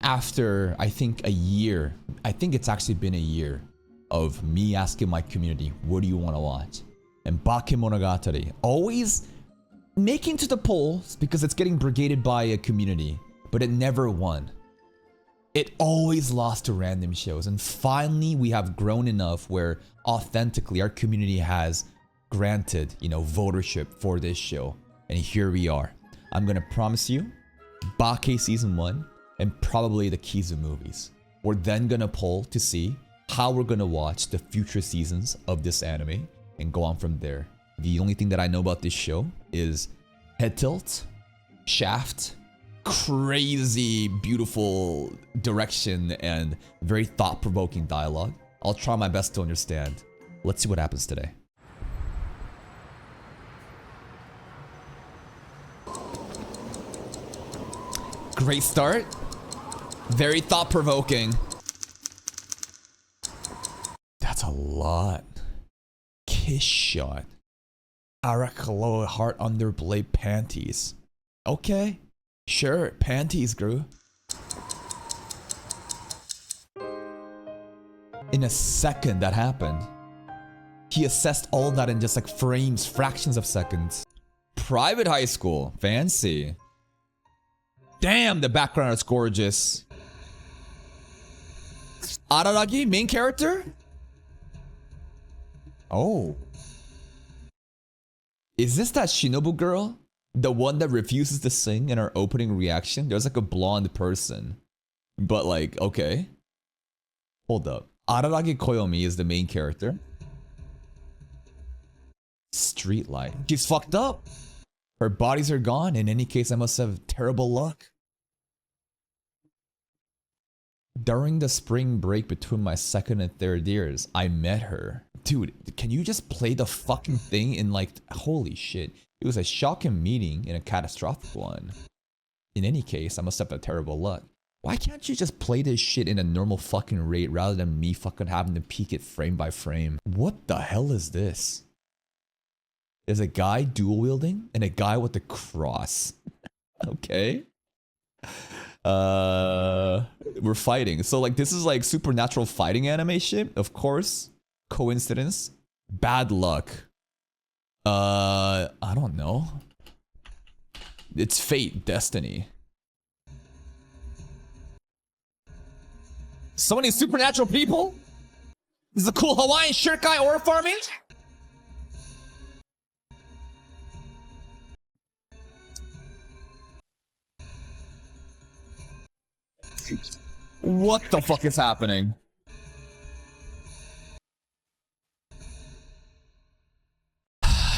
after, I think, a year, I think it's actually been a year of me asking my community, what do you want to watch? And Bakemonogatari, always making to the polls because it's getting brigaded by a community, but it never won. It always lost to random shows. And finally, we have grown enough where authentically our community has granted, you know, votership for this show. And here we are. I'm gonna promise you, Bake Season 1 and probably the Kizu movies. We're then gonna poll to see how we're gonna watch the future seasons of this anime and go on from there. The only thing that I know about this show is head tilt, shaft, crazy beautiful direction, and very thought-provoking dialogue. I'll try my best to understand. Let's see what happens today. Great start. Very thought-provoking. That's a lot. Kiss shot. Arakaloa heart underblade panties. Okay. Sure, panties, Gru. In a second that happened. He assessed all that in just like frames, fractions of seconds. Private high school. Fancy. Damn, the background is gorgeous. Araragi, main character? Oh. Is this that Shinobu girl? The one that refuses to sing in our opening reaction? There's like a blonde person. But like, okay. Hold up. Araragi Koyomi is the main character. Streetlight. She's fucked up. Her bodies are gone. In any case, I must have terrible luck. During the spring break between my second and third years, I met her. Dude, can you just play the fucking thing in like, holy shit. It was a shocking meeting and a catastrophic one. In any case, I must have had terrible luck. Why can't you just play this shit in a normal fucking rate rather than me fucking having to peek it frame by frame? What the hell is this? There's a guy dual wielding and a guy with a cross. Okay. We're fighting. So like this is like supernatural fighting anime shit, of course. Coincidence? Bad luck. I don't know. It's fate, destiny. So many supernatural people? This is a cool Hawaiian shirt guy aura farming? What the fuck is happening?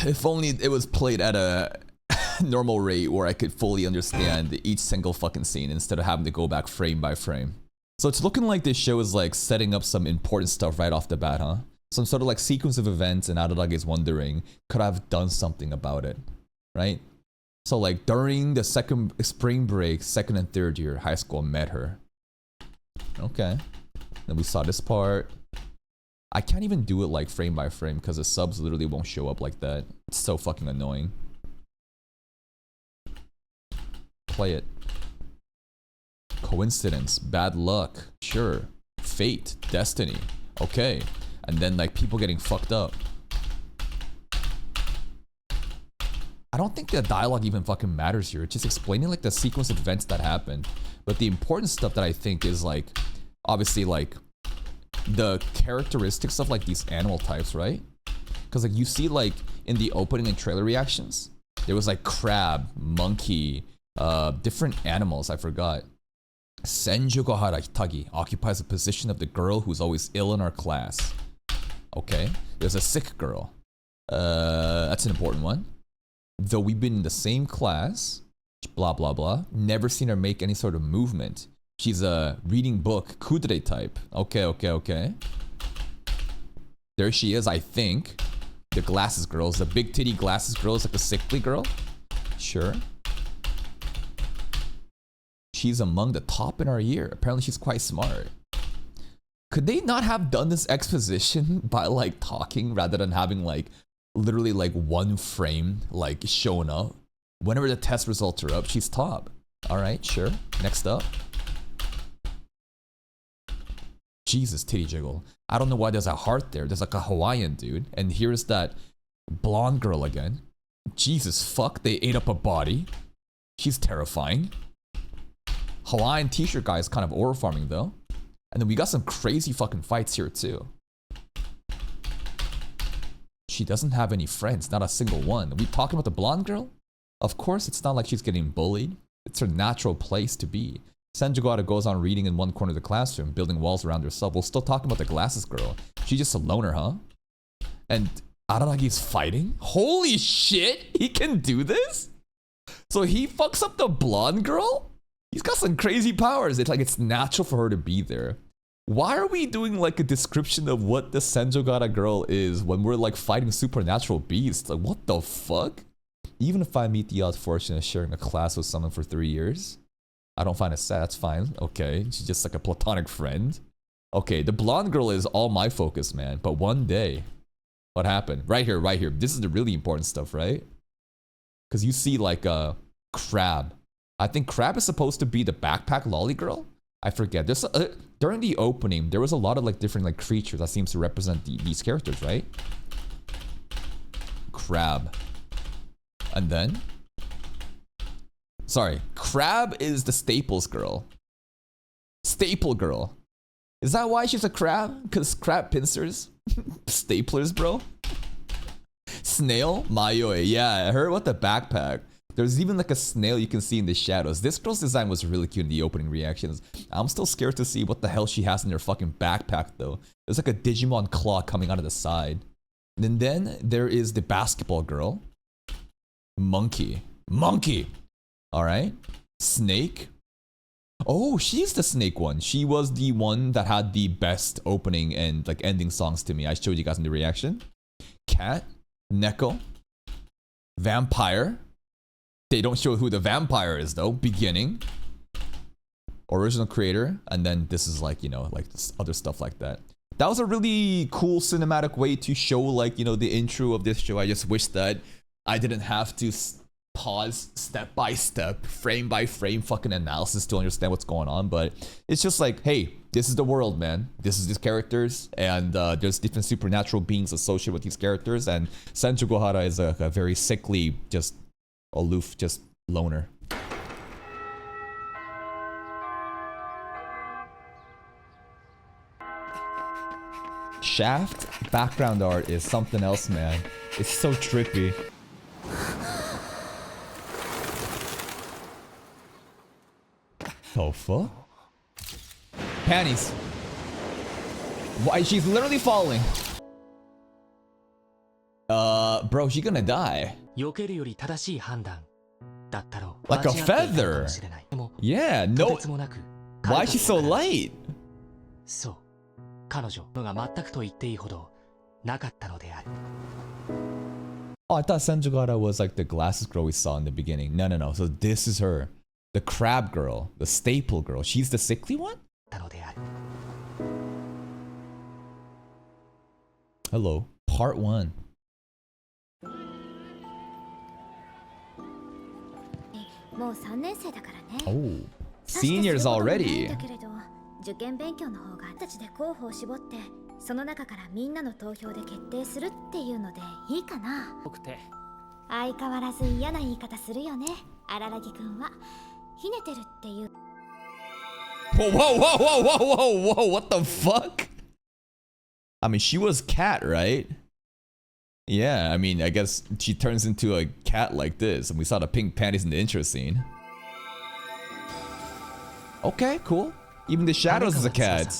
If only it was played at a normal rate where I could fully understand each single fucking scene instead of having to go back frame by frame. So it's looking like this show is like setting up some important stuff right off the bat, huh? Some sort of like sequence of events, and Araragi is wondering, could I have done something about it? Right? So like during the second spring break, second and third year high school, met her. Okay. Then we saw this part. I can't even do it like frame by frame because the subs literally won't show up like that. It's so fucking annoying. Play it. Coincidence, bad luck, sure. Fate, destiny, okay. And then like people getting fucked up. I don't think the dialogue even fucking matters here. It's just explaining like the sequence of events that happened. But the important stuff that I think is like, obviously like the characteristics of like these animal types, right? Because like you see like in the opening and trailer reactions, there was like crab, monkey, different animals, I forgot. Senjugahara Hitagi occupies the position of the girl who's always ill in our class. Okay, there's a sick girl. That's an important one. Though we've been in the same class, blah blah blah, never seen her make any sort of movement. She's a reading book, kudere type. Okay. There she is, I think. The glasses girl is the big titty glasses girl, is like a sickly girl. Sure. She's among the top in our year. Apparently she's quite smart. Could they not have done this exposition by like talking rather than having like literally like one frame like showing up? Whenever the test results are up, she's top. All right, sure. Next up. Jesus, titty jiggle. I don't know why there's a heart there. There's like a Hawaiian dude. And here's that blonde girl again. Jesus fuck, they ate up a body. She's terrifying. Hawaiian t-shirt guy is kind of aura farming though. And then we got some crazy fucking fights here too. She doesn't have any friends, not a single one. Are we talking about the blonde girl? Of course, it's not like she's getting bullied. It's her natural place to be. Senjugata goes on reading in one corner of the classroom, building walls around herself. We're still talking about the glasses girl. She's just a loner, huh? And Araragi's fighting? Holy shit! He can do this? So he fucks up the blonde girl? He's got some crazy powers. It's like it's natural for her to be there. Why are we doing like a description of what the Senjugata girl is when we're like fighting supernatural beasts? Like what the fuck? Even if I meet the odd fortune of sharing a class with someone for 3 years, I don't find it sad, that's fine. Okay, she's just like a platonic friend. Okay, the blonde girl is all my focus, man. But one day, what happened? Right here, right here. This is the really important stuff, right? Because you see like Crab. I think Crab is supposed to be the backpack lolly girl. I forget. There's during the opening, there was a lot of like different like creatures that seems to represent these characters, right? Crab. And then? Sorry, Crab is the Staples girl. Staple girl. Is that why she's a crab? Because crab pincers? Staplers, bro? Snail? Mayoi. Yeah, I heard about the backpack. There's even like a snail you can see in the shadows. This girl's design was really cute in the opening reactions. I'm still scared to see what the hell she has in her fucking backpack though. There's like a Digimon claw coming out of the side. And then there is the basketball girl. Monkey. Monkey! Alright. Snake. Oh, she's the snake one. She was the one that had the best opening and like ending songs to me. I showed you guys in the reaction. Cat. Neko. Vampire. They don't show who the vampire is though. Beginning. Original creator. And then this is like, you know, like this other stuff like that. That was a really cool cinematic way to show like, you know, the intro of this show. I just wish that I didn't have to pause step by step, frame by frame fucking analysis to understand what's going on. But it's just like, hey, this is the world, man. This is these characters, and there's different supernatural beings associated with these characters. And Senjugata is a very sickly, just aloof, just loner. Shaft background art is something else, man. It's so trippy. The fuck? Panties. Why? She's literally falling. Bro, she's gonna die. Like a feather. Yeah, no. Why is she so light? Oh, I thought Senjugata was like the glasses girl we saw in the beginning. No, no, no. So this is her. The crab girl. The staple girl. She's the sickly one? Hello. Part 1. Oh. Seniors already. 受験勉強の方がたちで候補を絞ってその中からみんなの投票で決定するっていうのでいいかな。相変わらず嫌な言い方するよね。荒木くんはひねてるっていう。Whoa, whoa, whoa, whoa, whoa, whoa, whoa, what the fuck? I mean, she was cat, right? Yeah, I mean, I guess she turns into a cat like this, and we saw the pink panties in the intro scene. Okay, cool. Even the shadows is a cat.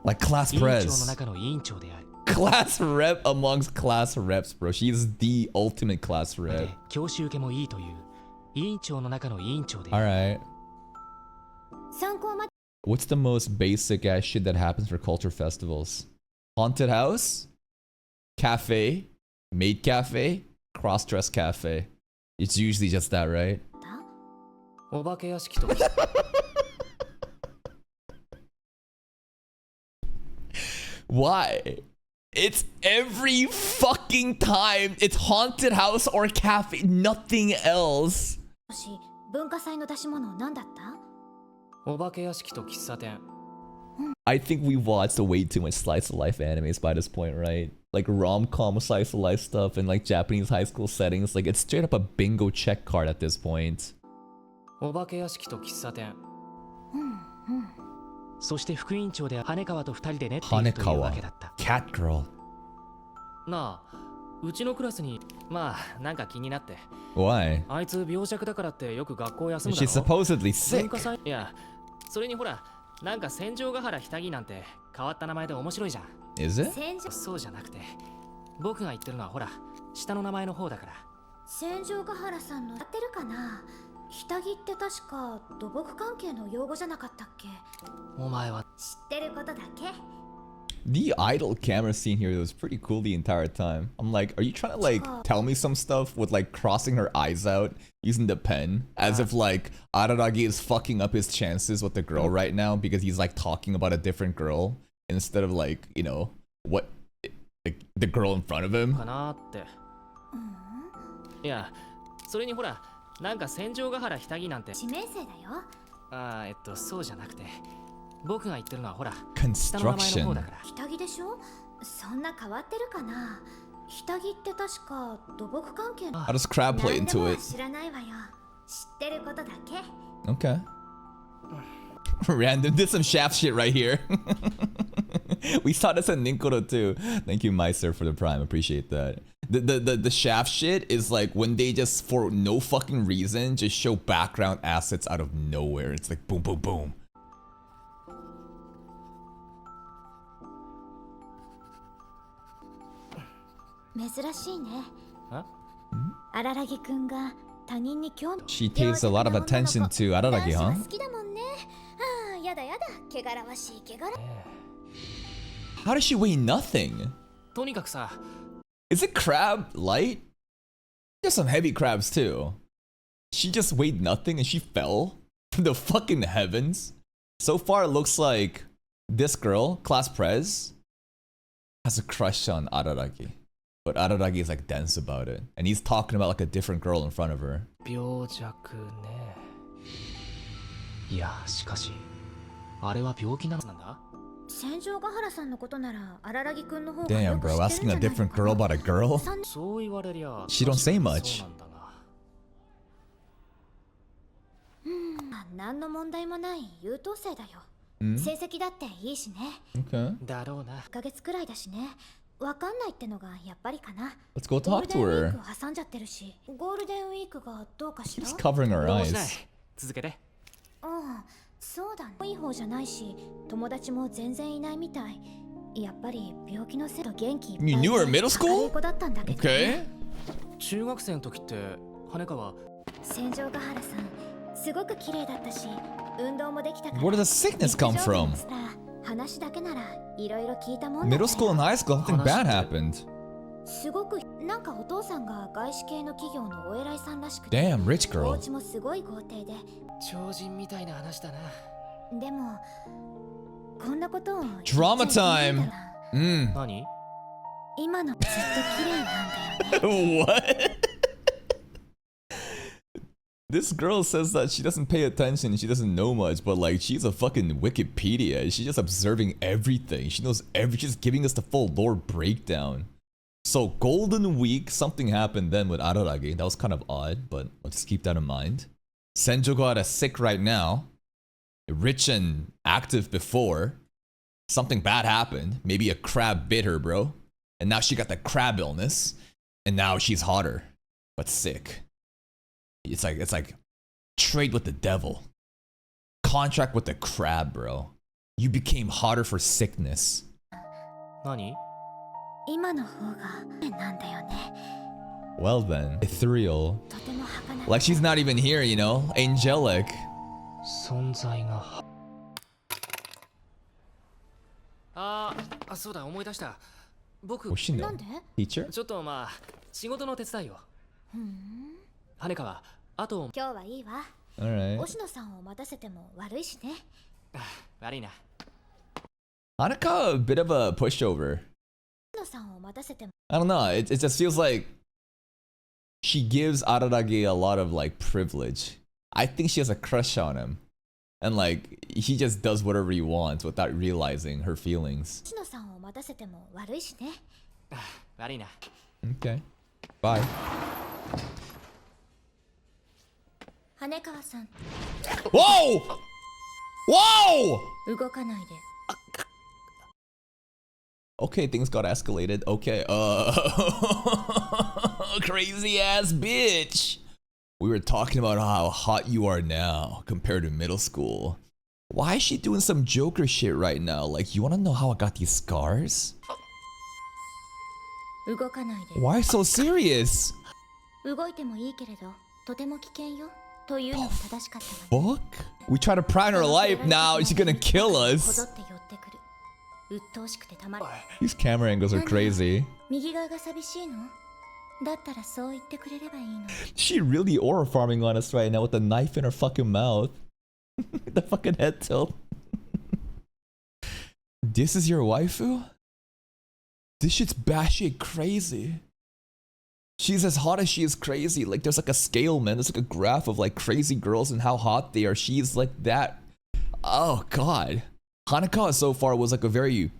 Like class pres. Class rep amongst class reps, bro. She is the ultimate class rep. Alright. What's the most basic ass shit that happens for culture festivals? Haunted house? Cafe? Maid cafe? Cross-dress cafe. It's usually just that, right? Why? It's every fucking time. It's haunted house or cafe, nothing else. I think we watched way too much slice of life animes by this point, right? Like rom-com slice of life stuff and like Japanese high school settings. Like it's straight up a bingo check card at this point. お化け屋敷と喫茶店。そして副院長で羽川と二人で練っていくというわけだった。Cat girl. なあ、うちのクラスにまあなんか気になって。Why? あいつ病弱だからってよく学校休むだろ。She's supposedly sick. 文化祭いや、それにほら、なんか戦場ヶ原ひたぎなんて変わった名前で面白いじゃん。Is it? そうじゃなくて、僕が言ってるのはほら、下の名前の方だから。戦場ヶ原さんのやってるかな。下着って確か土木関係の用語じゃなかったっけ。お前は知ってることだけ。The idle camera scene here was pretty cool the entire time. I'm like, are you trying to like tell me some stuff with like crossing her eyes out using the pen as if like Araragi is fucking up his chances with the girl right now because he's like talking about a different girl instead of like, you know, what like the girl in front of him? かなって。いや、それにほら、なんか戦場ヶ原ひたぎなんて。指名生だよ。ああ、そうじゃなくて。僕が言ってるのはほら、 Construction. 下着でしょ。そんな変わってるかな。下着って確か土木関係の。 How does Crab play into it? 知らないわよ。知ってることだけ。Okay. Random did some shaft shit right here. We saw this at Ninkoro too. Thank you, Meister, for the prime. Appreciate that. The shaft shit is like when they just, for no fucking reason, just show background assets out of nowhere. It's like boom, boom, boom. She takes a lot of attention to Araragi, huh? How does she weigh nothing? とにかくさ。Is it crab light? There's some heavy crabs too. She just weighed nothing and she fell from the fucking heavens. So far it looks like this girl, class prez, has a crush on Araragi. But Araragi is like dense about it. And he's talking about like a different girl in front of her. 病弱ね。いや、しかし、あれは病気なんだ。戦場ヶ原さんのことなら荒木くんの方が Damn, bro, asking a different girl about a girl? そう言われりゃ、 She don't say much. 何の問題もない優等生だよ。成績だっていいしね。Okay. だろうな。1ヶ月くらいだしね。わかんないってのがやっぱりかな。 Let's go talk to her. ゴールデンウィーク挟んじゃってるし、ゴールデンウィークがどうかしら。 She's covering her どうし eyes. ない。続けて。そうだね。いい方じゃないし、友達も全然いないみたい。やっぱり病気のせいと元気いっぱい。 You knew her middle school? 子だったんだけど、Okay. 中学生の時って羽川。戦場ヶ原さん、すごく綺麗だったし、運動もできたから。 Where did the sickness come from? 話だけならいろいろ聞いたもんだ。 Middle school and high school, nothing bad happened. すごくなんかお父さんが外資系の企業のお偉いさんらしくて。 Damn, rich お girl. 家もすごい豪邸で。超人みたいな話だな。でもこんなことを Drama time. 何？今のずっと綺麗なんだよね。What? This girl says that she doesn't pay attention, she doesn't know much, but like she's a fucking Wikipedia. She's just observing everything. She knows she's giving us the full lore breakdown. So Golden Week, something happened then with Araragi. That was kind of odd, but let's keep that in mind. Senjogo is sick right now. Rich and active before. Something bad happened. Maybe a crab bit her, bro. And now she got the crab illness. And now she's hotter, but sick. It's like trade with the devil. Contract with the crab, bro. You became hotter for sickness. 何？今の方がなんだよね。 Well then, ethereal. とても儚い。 Like she's not even here, you know? Angelic. 存在が。そうだ、思い出した。僕、 What's she know? なんで？ Teacher? ちょっとまあ仕事の手伝いを。羽川、あと今日はいいわ。 Alright. 押野さんを待たせても悪いしね。悪いな。 Hanaka, a bit of a pushover. 押野さんを待たせても。 I don't know. It just feels like she gives Araragi a lot of like privilege. I think she has a crush on him. And like, he just does whatever he wants without realizing her feelings. 篠さんを待たせても悪いしね。悪いな。 Okay. Bye. 羽川さん、 Whoa! Whoa! 動かないで。 Okay, things got escalated. Okay, crazy ass bitch. We were talking about how hot you are now compared to middle school. Why is she doing some Joker shit right now? Like, you wanna know how I got these scars? 動かないで。 Why so serious? 動いてもいいけれど、とても危険よ。というのが正しかったわ。 Fuck? We try to pry on her life now. She's gonna kill こぞ us. って寄ってくる。鬱陶しくてたまらない。 These camera angles are crazy. 右側が寂しいの？だったらそう言ってくれればいいの。 She really aura farming on us right now with a knife in her fucking mouth. The fucking head tilt. This is your waifu? This shit's batshit crazy. She's as hot as she is crazy. Like, there's like a scale, man. There's like a graph of like crazy girls and how hot they are. She's like that. Oh, God. Hanekawa so far was like a very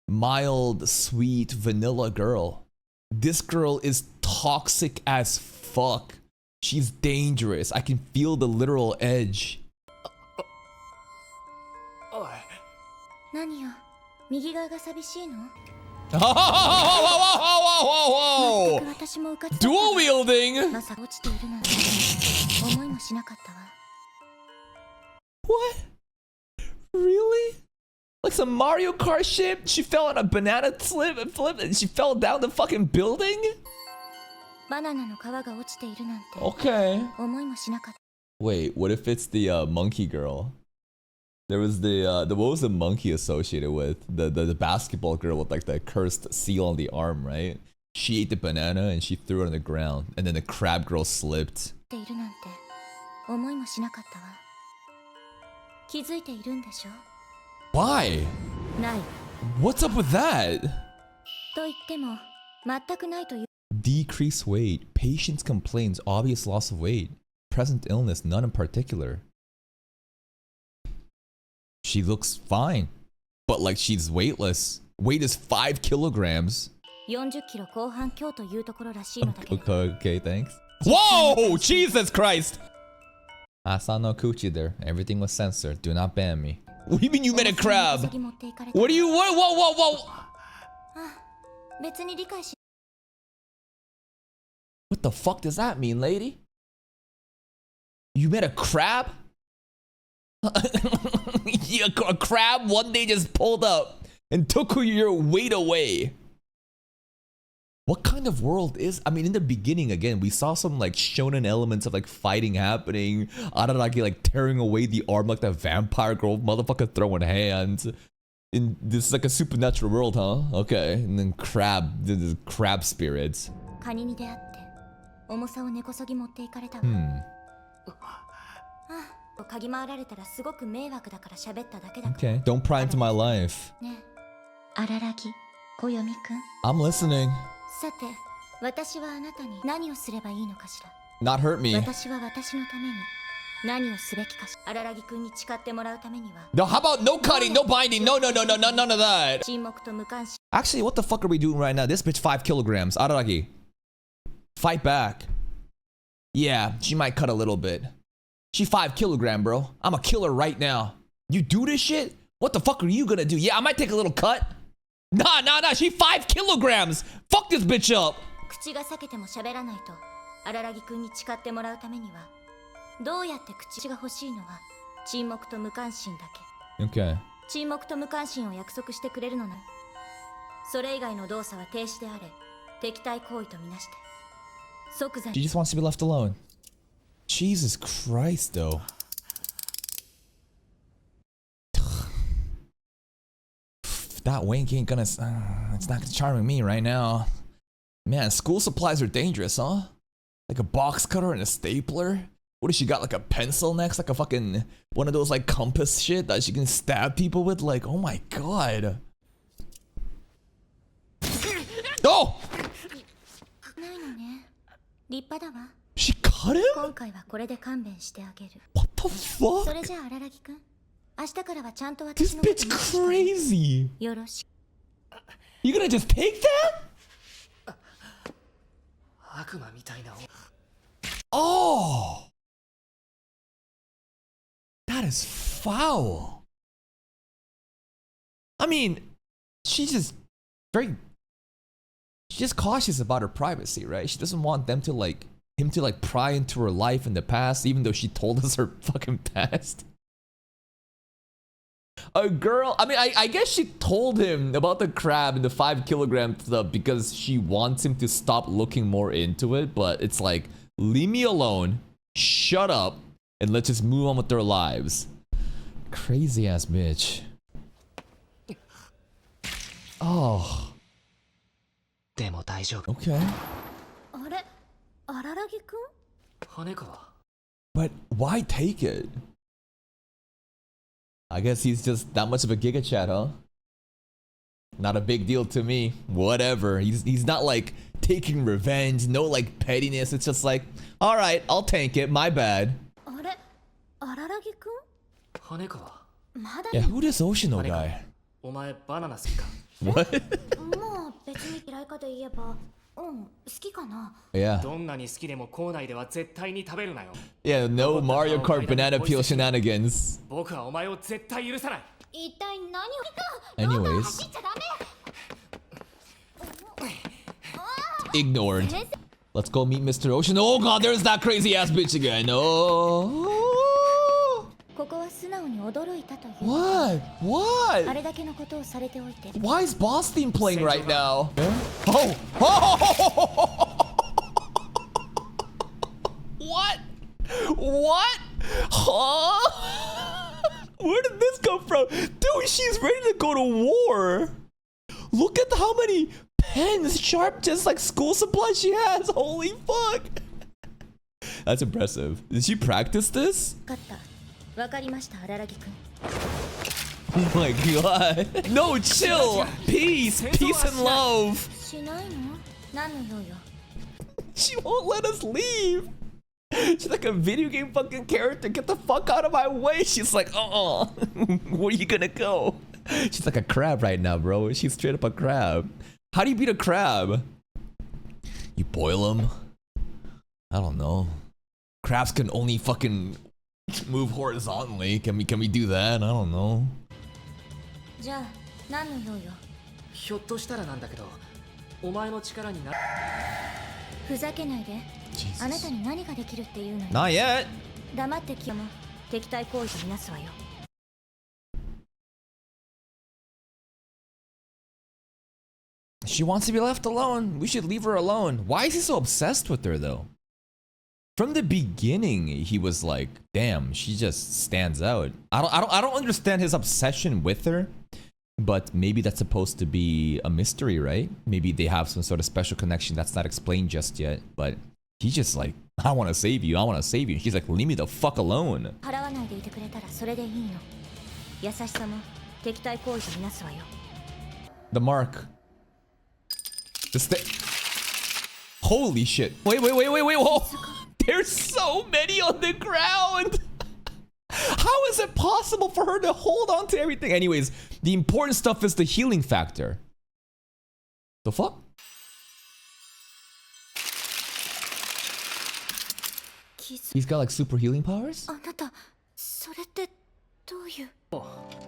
mild, sweet, vanilla girl. This girl is toxic as fuck. She's dangerous. I can feel the literal edge. 何よ、右側が寂しいの？ Whoa, whoa, whoa, whoa, whoa, whoa, 全く私もうかつだったわ。 Dual wielding? まさか落ちているなんて思いもしなかったわ。 What? Really? Like some Mario Kart shit? She fell on a banana flip and she fell down the fucking building? バナナの皮が落ちているなんて Okay. 思いもしなかった。 Wait, what if it's the monkey girl? There was the what was the monkey associated with? The basketball girl with like the cursed seal on the arm, right? She ate the banana and she threw it on the ground, and then the crab girl slipped. ているなんて思いもしなかったわ。気づいているんでしょ？ Why? ない。 What's up with that? と言っても全くないという。 Decreased weight, patient's complaints, obvious loss of weight, present illness, none in particular. She looks fine, but like she's weightless. Weight is 5 kilograms. 40キロ後半強というところらしいのだけど。 Okay, thanks. Whoa! Jesus Christ! Asano Kuchi there. Everything was censored. Do not ban me. What do you mean you met a crab? What do you... What? Whoa, whoa, whoa! 別に理解し。 What the fuck does that mean, lady? You met a crab? Yeah, a crab one day just pulled up and took your weight away. What kind of world is... I mean, in the beginning, again, we saw some like shonen elements of like fighting happening. Araragi like tearing away the arm like that vampire girl motherfucker throwing hands. In this is like a supernatural world, huh? Okay. And then the crab spirits. カニに出会って重さを根こそぎ持っていかれたわ。嗅ぎ回られたらすごく迷惑だから喋っただけだから。 Okay, don't pry into my life. ねえ、荒木、小読みくん。 I'm listening. さて、私はあなたに何をすればいいのかしら。 Not hurt me. 私は私のために何をすべきかしら。荒木くんに誓ってもらうためには。 No, how about no cutting, no binding? No, none of that. 沈黙と無関心。 Actually, what the fuck are we doing right now? This bitch 5 kilograms. Araragi. Fight back. Yeah, she might cut a little bit. She 5 kilogram, bro. I'm a killer right now. You do this shit? What the fuck are you gonna do? Yeah, I might take a little cut. Nah. She 5 kilograms. Fuck this bitch up. 口が裂けても喋らないと荒木くんに誓ってもらうためにはどうやって口が欲しいのは沈黙と無関心だけ。 Okay. 沈黙と無関心を約束してくれるのな。それ以外の動作は停止であれ敵対行為とみなして即座 She に。 just wants to be left alone. Jesus Christ, though. That wink ain't gonna... it's not charming me right now. Man, school supplies are dangerous, huh? Like a box cutter and a stapler? What if she got like a pencil next? Like a fucking... one of those like compass shit that she can stab people with? Like, oh my god. Oh! ないのね。立派だわ。 She cut him? 今回はこれで勘弁してあげる。 What the fuck? それじゃあ荒木くん明日からはちゃんと This 私のこと bitch 見て crazy. よろしく。 You gonna just take that? 悪魔みたいな。 Oh, that is foul. I mean, she's just cautious about her privacy, right? She doesn't want them to him to pry into her life in the past, even though she told us her fucking past. A girl, I mean, I guess she told him about the crab and the 5 kilogram stuff because she wants him to stop looking more into it, but it's like, leave me alone, shut up, and let's just move on with their lives. Crazy ass bitch. Oh. でも大丈夫。 Okay. あれ、荒らぎくん？羽川。 But why take it? I guess he's just that much of a giga chat, huh? Not a big deal to me. Whatever. He's not like taking revenge, no like pettiness. It's just like, all right, I'll tank it. My bad. あれ、荒らぎくん？羽川。まだ Yeah, who this Oshino guy? お前バナナ好きか？ What? まあ別に嫌いかといえば、好きかな。 Yeah. どんなに好きでも校内では絶対に食べるなよ。 Yeah, no Mario Kart banana peel shenanigans. 僕はお前を絶対許さない。一体何をか。 Anyways. 走っちゃダメ。 Ignored. Let's go meet Mr. Ocean. Oh god, there's that crazy ass bitch again. Oh. ここは素直に驚いたという。 What? あ What? れだけのことをされておいて。 Why is Boss Theme playing right now? Oh! Oh! What? What? Huh? Where did this come from? Dude, she's ready to go to war. Look at how many pens, sharp, just like school supplies she has. Holy fuck. That's impressive. Did she practice this? 分かった。わかりました、荒らぎくん。 Oh my god. No, chill. Peace. Peace and love. しないの？何の用よ。 She won't let us leave. She's like a video game fucking character. Get the fuck out of my way. She's like, where are you gonna go? She's like a crab right now, bro. She's straight up a crab. How do you beat a crab? You boil them? I don't know. Crabs can only fucking move horizontally. Can we do that? I don't know. じゃあ何の用よ。ひょっとしたらなんだけど、お前の力にな。ふざけないで。 Jesus. あなたに何ができるっていうのよ。 Not yet. 黙ってきよも敵対行為とみなすわよ。 She wants to be left alone. We should leave her alone. Why is he so obsessed with her though? From the beginning, he was like, "Damn, she just stands out." I don't understand his obsession with her, but maybe that's supposed to be a mystery, right? Maybe they have some sort of special connection that's not explained just yet. But he's just like, "I want to save you. I want to save you." He's like, "Leave me the fuck alone." 払わないでいてくれたらそれでいいの。優しさも敵対行為とみなすわよ。 The mark. Holy shit. Wait, whoa. There's so many on the ground. How is it possible for her to hold on to everything? Anyways, the important stuff is the healing factor. The fuck? He's got like super healing powers? あなた、それってどういう。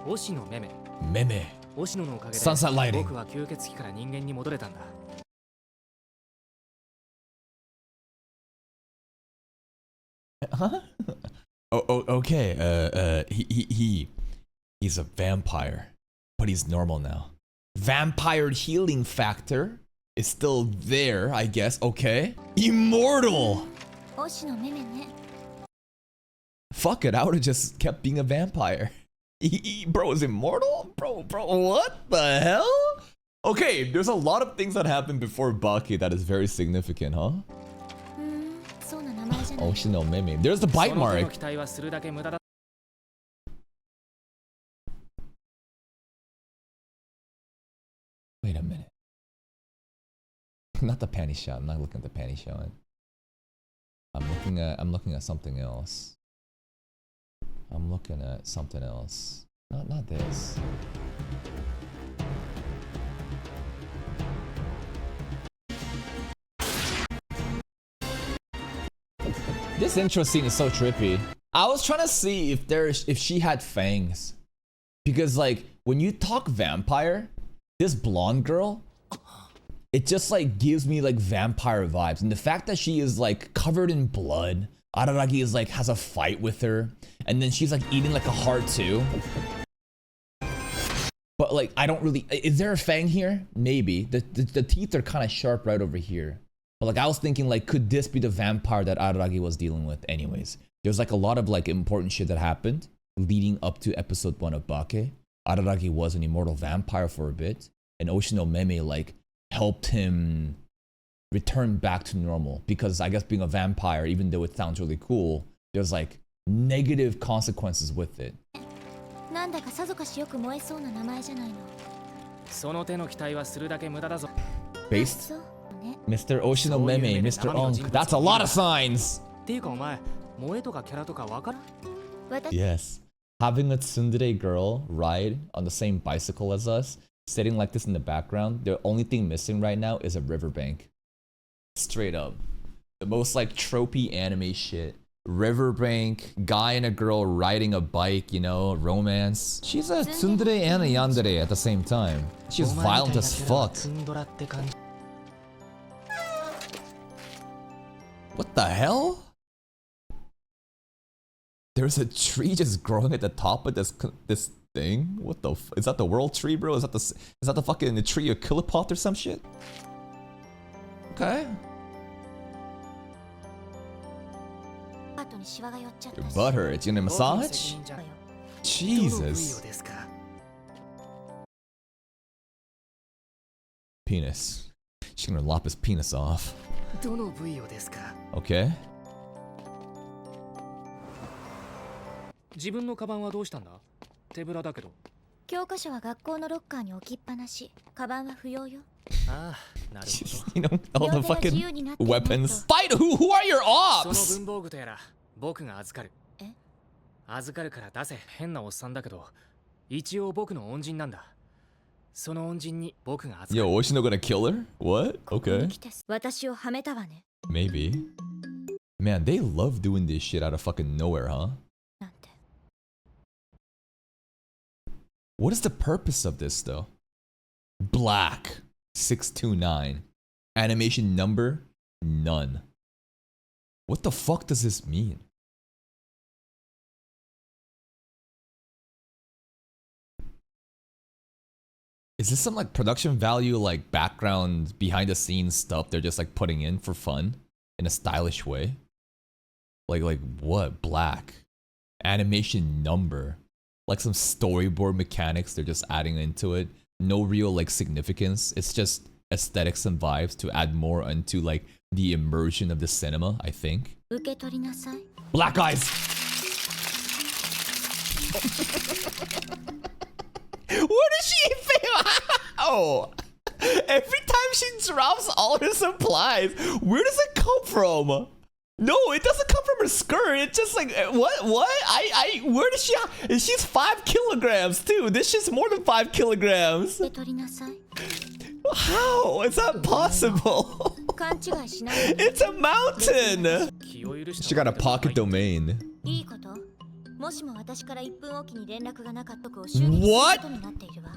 押野めめ。 Meme. 押野のおかげで Sunset lighting. 僕は吸血鬼から人間に戻れたんだ。 Huh? Okay. He's a vampire, but he's normal now. Vampire healing factor is still there, I guess. Okay. Immortal. 推しのめめね。 Fuck it. I would have just kept being a vampire. Bro is immortal? Bro, what the hell? Okay, there's a lot of things that happened before Baki that is very significant, huh? そうな名前じゃない。 Oshino Meme. There's the bite その手 mark. の期待はするだけ無駄だ。 Wait a minute. Not the panty shot. I'm not looking at the panty shot. I'm looking at something else. I'm looking at something else. Not this. This intro scene is so trippy. I was trying to see if she had fangs. Because like when you talk vampire, this blonde girl, it just like gives me like vampire vibes. And the fact that she is like covered in blood, Araragi is like has a fight with her, and then she's like eating like a heart too. But like I don't really, is there a fang here? Maybe. The teeth are kind of sharp right over here. But like I was thinking like, could this be the vampire that Araragi was dealing with? Anyways, there's like a lot of like important shit that happened leading up to episode 1 of Bake. Araragi was an immortal vampire for a bit, and Oshino Meme like helped him return back to normal, because I guess being a vampire, even though it sounds really cool, there's like negative consequences with it. Based Mr. Oshino Meme, Mr. Onk. That's a lot of signs! Yes. Having a tsundere girl ride on the same bicycle as us, sitting like this in the background, the only thing missing right now is a riverbank. Straight up. The most like tropey anime shit. Riverbank, guy and a girl riding a bike, you know, romance. She's a tsundere and a yandere at the same time. She's violent as fuck. What the hell? There's a tree just growing at the top of this thing? What the f- is that the world tree, bro? Is that the fucking the tree of Killapoth or some shit? Okay. Your butt hurts. You need a massage? Jesus. Penis. She's gonna lop his penis off. Okay. 自分のカバンはどうしたんだ？手ぶらだけど。教科書は学校のロッカーに置きっぱなし。カバンは不要よ。ああ、なるほど。You know, all the fucking weapons. Fight! Who are your ops? その文房具とやら、僕が預かる。え？預かるから出せ。変なおっさんだけど、一応僕の恩人なんだ。その恩人に僕が預かる。Yo, Oshino gonna kill her? What? Okay. 私をはめたわね。Maybe. Man, they love doing this shit out of fucking nowhere, huh? What is the purpose of this though? Black 629. Animation number? None. What the fuck does this mean? Is this some like production value, like background behind the scenes stuff they're just like putting in for fun in a stylish way? Like what? Black animation number. Like some storyboard mechanics they're just adding into it. No real like significance. It's just aesthetics and vibes to add more into like the immersion of the cinema, I think. Black eyes! Where does she even... Oh! Every time she drops all her supplies, where does it come from? No, it doesn't come from her skirt. It's just like, what? Where does she... She's 5 kilograms, too. This shit's more than 5 kilograms. How is that possible? It's a mountain. She got a pocket domain. What?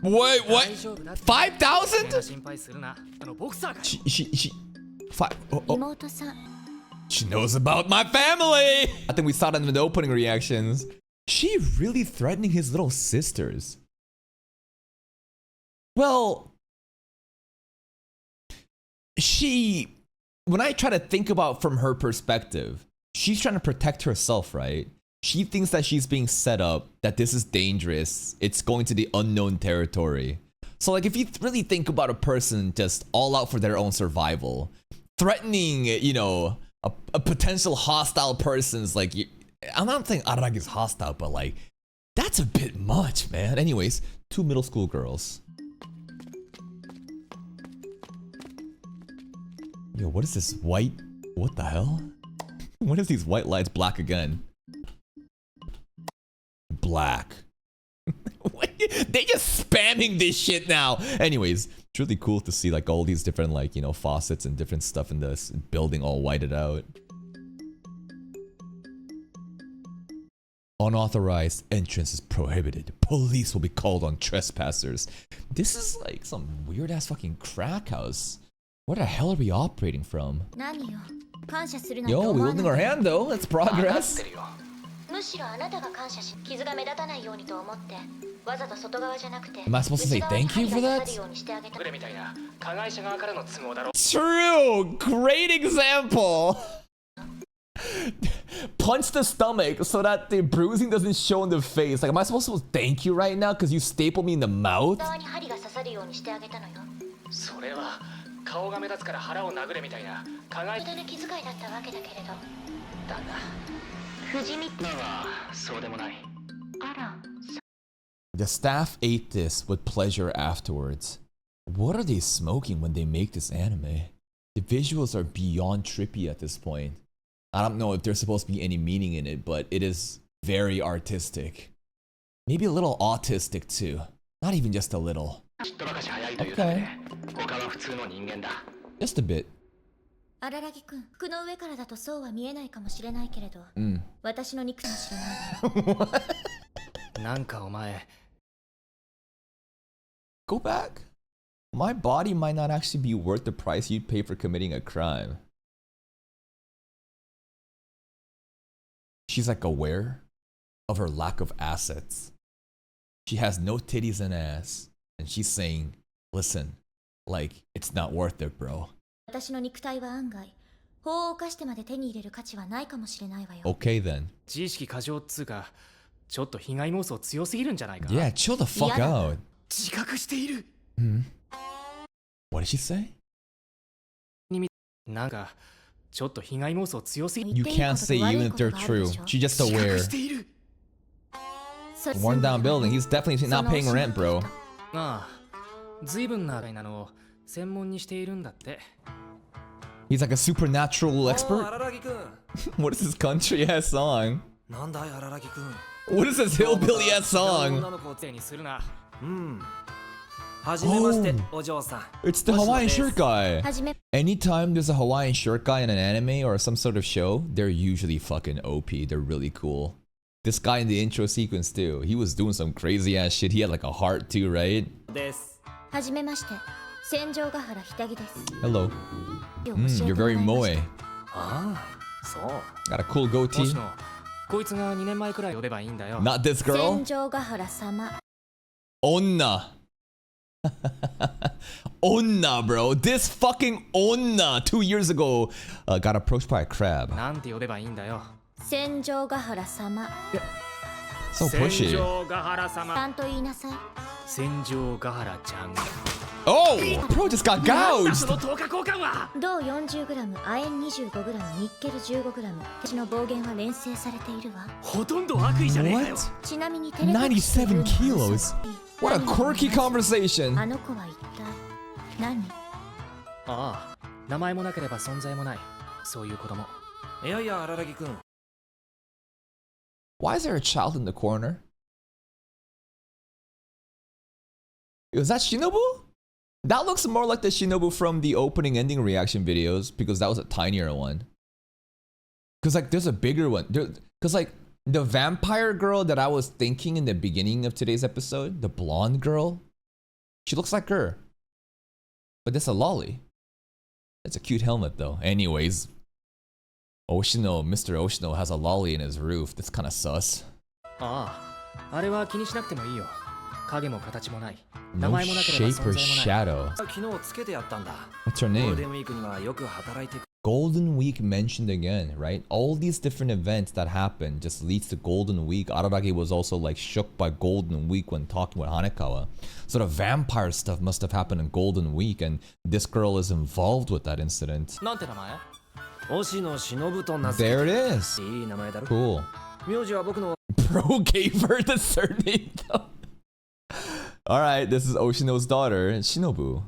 Wait, what? 5,000? She... 5... Oh. She knows about my family! I think we saw that in the opening reactions. She really threatening his little sisters. Well... When I try to think about from her perspective, she's trying to protect herself, right? She thinks that she's being set up, that this is dangerous. It's going to the unknown territory. So like if you really think about a person just all out for their own survival, threatening, you know, a potential hostile person's like, I'm not saying Araragi's hostile, but like, that's a bit much, man. Anyways, 2 middle school girls. Yo, what is this white? What the hell? What is these white lights black again? black. They just spamming this shit now. Anyways, it's really cool to see like all these different like, you know, faucets and different stuff in this building all whited out. Unauthorized entrance is prohibited. Police will be called on trespassers. This is like some weird ass fucking crack house. Where the hell are we operating from? Yo, we holding our hand though. Let's progress. Am I supposed to say thank you for that? True! Great example! Punch the stomach so that the bruising doesn't show in the face. Like, am I supposed to thank you right now because you stapled me in the mouth? The staff ate this with pleasure afterwards. What are they smoking when they make this anime? The visuals are beyond trippy at this point. I don't know if there's supposed to be any meaning in it, but it is very artistic. Maybe a little autistic too. Not even just a little. Okay. Just a bit. Go back. My body might not actually be worth the price you'd pay for committing a crime. She's like aware of her lack of assets. She has no titties and ass. And she's saying, listen, like, it's not worth it, bro. Okay then. Yeah, chill the fuck out. What did she say? You can't say even if they're true. She's just aware. Worn down building. He's definitely not paying rent, bro. He's like a supernatural expert? What is this country ass song? What is this hillbilly ass song? Oh, it's the Hawaiian shirt guy. Anytime there's a Hawaiian shirt guy in an anime or some sort of show, they're usually fucking OP. They're really cool. This guy in the intro sequence too, he was doing some crazy ass shit. He had like a heart too, right? Hello. You're very moe. Got a cool goatee. Not this girl. Onna. Onna, bro. This fucking Onna 2 years ago got approached by a crab. So pushy. Oh! Bro just got gouged! What? What? 97 kilos? What a quirky conversation! Why is there a child in the corner? Was that Shinobu? That looks more like the Shinobu from the opening ending reaction videos because that was a tinier one. Cause like there's a bigger one. Cause like the vampire girl that I was thinking in the beginning of today's episode, the blonde girl, she looks like her. But that's a lolly. It's a cute helmet though. Anyways, Oshino, Mr. Oshino has a lolly in his roof. That's kind of sus. No shape or shadow. What's her name? Golden Week mentioned again, right? All these different events that happen just leads to Golden Week. Araragi was also like shook by Golden Week when talking with Hanekawa. So the vampire stuff must have happened in Golden Week and this girl is involved with that incident. There it is. Cool. Bro gave her the surname though. Alright, this is Oshino's daughter, Shinobu.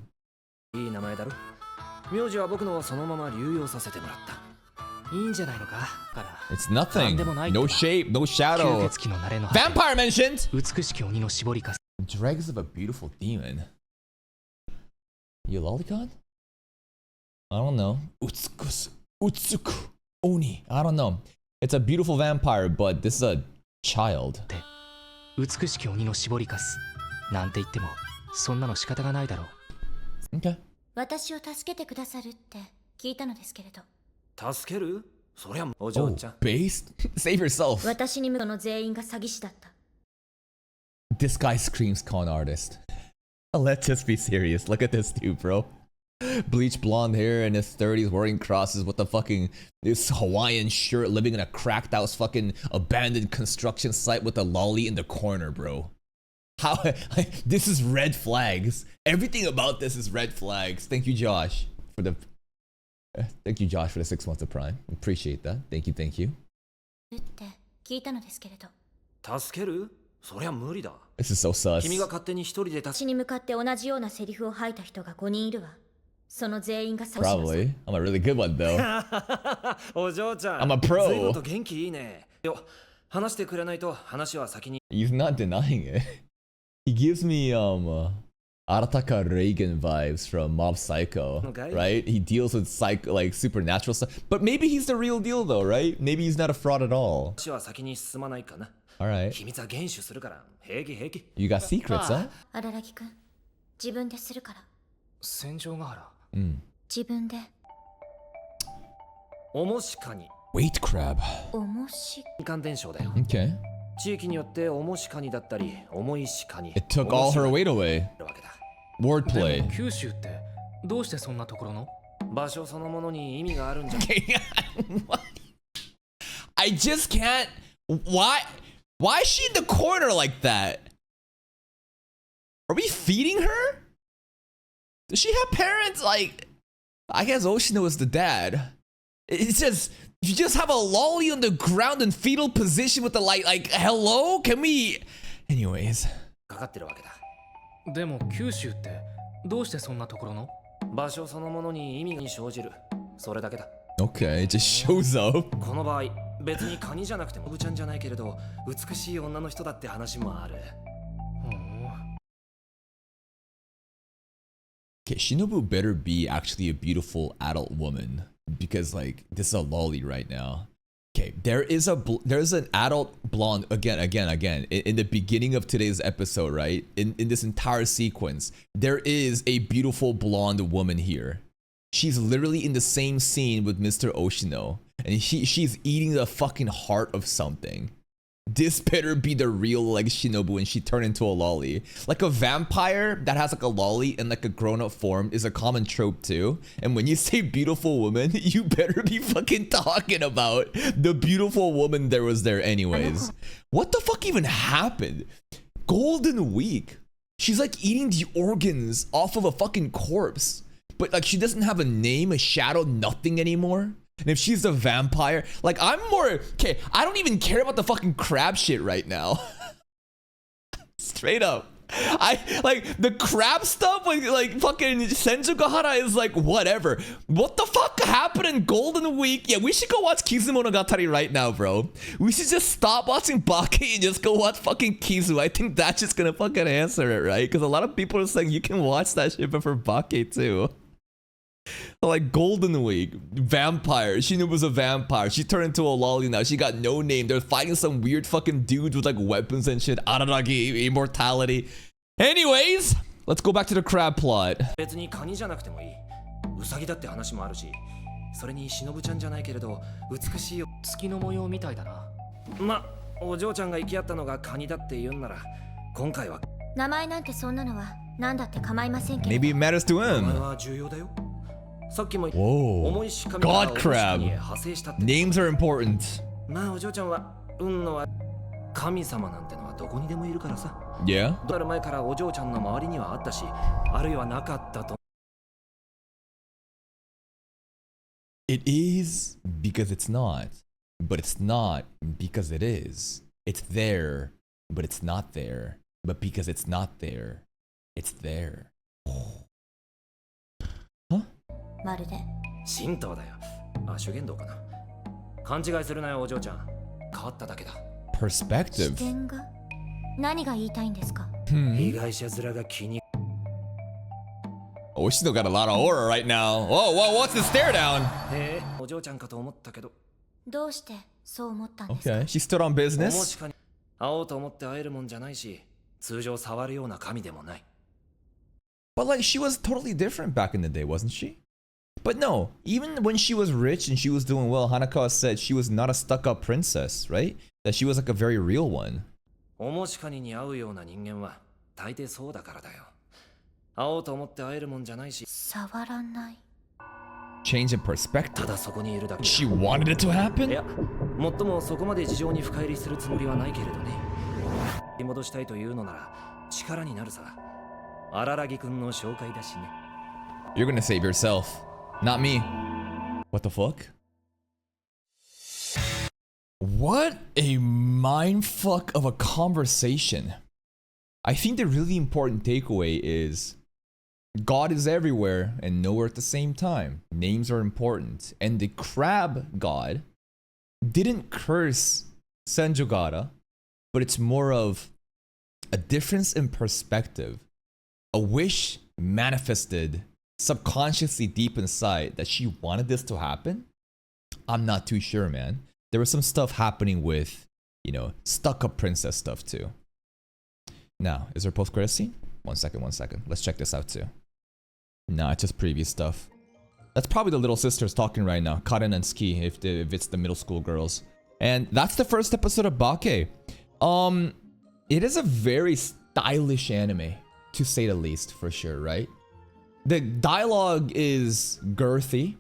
いいんじゃないのかから It's nothing. No shape, no shadow. 吸血鬼の慣れの Vampire mentioned. 美しき鬼の絞りかす Dregs of a beautiful demon. You a lolicon? I don't know. Utsuku Oni. I don't know. It's a beautiful vampire, but this is a child. 美しき鬼の絞りかすなんて言ってもそんなの仕方がないだろう Okay. 私を助けてくださるって聞いたのですけれど。助けるそりゃお嬢 Oh, ちゃん based? Save yourself. 私に向こうの全員が詐欺師だった。 This guy screams con artist. Let's just be serious. Look at this dude, bro. Bleach blonde hair in his 30s, wearing crosses with the fucking this Hawaiian shirt, living in a cracked house fucking abandoned construction site with a lolly in the corner, bro. How this is red flags. Everything about this is red flags. Thank you, Josh, for the 6 months of Prime. Appreciate that. Thank you. って聞いたのですけれど。助けるそりゃ無理だ This is so sus. 君が勝手に一人で助私に向かって同じようなセリフを吐いた人が5人いるわ。その全員が詐欺師だ。 Probably. I'm a really good one though. お嬢ちゃん I'm a pro. 随分と元気いいねよ話してくれないと話は先に He's not denying it. He gives me Arataka Reagan vibes from Mob Psycho, Okay. right? He deals with like supernatural stuff, but maybe he's the real deal though, right? Maybe he's not a fraud at all. 話は先に進まないかな All right, 秘密は厳守するから平気 you got secrets, huh? 荒木くん、自分でするから。戦場ヶ原 自分で。おもしかに Weight crab. 面白い。敏感伝承だよ Okay. 地域によっておもしかにだったり重いしかに It took all her weight away. るわけだ Wordplay. 九州ってどうしてそんなところの場所そのものに意味があるんじゃ What? I just can't. Why is she in the corner like that? Are we feeding her? Does she have parents? Like, I guess Oshino is the dad. It's just, you just have a lolly on the ground in fetal position with the light. Like, hello? Can we? Anyways. かかってるわけだでも九州ってどうしてそんなところの場所そのものに意味が生じるそれだけだ Okay, it just shows up. この場合別にカニじゃなくてもおぶちゃんじゃないけれど美しい女の人だって話もある Okay, Shinobu better be actually a beautiful adult woman because like this is a lolly right now. Okay, there's an adult blonde again in the beginning of today's episode, right? In this entire sequence, there is a beautiful blonde woman here. She's literally in the same scene with Mr. Oshino, and she's eating the fucking heart of something. This better be the real like Shinobu and she turned into a lolly. Like a vampire that has like a lolly and like a grown-up form is a common trope too. And when you say beautiful woman, you better be fucking talking about the beautiful woman there was there anyways. What the fuck even happened? Golden Week. She's like eating the organs off of a fucking corpse. But like she doesn't have a name, a shadow, nothing anymore. And if she's a vampire, like I'm more, okay, I don't even care about the fucking crab shit right now. Straight up. I like the crab stuff like fucking Senjukahara is like whatever. What the fuck happened in Golden Week? Yeah, we should go watch Kizumonogatari right now, bro. We should just stop watching Bake and just go watch fucking Kizu. I think that's just gonna fucking answer it, right? Because a lot of people are saying you can watch that shit but for Bake too. Like Golden Week, vampire. Shinobu's a vampire. She turned into a lolly now. She got no name. They're fighting some weird fucking dudes with like weapons and shit. Araragi, immortality. Anyways, let's go back to the crab plot. 別にカニじゃなくてもいいウサギだって話もあるしそれに忍ちゃんじゃないけれど美しいよ月の模様みたいだなまお嬢ちゃんが行き合ったのがカニだって言うんなら今回は名前なんてそんなのは何だって構いませんけれど。 Maybe it matters to 名前 him. は重要だよさっきも Whoa. 重いしか God crab. 派生したって Names are important. まあお嬢ちゃんは運のは神様なんてのはどこにでもいるからさ Yeah? どうなる前からお嬢ちゃんの周りにはあったしあるいはなかったと It is because it's not. But it's not because it is. It's there, but it's not there. But because it's not there, it's there. Huh? まるで。神道だよあ修験道かな勘違いするなよお嬢ちゃん。変わっただけだ。Perspective. 点が何が言いたいんですか？被害者面が気に。 Oshino got a lot of aura right now. Whoa, what's the stare down? へえ、お嬢ちゃんかと思ったけど。どうしてそう思ったんですか？ Okay, she stood on おも business. しかに会おうと思って会えるもんじゃないし、通常触るような神でもない。 But like, she was totally different back in the day, wasn't she? But no, even when she was rich and she was doing well, Hanakawa said she was not a stuck-up princess, right? That she was like a very real one. おもしかに会うような人間は大抵そうだからだよ。会おうと思って会えるもんじゃないし。触らない。 Change in た perspective. だそこにいるだけ。 She wanted it to い happen? や、もっともそこまで事情に深入りするつもりはないけれどね。取り戻したいというのなら力になるさ。荒らぎくんの紹介だしね。 You're gonna save yourself, not me. What the fuck? What a mindfuck of a conversation. I think the really important takeaway is God is everywhere and nowhere at the same time. Names are important. And the crab god didn't curse Senjogata, but it's more of a difference in perspective. A wish manifested subconsciously deep inside that she wanted this to happen. I'm not too sure, man. There was some stuff happening with, you know, stuck-up princess stuff too. Now, is there a post-credit scene? One second. Let's check this out too. Nah, it's just previous stuff. That's probably the little sisters talking right now, Karen and Ski, if it's the middle school girls. And that's the first episode of Bake. It is a very stylish anime, to say the least, for sure, right? The dialogue is girthy,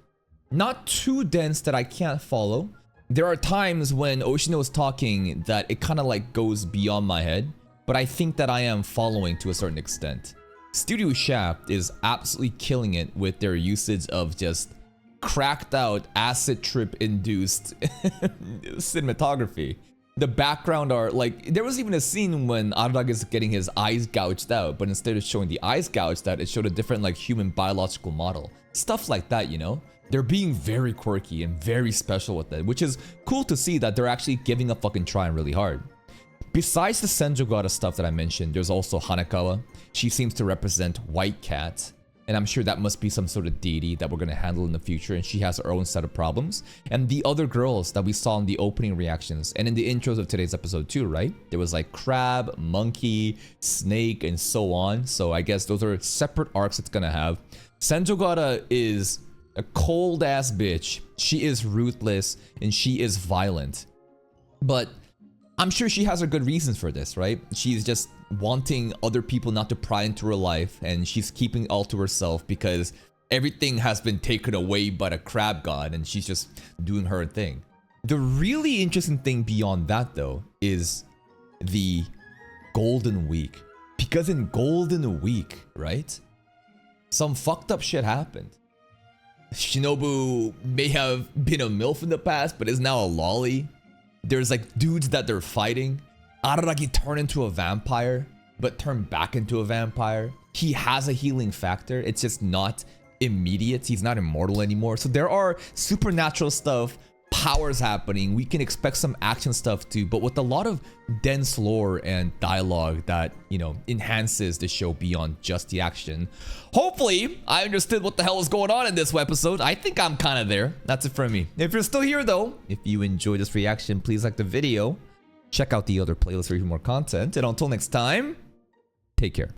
not too dense that I can't follow. There are times when Oshino is talking that it kind of like goes beyond my head, but I think that I am following to a certain extent. Studio Shaft is absolutely killing it with their usage of just cracked out acid trip induced cinematography. The background art, like there was even a scene when Araragi is getting his eyes gouged out, but instead of showing the eyes gouged out, it showed a different like human biological model. Stuff like that, you know? They're being very quirky and very special with it, which is cool to see that they're actually giving a fucking try really hard. Besides the Senjogata stuff that I mentioned, there's also Hanakawa. She seems to represent White Cat, and I'm sure that must be some sort of deity that we're going to handle in the future, and she has her own set of problems. And the other girls that we saw in the opening reactions and in the intros of today's episode too, right? There was like Crab, Monkey, Snake, and so on. So I guess those are separate arcs it's going to have. Senjogata is a cold ass bitch. She is ruthless and she is violent. But I'm sure she has her good reasons for this, right? She's just wanting other people not to pry into her life, and she's keeping it all to herself because everything has been taken away by the crab god, and she's just doing her thing. The really interesting thing beyond that, though, is the Golden Week. Because in Golden Week, right, some fucked up shit happened. Shinobu may have been a MILF in the past, but is now a lolly. There's like dudes that they're fighting. Araragi turned into a vampire, but turned back into a vampire. He has a healing factor. It's just not immediate. He's not immortal anymore. So there are supernatural stuff, powers happening. We can expect some action stuff too, but with a lot of dense lore and dialogue that, you know, enhances the show beyond just the action. Hopefully, I understood what the hell is going on in this episode. I think I'm kind of there. That's it from me. If you're still here though, if you enjoyed this reaction, please like the video. Check out the other playlists for even more content. And until next time, take care.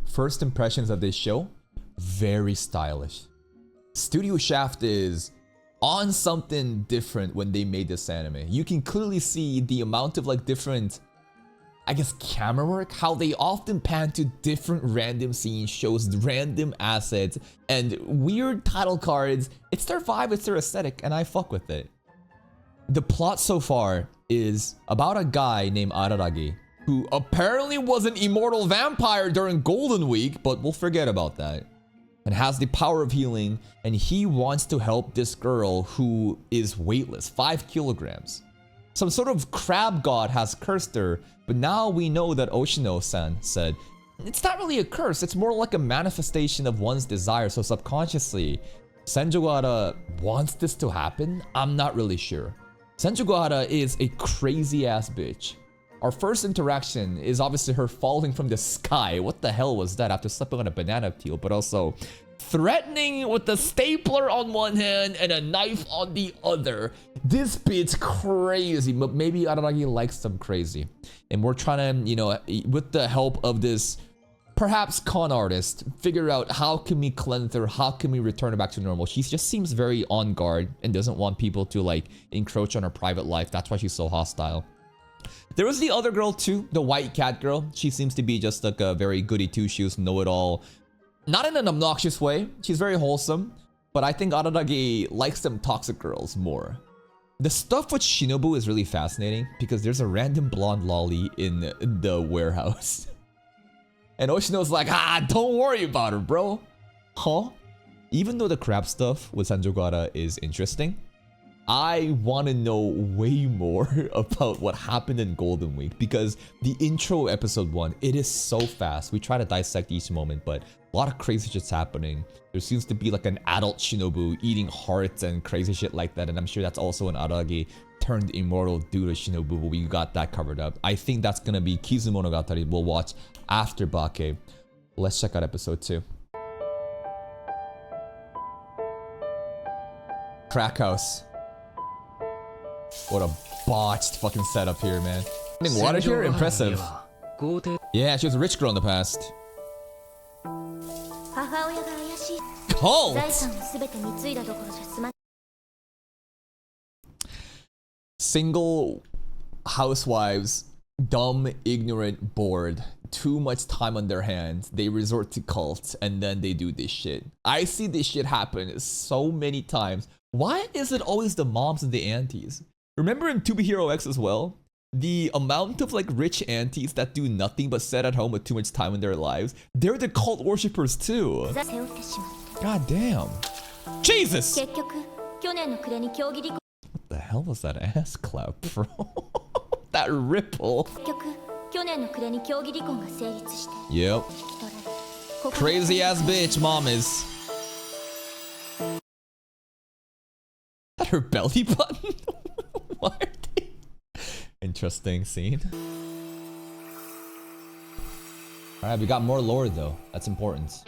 First impressions of this show, very stylish. Studio Shaft is on something different when they made this anime. You can clearly see the amount of like different, I guess, camera work, how they often pan to different random scenes, shows random assets, and weird title cards. It's their vibe, it's their aesthetic, and I fuck with it. The plot so far is about a guy named Araragi, who apparently was an immortal vampire during Golden Week, but we'll forget about that, and has the power of healing, and he wants to help this girl who is weightless, 5 kilograms. Some sort of crab god has cursed her, but now we know that Oshino-san said, it's not really a curse, it's more like a manifestation of one's desire, so subconsciously, Senjogata wants this to happen? I'm not really sure. Senjugahara is a crazy ass bitch. Our first interaction is obviously her falling from the sky. What the hell was that after stepping on a banana peel? But also threatening with a stapler on one hand and a knife on the other. This bitch crazy, but maybe Araragi likes them crazy. And we're trying to, you know, with the help of this perhaps con artist, figure out how can we cleanse her, how can we return her back to normal. She just seems very on guard and doesn't want people to like encroach on her private life. That's why she's so hostile. There was the other girl too, the white cat girl. She seems to be just like a very goody two-shoes, know-it-all. Not in an obnoxious way. She's very wholesome. But I think Araragi likes them toxic girls more. The stuff with Shinobu is really fascinating because there's a random blonde lolly in the warehouse. And Oshino's like, don't worry about her, bro. Huh? Even though the crab stuff with Senjugahara is interesting, I want to know way more about what happened in Golden Week because the intro episode 1, it is so fast. We try to dissect each moment, but a lot of crazy shit's happening. There seems to be like an adult Shinobu eating hearts and crazy shit like that, and I'm sure that's also an Araragi turned immortal due to Shinobu, but we got that covered up. I think that's gonna be Kizumonogatari we'll watch after Bake. Let's check out episode 2. Crack house. What a botched fucking setup here, man. Water here, impressive. Yeah, she was a rich girl in the past. Cult! Single housewives, dumb, ignorant, bored, too much time on their hands, they resort to cults, and then they do this shit. I see this shit happen so many times. Why is it always the moms and the aunties? Remember in To Be Hero X as well? The amount of like rich aunties that do nothing but sit at home with too much time in their lives, they're the cult worshippers too. God damn. Jesus! What the hell was that ass clap, bro? That ripple. Yep. Crazy ass bitch, mom is. That her belly button? Why are they? Interesting scene. Alright, we got more lore though. That's important.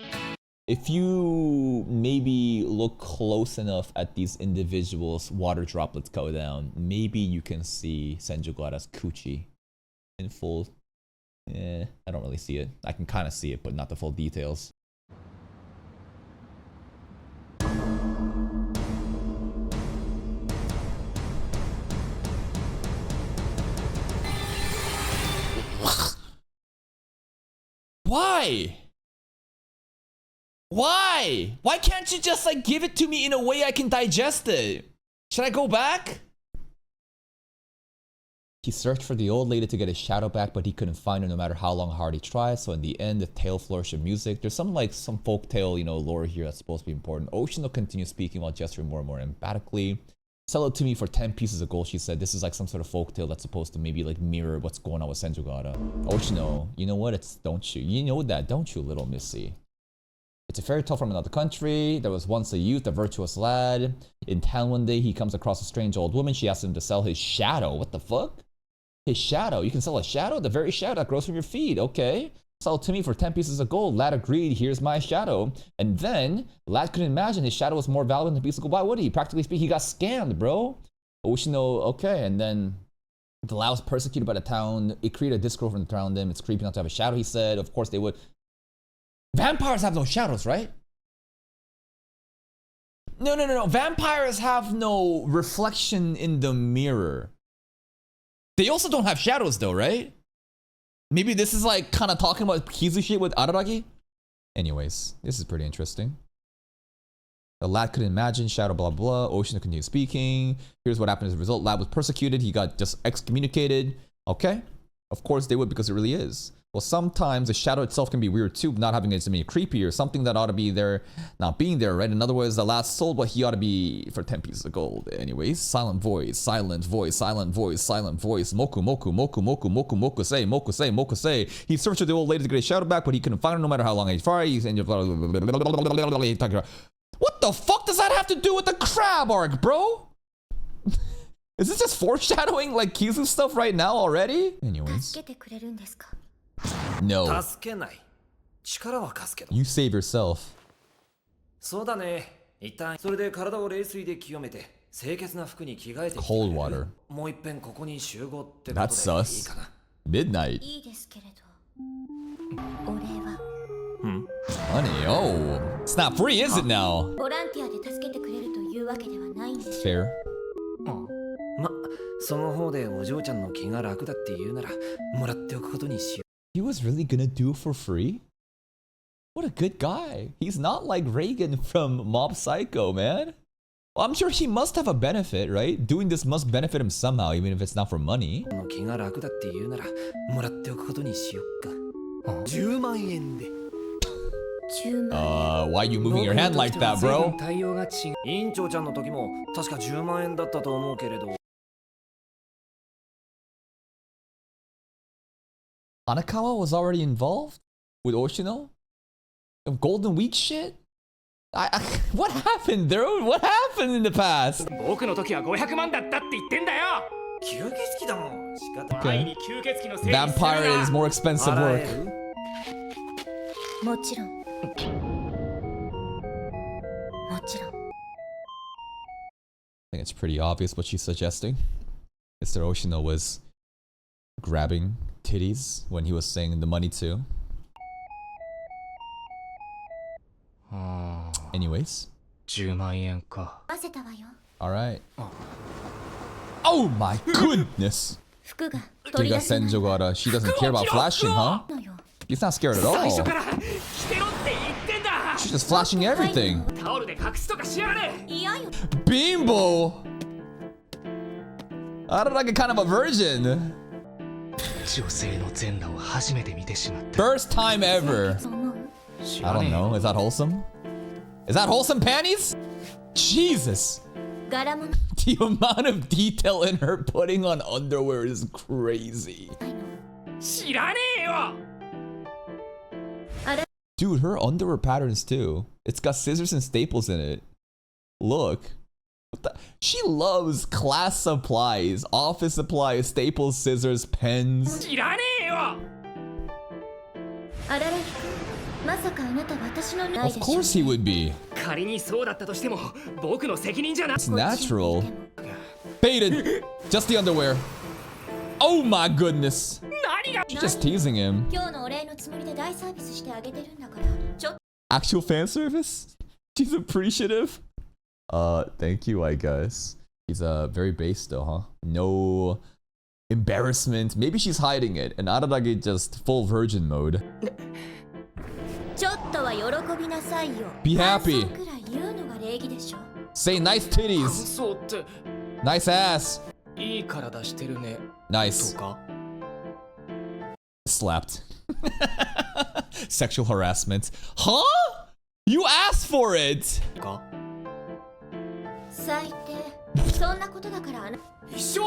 If you maybe look close enough at these individuals' water droplets go down, maybe you can see Senjugahara's coochie in full. I don't really see it. I can kind of see it, but not the full details. Why? Why? Why can't you just like give it to me in a way I can digest it? Should I go back? He searched for the old lady to get his shadow back, but he couldn't find her no matter how long hard he tried. So in the end, the tale flourished of music. There's some folk tale, you know, lore here that's supposed to be important. Oshino continued speaking while gesturing more and more emphatically. Sell it to me for 10 pieces of gold, she said. This is like some sort of folk tale that's supposed to maybe like mirror what's going on with Senjugahara. Oshino, you know what? It's don't you? You know that, don't you, little missy? It's a fairy tale from another country. There was once a youth, a virtuous lad. In town one day, he comes across a strange old woman. She asks him to sell his shadow. What the fuck? His shadow? You can sell a shadow? The very shadow that grows from your feet. Okay. Sell it to me for 10 pieces of gold. Lad agreed. Here's my shadow. And then, Lad couldn't imagine his shadow was more valuable than a piece of gold. Why would he? Practically speaking, he got scammed, bro. Oshino, okay. And then, the lad was persecuted by the town. It created a discord around them. It's creepy not to have a shadow, he said. Of course they would. Vampires have no shadows, right? No. Vampires have no reflection in the mirror. They also don't have shadows though, right? Maybe this is like kind of talking about Kizu shit with Araragi? Anyways, this is pretty interesting. The lad couldn't imagine, shadow blah blah. Oshino continued speaking. Here's what happened as a result. Lad was persecuted. He got just excommunicated. Okay. Of course they would, because it really is. Well, sometimes the shadow itself can be weird too, not having it to be creepy or something that ought to be there, not being there, right? In other words, the lad sold what he ought to be for 10 pieces of gold. Anyways, silent voice, silent voice, silent voice, silent voice. Moku, moku, moku, moku, moku, moku, say, moku, say, moku, say. He searched for the old lady to get his shadow back, but he couldn't find her no matter how long he tried. What the fuck does that have to do with the crab arc, bro? Is this just foreshadowing like Kizu stuff right now already? Anyways. 助けてくれるんですか? No. 助けない。力は貸すけど。 You save yourself. そうだね。一旦それで体を冷水で清めて清潔な服に着替えて。Cold water. もう一遍ここに集合ってことでいい That's かな。 sus. Midnight. いいですけれど。お礼は。Honey, oh. It's not free, is it now? ボランティアで助けてくれるというわけではないんです。 Fair. ま、その方でお嬢ちゃんの気が楽だって言うならもらっておくことにしよう。 He was really gonna do it for free? What a good guy. He's not like Reagan from Mob Psycho, man. Well, I'm sure he must have a benefit, right? Doing this must benefit him somehow, even if it's not for money. 気が楽だって言うならもらっておくことにしよっか。10万円で。10万円。Why are you moving your hand like that, bro? 対応が違う。委員長ちゃんの時も確か10万円だったと思うけれど。Hanakawa was already involved with Oshino? Of Golden Week shit? What happened, dude? What happened in the past? 僕の時は500万だったって言ってんだよ。吸血鬼だもん。仕方ない。前に吸血鬼のせいにするな。 Vampire is more expensive 洗 work. える？もちろん。もちろん。 I think it's pretty obvious what she's suggesting. Mr. Oshino was grabbing titties when he was saying the money too. Anyways. 10万円か。合わせたわよ。 Alright. Oh my goodness! 服が取り出せない。 She doesn't care about flashing, huh? のよ。 She's not scared at 最初 all. から着てろって言ってんだ。 She's just flashing everything. タオルで隠すとかしやがれ。嫌よ。 Bimbo! I don't like a kind of a virgin. 女性の全裸を初めて見てしまった。 First time ever. そう思う。 I don't know. Is that wholesome? Is that wholesome panties? Jesus. 柄物 The amount of detail in her putting on underwear is crazy. ないの。知らねえよ。 Dude, her underwear patterns too. It's got scissors and staples in it. Look. What the? She loves class supplies, office supplies, staples, scissors, pens. 知らねえよ。あららぎくん、まさかあなた私のない Of でしょ。 course he would be. 仮にそうだったとしても僕の責任じゃな。 It's natural. Baited. Just the underwear. Oh my goodness. 何が。 She's just teasing him. 今日のお礼のつもりで大サービスしてあげてるんだから。ちょっと Actual fan service? She's appreciative. Thank you, I guess. He's very base though, huh? No embarrassment. Maybe she's hiding it, and Araragi just full virgin mode. ちょっとは喜びなさいよ。 Be happy. 感想くらい言うのが礼儀でしょ。 Say nice titties. そうって Nice ass. いい体してるね。 Nice. とか。 Slapped. Sexual harassment. Huh? You asked for it. か。最低。そんなことだからあな。一緒。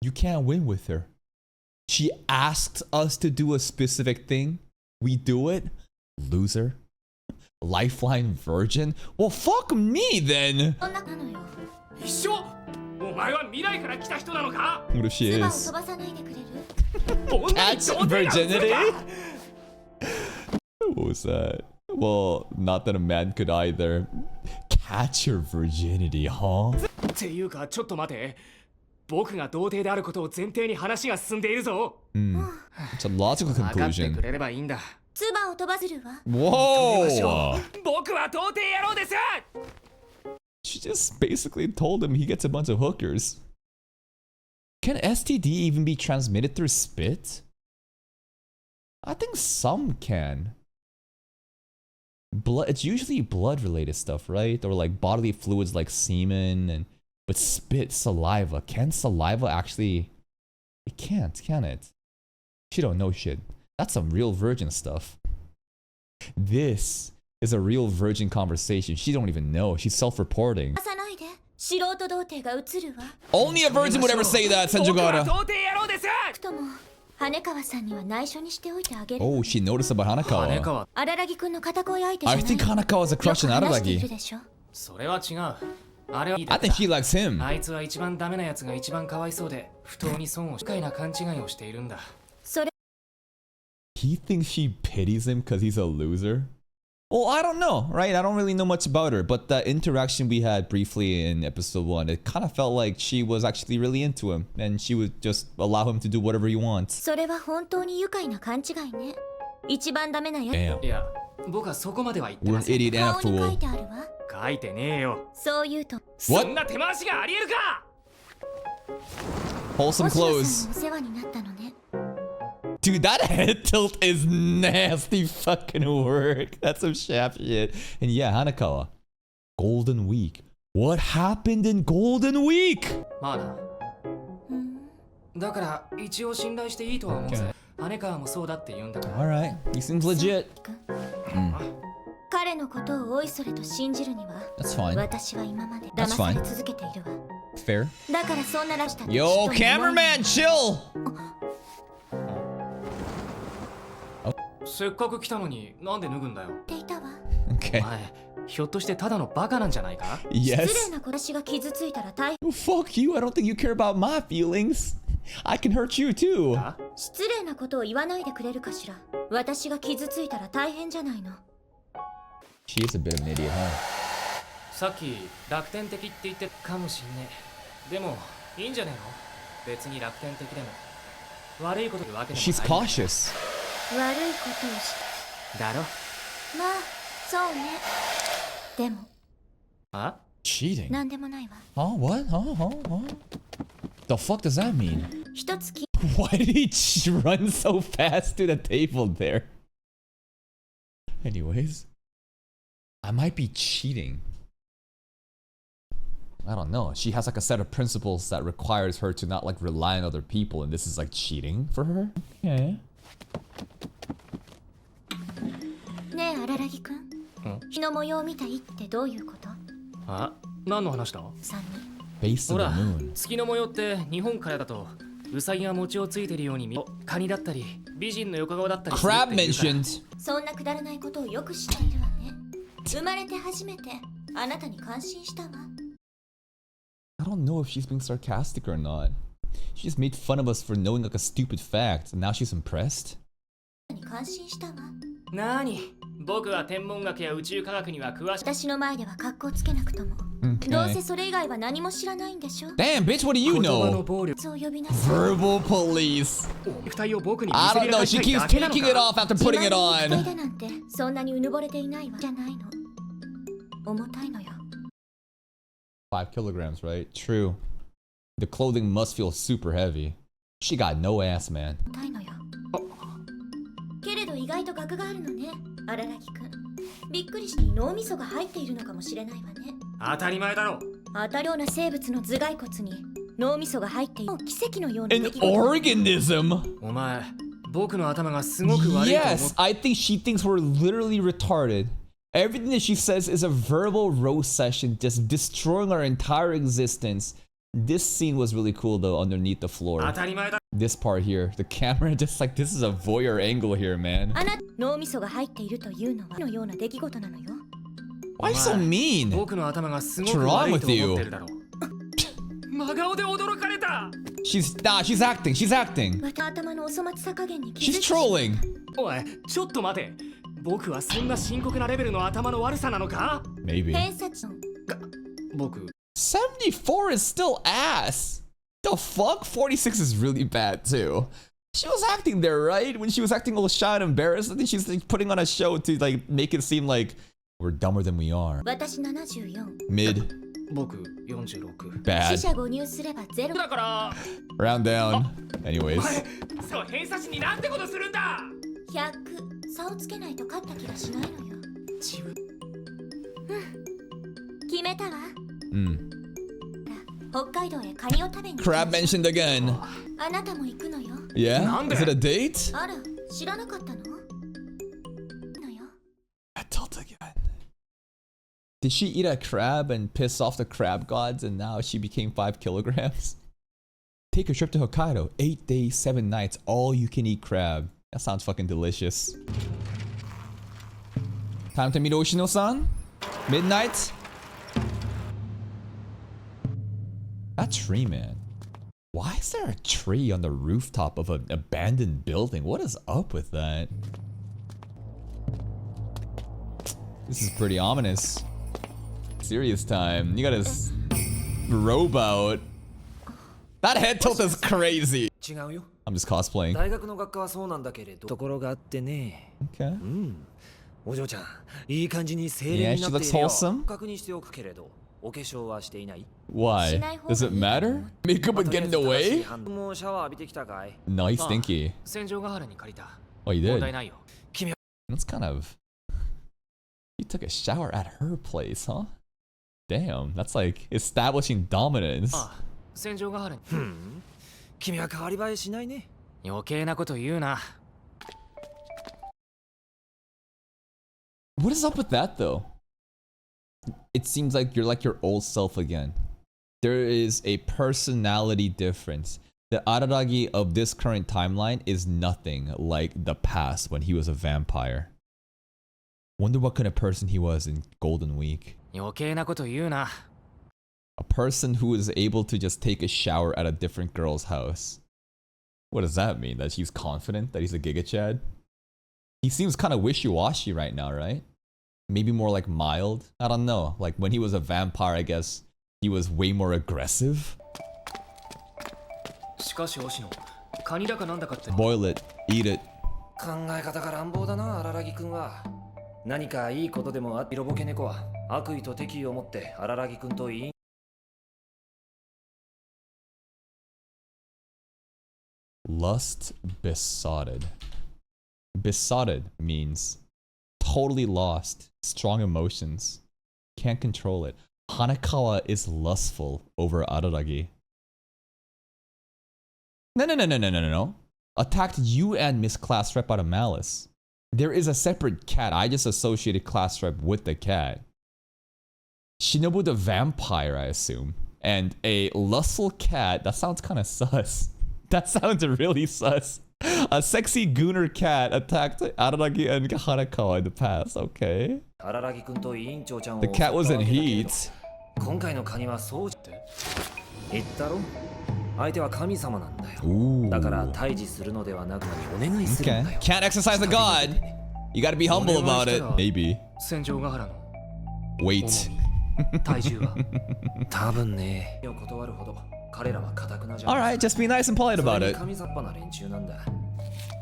You can't win with her. She asked us to do a specific thing. We do it. Loser. Lifeline virgin. Well, fuck me then. そんななのよ。一緒。お前は未来から来た人なのか。 What if she 唾を is? 飛ばさないでくれる。 Catch virginity? What was that? Well, not that a man could either. Catch your virginity, huh? っていうかちょっと待て。僕が童貞であることを前提に話が進んでいるぞ。It's a logical 分かってく conclusion. れればいいんだ。唾を飛ばせるわ。 Whoa! 僕は童貞野郎です。 She just basically told him he gets a bunch of hookers. Can STD even be transmitted through spit? I think some can. Blood, it's usually blood related stuff, right? Or like bodily fluids like semen and but spit, saliva. Can saliva actually? It can't, can it? She don't know shit. That's some real virgin stuff. This is a real virgin conversation. She don't even know. She's self-reporting. 飛ばさないで。素人童貞が映るわ。 Only a virgin would ever say that, 僕は Senjugata. 童貞野郎です。とも羽川さんには内緒にしておいてあげる。 Oh, she noticed about 金 Hanakawa. 川。荒木くんの片恋相手じゃ I ない。 think Hanakawa's a crush on よく話している Araragi. でしょ。それは違う。あれは I think she likes him. あいつは一番ダメなやつが一番かわいそうで不当に損を不快な勘違いをしているんだ。それ He thinks she pities him because he's a loser? Well, I don't know, right? I don't really know much about her, but the interaction we had briefly in episode 1, it kind of felt like she was actually really into him, and she would just allow him to do whatever he wants. それは本当に愉快な勘違いね。一番ダメなや Damn. いや、僕はそこまでは言って We're ま an せん。 idiot and a 顔に書い fool. てあるわ。書いてねえよ。そう言うと そんな手回しがありえるか。 Wholesome 星野さん clothes. もお世話になったのね。 Dude, that head tilt is nasty fucking work. That's some shaft shit. And yeah, Hanakawa. Golden Week. What happened in Golden Week? まあな。だから一応信頼していいとは思うぜ。羽川もそうだって言うんだから。 Alright, he seems legit. 彼のことをおいそれと信じるには That's fine. 私は今まで That's 騙さ fine. れ続けているわ。 Fair. だからそんならしたって Yo, 人の思い cameraman, chill! せっかく来たのになんで脱ぐんだよ。っていたわ。 Okay. お前、ひょっとしてただのバカなんじゃないか。失 Yes. 礼な私が傷ついたら大変。 Fuck you, I don't think you care about my feelings. I can hurt you too. あ、失礼なことを言わないでくれるかしら。私が傷ついたら大変じゃないの。 She is a bit of an idiot, huh? さっき楽天的って言ってたかもしんねえ。でもいいんじゃねえの。別に楽天的でも悪いこと言うわけでもない。 She's cautious. 悪いことをしだろ。まあそうね。でもあ、 Cheating? なんでもないわ。 Huh? What? Huh? The fuck does that mean? 一つき Why did he run so fast to the table there? Anyways, I might be cheating. I don't know. She has like a set of principles that requires her to not like rely on other people, and this is like cheating for her? Okay. ねえ荒木くん。日の模様を見たいってどういうこと？あ、何の話だ。三人。 Base ほ of the ら、 moon. 月の模様って日本からだとウサギが餅をついてるように見、カニだったり美人の横顔だったりするって Crab 言うから。 mentioned. そんなくだらないことをよく知っているわね。生まれて初めてあなたに感心したわ。 I don't know if she's being sarcastic or not. She just made fun of us for knowing like a stupid fact, and now she's impressed. に感心したわ。なーに、僕は天文学や宇宙科学には詳しい。私の前では格好つけなくとも。どうせ Okay. それ以外は何も知らないんでしょ。 Damn, bitch, what do you 言葉の know? 暴力。そう呼びなさい。 Verbal police. 肉体を僕に見 I せ don't びら know. かし She たい keeps だけなの taking it か。 off after putting it 自慢に肉体 on. だなんてそんなにうぬぼれていないわじゃないの。重たいのよ。 5 kilograms, right? True. The clothing must feel super heavy. She got no ass, man. 重たいのよ。けれど意外と額があるのね、荒木くん。びっくりして脳みそが入っているのかもしれないわね。当たり前だろ。当たるような生物の頭蓋骨に脳みそが入っている奇跡のような An 出来事。 organism? お前、僕の頭がすごく悪いと思 Yes, I think she thinks we're literally retarded. Everything that she says is a verbal roast session, just destroying our entire existence. This scene was really cool though, underneath the 当 floor. たり前だ。 This part here, the camera just like, this is a voyeur angle here, man. あなた脳みそが入っているというのはのような出来事なのよ。 Why so mean? 僕の頭がすご What's く wrong 悪い with と思 you? ってるだろう。真顔で驚かれた。 She's acting, she's acting. また頭のお粗末さ加減に気 She's づいてしまった。 trolling. おい、ちょっと待て。僕はそんな深刻なレベルの頭の悪さなのか。 Maybe. 偏差値の僕、 74 is still ass. The fuck? 46 is really bad too. She was acting there, right? When she was acting all shy and embarrassed, I think she's like putting on a show to like make it seem like we're dumber than we are. 私74。 Mid. 僕46。死 Bad. 者誤入すればゼロ。だから、 Round down. Anyways. お前、そう偏差値になんてことするんだ。 100。差をつけないと勝った気がしないのよ。自分。決めたわ。 Mm. 北海道へカニを食べに行きましょう。 Crab mentioned again. あなたも行くのよ。 Yeah? Nande? Is it a date? あら、知らなかったの？のよ。 I told again. Did she eat a crab and piss off the crab gods and now she became 5 kilograms? Take a trip to Hokkaido. 8 days, 7 nights. All you can eat crab. That sounds fucking delicious. Time to meet Oshino-san. Midnight. That tree, man. Why is there a tree on the rooftop of an abandoned building? What is up with that? This is pretty ominous. Serious time. You got his robot. That head tilt is crazy. 違うよ。 I'm just cosplaying. 大学の学科はそうなんだけれど、ところがあってね。 Okay. お嬢ちゃん、いい感じに清廉になっているよ。確認しておくけれど、お化粧はしていない？ Why? Does it matter? Makeup would get in the way? もうシャワー浴びてきたかい？ Nice, stinky. 戦場ヶ原に借りた。 Oh, you 問 did? 題ないよ。 That's kind of... You took a shower at her place, huh? Damn, that's like establishing dominance. ああ、戦場ヶ原に。君は変わり映えしないね。余計なこと言うな。 What is up with that, though? It seems like you're like your old self again. There is a personality difference. The Araragi of this current timeline is nothing like the past when he was a vampire. Wonder what kind of person he was in Golden Week. 余計なこと言うな。 A person who is able to just take a shower at a different girl's house. What does that mean? That he's confident? That he's a Giga Chad? He seems kind of wishy-washy right now, right? Maybe more like mild? I don't know. Like when he was a vampire, I guess he was way more aggressive. しかし星野、カニだかなんだかって。 Boil it. Eat it. 考え方が乱暴だな、荒木くんは。何かいいことでもあって、色ぼけ猫は悪意と敵意を持って荒木くんといい。Lust besotted. Besotted means totally lost, strong emotions, can't control it. Hanekawa is lustful over Araragi. No. Attacked you and Miss Class Rep out of malice. There is a separate cat. I just associated Class Rep with the cat. Shinobu the vampire, I assume. And a lustful cat, that sounds kind of sus. That sounds really sus. A sexy gooner cat attacked Araragi and Hanekawa in the past. Okay. The cat was in heat. 今回のカニはそうって言ったろ？相手は神様なんだよ。だから退治するのではなくお願いするんだよ。 Can't exercise the god. You gotta be humble about it. Maybe. 戦場ヶ原の Wait. 体重は。多分ね。断るほど彼らは堅くなじゃ。 Alright, just be nice and polite about it. 神雑把な連中なんだ。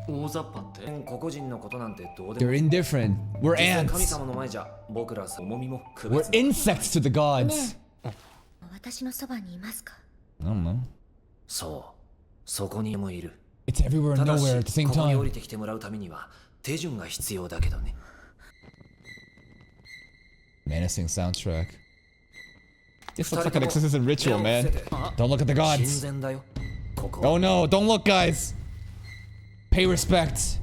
大雑把って。個々人のことなんてどうでも。 They're indifferent. We're 神 ants. 様の前じゃ僕ら重みも区 We're 別。 insects to the gods. 私のそばにいますか？ I don't know. そう、そこにもいる。 It's everywhere and ただし nowhere at the same ここに降 time. りてきてもらうためには手順が必要だけどね。 Menacing soundtrack. This looks like an exorcism ritual, man. Don't look at the gods. 神前だよ。ここは Oh no, don't look, guys. Pay respect.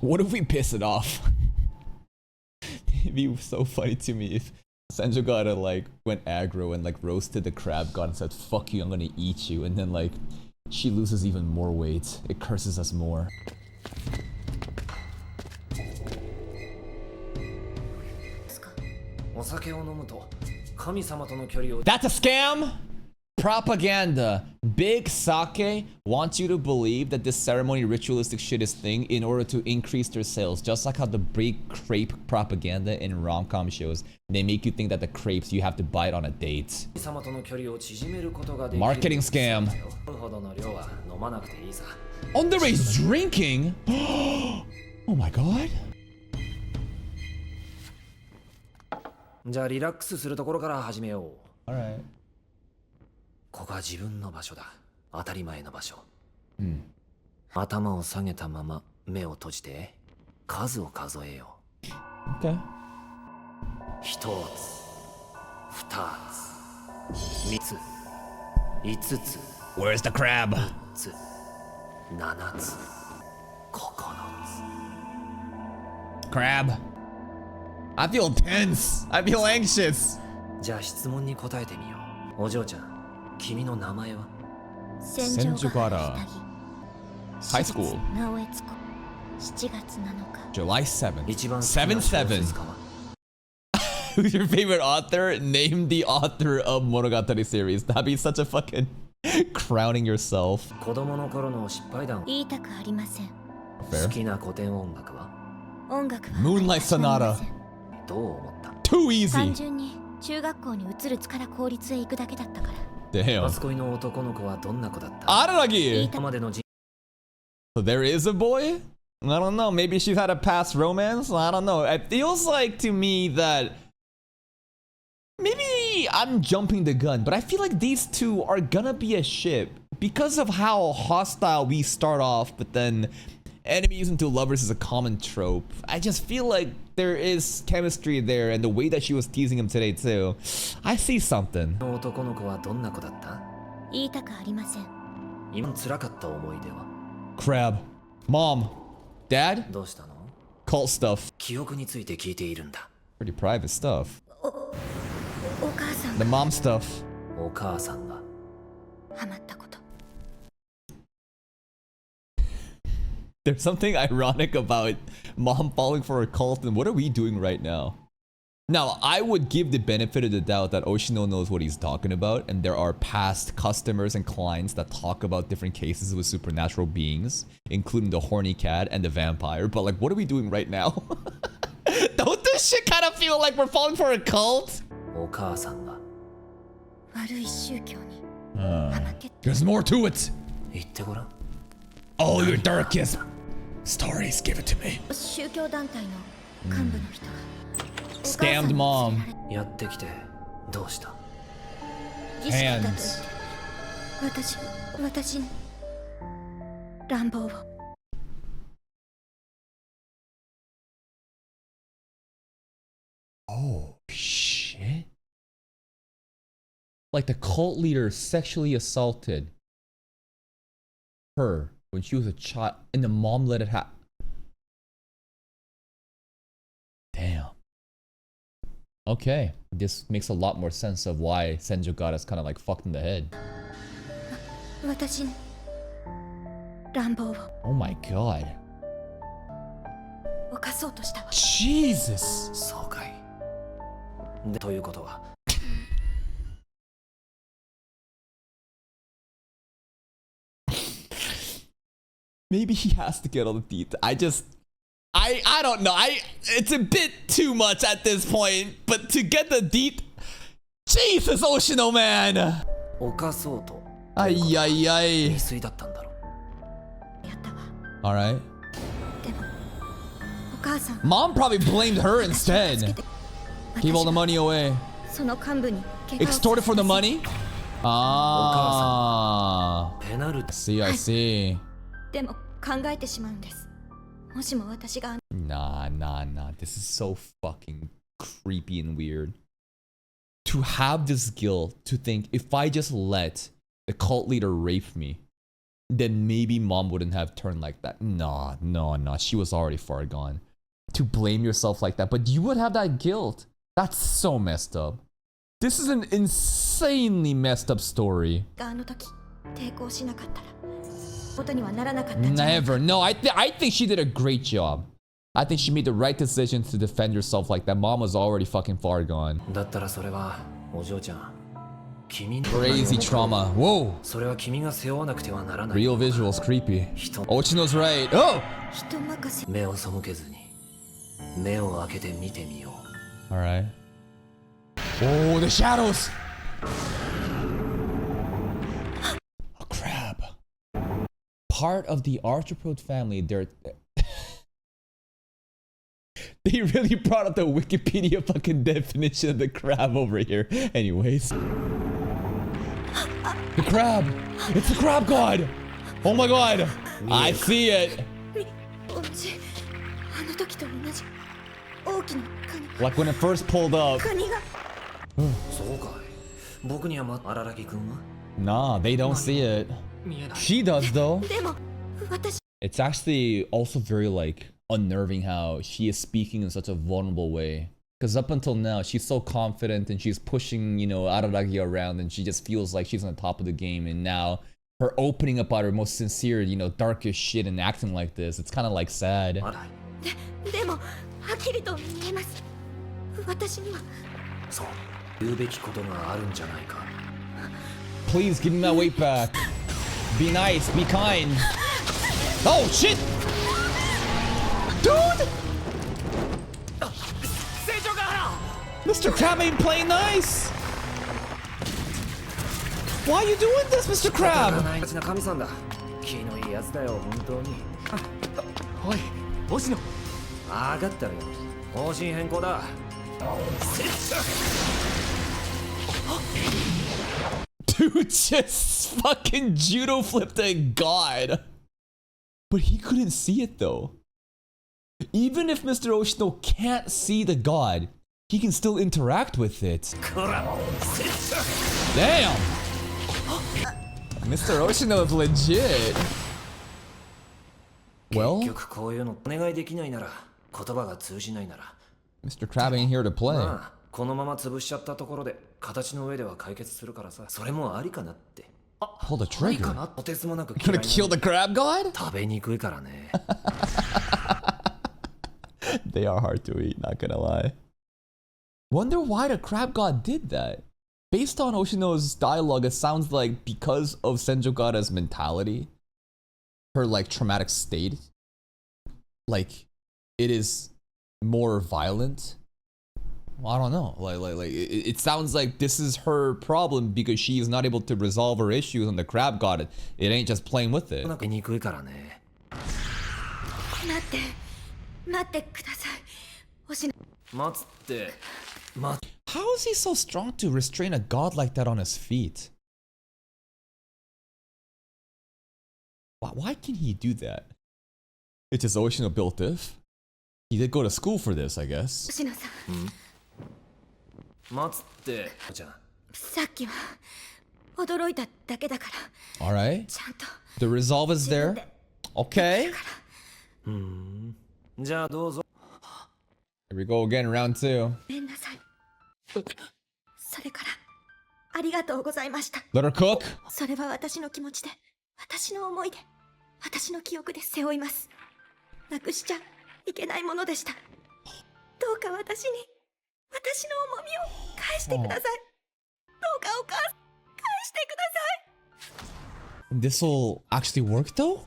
What if we piss it off? It'd be so funny to me if Senjo Gata like went aggro and like roasted the crab god and said, fuck you, I'm gonna eat you. And then like she loses even more weight. It curses us more. That's a scam! Propaganda. Big Sake wants you to believe that this ceremony ritualistic shit is thing in order to increase their sales. Just like how the big crepe propaganda in rom-com shows, they make you think that the crepes you have to buy it on a date. Marketing scam. Underage drinking? Oh my god. じゃあリラックスするところから始めよう。 Alright. ここは自分の場所だ。当たり前の場所。頭を下げたまま目を閉じて数を数えよう。 Okay. 一つ、二つ、三つ、五つ、 Where's the crab? 六つ、七つ、九つ。 Crab. I feel tense. I feel anxious. じゃあ質問に答えてみよう。お嬢ちゃん、君の名前は？戦場ヶ原 High school. 直江津湖7月7日 July 7th. 一番 7-7. Who's your favorite author? Name the author of Monogatari series. That'd be such a fucking crowning yourself. 子供の頃の失敗談。言いたくありません。好きな古典音楽は？音楽は Moonlight 私はありませ Sonata. ん。どう思った？ Too 単 easy. 純に中学校に移る力公立へ行くだけだったから。Damn. 初恋の男の子はどんな子だった？ Araragi. 今までの So there is a boy? I don't know. Maybe she's had a past romance? I don't know. It feels like to me that maybe I'm jumping the gun, but I feel like these two are gonna be a ship because of how hostile we start off, but then enemies into lovers is a common trope. I just feel like there is chemistry there, and the way that she was teasing him today too. I see something. 男の子はどんな子だった？言いたくありません。今辛かった思い出は？ Crab. Mom. Dad? どうしたの？ Cult stuff. 記憶について聞いているんだ。 Pretty private stuff. お母さん The が mom stuff. お母さんが。ハマったこと。There's something ironic about mom falling for a cult, and what are we doing right now? Now, I would give the benefit of the doubt that Oshino knows what he's talking about, and there are past customers and clients that talk about different cases with supernatural beings, including the horny cat and the vampire, but like, what are we doing right now? Don't this shit kind of feel like we're falling for a cult? お母さんが。悪い宗教にハマってって There's more to it! 言ってごらん。 All your darkest stories, give it to me. 宗教団体の幹部の人が Scammed mom. やってきてどうした？儀式だと言って私に乱暴を。 Oh, shit. Like the cult leader sexually assaulted her when she was a child, and the mom let it happen. Damn. Okay, this makes a lot more sense of why Senju got us kind of like fucked in the head. 私に乱暴を Oh my god. 犯そうとしたわ。 Jesus. そうかい。で、ということは。 Maybe he has to get all the details. I don't know. It's a bit too much at this point, but to get the Jesus, Oshino man. 犯そうと。Ay, ay, ay. 未遂だったんだろう。やったわ。 All right. でもお母さん Mom probably blamed her instead. Keep all the money away. その幹部に怪我を Extorted for the money? Ah. ペナルティ。 See, I see. でも考えてしまうんです。もしも私が Nah. This is so fucking creepy and weird. To have this guilt, to think if I just let the cult leader rape me, then maybe mom wouldn't have turned like that. No. She was already far gone. To blame yourself like that, but you would have that guilt. That's so messed up. This is an insanely messed up story. あの時抵抗しなかったらことにはならなかったんじゃないか。 Never. No, I think she did a great job. I think she made the right decision to defend herself like that. Mom was already fucking far gone. だったらそれはお嬢ちゃん。君の Crazy trauma. Whoa. それは君が背負わなくてはならない。 Real visuals creepy. 人 Ochino's right. Oh! 人任せ。目を背けずに目を開けて見てみよう。 Alright. Oh, the shadows! A crab. Part of the arthropod family, they really brought up the Wikipedia fucking definition of the crab over here. Anyways. The crab! It's the crab god! Oh my god! I see it! お家あの時と同じ大きなカニ Like when it first pulled up. カニがそうかい。僕には荒木君は Nah, they don't see it. 見えない。 She does though. でも私 It's actually also very like unnerving how she is speaking in such a vulnerable way. Because up until now, she's so confident and she's pushing, Araragi around and she just feels like she's on top of the game. And now her opening up about her most sincere, darkest shit and acting like this, it's kind of like sad. でもはっきりと見えます。私には。そう言うべきことがあるんじゃないか。 Please give me my weight back. Be nice, be kind. Oh shit! Dude! Mr. Crab ain't playing nice! Why are you doing this, Mr. Crab? な神さんだ。気のいいやつだよ本当に。おい星野。分かったよ。方針変更だ。 Dude just fucking judo flipped a god. But he couldn't see it though. Even if Mr. Oshino can't see the god, he can still interact with it. Damn! Mr. Oshino is legit. Well, 結局こういうのお願いできないなら、言葉が通じないなら。 Mr. Crab ain't here to play. まあこのまま潰しちゃったところで形の上では解決するからさ。それもありかなって。 Pull the trigger. とてつもなく You're gonna kill the crab god? 食べにくいからね。 They are hard to eat, not gonna lie. Wonder why the crab god did that. Based on Oshino's dialogue, it sounds like because of Senjogata's mentality, her like traumatic state, like it is more violent. Well, I don't know. It sounds like this is her problem because she is not able to resolve her issues on the crab god. It ain't just playing with it. 食べにくいからね。待ってください。星野。待つって。How is he so strong to restrain a god like that on his feet? Why can he do that? It's his Oshino built if. He did go to school for this, I guess. 星野さん。待つって。じゃあ。さっきは驚いただけだから。Alright. ちゃんと。 The resolve is there. Okay. じゃあどうぞ。 Here we go again, round two. ごめんなさい。それからありがとうございました。 Let her cook. それは私の気持ちで、私の思いで、私の記憶で背負います。なくしちゃいけないものでした。どうか私に、私の重みを返してください。どうかお母さん、返してください。 This will actually work though?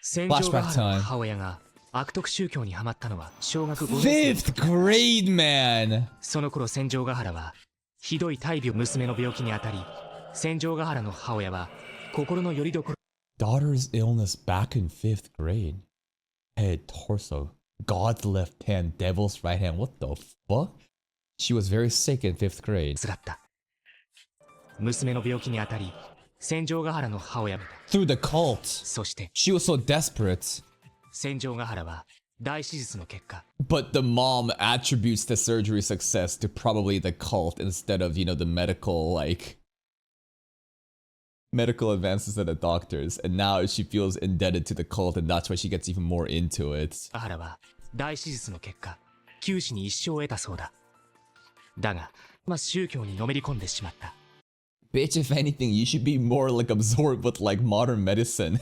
戦場ヶ原の母親が悪徳宗教にハマったのは小学5年生。 5th grade, man. その頃戦場ヶ原はひどい大病娘の病気にあたり、戦場ヶ原の母親は心の拠り所。 Daughter's illness back in 5th grade. Head, torso, God's left hand, devil's right hand. What the fuck? She was very sick in 5th grade. つらった。娘の病気にあたり、戦場ヶ原の母親。 Through the cult. そして、 She was so desperate. 戦場ヶ原は大手術の結果。 But the mom attributes the surgery success to probably the cult instead of, you know, the medical advances of the doctors. And now she feels indebted to the cult and that's why she gets even more into it. ヶ原は大手術の結果、九死に一生を得たそうだ。だが、宗教にのめり込んでしまった。 Bitch, if anything, you should be more like absorbed with like modern medicine.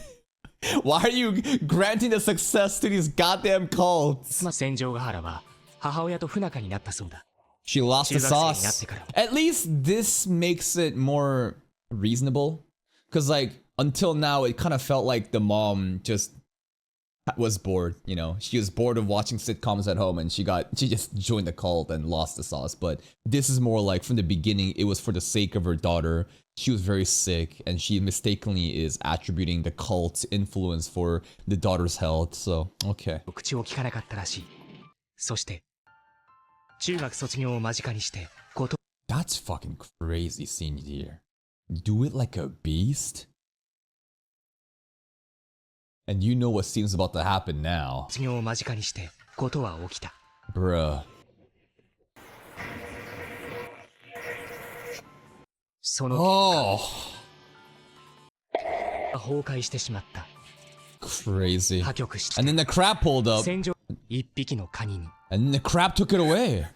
Why are you granting the success to these goddamn cults? 戦場ヶ原は母親と不仲になったそうだ。 She lost the sauce. At least this makes it more reasonable. Because like, until now, it kind of felt like the mom just was bored, you know? She was bored of watching sitcoms at home and she just joined the cult and lost the sauce. But this is more like, from the beginning, it was for the sake of her daughter. She was very sick and she mistakenly is attributing the cult's influence for the daughter's health. So, okay. 口を聞かなかったらしい。そして、中学卒業を間近にして、That's fucking crazy senior year. Do it like a beast? And you know what seems about to happen now. 卒業を間近にして、ことは起きた。Bruh. その Oh, 崩壊してしまった。 crazy. 破局して。 And then the crab pulled up. 戦場一匹のカニに。 And then the crab took it away.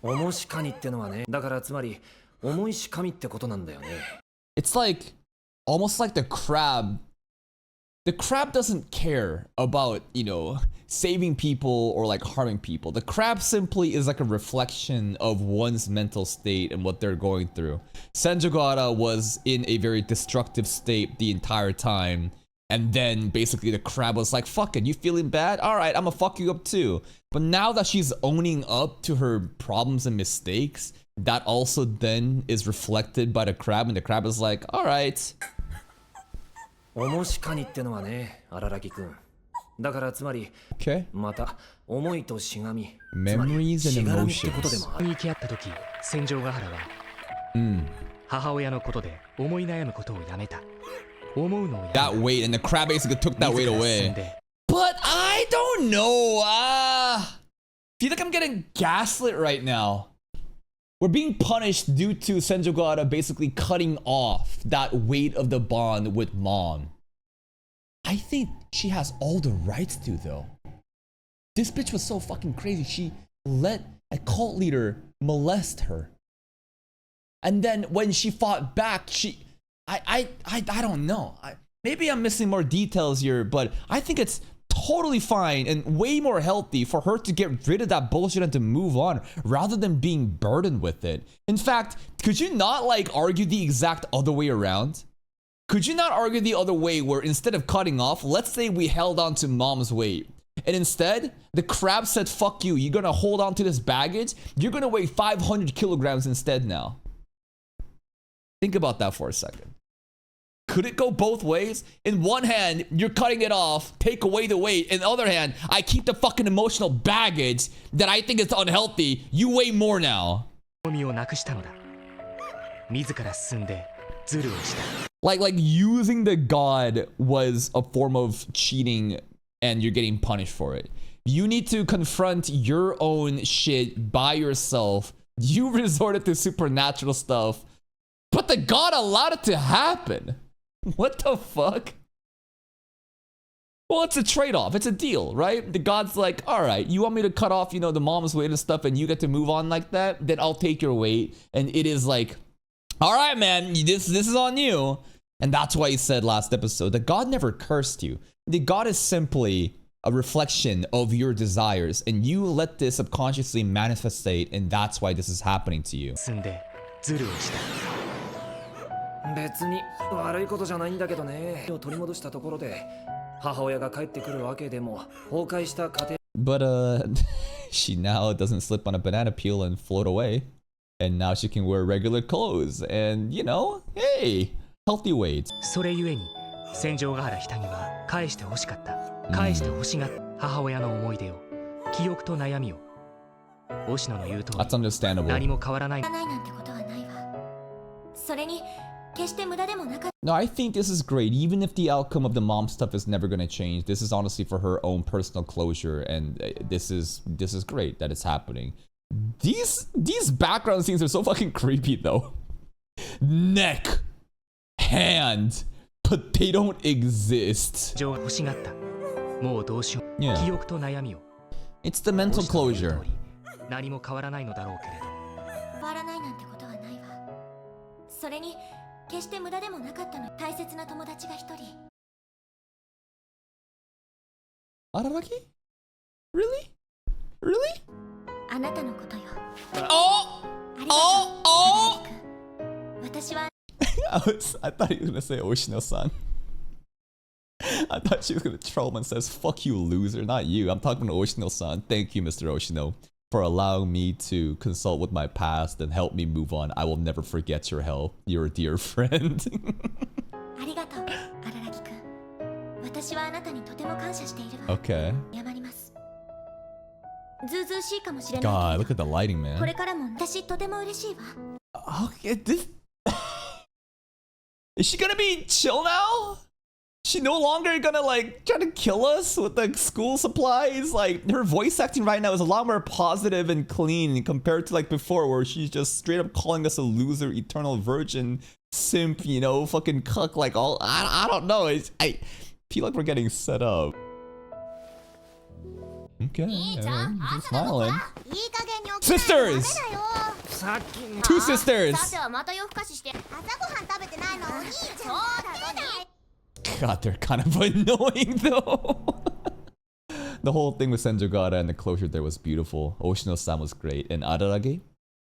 重しカニってのはね、だからつまり重いし神ってことなんだよね。 It's like almost like the crab the crab doesn't care about, you know, saving people or like harming people. The crab simply is like a reflection of one's mental state and what they're going through. Senjogara was in a very destructive state the entire time. And then basically the crab was like, fuck it, you feeling bad? All right, I'm gonna fuck you up too. But now that she's owning up to her problems and mistakes, that also then is reflected by the crab, and the crab is like, all right. おもしかにってのはね、荒木くん。だからつまり、 Okay. また思いとしがみ、 Memories and しがらみってことで emotions. もある。行き合った時、戦場ヶ原は母親のことで思い悩むことをやめた。思うのをやめた。 That weight, and the crab basically took that weight 自ら進ん away. で But I don't know. Feel like I'm getting gaslit right now. We're being punished due to Senjogara basically cutting off that weight of the bond with mom. I think she has all the rights to, though. This bitch was so fucking crazy. She let a cult leader molest her. And then when she fought back, I don't know. Maybe I'm missing more details here, but I think it's totally fine and way more healthy for her to get rid of that bullshit and to move on rather than being burdened with it. In fact, could you not like argue the exact other way around? Could you not argue the other way where instead of cutting off, let's say we held on to mom's weight, and instead the crab said, fuck you, you're gonna hold on to this baggage, you're gonna weigh 500 kilograms instead now. Think about that for a second. Could it go both ways? In one hand, you're cutting it off, take away the weight. In the other hand, I keep the fucking emotional baggage that I think is unhealthy. You weigh more now. 身をなくしたのだ。自ら進んでズルをした。Like using the god was a form of cheating and you're getting punished for it. You need to confront your own shit by yourself. You resorted to supernatural stuff, but the god allowed it to happen. What the fuck? Well, it's a trade-off. It's a deal, right? The god's like, all right, you want me to cut off, you know, the mom's weight and stuff and you get to move on like that? Then I'll take your weight. And it is like, all right, man, this is on you. And that's why he said last episode, the god never cursed you. The god is simply a reflection of your desires. And you let this subconsciously manifestate, and that's why this is happening to you. 進んでズルをした。別に悪いことじゃないんだけどね。取り戻したところで母親が帰ってくるわけでも崩壊した家庭。But she now doesn't slip on a banana peel and float away. And now she can wear regular clothes. And you know, hey, healthy weight. それゆえに戦場ヶ原ひたぎは返して欲しかった。返して欲しがった母親の思い出を、記憶と悩みを。押野の言う通り、 That's understandable. 何も変わらない。ないなんてことはないわ。それに決して無駄でもなかった。 No, I think this is great. Even if the outcome of the mom stuff is never going to change, this is honestly for her own personal closure, and this is great that it's happening. These background scenes are so fucking creepy though. Neck, hand, but they don't exist. 情が欲しがった。もうどうしよう。 Yeah. 記憶と悩みを。 It's the mental 押野の言う closure. 通り何も変わらないのだろうけれど。変わらないなんてことはないわ。それに決して無駄でもなかったの。大切な友達が一人。 Araraki? Really? Really? あなたのことよ。 Oh! ありがとう。 Oh! 私は I thought he was gonna say Oshino-san. I thought she was gonna troll him and says, fuck you, loser, not you. I'm talking to Oshino-san. Thank you, Mr. Oshino, for allowing me to consult with my past and help me move on. I will never forget your help. You're a dear friend. ありがとう、荒木くん。私はあなたにとても感謝しているわ。 Okay. 謝ります。ずうずうしいかもしれ God, ない look け at ど、 the lighting, こ man. れからも私とても嬉しいわ。 Okay, this... Is she gonna be chill now? She no longer gonna like try to kill us with like school supplies? Like her voice acting right now is a lot more positive and clean compared to like before, where she's just straight up calling us a loser, eternal virgin, simp, you know, fucking cuck, like all I don't know. I feel like we're getting set up. Okay, she's smiling. Sisters! さっき Two sisters! さてはまた夜更かしして朝ごはん食べてないのお兄ちゃんそうだね God, they're kind of annoying though. The whole thing with Senjogata and the closure there was beautiful. Oshino-san was great. And Araragi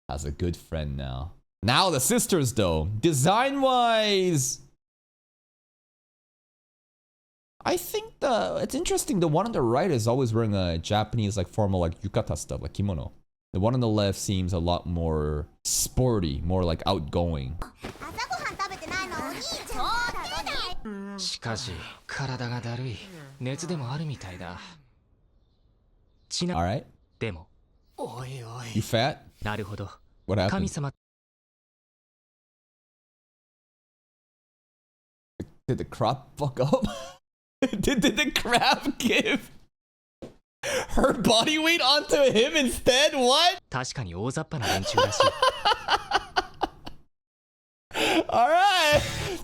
has a good friend now. Now the sisters though. Design-wise, I think it's interesting. The one on the right is always wearing a Japanese like formal like yukata stuff, like kimono. The one on the left seems a lot more sporty, more like outgoing. しかし体がだるい。熱でもあるみたいだ。Alright. でも、おいおい。 You fat? なるほど。 What happened? 神様 Did the crab fuck up? did the crab give her body weight onto him instead? What? 確かに大雑把な連中らしい。Alright.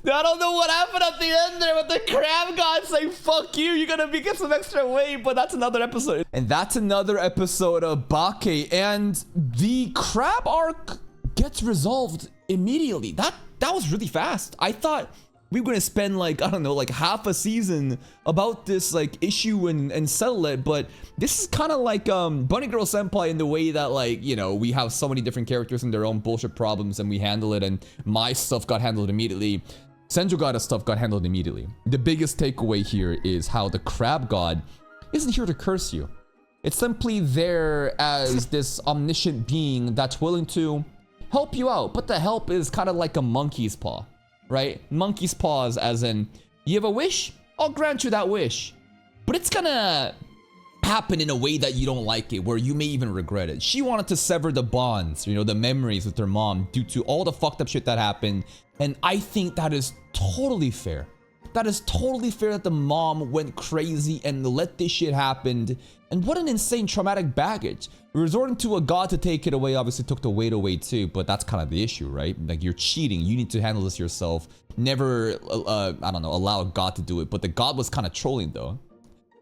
I don't know what happened at the end there, but the crab god's like, fuck you, you're gonna get some extra weight, but that's another episode. And that's another episode of Bake, and the crab arc gets resolved immediately. That was really fast. I thought we were gonna spend like, I don't know, like half a season about this like issue and settle it, but this is kind of like Bunny Girl Senpai in the way that, like, you know, we have so many different characters and their own bullshit problems and we handle it, and my stuff got handled immediately. Senjogata's stuff got handled immediately. The biggest takeaway here is how the crab god isn't here to curse you. It's simply there as this omniscient being that's willing to help you out, but the help is kind of like a monkey's paw. Right? Monkey's paws, as in, you have a wish? I'll grant you that wish. But it's gonna happen in a way that you don't like it, where you may even regret it. She wanted to sever the bonds, you know, the memories with her mom due to all the fucked up shit that happened. And I think that is totally fair. That is totally fair that the mom went crazy and let this shit happen. And what an insane traumatic baggage. Resorting to a god to take it away obviously took the weight away too, but that's kind of the issue, right? Like, you're cheating. You need to handle this yourself. Never, I don't know, allow a god to do it. But the god was kind of trolling though.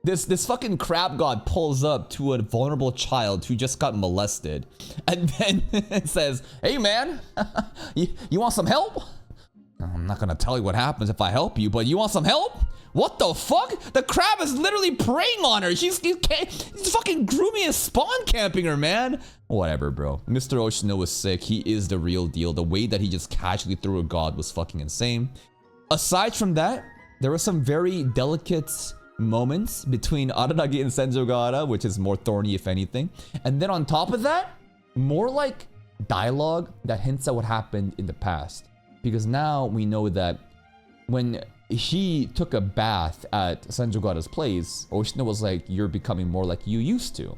This fucking crab god pulls up to a vulnerable child who just got molested. And then it says, hey man, you want some help? I'm not gonna tell you what happens if I help you, but you want some help? What the fuck? The crab is literally preying on her. He's fucking grooming and spawn camping her, man. Whatever, bro. Mr. Oshino was sick. He is the real deal. The way that he just casually threw a god was fucking insane. Aside from that, there were some very delicate moments between Araragi and Senjogata, which is more thorny if anything. And then on top of that, more like dialogue that hints at what happened in the past. Because now we know that when he took a bath at Senjogata's place, Oshino was like, you're becoming more like you used to.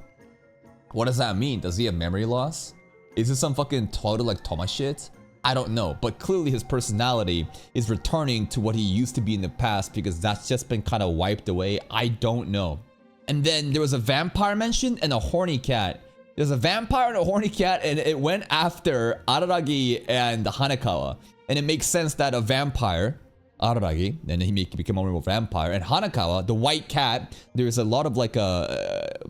What does that mean? Does he have memory loss? Is this some fucking total like Toma shit? I don't know, but clearly his personality is returning to what he used to be in the past, because that's just been kind of wiped away. I don't know. And then there was a vampire mentioned and a horny cat. There's a vampire and a horny cat, and it went after Araragi and Hanekawa. And it makes sense that a vampire, Araragi, and he became more of a vampire, and Hanekawa, the white cat, there's a lot of like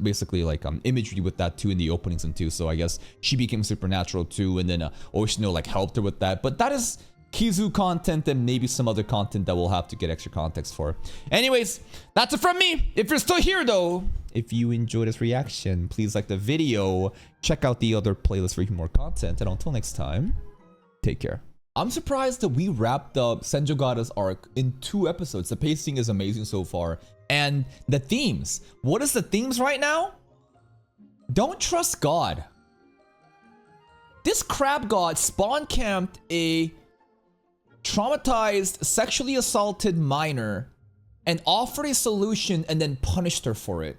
basically like imagery with that too in the openings and too. So I guess she became supernatural too, and then Oshino like helped her with that. But that is Kizu content and maybe some other content that we'll have to get extra context for. Anyways, that's it from me. If you're still here though, if you enjoyed this reaction, please like the video, check out the other playlist for even more content, and until next time, take care. I'm surprised that we wrapped up Senjogata's arc in 2 episodes. The pacing is amazing so far. And the themes. What is the themes right now? Don't trust God. This crab god spawn camped a traumatized, sexually assaulted minor and offered a solution and then punished her for it.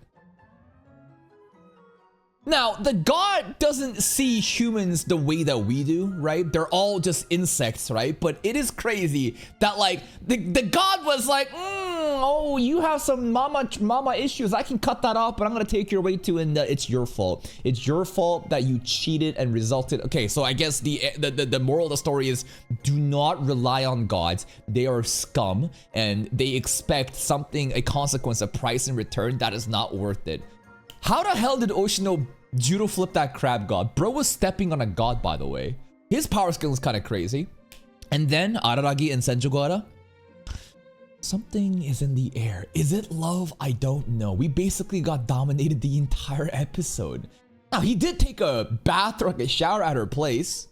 Now, the god doesn't see humans the way that we do, right? They're all just insects, right? But it is crazy that like the god was like, oh, you have some mama issues. I can cut that off, but I'm gonna take your weight too, and it's your fault. It's your fault that you cheated and resulted. Okay, so I guess the moral of the story is, do not rely on gods. They are scum, and they expect something, a consequence, a price in return that is not worth it. How the hell did Oshino judo flip that crab god? Bro was stepping on a god, by the way. His power skill is kind of crazy. And then Araragi and Senjogata Something is in the air. Is it love? I don't know. We basically got dominated the entire episode. Now, he did take a bath or like a shower at her place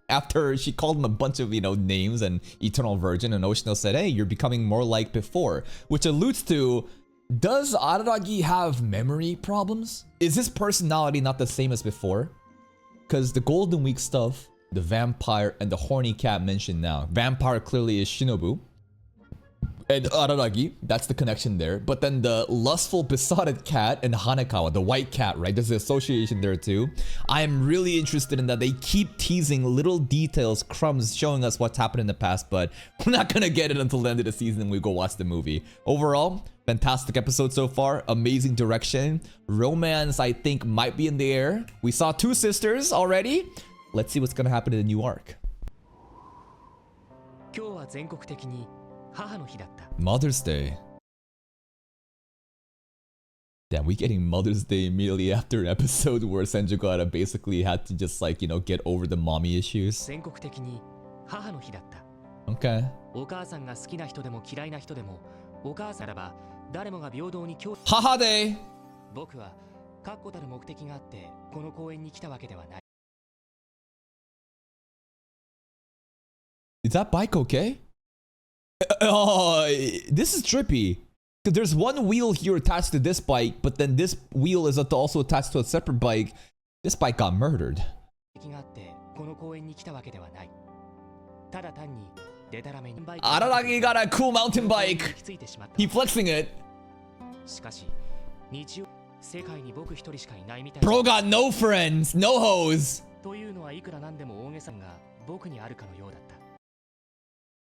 after she called him a bunch of, names and Eternal Virgin, and Oshino said, hey, you're becoming more like before, which alludes to, does Araragi have memory problems? Is his personality not the same as before? Because the Golden Week stuff, the vampire and the horny cat mentioned now. Vampire clearly is Shinobu. And Araragi, that's the connection there. But then the lustful, besotted cat and Hanekawa, the white cat, right? There's an association there too. I am really interested in that. They keep teasing little details, crumbs, showing us what's happened in the past, but we're not gonna get it until the end of the season when we go watch the movie. Overall, fantastic episode so far. Amazing direction. Romance, I think, might be in the air. We saw two sisters already. Let's see what's gonna happen in the new arc. Mother's Day. Damn, we getting Mother's Day immediately after an episode where Senjugata basically had to just get over the mommy issues. Okay. Haha Day! Is that bike okay? This is trippy. Because there's one wheel here attached to this bike, but then this wheel is also attached to a separate bike. This bike got murdered. Araragi got a cool mountain bike. He flexing it. Bro got no friends, no hoes.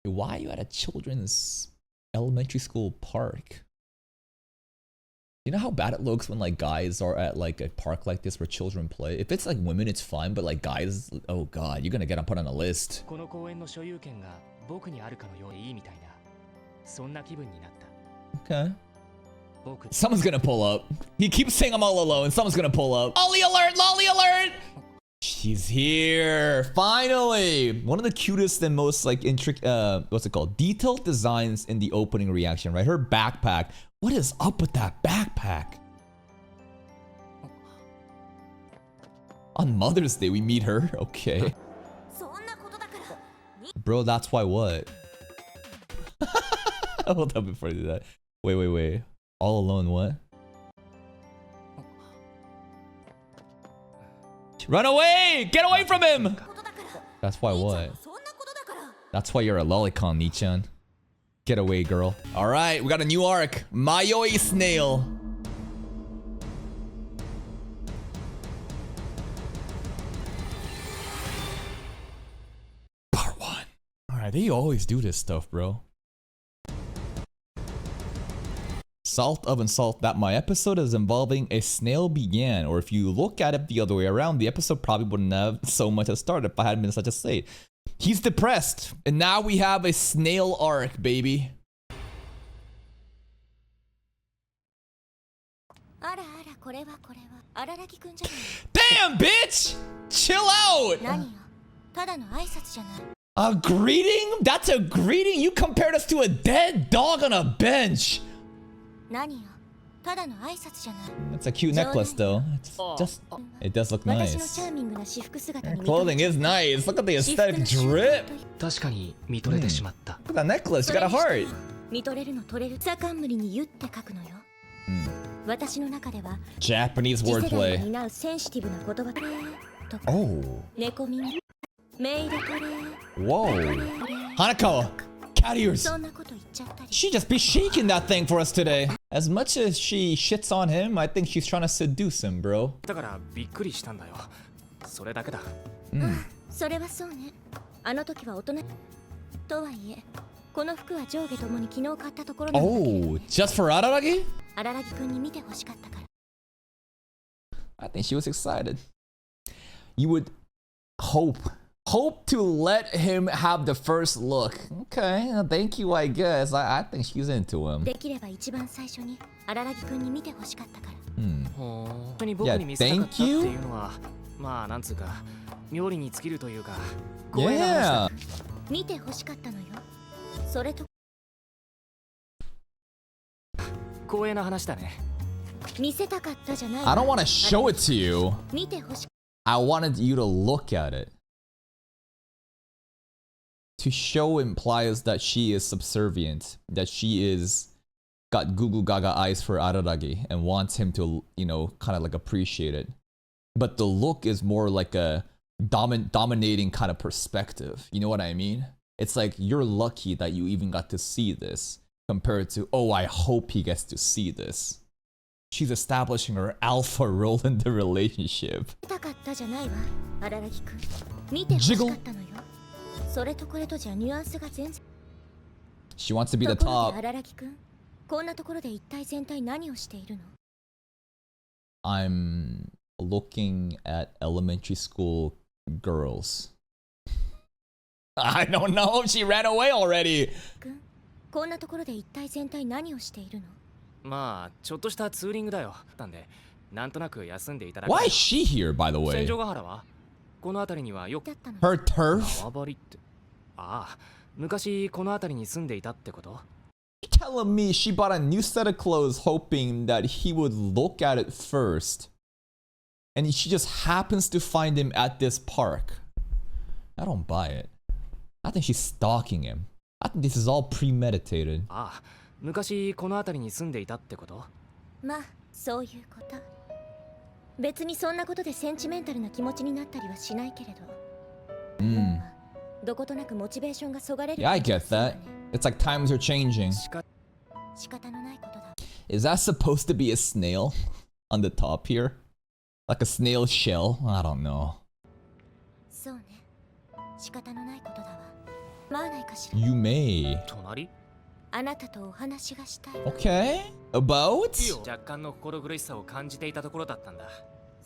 Why are you at a children's elementary school park? You know how bad it looks when guys are at a park like this where children play? If it's women, it's fine, but guys, oh god, you're gonna get put on a list. Okay. Someone's gonna pull up. He keeps saying I'm all alone. Someone's gonna pull up. Lolly alert! Lolly alert! She's here, finally! One of the cutest and most intricate, what's it called? Detailed designs in the opening reaction, right? Her backpack. What is up with that backpack? On Mother's Day, we meet her. Okay. Bro, that's why what? Hold up before I do that. Wait. All alone, what? Run away! Get away from him! That's why what? That's why you're a lolicon, Nichan. Get away, girl. Alright, we got a new arc. Mayoi Snail. Part 1. Alright, they always do this stuff, bro. Salt of insult that my episode is involving a snail began, or if you look at it the other way around, the episode probably wouldn't have so much as started if I hadn't been in such a state. He's depressed, and now we have a snail arc, baby. Damn, bitch! Chill out! A greeting? That's a greeting? You compared us to a dead dog on a bench. It's a cute necklace though. It does look nice. Her clothing is nice. Look at the aesthetic drip. Look at that necklace. You got a heart. Japanese wordplay. Oh. Whoa. Hanako. Cat ears. She just be shaking that thing for us today. As much as she shits on him, I think she's trying to seduce him, bro. Oh, just for Araragi? I think she was excited. You would hope to let him have the first look. Okay, thank you, I guess. I think she's into him. Yeah, thank you. Yeah. 光栄な話だね。見せたかったじゃない I don't want to show it to you. 見てほし I wanted you to look at it. To show implies that she is subservient, that she is got Gugu Gaga eyes for Araragi and wants him to, you know, kind of like appreciate it. But the look is more like a dominating kind of perspective. You know what I mean? It's like you're lucky that you even got to see this compared to, oh, I hope he gets to see this. She's establishing her alpha role in the relationship. たかったじゃないわ荒木くん見てほしかったのよそれとこれとじゃニュアンスが全然 She wants to be the ところ top. で荒木くんこんなところで一体全体何をしているの I'm looking at elementary school girls. I don't know if she ran away already. くんこんなところで一体全体何をしているのまあちょっとしたツーリングだよ。なんでなんとなく休んでいただく。 Why is she here, by the 戦 way? 場ヶ原はこの辺りにはよくだったの Her turf? 縄張りって。ああ、昔この辺りに住んでいたってこと？ Telling me she bought a new set of clothes hoping that he would look at it first. And she just happens to find him at this park. I don't buy it. I think she's stalking him. I think this is all premeditated. ああ、昔この辺りに住んでいたってこと？まあそういうこと別にそんなことでセンチメンタルな気持ちになったりはしないけれど Mm. どことなくモチベーションがそがれる Yeah, I get that. It's like times are changing. 仕方のないことだ Is that supposed to be a snail on the top here? Like a snail shell? I don't know. そうね仕方のないことだわまあないかしら You may. 隣？あなたとお話がしたい Okay. About? 若干の心苦しさを感じていたところだったんだ。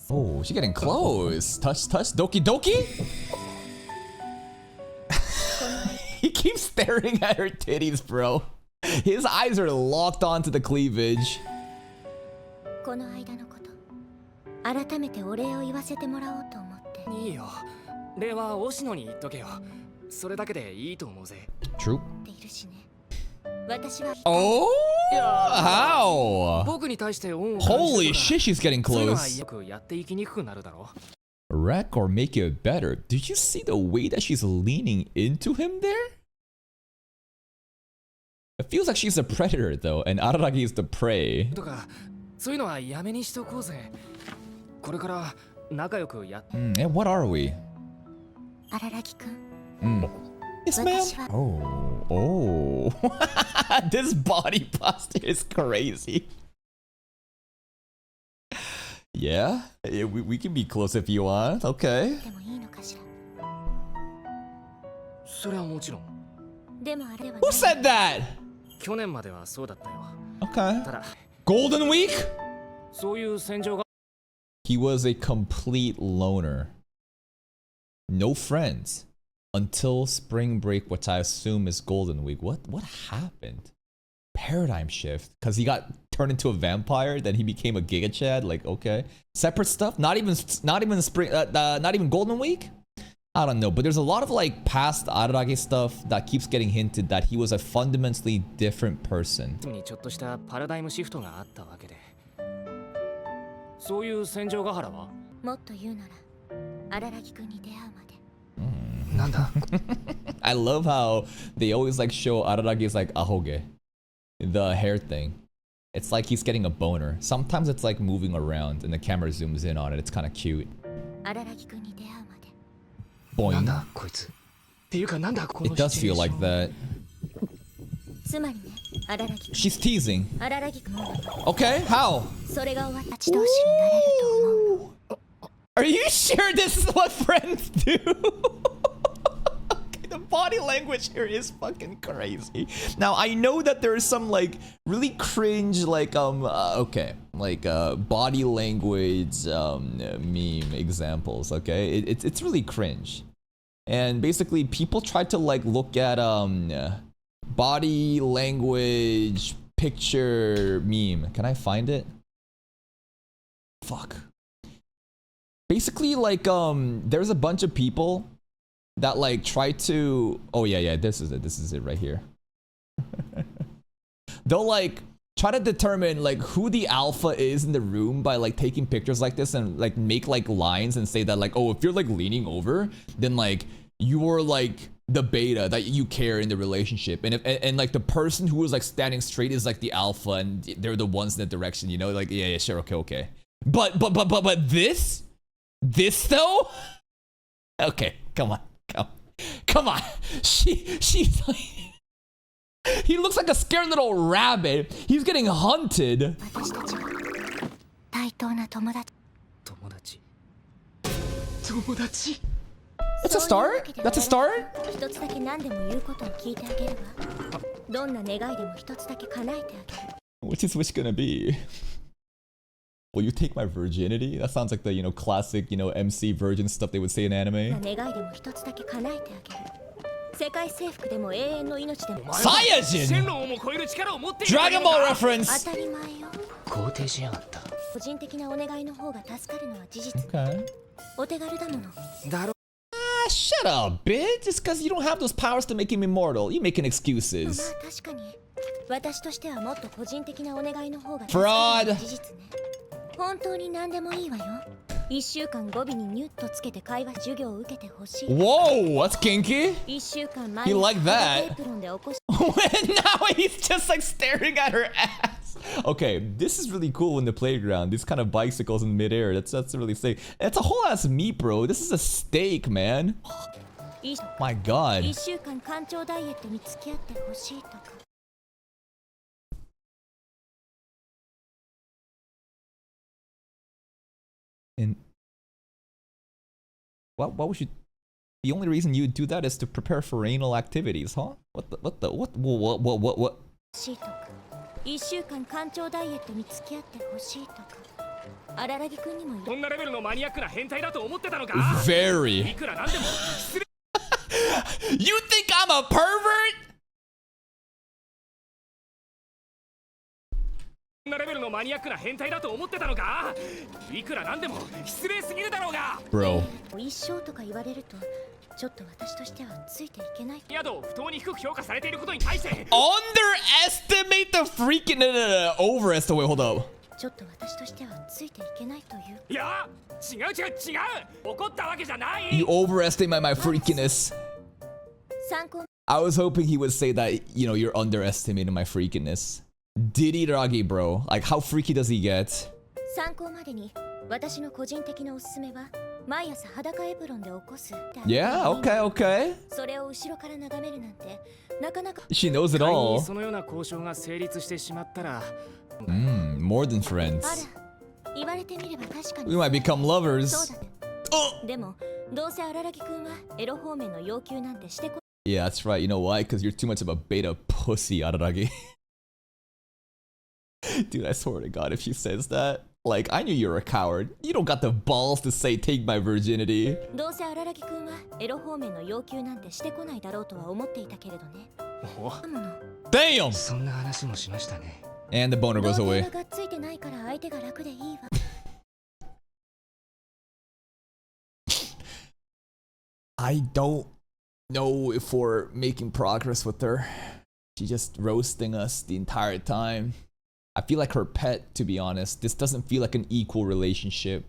Oh, she's getting close. Touch, touch, doki doki? He keeps staring at her titties, bro. His eyes are locked onto the cleavage. この間のこと改めてお礼を言わせてもらおうと思っていいよ。礼は押野に言っとけよ。それだけでいいと思うぜ。 True. ているしね私は Oh? How? 僕に対して恩を感じてるから Holy shit, she's getting そういうのは close. よくやっていきにくくなるだろ。 Wreck or make it better. Did you see the way that she's leaning into him there? It feels like she's a predator though, and Araragi is the prey. とかそういうのはやめにしておこうぜ。これから仲良くやっ And what are we? 荒木くん Yes, ma'am. Oh. This body posture is crazy. Yeah, we can be close if you want. Okay. でもいいのかしらそれはもちろん。でもあれは Who said that? 去年まではそうだったよ。 Okay. ただ Golden Week? そういう戦場が He was a complete loner. No friends. Until spring break, which I assume is Golden Week. What happened? Paradigm shift. Because he got turned into a vampire, then he became a Giga Chad. Like, okay. Separate stuff? Not even spring not even Golden Week? I don't know, but there's a lot of like past Araragi stuff that keeps getting hinted that he was a fundamentally different person. にちょっとしたパラダイムシフトがあったわけで。そういう戦場ヶ原はもっと言うなら荒木くんに出会うまで なんだ I love how they always like show Araragi's like ahoge. The hair thing. It's like he's getting a boner. Sometimes it's like moving around and the camera zooms in on it. It's kind of cute. 荒木くんに出会うまで Boing. だこいつっていうかなんだこの It does シチュエ feel ーショ like ン that. つまりね荒木くん She's teasing. 荒木くんも Okay, how? それが終わった地同士になれると思う Are you sure this is what friends do? Okay, the body language here is fucking crazy. Now I know that there is some like really cringe like okay, like body language meme examples. Okay, it's really cringe, and basically people try to like look at body language picture meme. Can I find it? Fuck. Basically, like, there's a bunch of people that like try to. Oh yeah, this is it. This is it right here. They'll like try to determine like who the alpha is in the room by like taking pictures like this and like make like lines and say that like, oh, if you're like leaning over, then like you're like the beta that you care in the relationship, and if and like the person who is like standing straight is like the alpha and they're the ones in the direction, you know, like yeah, sure, okay. But this though? Okay, come on. She's like, he looks like a scared little rabbit. He's getting hunted. That's a start? That's a start? What's his wish gonna be? Will you take my virginity? That sounds like the, you know, classic, you know, MC virgin stuff they would say in anime. Saiyajin! Dragon Ball reference! Okay. Shut up, bitch! Just because you don't have those powers to make him immortal. You're making excuses. Fraud! Whoa, that's kinky. He like that. Now he's just like staring at her ass. Okay, this is really cool in the playground. These kind of bicycles in midair. That's really sick. It's a whole ass meat, bro. This is a steak, man. My God. And what would you? The only reason you would do that is to prepare for anal activities, huh? What? Very. You think I'm a pervert? Bro. Underestimate the freaking overestimate. Hold up. You overestimate my freakiness. I was hoping he would say that, you know, you're underestimating my freakiness. Diddy Ragi, bro. Like, how freaky does he get? Yeah, okay. She knows it all. More than friends. We might become lovers. Oh! Yeah, that's right. You know why? Because you're too much of a beta pussy, Araragi. Dude, I swear to God, if she says that, like, I knew you were a coward. You don't got the balls to say, take my virginity. Damn! And the boner goes away. I don't know if we're making progress with her. She's just roasting us the entire time. I feel like her pet, to be honest. This doesn't feel like an equal relationship.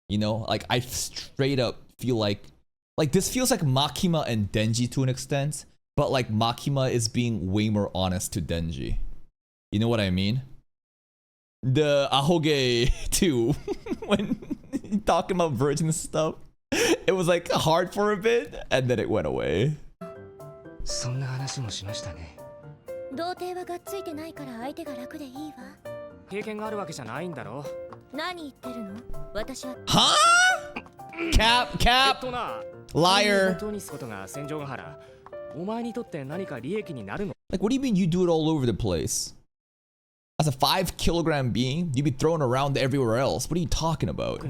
You know, like I straight up feel like this feels like Makima and Denji to an extent, but like Makima is being way more honest to Denji. You know what I mean? The Ahoge too, when talking about virgin stuff, it was like hard for a bit, and then it went away. Huh? Cap. Liar. Like, what do you mean you do it all over the place? As a 5-kilogram being, you'd be thrown around everywhere else. What are you talking about?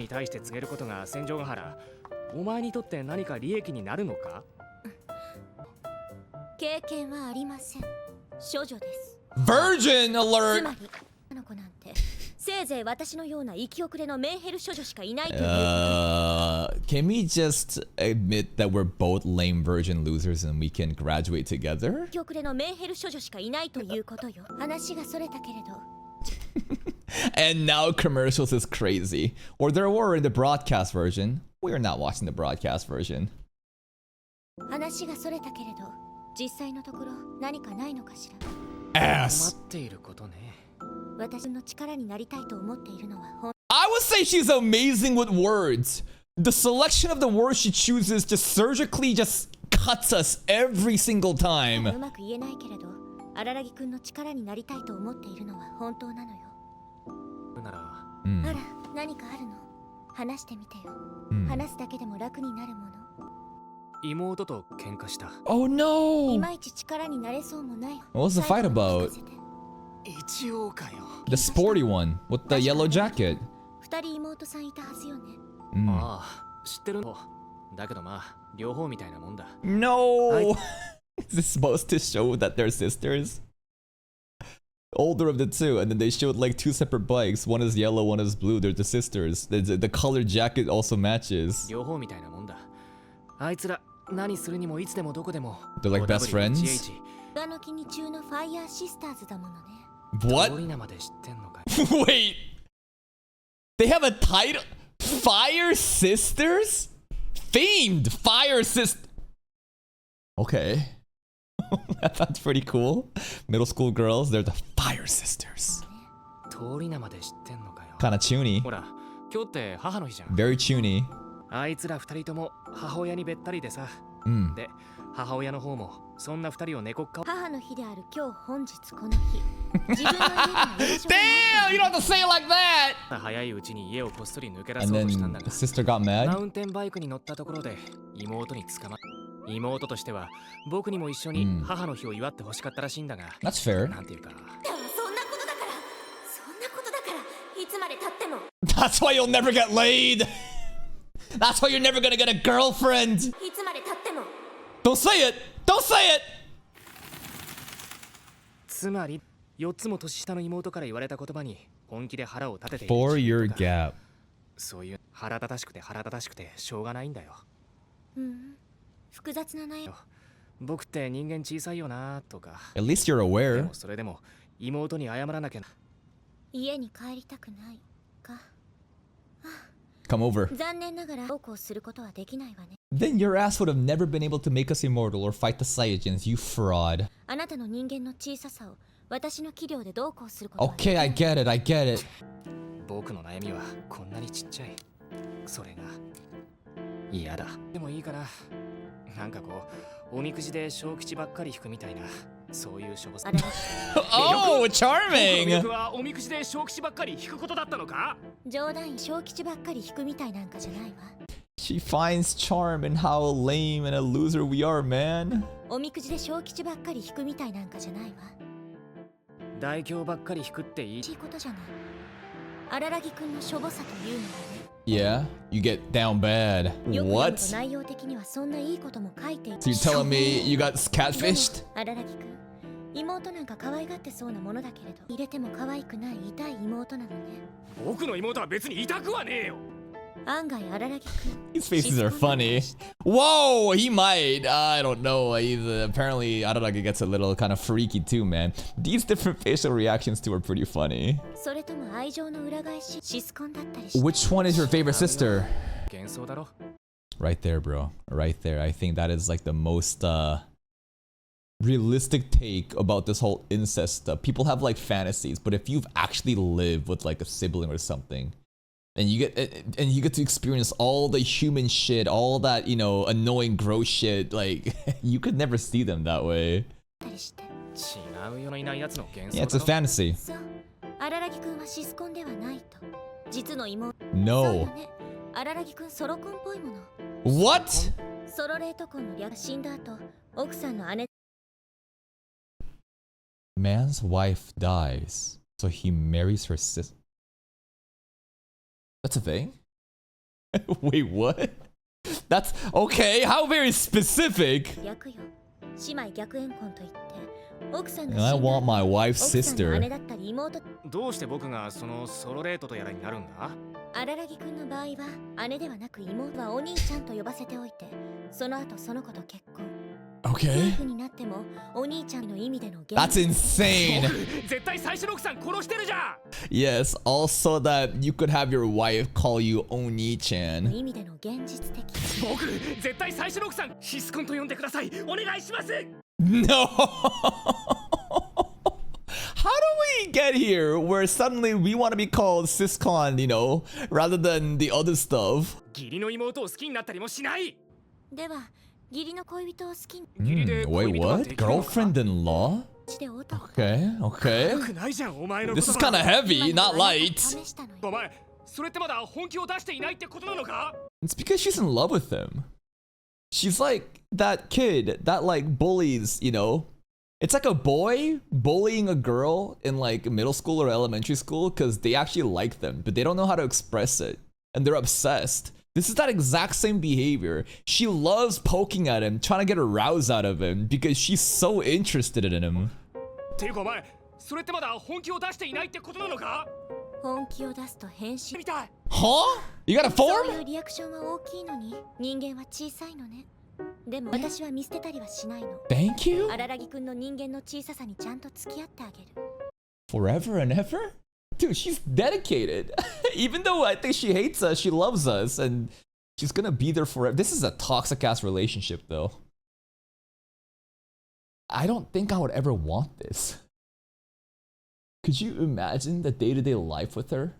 Virgin alert! Can we just admit that we're both lame virgin losers and we can graduate together? And now commercials is crazy. Or there were in the broadcast version. We're not watching the broadcast version. 話がそれたけれど、実際のところ何かないのかし困 Ass. っていることね。ら。私の力になりたいと思っているのは本 I would say she's amazing with words. The selection of the words she chooses just surgically just cuts us every single う time. まく言えないけれど、荒木くんの力になりたいと思っているのは本当なのよ。なら、あら、何かあるの？話してみてよ。話すだけでも楽になるもの。妹と喧嘩した。Oh い no! まいち力になれそうもない。 What was the fight about? 一応かよ。The sporty one with the yellow jacket. 二人妹さんいたはずよね。ああ、知ってるの。だけどまあ、両方みたいなもんだ。No! Is this supposed to show that they're sisters? Older of the two, and then they showed like two separate bikes. One is yellow, one is blue. They're the sisters. The color jacket also matches. 両方みたいなもんだ。あいつら、何するにもいつでもどこでも。 They're like best friends? 上の木に中のファイヤーシスターズだものね。What? 通り名まで知ってんのか。 Wait! They have a title? Fire Sisters? Famed Fire Sisters. Okay. That's pretty cool. Middle school girls, they're the Fire Sisters. 通り名まで知ってんのかよ。 Kinda chuny. ほら、今日って母の日じゃん。 Very chuny. あいつら二人とも母親にべったりでさ。で、母親の方もそんな二人を猫っか母の日である今日本日この日。自分の家には居場所がない Damn! You don't have to say it like that! 早いうちに家をこっそり抜け出 And そう then としたんだ the が、 sister got マ mad? ウンテンバイクに乗ったところで妹に捕まっ妹としては僕にも一緒に母の日を祝ってほしかったらしいんだが、 That's fair. なんていうか、でもそんなことだからそんなことだからいつまで経っても That's why you'll never get laid! That's why you're never gonna get a girlfriend! いつまで経っても Don't say it! Don't say it! つまり4つも年下の妹から言われた言葉に本気で腹を立てている For 自 your 分とか gap. そういう腹立たしくて腹立たしくてしょうがないんだよ。複雑な悩み。僕って人間小さいよなとか。 At least you're で aware. もそれでも妹に謝らなきゃな。家に帰りたくないか。 Come over. 残念ながら同行することはできないわね。 Then your ass would have never been able to make us immortal or fight the Saiyajins, you fraud. あなたの人間の小ささを私の器量で同行することはでき Okay, ない I get it, I get it. 僕の悩みはこんなにちっちゃい。それが嫌だ。でもいいかな。なんかこうおみくじで小吉ばっかり引くみたいな、そういうしょぼさ。あれ Oh, 僕の charming! 魅力はおみくじで小吉ばっかり引くことだったのか？冗談小吉ばっかり引くみたいなんかじゃないわ。 She finds charm in how lame and a loser we are, man. おみくじで小吉ばっかり引くみたいなんかじゃないわ。大凶ばっかり引くっていい。いいことじゃない。荒木くんのしょぼさというのはね。 Yeah, you get down bad. よく読む What? と内容的にはそんないいことも書いている。 So you're telling me you got catfished? 荒木くん、妹なんか可愛がってそうなものだけれど、入れても可愛くない痛い妹なのね。僕の妹は別に痛くはねえよ。案外荒木くん。 These faces are funny. Whoa, he might. I don't know. Apparently, Araragi gets a little kind of freaky too, man. These different facial reactions too are pretty funny. それとも愛情の裏返し、シスコンだったりして。 Which one is your favorite sister? 幻想だろ。 Right there, bro. Right there. I think that is like the most realistic take about this whole incest stuff. People have like fantasies, but if you've actually lived with like a sibling or something, and you get to experience all the human shit, all that, you know, annoying gross shit, like you could never see them that way. たりして。違うよのいないやつの幻想 Yeah, だ it's a ろ。 fantasy. そう、荒木くんはシスコンではないと。実の妹。そうよ No. ね。荒木くんソロコンっぽいもの。 What? ソロレートコンの略死んだ後、奥さんの姉。 Man's wife dies, so he marries her sister. That's a thing? Wait, what? That's okay. How very specific. 逆よ。姉妹逆縁婚といって、奥さんが And I 死んだ want 後 my wife's 奥さんの姉 sister. だったり妹。どうして僕がそのソロレートとやらになるんだ？荒木くんの場合は姉ではなく妹はお兄ちゃんと呼ばせておいて、その後その子と結婚。夫 Okay. 婦になってってもお兄ちゃんの意味での That's insane. 絶対最初の奥さん殺してるじゃん。 Yes, also that you could have your wife call you Oni-chan. 意味での現実的。僕絶対最初の奥さんシスコンと呼んでください。お願いします。 No! How do we get here where suddenly we want to be called Siscon, you know, rather than the other stuff? 義理の妹を好きになったりもしない。では義理の恋人を好きに Wait, what? Girlfriend-in-law? しておた。 Okay, okay. よくないじゃんお前の This 言 is 葉。 kind of heavy, not light. 試したのよ。お前それってまだ本気を出していないってことなのか。 It's because she's in love with him. She's like that kid that like bullies, you know? It's like a boy bullying a girl in like middle school or elementary school because they actually like them, but they don't know how to express it. And they're obsessed. This is that exact same behavior. She loves poking at him, trying to get a rouse out of him because she's so interested in him. ていうかお前それってまだ本気を出していないってことなのか。本気を出すと変身。みたい。 Huh? You got a そう form? いうリアクションは大きいのに人間は小さいのね。でも私は見捨てたりはしないの。 Thank you? 荒木くんの人間の小ささにちゃんと付き合ってあげる。 Forever and ever? Dude, she's dedicated. Even though I think she hates us, she loves us and she's gonna be there forever. This is a toxic ass relationship though. I don't think I would ever want this. Could you imagine the day-to-day life with her?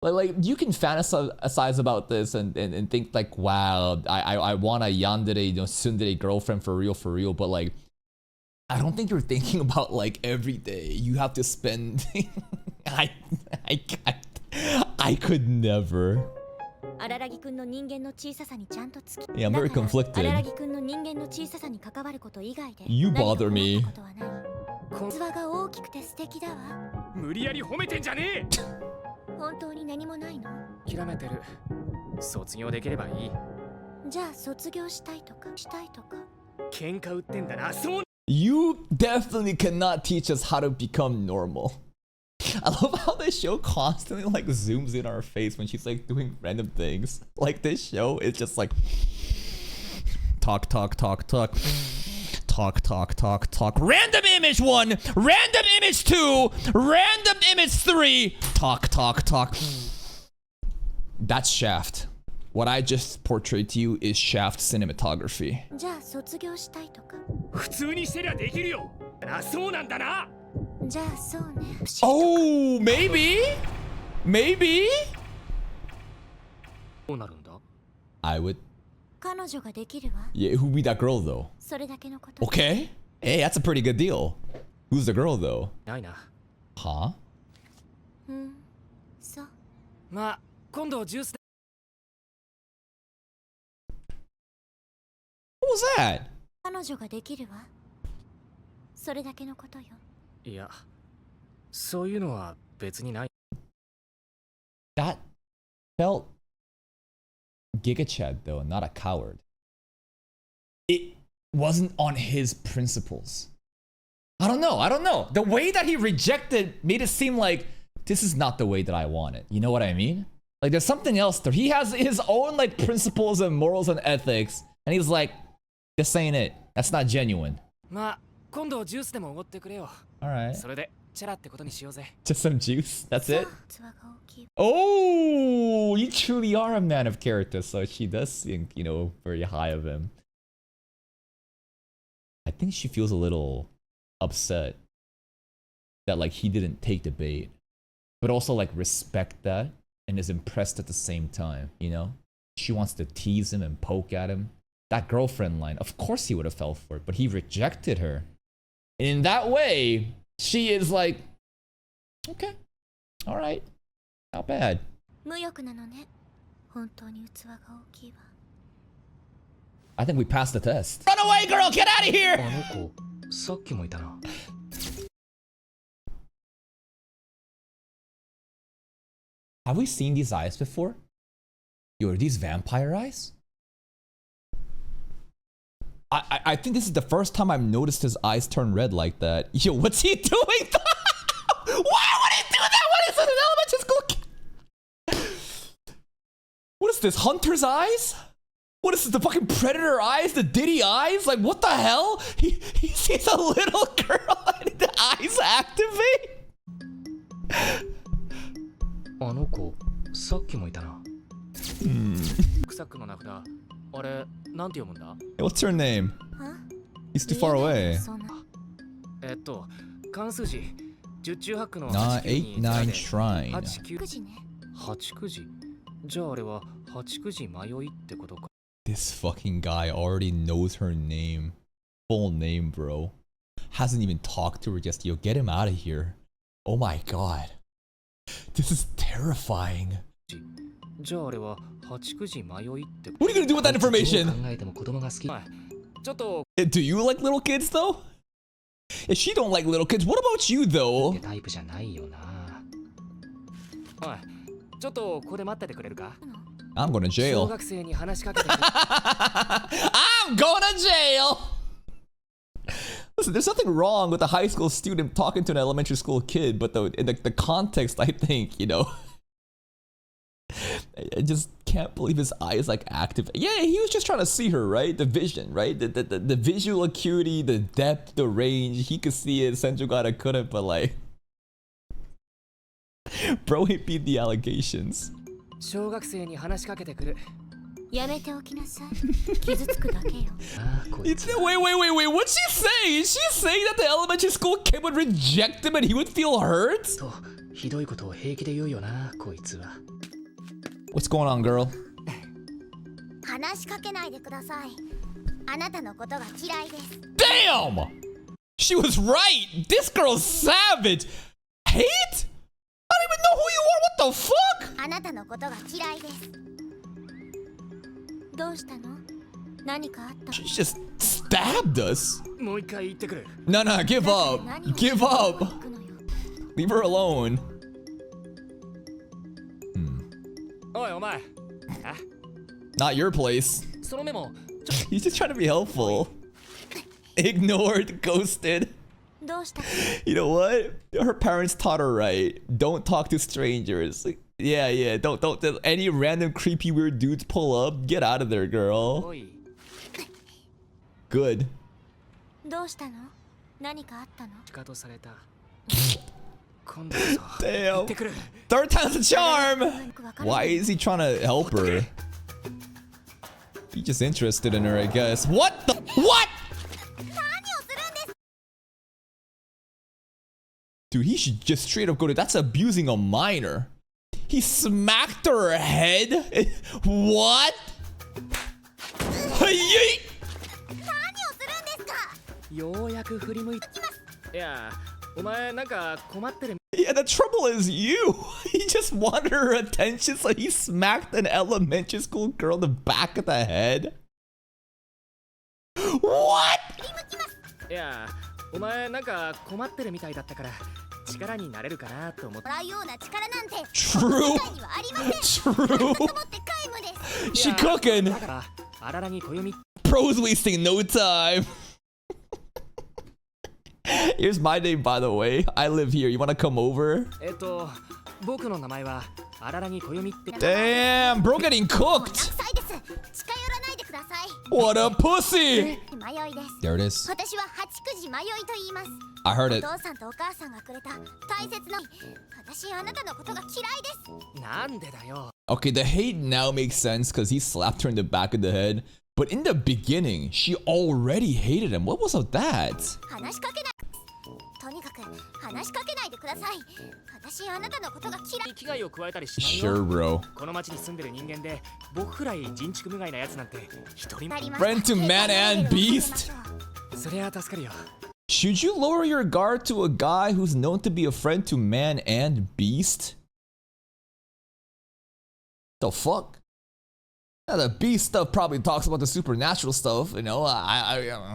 Like you can fantasize about this and think like, wow, I want a yandere, you know, tsundere girlfriend for real, but like, I don't think you're thinking about like every day you have to spend. I could never. 荒木くんの人間の小ささにちゃんと付き。 Yeah, I'm very だから conflicted. 荒木くんの人間の小ささに関わること以外で You 何か bother 思 me. ったことはない。器が大きくて素敵だわ。無理やり褒めてんじゃね本当に何もないの？え。諦めてる。卒業できればいい。じゃあ卒業したいとかしたいとか。喧嘩売ってんだな。そう。 You definitely cannot teach us how to become normal. I love how the show constantly like zooms in our face when she's like doing random things. Like this show is just like talk. Random image 1, random image 2, random image 3. Talk. That's Shaft. What I just portrayed to you is Shaft cinematography. じゃあ卒業したいとか。普通にしてりゃできるよ。あ、そうなんだな。じゃあそうね。 Oh, maybe? どうなるんだ。 I would. 彼女ができるわ。 Yeah, who'd be that girl though? それだけのこと。 Okay. Hey, that's a pretty good deal. Who's the girl though? ないな。 Huh? そう。まあ今度ジュースで。 What was that? 彼女ができるわ。それだけのことよ。いや、そういうのは別にない。 That felt Gigachad though, not a coward. It wasn't on his principles. I don't know. The way that he rejected made it seem like this is not the way that I want it. You know what I mean? Like there's something else there. He has his own like principles and morals and ethics, and he's like, this ain't it. That's not genuine. まあ今度ジュースでもおごってくれよ。 All right. それでチャラってことにしようぜ。 Just some juice. That's そう it. 器が大きい。 Oh, you truly are a man of character. So she does think, you know, very high of him. I think she feels a little upset that like he didn't take the bait, but also like respect that and is impressed at the same time, you know? She wants to tease him and poke at him. That girlfriend line, of course he would have fell for it, but he rejected her. And in that way, she is like, okay, all right, not bad. 無欲なのね。本当に器が大きいわ。 I think we passed the test. Run away, girl! Get out of here! あの子、さっきもいたな。 Have we seen these eyes before? Yo, are these vampire eyes? I think this is the first time I've noticed his eyes turn red like that. Yo, what's he doing? Why would he do that? What is it? An elementary school kid? What is this? Hunter's eyes? What is this, the fucking Predator eyes? The Diddy eyes? Like, what the hell? He sees a little girl and the eyes activate? あの子、さっきもいたな。クサックの名札、あれ、なんて読むんだ？ Hey, what's her name? He's too far away. 関数字、十中八九の89 Shrine. 9時ね。89時。じゃああれは89時迷いってことか。This fucking guy already knows her name. Full name, bro. Hasn't even talked to her just, yo, get him out of here. Oh my god. This is terrifying. じゃああれは89時迷いって。 What are you gonna do with that information? 考えても子供が好き。ちょっと。Do you like little kids though? If she don't like little kids, what about you though? タイプじゃないよな。おい、ちょっとここで待っててくれるか？ I'm going to jail. 小学生に話しかけて。 I'm going to jail. Listen, there's nothing wrong with a high school student talking to an elementary school kid, but in the context, I think, you know, I just can't believe his eyes like active. Yeah, he was just trying to see her, right? The vision, right? The visual acuity, the depth, the range. He could see it. Senjugata couldn't, but like, bro, he beat the allegations. 小学生に話しかけてくる。やめておきなさい。傷つくだけよ。Wait, what's she saying? Is she saying that the elementary school kid would reject him and he would feel hurt? と、ひどいことを平気で言うよな、こいつは。What's going on, girl? 話しかけないでください。あなたのことが嫌いです。Damn! She was right! This girl's savage! Hate? I don't even know who you are! What the fuck? あなたのことが嫌いです。どうしたの？何かあった？ She just stabbed us. もう一回言ってくる。No, give up. Give up. Leave her alone. おいお前。Not your place. そのメモ。 He's just trying to be helpful. Ignored, ghosted. どうした？ You know what? Her parents taught her right. Don't talk to strangers. Yeah. Don't any random creepy weird dudes pull up. Get out of there, girl. Good. どうしたの？何かあったの？仕方された。 Damn. Third time's the charm. Why is he trying to help her? He's just interested in her, I guess. What the? What? Dude, he should just straight up go to. That's abusing a minor. He smacked her head. What? Yeet. ようやく振り向いた。いや、お前なんか困ってる。 Yeah, the trouble is you. He just wanted her attention, so he smacked an elementary school girl in the back of the head. What? いや、お前なんか困ってるみたいだったから力になれるかなと思って。 True. True. She cooking. Pro's wasting no time. Here's my name, by the way. I live here. You want to come over? 僕の名前は荒木小弓って。 Damn, bro getting cooked. What a pussy. There it is. I heard it. なんでだよ。 Okay, the hate now makes sense because he slapped her in the back of the head. But in the beginning, she already hated him. What was with that? Sure, bro. Friend to man and beast? Should you lower your guard to a guy who's known to be a friend to man and beast? The fuck? Yeah, the beast stuff probably talks about the supernatural stuff, you know. Araragi.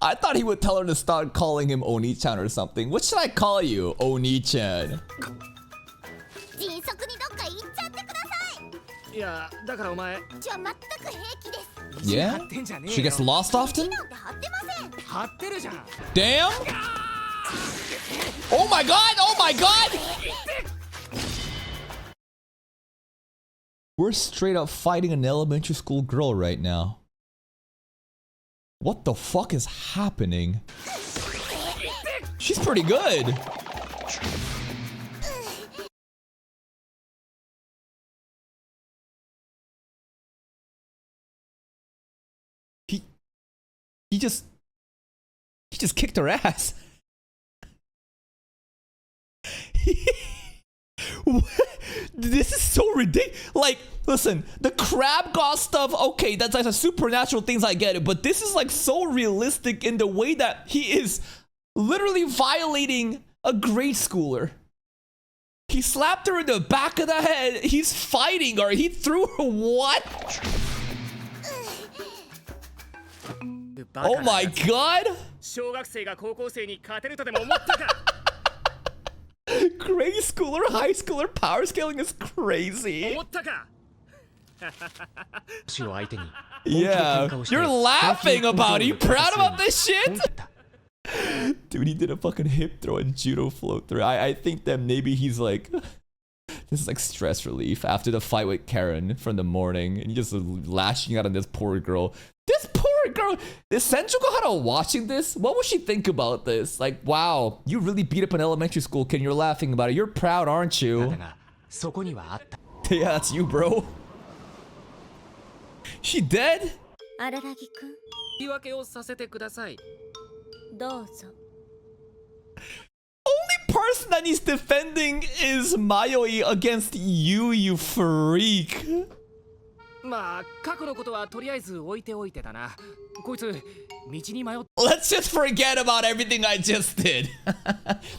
I thought he would tell her to start calling him Oni-chan or something. What should I call you, Oni-chan? いやだからお前じゃあ全く平気です。 Yeah? 張ってんじゃねえ She よ gets lost often? なんて張ってません。張ってるじゃん Damn! Oh my god! Oh my god! We're straight up fighting an elementary school girl right now. What the fuck is happening? She's pretty good. He just kicked her ass. This is so ridiculous. Like, listen, the crab god stuff, okay, that's like a supernatural things, I get it, but this is like so realistic in the way that he is literally violating a grade schooler. He slapped her in the back of the head. He's fighting her. He threw her. What? Oh my god. 小学生が高校生に勝てるとでも思ったか Grade schooler, high schooler, power scaling is crazy. 思ったか Yeah, you're laughing about it. You proud about this shit? Dude, he did a fucking hip throw and judo float through. I think that maybe he's like, this is like stress relief after the fight with Karen from the morning. And just lashing out on this poor girl. This poor girl. Is Senjuko Hara watching this? What would she think about this? Like, wow, you really beat up an elementary school kid and you're laughing about it. You're proud, aren't you? Yeah, that's you, bro. She dead? 荒木くん、言い訳をさせてくださいどうぞ。 Only person that needs defending is Mayoi against you, you freak. まあ過去のことはとりあえず置いておいてだなこいつ道に迷っ Let's just forget about everything I just did.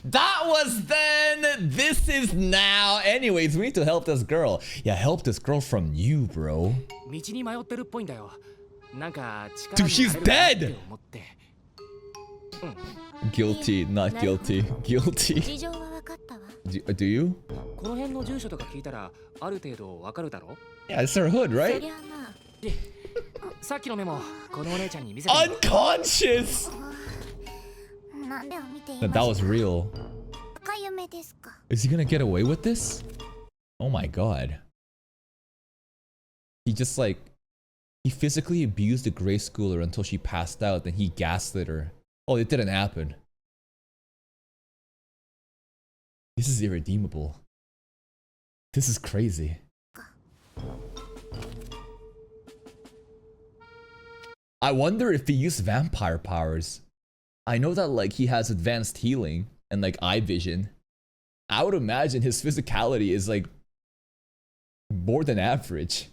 That was then, this is now. Anyways, we need to help this girl. Yeah, help this girl from you, bro. 道に迷ってるっぽいんだよなんか Dude, she's dead! 思って Guilty, not guilty. Guilty. 事情は分かったわ。Do you? この辺の住所とか聞いたらある程度わかるだろ Yeah, it's her hood, そ right? りゃまあ、さっきのメモこのお姉ちゃんに見せて Unconscious! なんでを見てい That ま was した。 real. 赤夢ですか。 Is he gonna get away with this? Oh my god. He just like, he physically abused a grade schooler until she passed out, then he gaslit her. Oh, it didn't happen. This is irredeemable. This is crazy. I wonder if he used vampire powers. I know that like he has advanced healing and like eye vision. I would imagine his physicality is like more than average.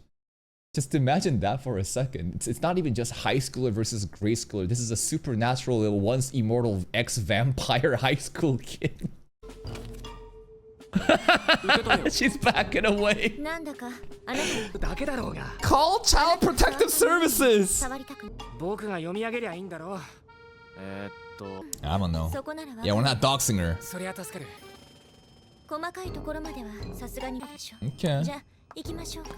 Just imagine that for a second. It's not even just high schooler versus grade schooler. This is a supernatural, once immortal ex-vampire high school kid. She's backing away. なんだかあなただけだろうが Call Child Protective Services. 触りたくない。僕が読み上げりゃいいんだろう I don't know. そこなら Yeah, we're not doxing her. そりゃ助かる細かいところまではさすがにでしょ。 Okay. じゃあ行きましょうか。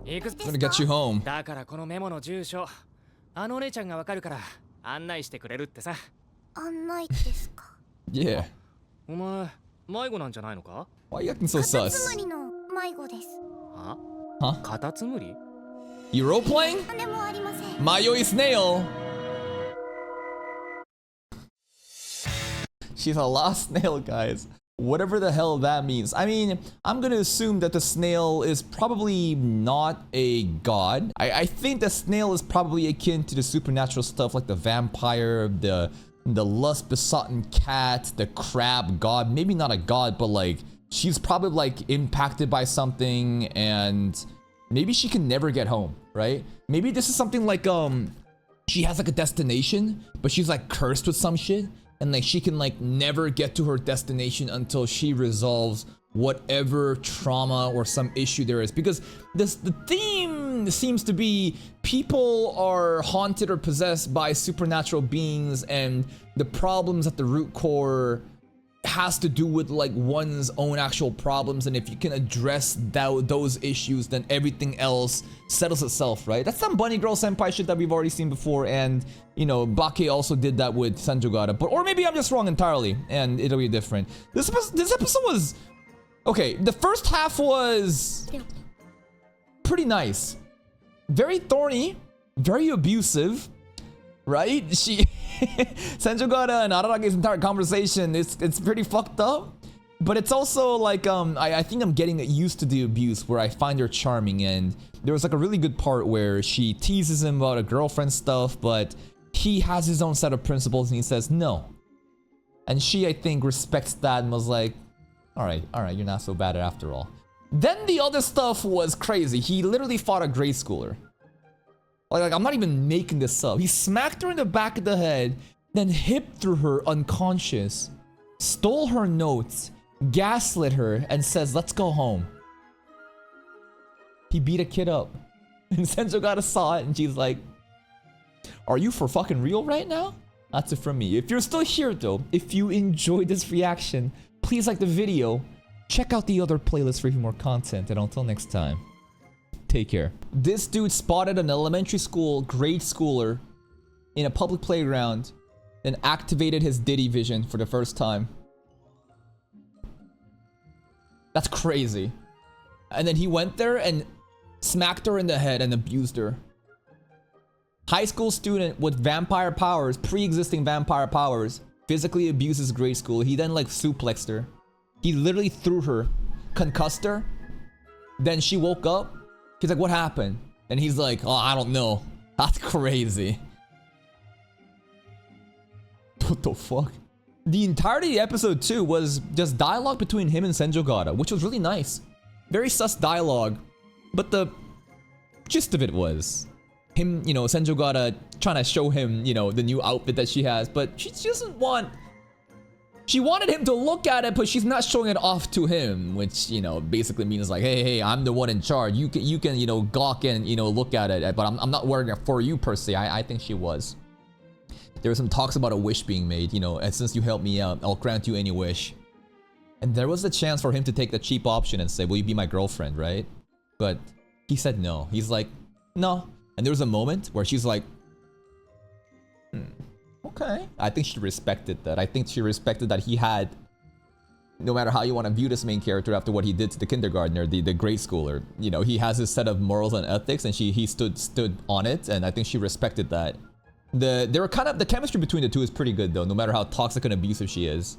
行く I'm gonna get you home. だからこのメモの住所あのお姉ちゃんがわかるから案内してくれるってさ案内ですか。 Yeah. お前迷子なんじゃないのか Why are you acting so カタツム sus? リの迷子です。は Huh? カタツムリ You role playing? でもありません。 Mayoi snail. She's a lost snail, guys. Whatever the hell that means. I mean, I'm gonna assume that the snail is probably not a god. I think the snail is probably akin to the supernatural stuff like the vampire, the lust besotten cat, the crab god. Maybe not a god, but like she's probably like impacted by something and maybe she can never get home, right? Maybe this is something like she has like a destination, but she's like cursed with some shit. And like she can like never get to her destination until she resolves whatever trauma or some issue there is. Because the theme seems to be people are haunted or possessed by supernatural beings, and the problems at the root core has to do with like one's own actual problems, and if you can address those issues, then everything else settles itself, right? That's some bunny girl senpai shit that we've already seen before, and you know, Bake also did that with Senjogata, but or maybe I'm just wrong entirely, and it'll be different. This episode was okay. The first half was pretty nice, very thorny, very abusive, right? She Senjogata and Ararage's entire conversation, it's pretty fucked up, but it's also like I think I'm getting used to the abuse where I find her charming, and there was like a really good part where she teases him about a girlfriend stuff, but he has his own set of principles and he says no, and she, I think, respects that and was like, all right, you're not so bad after all. Then the other stuff was crazy. He literally fought a grade schooler. Like, I'm not even making this up. He smacked her in the back of the head, then hip threw her unconscious, stole her notes, gaslit her, and says, let's go home. He beat a kid up. And Senjogata saw it, and she's like, are you for fucking real right now? That's it from me. If you're still here, though, if you enjoyed this reaction, please like the video. Check out the other playlist for even more content, and until next time, take care. This dude spotted an elementary school grade schooler in a public playground and activated his Diddy vision for the first time. That's crazy. And then he went there and smacked her in the head and abused her. High school student with vampire powers, pre-existing vampire powers, physically abuses grade school. He then like suplexed her. He literally threw her, concussed her. Then she woke up. He's like, what happened? And he's like, oh, I don't know. That's crazy. What the fuck? The entirety of episode 2 was just dialogue between him and Senjogata, which was really nice. Very sus dialogue. But the gist of it was him, you know, Senjogata trying to show him, you know, the new outfit that she has. But she doesn't want... She wanted him to look at it, but she's not showing it off to him, which, you know, basically means like, hey, I'm the one in charge. You can, you know, gawk and, you know, look at it, but I'm not wearing it for you per se. I think she was. There were some talks about a wish being made, you know, and since you helped me out, I'll grant you any wish. And there was a chance for him to take the cheap option and say, will you be my girlfriend, right? But he said no. He's like, no. And there was a moment where she's like, okay. I think she respected that. I think she respected that he had, no matter how you want to view this main character after what he did to the kindergartner, the grade schooler, you know, he has his set of morals and ethics, and he stood on it, and I think she respected that. They were kind of, the chemistry between the two is pretty good though, no matter how toxic and abusive she is.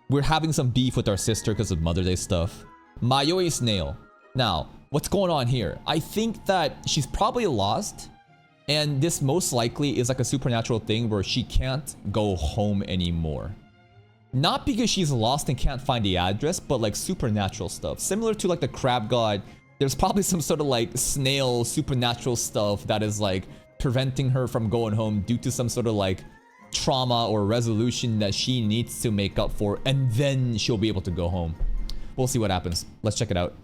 We're having some beef with our sister because of Mother's Day stuff. Mayoi Snail. Now, what's going on here? I think that she's probably lost. And this most likely is like a supernatural thing where she can't go home anymore. Not because she's lost and can't find the address, but like supernatural stuff. Similar to like the crab god, there's probably some sort of like snail supernatural stuff that is like preventing her from going home due to some sort of like trauma or resolution that she needs to make up for, and then she'll be able to go home. We'll see what happens. Let's check it out.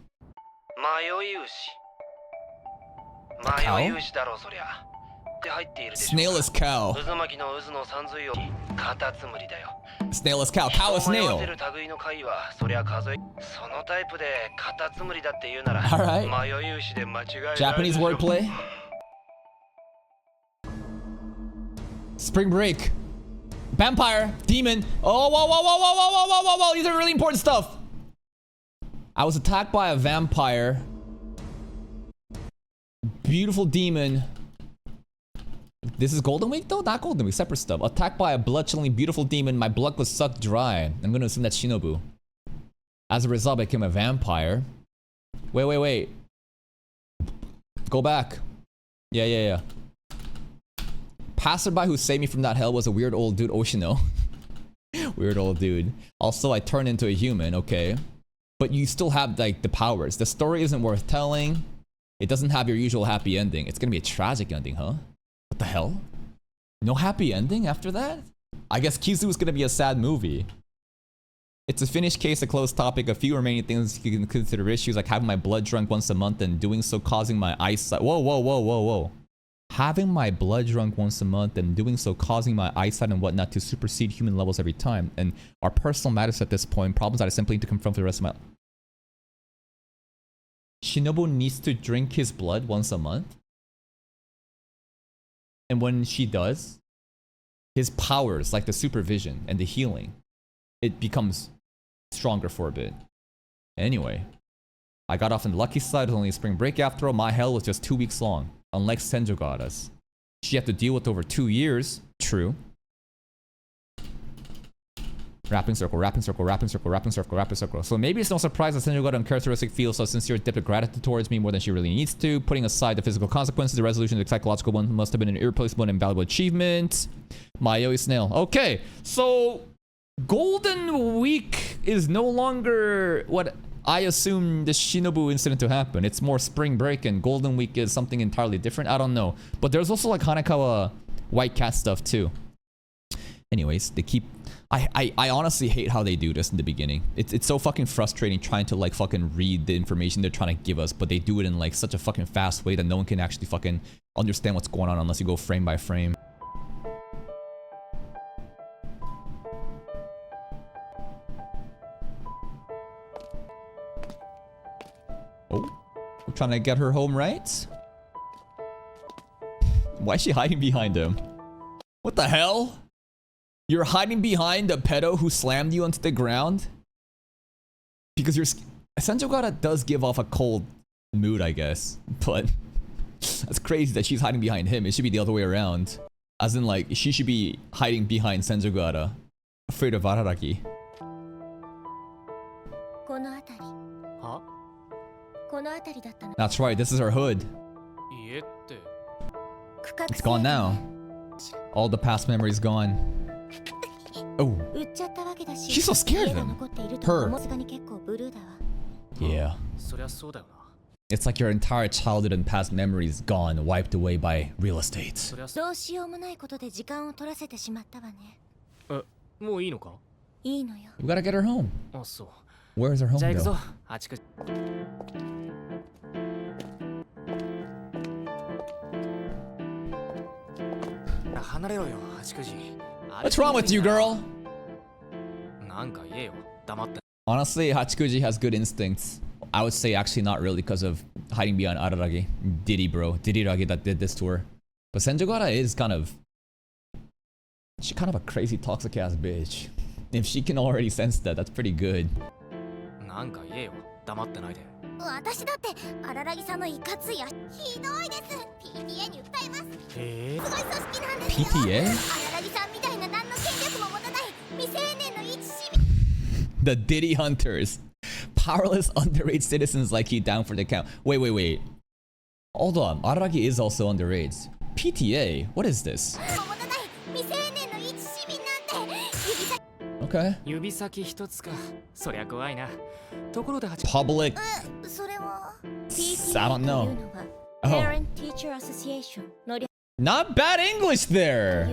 A cow? Snail is cow. Snail is cow. Cow is snail. Alright. Japanese wordplay. Spring break. Vampire. Demon. Oh, whoa, whoa, whoa, whoa, whoa, whoa, whoa, whoa. These are really important stuff. I was attacked by a vampire. Beautiful demon. This is Golden Week though? Not Golden Week, separate stuff. Attacked by a blood-chilling beautiful demon, my blood was sucked dry. I'm gonna assume that's Shinobu. As a result, I became a vampire. Wait. Go back. Yeah. Passerby who saved me from that hell was a weird old dude, Oshino. Weird old dude. Also, I turned into a human, okay. But you still have like the powers. The story isn't worth telling. It doesn't have your usual happy ending. It's gonna be a tragic ending, huh? What the hell? No happy ending after that? I guess Kizu is gonna be a sad movie. It's a finished case, a closed topic, a few remaining things you can consider issues, like having my blood drunk once a month and doing so causing my eyesight. Whoa. having my blood drunk once a month and doing so causing my eyesight and whatnot to supersede human levels every time, and are personal matters at this point, problems that I simply need to confront for the rest of my life. Shinobu needs to drink his blood once a month, and when she does, his powers, like the supervision and the healing, it becomes stronger for a bit. Anyway, I got off on the lucky side. It was only a spring break after all. My hell was just 2 weeks long. Unlike Senjogara's, she had to deal with over 2 years. True. Wrapping circle, wrapping circle, wrapping circle, wrapping circle, wrapping circle. So maybe it's no surprise that Senjogara uncharacteristic feels so sincere depth of gratitude towards me more than she really needs to. Putting aside the physical consequences, the resolution of the psychological one must have been an irreplaceable and invaluable achievement. Mayoi Snail. Okay, so Golden Week is no longer what I assume the Shinobu incident to happen. It's more spring break, and Golden Week is something entirely different. I don't know. But there's also like Hanekawa White Cat stuff too. Anyways, they keep... I honestly hate how they do this in the beginning. It's so fucking frustrating trying to like fucking read the information they're trying to give us, but they do it in like such a fucking fast way that no one can actually fucking understand what's going on unless you go frame by frame. Oh, we're trying to get her home, right? Why is she hiding behind him? What the hell? You're hiding behind the pedo who slammed you onto the ground? Because you're... Senjogara does give off a cold mood, I guess. But that's crazy that she's hiding behind him. It should be the other way around. As in, like, she should be hiding behind Senjogara. Afraid of Araragi. That's right, this is her hood. It's gone now. All the past memories gone. Oh. She's so scared of him. Her. Yeah. It's like your entire childhood and past memories gone, wiped away by real estate. We gotta get her home. Where's her home though? What's wrong with you, girl? Honestly, Hachikuji has good instincts. I would say actually not really because of hiding behind Araragi. Diddy, bro. Diddy-ragi that did this to her. But Senjogara is kind of... She's kind of a crazy toxic ass bitch. If she can already sense that, that's pretty good. PTA? The Diddy Hunters. Powerless underage citizens like you down for the count. Wait. Hold on. Araragi is also underage. PTA? What is this? Okay. Public. I don't know. Oh. Not bad English there.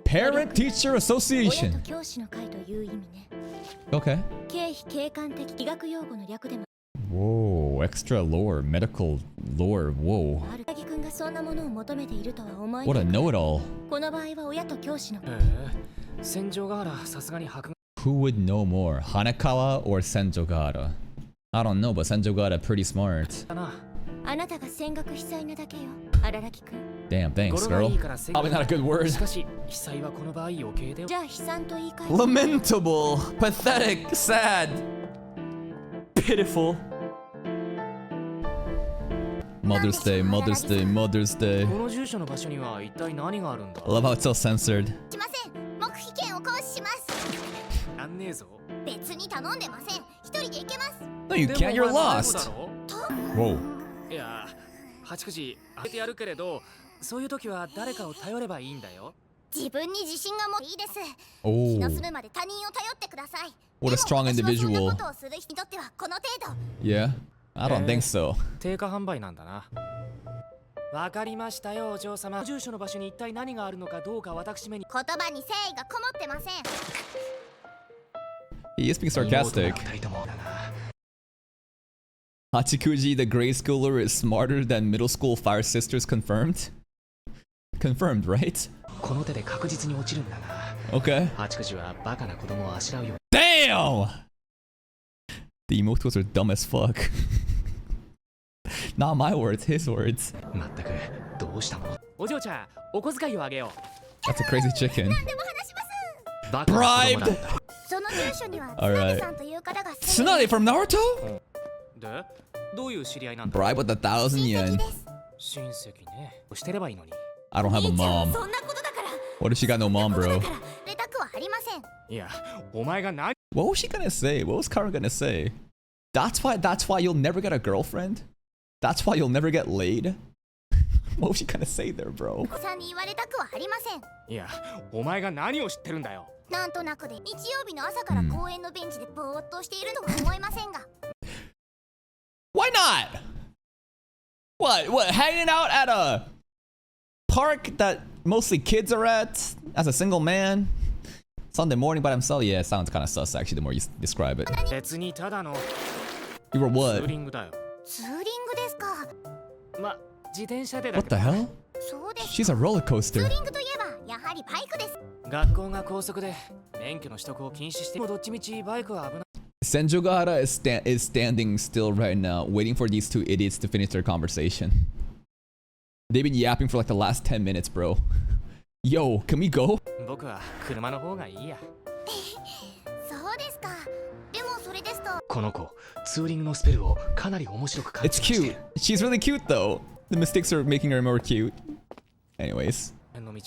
Parent Teacher Association. Okay. Whoa, extra lore, medical lore, whoa. What a know-it-all. Who would know more, Hanekawa or Senjogara? I don't know, but Senjogara pretty smart. Damn, thanks, girl. Probably not a good word. Lamentable, pathetic, sad, pitiful. Mother's Day, Mother's Day, Mother's Day. I love how it's so censored. No, you can't, you're lost. Whoa. Oh. What a strong individual. Yeah? I don't think so. He is being sarcastic. Hachikuji, the grade schooler, is smarter than middle school fire sisters confirmed? Confirmed, right? この手で確実に落ちるんだが Okay. 八九はバカな子供をあしらうよ Damn! The emoticons are dumb as fuck. Not my words, his words. まったくどうしたのお嬢ちゃんお小遣いをあげよ That's a cracy chicken. うバカな子供だ Bribed! その住所には Alright. さんという方が住んで Tsunade from Naruto? でどういう知り合いなんだ Bribe with 1,000 yen. 親戚ねしてればいいのに I don't have a mom. そんなことだから What if she got no mom, だ bro? から出たくはありませんいやお前が何 What was she gonna say? What was Kara gonna say? That's why you'll never get a girlfriend? That's why you'll never get laid? What was she gonna say there, bro? さんに言われたくはありませんいやお前が何を知ってるんだよなんとなくで日曜日の朝から公園のベンチでぼーっとしているとは思いませんが Why not? What, hanging out at a park that mostly kids are at as a single man? Sunday morning by himself? Yeah, it sounds kind of sus actually the more you describe it. 別にただの You were ツー what? リングだよツーリングですかま自転車でだ What け the ど hell? そうです She's a roller ツー coaster. リングといえばやはりバイクです 学校が高速で免許の取得を禁止してもうどっちみちバイクは危ない Senjogahara is standing still right now, waiting for these two idiots to finish their conversation. They've been yapping for like the last 10 minutes, bro. Yo, can we go? 僕は車の方がいいやそうですかでもそれですとこの子ツーリングのスペルをかなり面白く感 It's じして cute. She's really cute though. The mistakes are making her more cute. Anyways. るの道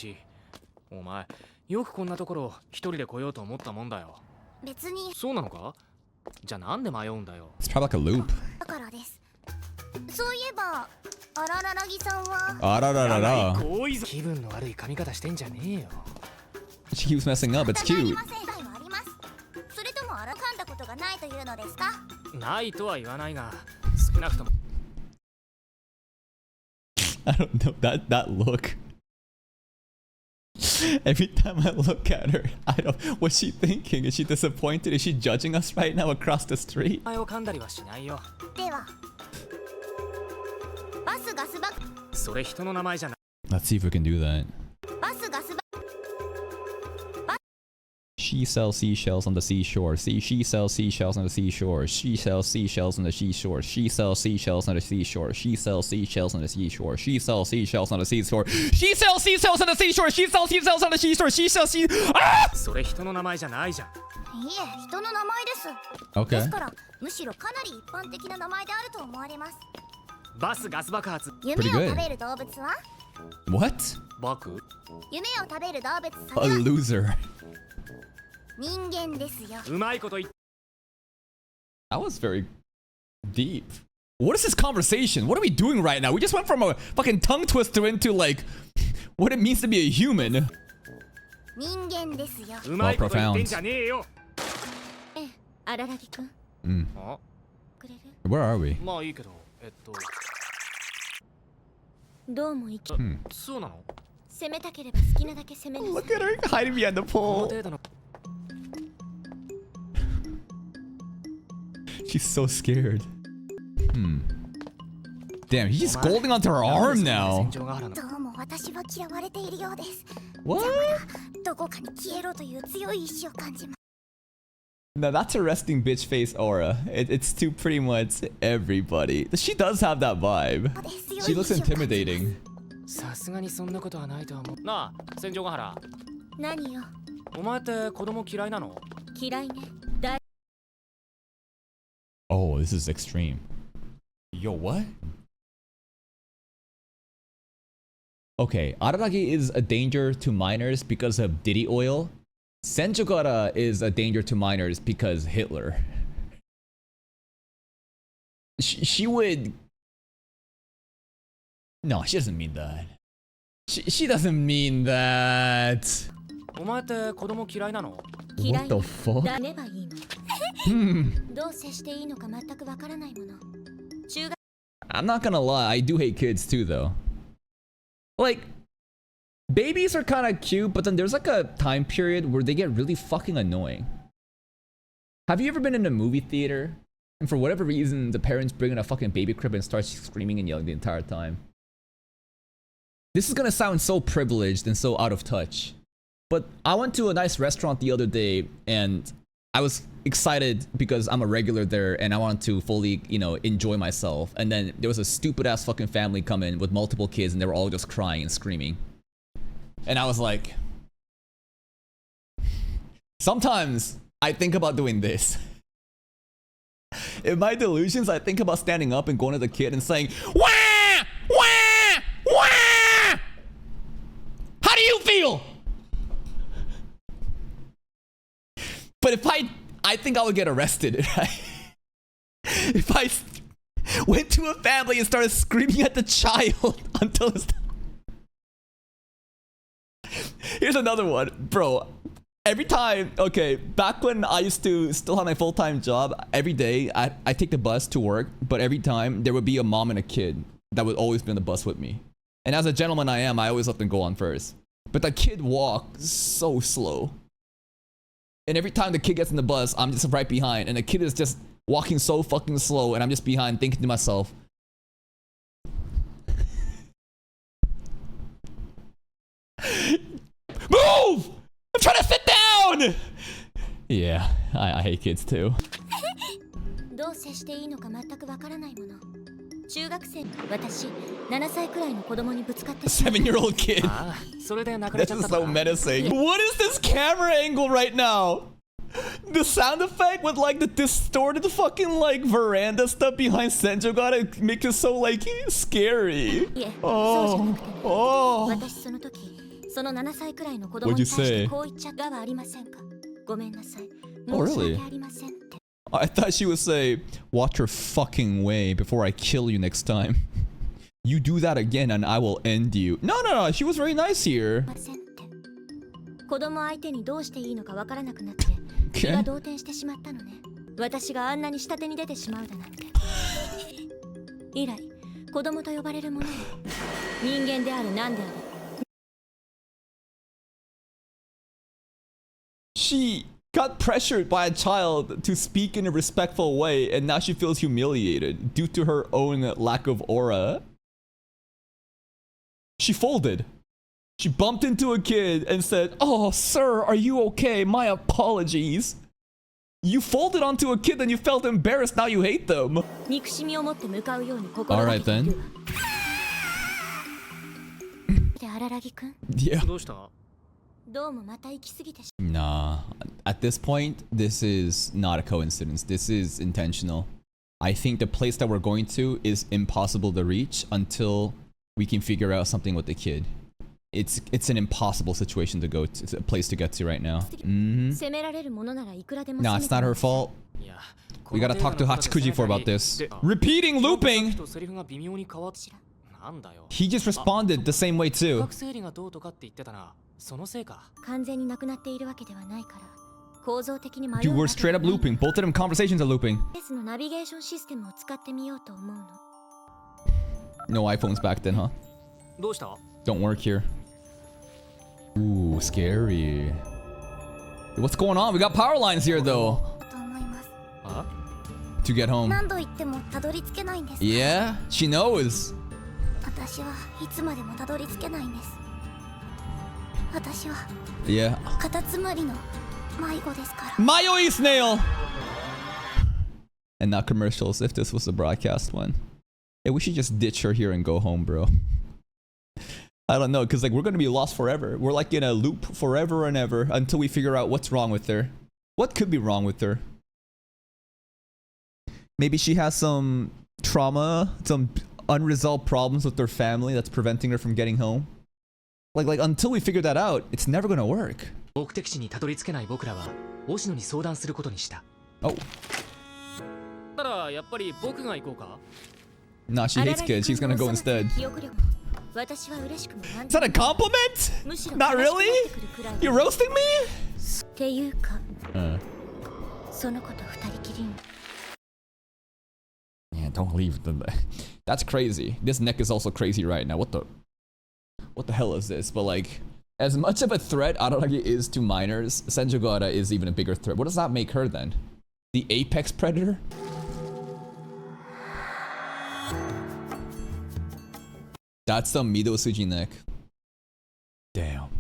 お前よくこんなところ一人で来ようと思ったもんだよ別にそうなのかじゃあなんで迷うんだよ It's probably like a loop. だからですそういえばあらららぎさんは Arararara. 多いぞ気分の悪い髪型してんじゃねえよ She keeps messing up. It's あり cute. ませんはありますそれともあらかんだことがないというのですかないとは言わないが少なくとも I don't know that look. Every time I look at her, I don't. What's she thinking? Is she disappointed? Is she judging us right now across the street? 前を噛んだりはしないよではバスガスバそれ人の名前じゃない Let's see if we can do that. バスガスバ She sells seashells on the seashore. She sells seashells on the seashore. She sells seashells on the seashore. She sells seashells on the seashore. She sells seashells on the seashore. She sells seashells on the seashore. She sells seashells on the seashore. She sells seashells on the seashore. She sells sea. Ah! それ人の名前じゃないじゃんいえ人の名前ですで Okay. すからむしろかなり一般的な名前であると思われますバスガス爆発夢 Pretty を good. 食べる動物は What? バク夢を食べる動物 A さんは loser. 人間ですようまいこと言っ That was very deep. What is this conversation? What are we doing right now? We just went from a fucking tongue twister into like what it means to be a human. 人間ですようまいこと言ってんじゃねえよええあららぎくん Mm. あくれる Where are we? まあいいけどどうも生きそうなの攻めたければ好きなだけ攻めなさい Look at her hiding behind the この pole. 程度の She's so scared. Damn, he's just holding onto her arm now. 戦場があるのどうも私は嫌われているようです What? どこかに消えろという強い意志を感じます No, that's a resting bitch face aura. It's to pretty much everybody. She does have that vibe. She looks intimidating. さすがにそんなことはないとは思うなあ戦場ヶ原何よお前って子供嫌いなの嫌いね Oh, this is extreme. Yo, what? Okay, Araragi is a danger to minors because of Diddy oil. Senjogara is a danger to minors because Hitler. She would... No, she doesn't mean that. She doesn't mean that. お前って子供嫌いなの What the fuck? だねばいいの Hmm. どう接していいのか全くわからないもの中学 I'm not gonna lie, I do hate kids too, though. Like, babies are kind of cute, but then there's like a time period where they get really fucking annoying. Have you ever been in a movie theater and for whatever reason the parents bring in a fucking baby crib and start screaming and yelling the entire time? This is gonna sound so privileged and so out of touch, but I went to a nice restaurant the other day and I was excited because I'm a regular there and I wanted to fully, you know, enjoy myself. And then there was a stupid ass fucking family come in with multiple kids and they were all just crying and screaming. And I was like, sometimes I think about doing this. In my delusions, I think about standing up and going to the kid and saying, "Wah! Wah! Wah! How do you feel?" But if I think I would get arrested, right? If I went to a family and started screaming at the child until it's... Here's another one, bro. Every time, okay, back when I used to still have my full-time job, every day I take the bus to work, but every time there would be a mom and a kid that would always be on the bus with me. And as a gentleman I am, I always let them go on first. But the kid walked so slow. And every time the kid gets in the bus, I'm just right behind. And the kid is just walking so fucking slow, and I'm just behind thinking to myself, move! I'm trying to sit down! Yeah, I hate kids too. どう接していいのか全くわからないもの。中学生、私、7歳くらいの子供にぶつかってしまう。 7-year-old kid. ああ、それで泣かれ This ちゃっ is た so とか。 menacing. What is this camera angle right now? The sound effect with like the distorted fucking like veranda stuff behind Senjo gotta make it so like scary. いえ、そうじゃな Oh, くてね。 oh. 私その時、その7歳くらいの子供 What'd に you 対して say? こう言っちゃがはありませんか。ごめんなさい。 Oh, 申し really? 訳ありませんって。 I thought she would say, "Watch your fucking way before I kill you next time. You do that again and I will end you." No, no, no. She was very nice here. ませんって。子供相手にどうしていいのかわからなくなって、気 Okay. が動転してしまったのね。私があんなに下手に出てしまうだなんて。以来、子供と呼ばれるものよ。人間であるなんである。She got pressured by a child to speak in a respectful way, and now she feels humiliated due to her own lack of aura. She folded. She bumped into a kid and said, "Oh, sir, are you okay? My apologies." You folded onto a kid and you felt embarrassed, now you hate them. 憎しみを持って向かうように心がけているわ。で、荒らぎくん、 Yeah. どうした？どうもまた行き過ぎてし Nah. At this point, this is not a coincidence. This is intentional. I think the place that we're going to is impossible to reach until we can figure out something with the kid. It's an impossible situation to go to. It's a place to get to right now. 責められるものならいくらでも Nah, 責め it's て not も her fault. いや、 We gotta talk to Hachikuji for about this. Repeating looping! とセリフが微妙に変わっなんだよ。 He just responded the same way too. 学生理がどうとかって言ってたな。そのせいか。完全になくなっているわけではないから構造的に迷う Dude, we're straight up looping. Both of them conversations are looping. スのナビゲーションシステムを使ってみようと思うの No iPhones back then, huh? どうした？ Don't work here. Ooh, scary. What's going on? We got power lines here though. と思います あ？ To get home. 何度言ってもたどり着けないんです Yeah, she knows. 私はいつまでもたどり着けないんです私は Yeah. カタツムリの迷子ですから Mayoi snail! And not commercials if this was a broadcast one. Hey, we should just ditch her here and go home, bro. I don't know, because like we're gonna be lost forever. We're like in a loop forever and ever until we figure out what's wrong with her. What could be wrong with her? Maybe she has some trauma, some unresolved problems with her family that's preventing her from getting home. Like until we figure that out, it's never gonna work. 目的地にたどり着けない僕らは押野に相談することにした。 Oh, たらやっぱり僕が行こうか。 nah, she hates kids. She's gonna go instead. 記憶力も私は嬉しくもなん Is that a compliment? むしろ Not 悲しくな really? ってくるくらい You're roasting me? っていうか Uh, その子と二人きりに yeah, don't leave the. That's crazy. This neck is also crazy right now. What the hell is this? But like, as much of a threat Araragi is to minors, Senjogara is even a bigger threat. What does that make her then? The apex predator? That's the Mido Suji neck. Damn.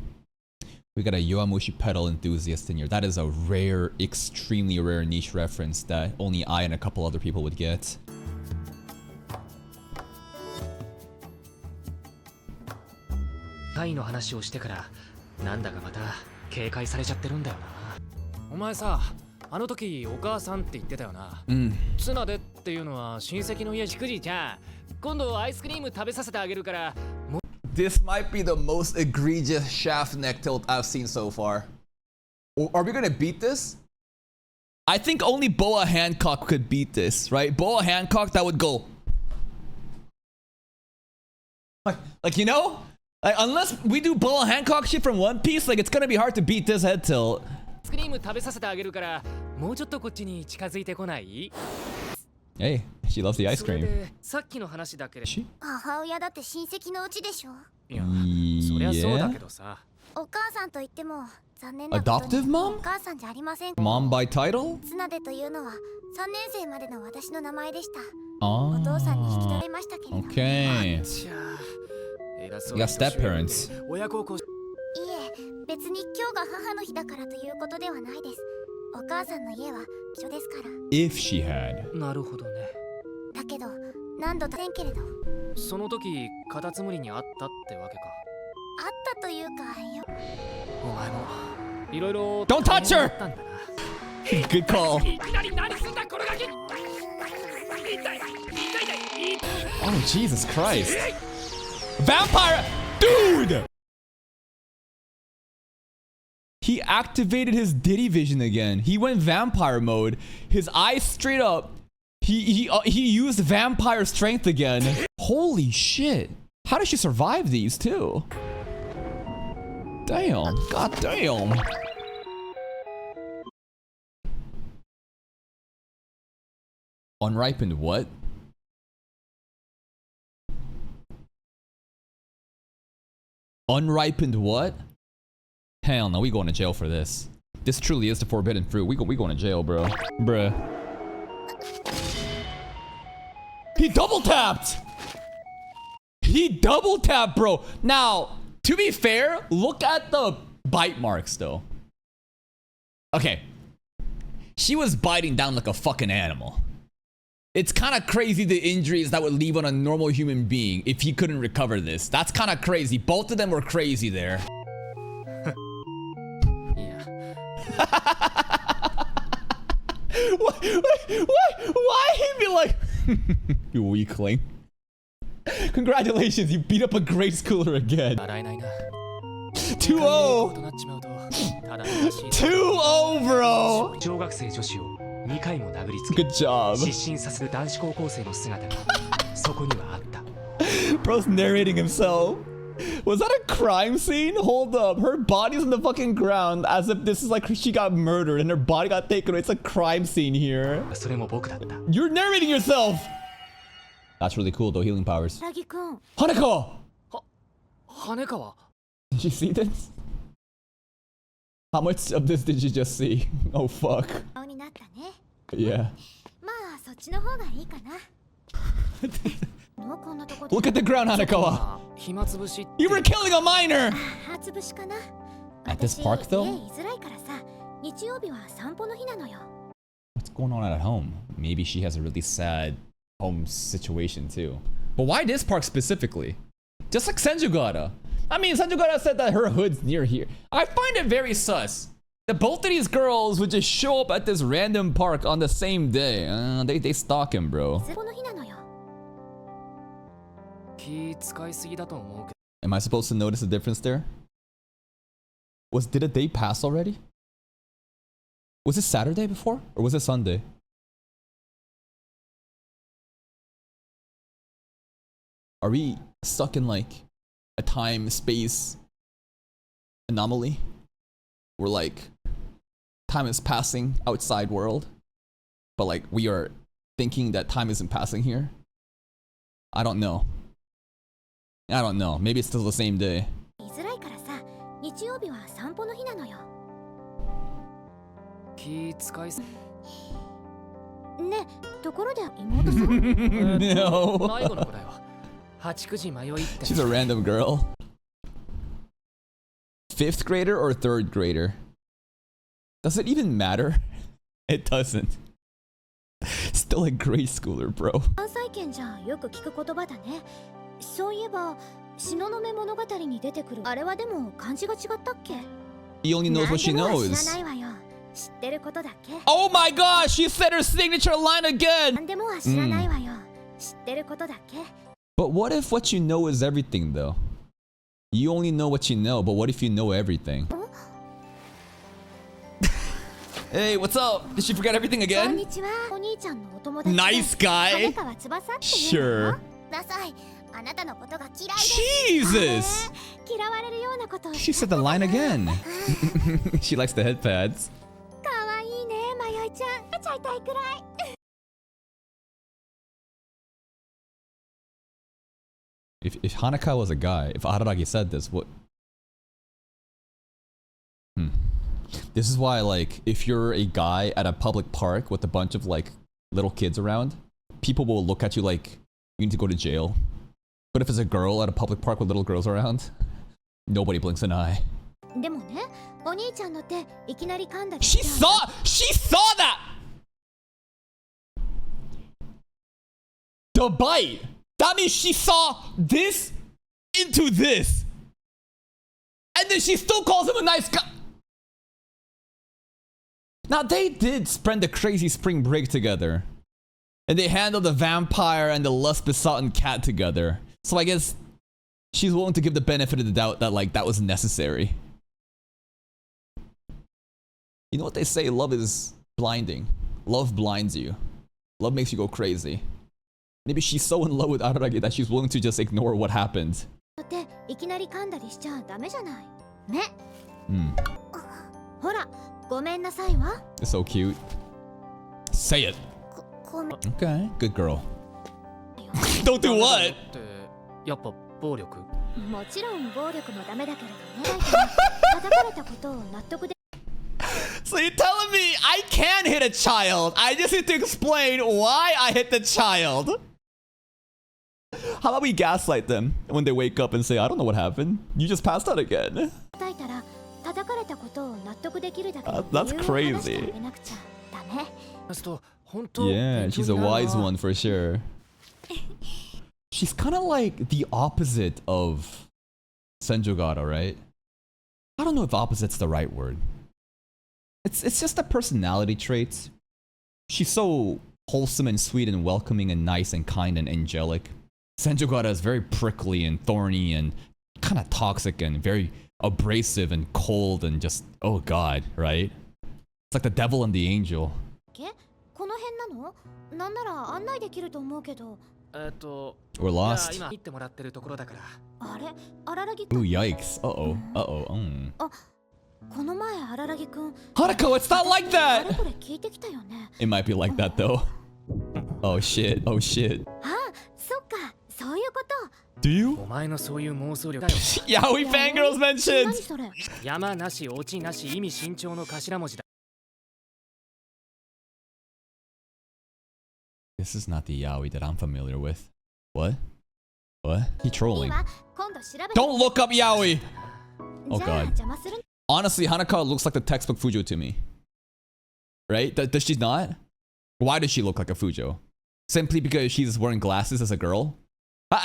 We got a Yowamushi pedal enthusiast in here. That is a rare, extremely rare niche reference that only I and a couple other people would get. Kaiの話をしてからなんだかまた警戒されちゃってるんだよな。お前さ、あの時お母さんって言ってたよな。ツナでっていうのは親戚の家じくじいちゃん。今度アイスクリーム食べさせてあげるから。This might be the most egregious shaft neck tilt I've seen so far. Are we gonna beat this? I think only Boa Hancock could beat this, right? Boa Hancock, that would go. Like you know? Like, unless we do Boa Hancock shit from One Piece, like it's gonna be hard to beat this head tilt. アイスクリーム食べさせてあげるから、もうちょっとこっちに近づいてこない？ Hey, she loves the ice cream. さっきの話だけで。母親だって親戚のうちでしょ。いや、そりゃそうだけどさ。お母さんと言っても残念なことに Adoptive mom? お母さんじゃありません。 Mom by title? ツナデというのは3年生までの私の名前でした。 Oh. お父さんに引き取れましたけれど。Okay. じゃあ、偉そう You に got step parents. 親孝行。いえ、別に今日が母の日だからということではないです。お母さんの家は一緒ですから。 If she had. なるほどね。だけど何度とせんけれど。その時カタツムリに会ったってわけか。あったというかよ。お前もいろいろ。 Don't touch her! Good call. いきなり何すんだこれだけ。痛い。Oh, Jesus Christ. Vampire! Dude! He activated his Diddy vision again. He went vampire mode. His eyes straight up. He used vampire strength again. Holy shit. How did she survive these too? Damn. God damn. Unripened what? Unripened what? Hell no, we going to jail for this. This truly is the forbidden fruit. We going to jail, bro. Bruh. He double tapped! He double tapped, bro. Now, to be fair, look at the bite marks, though. Okay. She was biting down like a fucking animal. It's kind of crazy the injuries that would leave on a normal human being if he couldn't recover this. That's kind of crazy. Both of them were crazy there. Why he be like, you weakling? Congratulations, you beat up a grade schooler again. 2-0. 2-0, bro. 小学生女子を2回も殴りつけ Good job. 失神させる男子高校生の姿がそこにはあった。 Bro's narrating himself. Was that a crime scene? Hold up. Her body's on the fucking ground as if this is like she got murdered and her body got taken away. It's a crime scene here. それも僕だった。 You're narrating yourself. That's really cool though. Healing powers. ラギ君。 Hanako! 羽川。 Did you see this? How much of this did you just see? Oh fuck. 顔になったね。 Yeah. まあそっちの方がいいかな。こんなとこで。 Look at the ground, Hanakawa. 暇つぶし。 You were killing a minor. あ、つぶしかな。 At this park, though? 家居づらいからさ、日曜日は散歩の日なのよ。 What's going on at home? Maybe she has a really sad home situation too. But why this park specifically? Just like Senjugata. I mean, Senjugata said that her hood's near here. I find it very sus that both of these girls would just show up at this random park on the same day. They stalk him, bro. 散歩の日なのよ。 気使いすぎだと思うけど。 Am I supposed to notice the difference there? Did a day pass already? Was it Saturday before? Or was it Sunday? Are we stuck in like a time-space anomaly? Where like time is passing outside world, but like we are thinking that time isn't passing here? I don't know. Maybe it's still the same day. 居づらいからさ、日曜日は散歩の日なのよ。気使いす。ね、ところで妹さん。No. 迷子の子だよ。8、9時迷いって She's a random girl. 5th grader or 3rd grader? Does it even matter? It doesn't. Still a grade schooler, bro. 関西圏じゃよく聞く言葉だね。そういえば東雲物語に出てくるあれはでも漢字が違ったっけ？ He only knows what she 何でもは knows. 知らないわよ。知ってることだけ。 Oh my gosh, she said her signature line again! 何でもは知らないわよ。知ってることだけ。 But what if what you know is everything, though? You only know what you know, but what if you know everything? Hey, what's up? Did she forget everything こん again? にちは。お兄ちゃんのお友達で Nice guy. 羽川翼っていうの Sure. ダサい。あなたのことが嫌いです。 Jesus! 嫌われるようなことを She said the line again. She likes the headpads. かわいいね、まよいちゃん。ちゃいたいくらい。 If Hanaka was a guy, if Araragi said this, what? This is why, like, if you're a guy at a public park with a bunch of, like, little kids around, people will look at you like you need to go to jail. But if it's a girl at a public park with little girls around, nobody blinks an eye. でもね、お兄ちゃんの手いきなり噛んだり She saw that! The bite! That means she saw this into this! And then she still calls him a nice guy! Now they did spend a crazy spring break together. And they handled the vampire and the lust besotted cat together. So I guess she's willing to give the benefit of the doubt that, like, that was necessary. You know what they say? Love is blinding. Love blinds you. Love makes you go crazy. Maybe she's so in love with Araragi that she's willing to just ignore what happened. 手いきなり噛んだりしちゃダメじゃない。ね。ほら、ごめんなさいわ。 It's so cute. Say it. ごめん。 Okay, good girl. Don't do what? ってやっぱ暴力？もちろん暴力もダメだけれどね。叩かれたことを納得で。 So you're telling me I can hit a child? I just need to explain why I hit the child. How about we gaslight them when they wake up and say, I don't know what happened. You just passed out again. 叩いたら叩かれたことを納得できるだけ。 That's crazy. 理由を話してあげなくちゃダメ。Yeah, she's a wise one for sure. She's kind of like the opposite of Senjogata, right? I don't know if opposite's the right word. It's just a personality trait. She's so wholesome and sweet and welcoming and nice and kind and angelic. Senjogata is very prickly and thorny and kind of toxic and very abrasive and cold and just, oh god, right? It's like the devil and the angel. この辺なの？なんなら案内できると思うけど。We're lost. 今行ってもらってるところだから。あれ、荒木 Ooh, くん。 yikes. Uh-oh. Uh-oh. この前荒木くん。 Hanako, it's not like あれ that! これ聞いてきたよね。 It might be like that though. Oh shit. Oh shit. あ、そっか、そういうこと。 Do you? お前のそういう妄想力だよ。 Yaoi fangirls 何 mentioned! それ？山なし、落ちなし、意味慎重の頭文字だ。This is not the yaoi that I'm familiar with. What? What? He いい trolling. わ、今度調べて。 Don't look up yaoi! Oh じゃあ god. 邪魔する。 Honestly, Hanako looks like the textbook Fujo to me. Right? Does she not? Why does she look like a Fujo? Simply because she's wearing glasses as a girl?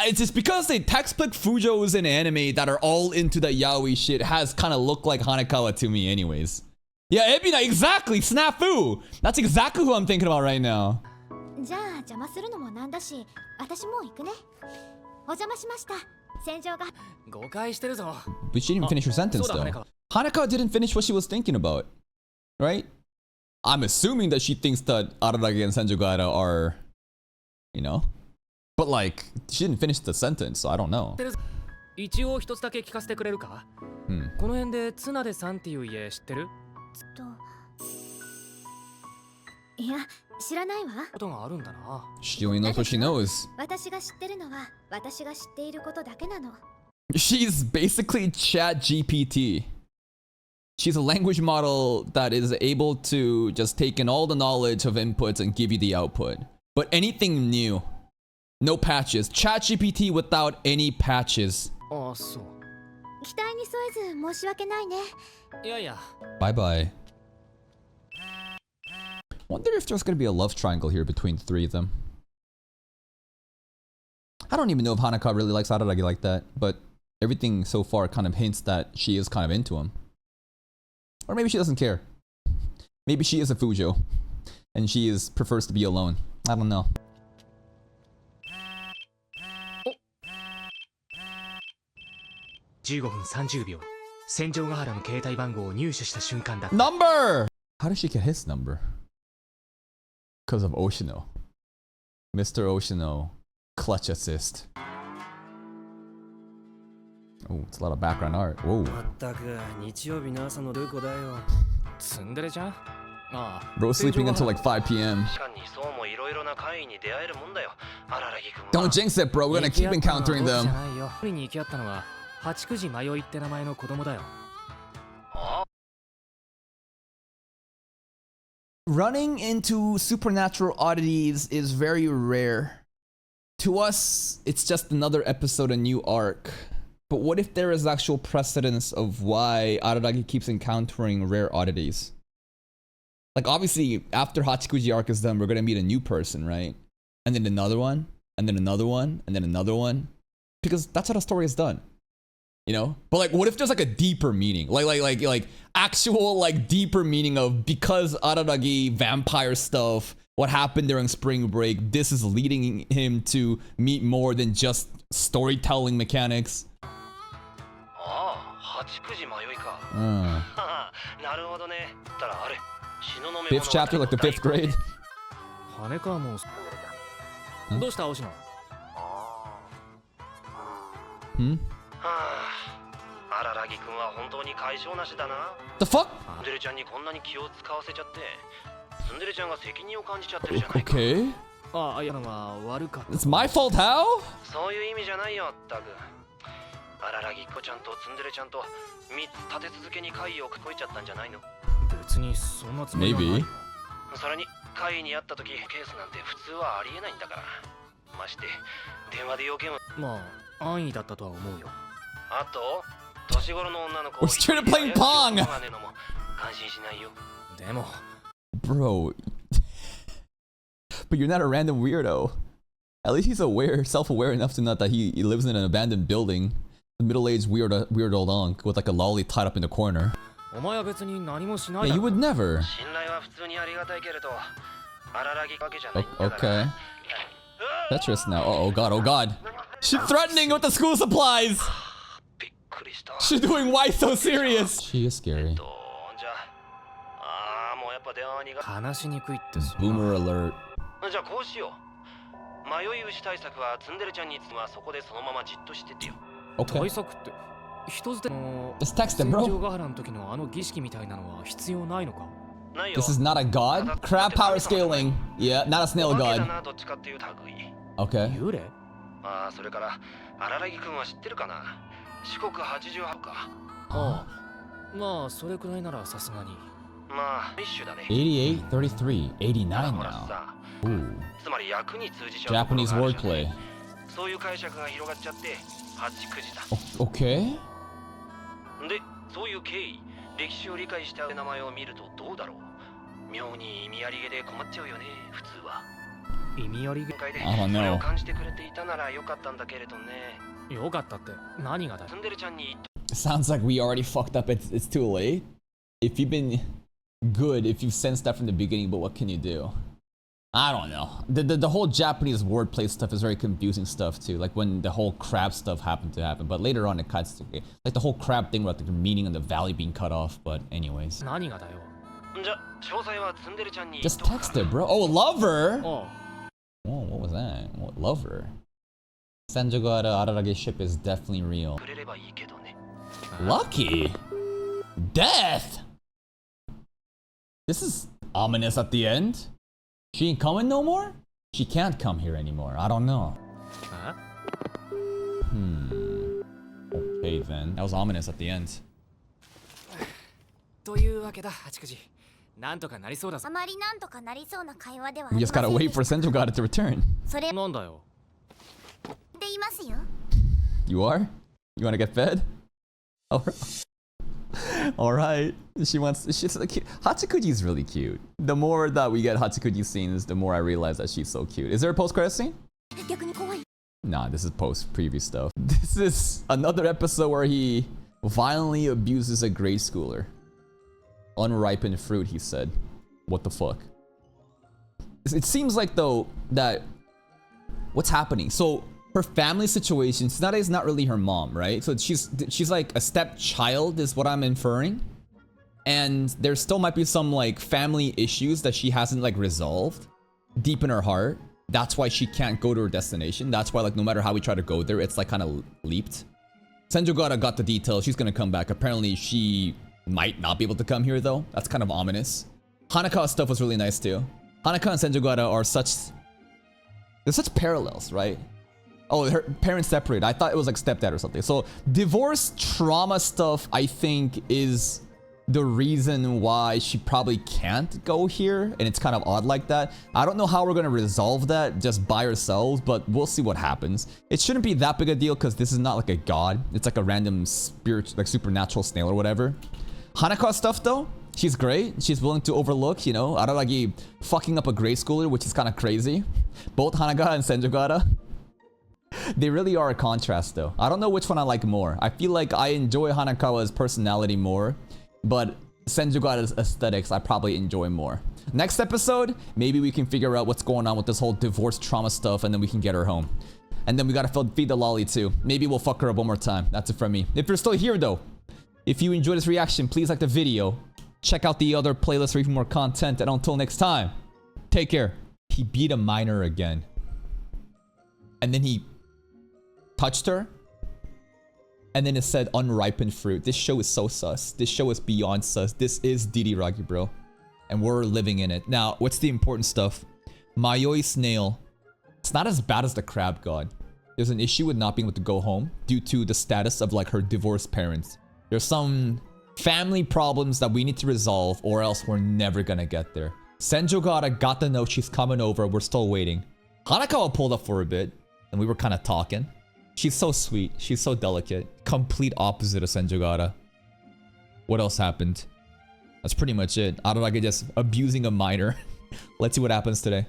It's just because the textbook Fujos in anime that are all into the yaoi shit has kind of looked like Hanakawa to me anyways. Yeah, Ebina, exactly! Snafu! That's exactly who I'm thinking about right now. じゃあ邪魔するのもなんだし、私もう行くね。お邪魔しました。戦場が。誤解してるぞ。 But she didn't finish her sentence though. Hanakawa didn't finish what she was thinking about. Right? I'm assuming that she thinks that Araragi and Senjogata are, you know? But like, she didn't finish the sentence, so I don't know. 一応一つだけ聞かせてくれるか？この辺で綱出さんっていう家知ってる？いや、知らないわ。ことがあるんだな。 She only knows what she knows. 私が知ってるのは私が知っていることだけなの。 She's basically Chat GPT. She's a language model that is able to just take in all the knowledge of inputs and give you the output. But anything new, No patches. ChatGPT without any patches. ああ、そう。期待に添えず申し訳ないね。いやいや。 Bye bye. Wonder if there's gonna be a love triangle here between the three of them. I don't even know if Hanaka really likes Araragi like that, but everything so far kind of hints that she is kind of into him. Or maybe she doesn't care. Maybe she is a Fujo, and she prefers to be alone. I don't know. 15分30秒。戦場ヶ原の携帯番号を入手した瞬間だ。Number! How did she get his number? Because of Oshino. Mr. Oshino. Clutch assist. Oh, it's a lot of background art. Whoa. まったく日曜日の朝のルコだよ。ツンデレちゃん？ああ。 Bro sleeping until like 5 p.m. しかにそうもいろいろな会に出会えるもんだよ。荒木君は。 Don't jinx it, bro. We're gonna keep encountering じゃ them. ないよ。取りに行き合ったのは八九時迷いって名前の子供だよ。 Running into supernatural oddities is very rare. To us, it's just another episode, a new arc. But what if there is actual precedence of why Araragi keeps encountering rare oddities? Like, obviously, after Hachikuji arc is done, we're gonna meet a new person, right? And then another one, and then another one, and then another one. Because that's how the story is done. You know? But like, what if there's like a deeper meaning? Like actual like deeper meaning of, because Araragi vampire stuff, what happened during spring break, this is leading him to meet more than just storytelling mechanics. Fifth chapter, like the 5th grade. 羽かもう。どうした星野？ Hmm? 荒木君は本当に解消なしだな。 The fuck? ツンデレちゃんにこんなに気を使わせちゃって、ツンデレちゃんが責任を感じちゃってるじゃないか。 Okay. ああ、いやまあ悪かった。 It's my fault, how? そういう意味じゃないよ、タグ。荒木子ちゃんとツンデレちゃんと3つ立て続けに会を越えちゃったんじゃないの？別にそんなつもりはない。 Maybe. それに会に会った時ケースなんて普通はありえないんだから。まして電話で要件を。まあ安易だったとは思うよ。あと年頃の女の子。 We're straight up playing Pong. 感心しないよ。でも。 Bro. But you're not a random weirdo. At least he's aware, self-aware enough to know that he lives in an abandoned building. The middle-aged weird old unc with like a lolly tied up in the corner. お前は別に何もしない。 Yeah, you would never. 信頼は普通にありがたいけれど、荒木わけじゃない。 Okay. Tetris now. Oh god, oh god. She's threatening with the school supplies. She's doing why so serious? She is scary. 話しにくいってさ。 Boomer alert. じゃあこうしよう。迷い牛対策はツンデレちゃんにはそこでそのままじっとしててよ。 Okay. 対策って人捨ての Just text him, 戦 bro. 場ヶ原の時のあの儀式みたいなのは必要ないのか？ ないよ。 This is not a god? Crab power scaling. Yeah, not a snail お化けだ god. な、どっちかっていう類。 Okay. 幽霊？ああ、それから荒木くんは知ってるかな。四国88か。ああ。まあそれくらいならさすがに。まあ一種だね。 88, 33, 89ほら now. さ、 Ooh. つまり役に通じちゃうところ Japanese があるじゃない。 wordplay. そういう解釈が広がっちゃって8、9時だ。 Okay. で、そういう経緯、歴史を理解した名前を見るとどうだろう。妙に意味ありげで困っちゃうよね、普通は。意味ありげ。 I don't それを know. 感じてくれていたならよかったんだけれどね。よかったって何がだよ。ツンデレちゃんに言って Sounds like we already fucked up. It's too late. If you've been good, if you've sensed that from the beginning, but what can you do? I don't know. The whole Japanese wordplay stuff is very confusing stuff too. Like when the whole crab stuff happened to happen, but later on it cuts to like the whole crab thing with like the meaning and the valley being cut off. But anyways, 何がだよ。じゃ、詳細はツンデレちゃんに just text it, bro. Oh, lover. あ Oh, what was that? What lover? Sanjogara Ararage ship is definitely real. くれればいいけどね。 Lucky? Death? This is ominous at the end. She ain't coming no more? She can't come here anymore. I don't know. あ。 Okay then. That was ominous at the end. というわけだ、八九時。なんとかなりそうだぞ。あまりなんとかなりそうな会話ではあ We り just ませ gotta んで wait し for た。 Senjogara to return. それなんだよ。You are? You wanna get fed? Alright. She's like cute. Hachikuji's really cute. The more that we get Hachikuji scenes, the more I realize that she's so cute. Is there a post-credit scene? Nah, this is post-preview stuff. This is another episode where he violently abuses a grade schooler. Unripened fruit, he said. What the fuck? It seems like, though, that... What's happening? So, her family situation, Tsunade is not really her mom, right? So she's like a stepchild is what I'm inferring. And there still might be some like family issues that she hasn't like resolved deep in her heart. That's why she can't go to her destination. That's why like no matter how we try to go there, it's like kind of leaped. Senjogata got the details. She's gonna come back. Apparently she might not be able to come here though. That's kind of ominous. Hanaka's stuff was really nice too. Hanaka and Senjogata are they're such parallels, right? Oh, her parents separated. I thought it was like stepdad or something. So divorce trauma stuff, I think, is the reason why she probably can't go here. And it's kind of odd like that. I don't know how we're going to resolve that just by ourselves, but we'll see what happens. It shouldn't be that big a deal because this is not like a god. It's like a random spirit, like supernatural snail or whatever. Hanaka stuff though, she's great. She's willing to overlook, you know, Araragi fucking up a grade schooler, which is kind of crazy. Both Hanaka and Senjogata. They really are a contrast though. I don't know which one I like more. I feel like I enjoy Hanakawa's personality more, but Senjogata's aesthetics I probably enjoy more. Next episode, maybe we can figure out what's going on with this whole divorce trauma stuff and then we can get her home. And then we gotta feed the lolly too. Maybe we'll fuck her up one more time. That's it from me. If you're still here though, if you enjoyed this reaction, please like the video. Check out the other playlist for even more content, and until next time, take care. He beat a minor again. And then he touched her, and then it said unripened fruit. This show is so sus. This show is beyond sus. This is Diriragi, bro. And we're living in it. Now, what's the important stuff? Mayoi Snail. It's not as bad as the crab god. There's an issue with not being able to go home due to the status of like her divorced parents. There's some family problems that we need to resolve or else we're never gonna get there. Senjogata got the note she's coming over. We're still waiting. Hanakawa pulled up for a bit and we were kind of talking. She's so sweet. She's so delicate. Complete opposite of Senjogata. What else happened? That's pretty much it. Araragi just abusing a minor. Let's see what happens today.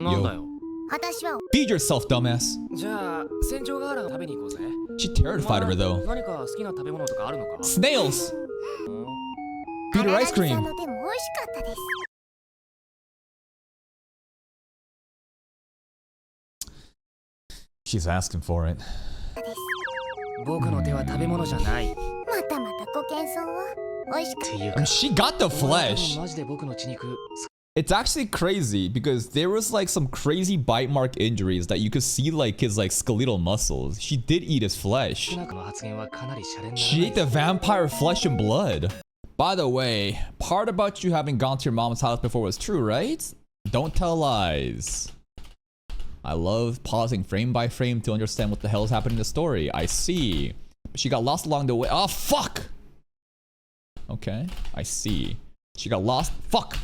Yo. Feed yourself, dumbass. She terrified of her though. Snails! Feed her ice cream. She's asking for it. And she got the flesh. It's actually crazy because there was like some crazy bite mark injuries that you could see like his like skeletal muscles. She did eat his flesh. She ate the vampire flesh and blood. By the way, part about you having gone to your mom's house before was true, right? Don't tell lies. I love pausing frame by frame to understand what the hell is happening in the story. I see. She got lost along the way. Oh, fuck! Okay, I see. She got lost. Fuck!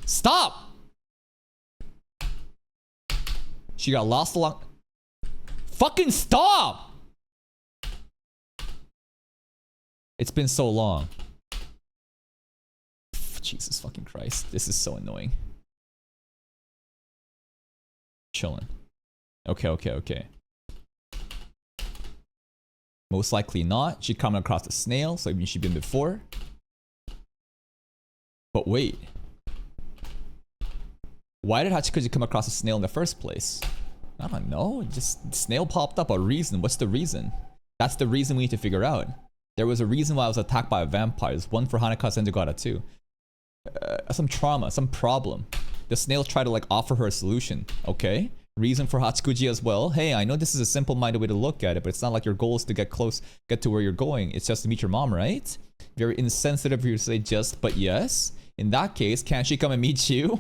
Stop! She got lost along... Fucking stop! It's been so long. Jesus fucking Christ. This is so annoying. Chilling. Okay. Most likely not. She coming across a snail, so maybe she'd been before. But wait. Why did Hachikuji come across a snail in the first place? I don't know. Just snail popped up. A reason. What's the reason? That's the reason we need to figure out. There was a reason why I was attacked by vampires. One for Hanaka Senjogata too. Some trauma, some problem. The snails try to like offer her a solution. Okay. Reason for Hachikuji as well. Hey, I know this is a simple-minded way to look at it, but it's not like your goal is to get close, get to where you're going. It's just to meet your mom, right? Very insensitive of you to say just, but yes. In that case, can't she come and meet you?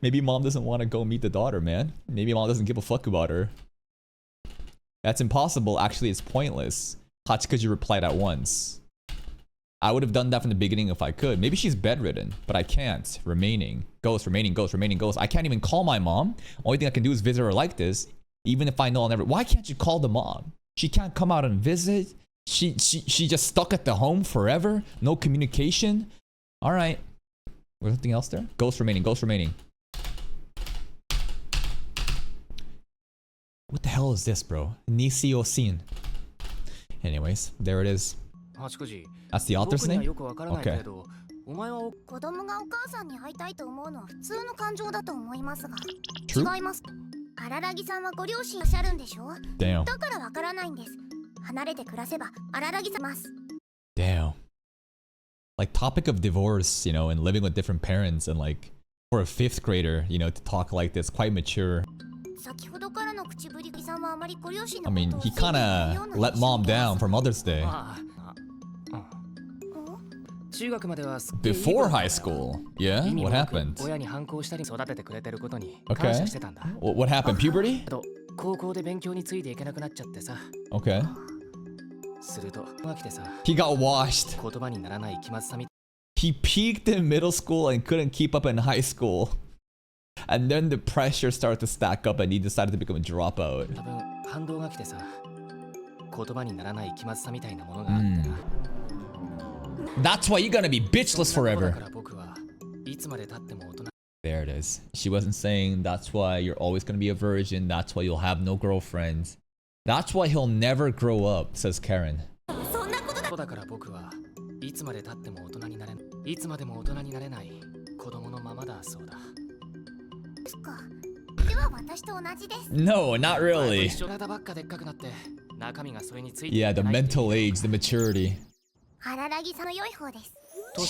Maybe mom doesn't want to go meet the daughter, man. Maybe mom doesn't give a fuck about her. That's impossible. Actually, it's pointless. Hachikuji replied at once. I would have done that from the beginning if I could. Maybe she's bedridden, but I can't. Remaining. Ghost, remaining, ghost, remaining, ghost. I can't even call my mom. Only thing I can do is visit her like this. Even if I know I'll never... Why can't you call the mom? She can't come out and visit. She just stuck at the home forever. No communication. Alright. Was something else there? Ghost remaining, ghost remaining. What the hell is this, bro? Nisiosin. Anyways, there it is. That's the author's name? Okay. 子供がお母さんに会いたいと思うのは普通の感情だと思いますが True? 違います。荒木さんはご両親いらっしゃるんでしょ Damn. だからわからないんです。離れて暮らせば荒木さんます。 Damn. Like topic of divorce, you know, and living with different parents and like for a 5th grader, you know, to talk like this, quite mature. 先ほどからの口ぶりさんはあまりご両親 I の mean, ことを he kinda let mom down for Mother's Day. 中学まではすっげえいい子 Before だ high ったよ。 school. Yeah? 意味 What もなく happened? 親に反抗したり育ててくれてることに Okay. 感謝してたんだ。What happened? Puberty? けど高校で勉強についていけなくなっちゃってさ。 Okay. するとが来てさ、 He got washed. 言葉にならない気まずさみ He peaked in middle school and couldn't keep up in high school. And then the pressure started to stack up and he decided to become a dropout. 多分反動が来てさ、言葉にならない気まずさみたいなものがあってな。 That's why you're gonna be bitchless だ forever. から僕はいつまで経っても大人 There it is. She wasn't saying that's why you're always gonna be a virgin. That's why you'll have no girlfriends. That's why he'll never grow up, says Karen. そんなことだ。だから僕はいつまで経っても大人になれない。いつまでも大人になれない子供のままだそうだ。ですか。では私と同じです。 No, not really. 体ばっかでっかくなって中身がそれについて Yeah, the mental age, the maturity. 荒木さんの良い方です。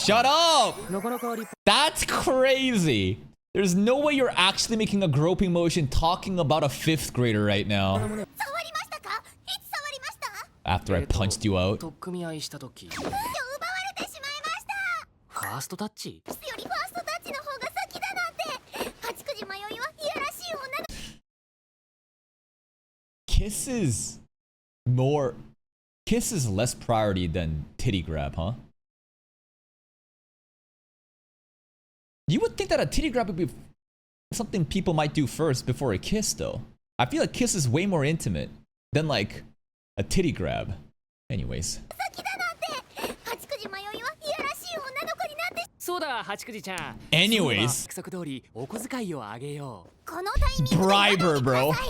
Shut up! なかなか立 That's crazy. There's no way you're actually making a groping motion talking about a 5th grader right now. 触りましたか？いつ触りました？ After I punched you out. とっくみ合いした時フ奪われてしまいました。ァーストタッチよりファーストタッチの方が先だなんて。八九時迷いはいやらしい女だ。 Kisses more. Kiss is less priority than titty grab, huh? You would think that a titty grab would be something people might do first before a kiss, though. I feel like kiss is way more intimate than like a titty grab. Anyways. 先だなんて。八九時迷いはいやらしい女の子になって。そうだ八九時ちゃん Anyways. 約束通りお小遣いをあげようこのタイミングで Bribe her, やめてくだ bro. さい。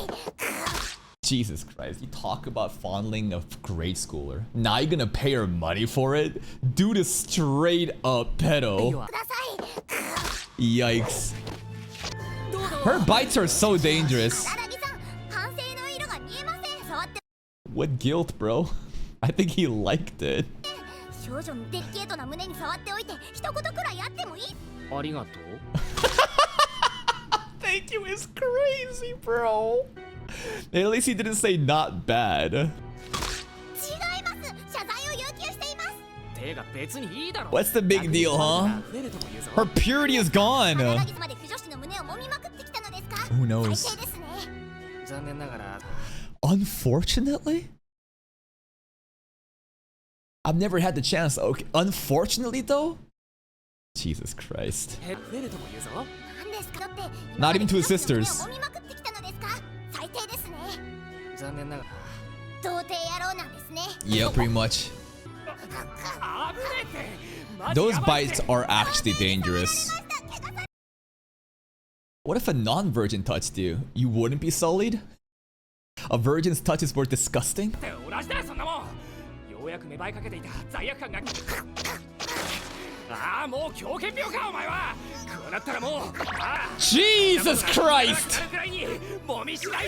Jesus Christ, you talk about fondling a grade schooler. Now you're gonna pay her money for it? Dude is straight up pedo. ください。 Yikes. Her bites are so dangerous. 荒木さん、反省の色が見えません。触って。 What guilt, bro? I think he liked it. 少女のデリケートな胸に触っておいて、一言くらいやってもいい。ありがとう Thank you is crazy, bro. At least he didn't say not bad. 違います。謝罪を要求しています。手が別にいいだろ What's the big deal, huh? 増えるとも言うぞ Her purity is gone. 荒木まで不女子の胸を揉みまくってきたのですか？ Who knows? 最低ですね。残念ながら Unfortunately? I've never had the chance. Okay, unfortunately though? Jesus Christ. 増えるとも言うぞ何ですか？だって Not even to his 今まで不女子 sisters. の胸を揉みまくってきたのですか？最低ですね。残念ながら童貞野郎なんですね。 Yeah, pretty much. Those bites are actually dangerous. What if a non-virgin touched you? You wouldn't be sullied? A virgin's touch is more disgusting? 同じだよそんなもんようやく芽生えかけていた罪悪感がああもう狂犬病かお前はこうなったらもうああ Jesus Christ! くらいにもみしない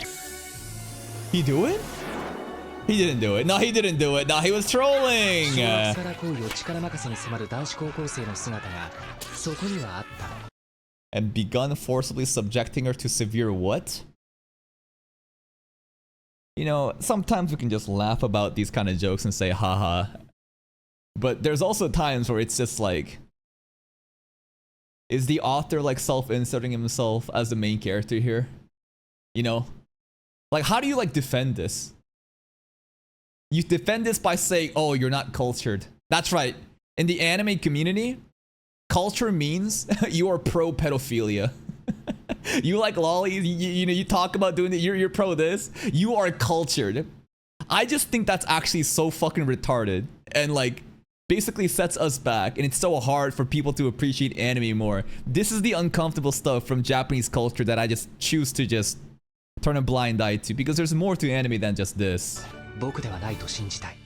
He do it? He didn't do it. No, he didn't do it. No, he was trolling. 力行為を力任せに迫る男子高校生の姿がそこにはあった And begun forcibly subjecting her to severe what? You know, sometimes we can just laugh about these kind of jokes and say, haha. But there's also times where it's just like, is the author like self-inserting himself as the main character here? You know? Like, how do you like defend this? You defend this by saying, oh, you're not cultured. That's right. In the anime community, culture means you are pro pedophilia. You like lollies, you know, you talk about doing it, you're pro this. You are cultured. I just think that's actually so fucking retarded and like basically sets us back, and it's so hard for people to appreciate anime more. This is the uncomfortable stuff from Japanese culture that I just choose to just turn a blind eye to, because there's more to anime than just this. 僕ではないと信じたい。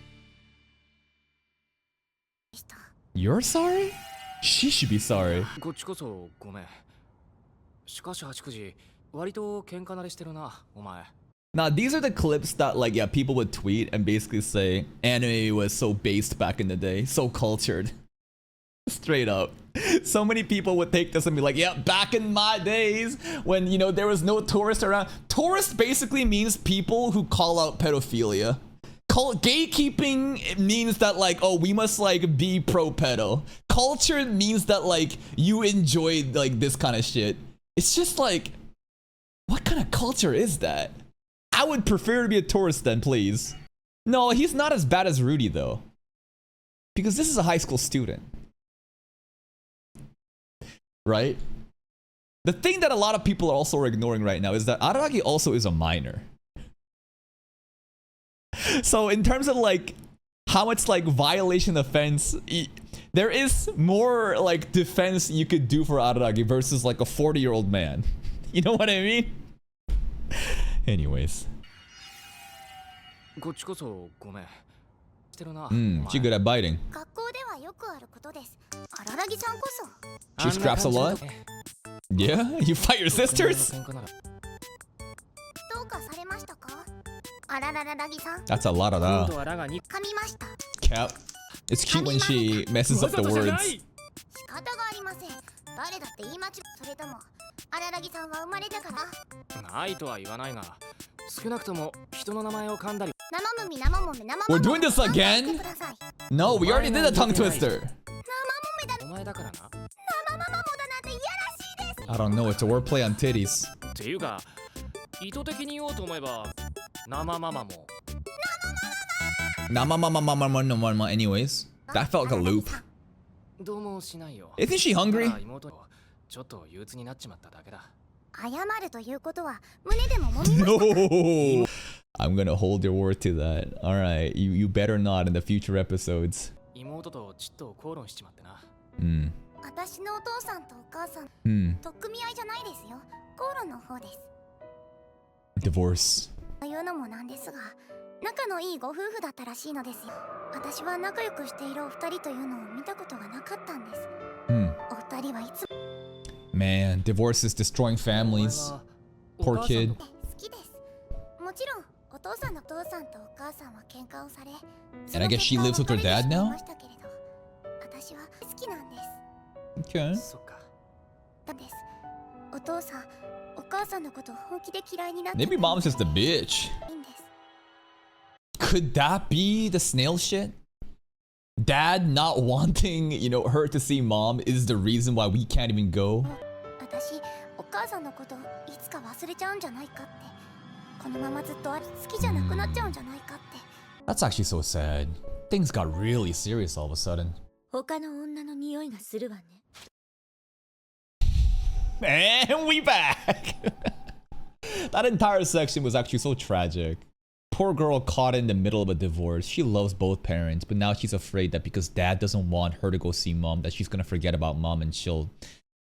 You're sorry? She should be sorry. こっちこそごめん。しかし八九時、割と喧嘩慣れしてるな、お前。 Now, these are the clips that, like, yeah, people would tweet and basically say anime was so based back in the day, so cultured. Straight up. So many people would take this and be like, yeah, back in my days when, you know, there was no tourists around. Tourist basically means people who call out pedophilia. Gatekeeping means that, like, oh, we must, like, be pro-pedo. Culture means that, like, you enjoy, like, this kind of shit. It's just like, what kind of culture is that? I would prefer to be a tourist then, please. No, he's not as bad as Rudy, though. Because this is a high school student. Right? The thing that a lot of people are also ignoring right now is that Araragi also is a minor. So in terms of like how much like violation offense, there is more like defense you could do for Araragi versus like a 40-year-old man. You know what I mean? Anyways. こっちこそごめん。してるな。She's good at biting. 学校ではよくあることです。荒木さんこそ。 She scraps a lot? Yeah? You fight your sisters? どうかされましたか？あららららぎさん。 That's a lot of that. 噛みました。 Cap. It's cute when she messes up the words. 仕方がありません。誰だって言い間違い。それとも荒木さんは生まれたから。ないとは言わないが、少なくとも人の名前を噛んだり。 We're doing this again? No, we already did a tongue twister. I don't know, it's a wordplay on titties. っていうか、意図的に言おうと思えば、生ママも。Anyways, that felt like a loop. どうもしないよ。 Isn't she hungry? ちょっと憂鬱になっちまっただけだ。 謝るということは胸でも揉みました。 No! I'm gonna hold your word to that. Alright, you better not in the future episodes. 妹とちっと口論しちまってな。私のお父さんとお母さん、取っ組み合いじゃないですよ。口論の方です。 Divorce. というのもなんですが、仲のいいご夫婦だったらしいのですよ。私は仲良くしているお二人というのを見たことがなかったんです。お二人はいつも Man, divorce is destroying families. Poor kid. 好きです。もちろんお父さんのお父さんとお母さんは喧嘩をされ、 And I guess she lives with her dad now? 私は好きなんです。 Okay. そっか。です。お父さん、お母さんのこと本気で嫌いになって。 Maybe mom's just a bitch. Could that be the snail shit? Dad not wanting, you know, her to see mom is the reason why we can't even go? 私、お母さんのこといつか忘れちゃうんじゃないかって。このままずっと好きじゃなくなっちゃうんじゃないかって。 That's actually so sad. Things got really serious all of a sudden. 他の女の匂いがするわね。 And we back! That entire section was actually so tragic. Poor girl caught in the middle of a divorce. She loves both parents, but now she's afraid that because dad doesn't want her to go see mom, that she's gonna forget about mom and she'll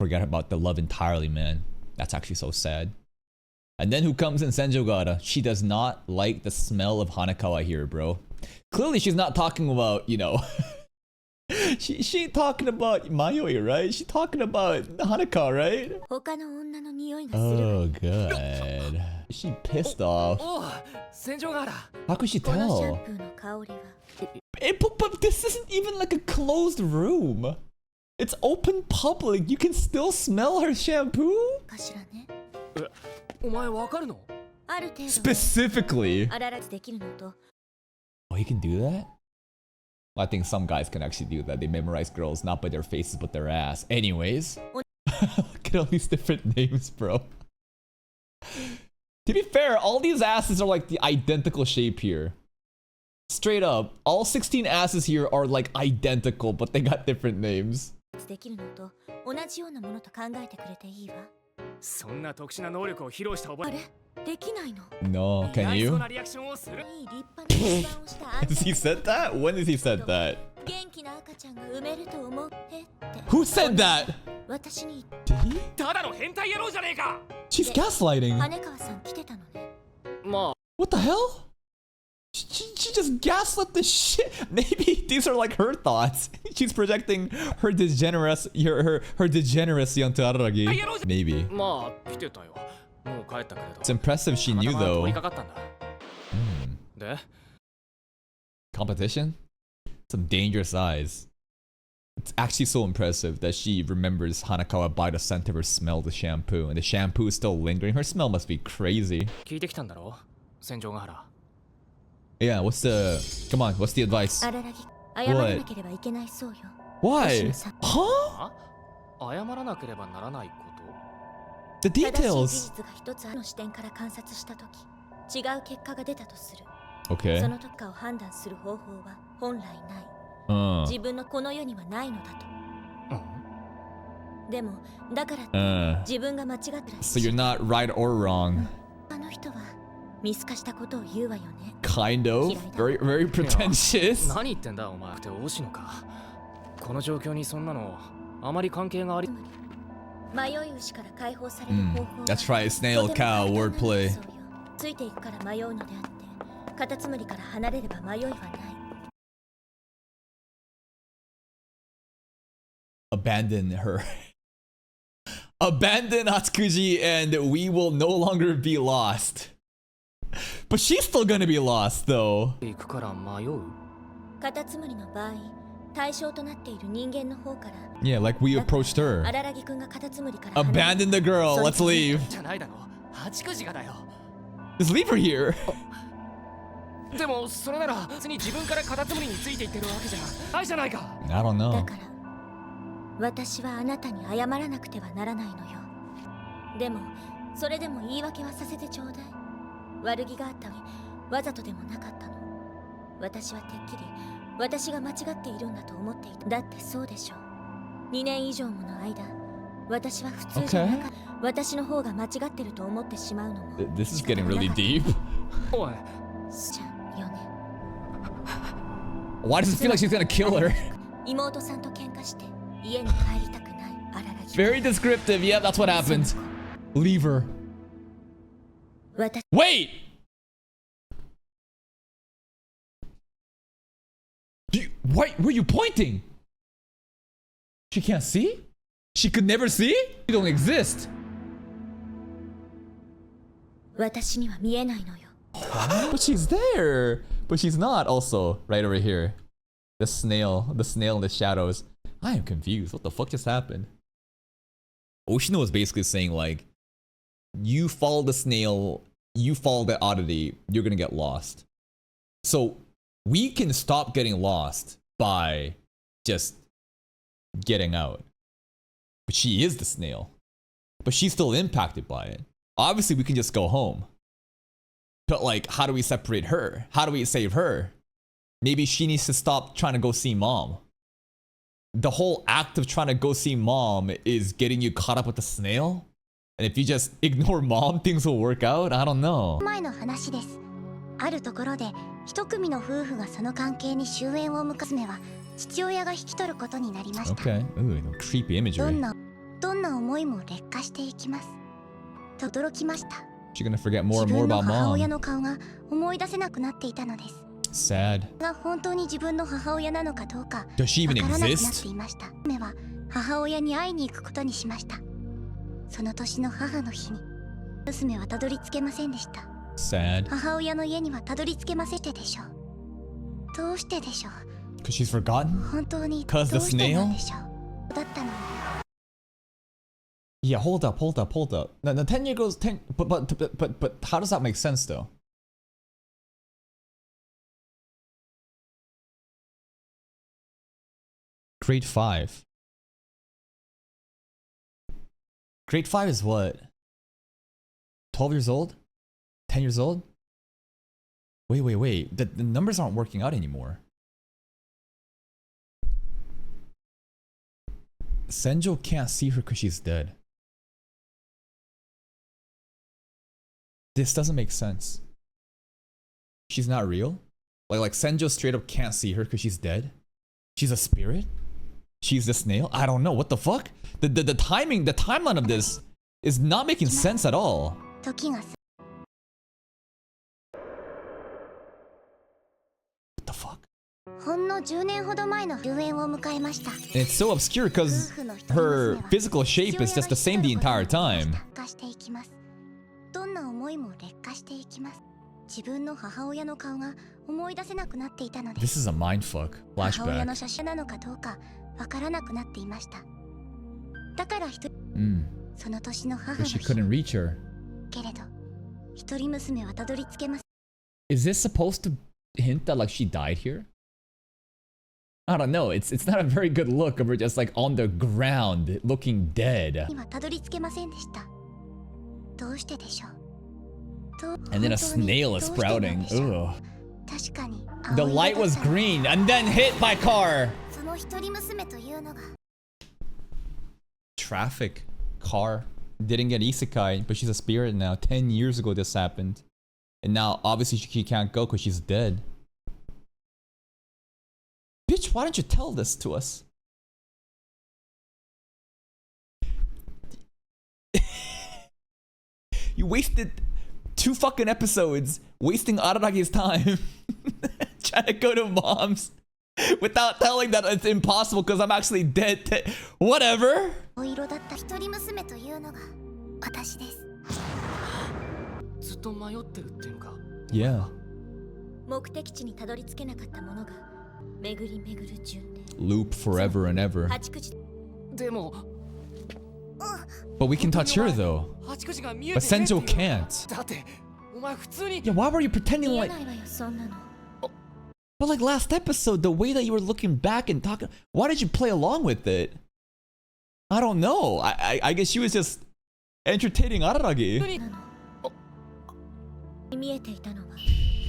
forget about the love entirely, man. That's actually so sad. And then who comes in Senjogara? She does not like the smell of Hanakawa here, bro. Clearly she's not talking about, you know... she ain't talking about Mayoi, right? She's talking about Hanaka, right? Oh, God. Is she pissed off? How could she tell? But this isn't even like a closed room. It's open public. You can still smell her shampoo? Specifically. Oh, he can do that? I think some guys can actually do that. They memorize girls not by their faces but their ass. Anyways. Look at all these different names, bro. To be fair, all these asses are like the identical shape here. Straight up, all 16 asses here are like identical, but they got different names. できるのと同じようなものと考えてくれていいわ。そんな特殊な能力を披露した覚え。できないの。 No, can そう you? なリアクションをする。いい立派な出産をしたあんた Has he said that? When has he said that? 元気な赤ちゃんが産めると思ってって Who said that? 私に Did he? ただの変態野郎じゃねえか。 She's gaslighting. 羽川さん来てたのね。まあ What the hell? She just gaslit the shit. Maybe these are like her thoughts. She's projecting her her degeneracy onto Araragi. Maybe. まあ来てたよ。もう帰ったけれど。 It's impressive she knew たまたま通 though. りかかったんだ。で Competition? Some dangerous eyes. It's actually so impressive that she remembers Hanakawa by the scent of her smell the shampoo, and the shampoo is still lingering. Her smell must be crazy. 聞いてきたんだろ戦場ヶ原。 Yeah, what's the... Come on, what's the advice? 荒らぎ謝らなければいけないそうよ。 Why? 星野さん Huh? 謝らなければならないこと The 正しい事 details. 実が一つの視点から観察したとき、違う結果が出たとする。 Okay. その時かを判断する方法は本来ない。 自分のこの世にはないのだと。でも、だからって自分が間違ってらっ So しゃ you're not right or wrong. あの人は見透かしたことを言うわよね。 Kind of. Very pretentious. 何言ってんだお前って大野か。この状況にそんなのあまり関係があり。迷い牛から解放される方法は That's right, snail cow wordplay. そうよ。ついていくから迷うのであって、カタツムリから離れれば迷いはない。 Abandon her. Abandon Atsukuji and we will no longer be lost. But she's still gonna be lost though. 行くから迷う。カタツムリの場合、対象となっている人間の方から。 Yeah, like we approached her. 荒らぎくんがカタツムリから離れ Abandon the girl. Let's leave. じゃないだろ。八九時がだよ。 Just leave her here. でもそれなら別に自分からカタツムリについていってるわけじゃないじゃないか。 I don't だ know. から私はあなたに謝らなくてはならないのよ。でもそれでも言い訳はさせてちょうだい。悪気があったりわざとでもなかったの。私はてっきり私が間違っているんだと思っていた。だってそうでしょう。2年以上もの間私は普通じゃなかった。私の方が間違ってると思ってしまうのも This is getting really deep. おい。じゃよね。 Why does it feel like she's gonna kill her? 妹さんと喧嘩して家に帰りたくないあららぎ。 Very descriptive. Yeah, that's what happened. Leave her. 私 Wait! Why were you pointing? She can't see? She could never see? You don't exist. 私には見えないのよ。 But she's there. But she's not also right over here. The snail in the shadows. I am confused. What the fuck just happened? Oshino is basically saying like, you follow the snail, you follow the oddity, you're gonna get lost. So we can stop getting lost by just getting out. But she is the snail. But she's still impacted by it. Obviously we can just go home. But like, how do we separate her? How do we save her? Maybe she needs to stop trying to go see mom. The whole act of trying to go see mom is getting you caught up with the snail? And if you just ignore mom, things will work out? I don't know. 前の話です。あるところで一組の夫婦がその関係に終焉を迎え娘は父親が引き取ることになりました。 Okay. Ooh, no creepy ど imagery. んな思いも劣化していきます。と驚きました。 She's gonna forget more 自 and more 分の about 母親 mom. の顔が思い出せなくなっていたのです。 Sad. が本当に自分の母親なのかどうか Does she わ even からなくなって exist? いました。娘は母親に会いに行くことにしました。その年の母の日に娘はたどり着けませんでした。 Sad. 母親の家にはたどり着けませんでしょう。どうしてでしょう。 Because she's forgotten? 本当に 'Cause the どうしてなん snail? でしょう。だったのに。 Yeah, hold up. Now, 10 year goes 10, but how does that make sense though? Grade 5. Grade 5 is what? 12 years old? 10 years old? Wait. The numbers aren't working out anymore. Senjo can't see her because she's dead. This doesn't make sense. She's not real? Like Senjo straight up can't see her because she's dead? She's a spirit? She's the snail? I don't know. What the fuck? The timeline of this is not making sense at all. 時が What the fuck? ほんの10年ほど前の終焉を迎えました。 And it's so obscure because her physical shape is just the same the entire time. 劣化していきます。どんな思いも劣化していきます。自分の母親の顔が思い出せなくなっていたので This is a mindfuck 母親 flashback. の写真なのかどうかわからなくなっていました。だからその年の母 But の she 日 couldn't reach her. けれど一人娘はたどり着けます。 Is this supposed to hint that like she died here? I don't know. It's not a very good look of her just like on the ground looking dead. にはたどり着けませんでした。どうしてでしょう。 And then a snail is sprouting. Ugh. 確かに The light was green and then hit by car. その一人娘というのが Traffic. Car. Didn't get isekai, but she's a spirit now. 10 years ago this happened. And now obviously she can't go because she's dead. Bitch, why didn't you tell this to us? You wasted 2 fucking episodes wasting Araragi's time trying to go to mom's without telling that it's impossible because I'm actually dead. Whatever. お色だった一人娘というのが私です。ずっと迷ってるっていうのか。 Yeah. 目的地にたどり着けなかったものが巡り巡る順で Loop forever and ever. 八口でも But we can touch her though. 八口が見え But てねえっていう Senjo の can't. だってお前普通に Yeah, why were you pretending 見え like... ないわよそんなの。 But like last episode, the way that you were looking back and talking... Why did you play along with it? I don't know. I guess she was just entertaining Araragi. なの。見えていたのは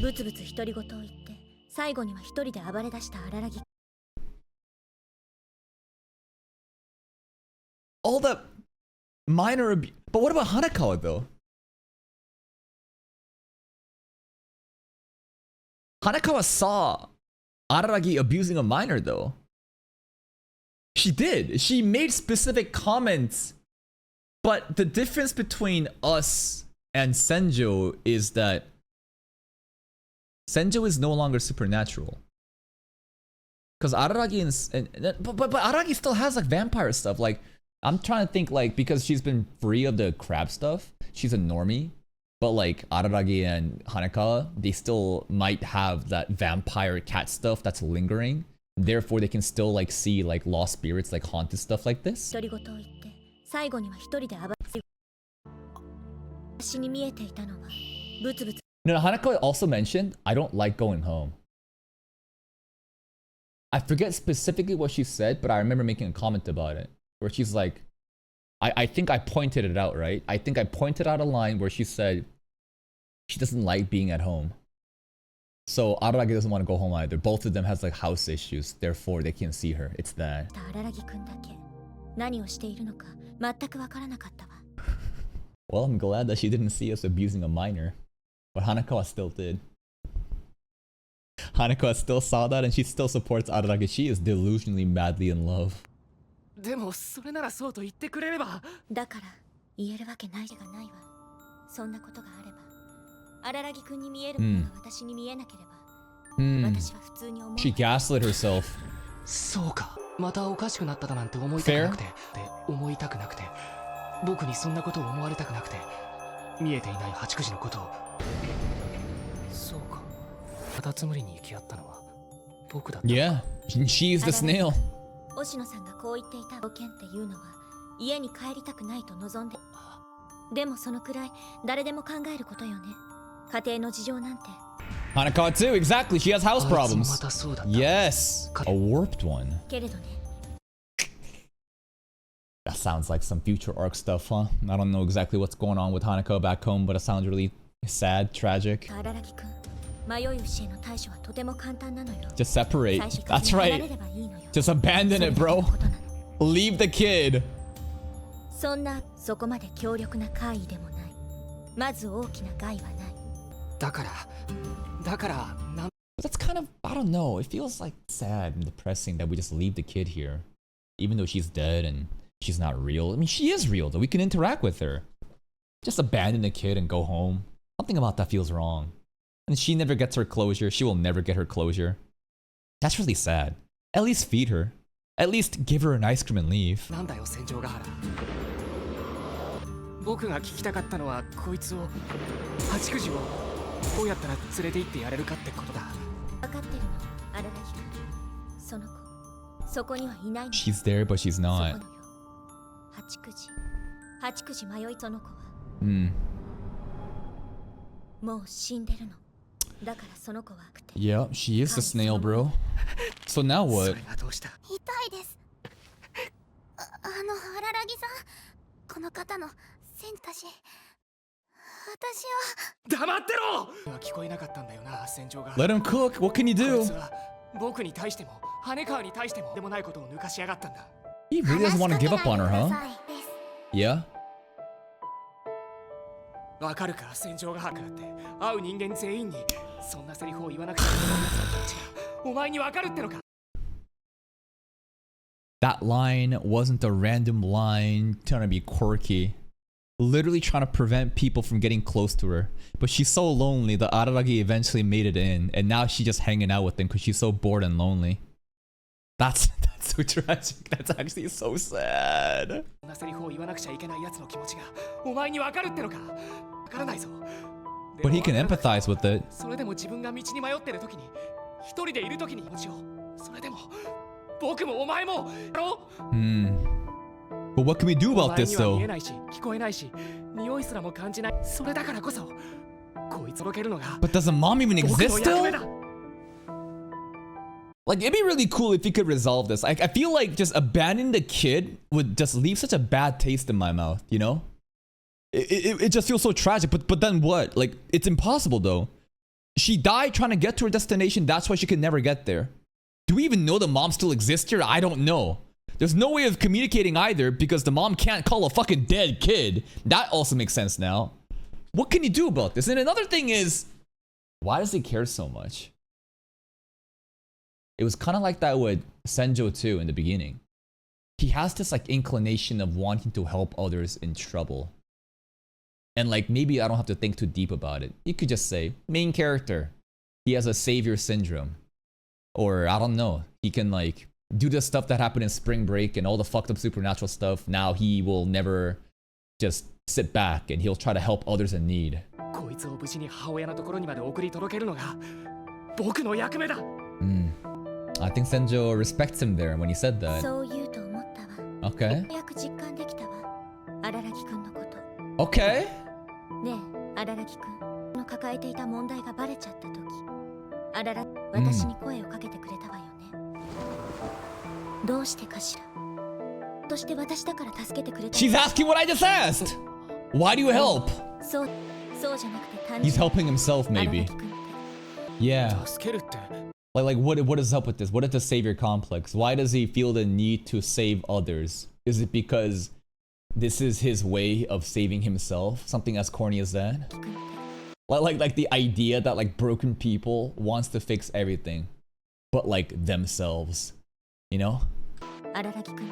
ブツブツ独り言を言って最後には一人で暴れ出した荒らぎ。 All the minor abuse... But what about Hanakawa though? Hanakawa saw Araragi abusing a minor though. She did. She made specific comments. But the difference between us and Senjo is that Senjo is no longer supernatural. Because Araragi but Araragi still has like vampire stuff. Like I'm trying to think like because she's been free of the crab stuff, she's a normie. But like Araragi and Hanakawa, they still might have that vampire cat stuff that's lingering. Therefore, they can still like see like lost spirits, like haunted stuff like this. 独り言を言って最後には一人で暴れ。私に見えていたのはブツブツ。 No, Hanakawa also mentioned, I don't like going home. I forget specifically what she said, but I remember making a comment about it. Where she's like, I think I pointed it out, right? I think I pointed out a line where she said she doesn't like being at home. So Araragi doesn't want to go home either. Both of them has like house issues. Therefore, they can't see her. It's that. 荒木くんだけ何をしているのか全くわからなかったわ。 Well, I'm glad that she didn't see us abusing a minor. But Hanakawa still did. Hanakawa still saw that and she still supports Araragi. She is delusionally madly in love. でもそれならそうと言ってくれれば。だから言えるわけないじゃないわ。そんなことがあれば荒木くんに見えるものが私に見えなければ、私は普通に思う。 She gaslit herself. そうか。またおかしくなっただなんて思いたくなくて、思いたくなくて、僕にそんなことを思われたくなくて、見えていない八九時のことを。そうか。カタツムリに行き合ったのは僕だった。Yeah, she's the snail. 押野さんがこう言っていた条件っていうのは家に帰りたくないと望んで。でもそのくらい誰でも考えることよね。家庭の事情なんて。 Hanakawa too, exactly. She has house problems. またそうだった。 Yes, a warped one. けれどね。 That sounds like some future arc stuff, huh? I don't know exactly what's going on with Hanako back home, but it sounds really sad, tragic. 荒木くん、Just separate. That's right. Just abandon it, bro. Leave the kid. そんなそこまで強力な怪異でもない。まず大きな害はない。だからなん That's kind of, I don't know. It feels like sad and depressing that we just leave the kid here. Even though she's dead and she's not real. I mean, she is real though. We can interact with her. Just abandon the kid and go home. Something about that feels wrong. And she never gets her closure. She will never get her closure. That's really sad. At least feed her. At least give her an ice cream and leave. なんだよ戦場ヶ原。僕が聞きたかったのはこいつを八九時をどうやったら連れて行ってやれるかってことだ。分かってるの、荒垣君。その子、そこにはいないの。She's there, but she's そこ not. のよ。八九時迷いその子は。もう死んでるの。だからその子は。Yeah, she is a snail, bro. So now そ what? れがどうした。痛いです。荒木さん、この方のセンタシ、私は。黙ってろ。聞こえなかったんだよな戦場が。Let him cook. What can you こい do? つは僕に対しても羽川に対してもでもないことを抜かしやがったんだ。He really doesn't want to give up on her, huh? Yeah. わかるか戦場が原からって会う人間全員にそんなセリフを言わなくちゃいけないやつの気持ちがお前にわかるってのか。 That line wasn't a random line trying to be quirky. Literally trying to prevent people from getting close to her. But she's so lonely that Araragi eventually made it in. And now she's just hanging out with him because she's so bored and lonely. That's so tragic. That's actually so sad. そんなセリフを言わなくちゃいけないやつの気持ちがお前にわかるってのか。わからないぞ。 But he can empathize with it. それでも自分が道に迷ってる時に一人でいる時に気持ちを。それでも僕もお前もやろう。But what can we do about this お前には though? 見えないし聞こえないし匂いすらも感じない。それだからこそこいつ届けるのが But does a mom even 僕 exist の役目 still? だ。 Like, it'd be really cool if he could resolve this. I feel like just abandoning the kid would just leave such a bad taste in my mouth, you know? It just feels so tragic. But then what? Like, it's impossible though. She died trying to get to her destination. That's why she could never get there. Do we even know the mom still exists here? I don't know. There's no way of communicating either because the mom can't call a fucking dead kid. That also makes sense now. What can you do about this? And another thing is, why does he care so much? It was kind of like that with Senjo too in the beginning. He has this like inclination of wanting to help others in trouble. And like maybe I don't have to think too deep about it. You could just say, main character, he has a savior syndrome. Or I don't know, he can like do the stuff that happened in Spring Break and all the fucked up supernatural stuff. Now he will never just sit back and he'll try to help others in need. こいつを無事に母親のところにまで送り届けるのが僕の役目だ。I think Senjo respects him there when he said that. そう言うと思ったわ。 Okay. ようやく実感できたわ。荒木くんのこと。 Okay. ねえ、荒木くんの抱えていた問題がバレちゃった時、私に声をかけてくれたわよね。どうしてかしら。そして私だから助けてくれた。 She's asking what I just asked. Why do you help? そうじゃなくて単 He's 純 helping himself に maybe. 荒木くんって Yeah. 助けるって。 Like what is up with this? What is the savior complex? Why does he feel the need to save others? Is it because this is his way of saving himself? Something as corny as that? Like the idea that like broken people wants to fix everything, but like themselves, you know? 荒木くんって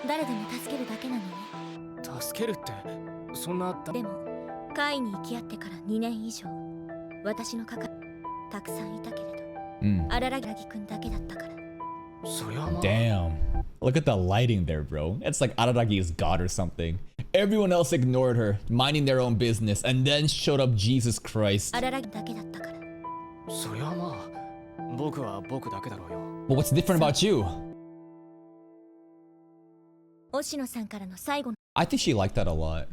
誰でも助けるだけなのね。助けるってそんな。でも会に行き合ってから2年以上、私のたくさんいたけれど、荒木くんだけだったから。そりゃまあ。 Damn. Look at the lighting there, bro. It's like Araragi is God or something. Everyone else ignored her, minding their own business, and then showed up Jesus Christ. 荒木だけだったから。そりゃまあ僕は僕だけだろうよ。 But what's different about you? 押野さんからの最後の。 I think she liked that a lot.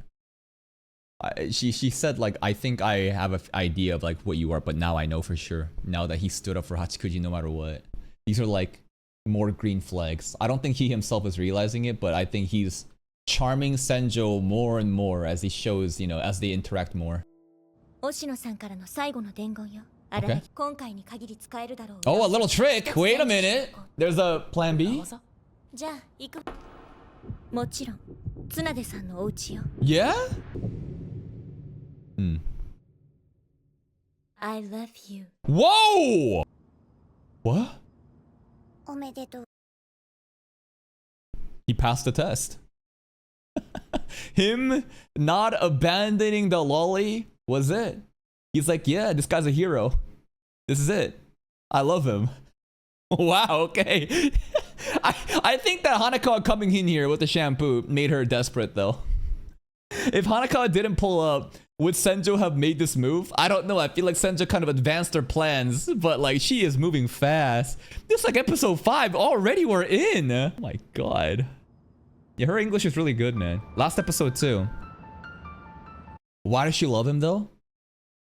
She said like, I think I have an idea of like what you are, but now I know for sure. Now that he stood up for Hachikuji no matter what. These are like more green flags. I don't think he himself is realizing it, but I think he's charming Senjo more and more as he shows, you know, as they interact more. 押野さんからの最後の伝言よ、Okay. 今回に限り使えるだろう。 Oh, a little trick. Wait a minute. There's a plan B. じゃあ行く。もちろん綱出さんのお家よ。 Yeah? Hmm. I love you. Whoa! What? おめでとう。 He passed the test. Him not abandoning the lolly was it. He's like, yeah, this guy's a hero. This is it. I love him. Wow, okay. I think that Hanako coming in here with the shampoo made her desperate though. If Hanako didn't pull up, would Senjo have made this move? I don't know. I feel like Senjo kind of advanced her plans, but like she is moving fast. This is like episode 5 already. We're in. Oh my god. Yeah, her English is really good, man. Last episode too. Why does she love him though?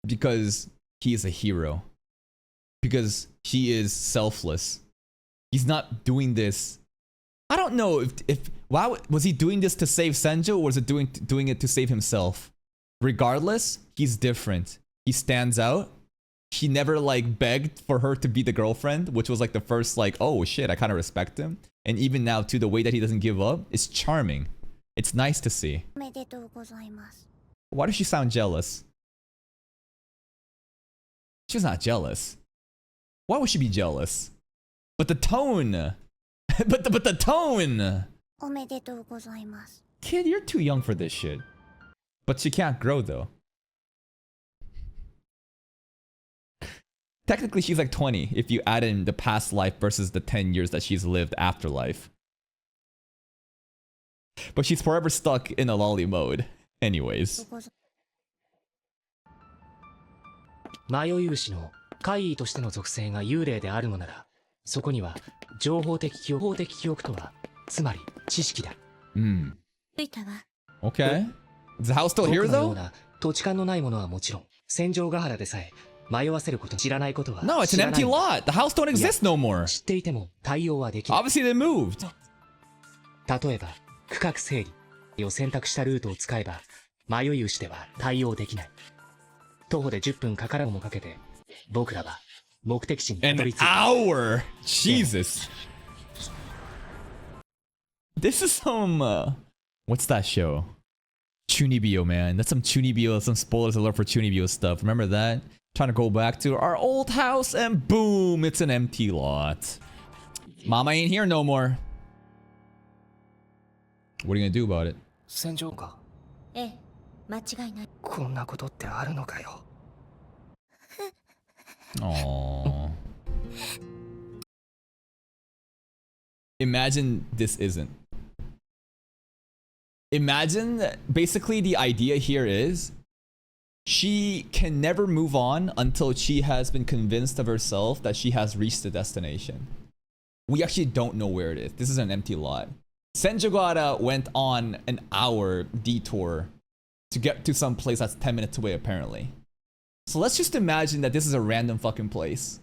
Because he is a hero. Because he is selfless. He's not doing this. I don't know if why was he doing this to save Senjo, or was it doing it to save himself? Regardless, he's different. He stands out. He never like begged for her to be the girlfriend, which was like the first like, oh shit, I kind of respect him. And even now too, the way that he doesn't give up is charming. It's nice to see. おめでとうございます。 Why does she sound jealous? She's not jealous. Why would she be jealous? But the tone. but the tone. おめでとうございます。 Kid, you're too young for this shit. But she can't grow though. Technically, she's like 20 if you add in the past life versus the 10 years that she's lived after life. But she's forever stuck in a lolly mode. Anyways. 迷い牛の怪異としての属性が幽霊であるのなら、そこには情報的記憶とは、つまり知識だ。着いたわ。 Okay. Is the house still here 僕のよう though? な土地勘のないものはもちろん、戦場ヶ原でさえ迷わせること知らないことは No, it's 知 an らない empty lot. The house don't exist no more. 知っていても対応はできない。 Obviously they moved. 例えば、区画整理を選択したルートを使えば、迷い牛では対応できない。徒歩で10分かからんもかけて、僕らは目的地にた An どり着いた。 hour. Jesus. This is some what's that show? Chunibyo, man. That's some Chunibyo, some spoilers alert for Chunibyo stuff. Remember that? Trying to go back to our old house and boom, it's an empty lot. Mama ain't here no more. What are you gonna do about it? 戦場か。ええ、間違いない。こんなことってあるのかよ。 Aww. Imagine this isn't. Imagine that basically the idea here is she can never move on until she has been convinced of herself that she has reached the destination. We actually don't know where it is. This is an empty lot. Senjogara went on an hour detour to get to some place that's 10 minutes away apparently. So let's just imagine that this is a random fucking place.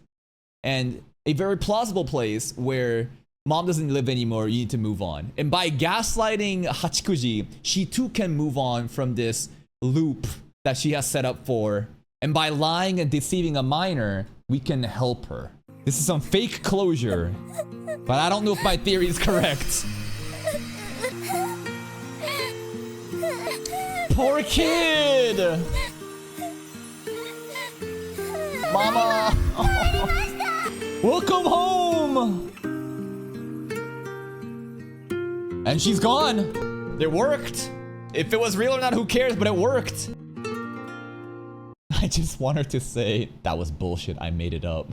And a very plausible place where mom doesn't live anymore, you need to move on. And by gaslighting Hachikuji, she too can move on from this loop that she has set up for. And by lying and deceiving a minor, we can help her. This is some fake closure. But I don't know if my theory is correct. Poor kid! Mama! Welcome home! And she's gone. It worked. If it was real or not, who cares, but it worked. I just want her to say, that was bullshit, I made it up.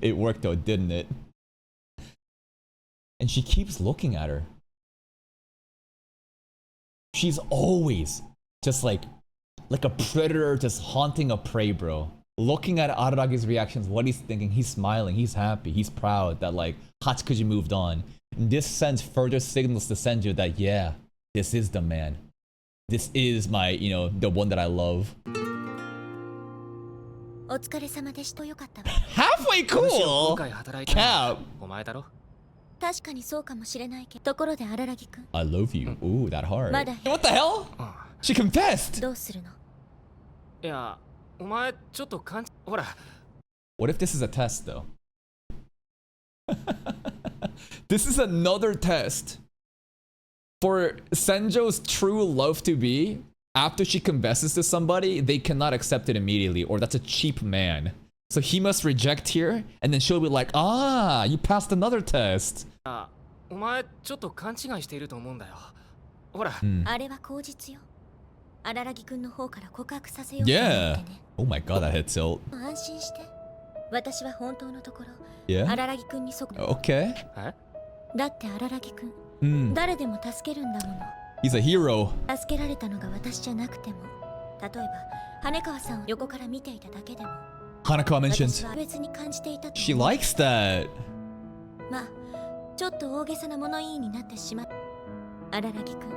It worked though, didn't it? And she keeps looking at her. She's always just like a predator just haunting a prey, bro. Looking at Araragi's reactions, what he's thinking, he's smiling, he's happy, he's proud that like Hachikuji moved on. And this sends further signals to Senju that yeah, this is the man. This is my, you know, the one that I love. お疲れ様でした。よかったわ。 Halfway 今 cool! 回働いたのは Cap! お前だろ。確かにそうかもしれないけど。ところで荒木くん、 I love you. Ooh, that hard. まだ What the hell? うん。 She confessed! どうするの？いや、お前ちょっとほら、What if this is a test though? This is another test for Senjo's true love to be. After she confesses to somebody, they cannot accept it immediately, or that's a cheap man. So he must reject here, and then she'll be like, ah, you passed another test. お前ちょっと勘違いしていると思うんだよ。ほら。あれは口実よ。荒木くんの方から告白させようと思ってね。Oh my god, that hit tilt. 安心して。私は本当のところ、Yeah. 荒木くんにそこ。Okay. だって荒木くん、誰でも助けるんだもの。He's a hero. 助けられたのが私じゃなくても、例えば羽川さんを横から見ていただけでも。Hanako mentioned 私は別に感じていたと。she likes that. まあ、ちょっと大げさな物言いになってしまう。荒木くん。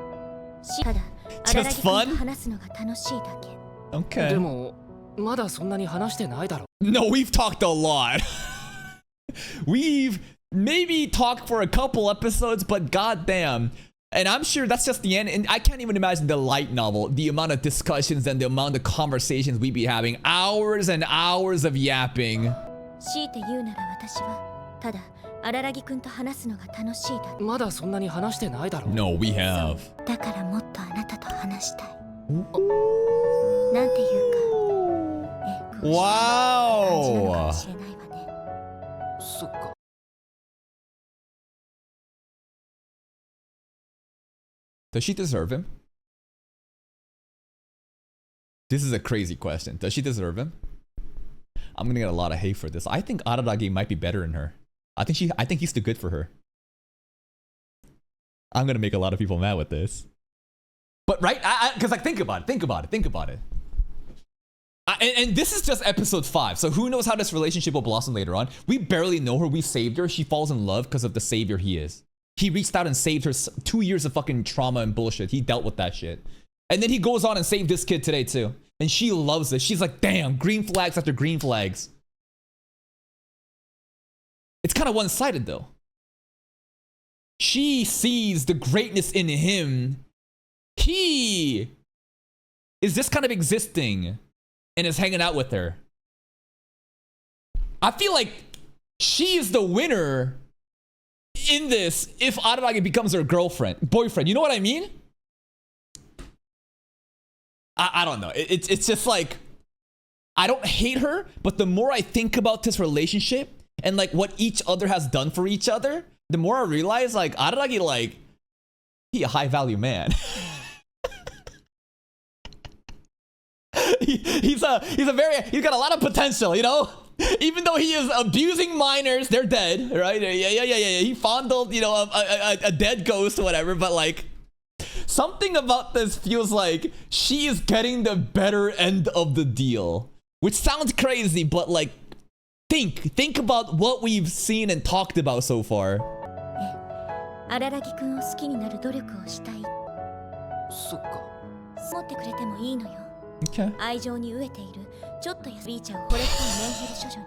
ただ、荒木くんと話すのが楽しいだけ。Okay. でもまだそんなに話してないだろ。No, we've talked a lot. We've maybe talked for a couple episodes, but goddamn. And I'm sure that's just the end. And I can't even imagine the light novel, the amount of discussions and the amount of conversations we'd be having. Hours and hours of yapping. 強いて言うなら私は、ただ、荒木くんと話すのが楽しいだけ。まだそんなに話してないだろ。No, we have. だからもっとあなたと話したい。なんていうか、感じなのかも Wow. しれないわね。そっか。Does she deserve him? This is a crazy question. Does she deserve him? I'm gonna get a lot of hate for this. I think Araragi might be better than her. I think he's too good for her. I'm gonna make a lot of people mad with this. But right, because like think about it. And this is just episode 5, so who knows how this relationship will blossom later on. We barely know her. We saved her. She falls in love because of the savior he is. He reached out and saved her 2 years of fucking trauma and bullshit. He dealt with that shit. And then he goes on and saved this kid today too. And she loves it. She's like, damn, green flags after green flags. It's kind of one-sided though. She sees the greatness in him. He is just kind of existing and is hanging out with her. I feel like she is the winner in this if Araragi becomes her boyfriend. You know what I mean? I don't know. It's just like, I don't hate her, but the more I think about this relationship and like what each other has done for each other, the more I realize like Araragi, like, he a high value man. He's got a lot of potential, you know? Even though he is abusing minors, they're dead, right? Yeah. He fondled, you know, a dead ghost or whatever, but like, something about this feels like she is getting the better end of the deal. Which sounds crazy, but like, think about what we've seen and talked about so far. 荒木くんを好きになる努力をしたい。そっか。持ってくれてもいいのよ。Okay. 愛情に飢えているちょっとやビーチャーを惚れたいメンヘル処女に。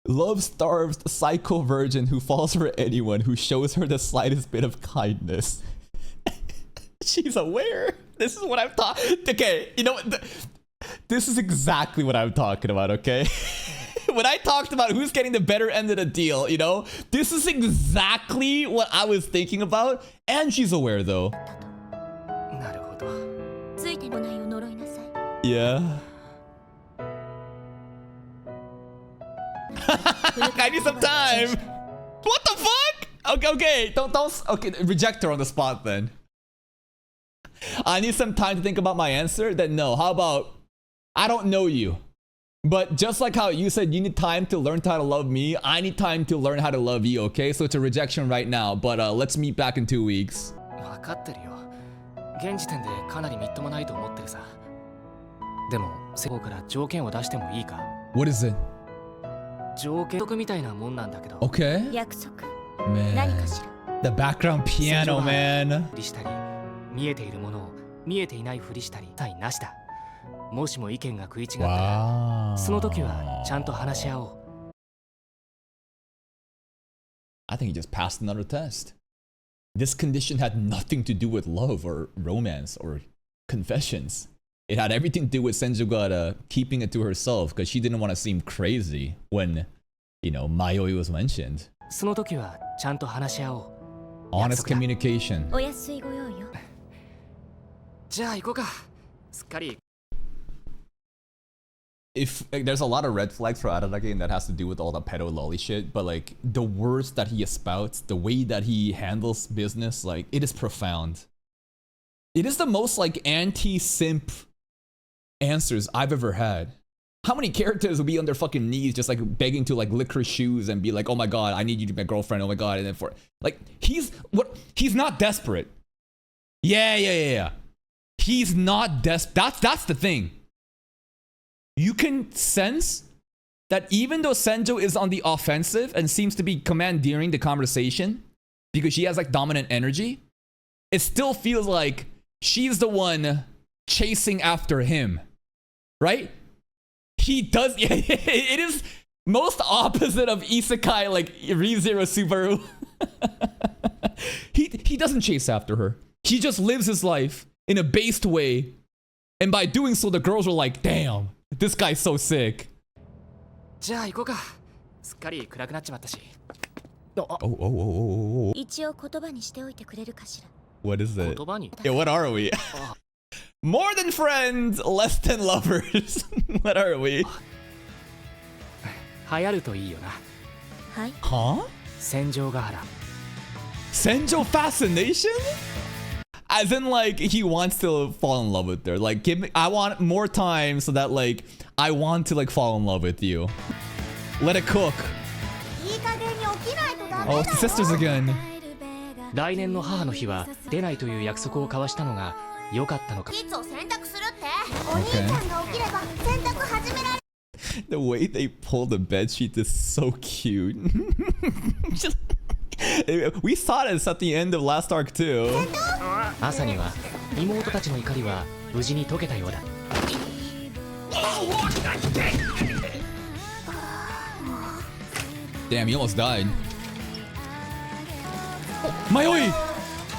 Love-starved psycho virgin who falls for anyone who shows her the slightest bit of kindness. She's aware. This is what I'm talking. Okay, you know what? This is exactly what I'm talking about. Okay. When I talked about who's getting the better end of the deal, you know, this is exactly what I was thinking about, and she's aware though. なるほど。ついてこないを呪いなさい。Yeah. I need some time. What the fuck? Okay, don't. Okay, reject her on the spot then. I need some time to think about my answer. Then no. How about I don't know you, but just like how you said you need time to learn how to love me, I need time to learn how to love you. Okay, so it's a rejection right now, but let's meet back in 2 weeks. 分かってるよ。現時点でかなりみっともないと思ってるさ。でも、世方から条件を出してもいいか？ What is it? 条件みたいなもんなんだけど。Okay. 約束。 Man. 何かしら。 The background piano, man. ふりしたり、見えているものを見えていないふりしたり、さえなしだ。もしも意見が食い違ったら、 Wow. その時はちゃんと話し合おう。 I think he just passed another test. This condition had nothing to do with love or romance or confessions. It had everything to do with Senjogata keeping it to herself because she didn't want to seem crazy when, you know, Mayoi was mentioned. その時はちゃんと話し合おう。 Honest communication. お安いご用よ。じゃあ行こうか。すっかり。 If like, there's a lot of red flags for Araragi, and that has to do with all the pedo lolly shit, but like the words that he espouts, the way that he handles business, like it is profound. It is the most like anti-simp answers I've ever had. How many characters would be on their fucking knees just like begging to like lick her shoes and be like, oh my god, I need you to be my girlfriend, oh my god, and then for like he's not desperate. Yeah. He's not that's the thing. You can sense that even though Senjo is on the offensive and seems to be commandeering the conversation because she has like dominant energy, it still feels like she's the one chasing after him, right? He does, yeah, it is most opposite of Isekai like ReZero Subaru. He doesn't chase after her. He just lives his life in a based way. And by doing so, the girls were like, damn, this guy's so sick. じゃあ行こうか。すっかり暗くなっちまったし。Oh. 一応言葉にしておいてくれるかしら。What is it? 言葉に。 Yeah, what are we? More than friends, less than lovers. What are we? 流行るといいよな。はい。Huh? 戦場ヶ原。 Senjo fascination? As in, like, he wants to fall in love with her. Like, give me, I want more time so that, like, I want to, like, fall in love with you. Let it cook. Oh, it's the sisters again. 来年の母の日は出ないという約束を交わしたのが良かったのか。 The way they pull the bedsheet is so cute. Just, we saw this at the end of last arc too. 朝には妹たちの怒りは無事に解けたようだ。 Damn, he almost died. Mayoi!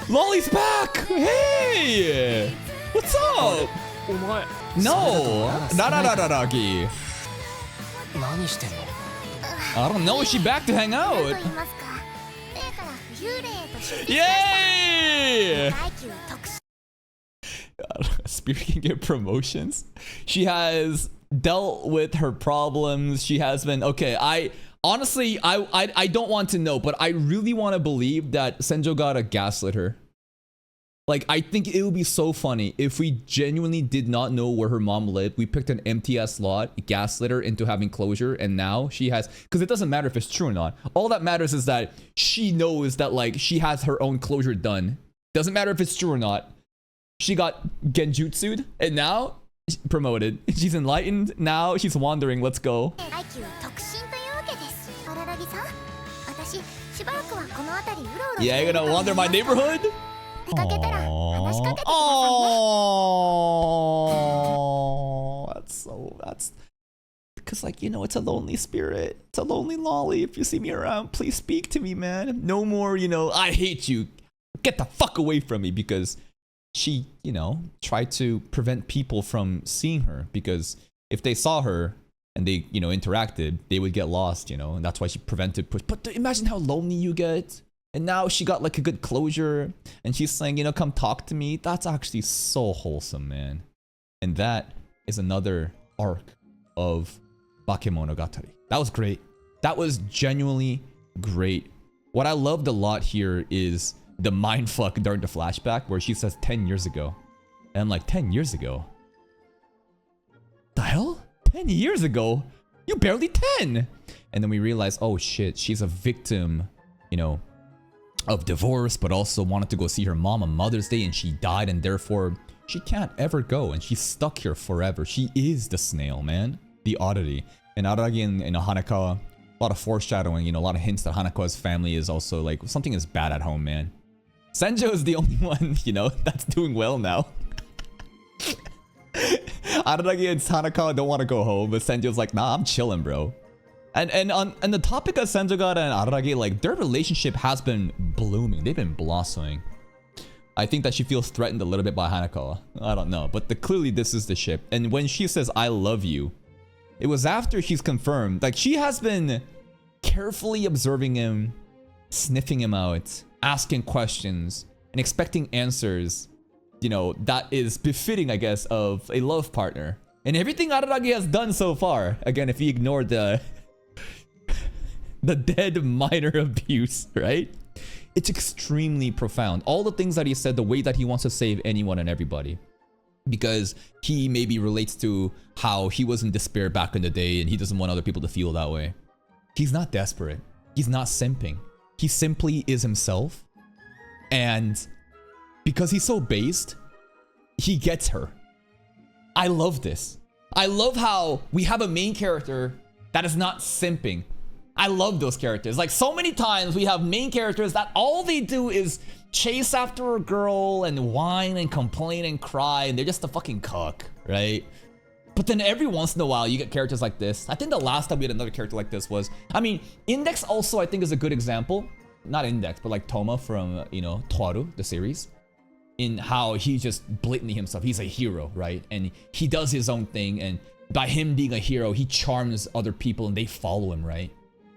Lolly's back! Hey! What's up? お前。 No! Rararararagi. 何してんの？ I don't know, is she back to hang out? Yay! Spirit can get promotions. She has dealt with her problems. She has been okay. I don't want to know, but I really want to believe that Senjogata gaslit her. Like, I think it would be so funny if we genuinely did not know where her mom lived. We picked an empty ass lot, gaslit her into having closure, and now she has, because it doesn't matter if it's true or not. All that matters is that she knows that, like, she has her own closure done. Doesn't matter if it's true or not. She got genjutsu'd, and now promoted. She's enlightened. Now she's wandering. Let's go. Yeah, you're gonna wander my neighborhood? Oh, that's because, like, you know, it's a lonely spirit. It's a lonely lolly. If you see me around, please speak to me, man. No more, you know, I hate you. Get the fuck away from me, because she, you know, tried to prevent people from seeing her, because if they saw her and they, you know, interacted, they would get lost, you know, and that's why she prevented push. But imagine how lonely you get. And now she got like a good closure and she's saying, you know, come talk to me. That's actually so wholesome, man. And that is another arc of Bakemonogatari. That was great. That was genuinely great. What I loved a lot here is the mindfuck during the flashback where she says 10 years ago. And I'm like, 10 years ago? The hell? 10 years ago? You're barely 10! And then we realize, oh shit, she's a victim, you know, of divorce, but also wanted to go see her mom on Mother's Day, and she died, and therefore she can't ever go, and she's stuck here forever. She is the snail, man. The oddity. And Araragi and Hanekawa, a lot of foreshadowing, you know, a lot of hints that Hanekawa's family is also like, something is bad at home, man. Senjo is the only one, you know, that's doing well now. Araragi and Hanekawa don't want to go home, but Senjo's like, nah, I'm chilling, bro. And on the topic of Senjogata and Araragi, like, their relationship has been blooming. They've been blossoming. I think that she feels threatened a little bit by Hanakawa. I don't know, but clearly this is the ship. And when she says, I love you, it was after she's confirmed. Like, she has been carefully observing him, sniffing him out, asking questions, and expecting answers, you know, that is befitting, I guess, of a love partner. And everything Araragi has done so far, again, if you ignore the the dead minor abuse, right? It's extremely profound. All the things that he said, the way that he wants to save anyone and everybody. Because he maybe relates to how he was in despair back in the day and he doesn't want other people to feel that way. He's not desperate. He's not simping. He simply is himself. And because he's so based, he gets her. I love this. I love how we have a main character that is not simping. I love those characters. Like, so many times we have main characters that all they do is chase after a girl and whine and complain and cry, and they're just a fucking cuck, right? But then every once in a while you get characters like this. I think the last time we had another character like this was, I mean, Index also I think is a good example. Not Index, but like Toma from, you know, Toaru, the series. In how he just blatantly himself. He's a hero, right? And he does his own thing, and by him being a hero, he charms other people and they follow him, right?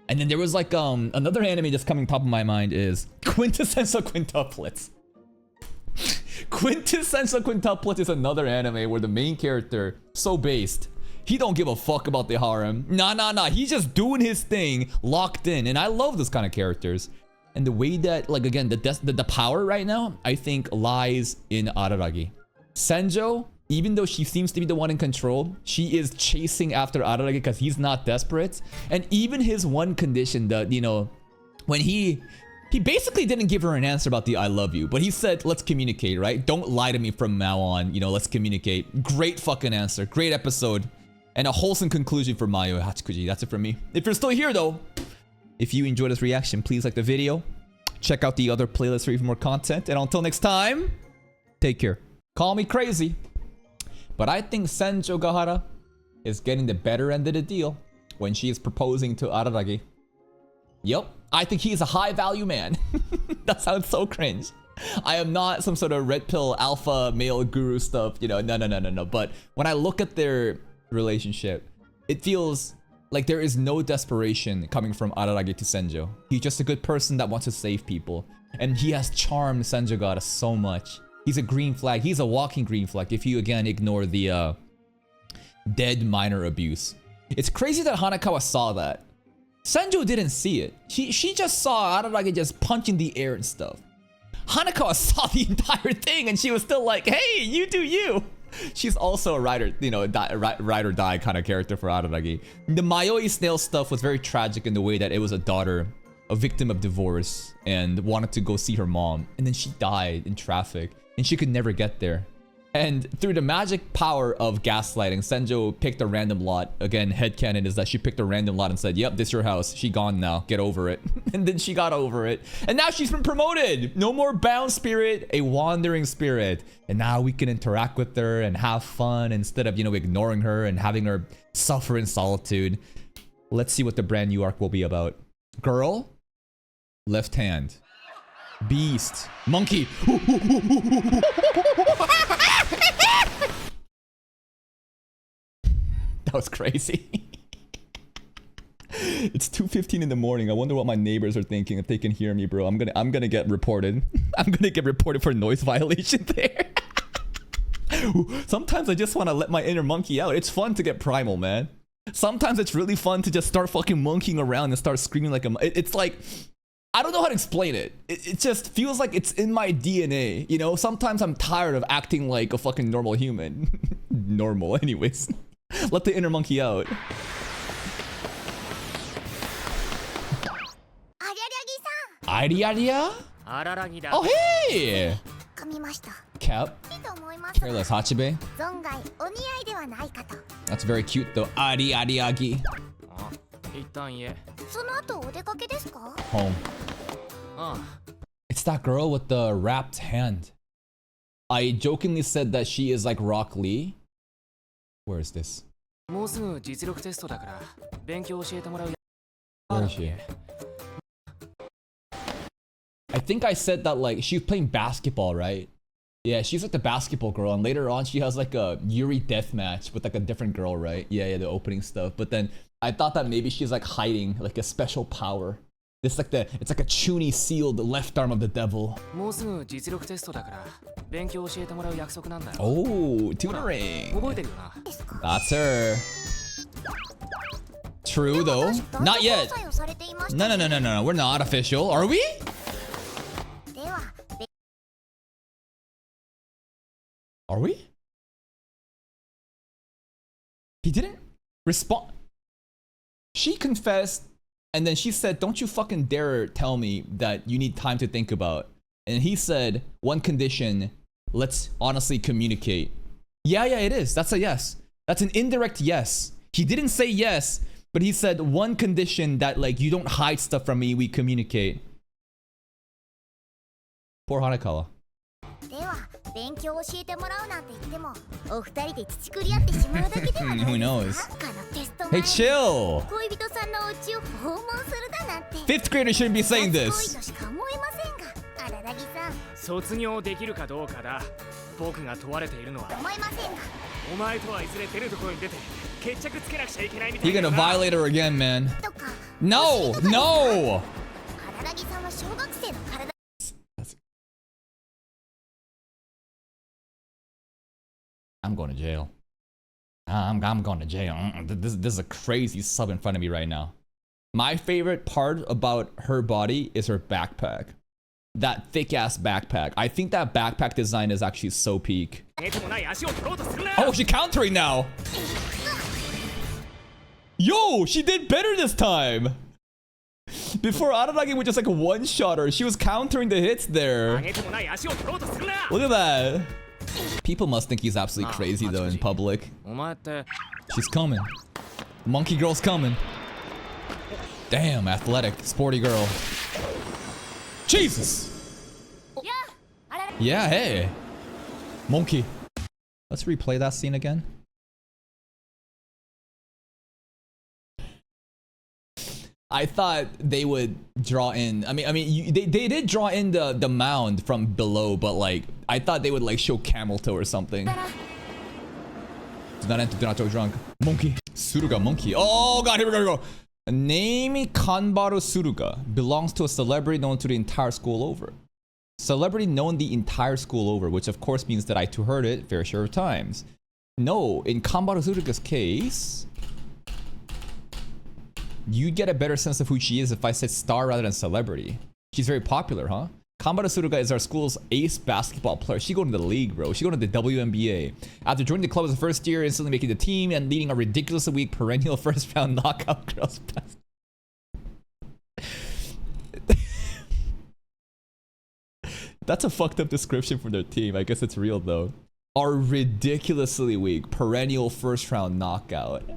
And then there was like another anime just coming top of my mind is Quintessential Quintuplets. Quintessential Quintuplets is another anime where the main character, so based, he don't give a fuck about the harem. Nah. He's just doing his thing, locked in. And I love those kind of characters. And the way that, like, again, the power right now, I think lies in Araragi. Senjo, even though she seems to be the one in control, she is chasing after Araragi because he's not desperate. And even his one condition that, you know, when he basically didn't give her an answer about the I love you, but he said, let's communicate, right? Don't lie to me from now on, you know, let's communicate. Great fucking answer, great episode, and a wholesome conclusion for Mayo Hachikuji. That's it from me. If you're still here though, if you enjoyed this reaction, please like the video. Check out the other playlists for even more content. And until next time, take care. Call me crazy, but I think Senjo Gahara is getting the better end of the deal when she is proposing to Araragi. Yep, I think he is a high value man. That sounds so cringe. I am not some sort of red pill alpha male guru stuff, you know, no. But when I look at their relationship, it feels like there is no desperation coming from Araragi to Senjo. He's just a good person that wants to save people. And he has charmed Senjo Gahara so much. He's a green flag. He's a walking green flag if you again ignore the dead minor abuse. It's crazy that Hanakawa saw that. Senjo didn't see it. She just saw Araragi just punching the air and stuff. Hanakawa saw the entire thing and she was still like, hey, you do you. She's also a ride or die kind of character for Araragi. The Mayoi snail stuff was very tragic in the way that it was a daughter, a victim of divorce, and wanted to go see her mom. And then she died in traffic, and she could never get there. And through the magic power of gaslighting, Senjo picked a random lot. Again, headcanon is that she picked a random lot and said, yep, this is your house. She gone now. Get over it. And then she got over it. And now she's been promoted. No more bound spirit, a wandering spirit. And now we can interact with her and have fun instead of, you know, ignoring her and having her suffer in solitude. Let's see what the brand new arc will be about. Girl, left hand. Beast. Monkey. That was crazy. It's 2:15 in the morning. I wonder what my neighbors are thinking if they can hear me, bro. I'm gonna get reported. I'm gonna get reported for noise violation there. Sometimes I just want to let my inner monkey out. It's fun to get primal, man. Sometimes it's really fun to just start fucking monkeying around and start screaming like a... It's like... I don't know how to explain it. It just feels like it's in my DNA, you know? Sometimes I'm tired of acting like a fucking normal human. Normal, anyways. Let the inner monkey out. Ariaria? Oh, hey! Cap. Careless Hachibe. That's very cute, though. Ariagi. Home. It's that girl with the wrapped hand. I jokingly said that she is like Rock Lee. Where is this? Where is she? I think I said that like she's playing basketball, right? Yeah, she's like the basketball girl, and later on she has like a Yuri death match with like a different girl, right? Yeah, the opening stuff. But then I thought that maybe she's like hiding like a special power. It's like a Chuni sealed left arm of the devil. もうすぐ実力テストだから勉強教えてもらう約束なんだよ。 Oh, tutoring. 覚えてるよな。 That's her. True though. Not yet. No, we're not official. Are we? Are we? He didn't respond. She confessed, and then she said, "Don't you fucking dare tell me that you need time to think about." And he said, "One condition, let's honestly communicate." Yeah, it is. That's a yes. That's an indirect yes. He didn't say yes, but he said one condition that like you don't hide stuff from me, we communicate. Poor Hanakawa. では勉強を教えてもらうなんて言ってもお二人で乳くり合ってしまうだけではない Who knows? ですか。テスト Hey, 前に chill. 恋人さんのお家を訪問するだなんて Fifth grader shouldn't be saying 恋 this. としか思えませんが、荒木さん卒業できるかどうかだ。僕が問われているのは思えませんが、お前とはいずれ出るところに出て決着つけなくちゃいけないみたい You're な。 gonna violate her again, man. とか No, no. 荒木さんは小学生の体 I'm going to jail. I'm going to jail. This is a crazy sub in front of me right now. My favorite part about her body is her backpack. That thick ass backpack. I think that backpack design is actually so peak. 寝てもない足を取ろうとするな。 Oh, she's countering now. Yo, she did better this time. Before Araragi was just like a one-shotter. She was countering the hits there. 寝てもない足を取ろうとするな。 Look at that. People must think he's absolutely crazy though in public. お前って She's coming. Monkey girl's coming. Damn, athletic, sporty girl. Jesus. Yeah, hey. Monkey. Let's replay that scene again. I thought they would draw in. They did draw in the mound from below, but like I thought they would like show camel toe or something. Do not enter, do not go drunk. Monkey. Suruga monkey. Oh god, here we go. Name Kanbaru Suruga belongs to a celebrity known to the entire school over. Celebrity known the entire school over, which of course means that I too heard it fair share of times. No, in Kanbaru Suruga's case, you'd get a better sense of who she is if I said star rather than celebrity. She's very popular, huh? Kanbara Suruga is our school's ace basketball player. She going to the league, bro. She going to the WNBA. After joining the club as a first year, instantly making the team and leading a ridiculously weak perennial first round knockout girls basketball. That's a fucked up description for their team. I guess it's real though. Are ridiculously weak perennial first round knockout.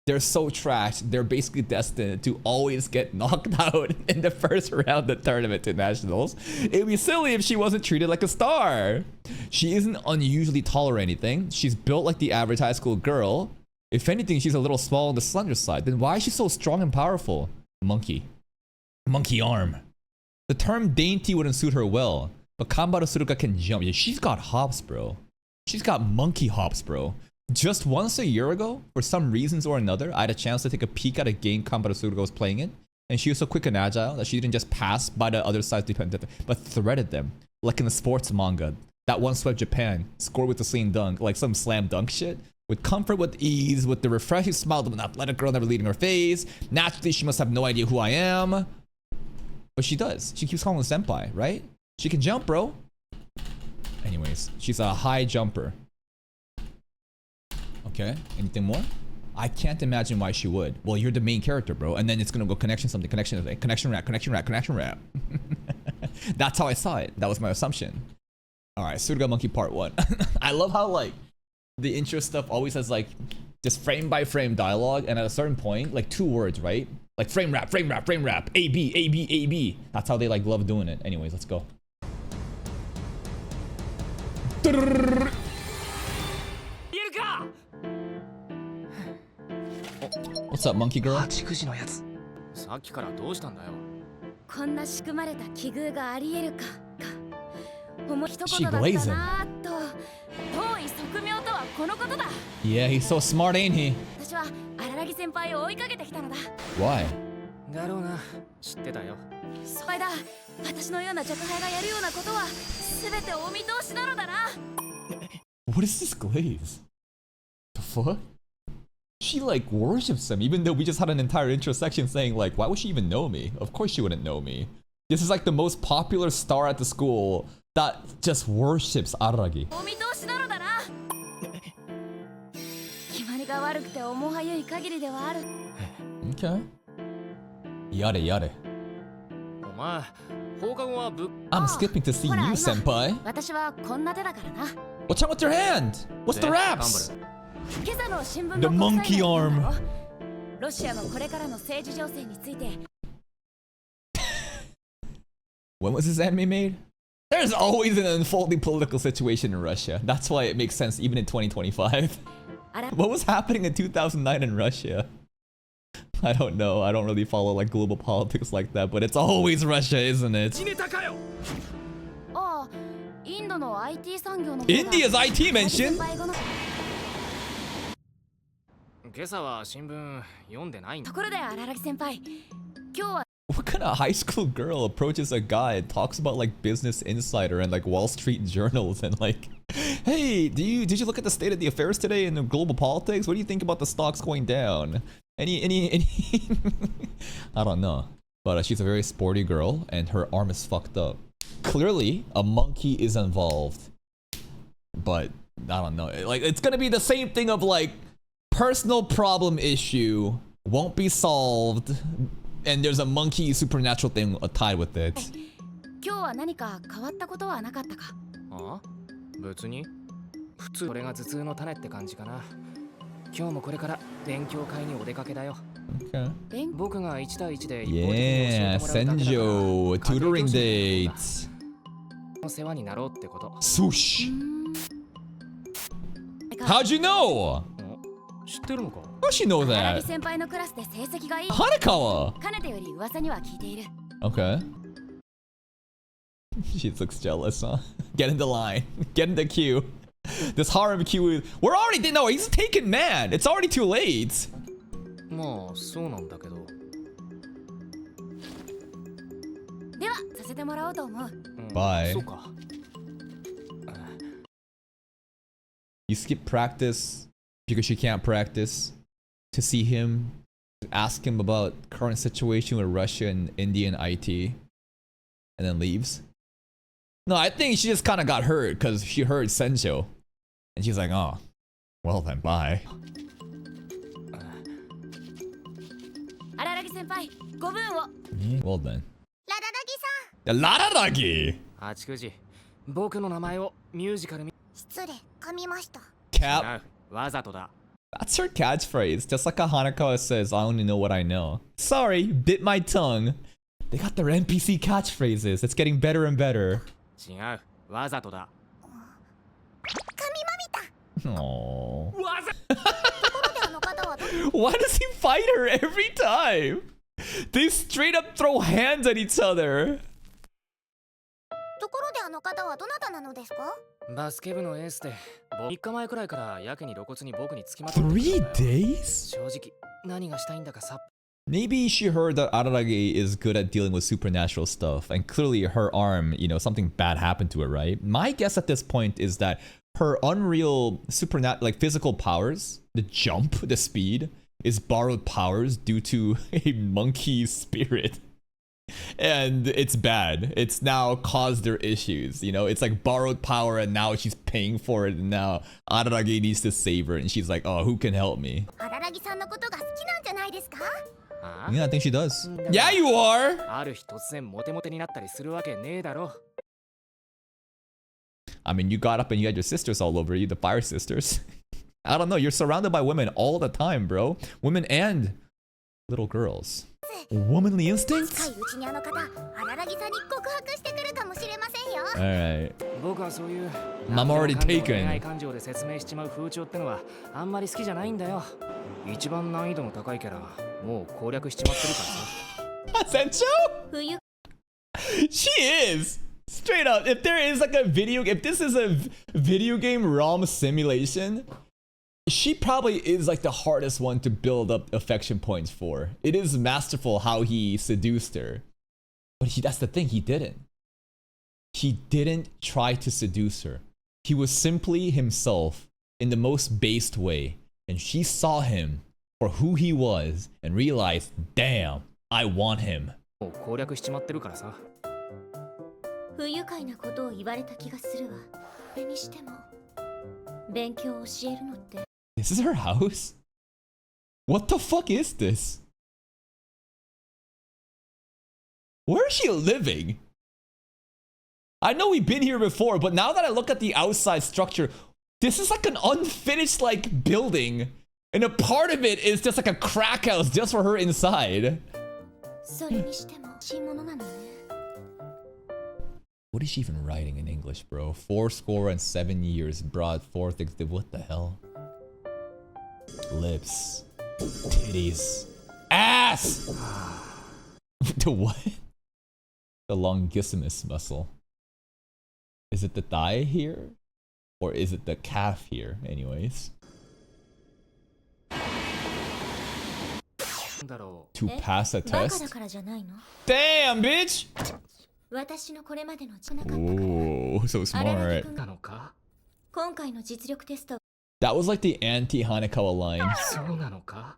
They're so trash, they're basically destined to always get knocked out in the first round of the tournament to nationals. It'd be silly if she wasn't treated like a star. She isn't unusually tall or anything. She's built like the average high school girl. If anything, she's a little small on the slender side. Then why is she so strong and powerful? Monkey. Monkey arm. The term dainty wouldn't suit her well, but Kanbara Suruga can jump. Yeah, she's got hops, bro. She's got monkey hops, bro. Just once a year ago, for some reasons or another, I had a chance to take a peek at a game Kanbara Suruga was playing in, and she was so quick and agile that she didn't just pass by the other side's defender, but threaded them, like in the sports manga. That one swept Japan, scored with the slam dunk, like some slam dunk shit. With comfort, with ease, with the refreshing smile of an athletic girl never leaving her face. Naturally, she must have no idea who I am. But she does. She keeps calling me senpai, right? She can jump, bro. Anyways, she's a high jumper. Okay, anything more? I can't imagine why she would. Well, you're the main character, bro. And then it's gonna go connection something, connection rap. That's how I saw it. That was my assumption. Alright, Suruga Monkey Part 1. I love how like the intro stuff always has like just frame by frame dialogue, and at a certain point, like 2 words, right? Like frame rap, A, B, A, B, A, B. That's how they like love doing it. Anyways, let's go. What's up, monkey girl? さっきからどうしたんだよ。こんな仕組まれた奇遇がありえるかか。一言だったなーと特命とはこのことだ。 Yeah, he's so smart, ain't he? 私は荒木先輩を追いかけてきたのだ。 Why? だろうな、知ってたよ。それだ。私のような女輩がやるようなことは全てお見通しなのだな。 What is this glaze? The fuck? She like worships him, even though we just had an entire intro section saying like, why would she even know me? Of course she wouldn't know me. This is like the most popular star at the school that just worships Araragi. お見通しなのだな。決まりが悪くて重はゆい限りではある。 Okay. Yare yare. お前、放課後はI'm skipping to see you, senpai. 私はこんな手だからな。 What's wrong with your hand? What's the raps? 今朝の新聞 The の monkey arm. ロシアのこれからの政治情勢について。 When was this anime made? There's always an unfolding political situation in Russia. That's why it makes sense even in 2025. What was happening in 2009 in Russia? I don't know. I don't really follow like global politics like that, but it's always Russia, isn't it? ああ、インドの IT 産業の India's IT mention? 今朝は新聞読んでないんだ。ところで荒木先輩、今日は What kind of high school girl approaches a guy and talks about like Business Insider and like Wall Street journals and like, hey, did you look at the state of the affairs today in the global politics? What do you think about the stocks going down? Any I don't know. But she's a very sporty girl and her arm is fucked up. Clearly, a monkey is involved. But I don't know. Like it's gonna be the same thing of like personal problem issue won't be solved. And there's a monkey supernatural thing tied with it. 今日は何か変わったことはなかったか。ああ、別に。普通これが頭痛の種って感じかな。今日もこれから勉強会にお出かけだよ。Okay. 僕が1対1で Yeah, Senjo, tutoring date. お世話になろうってこと。 Swoosh. How'd you know? 知ってるのか？ How'd she know 荒木 that? 先輩のクラスで成績がいい。 Hanekawa. かねてより噂には聞いている。 Okay. She looks jealous, huh? Get in the line. Get in the queue. This harem queue is... We're already... No, he's taken, man. It's already too late. まあ、そうなんだけど。では、させてもらおうと思う。Bye. そうか。You skip practice because she can't practice to see him, ask him about current situation with Russia and India and IT, and then leaves. No, I think she just kind of got hurt because she heard Senjo, and she's like, "Oh, well then, bye." 荒木先輩、ご分を。 Well then. ラダダギさん、 Lararagi. あちくじ、僕の名前をミュージカルに。失礼、噛みました。Cap. 違う、わざとだ。 That's her catchphrase, just like how Hanekawa says, "I only know what I know." Sorry, bit my tongue. They got their NPC catchphrases. It's getting better and better. 違う、わざとだ。Aww. わざ。ところであの方はど Why does he fight her every time? They straight up throw hands at each other. ところであの方はどなたなのですか？バスケ部のエースで、3日前くらいからやけに露骨に僕につきまとって 3 days? 正直、何がしたいんだかさ。 Maybe she heard that Araragi is good at dealing with supernatural stuff, and clearly her arm, you know, something bad happened to it, right? My guess at this point is that her unreal supernatural, like physical powers, the jump, the speed, is borrowed powers due to a monkey spirit. And it's bad. It's now caused their issues, you know? It's like borrowed power and now she's paying for it, and now Araragi needs to save her, and she's like, oh, who can help me? 荒木さんのことが好きなんじゃないですか？ああ Yeah, I think she does. Yeah, you are! ある日突然モテモテになったりするわけねえだろ。 I mean, you got up and you had your sisters all over you, the Fire Sisters. I don't know, you're surrounded by women all the time, bro. Women and little girls. Womanly 近 instincts? いうちにあの方、荒木さんに告白してくるかもしれませんよ。 Alright. 僕はそういう I'm already 恋愛 taken. 感情で説明しちまう風潮ってのはあんまり好きじゃないんだよ。一番難易度の高いキャラもう攻略しちまってるからさ。Sencho? 冬 She is! Straight up, if there is like a video, if this is a video game ROM simulation, she probably is like the hardest one to build up affection points for. It is masterful how he seduced her. But that's the thing, he didn't. He didn't try to seduce her. He was simply himself in the most based way. And she saw him for who he was and realized, damn, I want him. もう攻略しちまってるからさ。不愉快なことを言われた気がするわ。それにしても勉強を教えるのって。 This is her house? What the fuck is this? Where is she living? I know we've been here before, but now that I look at the outside structure, this is like an unfinished like building. And a part of it is just like a crack house just for her inside. それにしてもしいものなのね。 What is she even writing in English, bro? 4.7 years, broad forth. What the hell? Lips. Titties. Ass! The what? The longissimus muscle. Is it the thigh here? Or is it the calf here, anyways? To pass a バカだ test? からじゃないの。 Damn, bitch! 私のこれまでの知らなかった。 Oh, so あらら smart. ぎくんなのか？今回の実力テスト That was like the anti-Hanekawa line. そうなのか？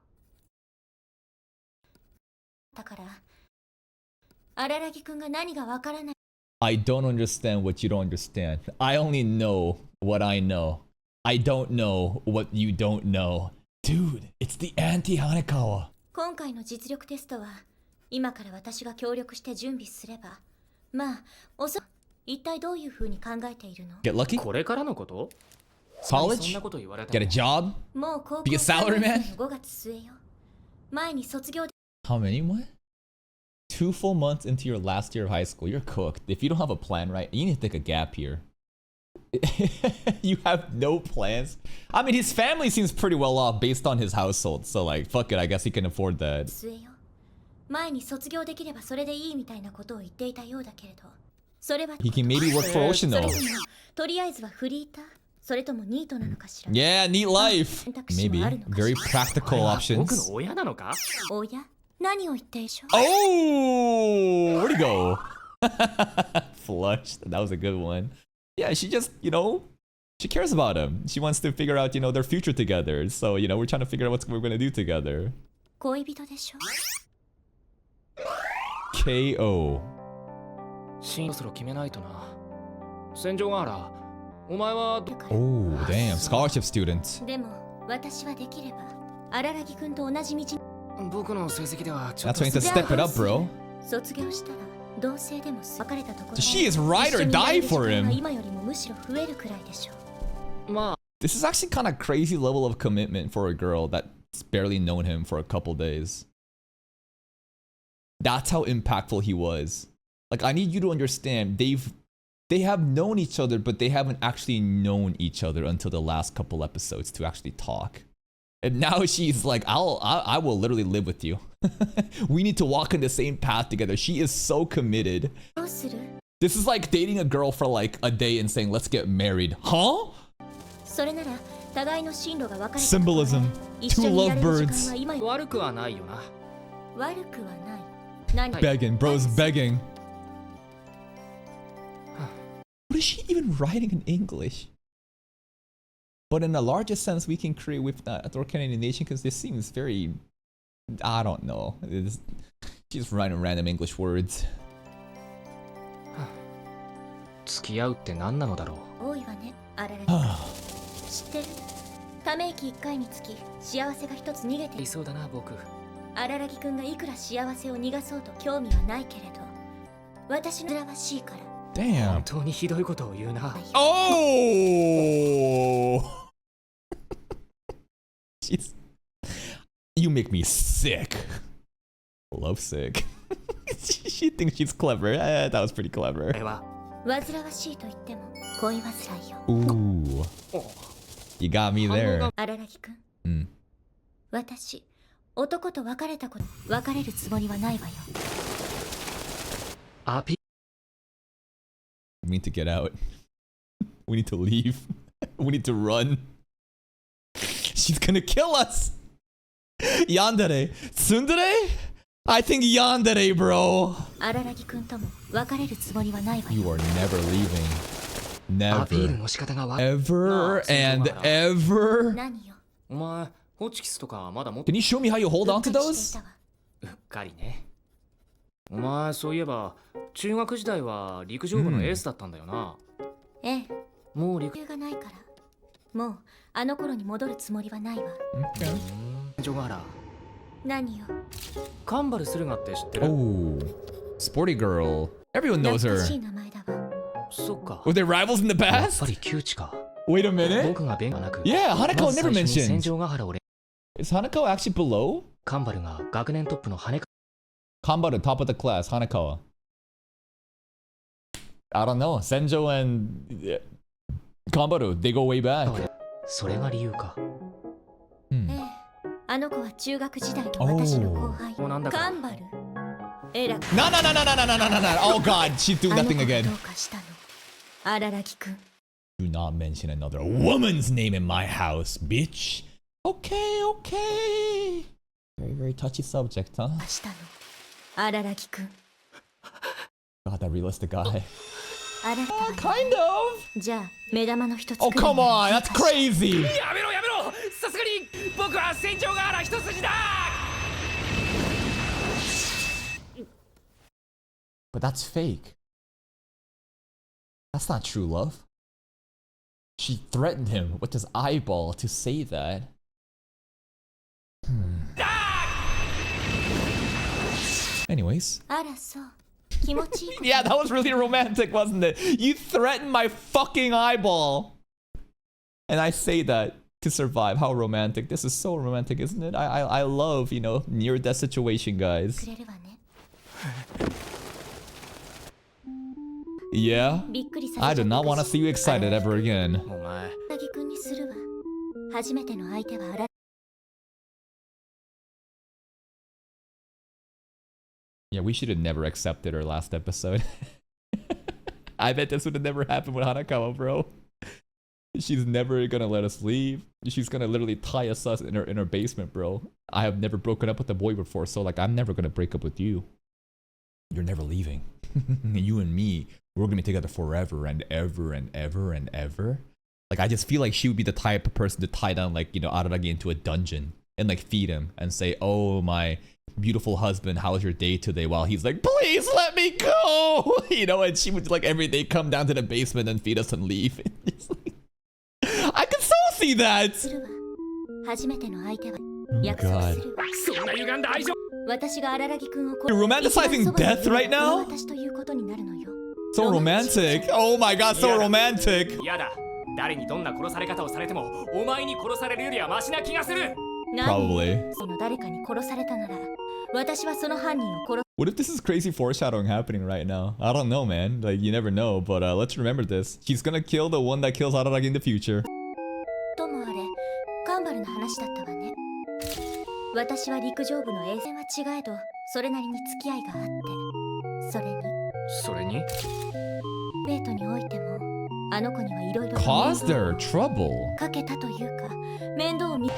だから、あららぎくんが何がわからない。 I don't understand what you don't understand. I only know what I know. I don't know what you don't know. Dude, it's the anti-Hanekawa. 今回の実力テストは、今から私が協力して準備すれば、まあ、一体どういう風に考えているの？ Get lucky? これからのこと？そん College? なこと言われた Get a job? もう高校 Be a salaryman? 3年生の5月末よ。前に卒業で How many? What? 2 full months into your last year of high school. You're cooked. If you don't have a plan, right? You need to take a gap here. You have no plans? I mean, his family seems pretty well off based on his household. So like, fuck it. I guess he can afford that. 末よ。前に卒業できればそれでいいみたいなことを言っていたようだけれど、それは He can maybe work for Ocean そ though. れともとりあえずはフリーター、それともニートなのかしら。 Yeah, neat life. Maybe. Very practical 僕 の options. 親なのか？おや、何を言っているでしょう。 Oh, where'd he go? Flushed. That was a good one. Yeah, she just, you know, she cares about him. She wants to figure out, you know, their future together. So, you know, we're trying to figure out what we're going to do together. 恋人でしょ。 KO. そろそろ決めないとな。戦場があら、お前はど Oh, damn. Scholarship student. でも、私はできれば、あららぎくんと同じ道に。僕の成績ではちょっ That's と when you need to step it up, bro. 卒業したら、同棲でも別れたところ So she is ride or die for him. 今よりもむしろ増えるくらいでしょう。まあ This is actually kind of crazy level of commitment for a girl that's barely known him for a couple days. That's how impactful he was. Like, I need you to understand, they have known each other, but they haven't actually known each other until the last couple episodes to actually talk. And now she's like, I will literally live with you. We need to walk in the same path together. She is so committed. どうする？ This is like dating a girl for like a day and saying, let's get married. Huh? それなら、互いの進路が分かれた。 Symbolism. 一 Two 緒にいられる lovebirds. 時間は今よ悪くはないよな。悪くはない。何？ Begging. Bro's begging. What is she even writing in English? But in a larger sense, we can create with Canadian nation because this seems very... I don't know. She's writing random English words. 付き合うって何なのだろう。多いわね、あららぎ。知ってる？ため息1回につき幸せが一つ逃げている。いそうだな僕。あららぎくんがいくら幸せを逃がそうと興味はないけれど、私のらわしいから。Damn. 本当にひどいことを言うな。Oh! Jeez. You make me sick. Love sick. She thinks she's clever. That was pretty clever. これは。煩わしいと言っても恋煩いよ。Ooh. You got me there. あららぎくん、Mm. 私、男と別れたこと、別れるつもりはないわよ。アピ We need to get out. We need to leave. We need to run. She's gonna kill us. Yandere. Tsundere? I think yandere, bro. 荒木くんとも別れるつもりはないわ You よ are never leaving. アピール Never. の仕方がわ Ever and まあ ever. 何よお前ホチキスとかまだ持って Can you show me how you hold う on っか to りしてい those? たわうっかりね。お前そういえば中学時代は陸上部のエースだったんだよな。ええもう陸理由がないからもうあの頃に戻るつもりはないわ Okay. ジョガラ何よカンバルスルガって知ってる？ Oh. Sporty girl. Everyone knows 懐 her. かしい名前だわそっか。 Were they rivals in the やっ past? ぱり窮地か。 Wait a minute. 僕が弁がなく。 Yeah, Hanako まず never 最初に戦 mentioned. 場ヶ原を連 Is Hanako actually below? カンバルが学年トップの羽根 Kanbaru, top of the class. Hanako. I don't know. Senjo and Kanbaru, they go way back. それが理由か。 Hmm. ええあの子は中学時代の私の後輩もうなんだかカンバルえらく No, no, no, no, no, no, no, no, no, no. Oh god, she's doing あの that 子 thing が again. どうかしたの荒木くん Do not mention another woman's name in my house, bitch. Okay, okay. Very, very touchy subject, huh? したの荒木くん God, that realistic guy. あなたは Kind of. じゃあ目玉の一つ Oh, come on, that's crazy. やめろやめろ。さすがに僕は戦場ヶ原一筋だ。 But that's fake. That's not true love. She threatened him with his eyeball to say that. Anyways. あらそう気持ちいいこと Yeah, that was really romantic, wasn't it? You threatened my fucking eyeball. And I say that to survive. How romantic. This is so romantic, isn't it? I love, you know, near-death situation, く guys. れるわね Yeah? びっくりさせちゃ I った do not want to see you excited ever again. お前荒木くんにするわ初めての相手は荒 Yeah, we should have never accepted her last episode. I bet this would have never happened with Hanakawa, bro. She's never gonna let us leave. She's gonna literally tie us in her basement, bro. I have never broken up with a boy before, so like I'm never gonna break up with you. You're never leaving. You and me, we're gonna be together forever and ever and ever and ever. Like I just feel like she would be the type of person to tie down like, you know, Araragi into a dungeon and like feed him and say, "Oh my beautiful husband, how's your day today?" While he's like, "Please let me go," you know, and she would like every day come down to the basement and feed us and leave. It's like, I can so see that. するわ初めての相手は Oh 約束 god. するわそんな歪んだ愛情。私が荒木くんを You're romanticizing death right now? 私ということになるのよ So romantic. Oh my god, so romantic. 嫌だ。誰にどんな殺され方をされてもお前に殺されるよりはマシな気がする。何 Probably. その誰かに殺されたなら私はその犯人を殺 What if this is crazy foreshadowing happening right now? I don't know, man. Like, you never know, but let's remember this. She's gonna kill the one that kills Araragi in the future. ともあれカンバルの話だったわね私は陸上部の衛星は違えどそれなりに付き合いがあってそれにデートにおいてもあの子にはいろいろ Caused her trouble. かけたというか面倒を見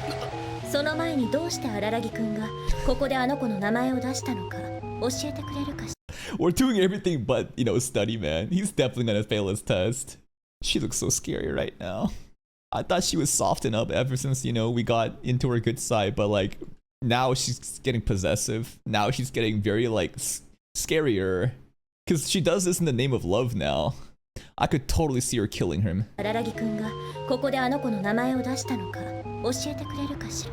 その前にどうして荒木くんがここであの子の名前を出したのか教えてくれるかし We're doing everything but, you know, study, man. He's definitely gonna fail his test. She looks so scary right now. I thought she was softened up ever since, you know, we got into her good side, but like, now she's getting possessive. Now she's getting very, like, scarier. Because she does this in the name of love now. I could totally see her killing him. 荒木くんがここであの子の名前を出したのか教えてくれるかし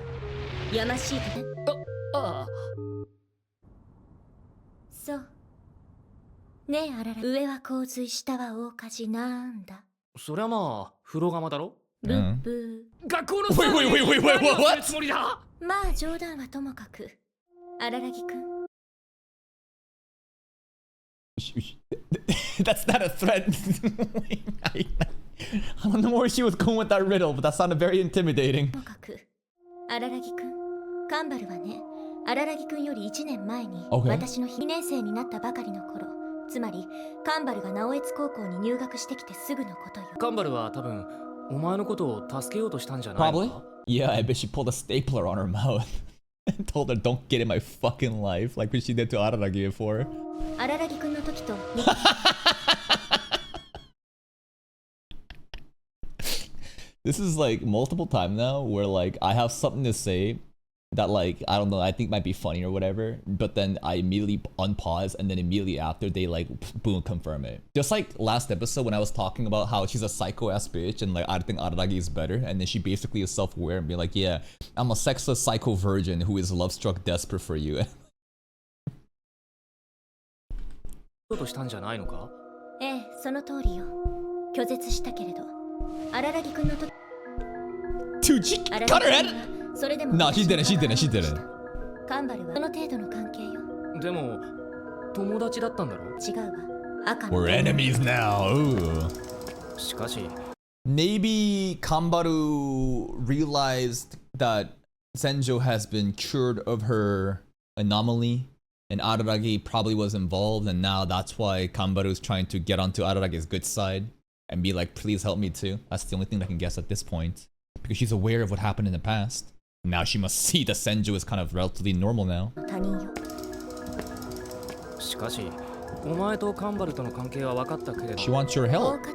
らやましいかねああ。そうねえ荒木上は洪水下は大火事なんだそりゃまあ風呂釜だろ。ブッブ学校の Wait, wait, wait, wait, wait, 何を what? するつもりだ。ーまあ冗談はともかく荒木くん That's not a threat. I don't know where she was going with that riddle, but that sounded very intimidating. ともかく荒木くんカンバルはね荒木くんより1年前に Okay. 私の2年生になったばかりの頃つまりカンバルが直江津高校に入学してきてすぐのことよ。カンバルは多分お前のことを助けようとしたんじゃないの Probably. か Yeah, I bet she pulled a stapler on her mouth and told her, "Don't get in my fucking life," like what she did to Araragi before. 荒木くんの時と This is like multiple time now where like I have something to say that like I don't know, I think might be funny or whatever, but then I immediately unpause and then immediately after they like boom confirm it. Just like last episode when I was talking about how she's a psycho ass bitch and like I think Araragi is better, and then she basically is self-aware and be like, yeah, I'm a sexless psycho virgin who is love struck desperate for you. ようとしたんじゃないのかええ、その通りよ。拒絶したけれど荒木くんの時 Dude, she cut her head. それでも No, she didn't, she didn't, she didn't. カンバルはその程度の関係よ。でも友達だったんだろ違うわ。赤の We're enemies now. Ooh. しかし Maybe Kambaru realized that Senjo has been cured of her anomaly and Araragi probably was involved, and now that's why Kambaru's trying to get onto Araragi's good side and be like, please help me too. That's the only thing I can guess at this point. Because she's aware of what happened in the past. Now she must see that Senjo is kind of relatively normal now. 他人よ。しかしお前とカンバルとの関係は分かったけれど She wants your 大 help. 方、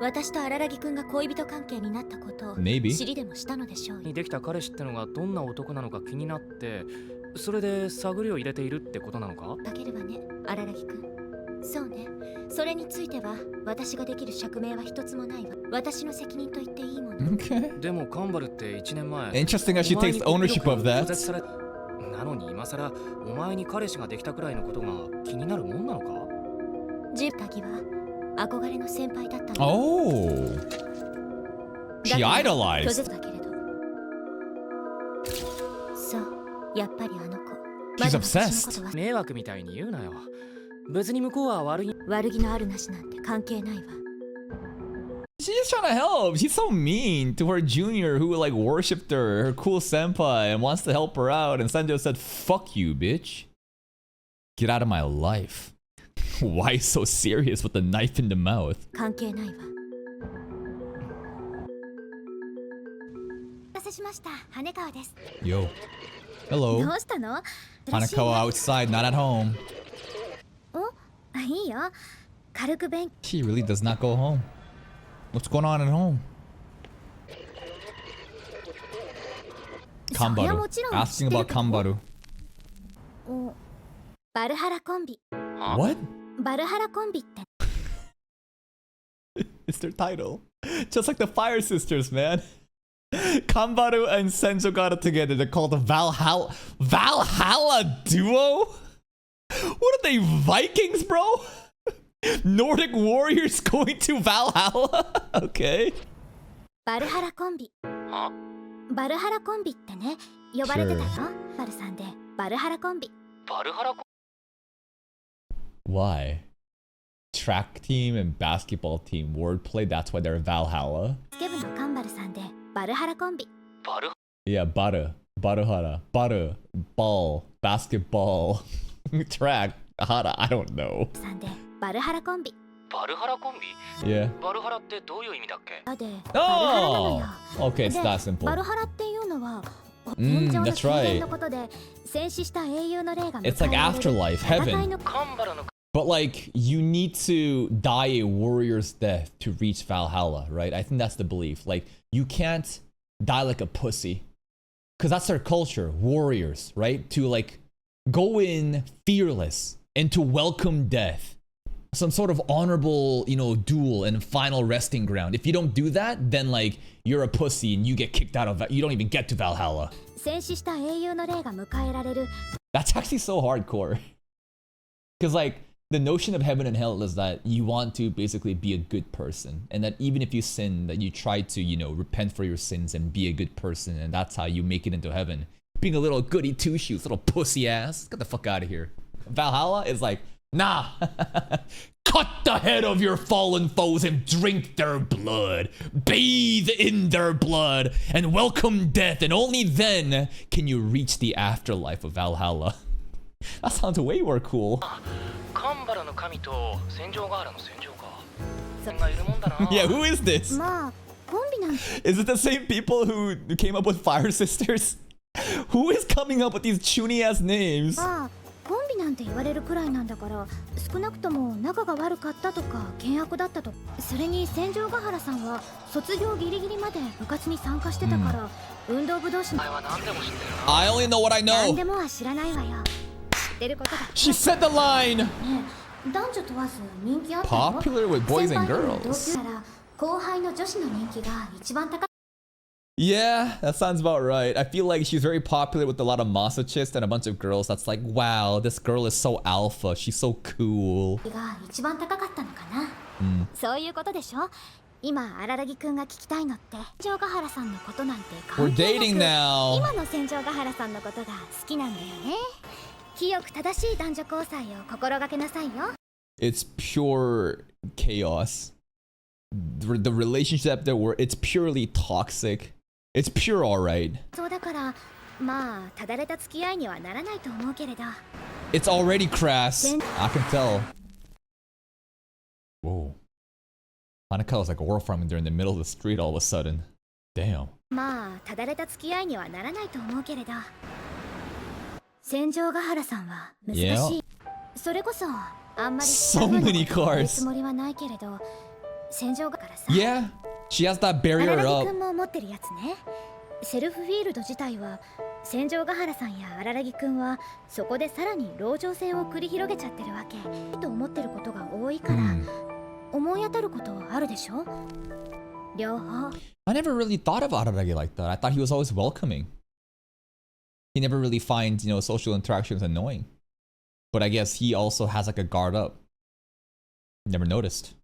私と荒木くんが恋人関係になったことを Maybe. 知りでもしたのでしょうよ。にできた彼氏ってのがどんな男なのか気になってそれで探りを入れているってことなのかだければね、荒木くん。そうね。それについては私ができる釈明は一つもないわ。私の責任と言っていいもの。Okay. でもカンバルって1年前 Interesting that she takes ownership of 拒 that. 絶されなのに今さらお前に彼氏ができたくらいのことが気になるもんなのかジブタギは憧れの先輩だったの。Oh. だ She から拒 idolized. 絶だけれど。そう、やっぱりあの子。 She's まだ私の obsessed. ことは迷惑みたいに言うなよ別に向こうは悪い悪気のあるなしなんて関係ないわ。 She's just trying to help. She's so mean to her junior who like worshipped her cool senpai, and wants to help her out. And Senjo said, "Fuck you, bitch. Get out of my life." Why so serious with the knife in the mouth? 関係ないわ。お待たせしました。羽川です。 Yo. ど Hello. うしたの？ Hanakawa outside, not at home. お、いいよ。軽く勉 She really does not go home. What's going on at home? そりゃ Kambaru. もちろん Asking about Kambaru. おバルハラコンビ。 What? バルハラコンビって It's their title. Just like the Fire Sisters, man. Kambaru and Senjo got it together. They're called the Valhalla duo? What are they, Vikings, bro? Nordic warriors going to Valhalla? Okay. バルハラコンビ。バルハラコンビってね、呼ばれてたよ。バルさんでバルハラコンビ。バルハラコ Why? Track team and basketball team wordplay, that's why they're Valhalla? スケブのカンバルさんでバルハラコンビ。バル Yeah, Baruhara, Baru, ball, basketball, track, hara, I don't know. さんでバルハラコンビ。バルハラコンビ Yeah. バルハラってどういう意味だっけだでバルハラなのよ。 Oh! Okay, it's で that simple. バルハラっていうのは天上の that's 宮 right. 殿のことで戦死した英雄の霊が迎え It's like られる afterlife, 戦い heaven. の カンバルの But like, you need to die a warrior's death to reach Valhalla, right? I think that's the belief. Like, you can't die like a pussy. Because that's their culture, warriors, right? To like, go in fearless and to welcome death. Some sort of honorable, you know, duel and final resting ground. If you don't do that, then like, you're a pussy and you get kicked out of, you don't even get to Valhalla. 戦死した英雄の霊が迎えられる That's actually so hardcore. Because like, the notion of heaven and hell is that you want to basically be a good person, and that even if you sin, that you try to, you know, repent for your sins and be a good person, and that's how you make it into heaven. Being a little goody two shoes, little pussy ass, get the fuck out of here. Valhalla is like, nah, cut the head of your fallen foes and drink their blood, bathe in their blood, and welcome death, and only then can you reach the afterlife of Valhalla. That sounds way more cool. カン原の神と戦場ヶ原の戦場か。そんないるもんだな。Yeah, who is this? まあコンビなんて Is it the same people who came up with Fire Sisters? Who is coming up with these chuny ass names? まあコンビなんて言われるくらいなんだから少なくとも仲が悪かったとか険悪だったと。それに戦場ヶ原さんは卒業ギリギリまで部活に参加してたから、運動部同士の。お前は何でも知ってるな。 I only know what I 何 know. でもは知らないわよ。知ってることだ。 She said the line. ねえ男女問わず人気あったよ。 Popular with boys and 先輩との同 girls. 級なら後輩の女子の人気が一番高い。 Yeah, that sounds about right. I feel like she's very popular with a lot of masochists and a bunch of girls that's like, wow, this girl is so alpha. She's so cool. が一番高かったのかな、そういうことでしょ。今荒木くんが聞きたいのって戦場ヶ原さんのことなんて We're 関係 dating なく now. 今の戦場ヶ原さんのことが好きなんだよね。清く正しい男女交際を心がけなさいよ。 It's pure chaos. The relationship that we're, it's purely toxic. It's pure alright. そうだからまあただれた付き合いにはならないと思うけれど。 It's already crass. I can tell. Whoa. Hanaka was like war farming there in the middle of the street all of a sudden. Damn. まあただれた付き合いにはならないと思うけれど。戦場ヶ原さんは難しい。 Yeah. それこそあんまり So many つ cars. もりはないけれど戦場からさ。 Yeah. She has that barrier 荒木 up. くんも持ってるやつね。セルフフィールド自体は戦場ヶ原さんや荒木くんはそこでさらに籠城戦を繰り広げちゃってるわけと思ってることが多いから、思い当たることあるでしょ。両方。 I never really thought of Araragi like that. I thought he was always welcoming. He never really finds, you know, social interactions annoying. But I guess he also has like a guard up. Never noticed.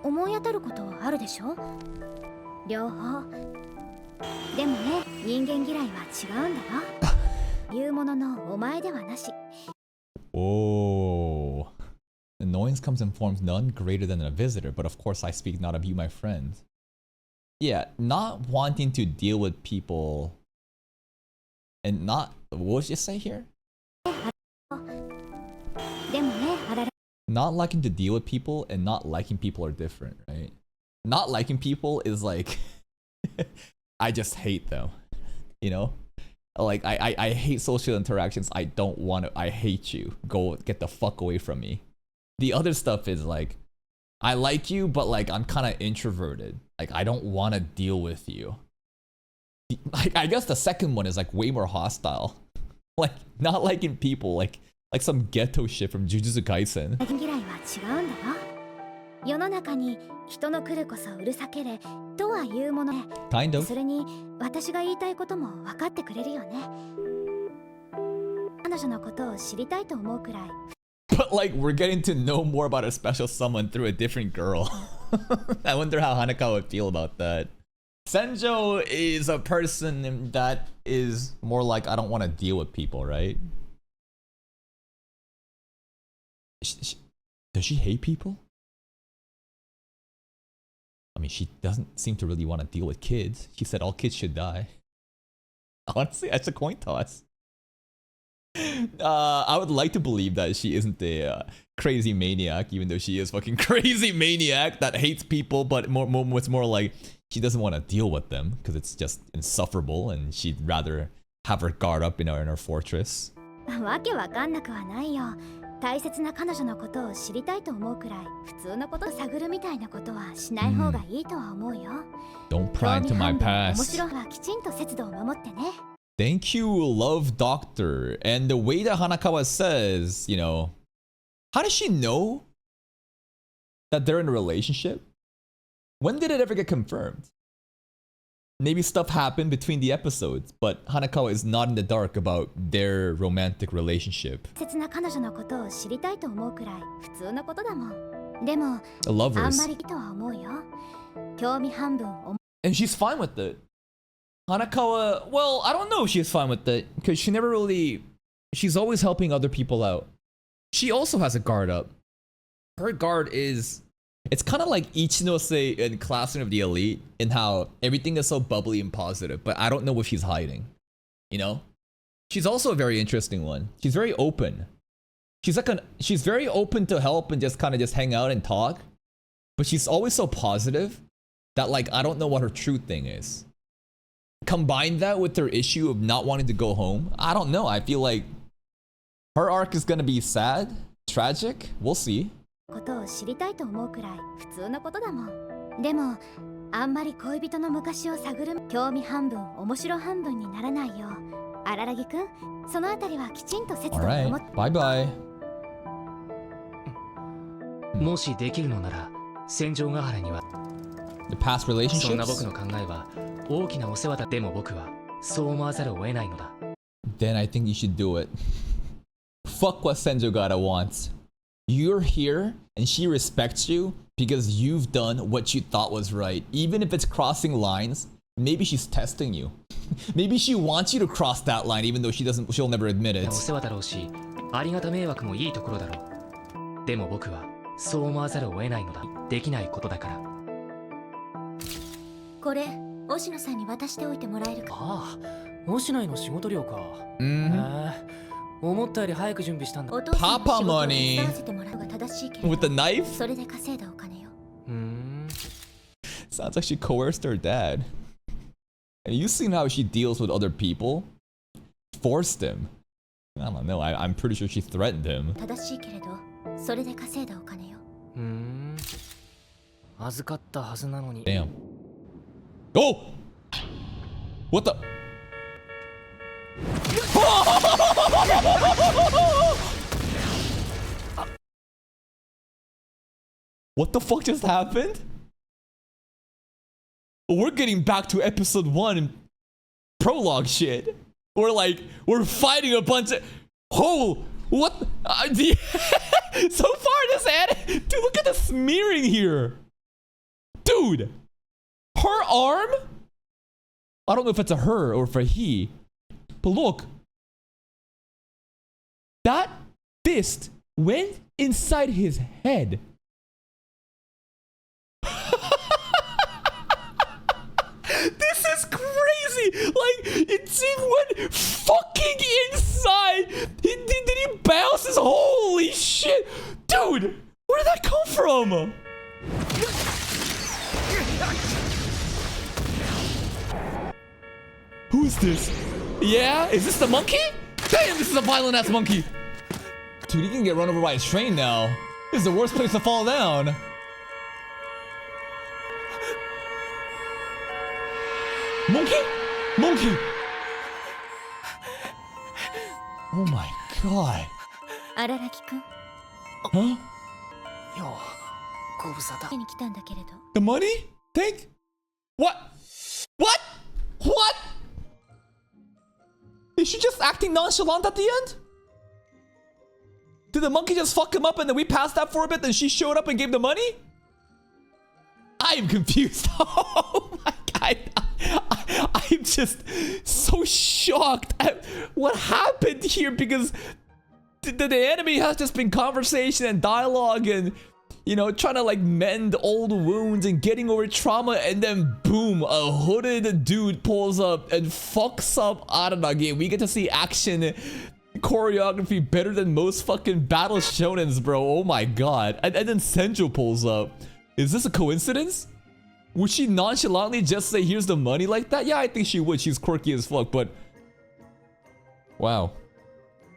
思い当たることあるでしょ。両方。でもね、人間嫌いは違うんだよ。言うもののお前ではなし。 Oh. Annoyance comes in forms none greater than a visitor, but of course I speak not of you, my friend. Yeah, not wanting to deal with people and not, what did you say here? でもね、Not liking to deal with people and not liking people are different, right? Not liking people is like, I just hate them, you know? Like, I hate social interactions. I don't want to, I hate you. Go get the fuck away from me. The other stuff is like, I like you, but like, I'm kind of introverted. Like, I don't want to deal with you. Like, I guess the second one is like way more hostile. Like, not liking people, like some ghetto shit from Jujutsu Kaisen. 嫌いは違うんだよ。世の中に人の来るこそうるさけれとは言うものね。 Kind of. それに私が言いたいことも分かってくれるよね。彼女のことを知りたいと思うくらい。 But like, we're getting to know more about a special someone through a different girl. I wonder how Hanaka would feel about that. Senjo is a person that is more like, I don't want to deal with people, right? Does she hate people? I mean, she doesn't seem to really want to deal with kids. She said all kids should die. Honestly, that's a coin toss. I would like to believe that she isn't a crazy maniac, even though she is fucking crazy maniac that hates people, but it's more like she doesn't want to deal with them because it's just insufferable and she'd rather have her guard up in her fortress. わけわかんなくはないよ。大切な彼女のことを知りたいと思うくらい普通のことを探るみたいなことはしない方がいいとは思うよ。 Don't pry into my 面 past. 白いはきちんと節度を守ってね。 Thank you, Love Doctor. And the way that Hanakawa says, you know, how does she know that they're in a relationship? When did it ever get confirmed? Maybe stuff happened between the episodes, but Hanakawa is not in the dark about their romantic relationship. 大切な彼女のことを知りたいと思うくらい普通のことだもん。でも、あん Lovers. まりいいとは思うよ。興味半分思 And she's fine with it. Hanakawa, well, I don't know if she's fine with it, because she never really... She's always helping other people out. She also has a guard up. Her guard is... It's kind of like Ichinose in Classroom of the Elite, in how everything is so bubbly and positive, but I don't know what she's hiding. You know? She's also a very interesting one. She's very open. she's very open to help and just kind of just hang out and talk, but she's always so positive that like I don't know what her true thing is. Combine that with her issue of not wanting to go home. I don't know. I feel like her arc is gonna be sad, tragic. We'll see. ことを知りたいと思うくらい普通のことだもん。でもあんまり恋人の昔を探る興味半分面白半分にならないよう荒木くんそのあたりはきちんと節度を守って Bye bye. もしできるのなら戦場ヶ原には The past そんな relationships. 僕の考えは大きなお世話だ。でも僕はそう思わざるを得ないのだ。 Then I think you should do it. Fuck what Senjogata wants. You're here and she respects you because you've done what you thought was right. Even if it's crossing lines, maybe she's testing you. Maybe she wants you to cross that line even though she'll never admit it. お世話だろうし、ありがた迷惑もいいところだろう。でも僕はそう思わざるを得ないのだ。できないことだから。これ押野さんに渡しておいてもらえるか。ああ、押野の仕事量か。思ったより早く準備したんだ。お父さんの仕 Papa 事を money 手伝わせてもらうのが正しいけど with the knife? それで稼いだお金よ。Sounds like she coerced her dad. And you've seen how she deals with other people? Forced him. I don't know. I'm pretty sure she threatened him. 正しいけれどそれで稼いだお金よ。預かったはずなのに。Damn. Oh! What the? What the fuck just happened? We're getting back to episode 1 prologue shit. We're fighting a bunch of... Oh! What? So far this ad... Dude, look at the smearing here. Dude! Her arm? I don't know if it's a her or for he. But look. That fist went inside his head. This is crazy! Like, it went fucking inside! Did he bounce his? Holy shit! Dude! Where did that come from? Who's this? Yeah? Is this the monkey? Damn, this is a violent ass monkey! Dude, he can get run over by a train now. This is the worst place to fall down. Monkey? Monkey! Oh my god. 荒木くん Huh? よう、ご無沙汰。に来たんだけれど The money? Thank? What? What? What? Is she just acting nonchalant at the end? Did the monkey just fuck him up and then we passed that for a bit and she showed up and gave the money? I am confused. Oh my god. I'm just so shocked at what happened here because the enemy has just been conversation and dialogue and, you know, trying to like mend old wounds and getting over trauma, and then boom, a hooded dude pulls up and fucks up Aranagi. We get to see action choreography better than most fucking battle shonens, bro. Oh my god. And then Senjo pulls up. Is this a coincidence? Would she nonchalantly just say, here's the money like that? Yeah, I think she would. She's quirky as fuck, but... Wow.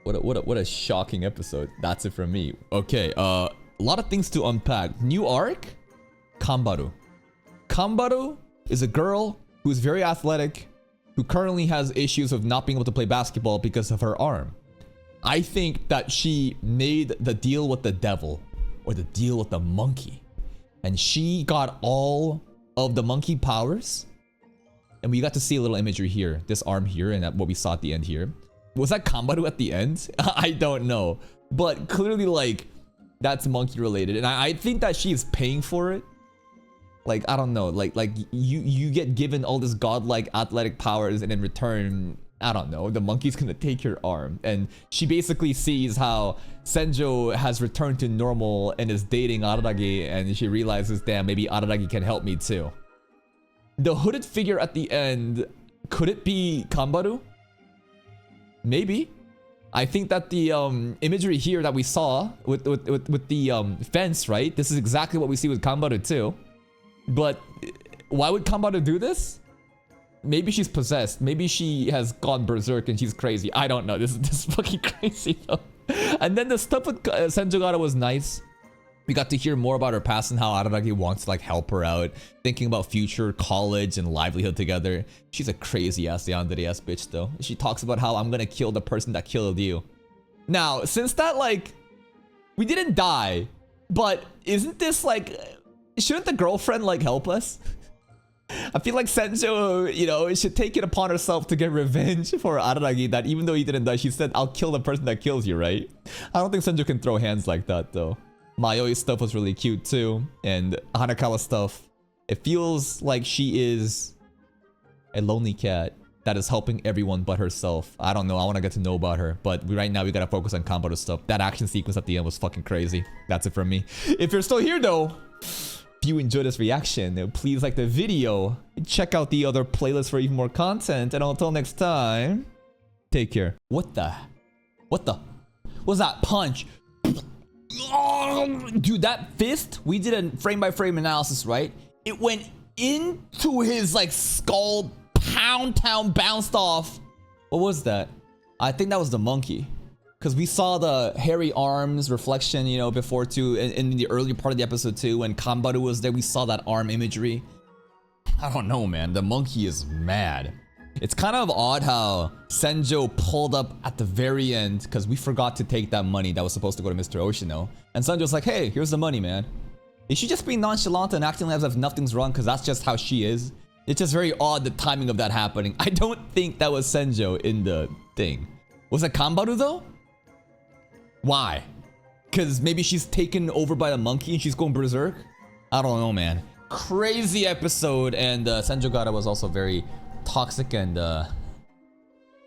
What a shocking episode. That's it from me. Okay, a lot of things to unpack. New arc? Kambaru. Kambaru is a girl who's very athletic, who currently has issues of not being able to play basketball because of her arm. I think that she made the deal with the devil, or the deal with the monkey. And she got all of the monkey powers. And we got to see a little imagery here. This arm here and what we saw at the end here. Was that Kambaru at the end? I don't know. But clearly, like, that's monkey related. And I think that she's paying for it. Like, I don't know. Like you get given all this godlike athletic powers and in return, I don't know, the monkey's gonna take your arm. And she basically sees how Senjo has returned to normal and is dating Araragi, and she realizes, damn, maybe Araragi can help me too. The hooded figure at the end, could it be Kambaru? Maybe. I think that the imagery here that we saw with the fence, right? This is exactly what we see with Kanbaru too. But why would Kanbaru do this? Maybe she's possessed. Maybe she has gone berserk and she's crazy. I don't know. This is fucking crazy though. And then the stuff with Senjogata was nice. We got to hear more about her past and how Araragi wants to like help her out, thinking about future, college, and livelihood together. She's a crazy ass yandere ass bitch though. She talks about how I'm gonna kill the person that killed you. Now, since that like, we didn't die, but isn't this like, shouldn't the girlfriend like help us? I feel like Senjo, you know, should take it upon herself to get revenge for Araragi that even though he didn't die, she said, I'll kill the person that kills you, right? I don't think Senjo can throw hands like that though. Mayoi stuff was really cute too, and Hanakawa stuff. It feels like she is a lonely cat that is helping everyone but herself. I don't know, I want to get to know about her, but right now we gotta focus on Kanbaru stuff. That action sequence at the end was fucking crazy. That's it from me. If you're still here though, if you enjoyed this reaction, please like the video, check out the other playlists for even more content, and until next time, take care. What the was that punch? Oh, dude, that fist, we did a frame-by-frame analysis, right? It went into his like skull, pound town, bounced off. What was that? I think that was the monkey, because we saw the hairy arms reflection, you know, before too, in the earlier part of the episode too, when Kanbaru was there, we saw that arm imagery. I don't know, man, the monkey is mad. It's kind of odd how Senjo pulled up at the very end because we forgot to take that money that was supposed to go to Mr. Oshino. And Senjo's like, hey, here's the money, man. Is she just being nonchalant and acting as if nothing's wrong because that's just how she is? It's just very odd, the timing of that happening. I don't think that was Senjo in the thing. Was it Kanbaru though? Why? Because maybe she's taken over by the monkey and she's going berserk? I don't know, man. Crazy episode, and Senjogata was also very toxic, and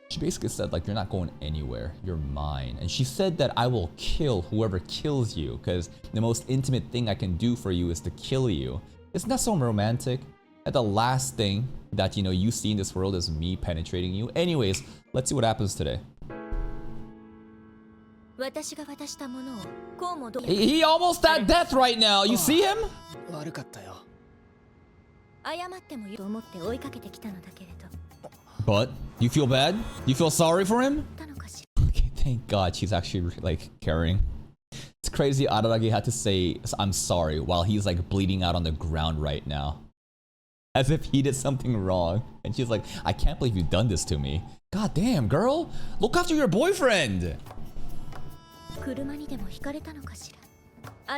she basically said like, you're not going anywhere, you're mine. And she said that I will kill whoever kills you because the most intimate thing I can do for you is to kill you. Isn't that so romantic? That the last thing that, you know, you see in this world is me penetrating you. Anyways, let's see what happens today. He almost at death right now. You see him? But you feel bad? You feel sorry for him? Okay, thank God she's actually like caring. It's crazy Araragi had to say I'm sorry while he's like bleeding out on the ground right now. As if he did something wrong. And she's like, I can't believe you've done this to me. God damn, girl. Look after your boyfriend.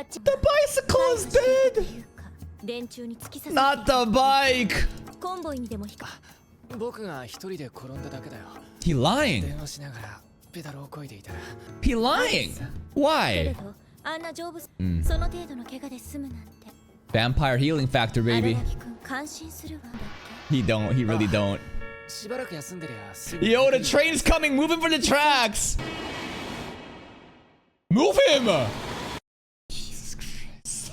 The bicycle is dead. Not the bike. He lying. He lying. Why? Vampire healing factor, baby. He don't. He really don't. Yo, the train's coming. Move him for the tracks. Move him. Jesus Christ.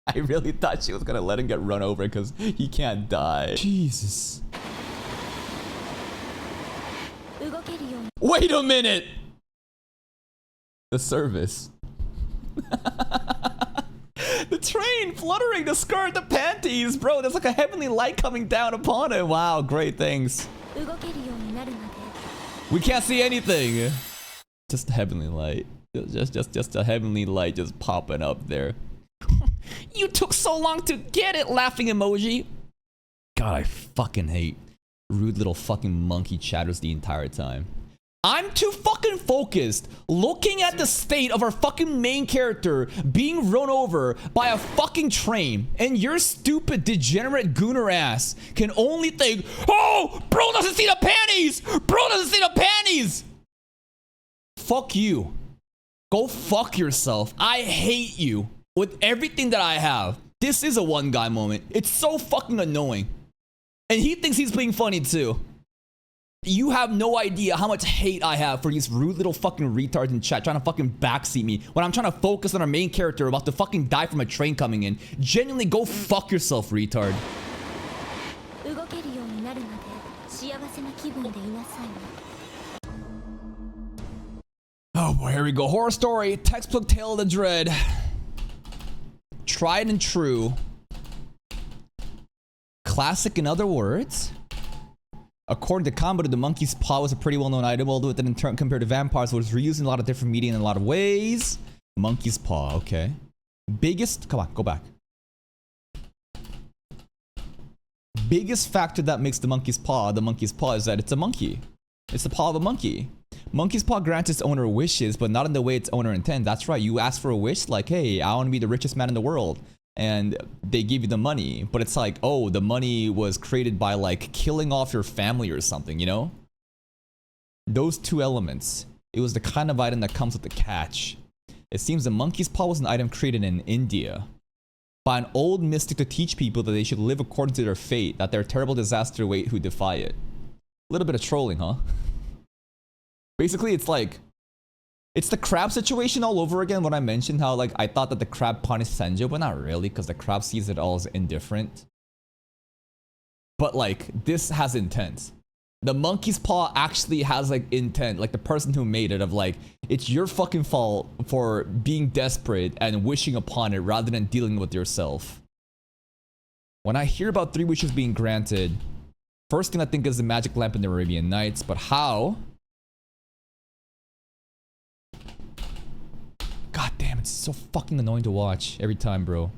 I really thought she was gonna let him get run over because he can't die. Jesus. Wait a minute. The service. The train fluttering, the skirt, the panties, bro. There's like a heavenly light coming down upon it. Wow, great things. We can't see anything. Just a heavenly light. Just a heavenly light just popping up there. You took so long to get it, laughing emoji. God, I fucking hate rude little fucking monkey chatters the entire time. I'm too fucking focused looking at the state of our fucking main character being run over by a fucking train, and your stupid degenerate gooner ass can only think, oh, bro doesn't see the panties! Bro doesn't see the panties! Fuck you. Go fuck yourself. I hate you with everything that I have. This is a one guy moment. It's so fucking annoying. And he thinks he's being funny too. You have no idea how much hate I have for these rude little fucking retards in chat trying to fucking backseat me when I'm trying to focus on our main character about to fucking die from a train coming in. Genuinely go fuck yourself, retard. Oh boy, here we go. Horror story. Textbook tale of the dread. Tried and true. Classic in other words. According to Kambara, the monkey's paw was a pretty well-known item, although it didn't turn compared to vampires, was reused in a lot of different media in a lot of ways. Monkey's paw, okay. Biggest, come on, go back. Biggest factor that makes the monkey's paw is that it's a monkey. It's the paw of a monkey. Monkey's paw grants its owner wishes, but not in the way its owner intends. That's right, you ask for a wish like, hey, I want to be the richest man in the world. And they give you the money, but it's like, oh, the money was created by like killing off your family or something, you know? Those two elements. It was the kind of item that comes with the catch. It seems the monkey's paw was an item created in India by an old mystic to teach people that they should live according to their fate, that their terrible disaster await who defy it. A little bit of trolling, huh? Basically, it's like, it's the crab situation all over again when I mentioned how like I thought that the crab punished Senjo, but not really, because the crab sees it all as indifferent. But like, this has intent. The monkey's paw actually has like intent, like the person who made it, of like, it's your fucking fault for being desperate and wishing upon it rather than dealing with yourself. When I hear about 3 wishes being granted, first thing I think is the magic lamp in the Arabian Nights, but how? God damn, it's so fucking annoying to watch every time, bro.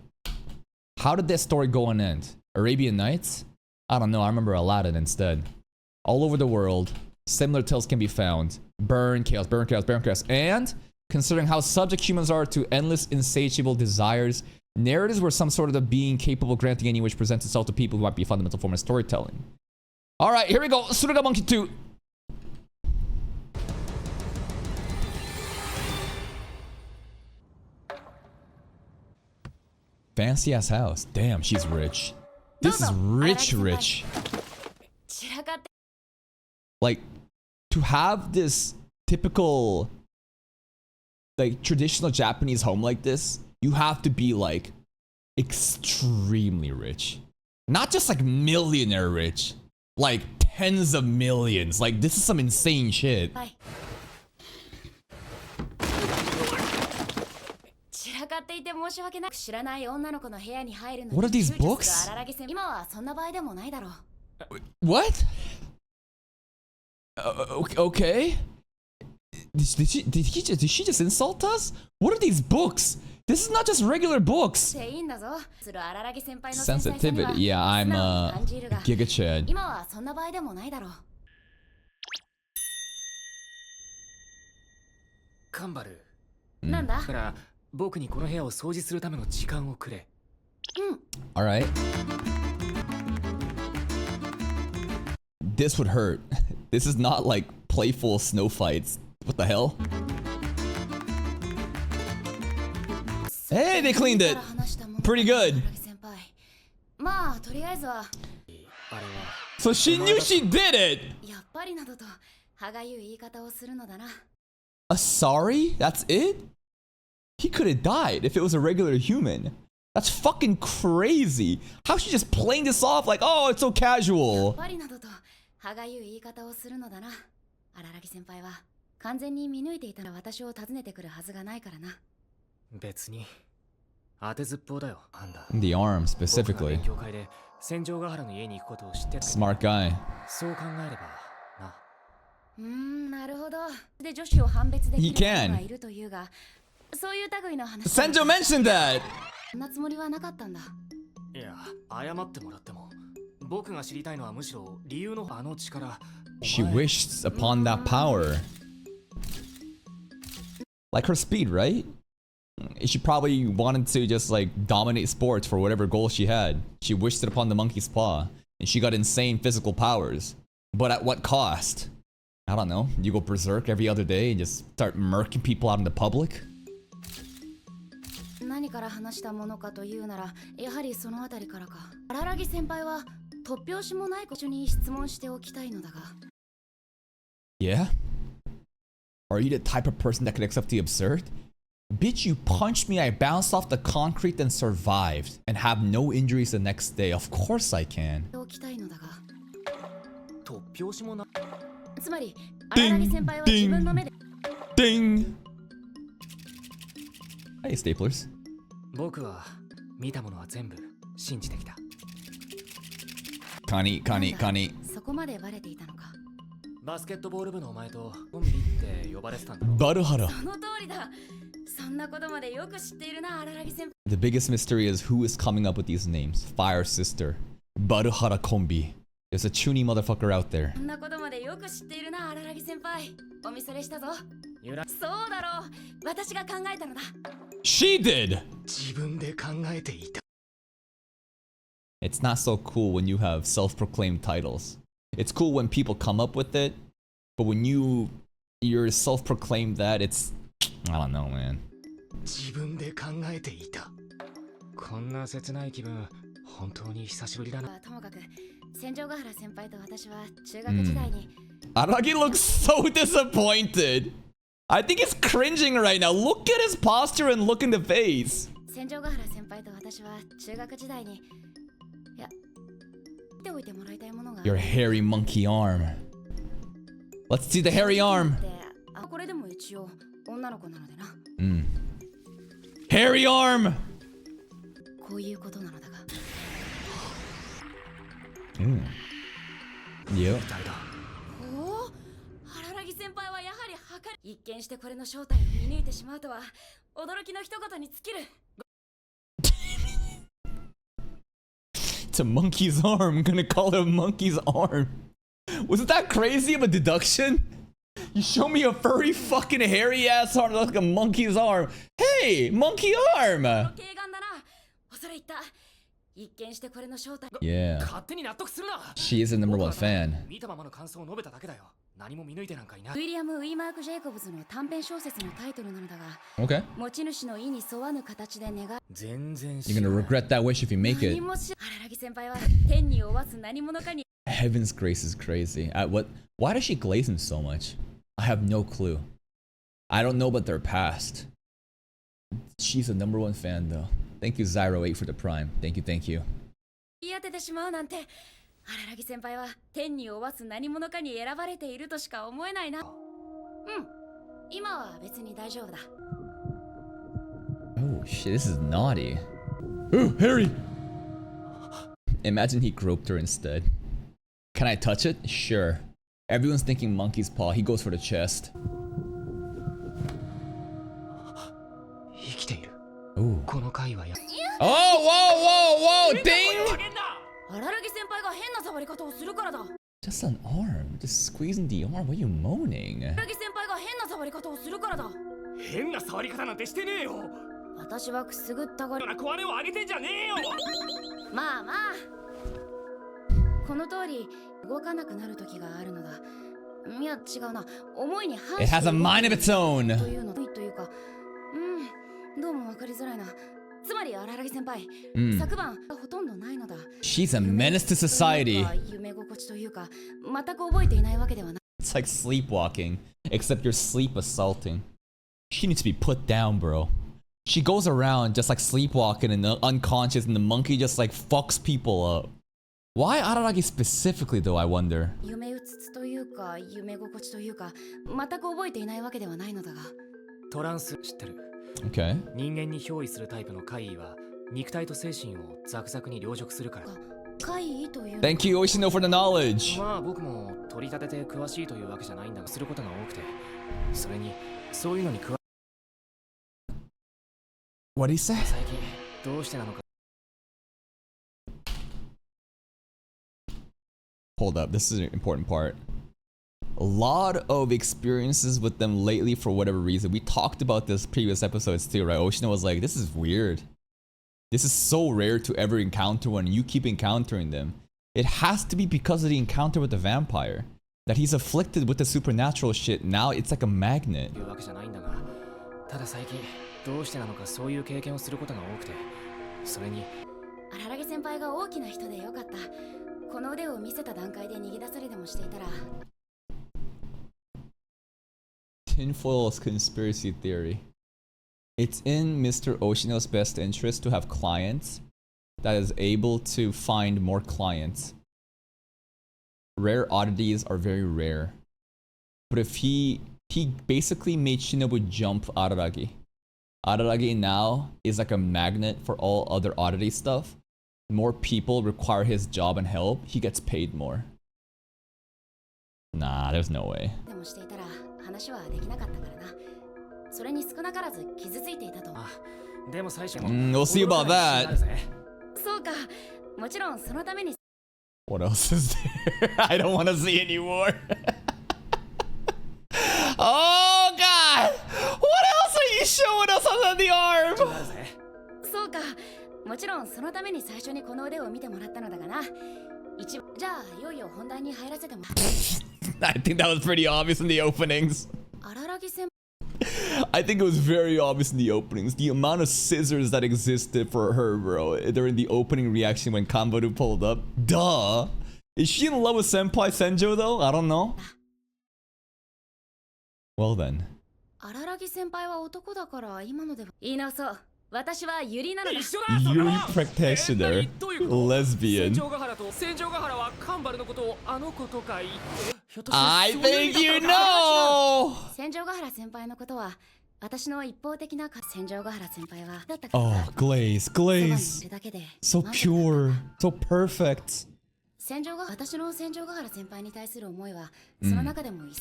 How did that story go and end? Arabian Nights? I don't know, I remember Aladdin instead. All over the world, similar tales can be found. Burn, chaos, burn, chaos, burn, chaos. And, considering how subject humans are to endless, insatiable desires, narratives were some sort of a being capable of granting any wish presents itself to people who might be a fundamental form of storytelling. Alright, here we go. Suruga Monkey 2. Fancy ass house. Damn, she's rich. This is rich. Like, to have this typical, like, traditional Japanese home like this, you have to be, like, extremely rich. Not just, like, millionaire rich. Like, tens of millions. Like, this is some insane shit. What are these books? What? Okay. Did she just insult us? What are these books? This is not just regular books. Sensitivity. Yeah, I'm Giga Chad. Kambaru. だから僕にこの部屋を掃除するための時間をくれ。Alright. This would hurt. This is not like playful snow fights. What the hell? Hey, they cleaned it. Pretty good. So she knew she did it. A sorry? That's it? He could have died if it was a regular human. That's fucking crazy. How's she just playing this off like, oh, it's so casual? In the arm, specifically. Smart guy. He can. Senjo mentioned that! She wished upon that power. Like her speed, right? She probably wanted to just like dominate sports for whatever goal she had. She wished it upon the monkey's paw. And she got insane physical powers. But at what cost? I don't know. You go berserk every other day and just start murking people out in the public? Yeah? Are you the type of person that could accept the absurd? Bitch, you punched me, I bounced off the concrete and survived, and have no injuries the next day. Of course I can. Ding, ding, ding. Hey, staplers. 僕は見たものは全部信じてきた。カニ。そこまでバレていたのか。バスケットボール部のお前とコンビって呼ばれてたんだろ。バルハラ。その通りだ。そんなことまでよく知っているな、荒木先輩。The biggest mystery is who is coming up with these names. Fire Sister. Baruhara Kombi. There's a chuny motherfucker out there. そんなことまでよく知っているな、荒木先輩。お見それしたぞ。由来そうだろう。私が考えたのだ。She did! 自分で考えていた。It's not so cool when you have self-proclaimed titles. It's cool when people come up with it, but when you're self-proclaimed that, it's... I don't know, man. 自分で考えていた。こんな切ない気分、本当に久しぶりだな。ともかく、戦場ヶ原先輩と私は中学時代に。Araki looks so disappointed. I think he's cringing right now. Look at his posture and look in the face. 戦場ヶ原先輩と私は中学時代に。いや、見ておいてもらいたいものが。Your hairy monkey arm. Let's see the hairy arm. これでも一応女の子なのでな。Hairy arm! こういうことなのだが。Yep. おお、荒木先輩はやはりはかり。一見してこれの正体を見抜いてしまうとは、驚きの一言に尽きる。It's a monkey's arm. I'm gonna call it a monkey's arm. Wasn't that crazy of a deduction? You show me a furry fucking hairy ass arm like a monkey's arm. Hey, monkey arm! 警官だな。恐れ入った。一見してこれの正体。Yeah. 勝手に納得するな。 She is the number one fan. 見たままの感想を述べただけだよ。何も見抜いてなんかいない。ウィリアム・ウィーマーク・ジェイコブズの短編小説のタイトルなのだが、 Okay. 持ち主の意に沿わぬ形で願う。全然 You're gonna regret that wish if you make 何 it. もし、荒木先輩は天に負わず何者かに。 Heaven's grace is crazy. Why does she glaze him so much? I have no clue. I don't know about their past. She's a number one fan though. Thank you Zyro8 for the prime. Thank you. 言い当ててしまうなんて。荒木先輩は天に負わず何者かに選ばれているとしか思えないな。今は別に大丈夫だ。 Oh shit, this is naughty. Oh, Harry! Imagine he groped her instead. Can I touch it? Sure. Everyone's thinking monkey's paw. He goes for the chest. 生きている。 Ooh. この回はや。Oh, whoa! Ding! 荒木先輩が変な触り方をするからだ。 Just an arm. Just squeezing the arm. What are you moaning? 荒木先輩が変な触り方をするからだ。変な触り方なんてしてねえよ。私はくすぐったがり。壊れを上げてんじゃねえよ。まあまあ。この通り動かなくなる時があるのだ。いや違うな。思いに反して。 It has a mind of its own. というのというか、どうもわかりづらいな。つまり荒木先輩、昨晩ほとんどないのだ。 She's a menace to society. 夢心地というか、全く覚えていないわけではない。 It's like sleepwalking, except you're sleep assaulting. She needs to be put down, bro. She goes around just like sleepwalking and unconscious, and the monkey just like fucks people up. Why Araragi specifically, though? I wonder. 夢うつつというか、夢心地というか、全く覚えていないわけではないのだが。トランス知ってる。 Okay. 人間に憑依するタイプの怪異は肉体と精神をザクザクに凌辱するから。怪異という。Thank you, Oishino, for the knowledge. まあ僕も取り立てて詳しいというわけじゃないんだがすることが多くて、それにそういうのに加え。What did he say? 最近どうしてなのか。 Hold up, this is an important part. A lot of experiences with them lately for whatever reason. We talked about this previous episodes too, right? Oshino was like, this is weird. This is so rare to ever encounter one, and you keep encountering them. It has to be because of the encounter with the vampire. That he's afflicted with the supernatural shit. Now it's like a magnet. いうわけじゃないんだが、ただ最近どうしてなのかそういう経験をすることが多くて、それに荒木先輩が大きな人でよかった。この腕を見せた段階で逃げ出されでもしていたら。 Tinfoil's conspiracy theory. It's in Mr. Oshino's best interest to have clients that is able to find more clients. Rare oddities are very rare. But if he basically made Shinobu jump Araragi. Araragi now is like a magnet for all other oddity stuff. More people require his job and help, he gets paid more. Nah, there's no way. We'll see about that. What else is there? I don't want to see anymore. Oh god! What else are you showing us on the arm? I think that was pretty obvious in the openings. I think it was very obvious in the openings. The amount of scissors that existed for her, bro, during the opening reaction when Kanbaru pulled up. Duh! Is she in love with Senpai Senjo though? I don't know. Well then. Yuri practitioner. Lesbian. I think you know! Oh, glaze, glaze. So pure, so perfect.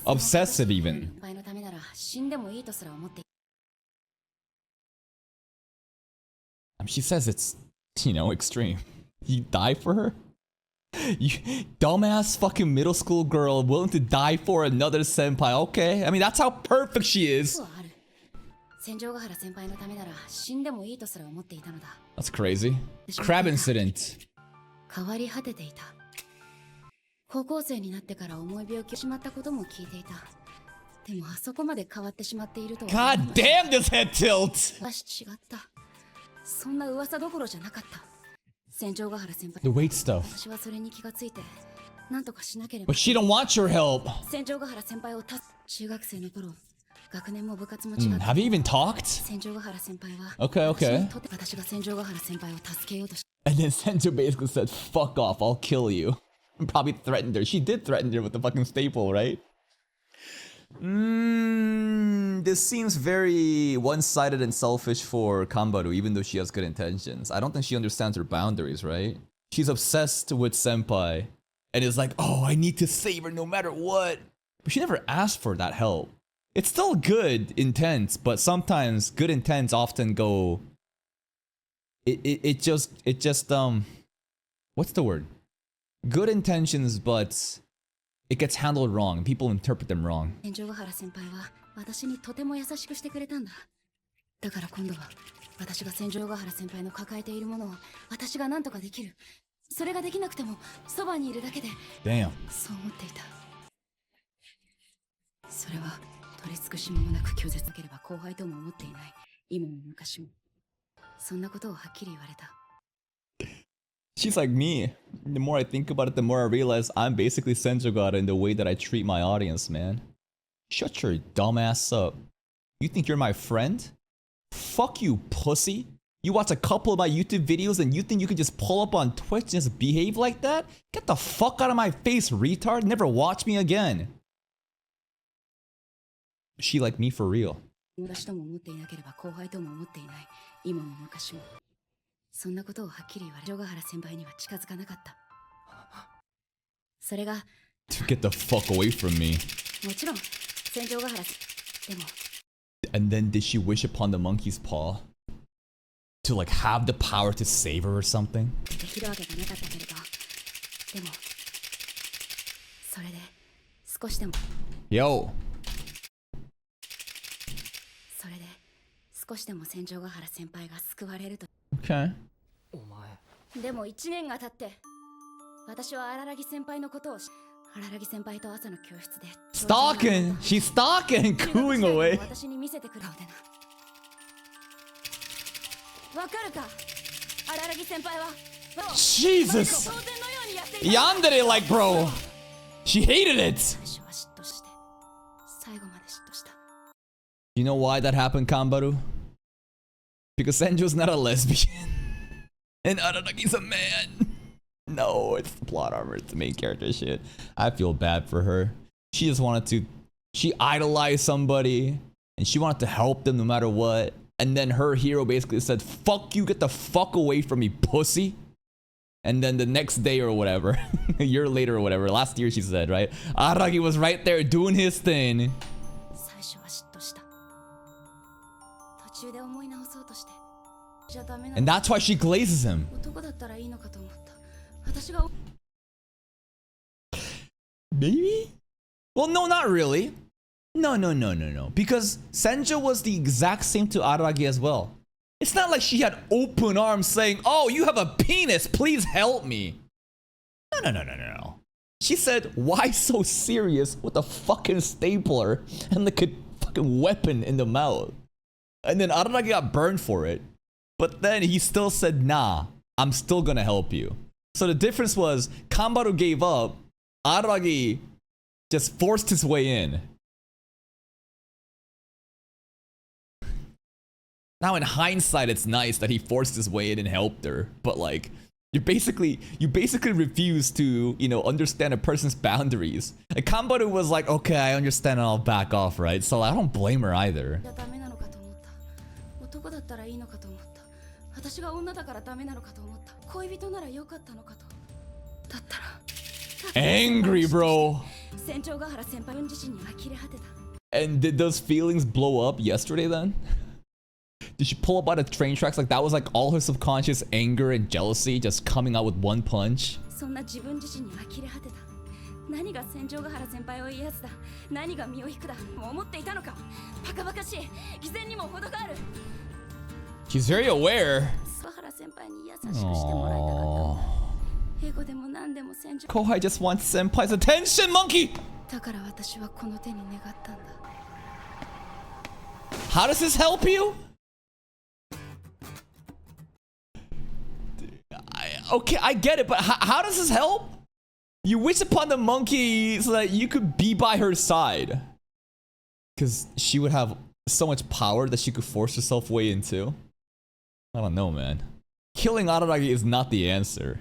Obsessive even. She says it's, you know, extreme. You die for her? You dumbass fucking middle school girl willing to die for another senpai. Okay, I mean that's how perfect she is. That's crazy. Crab incident. God damn this head tilt! The weight stuff. But she don't want your help. Have you even talked? Okay, okay. And then Senjo basically said, fuck off, I'll kill you. And probably threatened her. She did threaten her with the fucking staple, right? This seems very one-sided and selfish for Kanbaru, even though she has good intentions. I don't think she understands her boundaries, right? She's obsessed with Senpai and is like, oh, I need to save her no matter what. But she never asked for that help. It's still good intent, but sometimes good intents often go... It just what's the word? Good intentions, but it gets handled wrong. People interpret them wrong. Damn. She's like me. The more I think about it, the more I realize I'm basically Senjogata in the way that I treat my audience, man. Shut your dumb ass up. You think you're my friend? Fuck you, pussy. You watch a couple of my YouTube videos and you think you can just pull up on Twitch and just behave like that? Get the fuck out of my face, retard. Never watch me again. She like me for real. To get the fuck away from me. And then did she wish upon the monkey's paw? To like have the power to save her or something? Yo. Okay. Stalking! She's stalking! Cooing away. Jesus! Yandere like bro! She hated it! You know why that happened, Kanbaru? Because Senjo's not a lesbian. And Araragi's a man. No, it's the plot armor, it's the main character shit. I feel bad for her. She just wanted to... She idolized somebody. And she wanted to help them no matter what. And then her hero basically said, fuck you, get the fuck away from me, pussy. And then the next day or whatever, a year later or whatever, last year she said, right? Araragi was right there doing his thing. 最初は嫉妬した。途中で思い直そうとして。じゃあダメな And の。 that's why she glazes him. 男だったらいいのかと思った。私が Maybe? Well, no, not really. No. Because Senjo was the exact same to Araragi as well. It's not like she had open arms saying, oh, you have a penis, please help me. No. She said, why so serious with a fucking stapler and like a fucking weapon in the mouth? And then Araragi got burned for it. But then he still said, nah, I'm still gonna help you. So the difference was, Kanbaru gave up, Araragi just forced his way in. Now in hindsight, it's nice that he forced his way in and helped her. But like, you basically refuse to, you know, understand a person's boundaries. And Kanbaru was like, okay, I understand and I'll back off, right? So I don't blame her either. ダメなのかと思った。男だったらいいのかと思った。私が女だからダメなのかと思った。恋人なら良かったのかと。だったら。Angry, bro. 船長ヶ原先輩自身に呆れ果てた。 And did those feelings blow up yesterday then? Did she pull up out of train tracks like that was like all her subconscious anger and jealousy just coming out with one punch? そんな自分自身に呆れ果てた。何が船長ヶ原先輩を癒すだ。何が身を引くだ。思っていたのか。バカバカしい。偽善にも程がある。 She's very aware. 諏訪原先輩に優しくしてもらいたかった。英語でも何でも船長。 Kohai just wants senpai's attention, monkey! だから私はこの手に願ったんだ。 How does this help you? Okay, I get it, but how does this help? You wish upon the monkey so that you could be by her side. Because she would have so much power that she could force herself way into. I don't know, man. Killing Araragi is not the answer.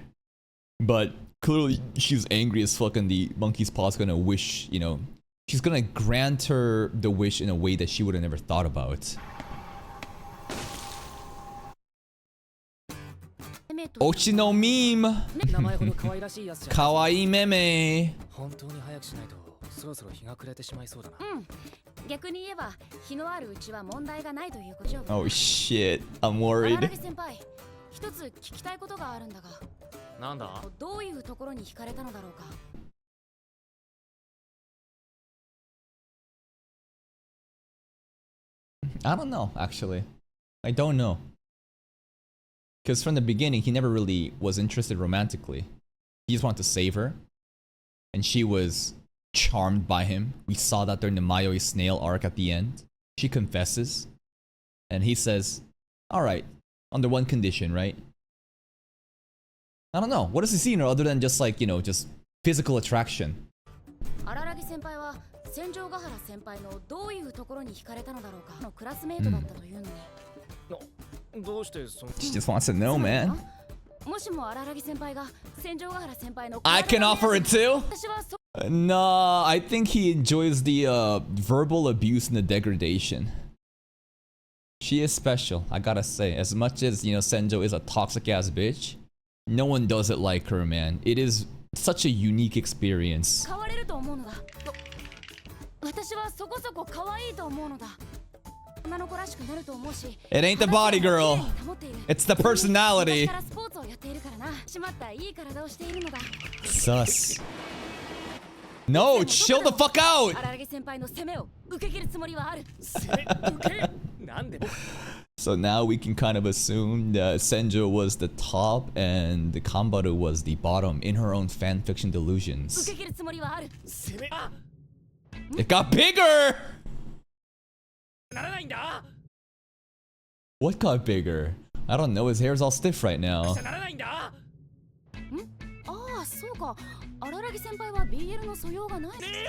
But clearly she's angry as fuck and the monkey's paw's gonna wish, you know, she's gonna grant her the wish in a way that she would have never thought about. Ochi no meme. 名前ほど可愛らしいやつじゃん。 Kawaii meme. 本当に早くしないとそろそろ日が暮れてしまいそうだな。逆に言えば日のあるうちは問題がないということよ。 Oh shit, I'm worried. 荒木先輩、一つ聞きたいことがあるんだが。なんだ？どういうところに惹かれたのだろうか。 I don't know, actually. I don't know. Because from the beginning, he never really was interested romantically. He just wanted to save her. And she was charmed by him. We saw that during the Mayoi snail arc at the end. She confesses. And he says, alright, under one condition, right? I don't know. What does he see in her other than just like, you know, just physical attraction? 荒木先輩は船長ヶ原先輩のどういうところに惹かれたのだろうか。のクラスメイトだったというのに。どうしてそんな。 She just wants to know, man. もしも荒木先輩が船長ヶ原先輩の I can offer it too? 私はそ No, I think he enjoys the verbal abuse and the degradation. She is special, I gotta say. As much as, you know, Senjo is a toxic ass bitch, no one does it like her, man. It is such a unique experience. 変われると思うのだ。私はそこそこ可愛いと思うのだ。女の子らしくなると思うし。 It ain't the body, girl. It's the personality. 昔からスポーツをやっているからな。しまったいい体をしているのだ。 Sus. No, chill the fuck out! 荒木先輩の攻めを受け切るつもりはある。なんで？ So now we can kind of assume that Senjo was the top and the Kanbaru was the bottom in her own fanfiction delusions. 受け切るつもりはある。 It got bigger! ならないんだ。 What got bigger? I don't know, his hair's all stiff right now. ならないんだ。ああ、そうか。荒木先輩は BL の素養がない。BL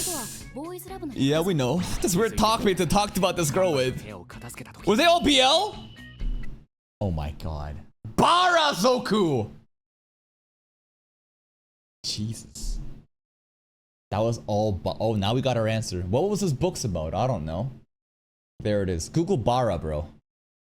とはボーイズラブの。 Yeah, we know. This weird talkmate that talked about this girl with. Were they all BL? Oh my god. Barazoku! Jesus. That was all oh, now we got our answer. What was his books about? I don't know. There it is. Google Bara, bro.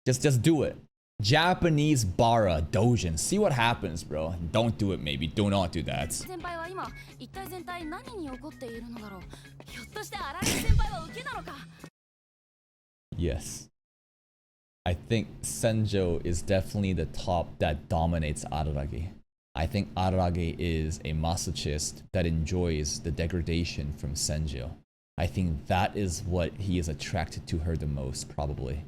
Just do it. Japanese Bara Dojin. See what happens, bro. Don't do it, maybe. Do not do that. 先輩は今一体全体何に起こっているのだろう。ひょっとして荒木先輩は受けなのか。 Yes. I think Senjo is definitely the top that dominates Araragi. I think Araragi is a masochist that enjoys the degradation from Senjo. I think that is what he is attracted to her the most, probably.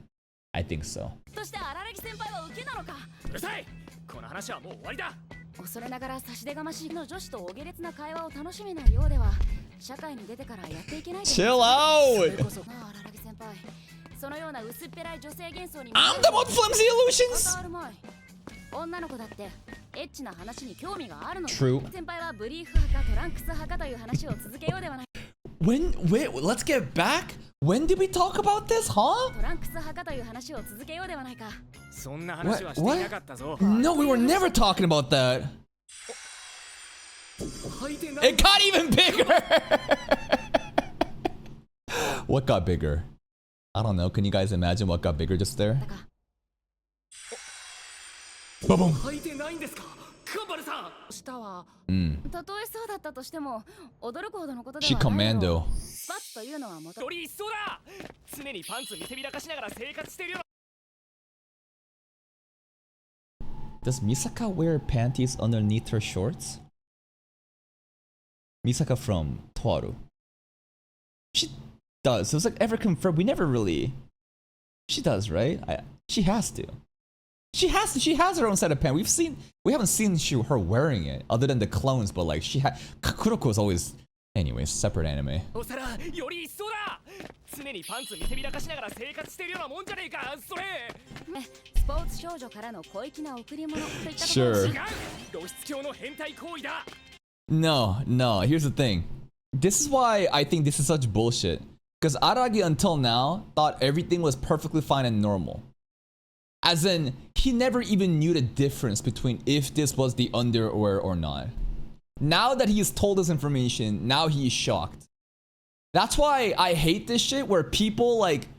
I think so. そして荒木先輩は受けなのか。うるさい。この話はもう終わりだ。恐れながら差し出がましいの女子とお下劣な会話を楽しめないようでは社会に出てからやっていけないで。 Chill それ out! こそなあ荒木先輩。そのような薄っぺらい女性幻想に。 I'm the most flimsy illusions! 関わる前女の子だってエッチな話に興味があるの。 True. 先輩はブリーフ派かトランクス派かという話を続けようではない。 When, wait, let's get back? When did we talk about this, huh? トランクス派かという話を続けようではないか。そんな話はしていなかったぞ。 No, we were never talking about that. It got even bigger! What got bigger? I don't know. Can you guys imagine what got bigger just there? Boom. 履いてないんですか、カンバルさん。下は Mm. たとえそうだったとしても驚くほどのことで She はないだろう。 commando. スパッツというのはもとより一層だ。常にパンツ見せびらかしながら生活してるよ。 Does Misaka wear panties underneath her shorts? Misaka from Toaru. She does. It was like ever confirmed. We never really. She does, right? She has to. She has to. She has her own set of pants. We haven't seen her wearing it other than the clones, but like Kuroko is always. Anyways, separate anime. おさらより一層だ。常にパンツ見せびらかしながら生活してるようなもんじゃねえか。それ。ね、スポーツ少女からの小粋な贈り物といったところ。 Sure. 違う。露出狂の変態行為だ。 No. Here's the thing. This is why I think this is such bullshit. Because Aragi until now thought everything was perfectly fine and normal. As in, he never even knew the difference between if this was the underwear or not. Now that he's told this information, now he is shocked. That's why I hate this shit where people like,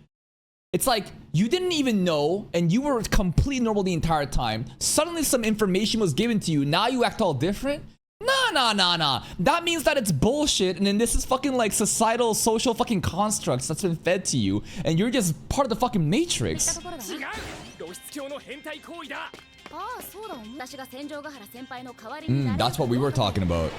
it's like you didn't even know and you were completely normal the entire time. Suddenly some information was given to you. Now you act all different. Nah. That means that it's bullshit and then this is fucking like societal, social fucking constructs that's been fed to you and you're just part of the fucking matrix. 違う。露出狂の変態行為だ。ああ、そうだ。私が戦場ヶ原先輩の代わりになれる That's what we were talking about.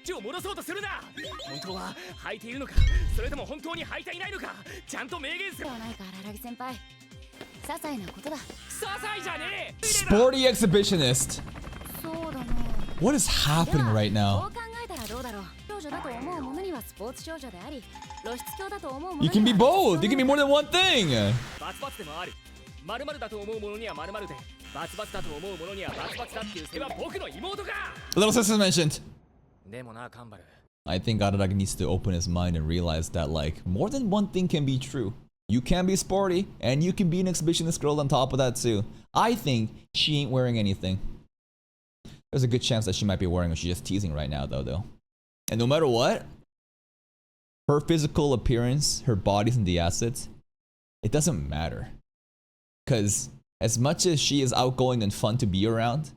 手を戻そうとするな。本当は履いているのか、それとも本当に履いていないのか、ちゃんと明言する。ではないか、荒木先輩。些細なことだ。些細じゃねえ。 Sporty exhibitionist. そうだな。 What is happening right そ now? う考えたらどうだろう。少女だと思う者にはスポーツ少女であり、露出狂だと思う者には You can be both. You can be more than one thing. バツバツでもある。〇〇だと思う者には〇〇で、バツバツだと思う者にはバツバツだっていうそれは僕の妹か。 Little sister mentioned. でもな、カンバル。 I think Araragi needs to open his mind and realize that like more than one thing can be true. You can be sporty and you can be an exhibitionist girl on top of that too. I think she ain't wearing anything. There's a good chance that she might be wearing it. She's just teasing right now though. And no matter what, her physical appearance, her body's and the assets, it doesn't matter. Because as much as she is outgoing and fun to be around,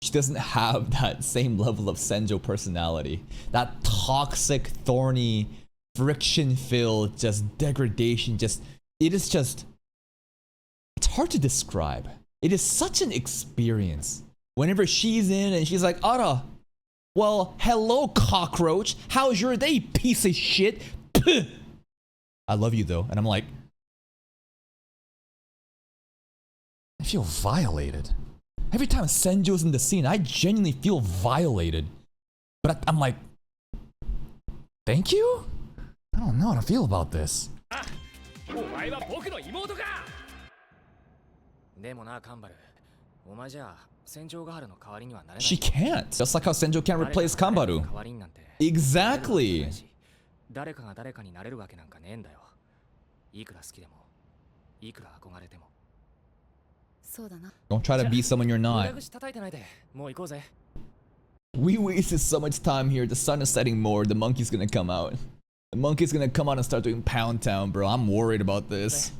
she doesn't have that same level of Senjo personality. That toxic, thorny, friction-filled, just degradation, it's hard to describe. It is such an experience. Whenever she's in and she's like, Ara, well, hello, cockroach. How's your day, piece of shit? Puh. I love you though. And I'm like, I feel violated. Every time Senjo's in the scene, I genuinely feel violated. But I'm like, thank you? I don't know how to feel about this. お前は僕の妹か。でもな、カンバル。お前じゃ戦場ヶ原の代わりにはなれない。 She can't. Just like how Senjo can't replace Kambaru. Exactly. 誰かが誰かになれるわけなんかねえんだよ。いくら好きでも、いくら憧れても。そうだな。 Don't try to be someone you're 裏 not. 口叩いてないで、もう行こうぜ。 We wasted so much time here. The sun is setting more. The monkey's gonna come out. The monkey's gonna come out and start doing Pound Town, bro. I'm worried about this.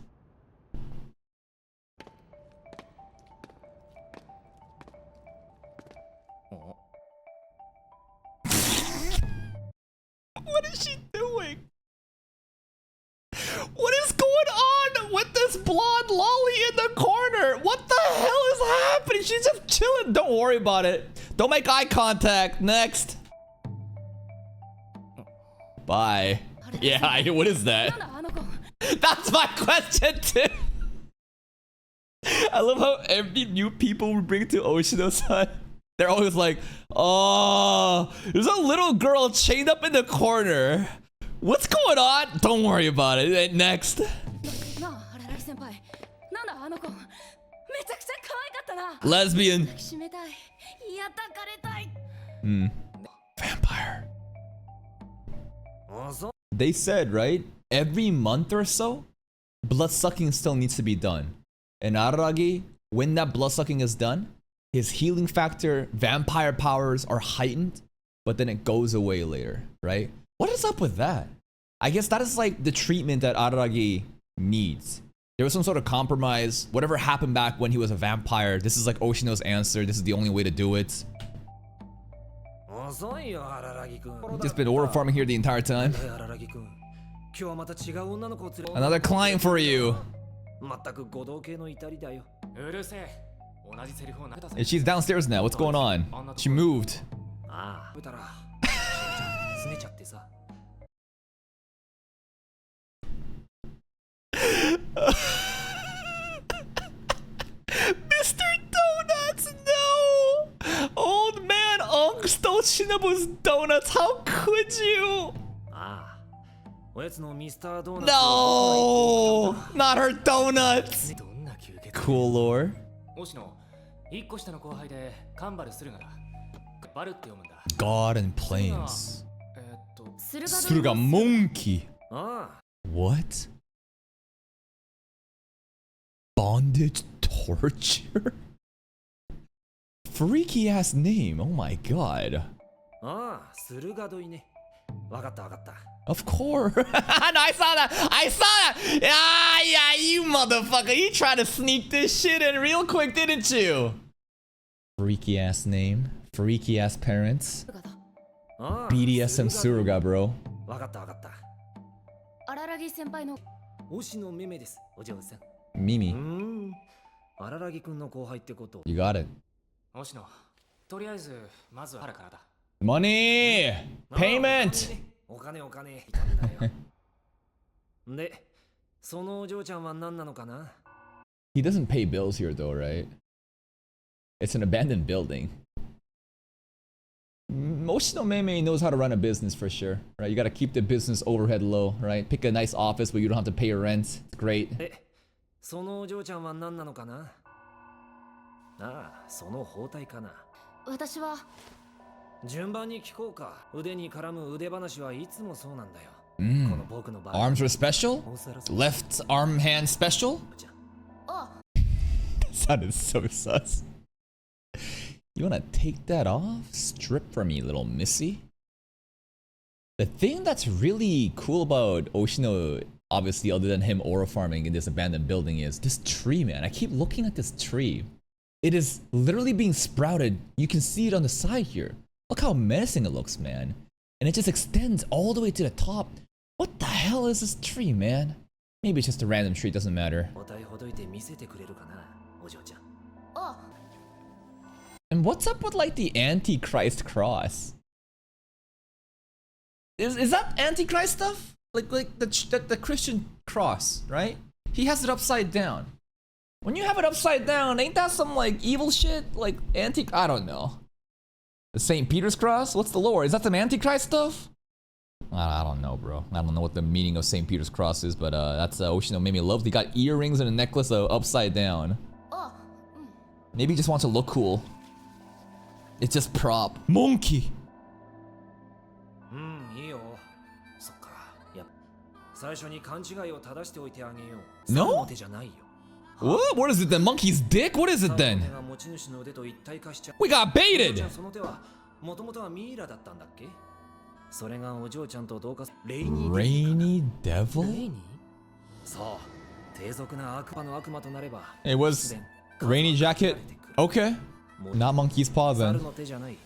What is she doing? What is going on with this blonde lolly in the corner? What the hell is happening? She's just chilling. Don't worry about it. Don't make eye contact. Next. Bye. Yeah, what is that? That's my question too. I love how every new people we bring to Oshino-san, they're always like, oh, there's a little girl chained up in the corner. What's going on? Don't worry about it. Next. Lesbian. Vampire. They said, right? Every month or so, blood sucking still needs to be done. And Araragi, when that blood sucking is done, his healing factor, vampire powers are heightened, but then it goes away later, right? What is up with that? I guess that is like the treatment that Araragi needs. There was some sort of compromise. Whatever happened back when he was a vampire, this is like Oshino's answer. This is the only way to do it. Just been oral farming here the entire time. Another client for you. And she's downstairs now. What's going on? She moved. Mr. Donuts, no! Old man Unk stole Shinobu's donuts. How could you? No! Not her donuts! Cool lore. God and plains. Suruga monkey. What? Bondage torture? Freaky ass name, oh my god. Of course. No, I saw that. I saw that. Yeah, you motherfucker. You tried to sneak this shit in real quick, didn't you? Freaky ass name. Freaky ass parents. BDSM Suruga, bro. Mimi. You got it. Money! Payment! He doesn't pay bills here though, right? It's an abandoned building. Oshino Meme knows how to run a business for sure, right? You gotta keep the business overhead low, right? Pick a nice office where you don't have to pay your rent. It's great. Arms are special? Left arm hand special? That sounded so sus. You wanna take that off? Strip for me, little missy. The thing that's really cool about Oshino, obviously other than him aura farming in this abandoned building, is this tree, man. I keep looking at this tree. It is literally being sprouted. You can see it on the side here. Look how menacing it looks, man. And it just extends all the way to the top. What the hell is this tree, man? Maybe it's just a random tree, doesn't matter. And what's up with like the Antichrist cross? Is that Antichrist stuff? Like the Christian cross, right? He has it upside down. When you have it upside down, ain't that some like evil shit? Like I don't know. The St. Peter's cross? What's the lore? Is that some Antichrist stuff? I don't know, bro. I don't know what the meaning of St. Peter's cross is, but that's Oshino made me love. He got earrings and a necklace upside down. Maybe he just wants to look cool. It's just prop. Monkey! No? What is it then? Monkey's dick? What is it then? We got baited! それがお嬢ちゃんと同化すレイニー Rainy レイ Devil? にそう低俗な悪魔の悪魔となれば It was Rainy Jacket? Okay. Not Monkey's Paw 猿 then. の手じゃない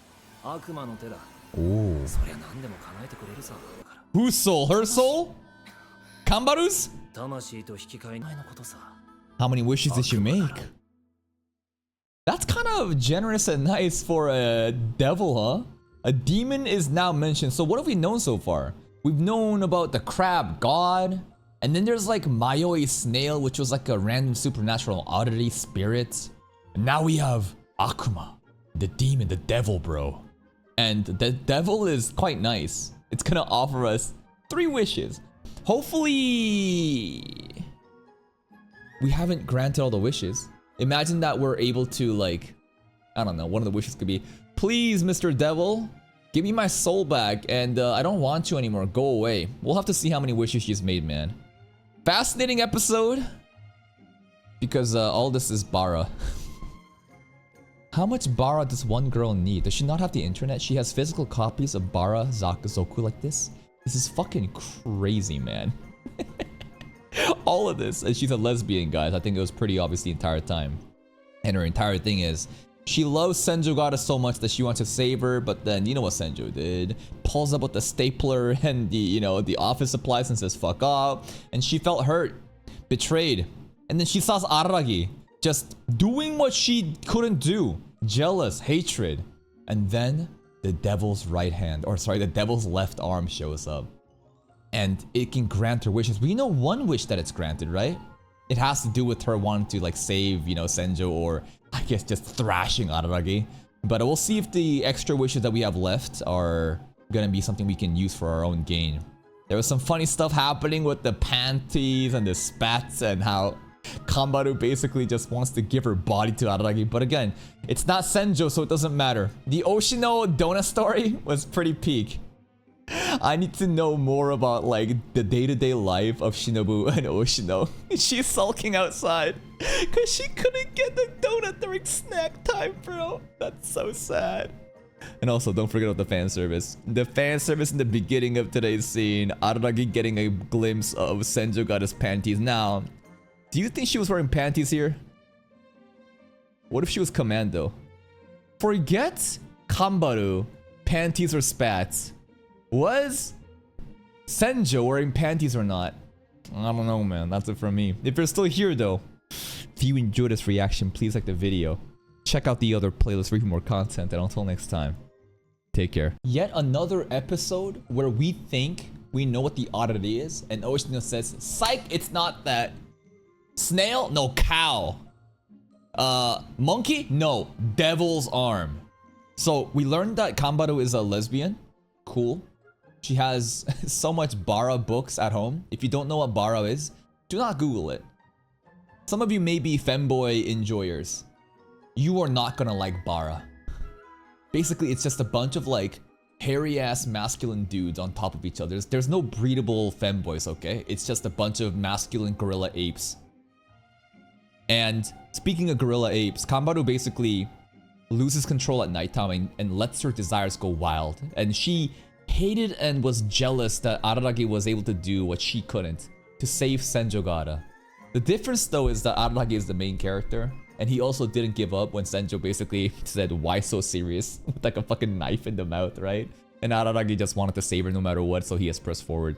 悪魔の手だ Ooh. そりゃ何でも叶えてくれるさ Whose soul? Her soul? Kambaru's? 魂と引き換えないのことさ How many wishes did she make? That's kind of generous and nice for a devil, huh? A demon is now mentioned. So what have we known so far? We've known about the crab god. And then there's like Mayoi snail, which was like a random supernatural oddity spirit. And now we have Akuma, the demon, the devil, bro. And the devil is quite nice. It's gonna offer us 3 wishes. Hopefully we haven't granted all the wishes. Imagine that we're able to, like, I don't know, one of the wishes could be, please, Mr. Devil, give me my soul back, and I don't want you anymore, go away. We'll have to see how many wishes she's made, man. Fascinating episode, because all this is Bara. How much Bara does one girl need? Does she not have the internet? She has physical copies of Bara Zoku like this? This is fucking crazy, man. All of this, and she's a lesbian, guys. I think it was pretty obvious the entire time. And her entire thing is, she loves Senjogata so much that she wants to save her, but then, you know what Senjo did? Pulls up with the stapler and the, you know, the office supplies and says, fuck off. And she felt hurt, betrayed. And then she saw Araragi just doing what she couldn't do. Jealous, hatred. And then the devil's right hand, or sorry, the devil's left arm shows up. And it can grant her wishes. We know one wish that it's granted, right? It has to do with her wanting to like save, you know, Senjo, or I guess just thrashing Araragi. But we'll see if the extra wishes that we have left are gonna be something we can use for our own gain. There was some funny stuff happening with the panties and the spats and how Kambaru basically just wants to give her body to Araragi. But again, it's not Senjo, so it doesn't matter. The Oshino donut story was pretty peak. I need to know more about like the day-to-day life of Shinobu and Oshino. She's sulking outside because she couldn't get the donut during snack time, bro. That's so sad. And also, don't forget about the fan service. The fan service in the beginning of today's scene, Araragi getting a glimpse of Senjogata's panties. Now, do you think she was wearing panties here? What if she was commando? Forget Kambaru, panties or spats. Was Senjo wearing panties or not? I don't know, man. That's it from me. If you're still here, though, if you enjoyed this reaction, please like the video. Check out the other playlist for even more content. And until next time, take care. Yet another episode where we think we know what the oddity is, and Oshino says, psych, it's not that. Snail? No, cow. Monkey? No, devil's arm. So we learned that Kambaru is a lesbian. Cool. She has so much Bara books at home. If you don't know what Bara is, do not Google it. Some of you may be femboy enjoyers. You are not gonna like Bara. Basically, it's just a bunch of like hairy-ass masculine dudes on top of each other. There's no breedable femboys, okay? It's just a bunch of masculine gorilla apes. And speaking of gorilla apes, Kambaru basically loses control at nighttime and lets her desires go wild. And she hated and was jealous that Araragi was able to do what she couldn't, to save Senjogata. The difference though is that Araragi is the main character, and he also didn't give up when Senjo basically said, why so serious? With like a fucking knife in the mouth, right? And Araragi just wanted to save her no matter what, so he has pressed forward.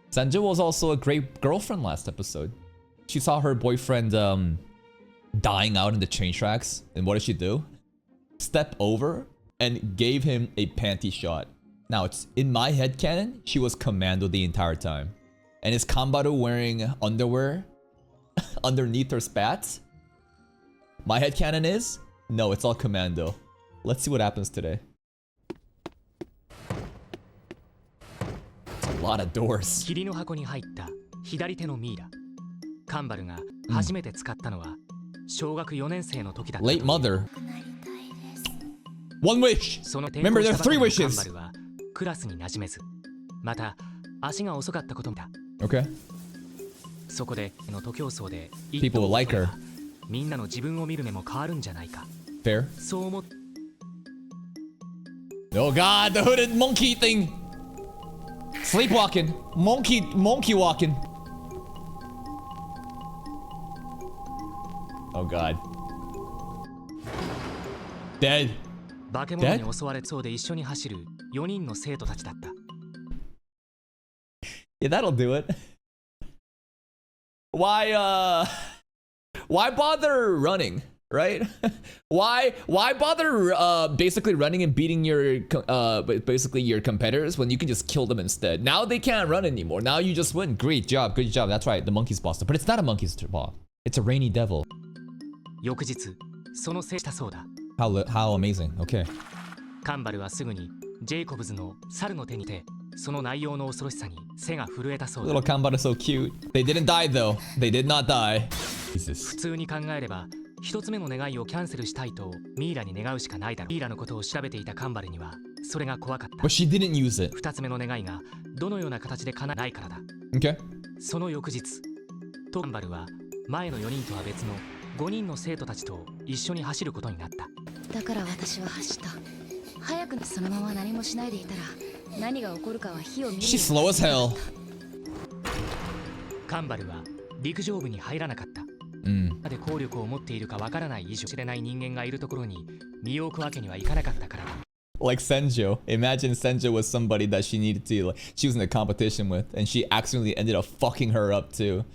Senjo was also a great girlfriend last episode. She saw her boyfriend dying out in the train tracks, and what did she do? Step over and gave him a panty shot. Now, it's in my headcanon, she was commando the entire time. And is Kambaru wearing underwear underneath her spats? My headcanon is, no, it's all commando. Let's see what happens today. It's a lot of doors. 霧の箱に入った左手のミイラ。カンバルが初めて使ったのは小学4年生の時だった。Late mother. One wish. Remember, there are 3 wishes. カンバルはクラスに馴染めず、また足が遅かったこともだ。Okay. そこでの徒競走で People will like her. みんなの自分を見る目も変わるんじゃないか。Fair. そう思っ Oh god, the hooded monkey thing. Sleepwalking. Monkey walking. Oh god. Dead. 化け物に襲われそうで一緒に走る4人の生徒たちだった。Yeah, that'll do it. Why bother running, right? why bother basically running and beating your basically your competitors when you can just kill them instead? Now they can't run anymore. Now you just win. Great job, good job. That's right, the monkey's boss. But it's not a monkey's boss. It's a rainy devil. 翌日、そのせいしたそうだ。How amazing. Okay. カンバルはすぐにジェイコブズの猿の手にて、その内容の恐ろしさに背が震えたそうだ。Little Kanbara is so cute. They didn't die though. They did not die. Jesus. 普通に考えれば、一つ目の願いをキャンセルしたいとミイラに願うしかないだろう。ミイラのことを調べていたカンバルには、それが怖かった。But she didn't use it. 二つ目の願いがどのような形で叶わないからだ。Okay. その翌日、カンバルは前の4人とは別の5人の生徒たちと一緒に走ることになった。だから私は走った。早くそのまま何もしないでいたら何が起こるかは火を見る。She's slow as hell. カンバルは陸上部に入らなかった。で効力を持っているかわからない以上知れない人間がいるところに身を置くわけにはいかなかったからだ。Like Senjo. Imagine Senjo was somebody that she needed to, like, she was in a competition with, and she accidentally ended up fucking her up too.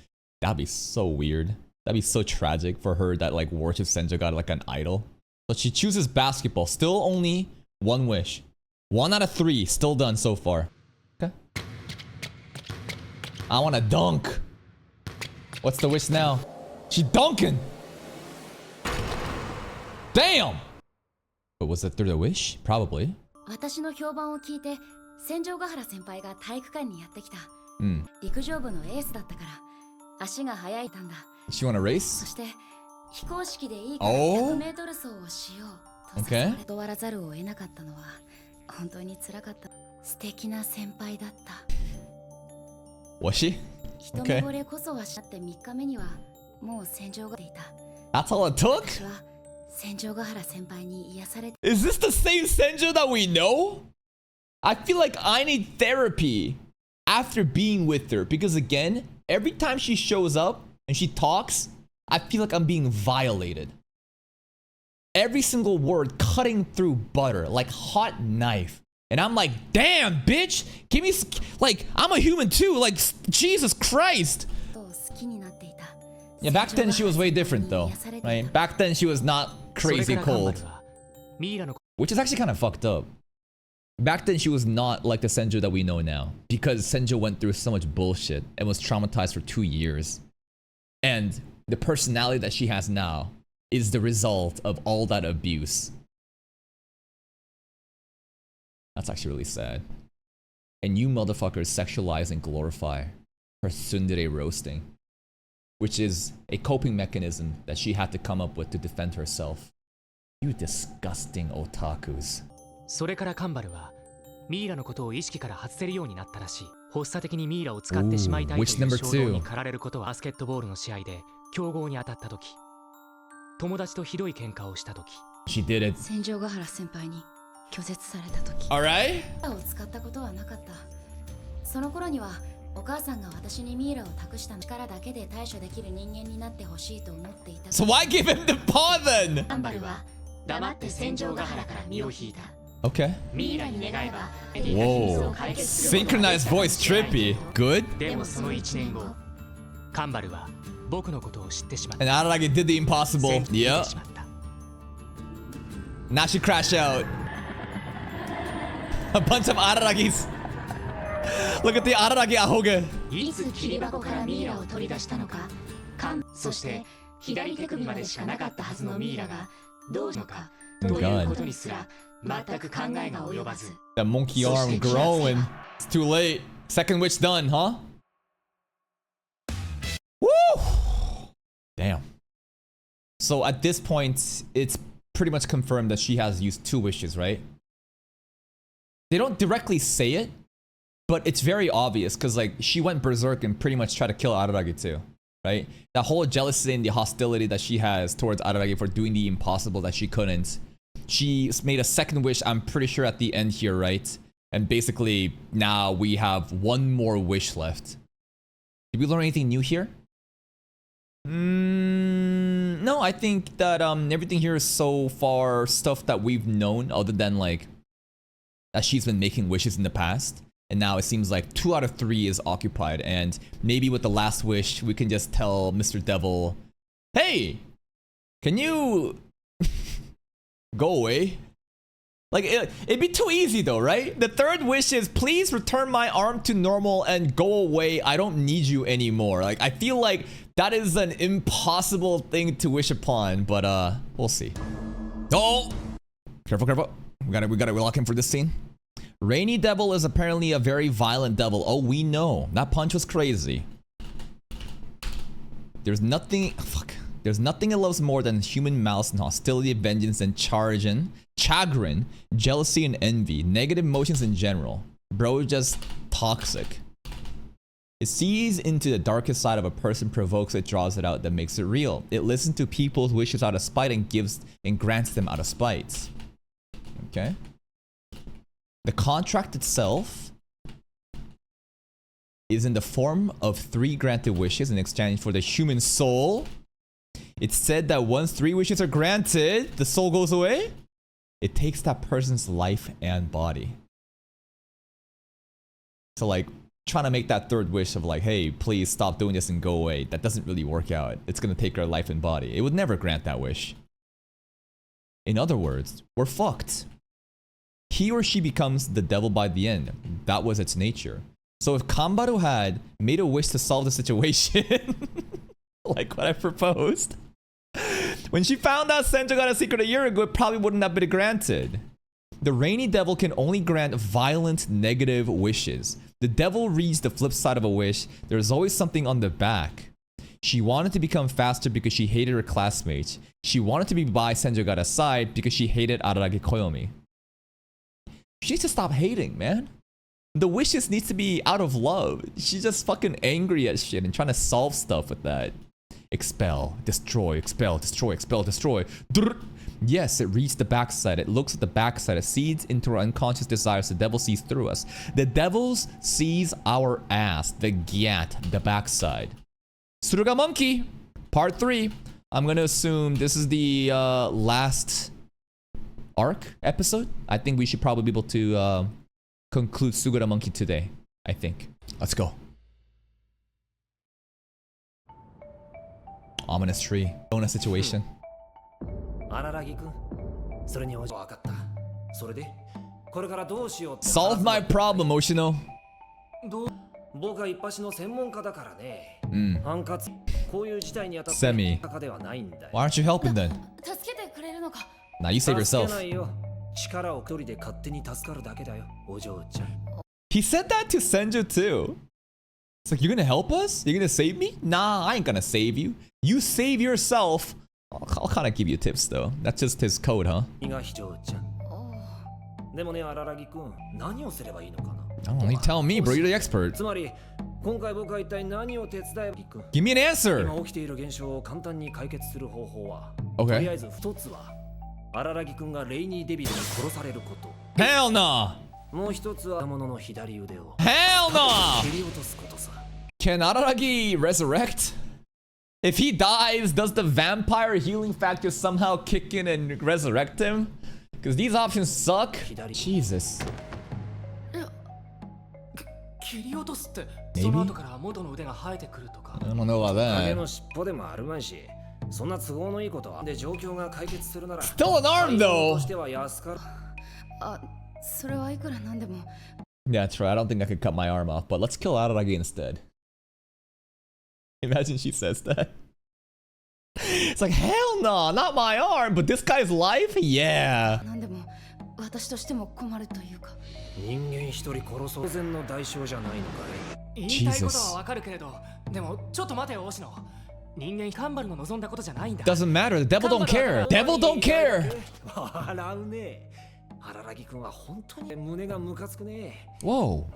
That'd be so weird. That'd be so tragic for her that like worships Senjo God like an idol. But she chooses basketball. Still only one wish. 1 out of 3 still done so far. Okay. I want to dunk. What's the wish now? She dunking. Damn. But was it through the wish? Probably. 私の評判を聞いて戦場ヶ原先輩が体育館にやってきた。陸上部のエースだったから足が速いたんだ。She want to race? そして非公式でいいから100メートル走をしようと誘われ断らざるを得なかったのは本当に辛かった。素敵な先輩だった。Was she? 一目惚れこそはしなって3日目にはもう戦場が出ていた。That's all it took? 私は戦場ヶ原先輩に癒されて。Is this the same Senjo that we know? I feel like I need therapy after being with her because again, every time she shows up and she talks, I feel like I'm being violated. Every single word cutting through butter like hot knife. And I'm like, damn, bitch, give me, like, I'm a human too, like, Jesus Christ. Yeah, back then she was way different though, right? Back then she was not crazy cold. Which is actually kind of fucked up. Back then she was not like the Senjo that we know now. Because Senjo went through so much bullshit and was traumatized for 2 years. And the personality that she has now is the result of all that abuse. That's actually really sad. And you motherfuckers sexualize and glorify her tsundere roasting, which is a coping mechanism that she had to come up with to defend herself. You disgusting otakus. それからカンバルはミイラのことを意識から外せるようになったらしい。発作的にミイラを使ってしまいたいという衝動に駆られることはバスケットボールの試合で強豪に当たった時、友達とひどい喧嘩をした時。She did it. 戦場ヶ原先輩に拒絶された時。Alright. を使ったことはなかった。その頃にはお母さんが私にミイラを託した力だけで対処できる人間になってほしいと思っていた。So why give him the paw then? カンバルは黙って戦場ヶ原から身を引いた。Okay. ミイラに願えば Whoa. Synchronized voice trippy. Good. でもその1年後、カンバルは僕のことを知ってしまった。 And Araragi did the impossible. Yep. Now she crashed out. A bunch of Araragis. Look at the Araragi ahoge. いつ切り箱からミイラを取り出したのか。そして左手首までしかなかったはずのミイラがどうしたのかということにすら全く考えが及ばず。 That monkey arm growing. It's too late. Second witch done, huh? Woo! Damn. So at this point, it's pretty much confirmed that she has used 2 wishes, right? They don't directly say it, but it's very obvious because like she went berserk and pretty much tried to kill Araragi too, right? That whole jealousy and the hostility that she has towards Araragi for doing the impossible that she couldn't. She made a second wish, I'm pretty sure at the end here, right? And basically, now we have one more wish left. Did we learn anything new here? No, I think that everything here is so far stuff that we've known, other than like that she's been making wishes in the past. And now it seems like 2 out of 3 is occupied. And maybe with the last wish, we can just tell Mr. Devil, hey, can you go away? Like, it'd be too easy though, right? The third wish is, please return my arm to normal and go away. I don't need you anymore. Like, I feel like that is an impossible thing to wish upon, but we'll see. Oh! Careful, careful. We gotta lock in for this scene. Rainy Devil is apparently a very violent devil. Oh, we know. That punch was crazy. There's nothing... Fuck. There's nothing it loves more than human malice and hostility, vengeance, and chagrin, jealousy, and envy. Negative emotions in general. Bro, just toxic. It sees into the darkest side of a person, provokes it, draws it out, that makes it real. It listens to people's wishes out of spite and gives and grants them out of spite. Okay. The contract itself is in the form of 3 granted wishes in exchange for the human soul. It's said that once 3 wishes are granted, the soul goes away. It takes that person's life and body. So like, trying to make that third wish of like, hey, please stop doing this and go away, that doesn't really work out. It's gonna take our life and body. It would never grant that wish. In other words, we're fucked. He or she becomes the devil by the end. That was its nature. So if Kanbaru had made a wish to solve the situation, like what I proposed, when she found out Senjo got a secret a year ago, it probably wouldn't have been granted. The Rainy Devil can only grant violent, negative wishes. The devil reads the flip side of a wish. There's always something on the back. She wanted to become faster because she hated her classmates. She wanted to be by Senjogata's side because she hated Araragi Koyomi. She needs to stop hating, man. The wishes needs to be out of love. She's just fucking angry at shit and trying to solve stuff with that. Expel, destroy, expel, destroy, expel, destroy. Drrr. Yes, it reads the backside. It looks at the backside. It sees into our unconscious desires. The devil sees through us. The devil sees our ass, the gyat, the backside. Suruga Monkey, part 3. I'm gonna assume this is the last arc episode. I think we should probably be able to conclude Sugura Monkey today, I think. Let's go. Ominous tree. Bonus situation. Solve my problem, Oshino. Semi. Why aren't you helping then? Now you save yourself. He said that to Senju too. It's like, you're gonna help us? You're gonna save me? Nah, I ain't gonna save you. You save yourself. I'll kind of give you tips though. That's just his code, huh? Oh, you tell me, bro. You're the expert. Give me an answer. Okay. Hell no. Hell no. Can Araragi resurrect? If he dies, does the vampire healing factor somehow kick in and resurrect him? Because these options suck. Jesus. Maybe? I don't know about that. Still an arm though. Yeah, that's right. I don't think I could cut my arm off, but let's kill Araragi instead. Imagine she says that. It's like, hell no, not my arm, but this guy's life? Yeah. Jesus. Doesn't matter, the devil don't care. Devil don't care. Whoa.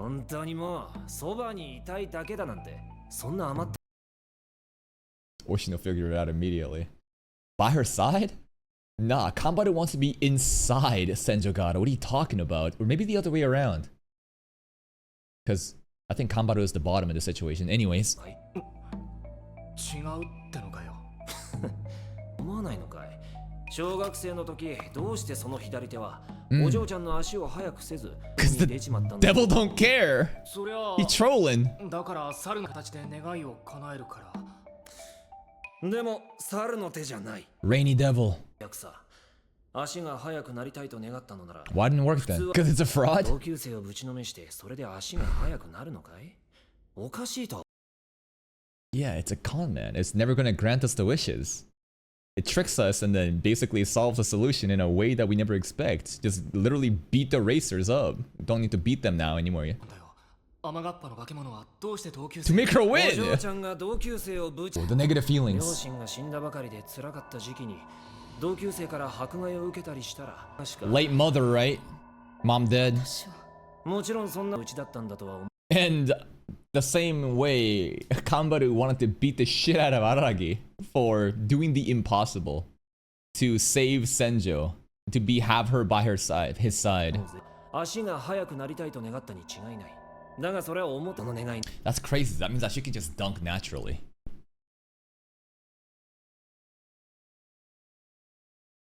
Oshino figured it out immediately. By her side? Nah, Kanbaru wants to be inside Senjogata. What are you talking about? Or maybe the other way around. Because I think Kanbaru is the bottom of the situation. Anyways. 違うってのかよ。思わないのかい。小学生の時どうしてその左手はお嬢ちゃんの足を速くせずに出ちまったんだ。 Devil don't care. そりゃ He trolling. だから猿の形で願いを叶えるから。でも猿の手じゃない。 Rainy devil. 足が速くなりたいと願ったのなら。 Why didn't it work then? Because it's a fraud? 同級生をぶちのめしてそれで足が速くなるのかい？おかしいと。 Yeah, it's a con, man. It's never gonna grant us the wishes. It tricks us and then basically solves a solution in a way that we never expect. Just literally beat the racers up. Don't need to beat them now anymore. To make her win! The negative feelings. 両親が死んだばかりで辛かった時期に同級生から迫害を受けたりしたら。 Late mother, right? Mom dead. もちろんそんなうちだったんだとは思う。 And the same way, Kanbaru wanted to beat the shit out of Araragi for doing the impossible to save Senjo, to have her by his side. 足が速くなりたいと願ったに違いない。だがそれは思ったの願い。 That's crazy. That means that she can just dunk naturally.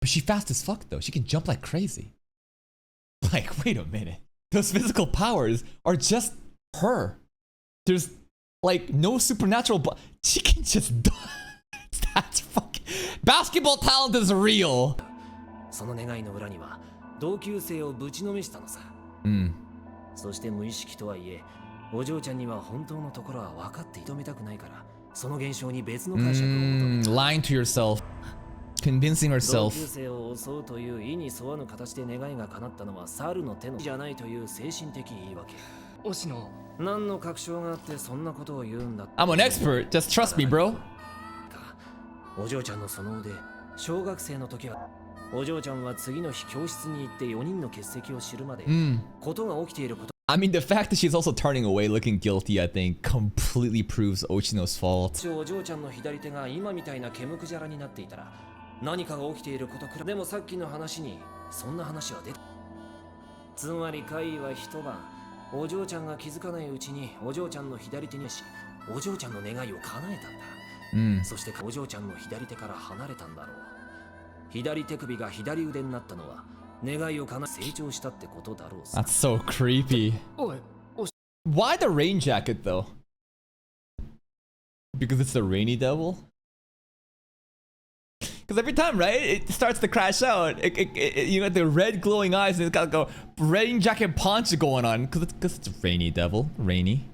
But she fast as fuck though. She can jump like crazy. Like, wait a minute. Those physical powers are just her. There's like no supernatural, but she can just that's fucking basketball talent is real. その願いの裏には同級生をぶちのめしたのさ。そして無意識とはいえ、お嬢ちゃんには本当のところは分かって認めたくないから、その現象に別の解釈を求めた。 Lying to yourself, convincing 同 herself. 級生を襲うという意に沿わぬ形で願いが叶ったのは猿の手のじゃないという精神的言い訳。推しの 何の確証があってそんなことを言うんだ。 I'm an expert. Just trust me, bro. お嬢ちゃんのその腕、小学生の時はお嬢ちゃんは次の日教室に行って4人の欠席を知るまでことが起きていること。 I mean, the fact that she's also turning away looking guilty, I think, completely proves Ochino's fault. お嬢ちゃんの左手が今みたいな毛むくじゃらになっていたら何かが起きていることくらい。でもさっきの話にそんな話は出た。つまり怪異は一晩お嬢ちゃんが気づかないうちにお嬢ちゃんの左手にしお嬢ちゃんの願いを叶えたんだ。そしてお嬢ちゃんの左手から離れたんだろう。左手首が左腕になったのは願いを叶え成長したってことだろうさ。 That's so creepy. Why the rain jacket though? Because it's the rainy devil? Because every time, right, it starts to crash out. You got the red glowing eyes and it's got like a rain jacket punch going on. Because it's rainy devil. Rainy.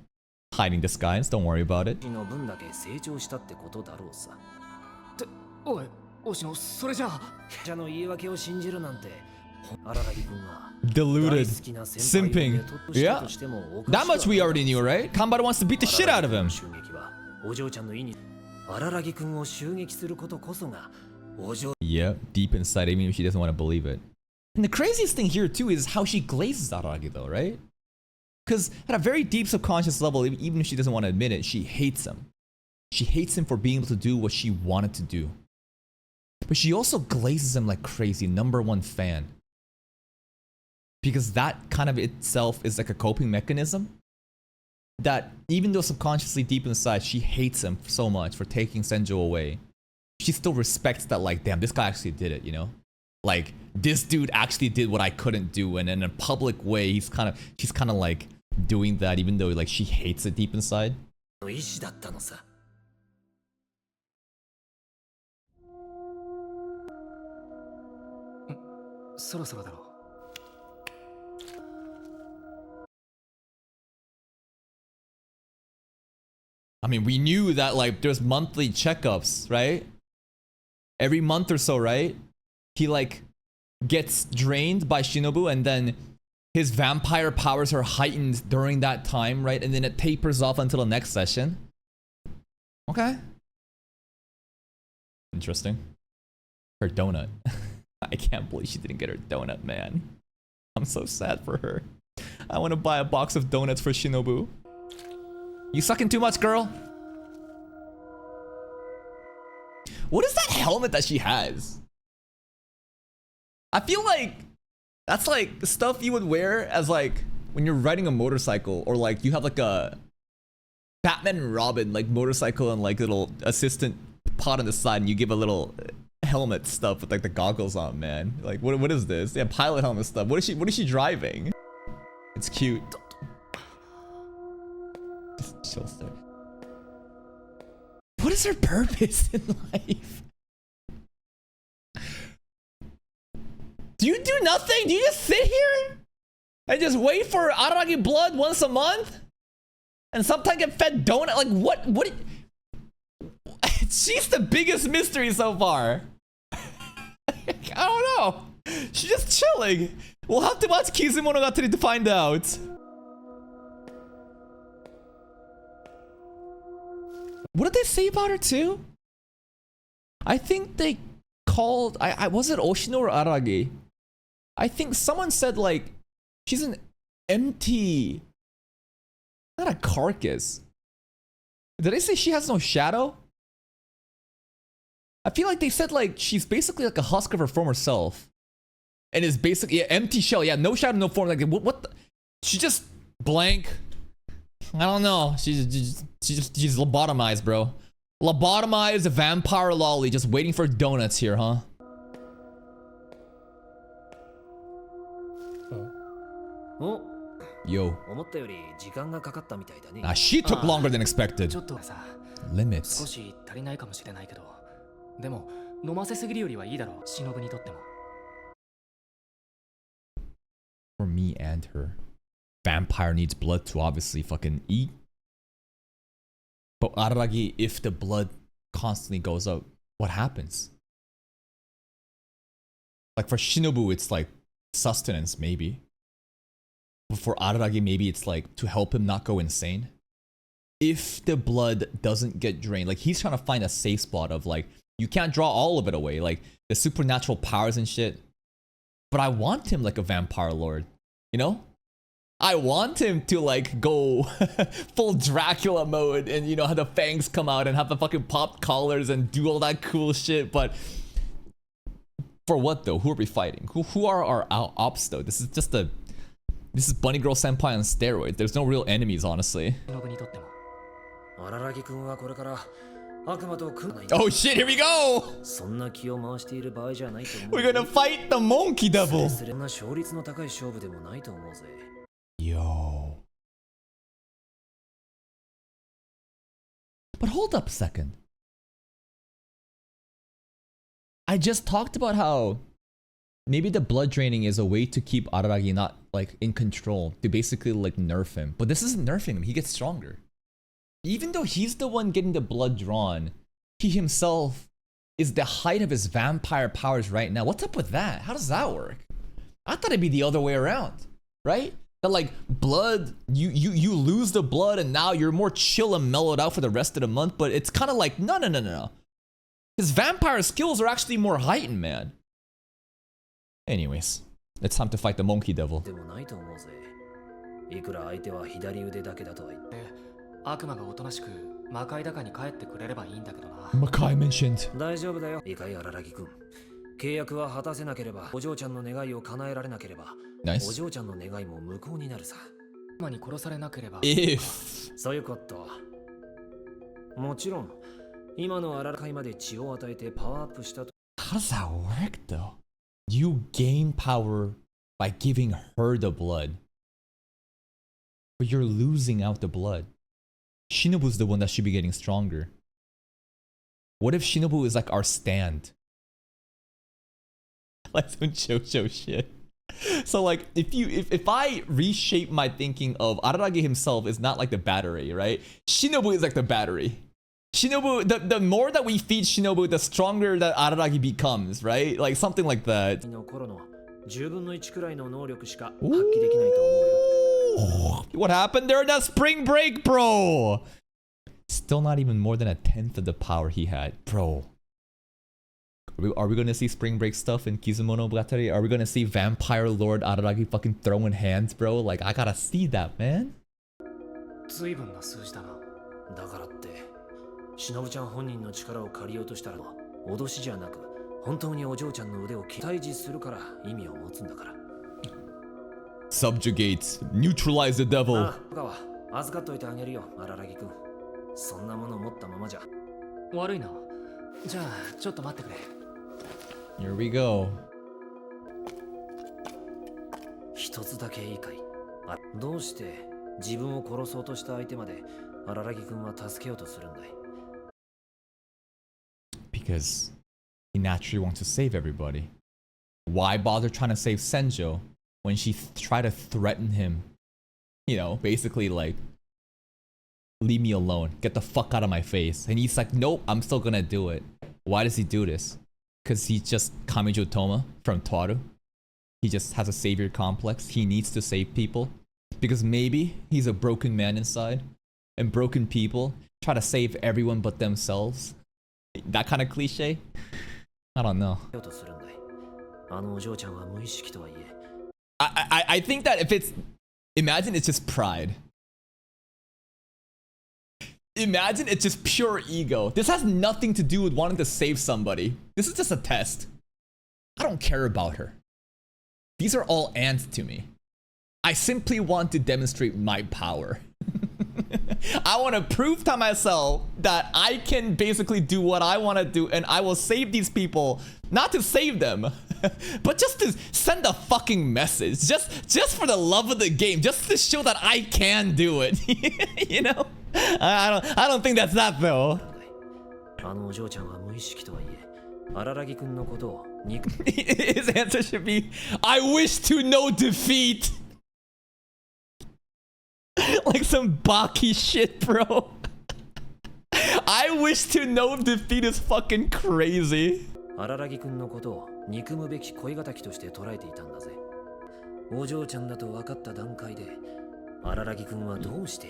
Hiding disguise. Don't worry about it. の分だけ成長したってことだろうさ。っておい推しのそれじゃあじゃの言い訳を信じるなんて荒木君は Deluded. Simping. Yeah. That much we already knew, right? Kanbaru wants to beat the shit out of him. 襲撃はお嬢ちゃんの意に荒木君を襲撃することこそがお嬢。 Yep, deep inside, even if she doesn't want to believe it. And the craziest thing here too is how she glazes Araragi though, right? Because at a very deep subconscious level, even if she doesn't want to admit it, she hates him. She hates him for being able to do what she wanted to do. But she also glazes him like crazy, #1 fan. Because that kind of itself is like a coping mechanism. That even though subconsciously deep inside, she hates him so much for taking Senjo away. She still respects that, like, damn, this guy actually did it, you know? Like, this dude actually did what I couldn't do, and in a public way, she's kind of like doing that, even though like she hates it deep inside. の意志だったのさ。そろそろだろう。I mean, we knew that like there's monthly checkups, right? Every month or so, right? He like gets drained by Shinobu and then his vampire powers are heightened during that time, right? And then it tapers off until the next session. Okay. Interesting. Her donut. I can't believe she didn't get her donut, man. I'm so sad for her. I want to buy a box of donuts for Shinobu. You sucking too much, girl? What is that helmet that she has? I feel like that's like stuff you would wear as like when you're riding a motorcycle, or like you have like a Batman and Robin like motorcycle and like little assistant pod on the side, and you give a little helmet stuff with like the goggles on, man. Like what is this? Yeah, pilot helmet stuff. What is she driving? It's cute. Just chill there. What is her purpose in life? Do you do nothing? Do you just sit here and just wait for Araragi blood once a month? And sometimes get fed donut? Like what? She's the biggest mystery so far. I don't know. She's just chilling. We'll have to watch Kizumonogatari to find out. What did they say about her too? I think they called, was it Oshino or Aragi? I think someone said like, she's an empty, not a carcass. Did they say she has no shadow? I feel like they said like, she's basically like a husk of her former self. And is basically, yeah, empty shell, yeah, no shadow, no form, like what the, she just blank. I don't know, she's lobotomized, bro. Lobotomized vampire lolly, just waiting for donuts here, huh? Yo. She took longer than expected. Limits. 少し足りないかもしれないけど、でも飲ませすぎるよりはいいだろう、忍にとっても。For me and her. Vampire needs blood to obviously fucking eat. But Araragi, if the blood constantly goes up, what happens? Like for Shinobu, it's like sustenance, maybe. But for Araragi, maybe it's like to help him not go insane. If the blood doesn't get drained, like he's trying to find a safe spot of like, you can't draw all of it away, like the supernatural powers and shit. But I want him like a vampire lord, you know? I want him to like go full Dracula mode and, you know, have the fangs come out and have the fucking popped collars and do all that cool shit. But for what though? Who are we fighting? Who are our ops though? This is just a, this is Bunny Girl Senpai on steroids. There's no real enemies, honestly. Oh shit, here we go! We're gonna fight the monkey devil! Yo. But hold up a second. I just talked about how maybe the blood draining is a way to keep Araragi not like in control, to basically like nerf him. But this isn't nerfing him, he gets stronger. Even though he's the one getting the blood drawn, he himself is the height of his vampire powers right now. What's up with that? How does that work? I thought it'd be the other way around, right? That like blood, you lose the blood and now you're more chill and mellowed out for the rest of the month, but it's kind of like, no. His vampire skills are actually more heightened, man. Anyways, it's time to fight the monkey devil. Makai mentioned. Nice. If. How does that work though? You gain power by giving her the blood. But you're losing out the blood. Shinobu's the one that should be getting stronger. What if Shinobu is like our stand? Like some JoJo shit. So like if I reshape my thinking of Araragi himself is not like the battery, right? Shinobu is like the battery. Shinobu, the more that we feed Shinobu, the stronger that Araragi becomes, right? Like something like that. Ooh. What happened there in that spring break, bro? Still not even more than 1/10 of the power he had, bro. Are we gonna see spring break stuff in Kizumonogatari? Are we gonna see Vampire Lord Araragi fucking throwing hands, bro? Like, I gotta see that, man. だからって忍ちゃん本人の力を借りようとしたら脅しじゃなく本当にお嬢ちゃんの腕を退治するから意味を持つんだから。subjugate, neutralize the devil. ああ、は預かっといてあげるよ、荒木君。そんなもの持ったままじゃ。悪いな。じゃあちょっと待ってくれ。 Here we go. 一つだけいいかい。あ、どうして自分を殺そうとした相手まで荒木君は助けようとするんだい。 Because he naturally wants to save everybody. Why bother trying to save Senjo when she tried to threaten him? You know, basically like, leave me alone, get the fuck out of my face. And he's like, nope, I'm still gonna do it. Why does he do this? Because he's just Kamijo Toma from Toaru. He just has a savior complex. He needs to save people. Because maybe he's a broken man inside. And broken people try to save everyone but themselves. That kind of cliche? I don't know. I think that if it's... Imagine it's just pride. Imagine it's just pure ego. This has nothing to do with wanting to save somebody. This is just a test. I don't care about her. These are all ants to me. I simply want to demonstrate my power. I want to prove to myself that I can basically do what I want to do and I will save these people. Not to save them, but just to send a fucking message. Just for the love of the game. Just to show that I can do it. You know? I don't think that's that though. His answer should be, I wish to know defeat. Like some Baki shit, bro. I wish to know defeat is fucking crazy.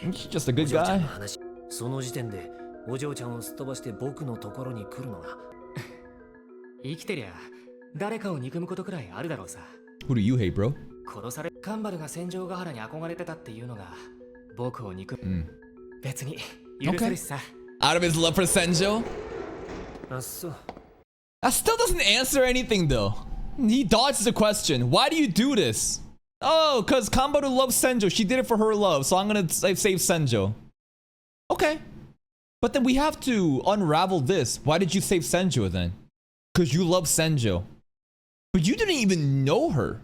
He's just a good guy. その時点でお嬢ちゃんをすっ飛ばして僕のところに来るのが。生きてりゃ誰かを憎むことくらいあるだろうさ。 Who do you hate, bro? 殺されカンバルが戦場ヶ原に憧れてたっていうのが僕を憎む。別に許せるしさ。 Out of his love for Senjo? あ、そう。 That still doesn't answer anything though. He dodged the question. Why do you do this? Oh, because Kambaru loves Senjo. She did it for her love, so I'm gonna save Senjo. Okay. But then we have to unravel this. Why did you save Senjo then? Because you love Senjo. But you didn't even know her.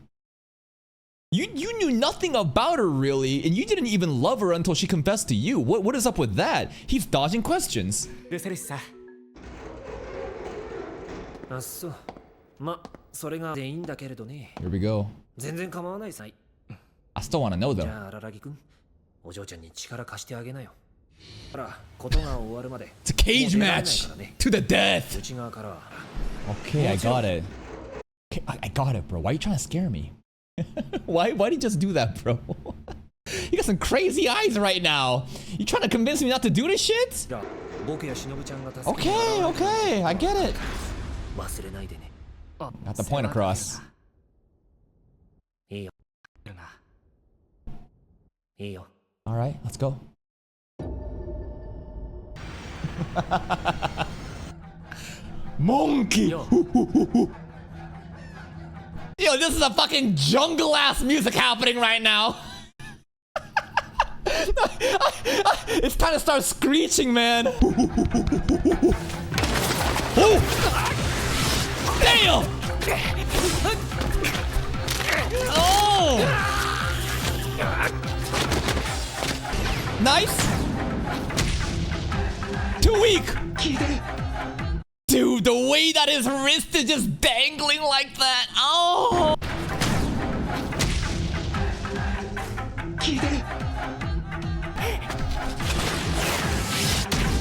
You knew nothing about her really, and you didn't even love her until she confessed to you. What is up with that? He's dodging questions. 許せるしさ。あ、そう。ま、それが全員だけれどね。 Here we go. 全然構わないさ。 I still want to know though. じゃあ、荒木君、お嬢ちゃんに力貸してあげなよ。ほら、ことが終わるまで。 It's a cage match to the death. 内側からは。 Okay, I got it. Okay, I got it, bro. Why are you trying to scare me? Why did you just do that, bro? You got some crazy eyes right now. You trying to convince me not to do this shit? Okay, okay, I get it. Got the point across. Alright, let's go. Monkey! Yo, this is a fucking jungle ass music happening right now. It's time to start screeching, man. Oh! Damn! Oh! Nice. Too weak. Dude, the way that his wrist is just dangling like that. Oh!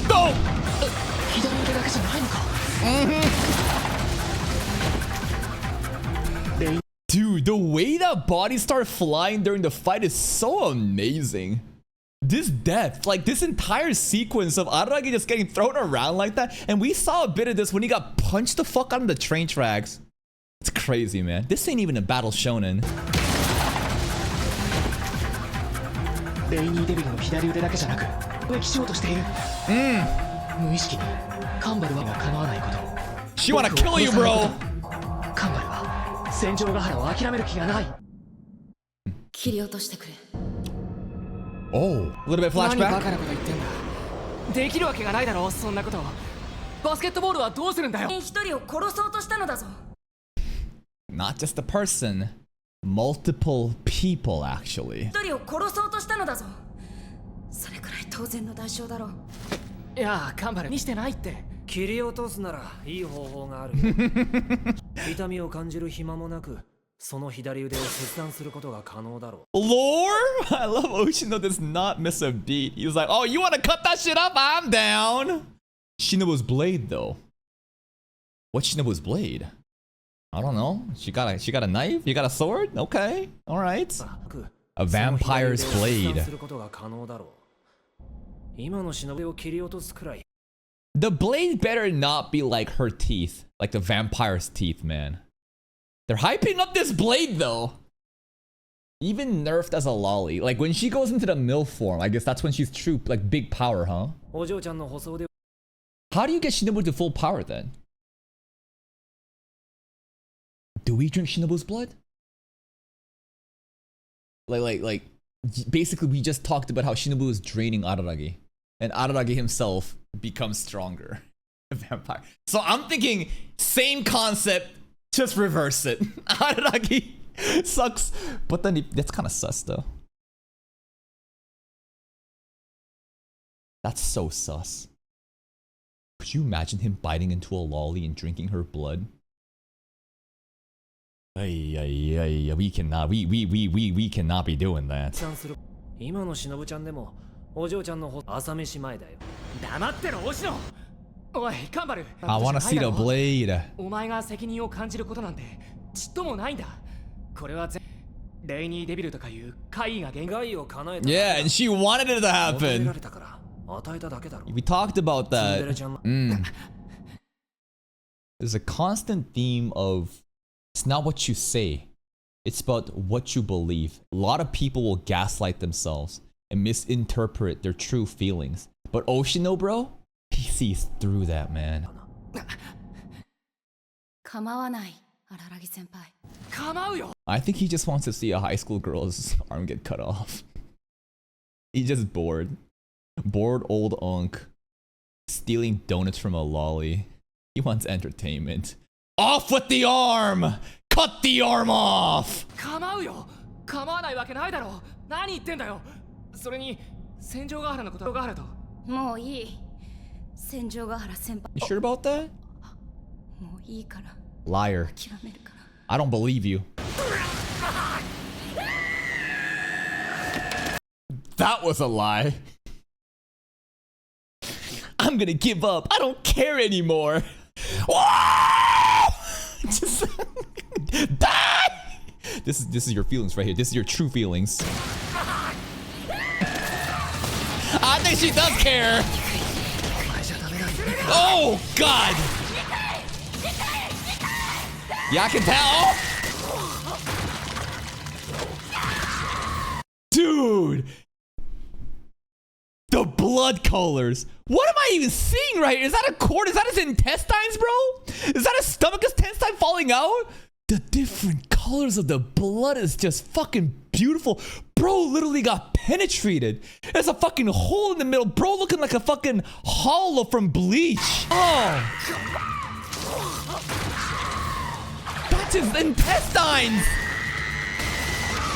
No! Dude, the way that bodies start flying during the fight is so amazing. This death, like this entire sequence of Araragi just getting thrown around like that, and we saw a bit of this when he got punched the fuck out of the train tracks. It's crazy, man. This ain't even a battle shonen. She wanna kill you, bro. 切り落としてくれ。 Oh, a little bit 何バカ flashback. なこと言ってんだ。できるわけがないだろう、そんなこと。バスケットボールはどうするんだよ。一人を殺そうとしたのだぞ。 Not just a person, multiple people actually. 一人を殺そうとしたのだぞ。それくらい当然の代償だろう。いや、カンバルにしてないって。切り落とすならいい方法があるよ。痛みを感じる暇もなく、その左腕を切断することが可能だろう。Lore? I love Oshino does not miss a beat. He was like, oh, you want to cut that shit up? I'm down. Shinobu's blade though. What's Shinobu's blade? I don't know. She got a knife? You got a sword? Okay. All right. A vampire's blade. することが可能だろう。今の忍びを切り落とすくらい。The blade better not be like her teeth, like the vampire's teeth, man. They're hyping up this blade though. Even nerfed as a lolly. Like when she goes into the MILF form, I guess that's when she's true, like big power, huh? お嬢ちゃんの舗装で。 How do you get Shinobu to full power then? Do we drink Shinobu's blood? Like, basically we just talked about how Shinobu is draining Araragi. And Araragi himself becomes stronger. A vampire. So I'm thinking, same concept, just reverse it. Araragi sucks. But then that's kind of sus though. That's so sus. Could you imagine him biting into a lolly and drinking her blood? We cannot be doing that. 今の忍ちゃんでもお嬢ちゃんの朝飯前だよ。黙ってろ、星野。おい、カンバル。 I wanna see the blade. お前が責任を感じることなんてちっともないんだ。これはレイニーデビルとかいう怪異が限界を叶えた。 Yeah, and she wanted it to 求めら happen. れたから与えただけだろ。 We talked about ツンデ that. レちゃん。 There's a constant theme of it's not what you say, it's about what you believe. A lot of people will gaslight themselves and misinterpret their true feelings. But Oshino, bro, he sees through that, man. 構わない、荒木先輩。構うよ。 I think he just wants to see a high school girl's arm get cut off. He's just bored. Bored old unk. Stealing donuts from a lolly. He wants entertainment. Off with the arm! Cut the arm off! 構うよ。構わないわけないだろう。何言ってんだよ。それに戦場ヶ原のことがあると。もういい。戦場ヶ原先輩。 You sure about that? もういいから。 Liar. 諦めるから。 I don't believe you. That was a lie. I'm gonna give up. I don't care anymore. Just die. This is your feelings right here. This is your true feelings. I think she does care. Oh God. Yeah, I can tell. Dude. The blood colors. What am I even seeing right here? Is that a cord? Is that his intestines, bro? Is that his stomach intestine falling out? The different colors of the blood is just fucking beautiful. Bro literally got penetrated. There's a fucking hole in the middle. Bro looking like a fucking hollow from Bleach. Oh. That's his intestines.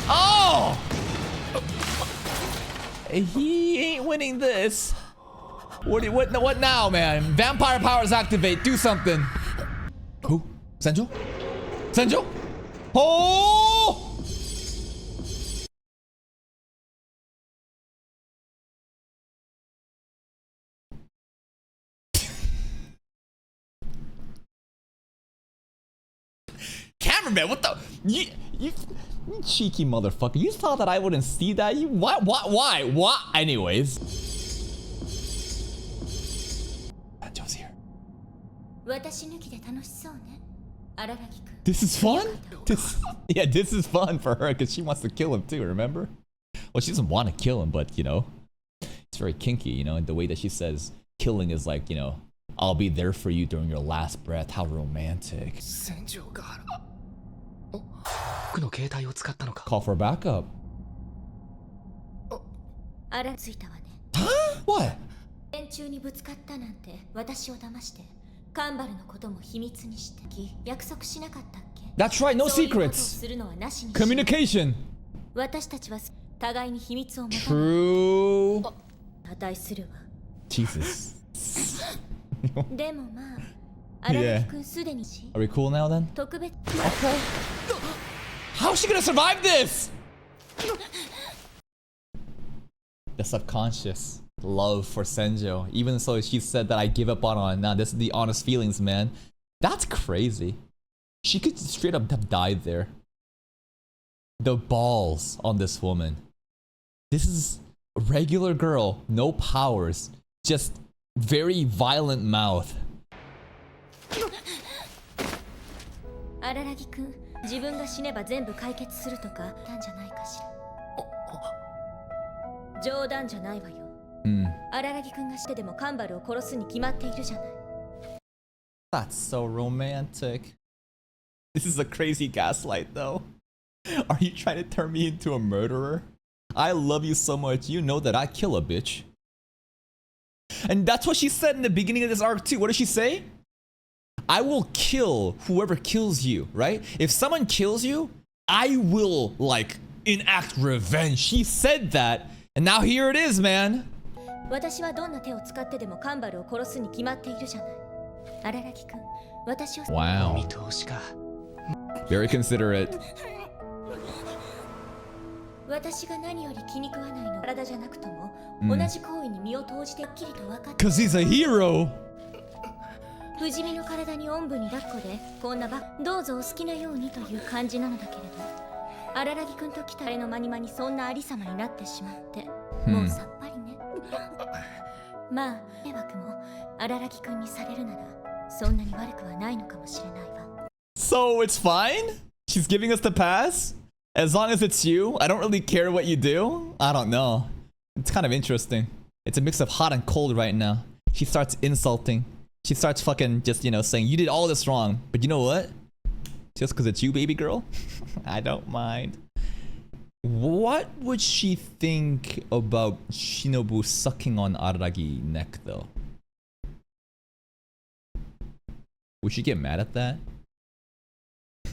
Oh. He ain't winning this. What now, man? Vampire powers activate. Do something. Who? Senjo? Senjo? Oh! Cameraman, what the? You cheeky motherfucker. You thought that I wouldn't see that? You why? What? Anyways. Joe's here. This is fun? This is fun for her because she wants to kill him too, remember? Well, she doesn't want to kill him, but you know, it's very kinky, you know, and the way that she says killing is like, you know, I'll be there for you during your last breath. How romantic. 戦場ヶ原。お、僕の携帯を使ったのか。 Call for backup. あらついたわね。 What? 連中にぶつかったなんて私を騙してカンバルのことも秘密にして約束しなかったっけ？ That's right, no そういうことを secrets. するのはなしにしよう。 Communication. 私たちは互いに秘密を持たない。 True. 値するわ。 Jesus. でもまあ、荒垣くんすでにし Are we cool now then? 特別 How is she gonna survive this? The subconscious love for Senjo. Even so, she said that I give up on her. Nah, this is the honest feelings, man. That's crazy. She could straight up have died there. The balls on this woman. This is a regular girl, no powers, just very violent mouth. 荒垣くん、自分が死ねば全部解決するとかなんじゃないかしら。冗談じゃないわよ。荒垣くんがしてでもカンバルを殺すに決まっているじゃない。 That's so romantic. This is a crazy gaslight though. Are you trying to turn me into a murderer? I love you so much, you know that I kill a bitch. And that's what she said in the beginning of this arc too. What did she say? I will kill whoever kills you, right? If someone kills you, I will like enact revenge. She said that, and now here it is, man. 私はどんな手を使ってでもカンバルを殺すに決まっているじゃない。荒垣くん、私を Wow. 見通しか。 Very considerate. 私が何より気に食わないのは体じゃなくとも、同じ行為に身を投じてっきりと分かって。 Cause he's a hero. 不死身の体におんぶに抱っこでこんなばどうぞお好きなようにという感じなのだけれど、荒垣くんと来た彼のマニマにそんなありさまになってしまって、もうさっぱりね。まあ迷惑も荒垣くんにされるならそんなに悪くはないのかもしれないわ。 So it's fine? She's giving us the pass? As long as it's you, I don't really care what you do. I don't know. It's kind of interesting. It's a mix of hot and cold right now. She starts insulting. She starts fucking just, you know, saying, you did all this wrong. But you know what? Just because it's you, baby girl? I don't mind. What would she think about Shinobu sucking on Araragi's neck, though? Would she get mad at that?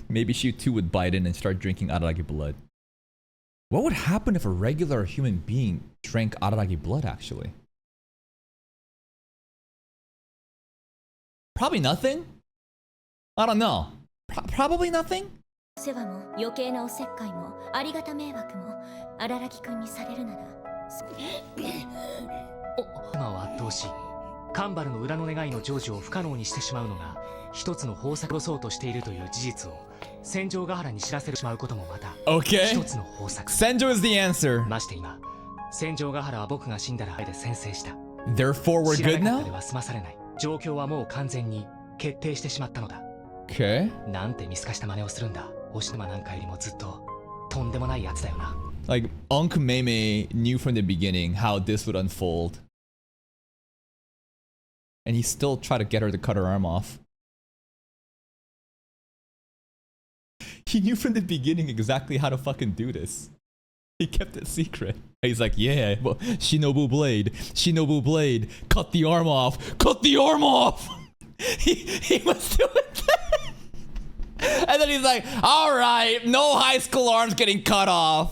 Maybe she too would bite in and start drinking Araragi blood. What would happen if a regular human being drank Araragi blood, actually? Probably nothing? I don't know. Probably nothing? 世話も余計なおせっかいもありがた迷惑も荒垣くんにされるなら今を圧倒し、カンバルの裏の願いの成就を不可能にしてしまうのが一つの方策をそうとしているという事実を戦場ヶ原に知らせてしまうこともまた Okay. 一つの方策。 Senjo is the answer. まして今、戦場ヶ原は僕が死んだらで先制した。 Therefore, we're 知ら good なかった now? では済まされない。状況はもう完全に決定してしまったのだ。 Okay. なんて見透かした真似をするんだ。星沼なんかよりもずっととんでもないやつだよな。 Like, Unc Meme knew from the beginning how this would unfold. And he still tried to get her to cut her arm off. He knew from the beginning exactly how to fucking do this. He kept it secret. He's like, yeah, well, Shinobu Blade, cut the arm off, cut the arm off! he was doing that. And then he's like, alright, no high school arms getting cut off.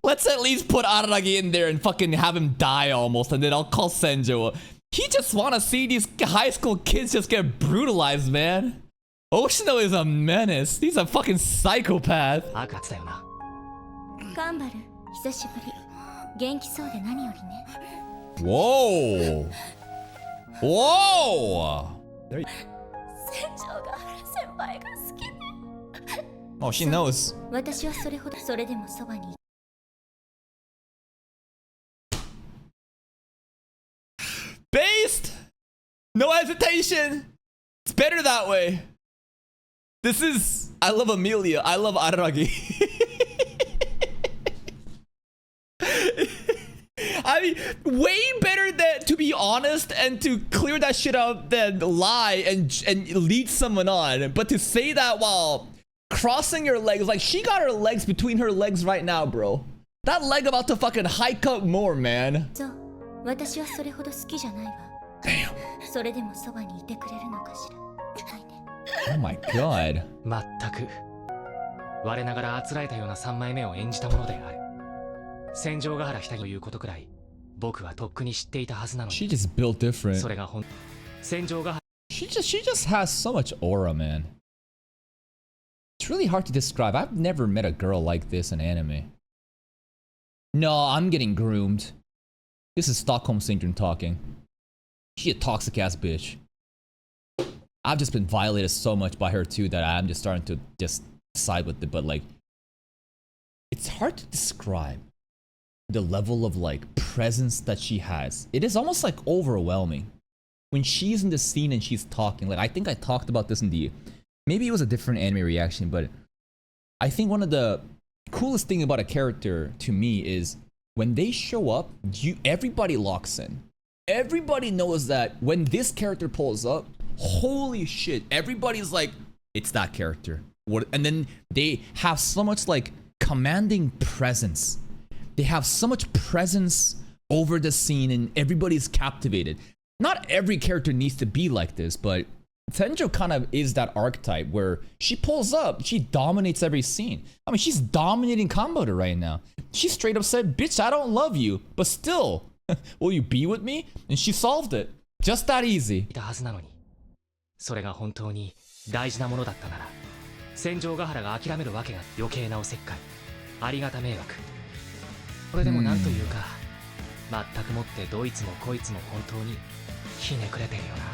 Let's at least put Araragi in there and fucking have him die almost, and then I'll call Senjo. He just wanna see these high school kids just get brutalized, man. Oshino is a menace. He's a fucking psychopath. 赤つだよな。カンバル久しぶり。元気そうで何よりね。 Whoa. Whoa. There you- 戦場ヶ原先輩が好きね。 Oh, she knows. 私はそれほどそれでもそばに。 Based. No hesitation. It's better that way. This is... I love Amelia. I love Araragi. I mean, way better than, to be honest, and to clear that shit up than lie and lead someone on. But to say that while crossing your legs, like she got her legs between her legs right now, bro. That leg about to fucking hike up more, man. そう私はそれほど好きじゃないわ Damn. それでもそばにいてくれるのかしらはいね Oh my god. 全く我ながらあつらえたような3枚目を演じたものである。戦場ヶ原ひたぎということくらい僕はとっくに知っていたはずなの She に、 just built different. それが戦場ヶ原 She just has so much aura, man. It's really hard to describe. I've never met a girl like this in anime. No, I'm getting groomed. This is Stockholm Syndrome talking. She a toxic ass bitch. I've just been violated so much by her too that I'm just starting to just side with it, but like it's hard to describe the level of like presence that she has. It is almost like overwhelming. When she's in the scene and she's talking, like I think I talked about this in the, maybe it was a different anime reaction, but I think one of the coolest thing about a character to me is when they show up, everybody locks in. Everybody knows that when this character pulls up, holy shit, everybody's like, it's that character. And then they have so much like commanding presence. They have so much presence over the scene and everybody's captivated. Not every character needs to be like this, but Senjo kind of is that archetype where she pulls up, she dominates every scene. I mean, she's dominating Kamboda right now. She straight up said, bitch, I don't love you, but still, will you be with me? And she solved it. Just that easy. いたはずなのに、それが本当に大事なものだったなら、戦場ヶ原が諦めるわけが余計なおせっかい、ありがた迷惑。これでもなんというか、全くもってどいつもこいつも本当にひねくれてるよな。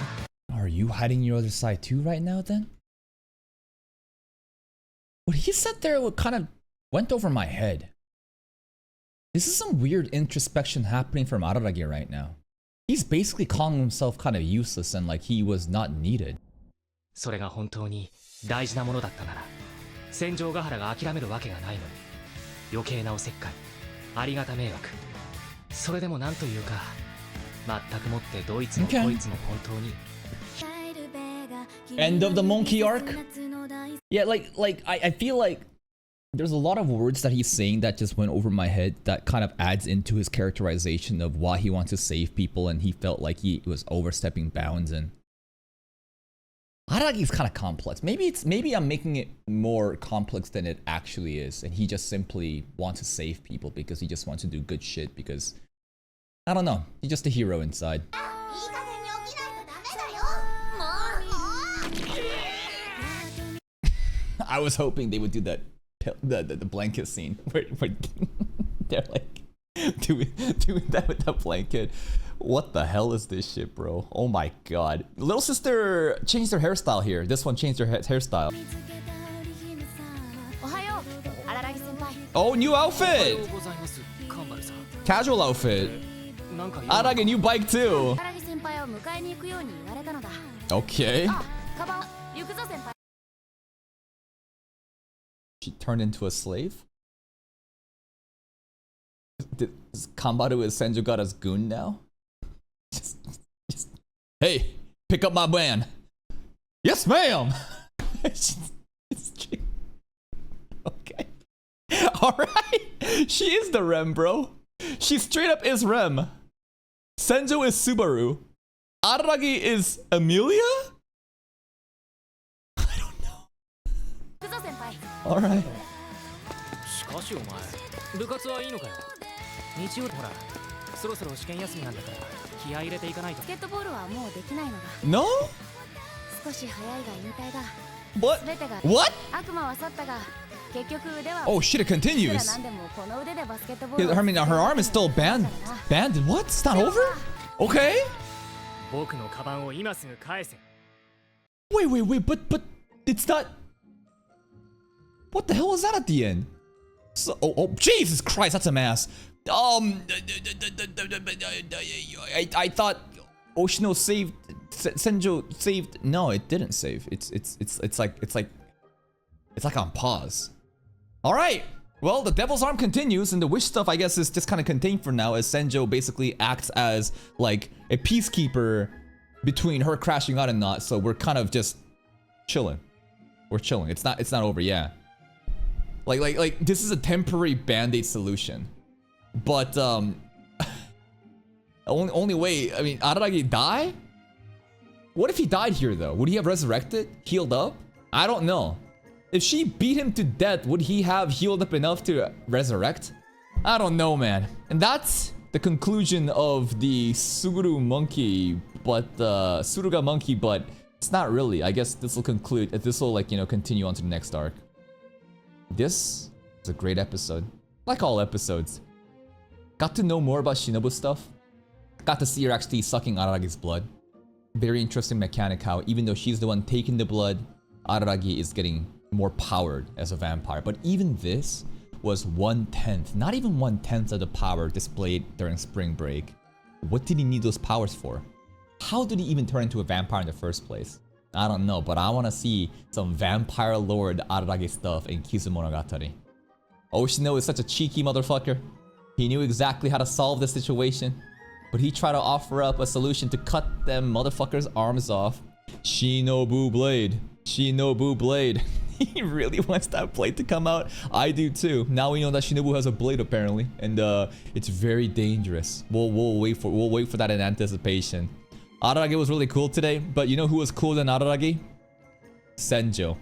Are you hiding your other side too right now then? What he said there kind of went over my head. This is some weird introspection happening from Araragi right now. He's basically calling himself kind of useless and like he was not needed. それが本当に大事なものだったなら、戦場ヶ原が諦めるわけがないのに、余計なおせっかい、ありがた迷惑。それでもなんというか、全くもってどいつもこいつも本当に。End of the monkey arc? Yeah, like I feel like there's a lot of words that he's saying that just went over my head that kind of adds into his characterization of why he wants to save people and he felt like he was overstepping bounds. And Araragi's kind of complex. Maybe I'm making it more complex than it actually is, and he just simply wants to save people because he just wants to do good shit because I don't know, he's just a hero inside. I was hoping they would do that the blanket scene where they're like doing that with the blanket. What the hell is this shit, bro? Oh my god. Little sister changed her hairstyle here. This one changed her hairstyle. Oh, new outfit! Casual outfit. Araragi, new bike too. Okay. She turned into a slave? Is Kambaru is Senjugata's goon now? Just, hey, pick up my man. Yes, ma'am. Okay. Alright. She is the Rem, bro. She straight up is Rem. Senjo is Subaru. Araragi is Amelia? I don't know. Alright. しかしお前、部活はいいのかよ。日曜ほら、そろそろ試験休みなんだから気合い入れていかないと。バスケットボールはもうできないのだ。 No? 少し早いが引退だ。 What? 全てが What? 悪魔は去ったが、結局腕は Oh shit, it continues. いくらなんでもこの腕でバスケットボールを I mean, her arm is still banded. What? It's not over? Okay. 僕のカバンを今すぐ返せ。 Wait, but it's not. What the hell was that at the end? So, oh, Jesus Christ, that's a mass. I thought Oshino saved Senjo saved. No, it didn't save. It's like on pause. All right. Well, the Devil's Arm continues, and the wish stuff, I guess, is just kind of contained for now, as Senjo basically acts as like a peacekeeper between her crashing out and not. So we're kind of just chilling. We're chilling. It's not over. Yeah. Like this is a temporary band-aid solution. But only way, I mean, Araragi die? What if he died here though? Would he have resurrected? Healed up? I don't know. If she beat him to death, would he have healed up enough to resurrect? I don't know, man. And that's the conclusion of the Suguru monkey, but Suruga monkey, but it's not really. I guess this will conclude. This will, like, you know, continue on to the next arc. This is a great episode. Like all episodes. Got to know more about Shinobu stuff. Got to see her actually sucking Araragi's blood. Very interesting mechanic how even though she's the one taking the blood, Araragi is getting more powered as a vampire. But even this was 1/10, not even 1/10 of the power displayed during spring break. What did he need those powers for? How did he even turn into a vampire in the first place? I don't know, but I want to see some vampire lord Araragi stuff in Kizumonogatari. Oshino is such a cheeky motherfucker. He knew exactly how to solve the situation, but he tried to offer up a solution to cut them motherfuckers' arms off. Shinobu blade. Shinobu blade. He really wants that blade to come out. I do too. Now we know that Shinobu has a blade apparently, and it's very dangerous. We'll wait for that in anticipation. Araragi was really cool today, but you know who was cooler than Araragi? Senjo.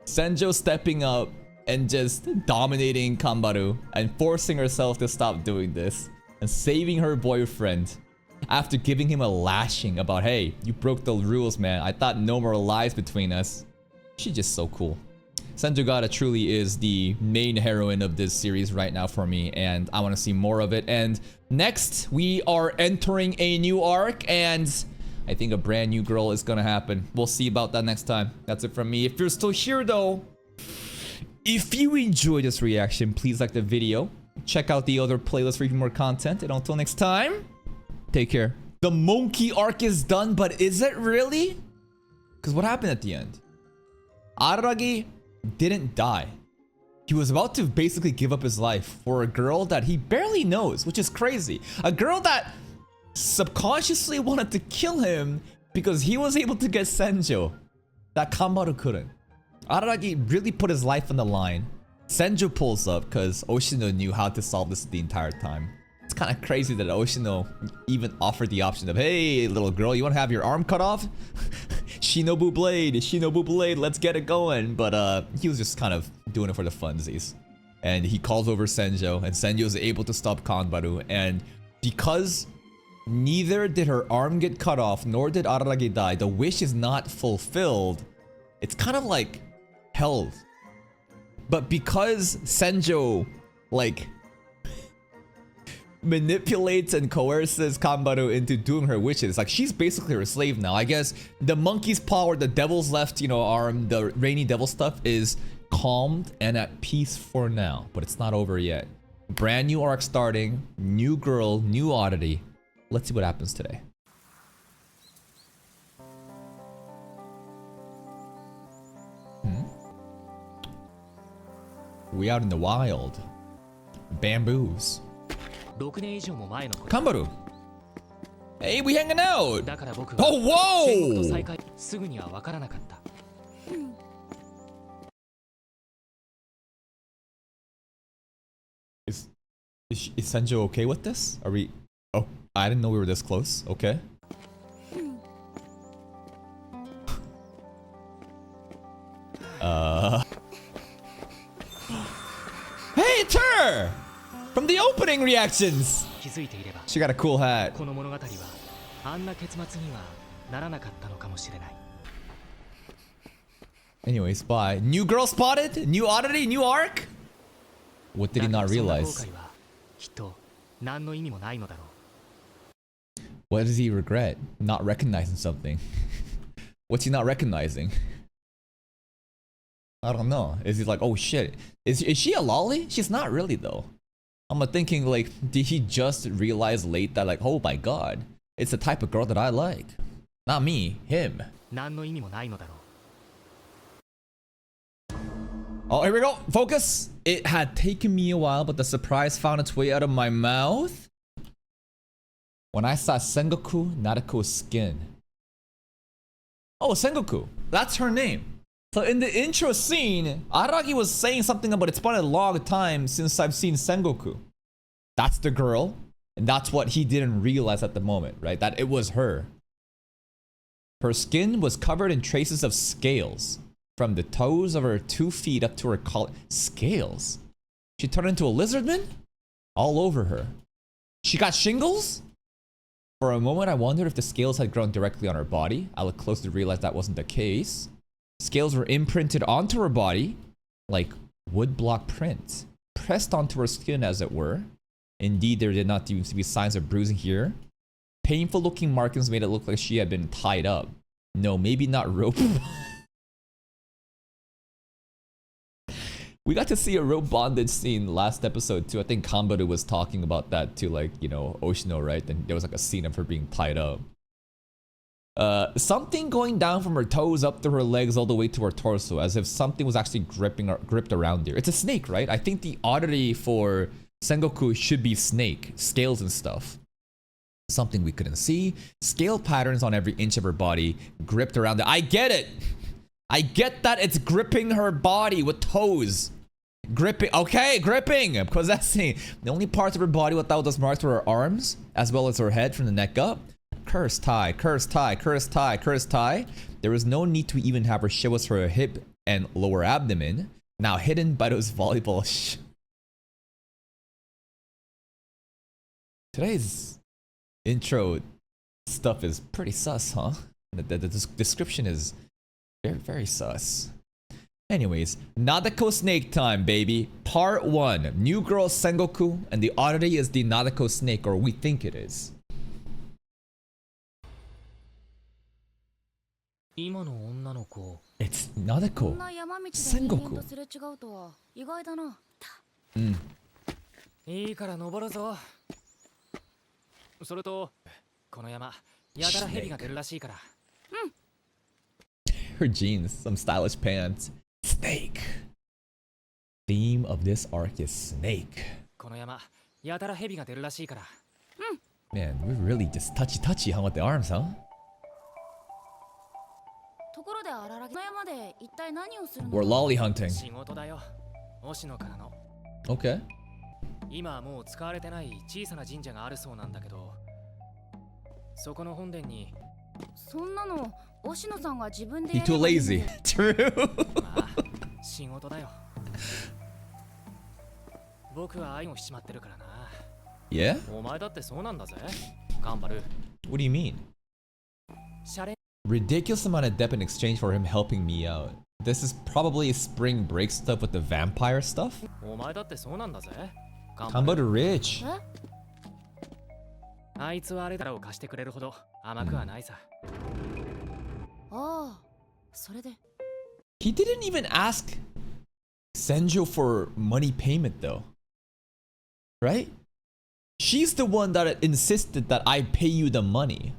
Senjo stepping up and just dominating Kanbaru and forcing herself to stop doing this and saving her boyfriend after giving him a lashing about, hey, you broke the rules, man. I thought no more lies between us. She's just so cool. Senjogata truly is the main heroine of this series right now for me, and I want to see more of it. And next, we are entering a new arc, and I think a brand new girl is gonna happen. We'll see about that next time. That's it from me. If you're still here though, if you enjoyed this reaction, please like the video. Check out the other playlist for even more content, and until next time, take care. The monkey arc is done, but is it really? Because what happened at the end? Araragi didn't die. He was about to basically give up his life for a girl that he barely knows, which is crazy. A girl that subconsciously wanted to kill him because he was able to get Senjo that Kanbaru couldn't. Araragi really put his life on the line. Senjo pulls up because Oshino knew how to solve this the entire time. It's kind of crazy that Oshino even offered the option of, hey, little girl, you want to have your arm cut off? Shinobu blade, let's get it going. But he was just kind of doing it for the funsies. And he calls over Senjo, and Senjo is able to stop Kanbaru. And because neither did her arm get cut off, nor did Araragi die, the wish is not fulfilled. It's kind of like held. But because Senjo, like, manipulates and coerces Kanbaru into doing her wishes, like, she's basically her slave now. I guess the monkey's power, the devil's left, you know, arm, the rainy devil stuff is calmed and at peace for now, but it's not over yet. Brand new arc starting, new girl, new oddity. Let's see what happens today. We out in the wild. Bamboos. Kanbaru. Hey, we hanging out. Oh, whoa! Is Senjo okay with this? Are we... Oh, I didn't know we were this close. Okay. Hey, it's her! From the opening reactions! She got a cool hat. Anyways, bye. New girl spotted? New oddity? New arc? What did he not realize? What does he regret? Not recognizing something. What's he not recognizing? I don't know. Is he like, oh shit. Is she a lolly? She's not really though. I'm thinking like, did he just realize late that like, oh my god, it's the type of girl that I like. Not me, him. Oh, here we go. Focus. It had taken me a while, but the surprise found its way out of my mouth when I saw Sengoku Naruko's skin. Oh, Sengoku. That's her name. So in the intro scene, Araragi was saying something about it's been a long time since I've seen Sengoku. That's the girl. And that's what he didn't realize at the moment, right? That it was her. Her skin was covered in traces of scales from the toes of her 2 feet up to her collar. Scales? She turned into a lizardman? All over her. She got shingles? For a moment, I wondered if the scales had grown directly on her body. I looked close to realize that wasn't the case. Scales were imprinted onto her body like woodblock print, pressed onto her skin as it were. Indeed, there did not seem to be signs of bruising here. Painful looking markings made it look like she had been tied up. No, maybe not rope. We got to see a rope bondage scene last episode too. I think Kambaru was talking about that too, like, you know, Oshino, right? And there was like a scene of her being tied up. Something going down from her toes up to her legs all the way to her torso, as if something was actually gripped around her. It's a snake, right? I think the oddity for Sengoku should be snake, scales and stuff. Something we couldn't see. Scale patterns on every inch of her body, gripped around it. I get it! I get that it's gripping her body with toes. Gripping, okay, gripping! Because that's the only parts of her body without those marks were her arms, as well as her head from the neck up. Curse tie, curse tie, curse tie, curse tie. There was no need to even have her show us her hip and lower abdomen, now hidden by those volleyball Today's intro stuff is pretty sus, huh? The description is very, very sus. Anyways, Nadeko snake time, baby. Part 1. New girl Sengoku, and the oddity is the Nadeko snake, or we think it is. It's Nadeko. Sengoku. いいから登るぞ。それとこの山やたら蛇が出るらしいから。Her jeans, some stylish pants. Snake. Theme of this arc is snake. この山やたら蛇が出るらしいから。Man, we're really just touchy huh, with the arms, huh? ところであららぎの山で一体何をするの？ We're lolly hunting. 仕事だよ。押野からの。Okay. 今はもう使われてない小さな神社があるそうなんだけど、そこの本殿に。そんなの押野さんが自分で You're too lazy. True. まあ仕事だよ。僕は愛をしちまってるからな。Yeah? お前だってそうなんだぜ。頑張る。What do you mean? シャレ。Ridiculous amount of debt in exchange for him helping me out. This is probably spring break stuff with the vampire stuff. お前だってそうなんだぜ。Kambaru rich. あいつはあれだろう貸してくれるほど甘くはないさ。ああ、それで。He didn't even ask Senjo for money payment though. Right? She's the one that insisted that I pay you the money.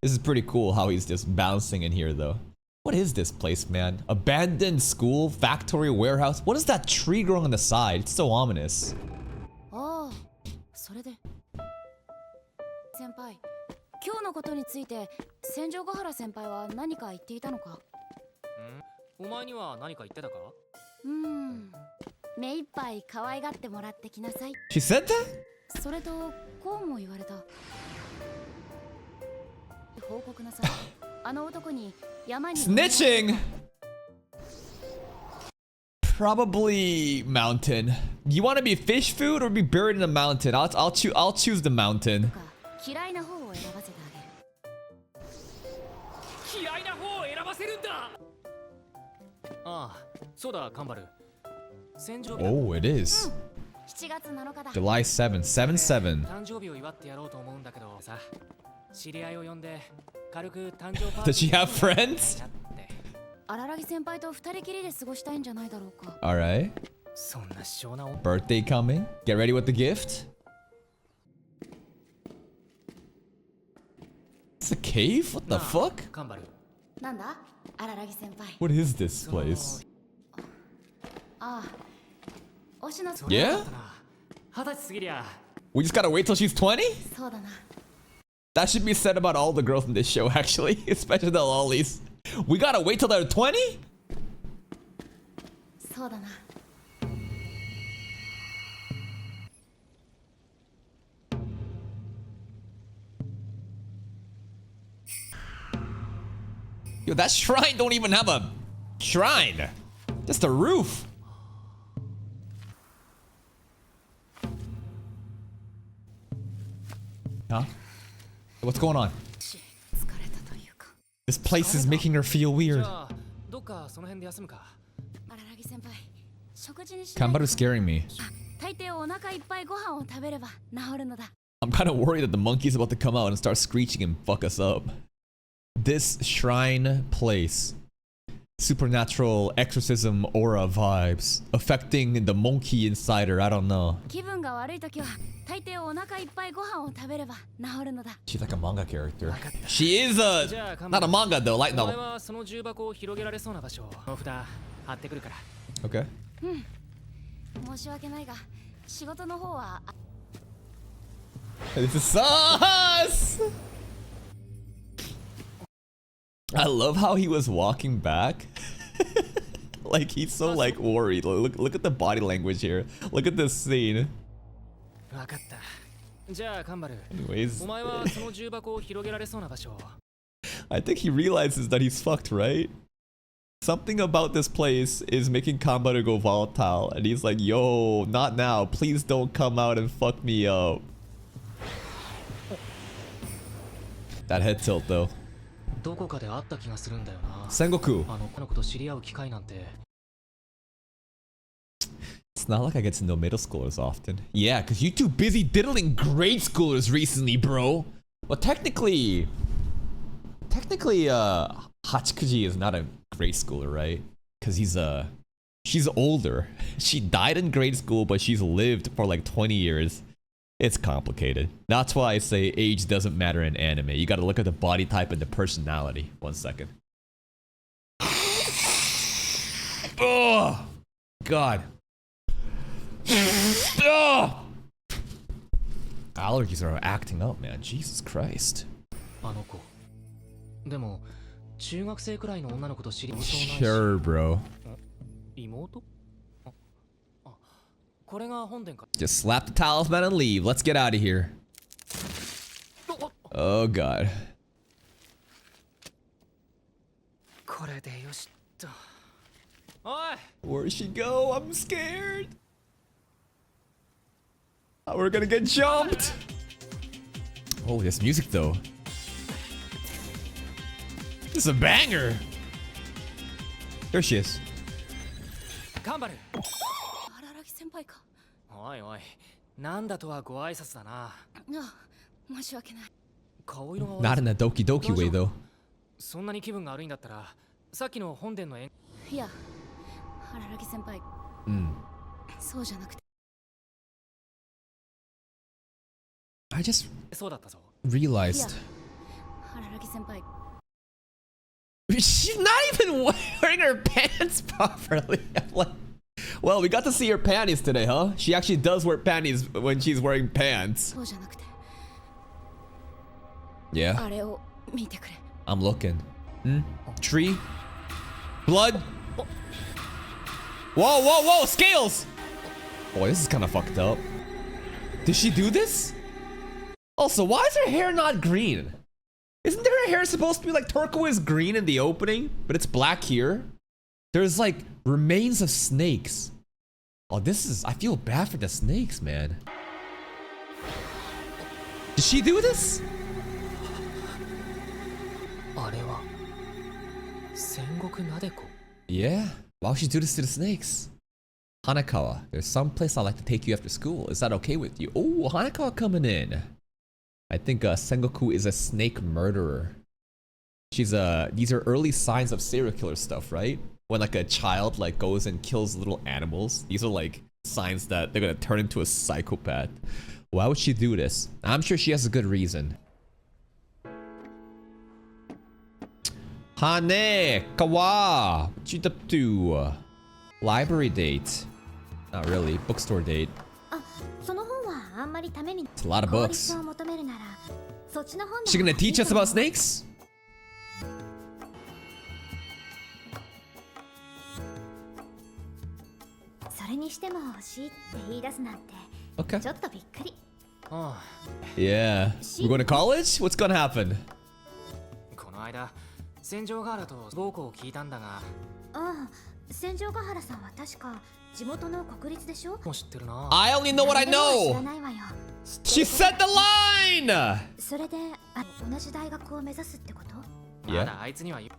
This is pretty cool how he's just bouncing in here though. What is this place, man? Abandoned school, factory, warehouse? What is that tree growing on the side? It's so ominous. ああ、それで。先輩、今日のことについて千条ヶ原先輩は何か言っていたのか？お前には何か言ってたか？目いっぱい可愛がってもらってきなさい。She said that? それとこうも言われた。報告なさい。あの男に山に。Snitching! Probably mountain. You want to be fish food or be buried in the mountain? I'll choose the mountain. 嫌いな方を選ばせてあげる。嫌いな方を選ばせるんだ。ああ、そうだ、カンバル。戦場日。Oh, it is. 7月7日だ。July 7th, 7/7. 誕生日を祝ってやろうと思うんだけどさ、知り合いを呼んで軽く誕生パーティー。Does she have friends? 荒木先輩と二人きりで過ごしたいんじゃないだろうか。Alright. そんな希少な。Birthday coming. Get ready with the gift. It's a cave? What the fuck? カンバル。なんだ？荒木先輩。What is this place? ああ。押野さん。Yeah? 20歳過ぎりゃ。We just gotta wait till she's 20? そうだな。That should be said about all the girls in this show, actually, especially the lollies. We gotta wait till they're 20? そうだな。Yo, that shrine don't even have a shrine. Just a roof. Huh? What's going on? This place is making her feel weird. Kanbaru's scaring me. I'm kind of worried that the monkey's about to come out and start screeching and fuck us up. This shrine place. Supernatural exorcism aura vibes. Affecting the monkey inside her, I don't know. She's like a manga character. She is not a manga though, light novel. Okay. This is sus! I love how he was walking back. Like he's so like worried. Look at the body language here. Look at this scene. Anyways. I think he realizes that he's fucked, right? Something about this place is making Kanbaru go volatile. And he's like, yo, not now. Please don't come out and fuck me up. That head tilt though. Sengoku. It's not like I get to know middle schoolers often. Yeah, because you too busy diddling grade schoolers recently, bro. Well, technically, Hachikuji is not a grade schooler, right? Because she's older. She died in grade school, but she's lived for like 20 years. It's complicated. That's why I say age doesn't matter in anime. You gotta look at the body type and the personality. 1 second. Oh, God. Oh. Allergies are acting up, man. Jesus Christ. Sure, bro. Just slap the talisman and leave. Let's get out of here. Oh God. Where'd she go? I'm scared. Oh, we're gonna get jumped. Oh, this music though. This is a banger. There she is. Not in a Doki Doki way though. I just realized she's not even wearing her pants properly. I'm like, well, we got to see her panties today, huh? She actually does wear panties when she's wearing pants. Yeah. I'm looking. Tree? Blood? Whoa, whoa, whoa! Scales! Boy, this is kind of fucked up. Did she do this? Also, why is her hair not green? Isn't her hair supposed to be like turquoise green in the opening? But it's black here. There's like remains of snakes. Oh, this is... I feel bad for the snakes, man. Did she do this? Yeah. Why would she do this to the snakes? Hanekawa, there's some place I'd like to take you after school. Is that okay with you? Oh, Hanekawa coming in. I think Sengoku is a snake murderer. She's these are early signs of serial killer stuff, right? When like a child like goes and kills little animals. These are like signs that they're gonna turn into a psychopath. Why would she do this? I'm sure she has a good reason. Hanekawa, what you up to? Library date. Not really. Bookstore date. It's a lot of books. She gonna teach us about snakes? Okay. Yeah. We're going to college? What's gonna happen? 戦場ヶ原と暴行を聞いたんだが。ああ、戦場ヶ原さんは確か地元の国立でしょ。もう知ってるな。I only know what I 知ら know. ないわよ。 She said the line. それで同じ大学を目指すってこと？まだあいつには言う。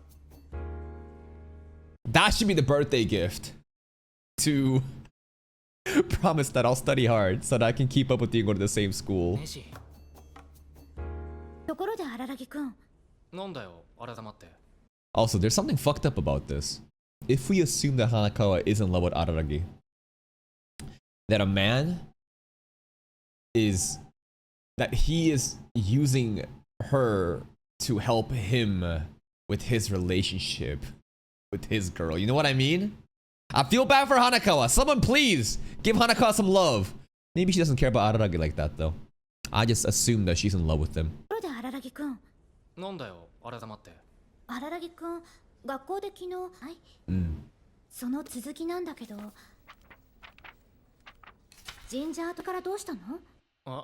That should be the birthday gift. To promise that I'll study hard so that I can keep up with you and go to the same school. ねえし。ところで荒木くん。なんだよ、改まって。 Also, there's something fucked up about this. If we assume that Hanakawa is in love with Araragi, that a man is that he is using her to help him with his relationship with his girl. You know what I mean? I feel bad for Hanakawa. Someone please give Hanakawa some love. Maybe she doesn't care about Araragi like that though. I just assume that she's in love with him. ところで荒木くん。なんだよ、改まって。荒木くん、学校で昨日、はい。その続きなんだけど、ジンジャートからどうしたの？あ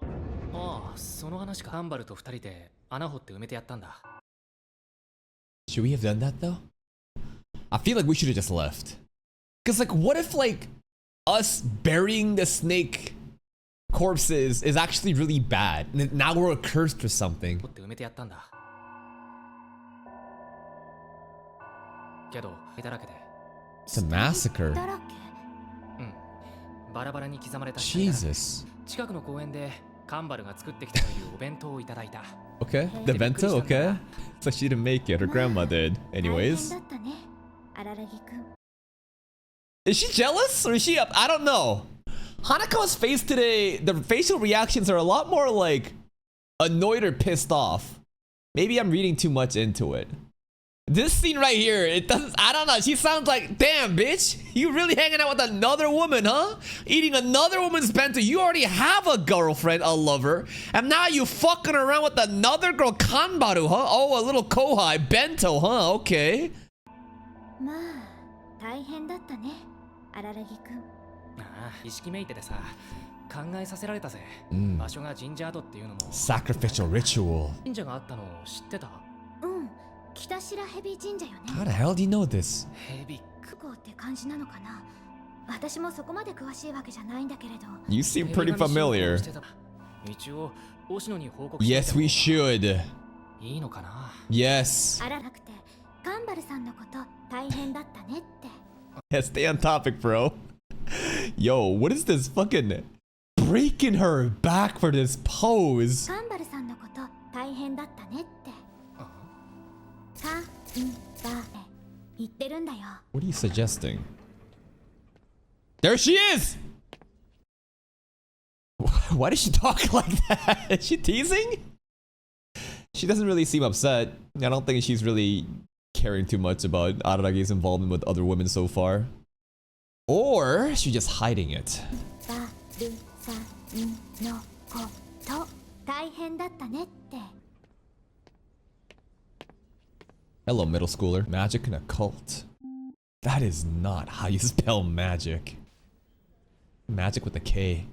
あ、その話か。ハンバルと二人で穴掘って埋めてやったんだ。Should we have done that though? I feel like we should have just left. Cause like, what if like us burying the snake corpses is actually really bad? And now we're cursed or something. 掘って埋めてやったんだ。けど、だらけで。 It's a massacre. だらけ？うん。バラバラに刻まれた。 Jesus. 近くの公園でカンバルが作ってきたというお弁当をいただいた。Okay. The bento, okay. So she didn't make it. Her grandma did. 大変 Anyways. だったね、荒木くん。 Is she jealous or is she up? I don't know. Hanakawa's face today, the facial reactions are a lot more like annoyed or pissed off. Maybe I'm reading too much into it. This scene right here, it doesn't, I don't know. She sounds like, damn, bitch. You really hanging out with another woman, huh? Eating another woman's bento. You already have a girlfriend, a lover. And now you fucking around with another girl, Kanbaru, huh? Oh, a little kohai, bento, huh? Okay. まあ、大変だったね、荒木くん。ああ、意識めいてでさ、考えさせられたぜ。場所がジンジャードっていうのも。 Sacrificial ritual. 神社があったの知ってた？うん、北白蛇神社よね。 How the hell do you know this? ヘビ。クコって感じなのかな。私もそこまで詳しいわけじゃないんだけれど。You seem pretty familiar. 一応、押野に報告。 Yes, we should. いいのかな？ Yes. あらなくて、カンバルさんのこと大変だったねって。 Yeah, stay on topic, bro. Yo, what is this fucking breaking her back for this pose? カンバルさんのこと大変だったねって。カンバル言ってるんだよ。 What are you suggesting? There she is! Why does she talk like that? Is she teasing? She doesn't really seem upset. I don't think she's really caring too much about Araragi's involvement with other women so far. Or she's just hiding it. バルさんのこと大変だったねって。 Hello, middle schooler. Magic and occult. That is not how you spell magic. Magic with a K.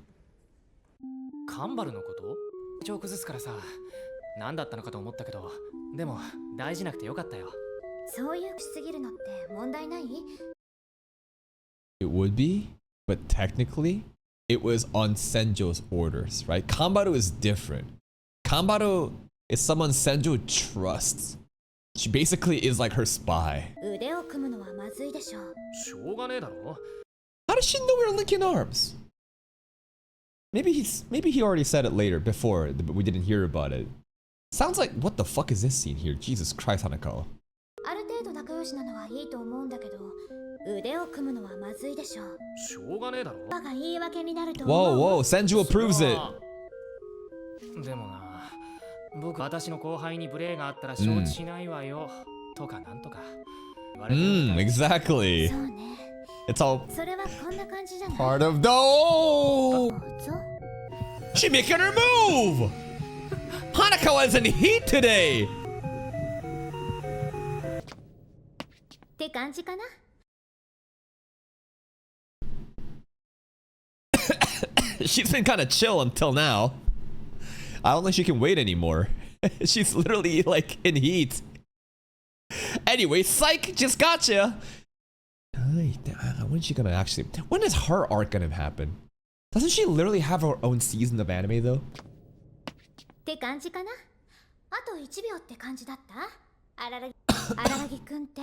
カンバルのこと？体調崩すからさ、何だったのかと思ったけど、でも大事なくてよかったよ。そういうしすぎるのって問題ない？ It would be, but technically, it was on Senjo's orders, right? Kanbaru is different. Kanbaru is someone Senjo trusts. She basically is like her spy. 腕を組むのはまずいでしょう。しょうがねえだろ。 How does she know we were linking arms? Maybe he already said it later before, but we didn't hear about it. Sounds like, what the fuck is this scene here? Jesus Christ, Hanako. ある程度仲良しなのはいいと思うんだけど、腕を組むのはまずいでしょう。しょうがねえだろ。パが言い訳になると Whoa, 思う。 whoa, Senju approves it. でもな、私の後輩に無礼があったら承知しないわよ。とかなんとか言われてるみたい。 Exactly. そうね。 It's all それはこんな感じじゃない。 part of the. Oh! どうぞ。 She making her move! Hanako is in heat today! って感じかな。 She's been kind of chill until now. I don't think she can wait anymore. She's literally like in heat. Anyway, psych, just gotcha. When's she gonna actually? When is her arc gonna happen? Doesn't she literally have her own season of anime though? って感じかな。あと1秒って感じだった。荒木くんって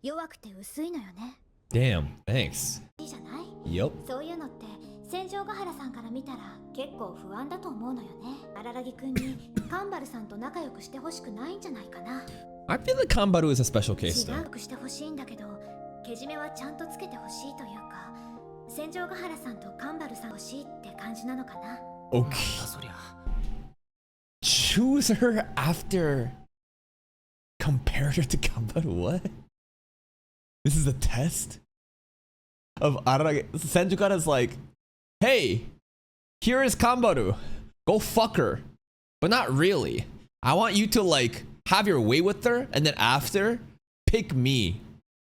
弱くて薄いのよね。Damn, thanks. いいじゃない。Yup. そういうのって戦場ヶ原さんから見たら結構不安だと思うのよね。荒木くんにカンバルさんと仲良くしてほしくないんじゃないかな。I feel like Kanbaru is a special case though. 違うしてほしいんだけど、けじめはちゃんとつけてほしいというか、戦場ヶ原さんとカンバルさん欲しいって感じなのかな。Okay. Choose her after compared her to Kanbaru. What? This is a test of Araragi. Senjukara's like, hey, here is Kanbaru. Go fuck her. But not really. I want you to like have your way with her, and then after, pick me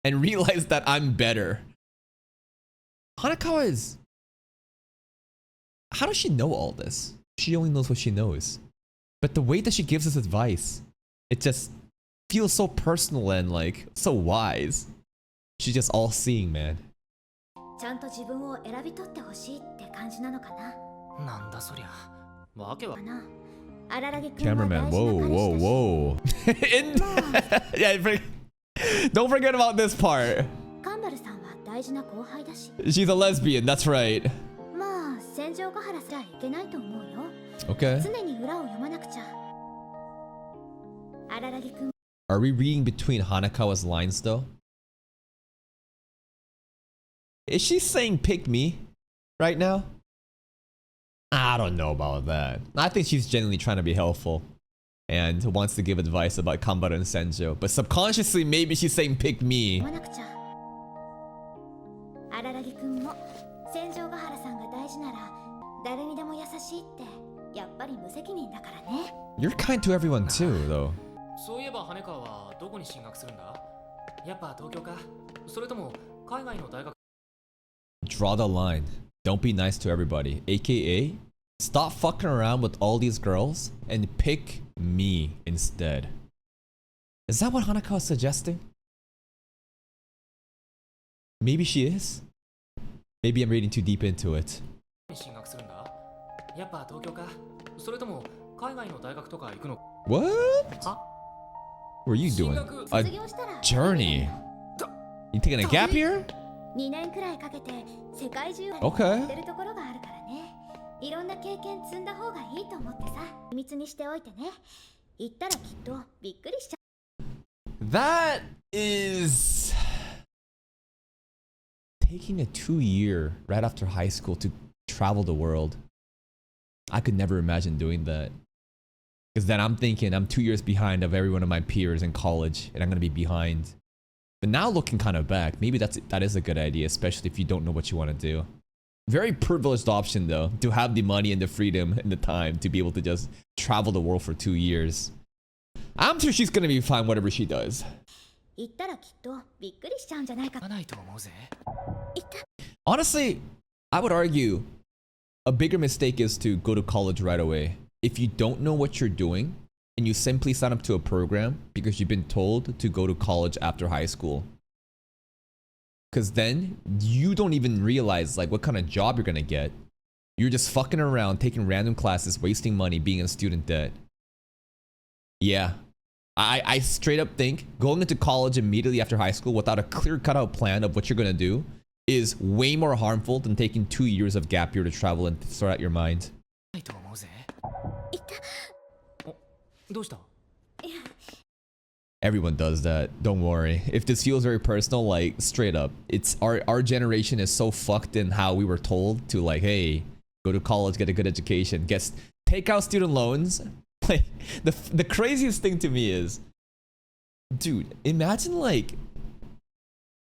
and realize that I'm better. Hanakawa is... How does she know all this? She only knows what she knows. But the way that she gives us advice, it just feels so personal and like so wise. She's just all-seeing, man. ちゃんと自分を選び取ってほしいって感じなのかな。なんだそりゃ。わけは。Cameraman, whoa, whoa, whoa. Yeah, don't forget about this part. カンバルさんは大事な後輩だし。She's a lesbian, that's right. まあ、戦場ヶ原すらいけないと思うよ。Okay. 常に裏を読まなくちゃ。荒木くん。Are we reading between Hanakawa's lines though? Is she saying pick me right now? I don't know about that. I think she's genuinely trying to be helpful and wants to give advice about Kanbaru and Senjo. But subconsciously, maybe she's saying pick me. You're kind to everyone too, though. そういえば羽川はどこに進学するんだ？やっぱ東京か？それとも海外の大学？ Draw the line. Don't be nice to everybody. AKA, stop fucking around with all these girls and pick me instead. Is that what Hanakawa is suggesting? Maybe she is. Maybe I'm reading too deep into it. 進学するんだ？やっぱ東京か？それとも海外の大学とか行くの？ What? は？ What are you doing? A journey? You taking a gap here? 2年くらいかけて世界中をOkay. やってるところがあるからね。いろんな経験積んだ方がいいと思ってさ、秘密にしておいてね。行ったらきっとびっくりしちゃう。That is taking a 2-year right after high school to travel the world. I could never imagine doing that. Because then I'm thinking I'm 2 years behind of every one of my peers in college, and I'm gonna be behind. But now looking kind of back, maybe that is a good idea, especially if you don't know what you want to do. Very privileged option though, to have the money and the freedom and the time to be able to just travel the world for 2 years. I'm sure she's gonna be fine whatever she does. Honestly, I would argue a bigger mistake is to go to college right away. If you don't know what you're doing, and you simply sign up to a program because you've been told to go to college after high school. Because then you don't even realize like what kind of job you're gonna get. You're just fucking around, taking random classes, wasting money, being in student debt. Yeah. I straight up think going into college immediately after high school without a clear cut out plan of what you're gonna do is way more harmful than taking 2 years of gap year to travel and sort out your mind. Everyone does that. Don't worry. If this feels very personal, like straight up, it's our generation is so fucked in how we were told to like, hey, go to college, get a good education, take out student loans. Like the craziest thing to me is, dude, imagine like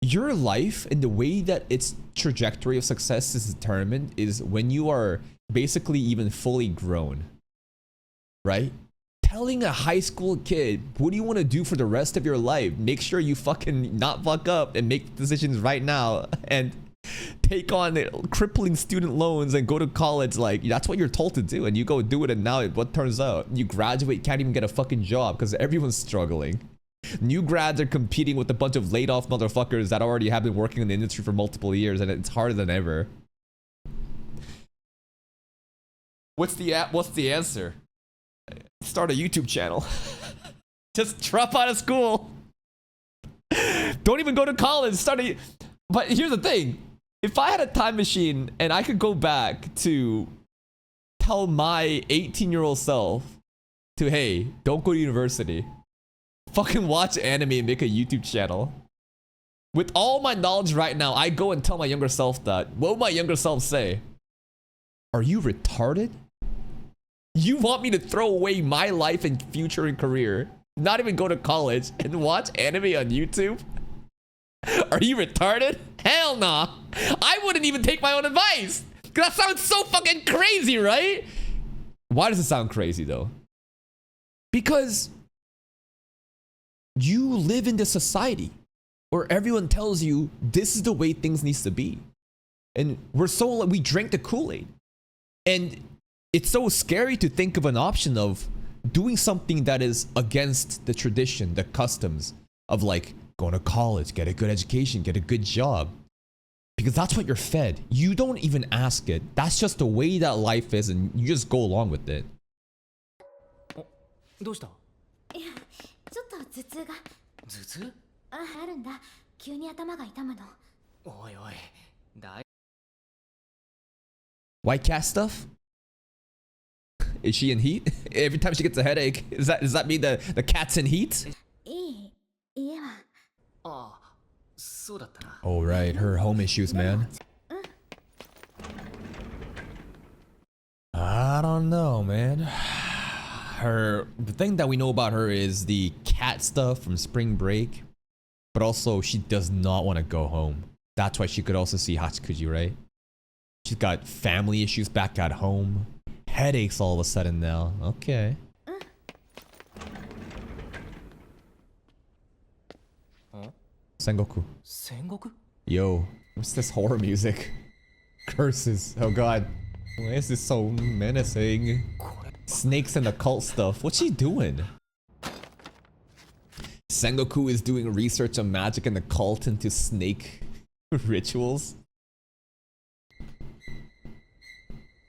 your life and the way that its trajectory of success is determined is when you are basically even fully grown, right? Telling a high school kid, what do you want to do for the rest of your life? Make sure you fucking not fuck up and make decisions right now and take on crippling student loans and go to college. Like, that's what you're told to do. And you go do it, and now what turns out? You graduate, can't even get a fucking job because everyone's struggling. new grads are competing with a bunch of laid off motherfuckers that already have been working in the industry for multiple years, and it's harder than ever. What's the answer? Start a YouTube channel. Just drop out of school. Don't even go to college. But here's the thing. If I had a time machine and I could go back to tell my 18-year-old self to, hey, don't go to university. Fucking watch anime and make a YouTube channel. With all my knowledge right now, I go and tell my younger self that. What would my younger self say? Are you retarded? You want me to throw away my life and future and career, not even go to college, and watch anime on YouTube? Are you retarded? Hell nah. I wouldn't even take my own advice. That sounds so fucking crazy, right? Why does it sound crazy though? Because you live in this society where everyone tells you this is the way things needs to be. And we drank the Kool-Aid. And it's so scary to think of an option of doing something that is against the tradition, the customs of like going to college, get a good education, get a good job. Because that's what you're fed. You don't even ask it. That's just the way that life is, and you just go along with it. どうした？いや、ちょっと頭痛が。頭痛？あるんだ。急に頭が痛むの。おいおい、大 White cat stuff? Is she in heat? Every time she gets a headache, does that mean the cat's in heat? 家は。ああ、そうだったな。Oh right, her home issues, man. I don't know, man. The thing that we know about her is the cat stuff from spring break, but also she does not want to go home. That's why she could also see Hachikuji, right? She's got family issues back at home. Headaches all of a sudden now. Okay. Sengoku. Sengoku? Yo, what's this horror music? Curses. Oh god. Why is this so menacing? Snakes and occult stuff. What's she doing? Sengoku is doing research on magic and occult into snake rituals.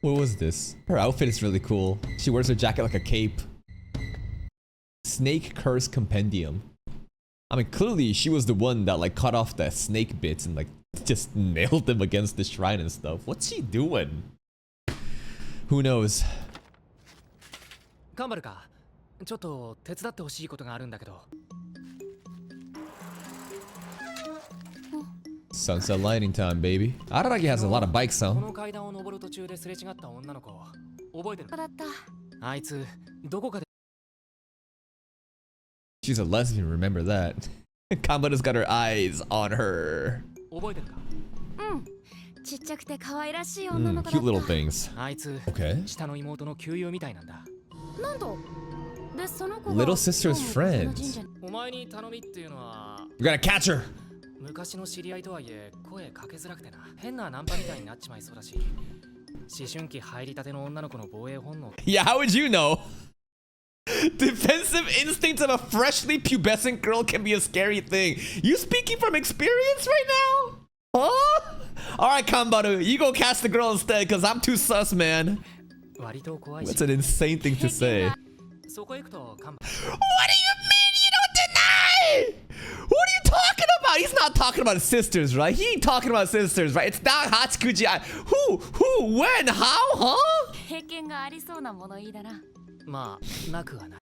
What was this? Her outfit is really cool. She wears her jacket like a cape. Snake Curse Compendium. I mean, clearly she was the one that like cut off the snake bits and like just nailed them against the shrine and stuff. What's she doing? Who knows? 頑張るか。ちょっと手伝ってほしいことがあるんだけど。Sunset lighting time, baby. Araragi has a lot of bikes, huh? この階段を登る途中ですれ違った女の子、覚えてる？だった。あいつどこかで。She's a lesbian, remember that. Kamada's got her eyes on her. 覚えてるか？うん。ちっちゃくて可愛らしい女の子だった。Cute little things. あいつ、Okay. 下の妹の旧友みたいなんだ。なんと。で、その子が Little sister's friends. お前に頼みっていうのは。You gotta catch her. 昔の知り合いとはいえ声かけづらくてな。変なナンパみたいになっちまいそうだし。思春期入りたての女の子の防衛本能。Yeah, how would you know? Defensive instincts of a freshly pubescent girl can be a scary thing. You speaking from experience right now? Huh? Alright, Kambaru, you go catch the girl instead, because I'm too sus, man. That's an insane thing to say. What do you mean you don't deny? What are you talking about? He's not talking about his sisters, right? He ain't talking about sisters, right? It's not Hachikuji. Who, when, how, huh?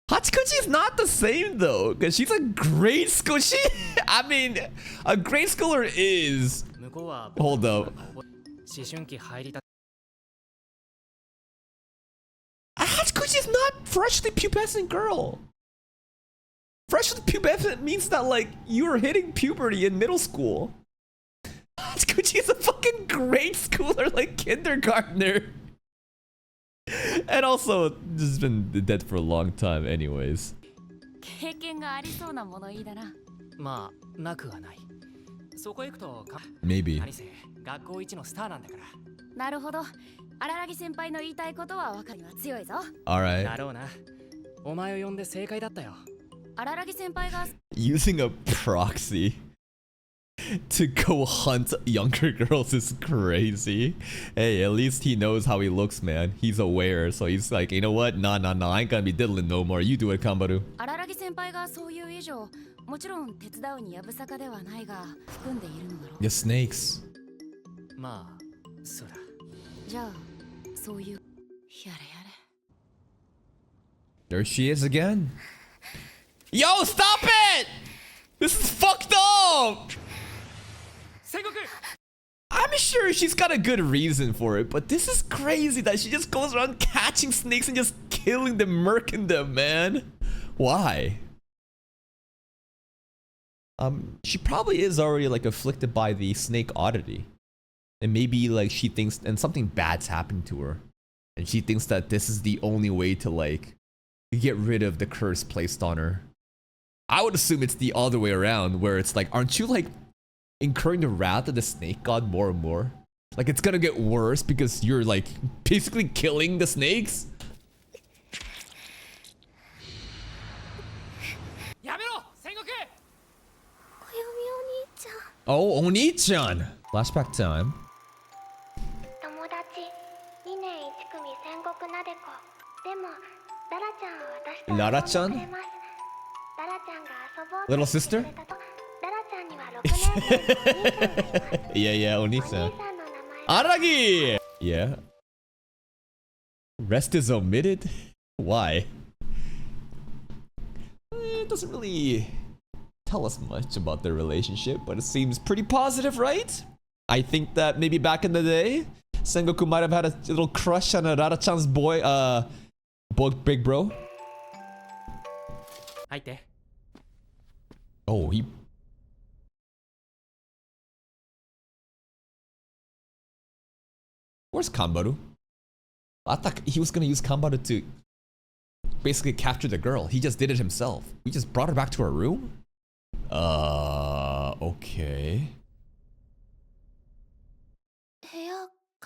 Hachikuji is not the same though, because she's a grade school. I mean, a grade schooler is. Hold up. Hachikuji is not freshly pubescent girl. Freshly pubescent means that like you were hitting puberty in middle school. Hachikuji is a fucking grade schooler, like kindergartner. And also, this has been dead for a long time anyways. Maybe. 学校一のスターなんだから。なるほど。荒木先輩の言いたいことは分かりは強いぞ。Alright. だろうな。お前を呼んで正解だったよ。Using a proxy to go hunt younger girls is crazy. Hey, at least he knows how he looks, man. He's aware, so he's like, you know what? Nah, I ain't gonna be diddling no more. You do it, Kambaru. 先輩がそういう以上、もちろん手伝うにやぶさかではないが、含んでいるのだろう。 The snakes. まあそうだ。じゃあ、そういうやれやれ。 There she is again. Yo, stop it! This is fucked up! I'm sure she's got a good reason for it, but this is crazy that she just goes around catching snakes and just killing them, murking them, man. Why? She probably is already like afflicted by the snake oddity. And maybe like she thinks, and something bad's happened to her. And she thinks that this is the only way to like get rid of the curse placed on her. I would assume it's the other way around, where it's like, aren't you like incurring the wrath of the snake god more and more? Like it's gonna get worse because you're like basically killing the snakes? Oh, Oni-chan! Flashback time. 友達2年1組戦国なでこでもララちゃんは私と遊んでくれます。ララちゃんが遊ぼうと Little sister? くれたとララちゃんには6年生のお兄さんがいます。 Yeah, お Oni-chan. 兄さんの名前 Aragi! Yeah. Rest is omitted? Why? It doesn't really tell us much about their relationship, but it seems pretty positive, right? I think that maybe back in the day, Sengoku might have had a little crush on Rara-chan's boy, big bro. 入って。 Oh, he... Where's Kambaru? I thought he was gonna use Kambaru to basically capture the girl. He just did it himself. We just brought her back to her room? Okay.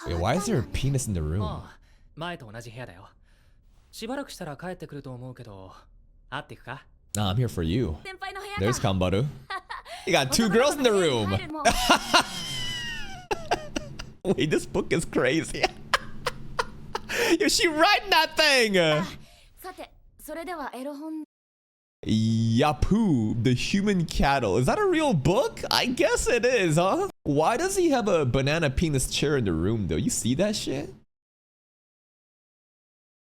Wait, why is there a penis in the room? ああ、前と同じ部屋だよ。しばらくしたら帰ってくると思うけど、会っていくか？ Nah, I'm here for you. There's Kambaru. You got two girls in the room. Wait, this book is crazy. Is she writing that thing? さて、それではエロ本 Yapu, the human cattle. Is that a real book? I guess it is, huh? Why does he have a banana penis chair in the room, though? You see that shit?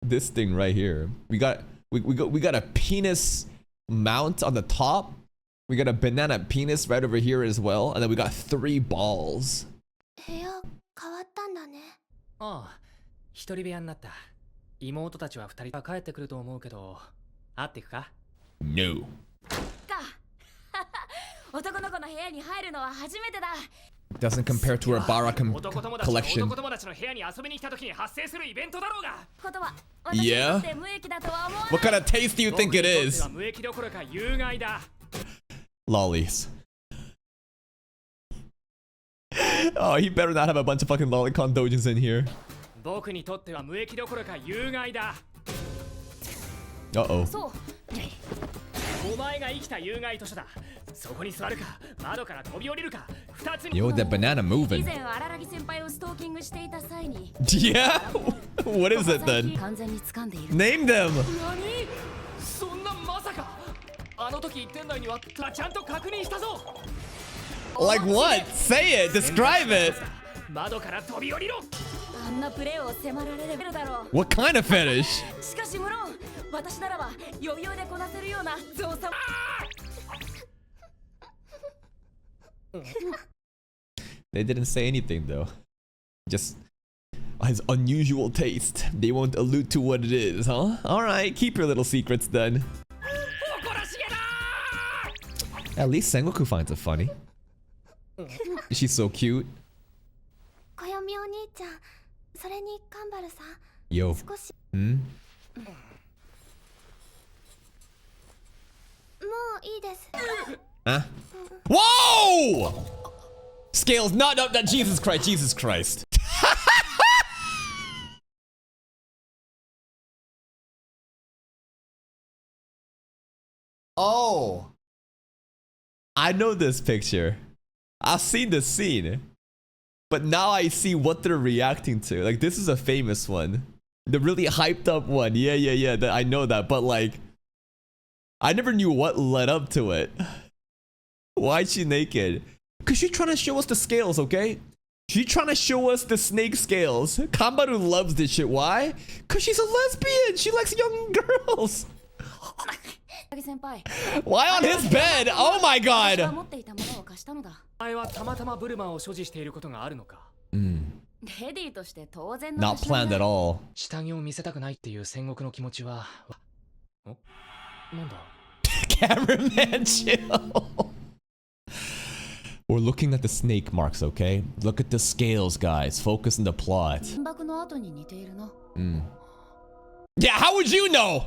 This thing right here. We got a penis mount on the top. We got a banana penis right over here as well, and then we got 3 balls. 部屋変わったんだね。ああ、一人部屋になった。妹たちは2人は帰ってくると思うけど、会っていくか？ No. 男の子の部屋に入るのは初めてだ。 Doesn't compare to her Bara collection. 男友達の部屋に遊びに来た時に発生するイベントだろうが。ことは Yeah? 私にとって無益だとは思わない。 What kind of taste do you think it is? 無益どころか有害だ。 Lollies. Oh, he better not have a bunch of fucking lolicon dojins in here. 僕にとっては無益どころか有害だ。 Uh-oh. そう。お前が生きた有害図書だ。そこに座るか、窓から飛び降りるか、2つに。 Yo, that banana 以 moving. 前荒木先輩をストーキングしていた際に。 Yeah? What is it then? 完全に掴んでいる。 Name them! 何？そんなまさか。あの時店内にはちゃんと確認したぞ。 Like what? Say it! Describe it! 窓から飛び降りろ。あんなプレーを迫られるだろう。 What kind of fetish? しかし無論、私ならば余裕でこなせるような造作。They didn't say anything though. Just his unusual taste. They won't allude to what it is, huh? Alright, keep your little secrets then. At least Sengoku finds it funny. She's so cute. 小読みお兄ちゃん、それにカンバルさん。 Yo. 少し Hmm? もういいです。 Huh? Whoa! Scales, not Jesus Christ. Oh, I know this picture. I've seen this scene. But now I see what they're reacting to. Like, this is a famous one. The really hyped up one. Yeah. I know that. But like, I never knew what led up to it. Why is she naked? Because she's trying to show us the scales, okay? She's trying to show us the snake scales. Kambaru loves this shit. Why? Because she's a lesbian. She likes young girls. Why on his bed? Oh my god. Not planned at all. Cameraman, chill. We're looking at the snake marks, okay? Look at the scales, guys. Focus on the plot. Yeah, how would you know?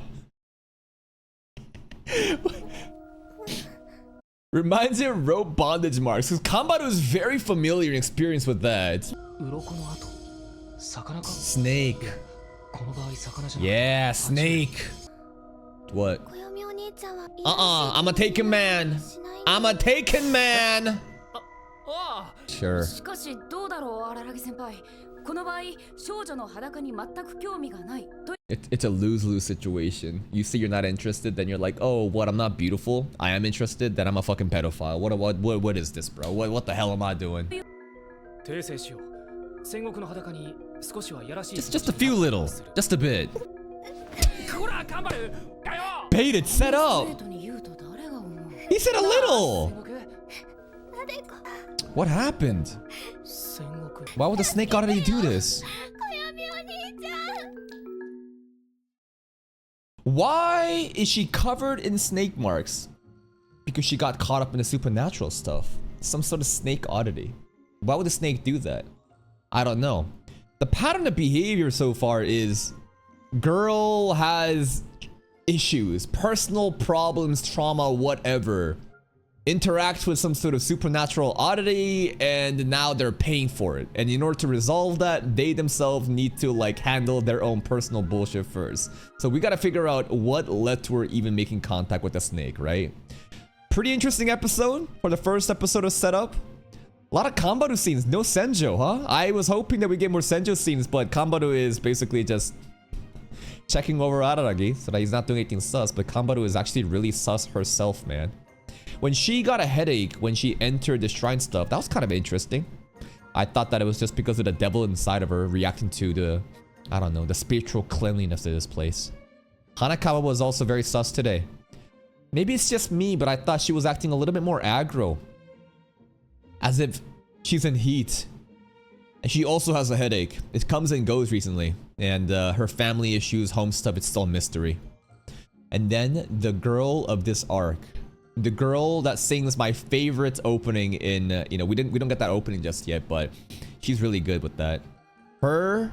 Reminds me of rope bondage marks, because Kambaru is very familiar and experienced with that. Snake. Yeah, snake. What? I'm a taken man. I'm a taken man. Sure. It's a lose-lose situation. You see you're not interested, then you're like, oh, what, I'm not beautiful? I am interested, then I'm a fucking pedophile. What is this, bro? What the hell am I doing? Just a few little. Just a bit. Baited, set up. He said a little. What happened? Why would the snake already do this? Why is she covered in snake marks? Because she got caught up in the supernatural stuff. Some sort of snake oddity. Why would the snake do that? I don't know. The pattern of behavior so far is girl has issues, personal problems, trauma, whatever. Interacts with some sort of supernatural oddity, and now they're paying for it. And in order to resolve that, they themselves need to like handle their own personal bullshit first. So we gotta figure out what led to her even making contact with the snake, right? Pretty interesting episode for the first episode of Setup. A lot of Kambaru scenes, no Senjo, huh? I was hoping that we get more Senjo scenes, but Kambaru is basically just checking over Araragi so that he's not doing anything sus, but Kambaru is actually really sus herself, man. When she got a headache when she entered the shrine stuff, that was kind of interesting. I thought that it was just because of the devil inside of her reacting to the, I don't know, the spiritual cleanliness of this place. Hanakawa was also very sus today. Maybe it's just me, but I thought she was acting a little bit more aggro. As if she's in heat. And she also has a headache. It comes and goes recently. And her family issues, home stuff, it's still a mystery. And then the girl of this arc. The girl that sings my favorite opening in, you know, we don't get that opening just yet, but she's really good with that. Her,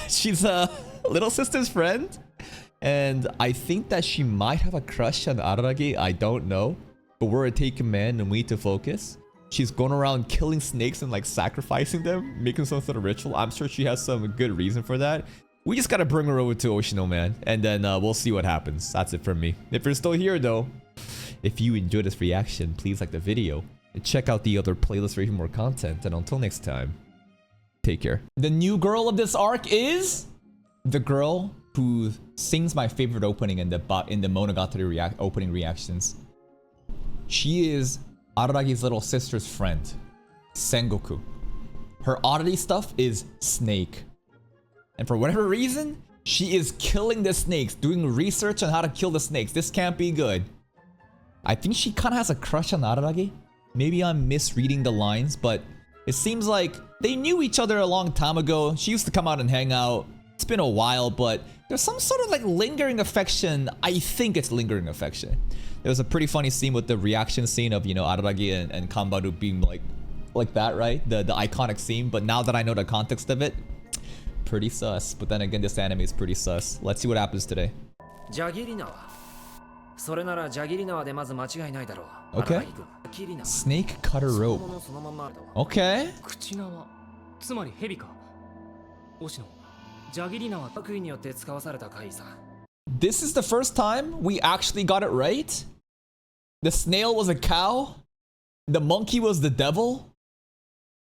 she's a little sister's friend, and I think that she might have a crush on Araragi. I don't know, but we're a taken man and we need to focus. She's going around killing snakes and like sacrificing them, making some sort of ritual. I'm sure she has some good reason for that. We just gotta bring her over to Oshino, man, and then we'll see what happens. That's it from me. If you're still here, though, if you enjoyed this reaction, please like the video and check out the other playlist for even more content. And until next time, take care. The new girl of this arc is the girl who sings my favorite opening in the Monogatari opening reactions. She is Araragi's little sister's friend, Sengoku. Her oddity stuff is snake. And for whatever reason, she is killing the snakes, doing research on how to kill the snakes. This can't be good. I think she kind of has a crush on Araragi. Maybe I'm misreading the lines, but it seems like they knew each other a long time ago. She used to come out and hang out. It's been a while, but there's some sort of like lingering affection. I think it's lingering affection. There was a pretty funny scene with the reaction scene of, you know, Araragi and Kambaru being like that, right? The iconic scene. But now that I know the context of it, pretty sus. But then again, this anime is pretty sus. Let's see what happens today. Okay. Snake cutter rope. Okay. This is the first time we actually got it right. The snail was a cow. The monkey was the devil.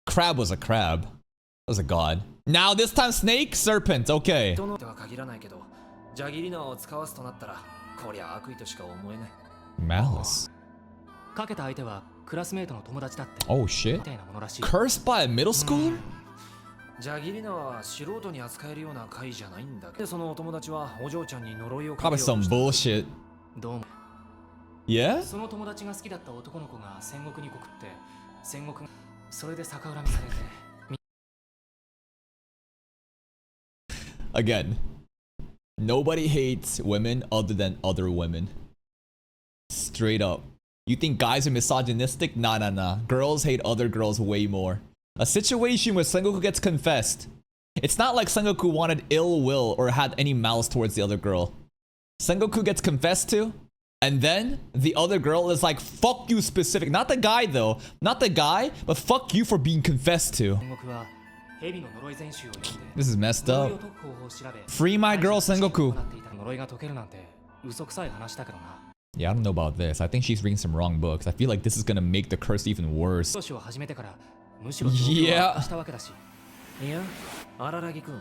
Crab was a crab. Was a god. Now this time snake, serpent. Okay. Malice. かけた相手はクラスメートの友達だって Oh shit. みたいなものらしい。 Cursed by a middle schooler? ジャギリナは素人に扱えるような会じゃないんだけど、そのお友達はお嬢ちゃんに呪いをか Probably けよう some として bullshit. どうも。 Yeah? その友達が好きだった男の子が戦国に告って戦国がそれで逆恨みされて。 Again, nobody hates women other than other women. Straight up. You think guys are misogynistic? Nah, nah, nah. Girls hate other girls way more. A situation where Sengoku gets confessed. It's not like Sengoku wanted ill will or had any malice towards the other girl. Sengoku gets confessed to, and then the other girl is like, fuck you specific. Not the guy though. Not the guy, but fuck you for being confessed to. 戦国は蛇の呪い全集を読んで This is messed 呪い up. を解く方法を調べ Free my girl, Sengoku. 呪いが解けるなんて嘘くさい話だけどな。 Yeah, I don't know about this. I think she's reading some wrong books. I feel like this is gonna make the curse even worse. 教師を始めてからむしろ状況は悪化したわけだし。いや、荒木くん、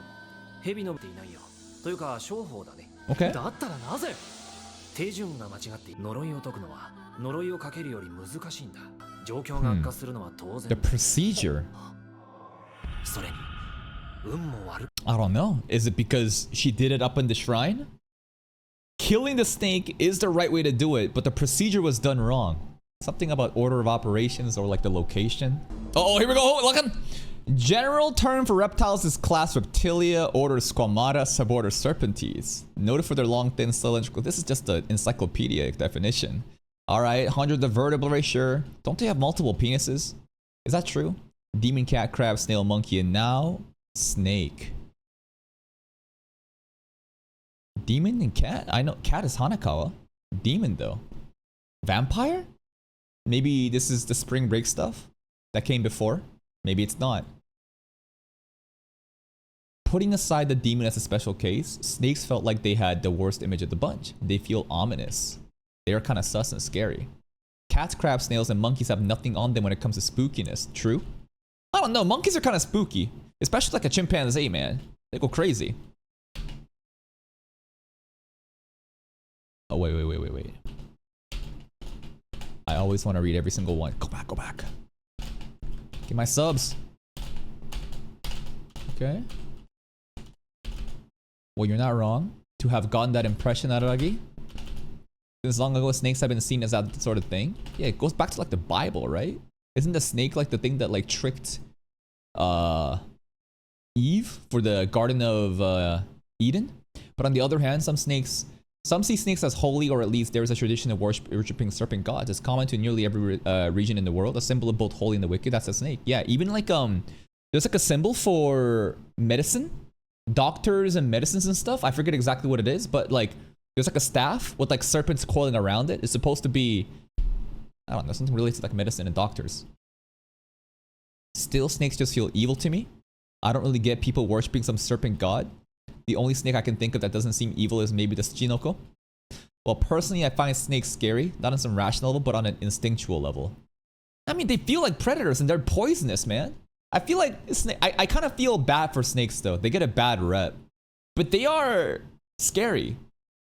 蛇のっていないよ。というか、商法だね。 Okay. だったらなぜ？手順が間違って呪いを解くのは呪いをかけるより難しいんだ。状況が悪化するのは当 The 然。 procedure. それに運も悪く I don't know. Is it because she did it up in the shrine? Killing the snake is the right way to do it, but the procedure was done wrong. Something about order of operations or like the location. Oh, here we go. Look at general term for reptiles is class Reptilia, order Squamata, suborder Serpentes. Noted for their long, thin, cylindrical. This is just the encyclopedic definition. All right, 100 the vertebrae, sure. Don't they have multiple penises? Is that true? Demon, cat, crab, snail, monkey, and now snake. Demon and cat? I know cat is Hanakawa. Demon though. Vampire? Maybe this is the spring break stuff that came before. Maybe it's not. Putting aside the demon as a special case, snakes felt like they had the worst image of the bunch. They feel ominous. They are kind of sus and scary. Cats, crabs, snails, and monkeys have nothing on them when it comes to spookiness. True? I don't know. Monkeys are kind of spooky. Especially like a chimpanzee, man. They go crazy. Oh, wait. I always want to read every single one. Go back. Get my subs. Okay. Well, you're not wrong to have gotten that impression, Araragi. Since long ago, snakes have been seen as that sort of thing. Yeah, it goes back to like the Bible, right? Isn't the snake like the thing that like tricked Eve for the Garden of Eden? But on the other hand, some see snakes as holy, or at least there is a tradition of worshipping serpent gods. It's common to nearly every region in the world. A symbol of both holy and the wicked. That's a snake. Yeah, even like there's like a symbol for medicine, doctors and medicines and stuff. I forget exactly what it is, but like there's like a staff with like serpents coiling around it. It's supposed to be, I don't know, something related to like medicine and doctors. Still, snakes just feel evil to me. I don't really get people worshipping some serpent god. The only snake I can think of that doesn't seem evil is maybe the Tsuchinoko. Well, personally, I find snakes scary, not on some rational level, but on an instinctual level. I mean, they feel like predators and they're poisonous, man. I feel like I kind of feel bad for snakes though. They get a bad rep, but they are scary,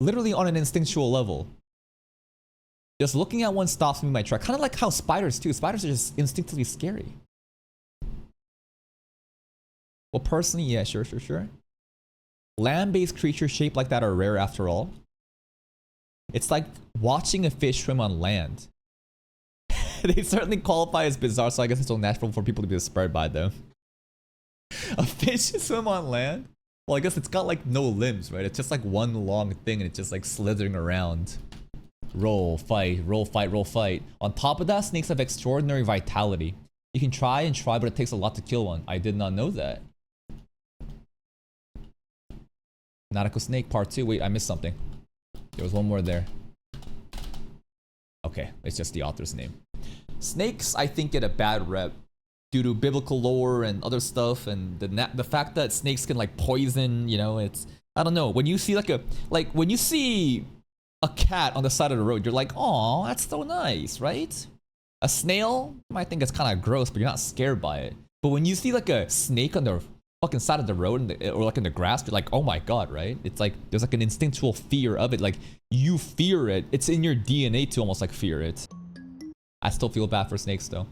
literally on an instinctual level. Just looking at one stops me in my track. Kind of like how spiders too. Spiders are just instinctively scary. Well, personally, yeah, sure. Land-based creatures shaped like that are rare after all. It's like watching a fish swim on land. They certainly qualify as bizarre, so I guess it's so natural for people to be inspired by them. A fish swim on land? Well, I guess it's got like no limbs, right? It's just like one long thing and it's just like slithering around. Roll, fight. On top of that, snakes have extraordinary vitality. You can try, but it takes a lot to kill one. I did not know that. Nautical Snake Part 2. Wait, I missed something. There was one more there. Okay, it's just the author's name. Snakes, I think, get a bad rep due to biblical lore and other stuff, and the fact that snakes can like poison, you know, it's I don't know. When you see when you see a cat on the side of the road, you're like, oh, that's so nice, right? A snail, you might think it's kind of gross, but you're not scared by it. But when you see like a snake on the fucking side of the road or like in the grass, you're like, oh my god, right? It's like there's like an instinctual fear of it. Like you fear it. It's in your DNA to almost like fear it. I still feel bad for snakes though.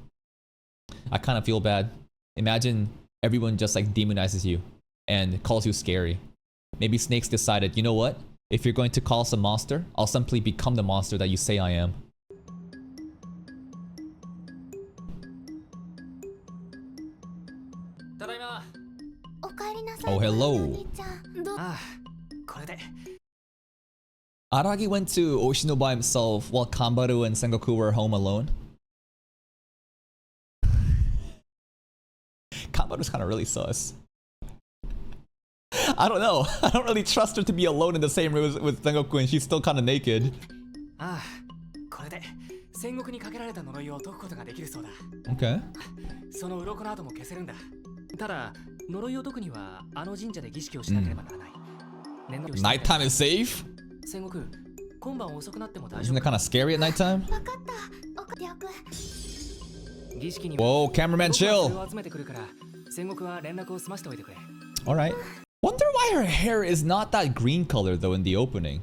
I kind of feel bad. Imagine everyone just like demonizes you and calls you scary. Maybe snakes decided, you know what? If you're going to call us a monster, I'll simply become the monster that you say I am. Oh, hello. Aragi went to Oshino by himself while Kanbaru and Sengoku were home alone. Kanbaru's kind of really sus. I don't know. I don't really trust her to be alone in the same room with Sengoku and she's still kind of naked. Okay. その鱗の跡も消せるんだ。ただ、呪いを解くにはあの神社で儀式をしなければならない。Nighttime is safe? 戦国、今晩遅くなっても大丈夫。 Isn't it kind of scary at nighttime? わかった。儀式に Whoa, cameraman chill. 集めてくるから、戦国は連絡を済ましておいてくれ。 Alright. Wonder why her hair is not that green color though in the opening.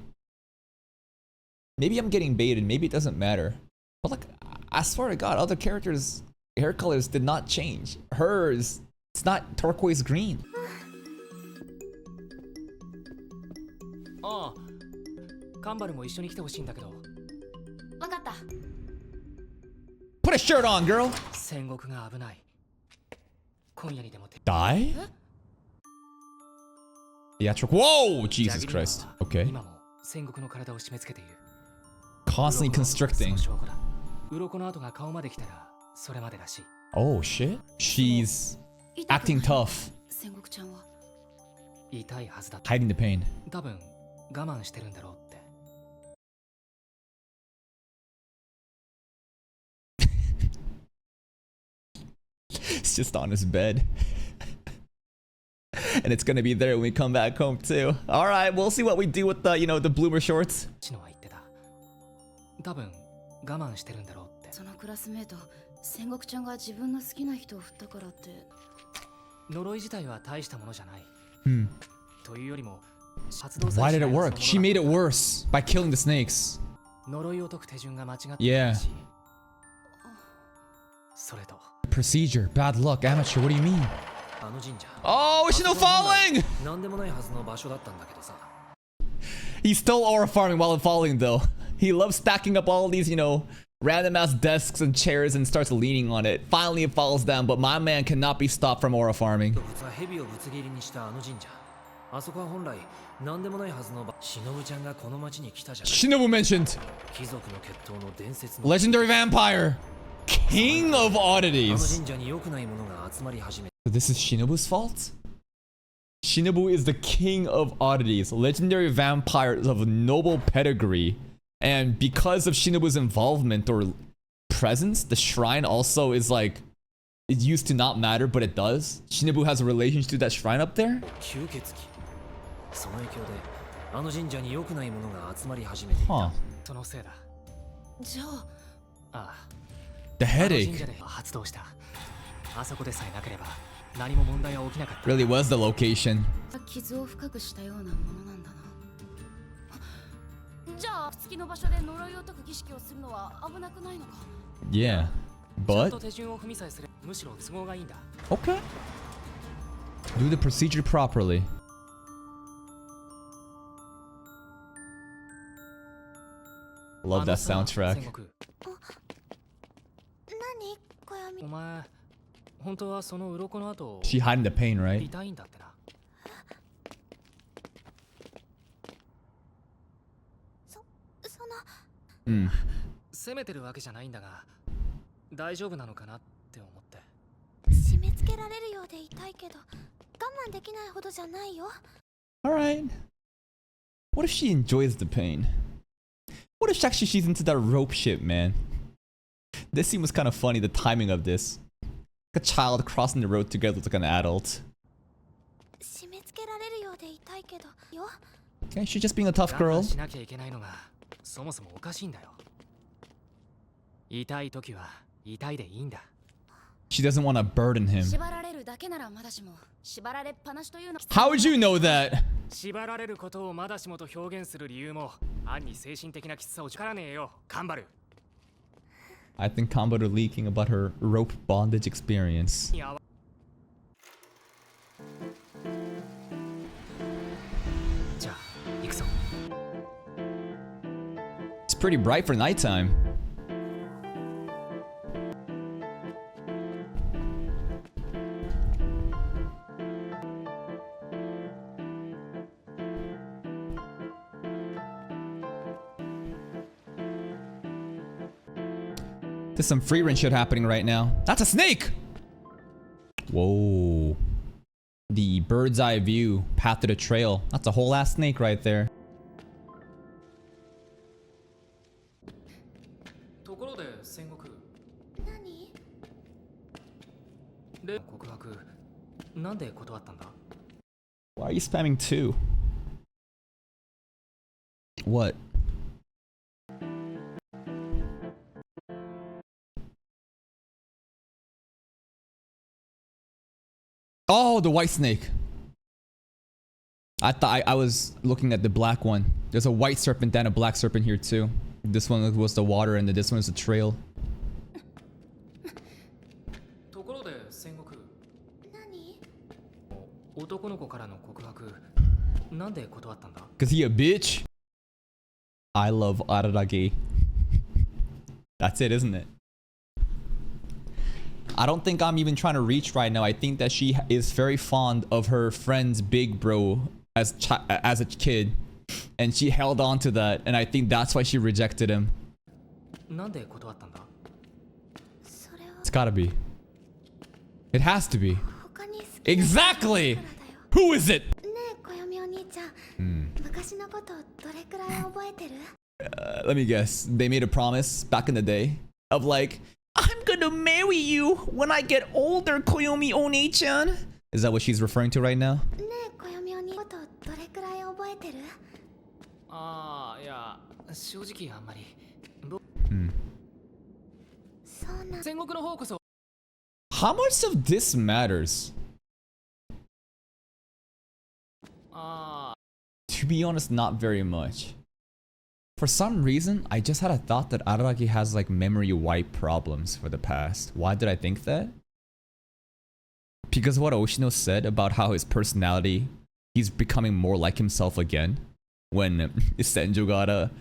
Maybe I'm getting baited, maybe it doesn't matter. But like, I swear to god, other characters' hair colors did not change. Hers, it's not turquoise green. Oh, Kanbaruも一緒に来てほしいんだけど。わかった。 Put a shirt on, girl. 戦国が危ない。今夜にでも。 Die? Theatrical. Whoa! Jesus Christ. Okay. 今も戦国の体を締め付けている。 Constantly constricting. 鱗の跡が顔まで来たらそれまでだし。 Oh shit. She's acting tough. 戦国ちゃんは痛いはずだ。 Hiding the pain. 多分我慢してるんだろうって。 It's just on his bed. And it's gonna be there when we come back home too. Alright, we'll see what we do with the, you know, the bloomer shorts. シノは言ってた。多分我慢してるんだろうって。そのクラスメート戦国ちゃんが自分の好きな人を振ったからって呪い自体は大したものじゃない。Hmm. というよりも Why did it work? She made it worse by killing the snakes. 呪いを解く手順が間違っている Yeah. し。それと Procedure. Bad luck. Amateur. What do you mean? あの神社 Oh, Ishino falling! なんでもないはずの場所だったんだけどさ He's still aura farming while falling though. He loves stacking up all these, you know, random ass desks and chairs and starts leaning on it. Finally it falls down, but my man cannot be stopped from aura farming. 蛇をぶつ切りにしたあの神社あそこは本来なんでもないはずの忍ちゃんがこの町に来たじゃん Shinobu mentioned. 貴族の血統の伝説の Legendary vampire. King of あの oddities. 神社に良くないものが集まり始め So this is Shinobu's fault? Shinobu is the king of oddities, legendary vampires of noble pedigree. And because of Shinobu's involvement or presence, the shrine also is like, it used to not matter, but it does. Shinobu has a relation to that shrine up there? 吸血鬼その影響であの神社に良くないものが集まり始めていた Huh. そのせいだ。じゃあああ。 The あの神 headache 社で発動した。あそこでさえなければ何も問題は起きなかった。 really was the location. 傷を深くしたようなものなんだな。じゃあ月の場所で呪いを解く儀式をするのは危なくないのか。 Yeah. ちゃん But と手順を踏みさえすればむしろ都合がいいんだ。 okay. Do the procedure properly. Love that 戦 soundtrack. 国何小闇お前本当はその鱗の跡を She hiding the pain, right? 痛いんだってな。その Mm. 責めてるわけじゃないんだが大丈夫なのかなって思って。締め付けられるようで痛いけど我慢できないほどじゃないよ Alright. What if she enjoys the pain? What if actually she's into that rope shit, man? This scene was kind of funny, the timing of this. Like a child crossing the road together with like an adult. 締め付けられるようで痛いけど Okay, she's just being a tough 我 girl. 慢しなきゃいけないのがそもそもおかしいんだよ。痛い時は痛いでいいんだ。 She doesn't want to burden him. 縛られるだけならまだしも縛られっぱなしというの How would you know that? 縛られることをまだしもと表現する理由も暗に精神的なきつさを力ねえよ、カンバル。 I think Kambaru leaking about her rope bondage experience. に合わ じゃあ行くぞ。 It's pretty bright for nighttime. There's some free run shit happening right now. That's a snake! Whoa. The bird's eye view, path to the trail. That's a whole ass snake right there. ところで戦国。何？で告白なんで断ったんだ？ Why are you spamming two? What? Oh, the white snake. I thought I was looking at the black one. There's a white serpent and a black serpent here too. This one was the water and this one is the trail. ところで戦国。何？男の子からの告白なんで断ったんだ？ Cause he a bitch. I love Araragi. That's it, isn't it? I don't think I'm even trying to reach right now. I think that she is very fond of her friend's big bro as a kid. And she held on to that. And I think that's why she rejected him. なんで断ったんだ？それは It's gotta be. It has to be. 他に好きな Exactly! からだよ。 Who is it? ねえ、暦お兄ちゃん。昔のことどれくらい覚えてる？ Let me guess. They made a promise back in the day of like, I'm gonna marry you when I get older, Koyomi Oni-chan. Is that what she's referring to right now? ねえ、暦お兄ことどれくらい覚えてる？ああ、いや正直あんまり。そうなん。戦国の方こそ。 How much of this matters? ああ。 To be honest, not very much. For some reason, I just had a thought that Araragi has like memory wipe problems for the past. Why did I think that? Because what Oshino said about how his personality, he's becoming more like himself again. When Senju got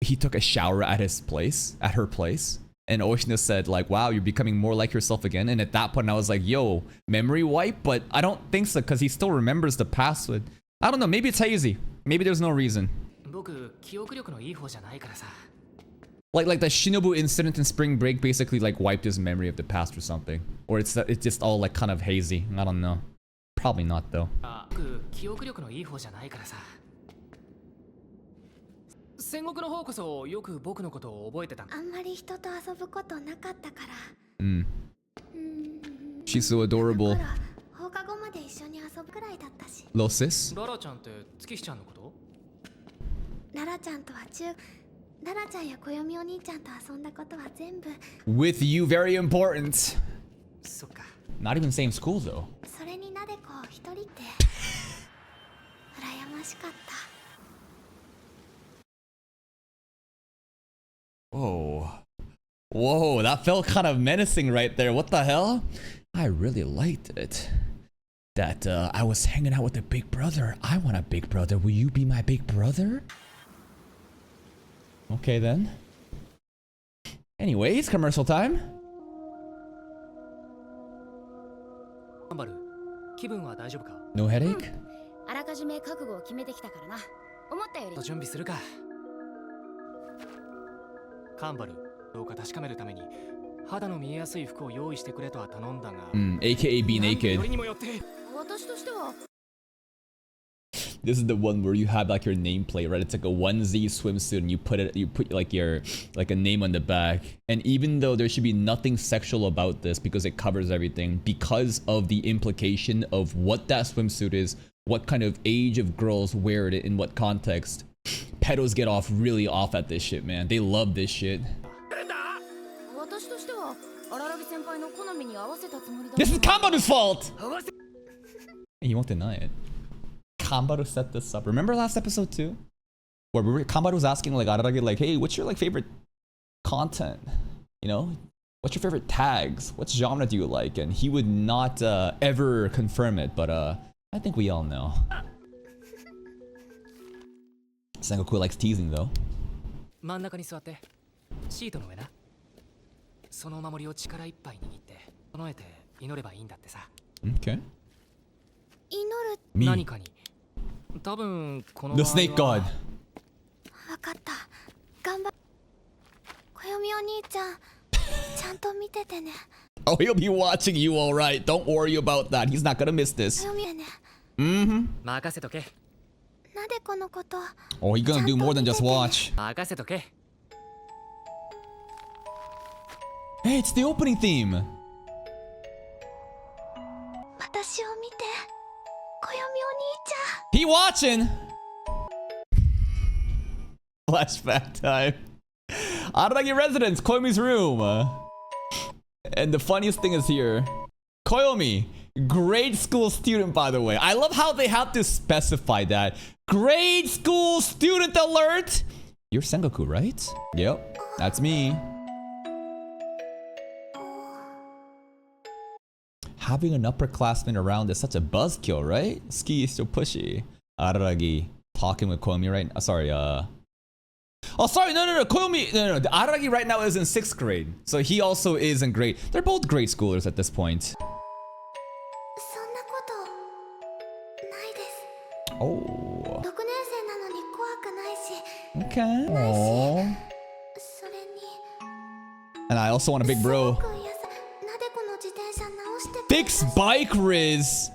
he took a shower at his place, at her place. And Oshino said like, wow, you're becoming more like yourself again. And at that point I was like, yo, memory wipe? But I don't think so because he still remembers the past with, I don't know, maybe it's hazy. Maybe there's no reason. 僕記憶力のいい方じゃないからさ。 Like the Shinobu incident in Spring Break basically like wiped his memory of the past or something. Or it's just all like kind of hazy. I don't know. Probably not though. 僕記憶力のいい方じゃないからさ。戦国の方こそよく僕のことを覚えてた。あんまり人と遊ぶことなかったから。She's so adorable. だから放課後まで一緒に遊ぶくらいだったし。 Little sis? ララちゃんって月日ちゃんのこと？ララちゃんとはララちゃんや暦お兄ちゃんと遊んだことは全部。 With you, very important. そっか。 Not even same school though. それになでこ一人って羨ましかった。 Whoa. Whoa, that felt kind of menacing right there. What the hell? I really liked it. That I was hanging out with a big brother. I want a big brother. Will you be my big brother? Okay then. Anyways, commercial time. カンバル、気分は大丈夫か？ No headache? あらかじめ覚悟を決めてきたからな。思ったより準備するか。カンバル、どうか確かめるために肌の見えやすい服を用意してくれとは頼んだが。AKA be よ naked. りにもよって。私としては This is the one where you have like your nameplate, right? It's like a onesie swimsuit and you put like your like a name on the back. And even though there should be nothing sexual about this because it covers everything, because of the implication of what that swimsuit is, what kind of age of girls wear it in what context. Pedos get off really off at this shit, man. They love this shit. This is Kambaru's fault! He won't deny it. Kambaru set this up. Remember last episode too? Where Kambaru was asking like Araragi, like, hey, what's your like favorite content? You know? What's your favorite tags? What genre do you like? And he would not ever confirm it, but I think we all know. Sengoku likes teasing though. Okay. Me. The snake god. Oh, he'll be watching you, alright. Don't worry about that. He's not gonna miss this. Mm-hmm. Oh, he's gonna do more than just watch. Hey, it's the opening theme. He watching. Flashback time. Araragi residence, Koyomi's room. And the funniest thing is here. Koyomi, grade school student, by the way. I love how they have to specify that. Grade school student alert! You're Sengoku, right? Yep, that's me. Having an upperclassman around is such a buzzkill, right? Ski is so pushy. Araragi talking with Koyomi right now. Sorry, oh, sorry, no. Koyomi, no. Araragi right now is in 6th grade. So he also is in grade. They're both grade schoolers at this point. Oh. Okay. Aww. And I also want a big bro. Fix bike Riz.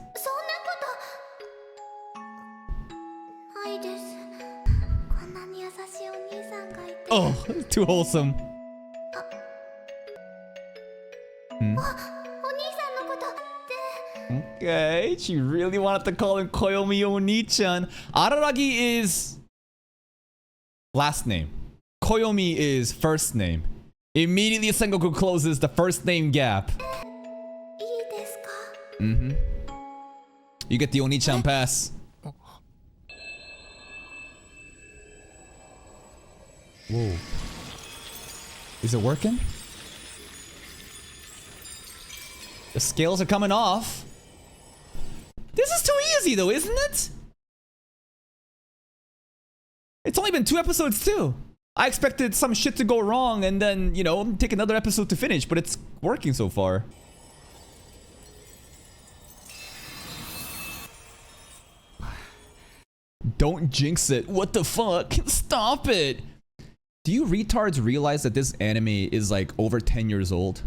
Oh, too wholesome. Okay, she really wanted to call him Koyomi Oni-chan. Araragi is last name. Koyomi is first name. Immediately Sengoku closes the first name gap. Mm-hmm. You get the Oni-chan pass. Whoa. Is it working? The scales are coming off. This is too easy though, isn't it? It's only been 2 episodes too. I expected some shit to go wrong and then, you know, take another episode to finish, but it's working so far. Don't jinx it. What the fuck? Stop it. Do you retards realize that this anime is like over 10 years old?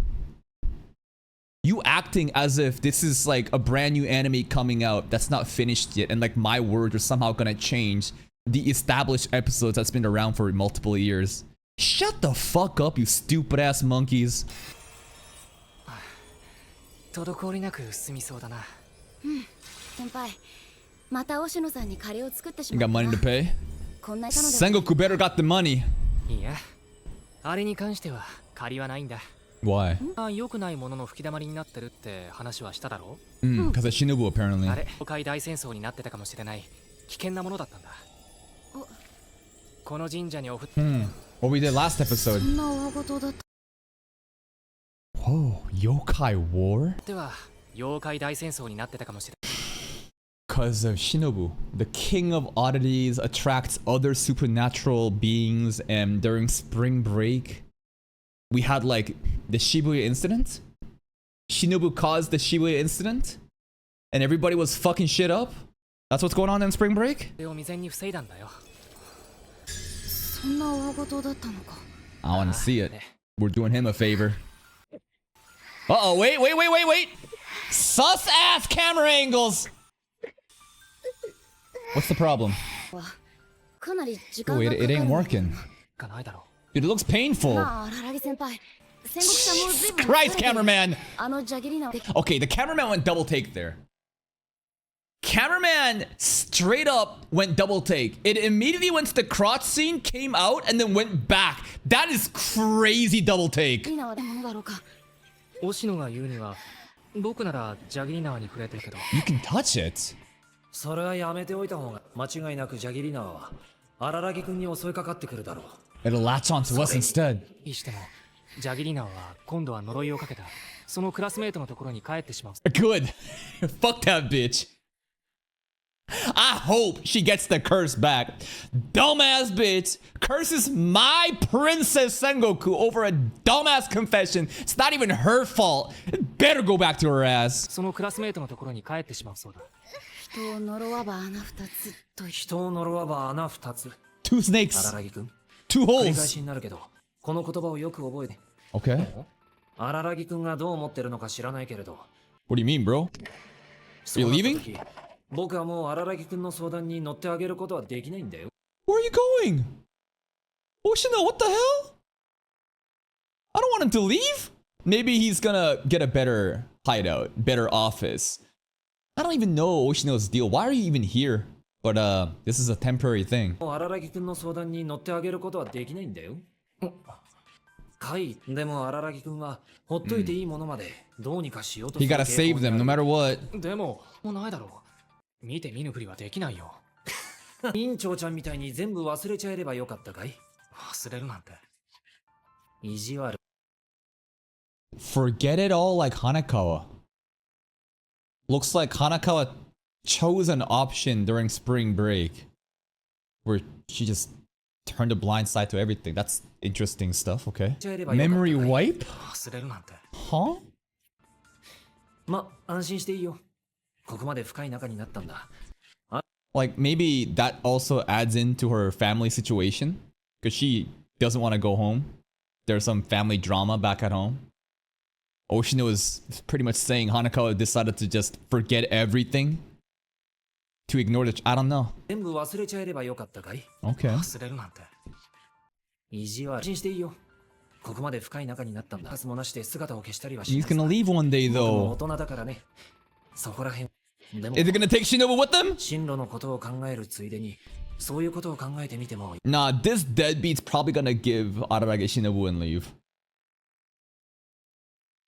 You acting as if this is like a brand new anime coming out that's not finished yet and like my words are somehow gonna change the established episodes that's been around for multiple years. Shut the fuck up, you stupid ass monkeys. You got money to pay? Sengoku better got the money. Why? Because of Shinobu apparently. What we did last episode. Whoa, yokai war? Because of Shinobu, the king of oddities attracts other supernatural beings, and during spring break, we had like the Shibuya incident. Shinobu caused the Shibuya incident, and everybody was fucking shit up. That's what's going on in spring break? I want to see it. We're doing him a favor. Uh-oh, wait. Sus ass camera angles. What's the problem? Wait, it ain't working. Dude, it looks painful. Jesus Christ, cameraman! Okay, the cameraman went double take there. Cameraman straight up went double take. It immediately went to the crotch scene, came out, and then went back. That is crazy double take. リナはものだろうか。押野が言うには僕ならジャギリナワに触れてるけど You can touch it. それはやめておいた方が間違いなくジャギリナワは荒らぎ君に襲いかかってくるだろう。 It'll latch onto us instead. にしてもジャギリナワは今度は呪いをかけたそのクラスメートのところに帰ってしまう Good. Fuck that bitch. I hope she gets the curse back. Dumbass bitch curses my Princess Sengoku over a dumbass confession. It's not even her fault. It better go back to her ass. そのクラスメートのところに帰ってしまうそうだ人を呪わば穴二つと人を呪わば穴二つ。 Two snakes. 荒らぎ君。 Two 繰り返 holes. しになるけど、この言葉をよく覚えて。 Okay. 荒らぎ君がどう思ってるのか知らないけれど。 What do you mean, bro? そうなった leaving? 時僕はもう荒らぎ君の相談に乗ってあげることはできないんだよ。 Where are you going? Oshino, what the hell? I don't want him to leave. Maybe he's gonna get a better hideout, better office. I don't even know Oshino's deal. Why are you even here? But this is a temporary thing. もう荒らぎ君の相談に乗ってあげることはできないんだよ。カイ、でも荒らぎ君はほっといていいものまでどうにかしようと He gotta save them no matter what. でももうないだろう見て見ぬふりはできないよ委員長ちゃんみたいに全部忘れちゃえればよかったかい？忘れるなんて意地悪。 Forget it all like Hanakawa. Looks like Hanakawa chose an option during spring break where she just turned a blind side to everything. That's interesting stuff, okay. Memory wipe? 忘れるなんて Huh? ま、安心していいよ。ここまで深い仲になったんだ。 Like maybe that also adds into her family situation because she doesn't want to go home. There's some family drama back at home. Oshino is pretty much saying Hanakawa decided to just forget everything to ignore the. I don't know. 全部忘れちゃえればよかったかい？ Okay. 忘れるなんて意地悪。安心していいよ。ここまで深い仲になったんだ。パスもなして姿を消したりはし He's ない。 gonna leave one day 僕も though. 大人だからね。そこらへん。でも Is it gonna take Shinobu with them? 進路のことを考えるついでに、そういうことを考えてみてもいい。 Nah, this deadbeat's probably gonna give Ararage Shinobu and leave.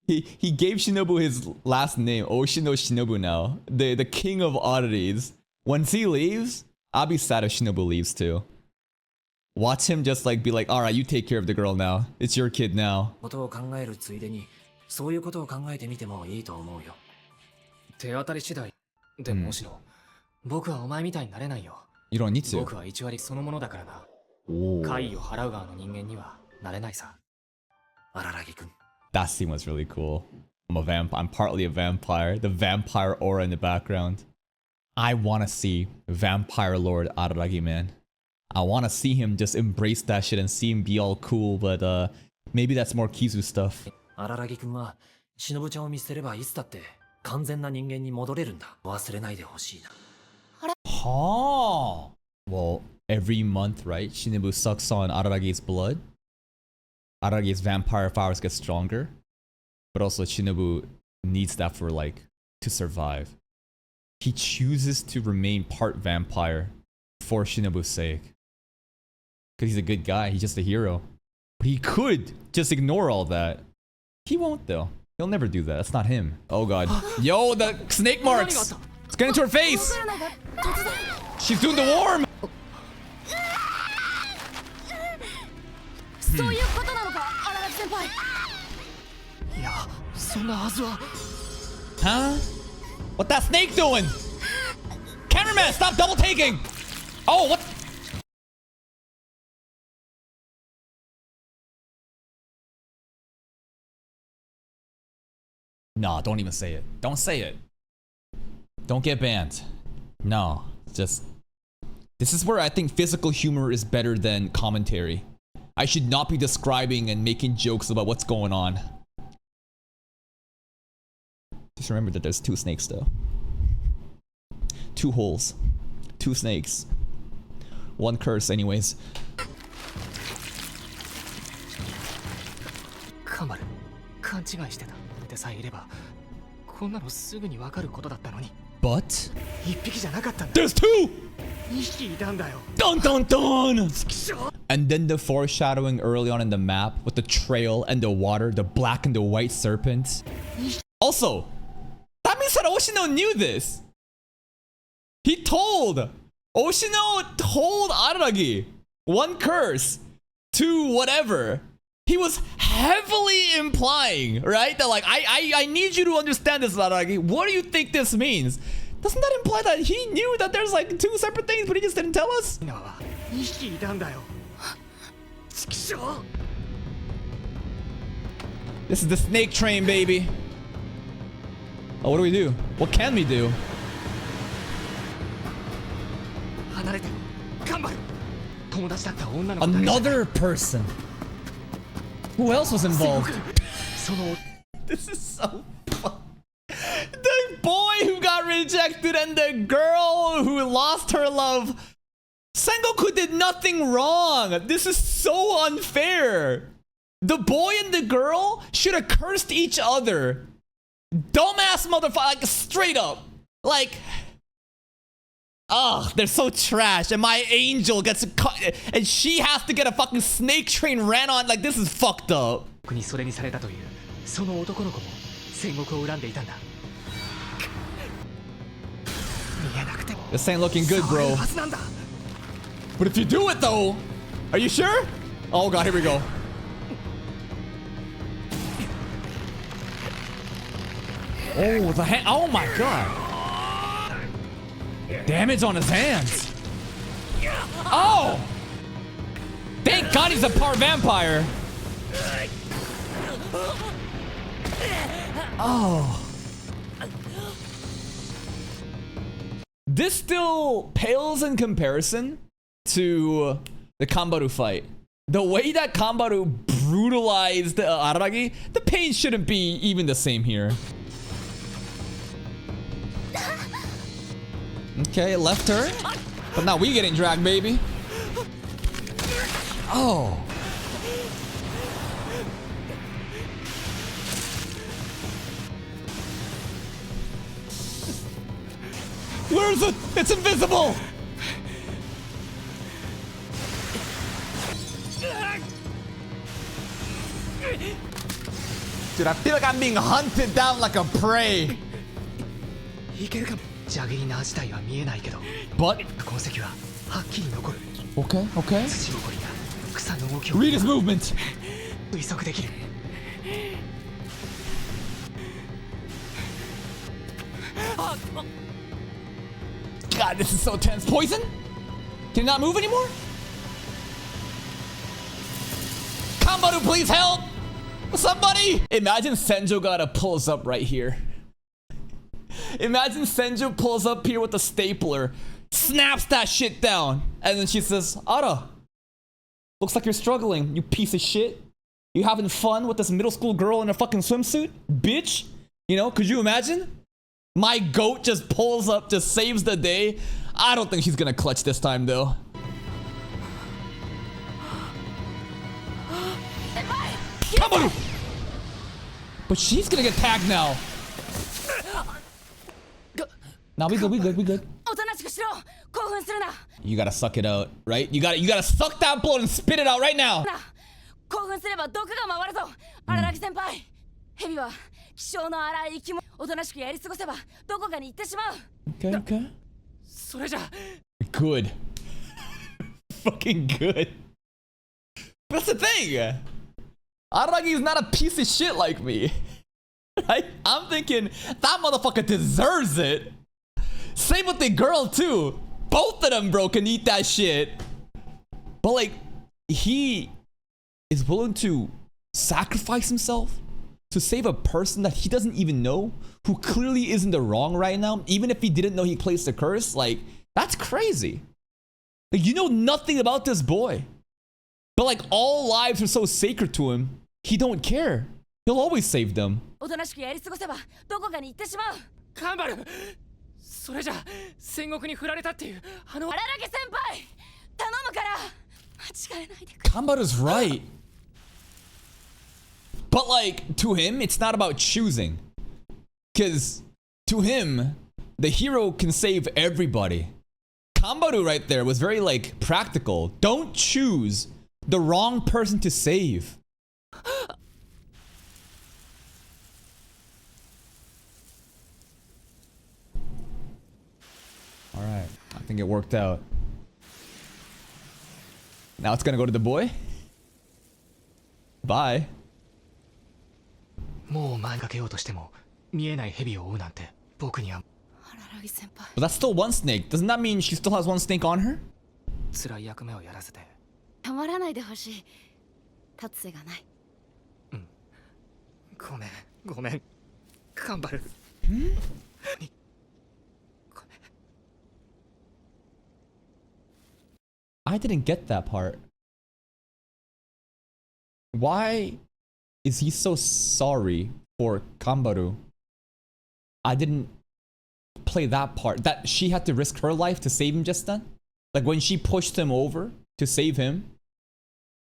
He gave Shinobu his last name, Oshino Shinobu now. The king of oddities. Once he leaves, I'll be sad if Shinobu leaves too. Watch him just like be like, alright, you take care of the girl now. It's your kid now. ことを考えるついでに、そういうことを考えてみてもいいと思うよ。手当たり次第でも押野僕はお前みたいになれないよ You don't need to. 僕は1割そのものだからな Ooh. 怪異を払う側の人間にはなれないさ荒らぎくん。 That scene was really cool. I'm partly a vampire. The vampire aura in the background. I want to see Vampire Lord Araragi, man. I want to see him just embrace that shit and see him be all cool, but maybe that's more Kizu stuff. 荒らぎくんは、しのぶちゃんを見捨てればいつだって完全な人間に戻れるんだ。忘れないでほしいな。Oh. Well, every month, right? Shinobu sucks on Araragi's blood. Araragi's vampire powers get stronger. But also Shinobu needs that for like to survive. He chooses to remain part vampire for Shinobu's sake. Because he's a good guy, he's just a hero. But he could just ignore all that. He won't though. He'll never do that. That's not him. Oh god. Yo, the snake marks! It's getting into her face! She's doing the worm! そういうことなのか荒垣先輩いやそんなはずは Huh? What that snake doing? Cameraman, stop double taking! Oh, what? Nah, don't even say it. Don't say it. Don't get banned. No, just... This is where I think physical humor is better than commentary. I should not be describing and making jokes about what's going on. Just remember that there's two snakes though. Two holes. Two snakes. One curse anyways. カマル勘違いしてたってさえいればこんなのすぐにわかることだったのに But 一匹じゃなかったんだ。 there's two! 2匹いたんだよ。 Dun dun dun! And then the foreshadowing early on in the map with the trail and the water, the black and the white serpents. Also, that means that Oshino knew this. He told Araragi one curse, two whatever. He was heavily implying, right? That like, I need you to understand this, Araragi. What do you think this means? Doesn't that imply that he knew that there's like two separate things, but he just didn't tell us? 2匹いたんだよ。ちくしょう。 This is the snake train, baby. Oh, what do we do? What can we do? 離れて。頑張る。友達だった女の子だけじゃない。 Another person. Who else was involved? その This is so fun. The boy who got rejected and the girl who lost her love. Sengoku did nothing wrong. This is so unfair. The boy and the girl should have cursed each other. Dumbass motherfucker, like straight up. Like, ugh, they're so trash. And my angel gets cut, and she has to get a fucking snake train ran on. Like, this is fucked up. 僕にそれにされたというその男の子も戦国を恨んでいたんだ。 見えなくても。 This ain't looking good, 触れ bro. るはずなんだ。 But if you do it though, are you sure? Oh god, here we go. Oh, the hand. Oh my god. Damage on his hands. Oh! Thank god he's a part vampire. Oh. This still pales in comparison to the Kambaru fight. The way that Kambaru brutalized Araragi, the pain shouldn't be even the same here. Okay, left turn. But now we getting dragged, baby. Oh. Where is it? It's invisible! Dude, I feel like I'm being hunted down like a prey. いけるかも。ジャグリナー自体は見えないけど But 痕跡ははっきり残る。 okay, okay. 土ぼこりが草の動きを Read his movement. 推測できる。 God, this is so tense. Poison? Can you not move anymore? Kambaru, please help! Somebody! Imagine Senjo gotta pulls up right here. Imagine Senjo pulls up here with a stapler, snaps that shit down, and then she says, Ara, looks like you're struggling, you piece of shit. You having fun with this middle school girl in a fucking swimsuit? Bitch? You know, could you imagine? My goat just pulls up, just saves the day. I don't think she's gonna clutch this time though. Kambaru! But she's gonna get tagged now. Now we good, we good, we good. おとなしくしろ。興奮するな。 You gotta suck it out, right? You gotta suck that blood and spit it out right now. 興奮すれば毒が回るぞ。荒木先輩。蛇は希少の荒い生き物。おとなしくやり過ごせばどこかに行ってしまう。 Okay, okay. それじゃ。 Good. Fucking good. But that's the thing. Araragi is not a piece of shit like me. Right? I'm thinking that motherfucker deserves it. Same with the girl too. Both of them, bro, can eat that shit. But like, he is willing to sacrifice himself to save a person that he doesn't even know, who clearly is in the wrong right now, even if he didn't know he placed a curse. Like, that's crazy. Like, you know nothing about this boy. But like, all lives are so sacred to him, he don't care. He'll always save them. おとなしくやり過ごせばどこかに行ってしまう。カンバル。それじゃ戦国に振られたっていうあの。荒木先輩、頼むから間違えないでくれ。 Kambaru's right. But like, to him, it's not about choosing. Because to him, the hero can save everybody. Kambaru right there was very like practical. Don't choose the wrong person to save. Alright, I think it worked out. Now it's gonna go to the boy. Bye. もう前にかけようとしても見えない蛇を追うなんて僕には。荒木先輩 But that's still one snake. Doesn't that mean she still has one snake on her? 辛い役目をやらせて。たまらないでほしい。立つ瀬がない。ごめん、ごめん。頑張る。I didn't get that part. Why is he so sorry for Kambaru? I didn't play that part. That she had to risk her life to save him just then? Like when she pushed him over to save him?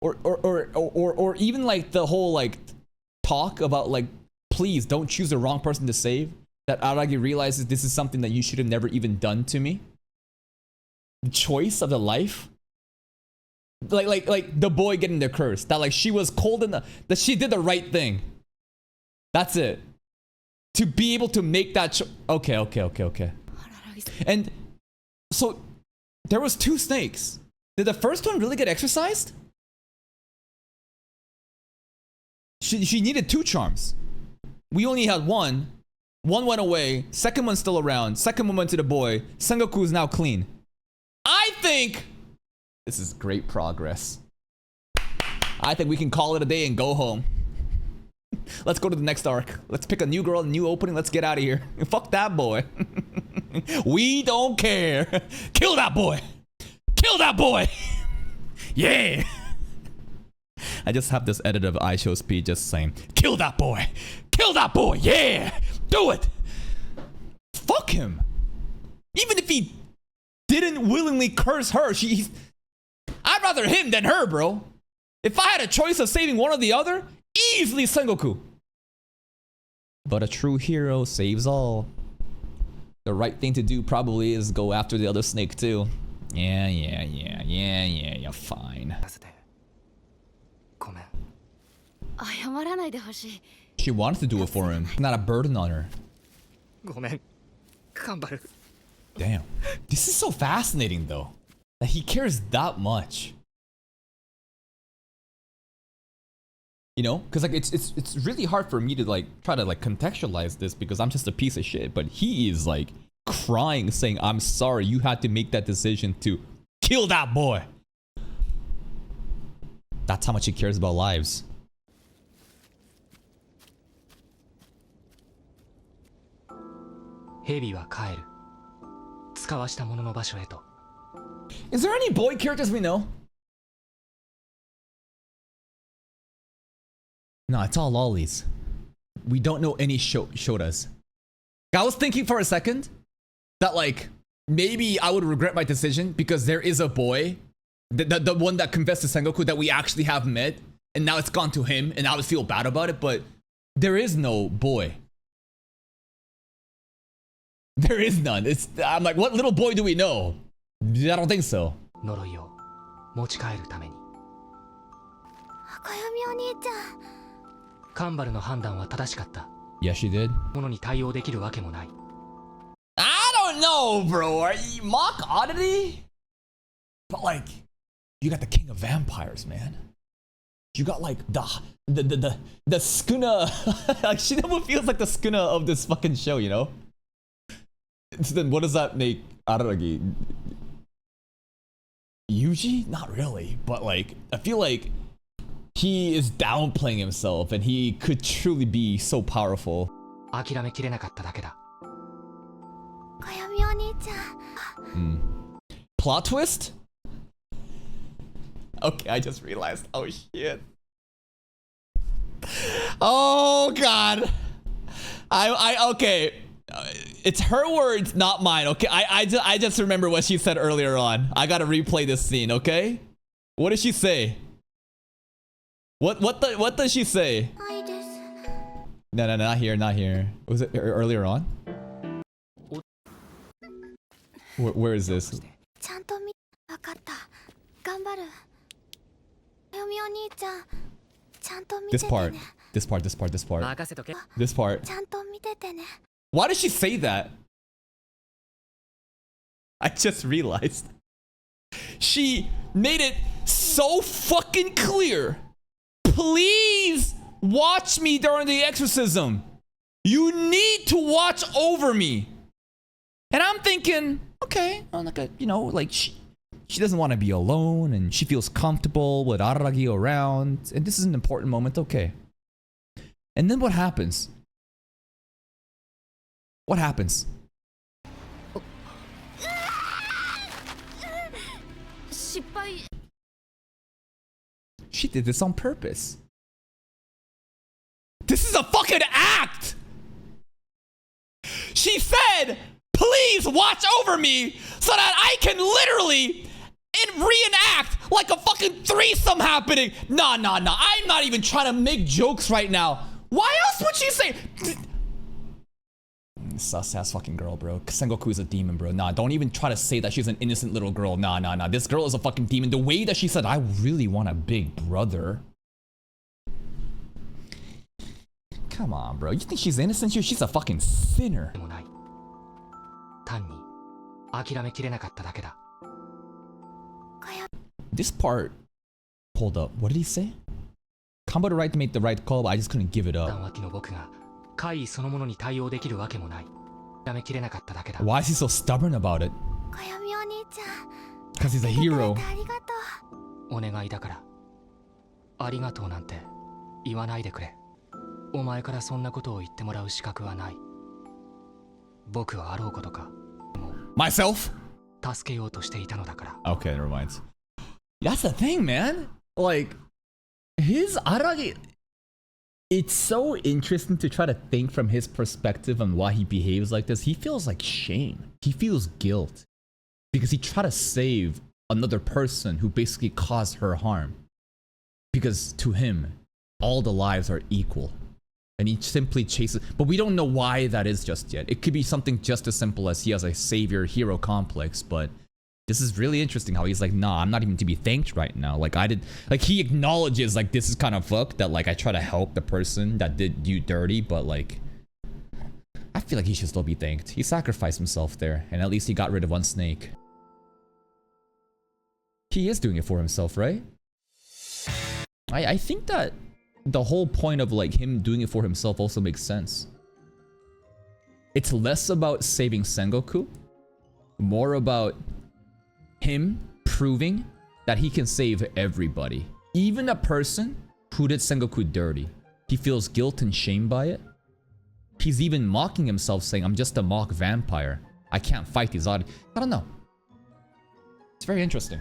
Or even like the whole like talk about like, please don't choose the wrong person to save. That Aragi realizes this is something that you should have never even done to me. The choice of the life. Like the boy getting the curse. That like she was cold enough that she did the right thing. That's it. To be able to make that okay. And so there was 2 snakes. Did the first one really get exercised? She needed 2 charms. We only had 1. 1 went away. Second one's still around. Second one went to the boy. Sengoku is now clean. I think this is great progress. I think we can call it a day and go home. Let's go to the next arc. Let's pick a new girl, a new opening. Let's get out of here. Fuck that boy. We don't care. Kill that boy. Kill that boy. Yeah. I just have this edit of iShowSpeed just saying, kill that boy. Kill that boy. Yeah. Do it. Fuck him. Even if he didn't willingly curse her, I'd rather him than her, bro. If I had a choice of saving one or the other, easily Sengoku. But a true hero saves all. The right thing to do probably is go after the other snake too. Yeah, fine. ごめん。謝らないでほしい。 She wanted to do it for him, not a burden on her. ごめん。頑張る。 Damn. This is so fascinating though. That he cares that much. You know, because like it's really hard for me to like try to like contextualize this because I'm just a piece of shit. But he is like crying, saying, "I'm sorry, you had to make that decision to kill that boy." That's how much he cares about lives. Is there any boy characters we know? No, it's all lollies. We don't know any shotas. I was thinking for a second that like maybe I would regret my decision because there is a boy, the one that confessed to Sengoku that we actually have met, and now it's gone to him, and I would feel bad about it. But there is no boy. There is none. I'm like, what little boy do we know? I don't think so. 呪いを持ち帰るために。赤闇お兄ちゃん。カンバルの判断は正しかった。Yes, she did. ものに対応できるわけもない。I don't know, bro. Are you mock oddity? But like, you got the king of vampires, man. You got like the Skuna. Like Shinobu feels like the Skuna of this fucking show, you know? So then what does that make Araragi? Yuji? Not really, but like I feel like he is downplaying himself and he could truly be so powerful. 諦めきれなかっただけだ。赤闇お兄ちゃん。Plot twist? Okay, I just realized. Oh shit. Oh god. I okay. It's her words, not mine. Okay, I just remember what she said earlier on. I gotta replay this scene. Okay, what did she say? What does she say? No, not here, not here. Was it earlier on? Where is this? ちゃんと見わかった頑張るあよみお兄ちゃんちゃんと見て This て part. ね This part. This part. This part. 任せとけ This part. ちゃんと見ててね Why did she say that? I just realized. She made it so fucking clear. Please watch me during the exorcism. You need to watch over me. And I'm thinking, okay, like a, like she doesn't want to be alone and she feels comfortable with Araragi around. And this is an important moment, okay. And then what happens? What happens? 失敗 She did this on purpose. This is a fucking act! She said, please watch over me so that I can literally reenact like a fucking threesome happening. Nah. I'm not even trying to make jokes right now. Why else would she say... Sus ass fucking girl, bro. Sengoku is a demon, bro. Nah, don't even try to say that she's an innocent little girl. Nah. This girl is a fucking demon. The way that she said, I really want a big brother. Come on, bro. You think she's innocent? She's a fucking sinner. もない。単に諦めきれなかっただけだ。This part... Hold up. What did he say? Combo the right to make the right call, but I just couldn't give it 断 up. 脇の僕が怪異そのものに対応できるわけもない。諦めきれなかっただけだ。 Why is he so stubborn about it? かよみお兄ちゃん Because he's a 来てくれ hero. てありがとうお願いだから。ありがとうなんて言わないでくれ。お前からそんなことを言ってもらう資格はない。僕はあろうことか。 Myself? 助けようとしていたのだから。 Okay, never mind. That's the thing, man. Like, his Aragi... It's so interesting to try to think from his perspective on why he behaves like this. He feels like shame. He feels guilt. Because he tried to save another person who basically caused her harm. Because to him, all the lives are equal. And he simply chases... But we don't know why that is just yet. It could be something just as simple as he has a savior-hero complex, but... This is really interesting how he's like, nah, I'm not even to be thanked right now. Like, he acknowledges, like, this is kind of fucked, that, like, I try to help the person that did you dirty, but, like, I feel like he should still be thanked. He sacrificed himself there, and at least he got rid of one snake. He is doing it for himself, right? I think that the whole point of, like, him doing it for himself also makes sense. It's less about saving Sengoku, more about him proving that he can save everybody. Even a person who did Sengoku dirty. He feels guilt and shame by it. He's even mocking himself, saying, I'm just a mock vampire. I can't fight these odds. I don't know. It's very interesting.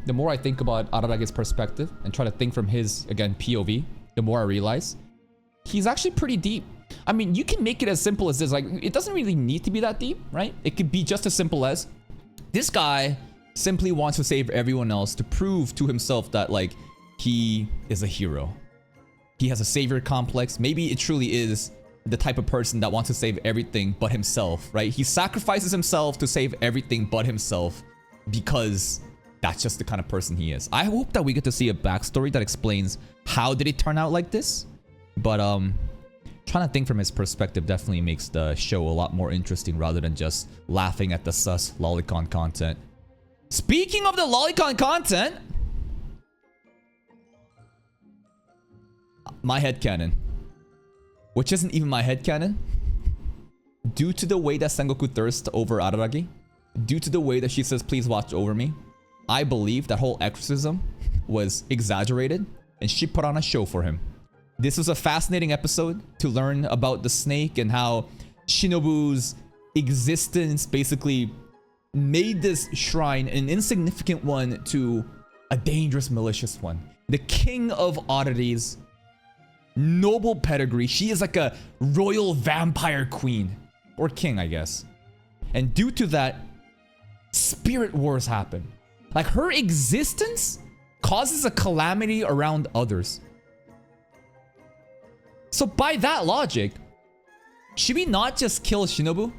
The more I think about Araragi's perspective and try to think from his, again, POV, the more I realize he's actually pretty deep. I mean, you can make it as simple as this. Like, it doesn't really need to be that deep, right? It could be just as simple as this guy simply wants to save everyone else to prove to himself that, like, he is a hero. He has a savior complex. Maybe it truly is the type of person that wants to save everything but himself, right? He sacrifices himself to save everything but himself because that's just the kind of person he is. I hope that we get to see a backstory that explains how did it turn out like this. But trying to think from his perspective definitely makes the show a lot more interesting rather than just laughing at the sus lolicon content. Speaking of the lolicon content, my headcanon, which isn't even my headcanon, due to the way that Sengoku thirsts over Araragi, due to the way that she says, please watch over me, I believe that whole exorcism was exaggerated and she put on a show for him. This was a fascinating episode to learn about the snake and how Shinobu's existence basically made this shrine an insignificant one to a dangerous, malicious one. The king of oddities, noble pedigree. She is like a royal vampire queen. Or king, I guess. And due to that, spirit wars happen. Like, her existence causes a calamity around others. So by that logic, should we not just kill Shinobu?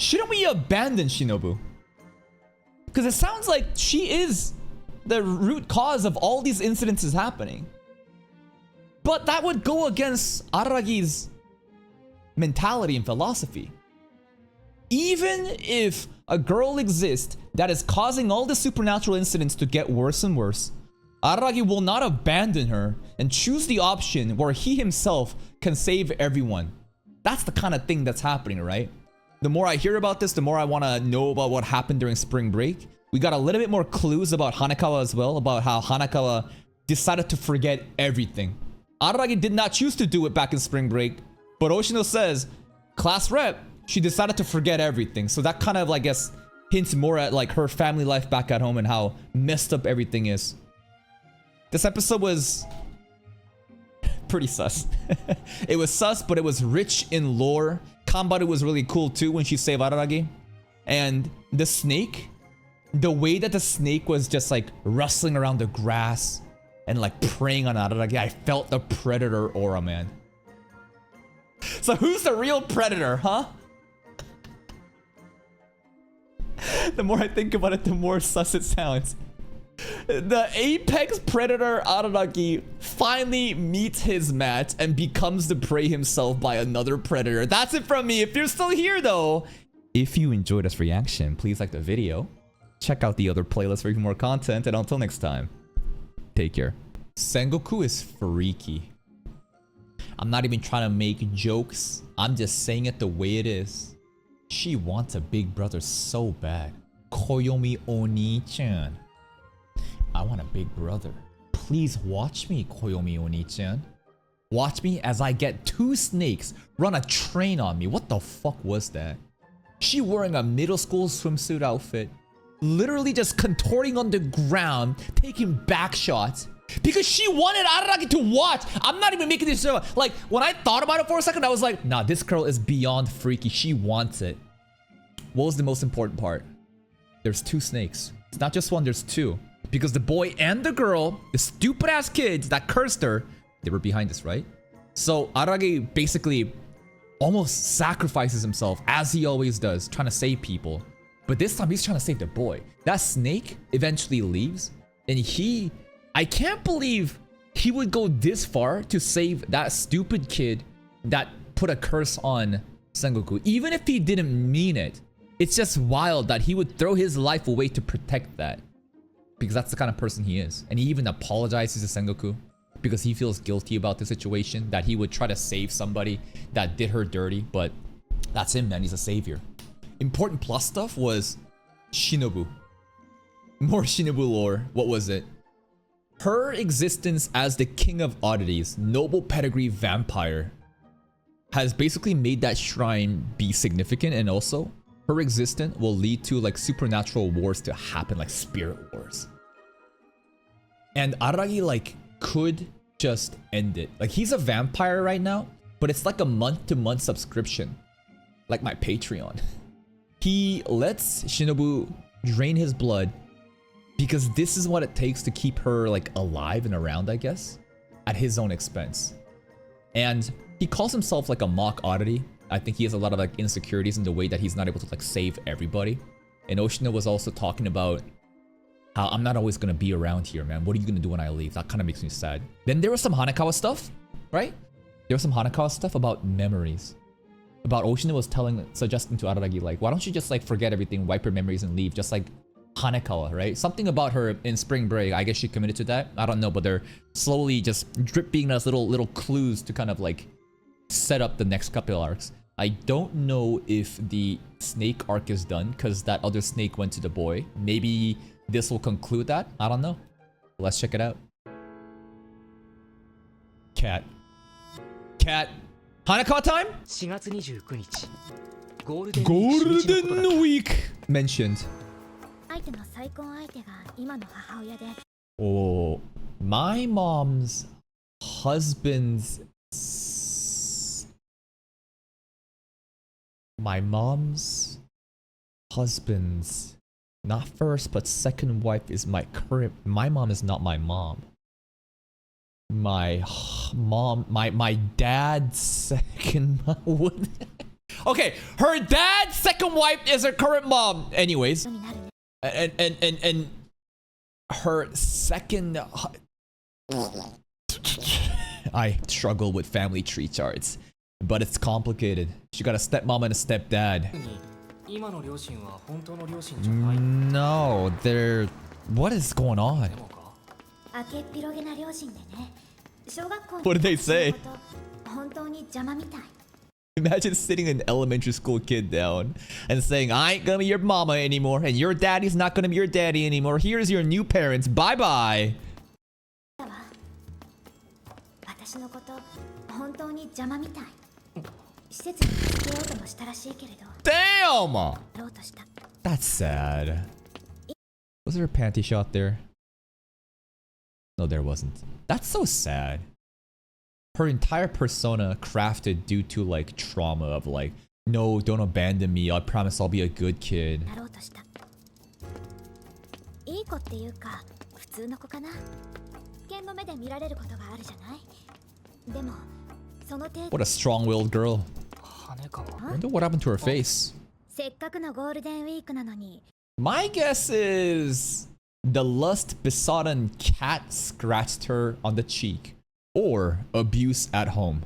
shouldn't we abandon Shinobu? Because it sounds like she is the root cause of all these incidences happening. But that would go against Araragi's mentality and philosophy. Even if a girl exists that is causing all the supernatural incidents to get worse and worse, Araragi will not abandon her and choose the option where he himself can save everyone. That's the kind of thing that's happening, right? The more I hear about this, the more I want to know about what happened during spring break. We got a little bit more clues about Hanekawa as well, about how Hanekawa decided to forget everything. Araragi did not choose to do it back in spring break, but Oshino says, class rep, she decided to forget everything. So that kind of, I guess, hints more at like her family life back at home and how messed up everything is. This episode was pretty sus. It was sus, but it was rich in lore. Kanbaru was really cool too when she saved Araragi. And the snake, the way that the snake was just like rustling around the grass and like preying on Araragi, I felt the predator aura, man. So who's the real predator, huh? The more I think about it, the more sus it sounds. The apex predator Araragi finally meets his match and becomes the prey himself by another predator. That's it from me. If you're still here though, if you enjoyed this reaction, please like the video. Check out the other playlists for even more content, and until next time, take care. Sengoku is freaky. I'm not even trying to make jokes. I'm just saying it the way it is. She wants a big brother so bad. Koyomi Oni-chan. I want a big brother. Please watch me, Koyomi Oni-chan. Watch me as I get 2 snakes run a train on me. What the fuck was that? She wearing a middle school swimsuit outfit. Literally just contorting on the ground, taking back shots. Because she wanted Araragi to watch. I'm not even making this show. Like, when I thought about it for a second, I was like, nah, this girl is beyond freaky. She wants it. What was the most important part? There's 2 snakes. It's not just one, there's 2. Because the boy and the girl, the stupid ass kids that cursed her, they were behind this, right? So Araragi basically almost sacrifices himself, as he always does, trying to save people. But this time he's trying to save the boy. That snake eventually leaves, and I can't believe he would go this far to save that stupid kid that put a curse on Sengoku. Even if he didn't mean it, it's just wild that he would throw his life away to protect that. Because that's the kind of person he is. And he even apologizes to Sengoku because he feels guilty about the situation, that he would try to save somebody that did her dirty. But that's him, man. He's a savior. Important plus stuff was Shinobu. More Shinobu lore. What was it? Her existence as the king of oddities, noble pedigree vampire, has basically made that shrine be significant, and also her existence will lead to like supernatural wars to happen, like spirit wars. And Araragi like could just end it. Like, he's a vampire right now, but it's like a month-to-month subscription, like my Patreon. He lets Shinobu drain his blood because this is what it takes to keep her like alive and around, I guess, at his own expense. And he calls himself like a mock oddity. I think he has a lot of like insecurities in the way that he's not able to like save everybody. And Oshino was also talking about how I'm not always gonna be around here, man. What are you gonna do when I leave? That kind of makes me sad. Then there was some Hanekawa stuff, right? There was some Hanekawa stuff about memories. About Oshino was suggesting to Araragi, like, why don't you just like forget everything, wipe your memories and leave, just like Hanekawa, right? Something about her in spring break. I guess she committed to that. I don't know, but they're slowly just dripping us little clues to kind of like set up the next couple arcs. I don't know if the snake arc is done because that other snake went to the boy. Maybe this will conclude that. I don't know. Let's check it out. Cat. Hanekawa time? 4月29日 Golden Week mentioned. 相手の再婚相手が今の母親で Oh, my mom's husband's not first but second wife is my current. My mom is not my mom. My dad's second. What? Okay, her dad's second wife is her current mom. Anyways, and her second. I struggle with family tree charts, but it's complicated. She got a stepmom and a stepdad. No, they're. What is going on? What did they say? Imagine sitting an elementary school kid down and saying, I ain't gonna be your mama anymore, and your daddy's not gonna be your daddy anymore. Here's your new parents. Bye bye. Damn! That's sad. Was there a panty shot there? No, there wasn't. That's so sad. Her entire persona crafted due to like trauma of like, no, don't abandon me. I promise I'll be a good kid. What a strong-willed girl. I wonder what happened to her face. My guess is the lust-besotted cat scratched her on the cheek. Or abuse at home.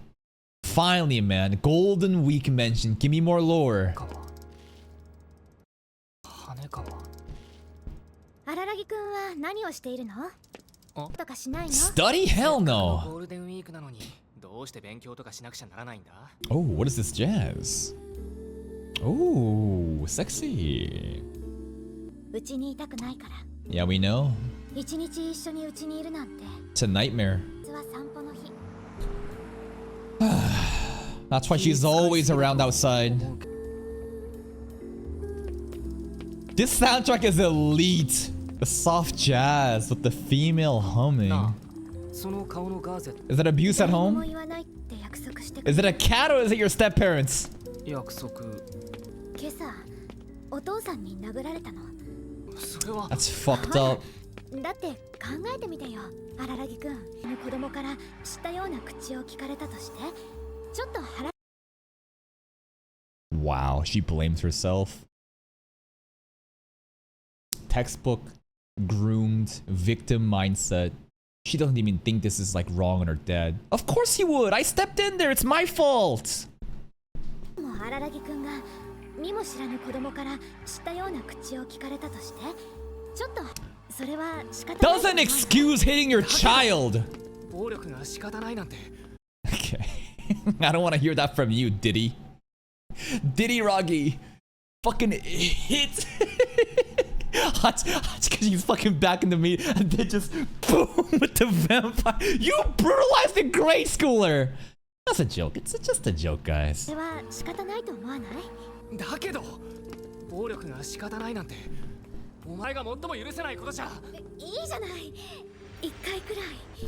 Finally, man. Golden Week mentioned. Give me more lore. Study? Hell no. Oh, what is this jazz? Oh, sexy. Yeah, we know. It's a nightmare. That's why she's always around outside. This soundtrack is elite. The soft jazz with the female humming. Is it abuse at home? Is it a cat or is it your step-parents? That's fucked up. Wow, she blames herself. Textbook, groomed, victim mindset. She doesn't even think this is like wrong on her dad. Of course he would! I stepped in there, it's my fault! Doesn't excuse hitting your child! Okay. I don't want to hear that from you, Diddy. Diddy Roggy. Fucking hit. That's because he's fucking back in the meat and then just boom with the vampire. You brutalized a grade schooler! That's a joke. It's just a joke, guys.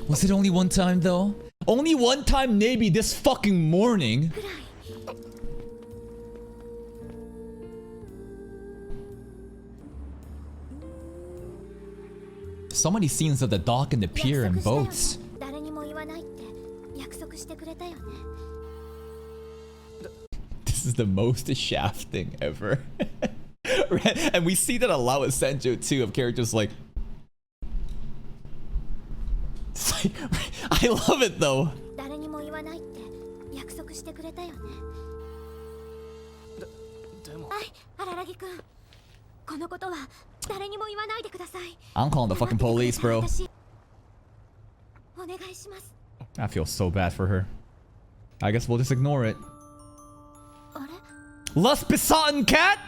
Was it only one time though? Only one time maybe this fucking morning? So many scenes of the dock and the pier and boats. This is the most shafting ever. And we see that a lot with Senjo too, of characters like... I love it though. I'm calling the fucking police, bro. I feel so bad for her. I guess we'll just ignore it. Lust besotted cat!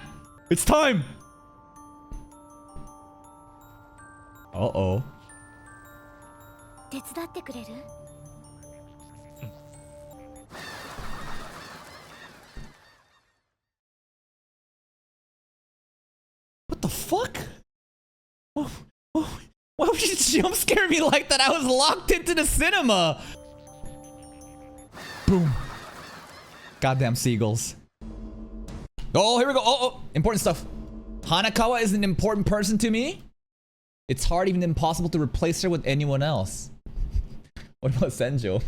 It's time! Uh-oh. What the fuck? Why would you jump scare me like that? I was locked into the cinema! Boom. Goddamn seagulls. Oh, here we go. Oh, important stuff. Hanakawa is an important person to me. It's hard, even impossible, to replace her with anyone else. What about Senjo?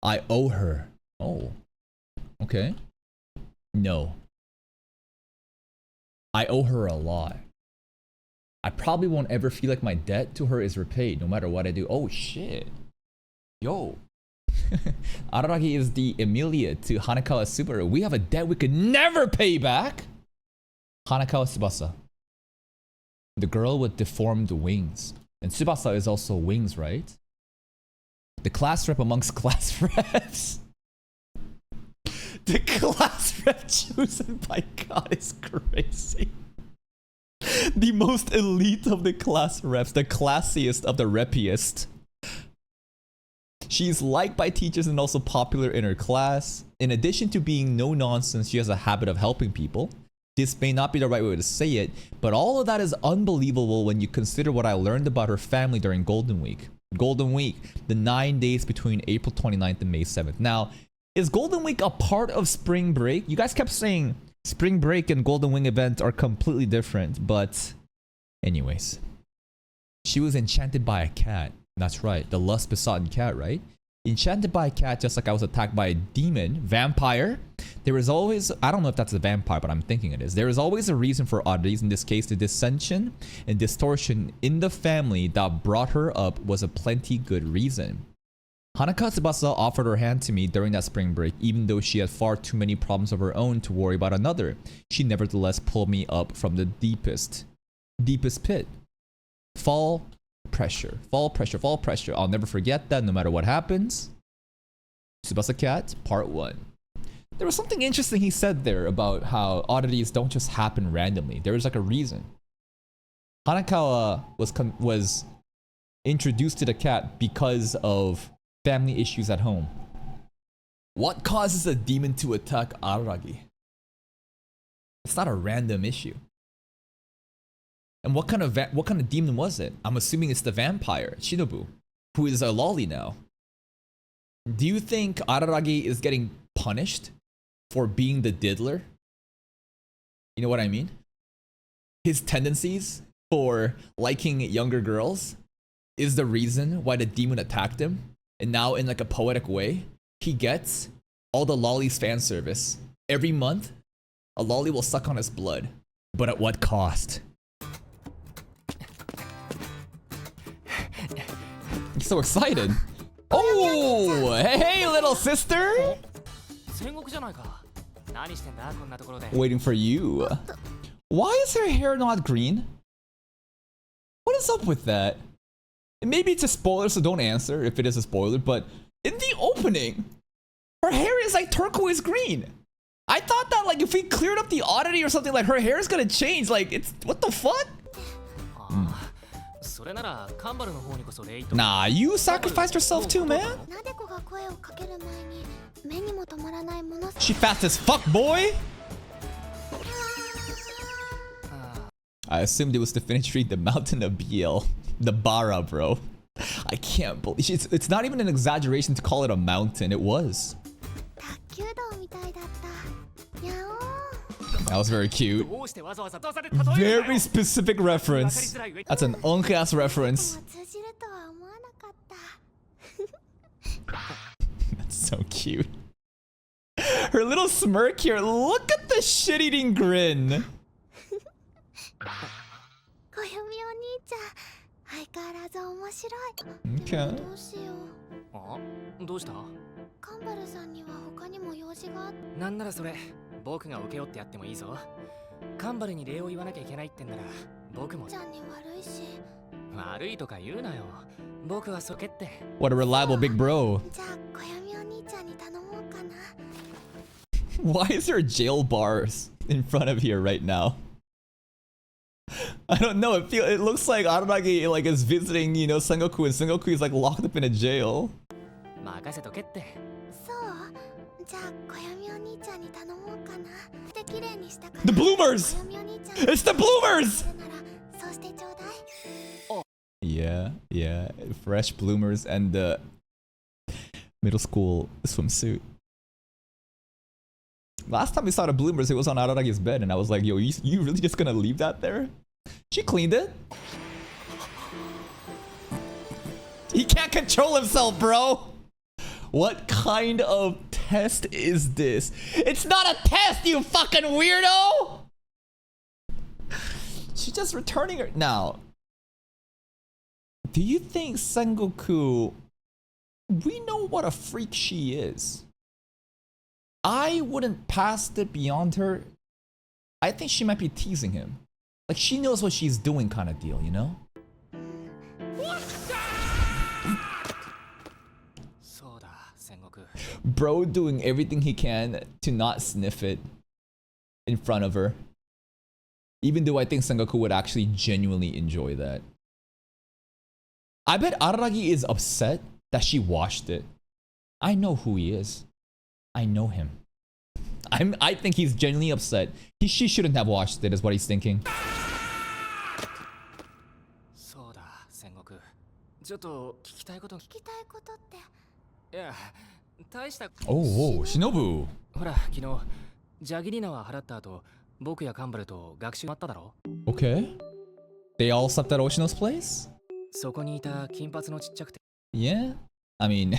I owe her. Oh. Okay. No. I owe her a lot. I probably won't ever feel like my debt to her is repaid no matter what I do. Oh shit. Yo. Araragi is the Emilia to Hanakawa Subaru. We have a debt we could never pay back. Hanakawa Tsubasa. The girl with deformed wings. And Tsubasa is also wings, right? The class rep amongst class reps. The class rep chosen by God is crazy. The most elite of the class reps. The classiest of the repiest. She's liked by teachers and also popular in her class. In addition to being no nonsense, she has a habit of helping people. This may not be the right way to say it, but all of that is unbelievable when you consider what I learned about her family during Golden Week. Golden Week, the 9 days between April 29th and May 7th. Now, is Golden Week a part of spring break? You guys kept saying spring break and Golden Week events are completely different, but anyways. She was enchanted by a cat. That's right, the lust-besotted cat, right? Enchanted by a cat just like I was attacked by a demon, vampire. There is always, I don't know if that's a vampire, but I'm thinking it is. There is always a reason for oddities. In this case, the dissension and distortion in the family that brought her up was a plenty good reason. Hanaka Tsubasa offered her hand to me during that spring break, even though she had far too many problems of her own to worry about another. She nevertheless pulled me up from the deepest pit. Fall pressure. I'll never forget that no matter what happens. Tsubasa Cat, part 1. There was something interesting he said there about how oddities don't just happen randomly. There is like a reason. Hanakawa was introduced to the cat because of family issues at home. What causes a demon to attack Araragi? It's not a random issue. And what kind of demon was it? I'm assuming it's the vampire, Shinobu, who is a lolly now. Do you think Araragi is getting punished for being the diddler? You know what I mean? His tendencies for liking younger girls is the reason why the demon attacked him. And now in like a poetic way, he gets all the lolly's fan service. Every month, a lolly will suck on his blood. But at what cost? He's so excited. Oh, hey, little sister. Waiting for you. Why is her hair not green? What is up with that? And maybe it's a spoiler, so don't answer if it is a spoiler, but in the opening, her hair is like turquoise green. I thought that like if we cleared up the oddity or something, like her hair is gonna change. Like it's, what the fuck? Nah, you sacrificed yourself too, man. She fast as fuck, boy. I assumed it was to finish reading the Mountain of BL. The Bara, bro. I can't believe it's not even an exaggeration to call it a mountain. It was. That was very cute. Very specific reference. That's an unk-ass reference. That's so cute. Her little smirk here. Look at the shit-eating grin. Okay. なんならそれ僕が受け負ってやってもいいぞ。カンバルに礼を言わなきゃいけないってんなら僕も。悪いとか言うなよ。僕はそけって。What a reliable big bro. Why is there jail bars in front of here right now? I don't know. It looks like Araragi like is visiting, you know, Sengoku, and Sengoku is like locked up in a jail. The bloomers! It's the bloomers! Yeah. Fresh bloomers and the middle school swimsuit. Last time we saw the bloomers, it was on Araragi's bed, and I was like, yo, you really just gonna leave that there? She cleaned it. He can't control himself, bro! What kind of test is this? It's not a test, you fucking weirdo! She's just returning her. Now, do you think Sengoku... We know what a freak she is. I wouldn't pass it beyond her. I think she might be teasing him. Like, she knows what she's doing kind of deal, you know? Bro doing everything he can to not sniff it in front of her. Even though I think Sengoku would actually genuinely enjoy that. I bet Araragi is upset that she washed it. I know who he is. I know him. I think he's genuinely upset. She shouldn't have watched it, is what he's thinking. Oh, Shinobu. Okay. They all slept at Oshino's place? Yeah. I mean,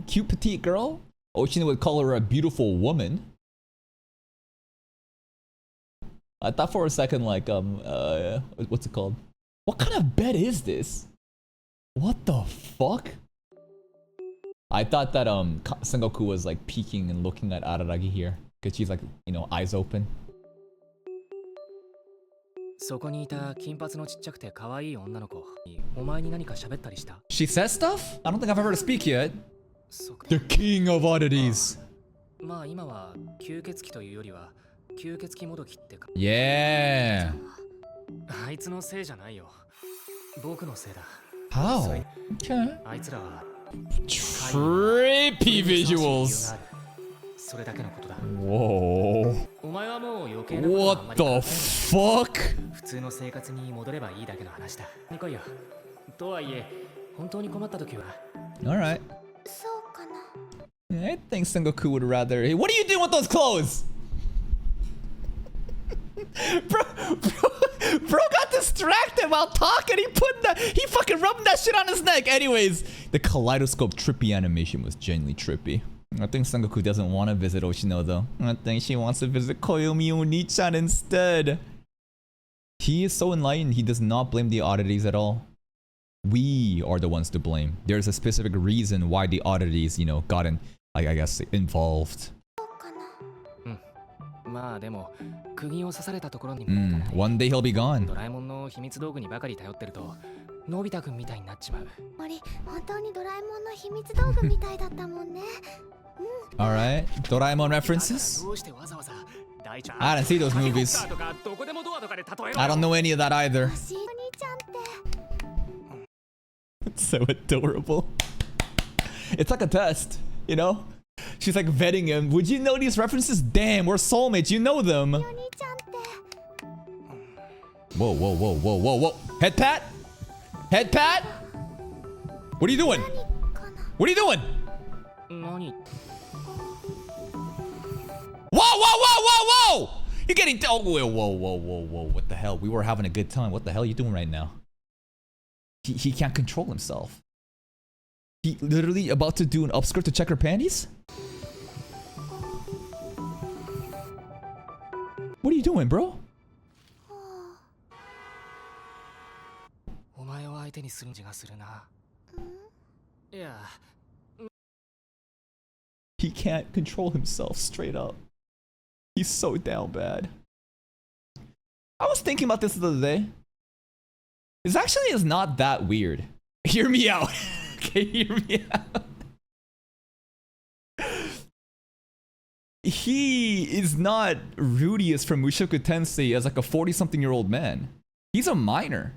cute petite girl? Oshino would call her a beautiful woman. I thought for a second, like, what's it called? What kind of bed is this? What the fuck? I thought that Sengoku was like peeking and looking at Araragi here, because she's like, you know, eyes open. She says stuff? I don't think I've ever heard her speak yet. The king of oddities. Yeah. How? Okay. Trippy visuals. Whoa. What the fuck? Alright. I think Sengoku would rather... Hey, what are you doing with those clothes? Bro got distracted while talking. He fucking rubbed that shit on his neck. Anyways, the kaleidoscope trippy animation was genuinely trippy. I think Sengoku doesn't want to visit Oshino though. I think she wants to visit Koyomi Oni-chan instead. He is so enlightened, he does not blame the oddities at all. We are the ones to blame. There's a specific reason why the oddities, you know, got in, I guess, involved. One day he'll be gone. Alright, Doraemon references? I didn't see those movies. I don't know any of that either. It's so adorable. It's like a test, you know? She's like vetting him. Would you know these references? Damn, we're soulmates. You know them. Whoa, whoa, whoa, whoa, whoa, whoa. Head pat? Head pat? What are you doing? What are you doing? Whoa, whoa, whoa, whoa, whoa! You're getting... Oh, whoa, whoa, whoa, whoa, whoa. What the hell? We were having a good time. What the hell are you doing right now? He can't control himself. He literally about to do an upskirt to check her panties? What are you doing, bro? He can't control himself, straight up. He's so down bad. I was thinking about this the other day. This actually is not that weird. Hear me out. Okay, hear me out. He is not Rudius from Mushoku Tensei as like a 40-something-year-old man. He's a minor.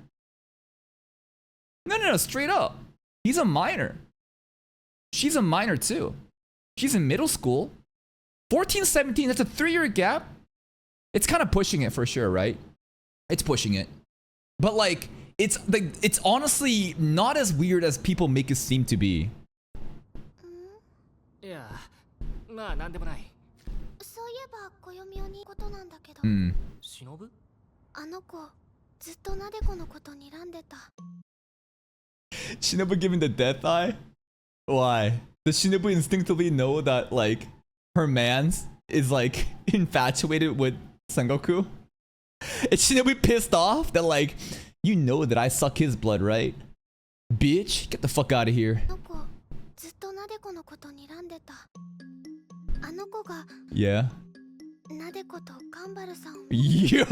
No, straight up. He's a minor. She's a minor too. She's in middle school. 14, 17, that's a 3-year gap. It's kind of pushing it for sure, right? It's pushing it. But like, it's honestly not as weird as people make it seem to be. Shinobu giving the death eye? Why? Does Shinobu instinctively know that, like, her man is like infatuated with Sengoku. And Shinobu pissed off that like, you know that I suck his blood, right? Bitch, get the fuck out of here. あの子ずっとなでこのこと睨んでた。あの子が Yeah. なでことガンバルさんを Yo!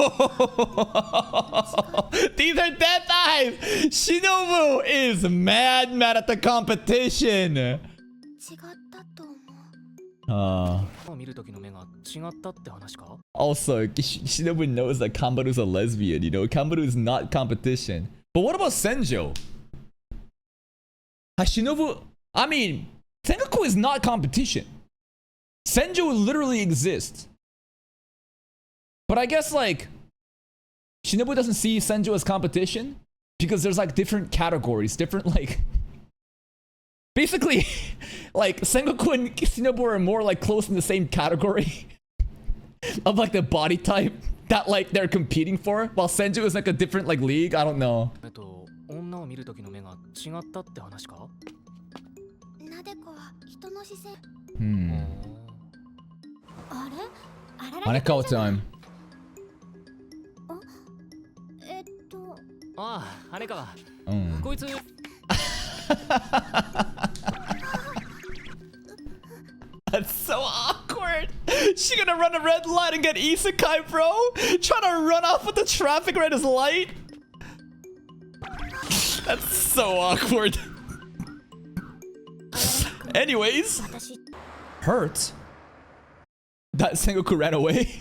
These are dead eyes! Shinobu is mad at the competition! 違ったと思う。見る時の目が違ったって話か？ Also, Shinobu knows that Kambaru's a lesbian, you know? Kambaru is not competition. But what about Senjo? Shinobu... I mean, Sengoku is not competition. Senjo literally exists. But I guess, like... Shinobu doesn't see Senjo as competition because there's, like, different categories. Different, like... Basically, like, Sengoku and Shinobu are more, like, close in the same category of, like, the body type that, like, they're competing for, while Senju is, like, a different, like, league. I don't know. 女を見る時の目が違ったって話か？なでこは人の視線。あれあらら Hanekawa time. ああ、羽川。こいつ。That's so awkward. She gonna run a red light and get isekai, bro? Trying to run off with the traffic red is light? That's so awkward. Anyways. Hurt? That Sengoku ran away?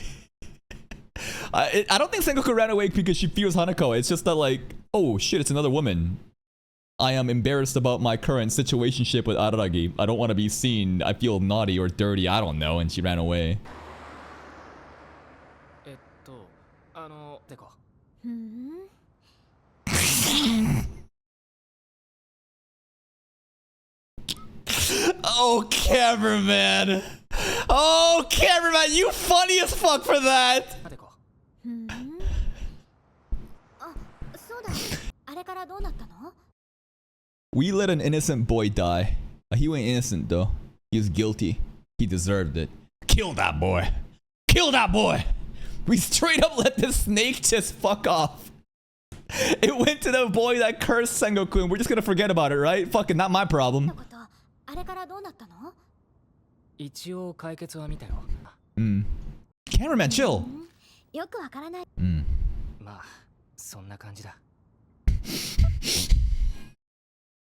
I don't think Sengoku ran away because she fears Hanekawa. It's just that like, oh shit, it's another woman. I am embarrassed about my current situationship with Araragi. I don't want to be seen. I feel naughty or dirty. I don't know. And she ran away. Oh, cameraman. Oh, cameraman. You funny as fuck for that. We let an innocent boy die. He ain't innocent though. He was guilty. He deserved it. Kill that boy. Kill that boy. We straight up let this snake just fuck off. It went to the boy that cursed Sengoku and we're just gonna forget about it, right? Fucking not my problem. Cameraman, chill.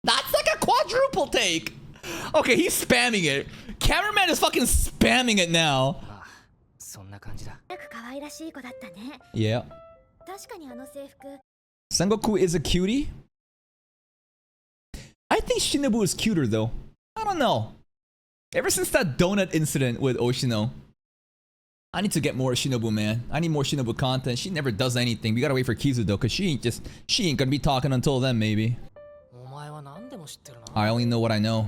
That's like a quadruple take. Okay, he's spamming it. Cameraman is fucking spamming it now. Yeah. Sengoku is a cutie. I think Shinobu is cuter though. I don't know. Ever since that donut incident with Oshino, I need to get more Shinobu, man. I need more Shinobu content. She never does anything. We gotta wait for Kizu though, cause she ain't gonna be talking until then, maybe. I only know what I know.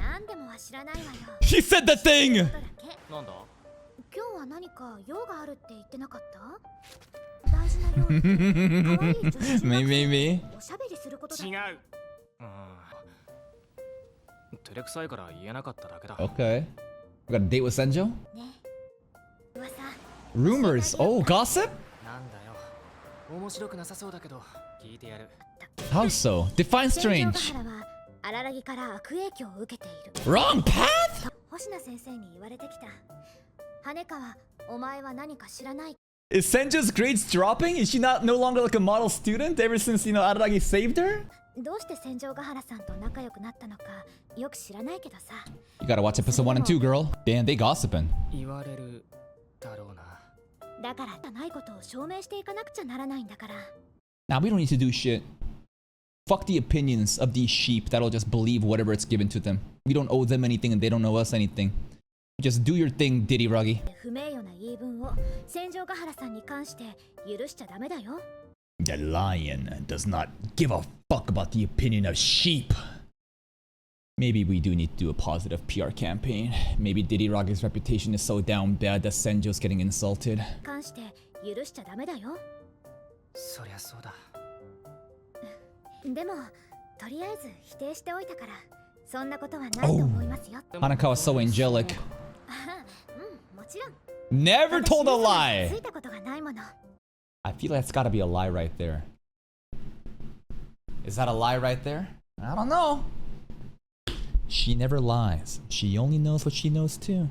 She said the thing! Maybe. Okay. We got a date with Senjo? Rumors. Oh, gossip? How so? Define strange. Wrong path? Is Senjo's grades dropping? Is she no longer like a model student ever since, you know, Araragi saved her? You gotta watch episode 1 and 2, girl. Damn, they gossiping. Nah, we don't need to do shit. Fuck the opinions of these sheep that'll just believe whatever it's given to them. We don't owe them anything and they don't owe us anything. Just do your thing, Diddy Ruggy. The lion does not give a fuck about the opinion of sheep. Maybe we do need to do a positive PR campaign. Maybe Diddy Ruggy's reputation is so down bad that Senjo's getting insulted. Oh, Hanekawa's so angelic. Never told a 私嘘なんか lie. ついたことがないもの。 I feel like it's gotta be a lie right there. Is that a lie right there? I don't know. She never lies. She only knows what she knows too.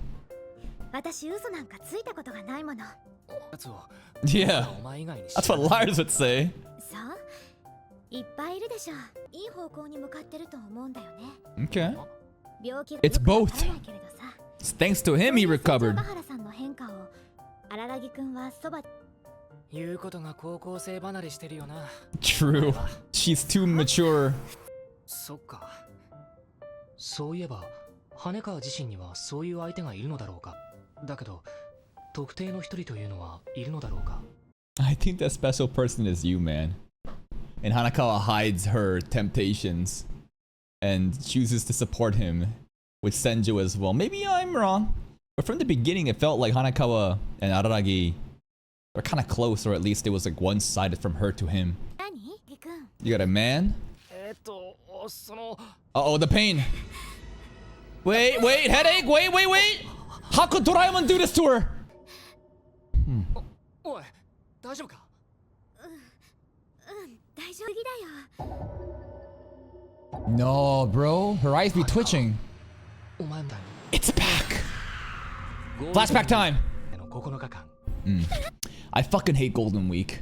私嘘なんかついたことがないもの。やつを Yeah, お前以外に that's what liars would say. そういっぱいいるでしょ。いい方向に向かってると思うんだよね。 Okay. 病気が It's よくわ both. からないけれどさ。 Thanks to him, he そういう成長 recovered. ヶ原さんの変化を荒木くんはそば。言うことが高校生離れしてるよな。 True. She's too mature. そっか。そういえば羽川自身にはそういう相手がいるのだろうか。だけど特定の一人というのはいるのだろうか。 I think that special person is you, man. And Hanakawa hides her temptations and chooses to support him with Senju as well. Maybe I'm wrong, but from the beginning it felt like Hanakawa and Araragi were kind of close, or at least it was like one-sided from her to him. 何りくん。 You got a man? その Uh-oh, the pain. Wait, headache, wait. How could Doraemon do this to her? おい大丈夫か。大丈夫だよ。 No, bro. Her eyes be twitching. お前も It's back. Flashback time. 9日間 I fucking hate Golden Week.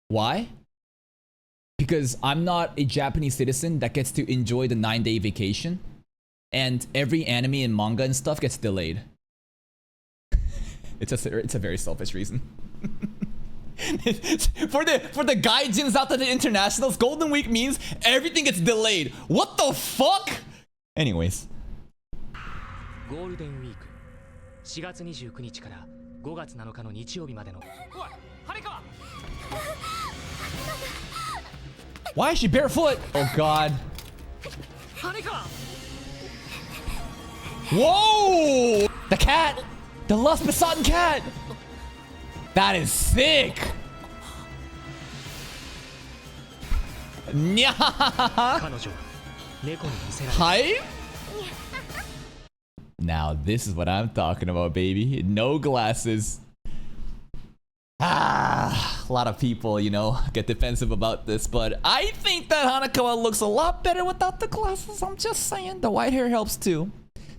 Why? Because I'm not a Japanese citizen that gets to enjoy the 9-day vacation, and every anime and manga and stuff gets delayed. It's a very selfish reason. for the gaijins out there, the internationals, Golden Week means everything gets delayed. What the fuck? Anyways. ゴールデンウィーク4月29日から5月7日の日曜日までの。おい羽川 Why is she barefoot? Oh god. 羽川 Whoa! The cat! The lust besotten cat! That is sick! Nya! 彼女は猫に見せられた。 Hi? Now this is what I'm talking about, baby. No glasses. A lot of people, you know, get defensive about this, but I think that Hanakawa looks a lot better without the glasses. I'm just saying, the white hair helps too.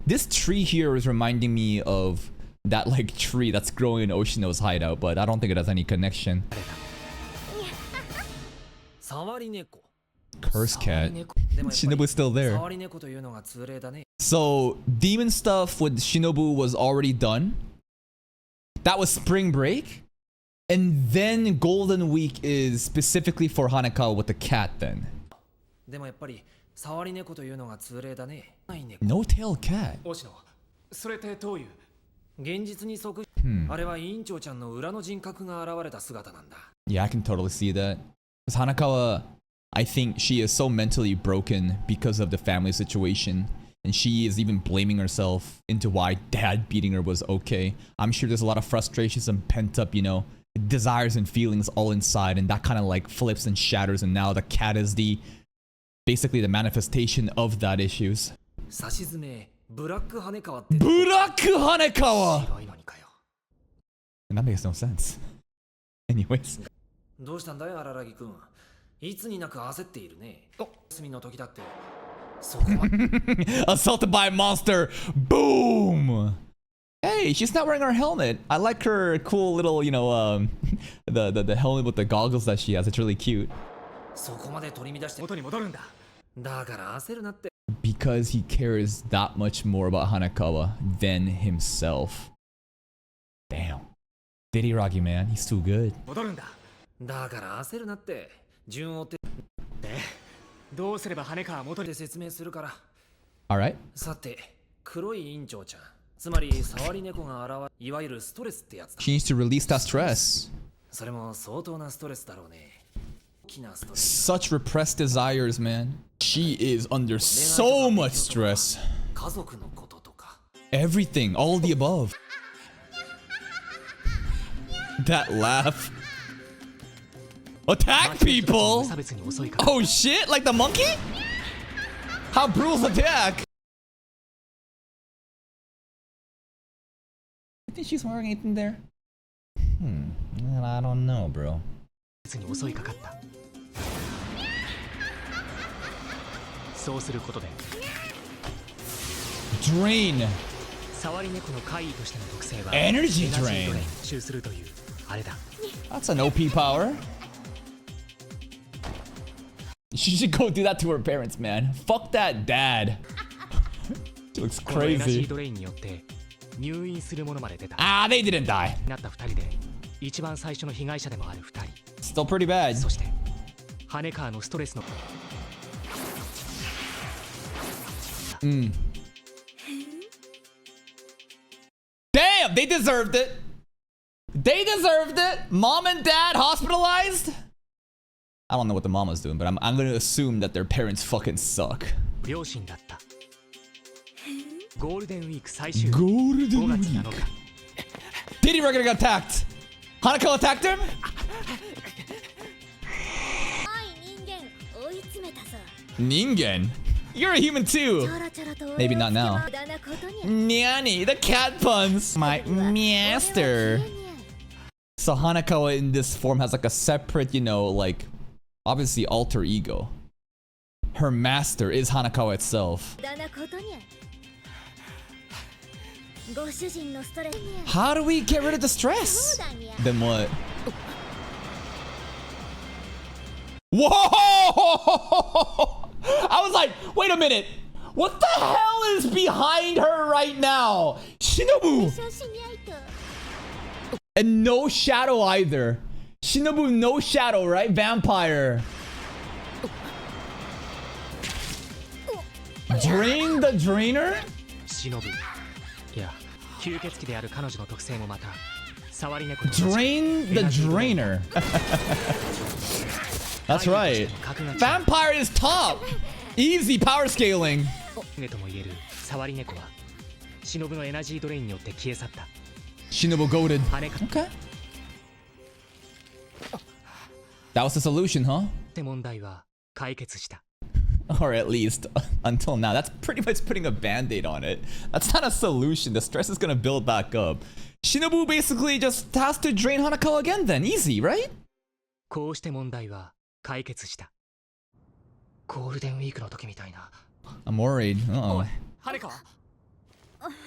This tree here is reminding me of that like tree that's growing in Oshino's hideout, but I don't think it has any connection. 触り猫。 Curse cat. でもやっぱり Shinobu's still there. 触り猫というのが通例だね。 So, demon stuff with Shinobu was already done. That was spring break. And then Golden Week is specifically for Hanakawa with the cat then. でもやっぱり触り猫というのが通例だね。ない猫。 No-tail cat. 星野それってどういう。現実に即、あれは委員長ちゃんの裏の人格が現れた姿なんだ。 Yeah, I can totally see that. Because Hanakawa, I think she is so mentally broken because of the family situation. And she is even blaming herself into why dad beating her was okay. I'm sure there's a lot of frustrations and pent up, you know, desires and feelings all inside. And that kind of like flips and shatters. And now the cat is basically the manifestation of that issues. 差し詰め、ブラック羽川って。 Black Hanekawa! 白いのにかよ。 And that makes no sense. Anyways. どうしたんだよ、荒木くん。いつになく焦っているね。休みの時だって。そこまで。 Assaulted by a monster. Boom! Hey, she's not wearing her helmet. I like her cool little, you know, the helmet with the goggles that she has. It's really cute. そこまで取り乱して。元に戻るんだ。だから焦るなって。 Because he cares that much more about Hanakawa than himself. Damn. Diddy man, he's too good. 戻るんだ。だから焦るなって。順を追って。でどうすれば羽川元に。で説明するから。 Alright. さて、黒い委員長ちゃん。つまり、触り猫が現れ、いわゆるストレスってやつだ。 She needs to release that stress. それも相当なストレスだろうね。大きなストレス。 Such repressed desires, man. She is under so much stress. 家族のこととか。 Everything, all the above. That laugh. Attack people! 差別に襲いかかる。 Oh shit, like the monkey? How brutal's attack? You think she's wearing anything there? I don't know, bro. に襲いかかった。そうすることで Drain 触り猫の怪異としての特性は Energy エナジードレイ Drain ン吸収するというあれだ。 That's an OP power. She should go do that to her parents, man. Fuck that dad. She looks このエナジ crazy. ードレインによって入院するものまで出た。 Ah, they didn't die. なった2人で一番最初の被害者でもある2人。 Still pretty bad. そして羽川のストレスの Damn, they deserved it. They deserved it. Mom and dad hospitalized. I don't know what the mama's doing, but I'm gonna assume that their parents fucking suck. 両親だった。ゴールデンウィーク最終日 Golden 5月 week. 7日 Diddy Rugged got attacked. Hanako attacked him? 人間追い詰めたぞ。 Ningen. You're a human too. ちょろちょろと Maybe not now. 無駄なことに Nyanny, the cat puns. My master. So Hanakawa in this form has like a separate, you know, like obviously alter ego. Her master is Hanakawa itself. 無駄なことにご主人のストレスに How do we get rid of the stress? そうだにゃ Then what? Whoa! I was like, wait a minute. What the hell is behind her right now? Shinobu! 調子に合いと And no shadow either. Shinobu, no shadow, right? Vampire. Drain the drainer? 忍ぶ。いや、吸血鬼である彼女の特性もまた触り猫と Drain the drainer. That's right. Vampire is top. Easy power scaling. ねとも言える触り猫は忍のエナジードレインによって消え去った。 Shinobu goaded. 羽か Okay. That was the solution, huh? って問題は解決した。 Or at least until now. That's pretty much putting a band-aid on it. That's not a solution. The stress is gonna build back up. Shinobu basically just has to drain Hanako again then. Easy, right? こうして問題は解決した。ゴールデンウィークの時みたいな。 I'm worried. Uh-oh. 羽川、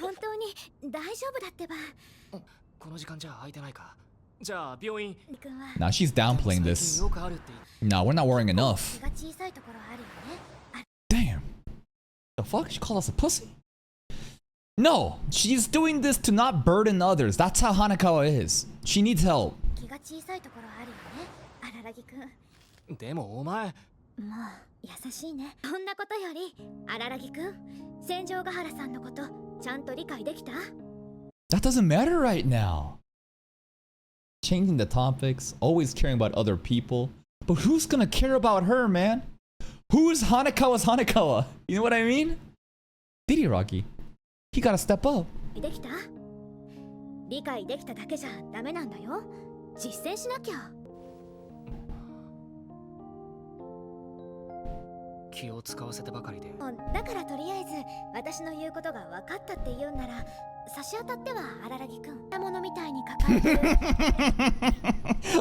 本当に大丈夫だってば。この時間じゃ空いてないか。じゃあ病院。君は Now she's downplaying this. よくあるって。 No, we're not worrying enough. 気が小さいところあるよね。 Damn. The fuck? She called us a pussy? No, she's doing this to not burden others. That's how Hanakawa is. She needs help. 気が小さいところあるよね。荒木君。でもお前。もう優しいね。こんなことより荒木君、戦場ヶ原さんのことちゃんと理解できた？ That doesn't matter right now. Changing the topics, always caring about other people. But who's gonna care about her, man? Who's Hanakawa's Hanakawa? You know what I mean? Diddy he gotta step up. できた？理解できただけじゃダメなんだよ。実践しなきゃ。気を使わせてばかりで。だからとりあえず私の言うことが分かったって言うなら差し当たっては荒木くんものみたいに抱えてる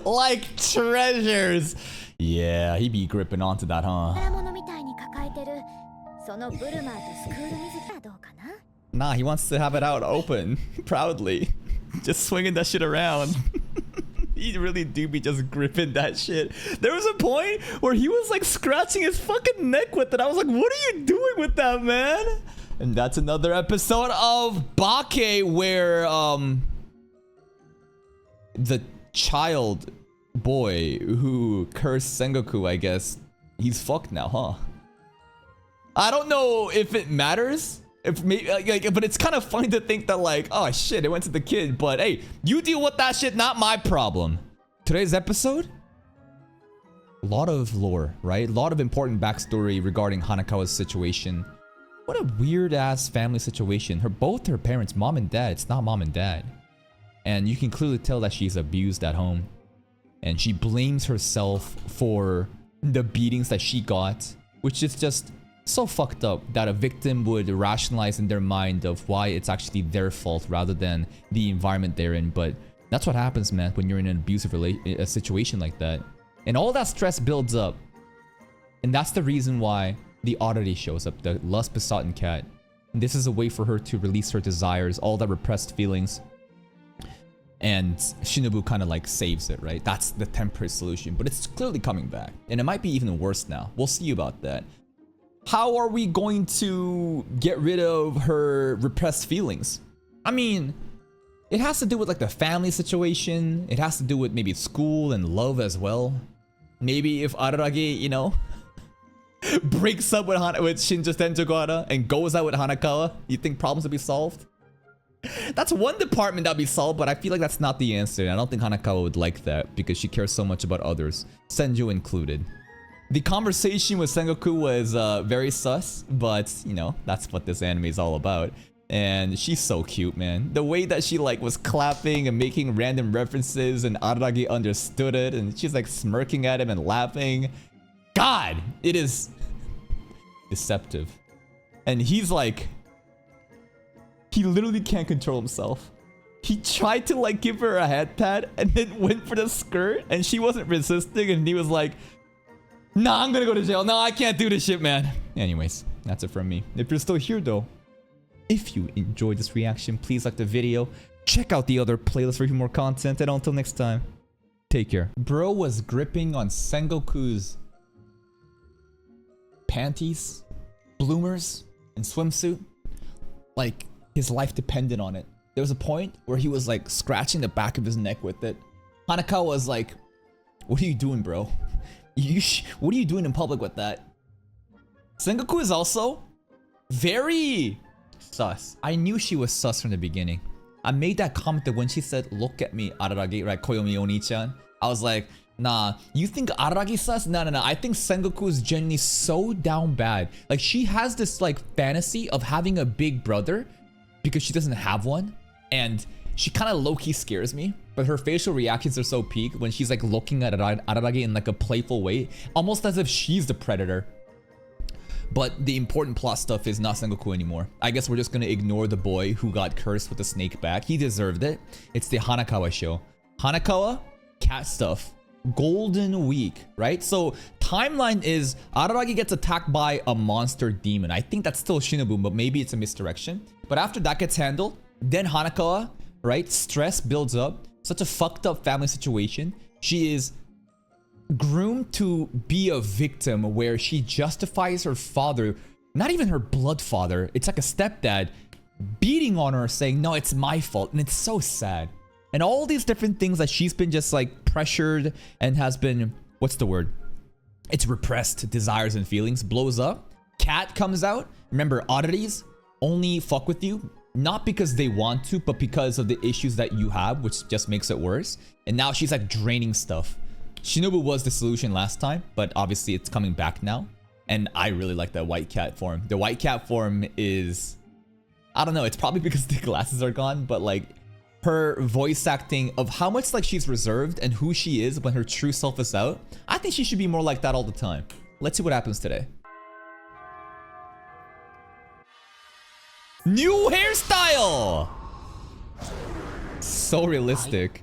Like treasures. Yeah, he'd be gripping onto that, huh? ものみたいに抱えてるそのブルマーとスクール水はどうかな Nah, he wants to have it out open, proudly. Just swinging that shit around. He really do be just gripping that shit. There was a point where he was like scratching his fucking neck with it. I was like, what are you doing with that, man? And that's another episode of Bake where the child boy who cursed Sengoku, I guess, he's fucked now, huh? I don't know if it matters. If maybe, like, but it's kind of funny to think that like, oh shit, it went to the kid. But hey, you deal with that shit, not my problem. Today's episode, a lot of lore, right? A lot of important backstory regarding Hanakawa's situation. What a weird ass family situation. Both her parents, mom and dad. It's not mom and dad, and you can clearly tell that she's abused at home, and she blames herself for the beatings that she got, which is just So fucked up that a victim would rationalize in their mind of why it's actually their fault rather than the environment they're in. But that's what happens, man, when you're in an abusive situation like that. And all that stress builds up. And that's the reason why the oddity shows up, the lust-besotted cat. And this is a way for her to release her desires, all that repressed feelings. And Shinobu kind of like saves it, right? That's the temporary solution, but it's clearly coming back. And it might be even worse now. We'll see about that. How are we going to get rid of her repressed feelings? I mean, it has to do with like the family situation. It has to do with maybe school and love as well. Maybe if Araragi, you know, breaks up with Shinjo Tenjogahara and goes out with Hanakawa, you think problems will be solved? That's one department that'll be solved, but I feel like that's not the answer. I don't think Hanakawa would like that because she cares so much about others, Senju included. The conversation with Sengoku was very sus, but you know, that's what this anime is all about. And she's so cute, man. The way that she like was clapping and making random references and Araragi understood it and she's like smirking at him and laughing. God, it is deceptive. And he's like, he literally can't control himself. He tried to like give her a head pat and then went for the skirt and she wasn't resisting and he was like, nah, I'm gonna go to jail. No, I can't do this shit, man. Anyways, that's it from me. If you're still here though, if you enjoyed this reaction, please like the video. Check out the other playlist for even more content. And until next time, take care. Bro was gripping on Sengoku's panties, bloomers, and swimsuit. Like his life depended on it. There was a point where he was like scratching the back of his neck with it. Hanakawa was like, what are you doing, bro? What are you doing in public with that? Sengoku is also very sus. I knew she was sus from the beginning. I made that comment that when she said, look at me, Araragi, right? Koyomi Oni-chan. I was like, nah, you think Araragi sus? No. I think Sengoku is genuinely so down bad. Like she has this like fantasy of having a big brother because she doesn't have one. And she kind of low-key scares me. But her facial reactions are so peak when she's like looking at Araragi in like a playful way. Almost as if she's the predator. But the important plot stuff is not Sengoku anymore. I guess we're just gonna ignore the boy who got cursed with the snake back. He deserved it. It's the Hanakawa show. Hanakawa, cat stuff. Golden week, right? So timeline is Araragi gets attacked by a monster demon. I think that's still Shinobu, but maybe it's a misdirection. But after that gets handled, then Hanakawa, right? Stress builds up. Such a fucked up family situation. She is groomed to be a victim where she justifies her father, not even her blood father. It's like a stepdad beating on her saying, no, it's my fault. And it's so sad. And all these different things that she's been just like pressured and has been, what's the word? It's repressed desires and feelings, blows up. Cat comes out. Remember, oddities only fuck with you, not because they want to, but because of the issues that you have, which just makes it worse. And now she's like draining stuff. Shinobu was the solution last time, but obviously it's coming back now. And I really like that white cat form. The white cat form is, I don't know, it's probably because the glasses are gone, but like her voice acting of how much like she's reserved and who she is when her true self is out. I think she should be more like that all the time. Let's see what happens today. New hairstyle! So realistic.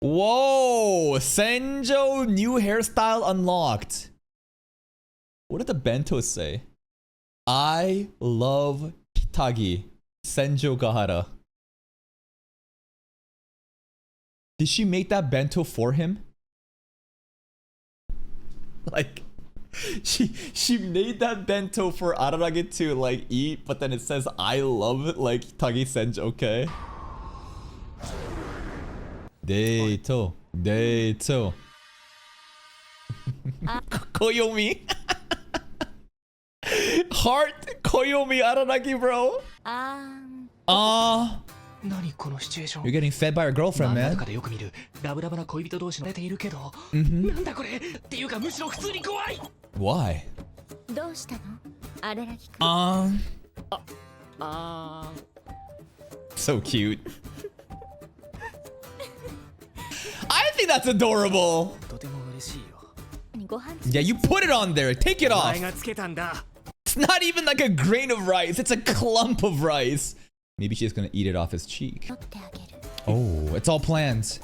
Whoa! Senjo new hairstyle unlocked. What did the bento say? I love Kitagi. Senjo Gahara. Did she make that bento for him? Like, she made that bento for Araragi to like eat, but then it says I love it, like Kitagi Senjo, okay? Deito. Koyomi. Heart Koyomi Araragi, bro. You're getting fed by your girlfriend, man. Why? So cute. I think that's adorable. Yeah, you put it on there. Take it off. It's not even like a grain of rice. It's a clump of rice. Maybe she's gonna eat it off his cheek. Oh, it's all planned.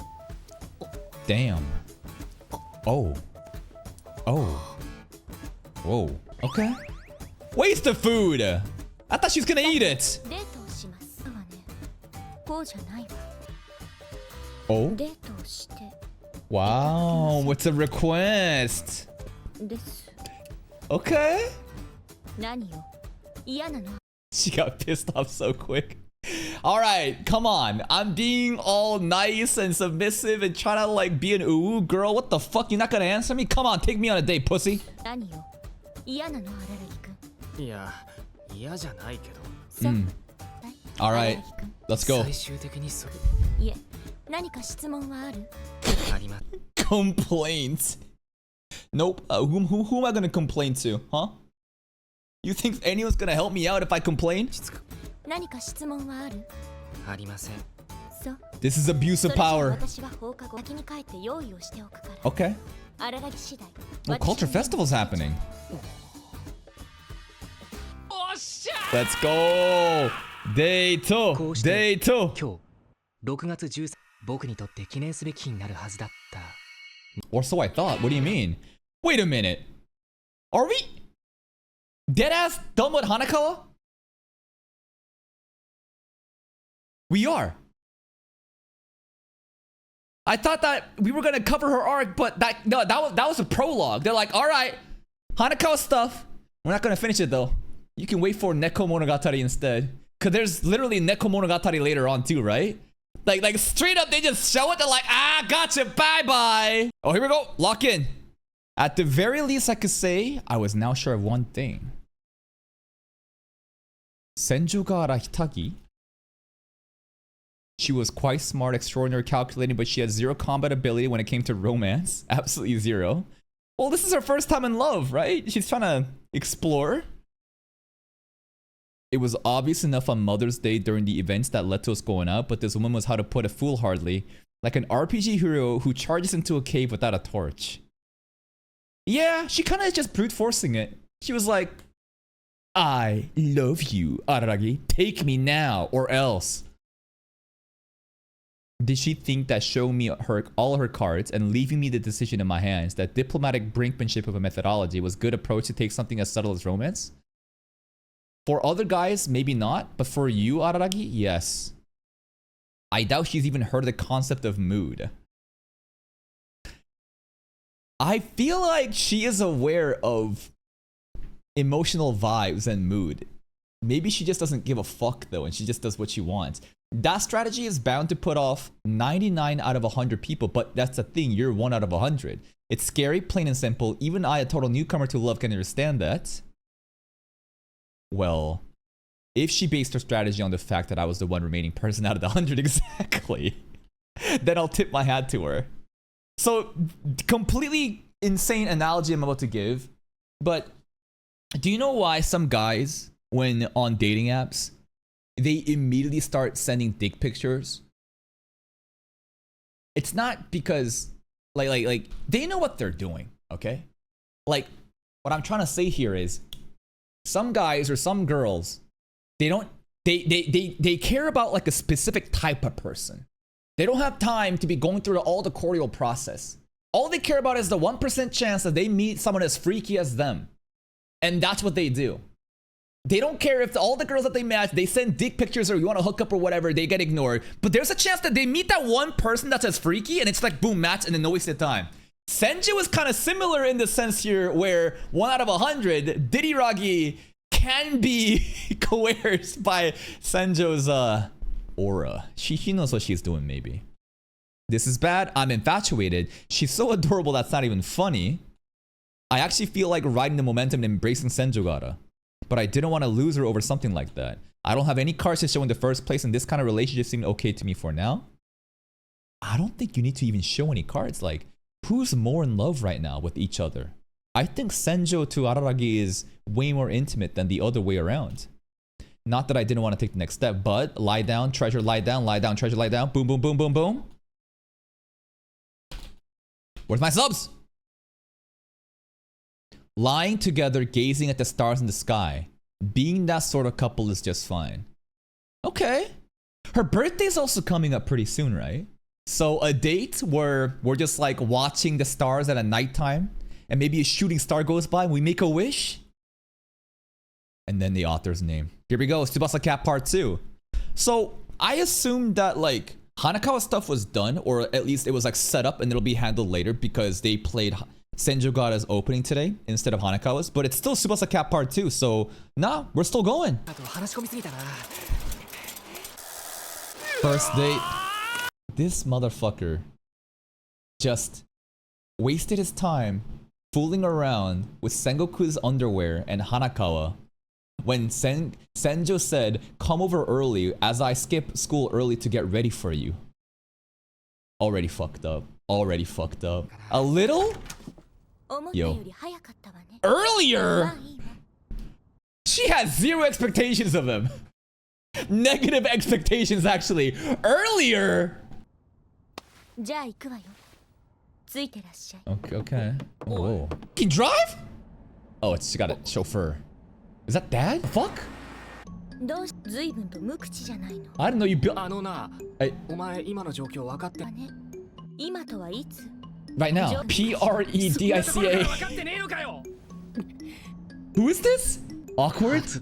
Damn. Oh. Oh. Whoa. Okay. Waste the food. I thought she was gonna eat it. Oh. Wow. What's a request? Okay. She got pissed off so quick. Alright, come on. I'm being all nice and submissive and trying to like be an ooh girl. What the fuck? You're not gonna answer me? Come on, take me on a date, pussy. いや、嫌じゃないけど。Alright, let's go. 最終的にそれ。いえ、何か質問はある？あります。Complaints. Nope. Who am I gonna complain to? Huh? You think anyone's gonna help me out if I complain? 何か質問はある？ありません。そう。This is abuse of power. 私は放課後先に帰って用意をしておくから。Okay. あららぎ次第。 Oh, culture festival's happening. Let's go. Day 2. Day 2. 今日6月13日、僕にとって記念すべき日になるはずだった。Or so I thought. What do you mean? Wait a minute. Are we deadass done with Hanakawa? We are. I thought that we were gonna cover her arc, but that was a prologue. They're like, all right, Hanakawa stuff. We're not gonna finish it though. You can wait for Neko Monogatari instead, cause there's literally Neko Monogatari later on too, right? Like straight up, they just show it. They're like, ah, gotcha, bye bye. Oh, here we go. Lock in. At the very least, I could say I was now sure of one thing. Senjugahara Hitagi. She was quite smart, extraordinary, calculating, but she had zero combat ability when it came to romance. Absolutely zero. Well, this is her first time in love, right? She's trying to explore. It was obvious enough on Mother's Day during the events that led to us going out, but this woman was, how to put it foolhardily, like an RPG hero who charges into a cave without a torch. Yeah, she kind of just brute forcing it. She was like, I love you, Araragi. Take me now or else. Did she think that showing me all her cards and leaving me the decision in my hands, that diplomatic brinkmanship of a methodology, was good approach to take something as subtle as romance? For other guys, maybe not, but for you, Araragi, yes. I doubt she's even heard of the concept of mood. I feel like she is aware of emotional vibes and mood. Maybe she just doesn't give a fuck though, and she just does what she wants. That strategy is bound to put off 99 out of 100 people, but that's the thing, you're 1 out of 100. It's scary, plain and simple. Even I, a total newcomer to love, can understand that. Well, if she based her strategy on the fact that I was the one remaining person out of the 100 exactly, then I'll tip my hat to her. So, completely insane analogy I'm about to give, but do you know why some guys, when on dating apps, they immediately start sending dick pictures? It's not because like they know what they're doing, okay? Like, what I'm trying to say here is some guys or some girls, they care about like a specific type of person. They don't have time to be going through all the cordial process. All they care about is the 1% chance that they meet someone as freaky as them. And that's what they do. They don't care if all the girls that they match, they send dick pictures or you want to hook up or whatever, they get ignored. But there's a chance that they meet that one person that's as freaky and it's like boom, match, and then no wasted time. Senju is kind of similar in the sense here where 1 out of 100, Diriragi can be coerced by Senjo's aura. She knows what she's doing maybe. This is bad. I'm infatuated. She's so adorable that's not even funny. I actually feel like riding the momentum and embracing Senjugahara. But I didn't want to lose her over something like that. I don't have any cards to show in the first place, and this kind of relationship seemed okay to me for now. I don't think you need to even show any cards. Like, who's more in love right now with each other? I think Senjo to Araragi is way more intimate than the other way around. Not that I didn't want to take the next step, but lie down, treasure, lie down, treasure, lie down. Boom, boom, boom, boom, boom. Where's my subs? lying together, gazing at the stars in the sky. Being that sort of couple is just fine. Okay. Her birthday's also coming up pretty soon, right? So a date where we're just like watching the stars at a nighttime and maybe a shooting star goes by and we make a wish? And then the author's name. Here we go, Tsubasa Cat Part 2. So I assumed that like Hanakawa stuff was done, or at least it was like set up and it'll be handled later because they played Senjogara's opening today instead of Hanakawa's, but it's still Tsubasa Cat Part 2, so nah, we're still going. First date. This motherfucker just wasted his time fooling around with Sengoku's underwear and Hanakawa when Senjo said, come over early as I skip school early to get ready for you. Already fucked up. Already fucked up. A little? Yo. Earlier? She has zero expectations of him. Negative expectations, actually. Earlier? Okay, okay. Oh. He can drive? Oh, she got a chauffeur. Is that dad? Fuck? I didn't know you built. Right now. P-R-E-D-I-C-A. Who is this? Awkward? It's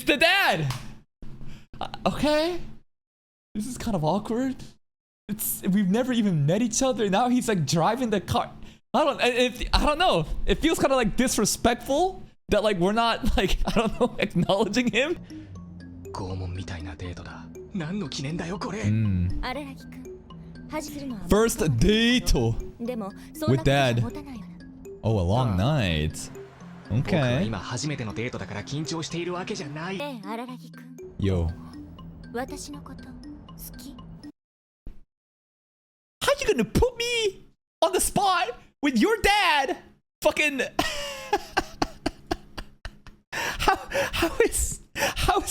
the dad! Okay. This is kind of awkward. We've never even met each other. Now he's like driving the car. I don't know. It feels kind of like disrespectful that like we're not like, I don't know, acknowledging him. First date with dad. Oh, a long night. Okay. Yo. How you gonna put me on the spot with your dad? Fucking. How is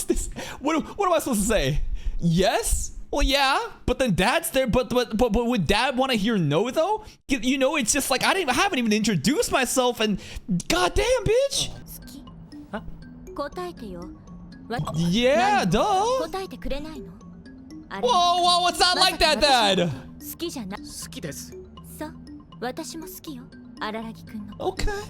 this? What am I supposed to say? Yes? Well, yeah, but then dad's there. But would dad want to hear no though? You know, it's just like I haven't even introduced myself, and goddamn, bitch. Yeah, duh. Whoa, what's not like that, dad? Okay.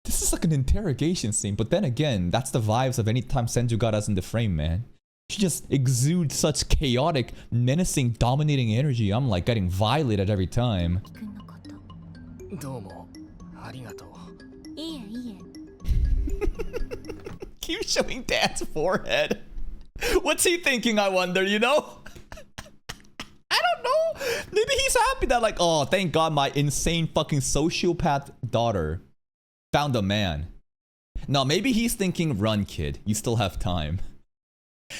This is like an interrogation scene, but then again, that's the vibes of any time Senjugara's in the frame, man. She just exudes such chaotic, menacing, dominating energy. I'm like getting violated every time. Keep showing dad's forehead. What's he thinking, I wonder, you know? I don't know. Maybe he's happy that like, oh, thank God my insane fucking sociopath daughter found a man. No, maybe he's thinking, run kid, you still have time.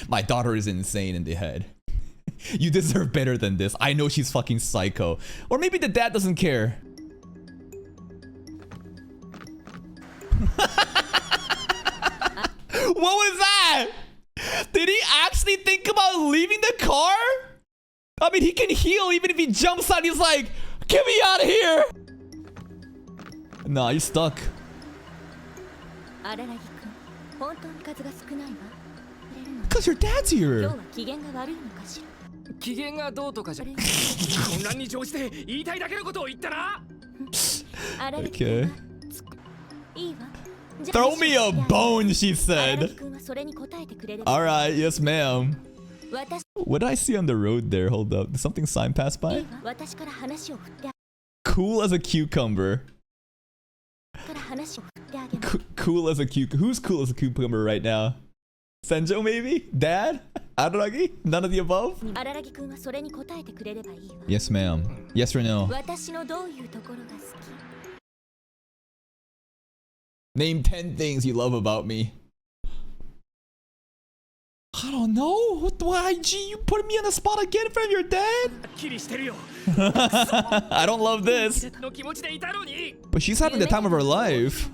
My daughter is insane in the head. You deserve better than this. I know she's fucking psycho. Or maybe the dad doesn't care. What was that? Did he actually think about leaving the car? I mean, he can heal even if he jumps out. He's like, get me out of here. Nah, he's stuck. Because your dad's here. Okay. Throw me a bone, she said. Alright, yes ma'am. What did I see on the road there? Hold up. Did something sign pass by? Cool as a cucumber. Cool as a cucumber. Who's cool as a cucumber right now? Senjo maybe? Dad? Araragi? None of the above? Yes ma'am. Yes or no? Name 10 things you love about me. I don't know. What the IG? You putting me on the spot again in front of your dad? I don't love this. But she's having the time of her life.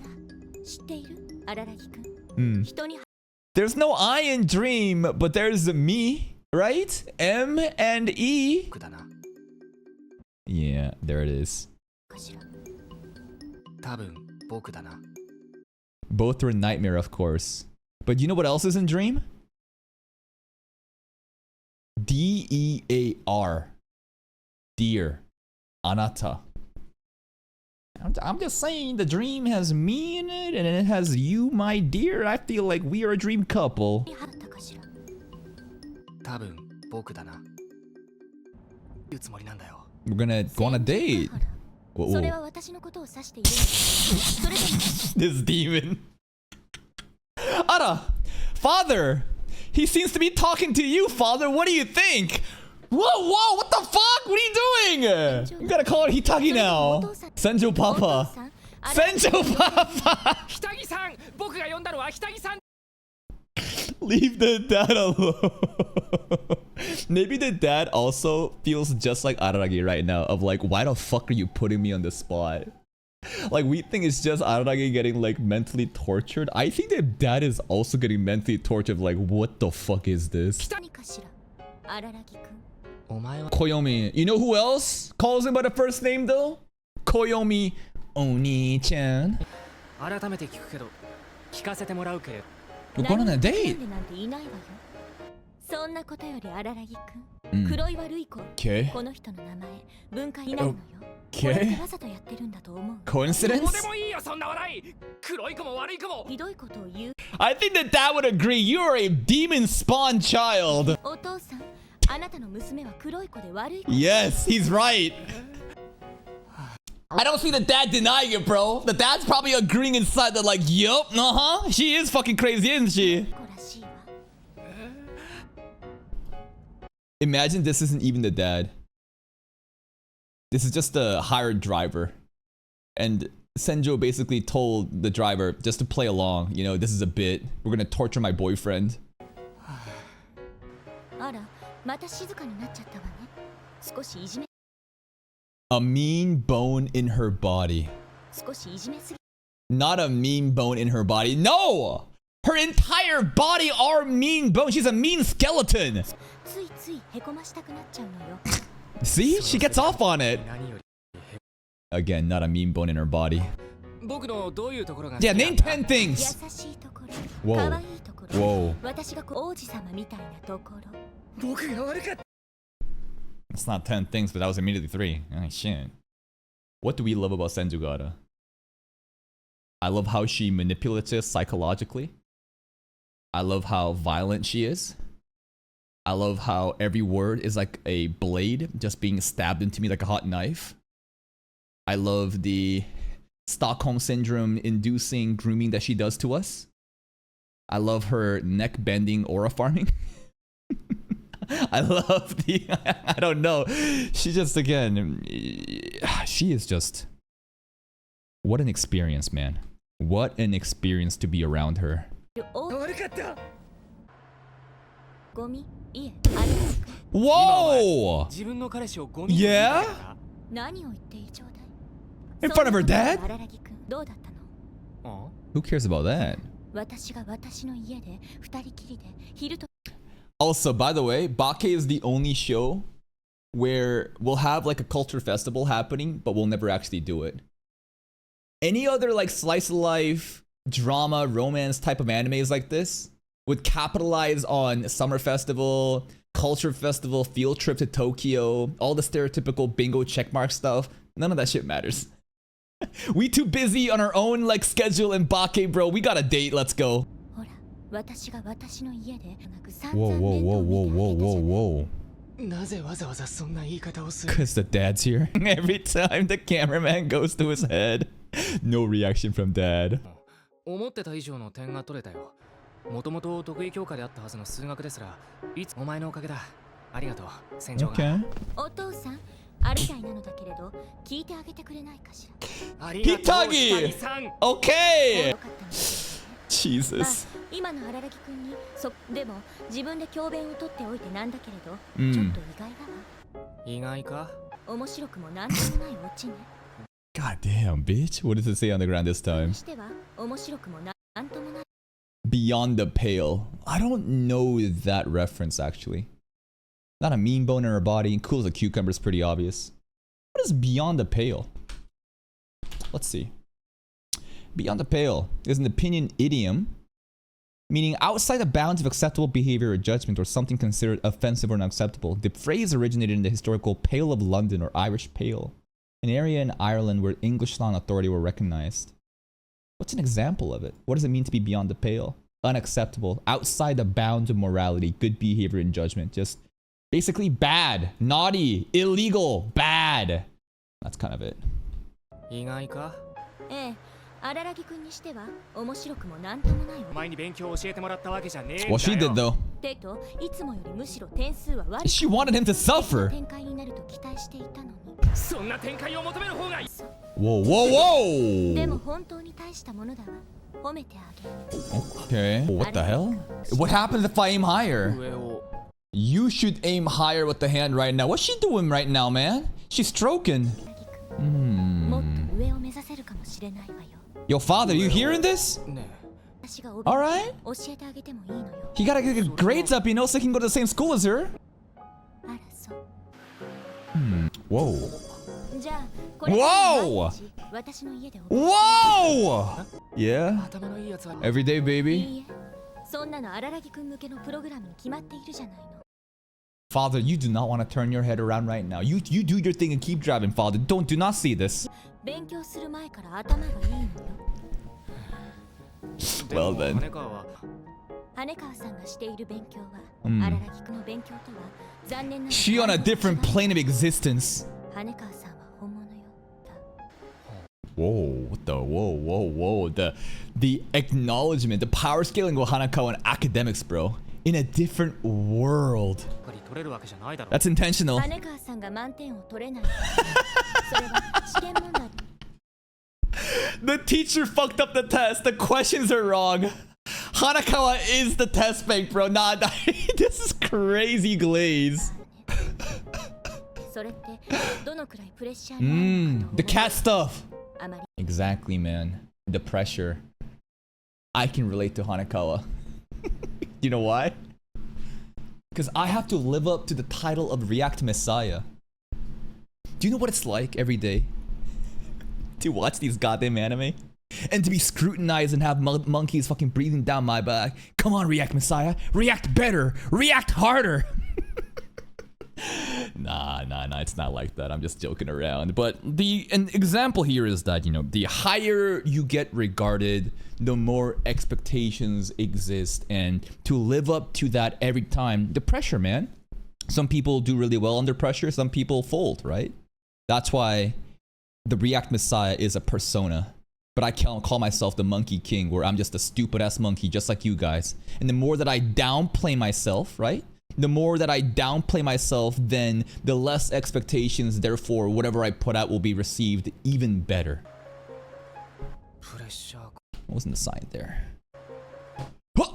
There's no I in dream, but there's me, right? M and E. Yeah, there it is. 多分僕だな。 Both are a nightmare, of course. But you know what else is in Dream? D-E-A-R. Dear. Anata. I'm just saying the dream has me in it and it has you, my dear. I feel like we are a dream couple. 多分僕だな。言うつもりなんだよ。 We're gonna go on a date. Whoa, それ whoa. は私のことを指しているのかそれとも This demon. Ara! Father! He seems to be talking to you, Father. What do you think? Whoa, whoa, what the fuck? What are you doing? You gotta call her Hitagi now. Senjo Papa. Senjo Papa! ひたぎさん、僕が呼んだのはひたぎさん。 Leave the dad alone. Maybe the dad also feels just like Araragi right now. Of like, why the fuck are you putting me on the spot? Like, we think it's just Araragi getting like mentally tortured. I think that dad is also getting mentally tortured. Like, what the fuck is this? 何かしら荒木くん お前は Koyomi. You know who else calls him by the first name though? Koyomi Oni-chan. 改めて聞くけど、聞かせてもらうけれど。 We're going on a date. なんていないわよそんなことより荒木くうんん黒い悪い子 Okay. この人の名前分解になるのよこれ Okay. ってわざとやってるんだと思う Coincidence? どうでもいいよ、そんな笑い。黒い子も悪い子も。ひどいことを言う I think that dad would agree. You are a demon spawn child. お父さんあなたの娘は黒い子で悪い子 Yes, he's right. I don't see the dad denying it, bro. The dad's probably agreeing inside that, like, yup, uh-huh. She is fucking crazy, isn't she? 子らしいわ Imagine this isn't even the dad. This is just a hired driver. And Senjo basically told the driver just to play along. You know, this is a bit. We're gonna torture my boyfriend. あらまた静かになっちゃったわね少しいじめ A mean bone in her body. 少しいじめすぎ Not a mean bone in her body. No! Her entire body are mean bones. She's a mean skeleton. ついついへこましたくなっちゃうのよ See? She gets off on it. 何より Again, not a mean bone in her body. 僕のどういうところが好き Yeah, なん name だ 10 things. 優しいところ Whoa. 可愛いところ Whoa. 私が王子様みたいなところ 僕が悪かった。 It's not 10 things, but that was immediately 3. Oh, shit. What do we love about Senjugata? I love how she manipulates us psychologically. I love how violent she is. I love how every word is like a blade just being stabbed into me like a hot knife. I love the Stockholm Syndrome inducing grooming that she does to us. I love her neck bending aura farming. I love the, I don't know. She just, again, she is just, what an experience, man. What an experience to be around her. 悪かった。ゴミいえあれ Whoa! 自分の彼氏をゴミに Yeah? 何を言っているちょうだい In front of her dad? 荒木くんどうだったの Who cares about that? 私が私の家で二人きりで昼と Also, by the way, Bake is the only show where we'll have like a culture festival happening, but we'll never actually do it. Any other like slice of life, drama, romance type of animes like this would capitalize on summer festival, culture festival, field trip to Tokyo, all the stereotypical bingo checkmark stuff. None of that shit matters. We too busy on our own like schedule and Bake, bro. We got a date. Let's go. ほら私が私の家で Whoa, whoa, whoa, whoa, whoa, whoa, whoa. なぜわざわざそんな言い方をする Because the dad's here. Every time the cameraman goes to his head, no reaction from dad. 思ってた以上の点が取れたよ。もともと得意教科であったはずの数学ですら、いつお前のおかげだ。ありがとう、船長が。 Okay. お父さんあれみたいなのだけれど聞いてあげてくれないかしらありがとう、Hitagi! 下着さん。Okay! よかったの Jesus. あ今の荒木くんにでも自分で教鞭を取っておいてなんだけれど、うんちょっと意外だわ意外か面白くもなんでもないオチね God damn, bitch. What does it say on the ground this time? しては面白くもなんともない Beyond the pale. I don't know that reference, actually. Not a mean bone in her body. Cool as a cucumber is pretty obvious. What is beyond the pale? Let's see. Beyond the pale is an opinion idiom meaning outside the bounds of acceptable behavior or judgment or something considered offensive or unacceptable. The phrase originated in the historical Pale of London or Irish Pale, an area in Ireland where English law and authority were recognized. What's an example of it? What does it mean to be beyond the pale? Unacceptable, outside the bounds of morality, good behavior and judgment. Just basically bad, naughty, illegal, bad. That's kind of it. 意外かええ、荒木君にしては面白くもなんともないわ。お前に勉強を教えてもらったわけじゃねえんだよ Well, she did though. てといつもよりむしろ点数は悪い。 She wanted him to suffer. 展開になると期待していたのに。そんな展開を求める方がいい Whoa, whoa, でも whoa! 本当に大したものだわ。褒めてあげる。 Okay. What the hell? What happens if I aim higher? 上を You should aim higher with the hand right now. What's she doing right now, man? She's stroking. もっと上を目指せるかもしれないわよ。 Yo, father, you hearing this? ね私が教 Alright. えてあげてもいいのよ。 He gotta get his grades up, you know, so he can go to the same school as her. あらそう。 Whoa. じゃあこれから毎日私の家でお Whoa! Yeah. 頭のいいやつは Every day, い baby. いえ、そんなの荒木くん向けのプログラムに決まっているじゃないの。 Father, you do not want to turn your head around right now. You do your thing and keep driving, father. Do not see this. 勉強する前から頭がいいのよ。 Well then. 羽川は羽川さんがしている勉強は、うん荒木くんの勉強とは残念ながら She on a different plane of existence. 羽川さんは本物よ。 Whoa, what the whoa. The acknowledgement, the power scaling of Hanakawa and academics, bro. In a different world. やっぱり取れるわけじゃないだろ That's intentional. 羽川さんが満点を取れない。それは試験問題。 The teacher fucked up the test. The questions are wrong. Hanakawa is the test bank, bro. Nah, this is crazy glaze. それってどのくらいプレッシャーになるのかと The cat stuff. あまり Exactly, man. The pressure. I can relate to Hanakawa. You know why? Because I have to live up to the title of React Messiah. Do you know what it's like every day to watch these goddamn anime? And to be scrutinized and have monkeys fucking breathing down my back. Come on, React Messiah. React better. React harder. Nah, it's not like that. I'm just joking around. But an example here is that, you know, the higher you get regarded, the more expectations exist. And to live up to that every time, the pressure, man. Some people do really well under pressure. Some people fold, right? That's why the React Messiah is a persona. But I can't call myself the Monkey King, where I'm just a stupid-ass monkey, just like you guys. And the more that I downplay myself, right? The more that I downplay myself, then the less expectations, therefore, whatever I put out will be received even better. プレッシャー What was in the sign there? Huh!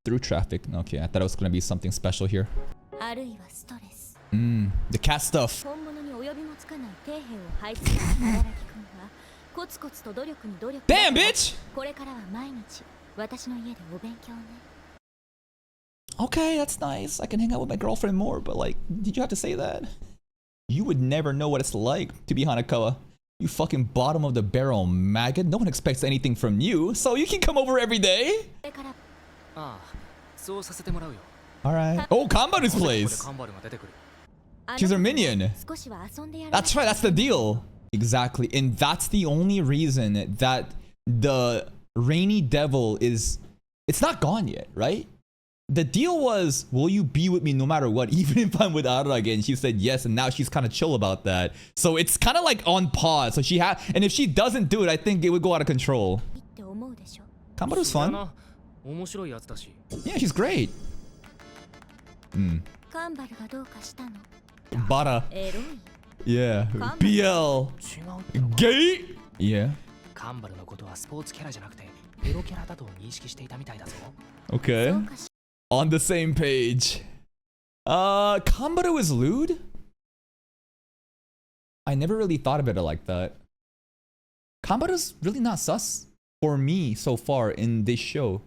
Through traffic. Okay, I thought it was gonna be something special here. あるいはストレス。 The cat stuff. 本物に及びもつかない底辺を配置する荒木くんはコツコツと努力に努力。 Damn, bitch! これからは毎日私の家でお勉強ね。 Okay, that's nice. I can hang out with my girlfriend more, but like, did you have to say that? You would never know what it's like to be Hanakawa. You fucking bottom of the barrel maggot. No one expects anything from you, so you can come over every day. これからああそうさせてもらうよ Alright. Oh, Kambaru's ここで place. カンバルが出てくる She's her minion. 少しは遊んでやる。 That's right, that's the deal. Exactly. And that's the only reason that the Rainy Devil is... It's not gone yet, right? The deal was, will you be with me no matter what, even if I'm with Ararage? And she said yes, and now she's kind of chill about that. So it's kind of like on pause. So she had... And if she doesn't do it, I think it would go out of control. って思うでしょ。 Kambaru's そうだ fun. な面白いやつだし Yeah, she's great. カンバルがどうかしたの？ Bada. エロい。 Yeah. BL. 違うってのか Gay? Yeah. カンバルのことはスポーツキャラじゃなくてエロキャラだと認識していたみたいだぞ Okay. そうかし On the same page. Kambaru is lewd? I never really thought about it like that. Kambaru's really not sus for me so far in this show.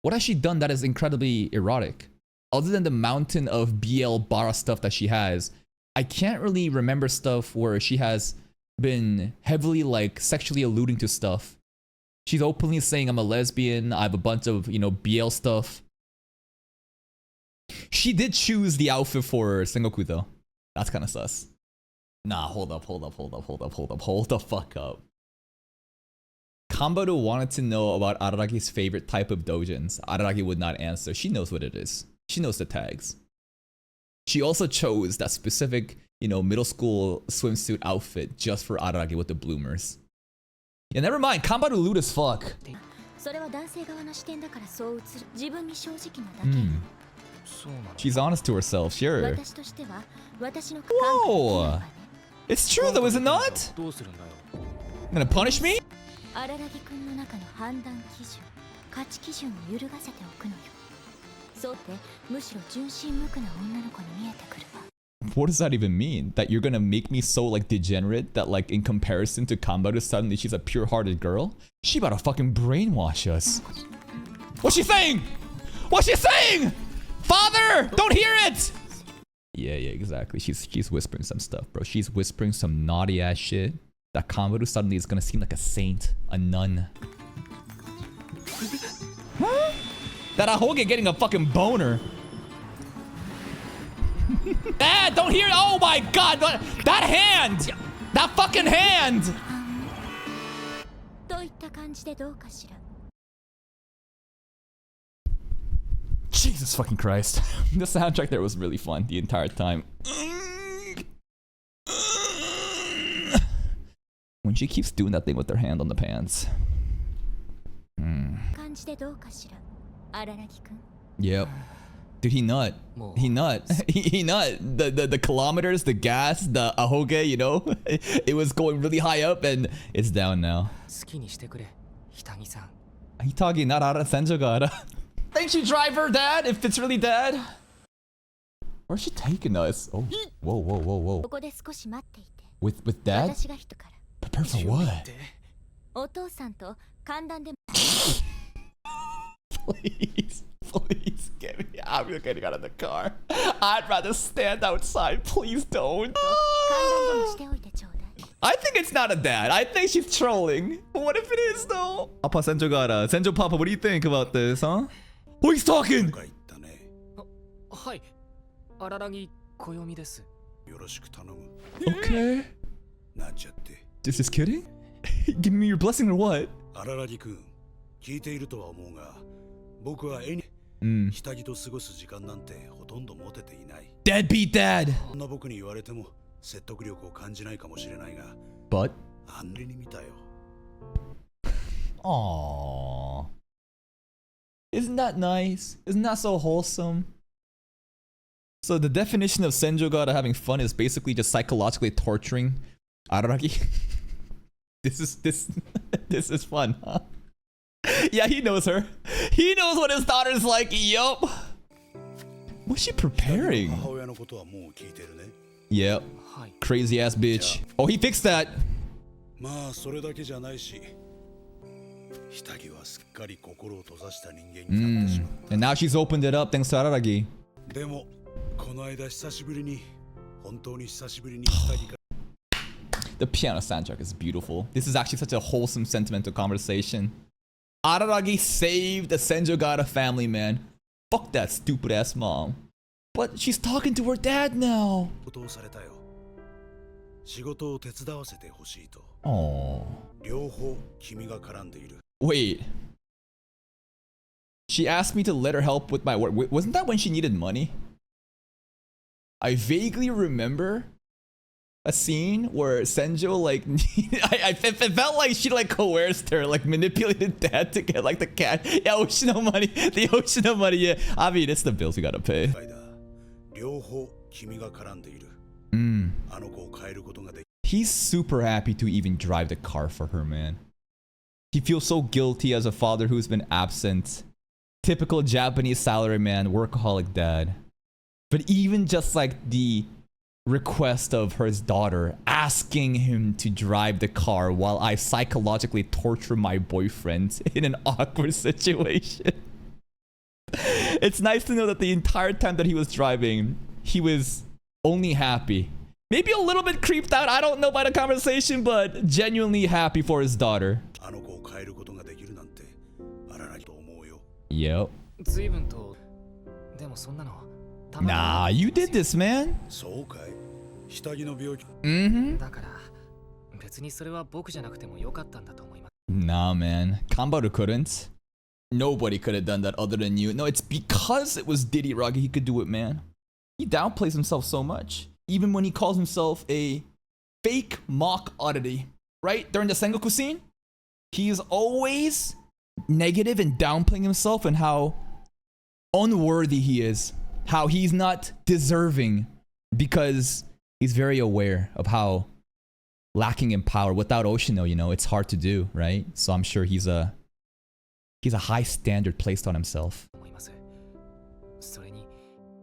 What has she done that is incredibly erotic? Other than the mountain of BL Bara stuff that she has, I can't really remember stuff where she has been heavily like sexually alluding to stuff She's openly saying I'm a lesbian. I have a bunch of, you know, BL stuff. She did choose the outfit for Sengoku though. That's kind of sus. Nah, hold the fuck up. Kambaru wanted to know about Araragi's favorite type of dojins. Araragi would not answer. She knows what it is. She knows the tags. She also chose that specific, you know, middle school swimsuit outfit just for Araragi with the bloomers. Yeah, never mind. Kambaru lewd as fuck. She's honest to herself, sure. Whoa! It's true though, is it not? Gonna punish me? What does that even mean? That you're gonna make me so like degenerate that like in comparison to Kambaru suddenly she's a pure-hearted girl? She about to fucking brainwash us. What's she saying? What's she saying? Father! Don't hear it! Yeah, exactly. She's whispering some stuff, bro. She's whispering some naughty ass shit. That Kambaru suddenly is gonna seem like a saint, a nun. Huh? That Ahoge getting a fucking boner. Dad, don't hear it. Oh my god, that hand! That fucking hand! Jesus fucking Christ. The soundtrack there was really fun the entire time. When she keeps doing that thing with her hand on the pants. Yep. Dude, he nut. He nut. He nut. The kilometers, the gas, the ahoge, you know? It was going really high up and it's down now. Hitagi, not Ara, Senjo ga Ara. Thank you, driver, dad, if it's really dad. Where's she taking us? Oh, whoa. With dad? Prepare for what? Please get me out. I'm getting out of the car. I'd rather stand outside. Please don't. I think it's not a dad. I think she's trolling. What if it is though? Papa Senjo Gara. Senjo Papa, what do you think about this, huh? Oh, he's talking! Okay. This is kidding? Give me your blessing or what? Deadbeat dad! But? Aww. Isn't that nice? Isn't that so wholesome? So the definition of Senjo Gara having fun is basically just psychologically torturing Araragi. This is fun, huh? Yeah, he knows her. He knows what his daughter's like. Yup. What's she preparing? Yep. Crazy ass bitch. Oh, he fixed that. And now she's opened it up thanks to Araragi. The piano soundtrack is beautiful. This is actually such a wholesome, sentimental conversation. Araragi saved the Senjo Gara family, man. Fuck that stupid ass mom. But she's talking to her dad now. Oh. Wait. She asked me to let her help with my work. Wasn't that when she needed money? I vaguely remember a scene where Senjo like it felt like she like coerced her, like manipulated dad to get like the cat. Yeah, Oshino money. The Oshino money, yeah. I mean, it's the bills we gotta pay. He's super happy to even drive the car for her, man. He feels so guilty as a father who's been absent. Typical Japanese salaryman, workaholic dad. But even just like the request of his daughter asking him to drive the car while I psychologically torture my boyfriend in an awkward situation. It's nice to know that the entire time that he was driving, he was only happy. Maybe a little bit creeped out, I don't know by the conversation, but genuinely happy for his daughter. Yep. 随分とでもそんなの Nah, you did this, man. そうかい。下着の病気。Mm-hmm. だから別にそれは僕じゃなくてもよかったんだと思います。 Nah, man. Kambaru couldn't. Nobody could have done that other than you. No, it's because it was Diddy Ruggy he could do it, man. He downplays himself so much. Even when he calls himself a fake mock oddity, right? During the Sengoku scene, he's always negative and downplaying himself and how unworthy he is. How he's not deserving because he's very aware of how lacking in power. Without Oshino, you know, it's hard to do, right? So I'm sure he's a high standard placed on himself. それに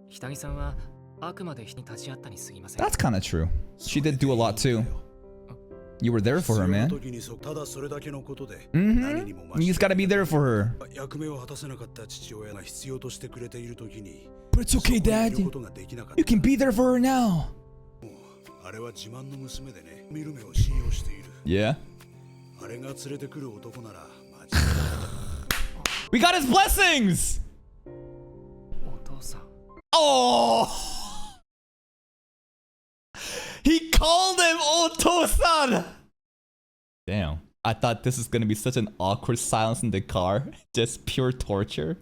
北木さんはあくまで人に立ち会ったに過ぎません。 That's kind of true. She did do a lot too. You were there for her, man. ただそれだけのことで。Mm-hmm. You just gotta be there for her. 役目を果たせなかった父親が必要としてくれているときに。But it's okay, Dad. You can be there for her now. あれは自慢の娘でね。見る目を信用している。 Yeah. あれが連れてくる男なら。We got his blessings. お父さん。 Oh. He called him Otosan! Damn. I thought this was gonna be such an awkward silence in the car. Just pure torture.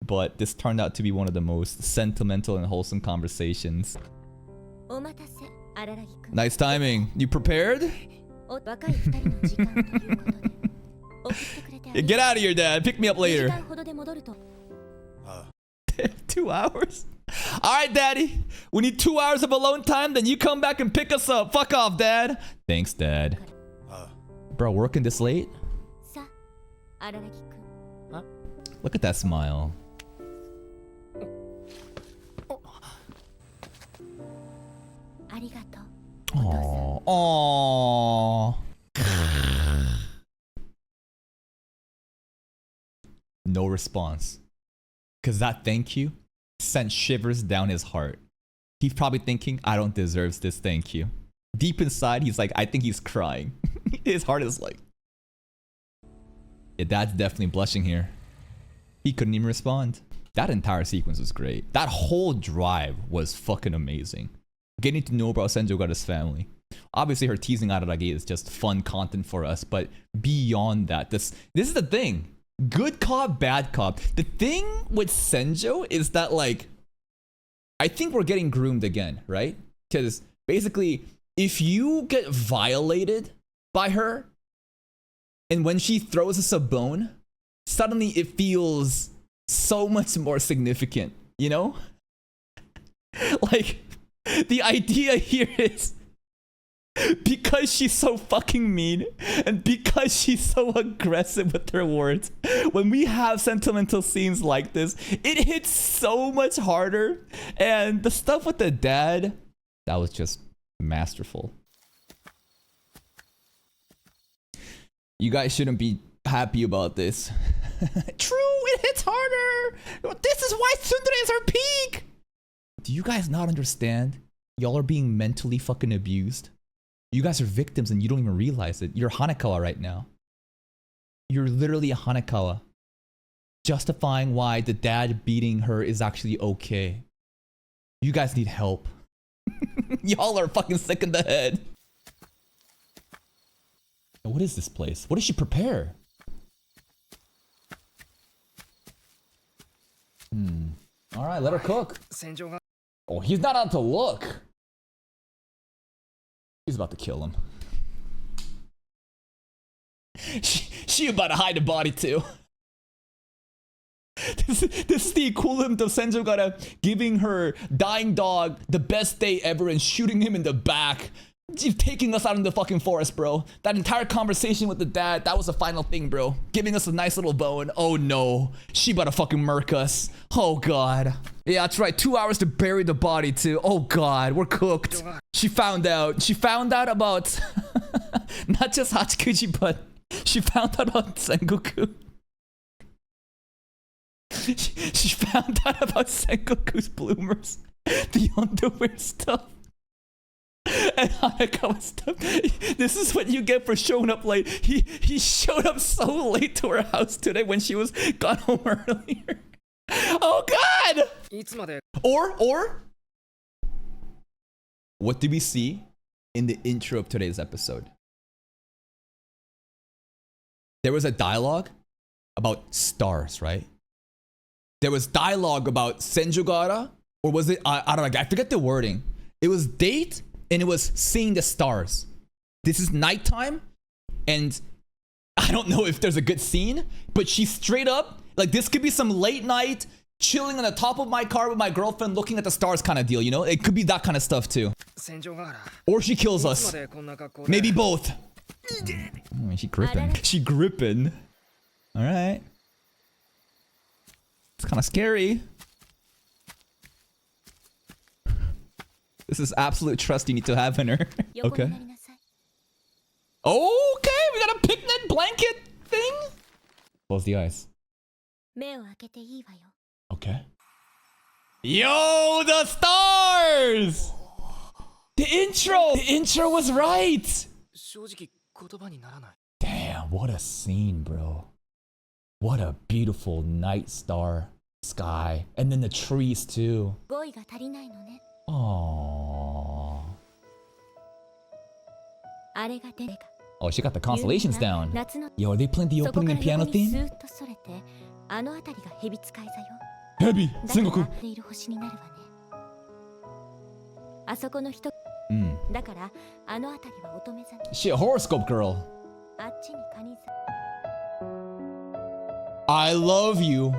But this turned out to be one of the most sentimental and wholesome conversations. Nice timing. You prepared? Yeah, get out of here, Dad. Pick me up later. 2 hours? Alright, Daddy. We need 2 hours of alone time, then you come back and pick us up. Fuck off, Dad. Thanks, Dad. Bro, working this late? Look at that smile. Aww. Aww. No response. Because that thank you sent shivers down his heart. He's probably thinking, I don't deserve this thank you. Deep inside, he's like, I think he's crying. His heart is like... Yeah, Dad's definitely blushing here. He couldn't even respond. That entire sequence was great. That whole drive was fucking amazing. Getting to know about Senjogata's family. Obviously, her teasing Araragi is just fun content for us, but beyond that, this is the thing. Good cop, bad cop. The thing with Senjo is that, like, I think we're getting groomed again, right? Because basically, if you get violated by her, and when she throws us a bone, suddenly it feels so much more significant, you know? Like, the idea here is, because she's so fucking mean and because she's so aggressive with her words, when we have sentimental scenes like this, it hits so much harder. And the stuff with the dad, that was just masterful. You guys shouldn't be happy about this. True, it hits harder. This is why tsundere is her peak. Do you guys not understand? Y'all are being mentally fucking abused. You guys are victims and you don't even realize it. You're Hanekawa right now. You're literally a Hanekawa. Justifying why the dad beating her is actually okay. You guys need help. Y'all are fucking sick in the head. What is this place? What did she prepare? Alright, let her cook. Oh, he's not out to look. He's about to kill him. She about to hide the body too. This is the equivalent of Senjogata giving her dying dog the best day ever and shooting him in the back. Taking us out in the fucking forest, bro. That entire conversation with the dad, that was the final thing, bro. Giving us a nice little bone. Oh no. She about to fucking murk us. Oh god. Yeah, that's right. 2 hours to bury the body too. Oh god, we're cooked. She found out. She found out about not just Hachikuji, but she found out about Sengoku. She found out about Sengoku's bloomers. The underwear stuff. And Hanaka was this is what you get for showing up late. He showed up so late to her house today when she was gone home earlier. Oh god! Or what did we see in the intro of today's episode? There was a dialogue about stars, right? There was dialogue about Senjugara, or was it, I don't know, I forget the wording. It was date, and it was seeing the stars. This is nighttime, and I don't know if there's a good scene, but she straight up, like this could be some late night, chilling on the top of my car with my girlfriend, looking at the stars kind of deal, you know? It could be that kind of stuff too. Or she kills us. Maybe both. Oh, she gripping. She gripping. All right. It's kind of scary. This is absolute trust you need to have in her. Okay. Okay, we got a picnic blanket thing. Close the eyes. Okay. Yo, the stars! The intro was right! Damn, what a scene, bro. What a beautiful night star sky. And then the trees too. Aww. Oh, she got the constellations down. Yo, are they playing the opening and piano theme? Heavy, Sengoku. She a horoscope girl. I love you.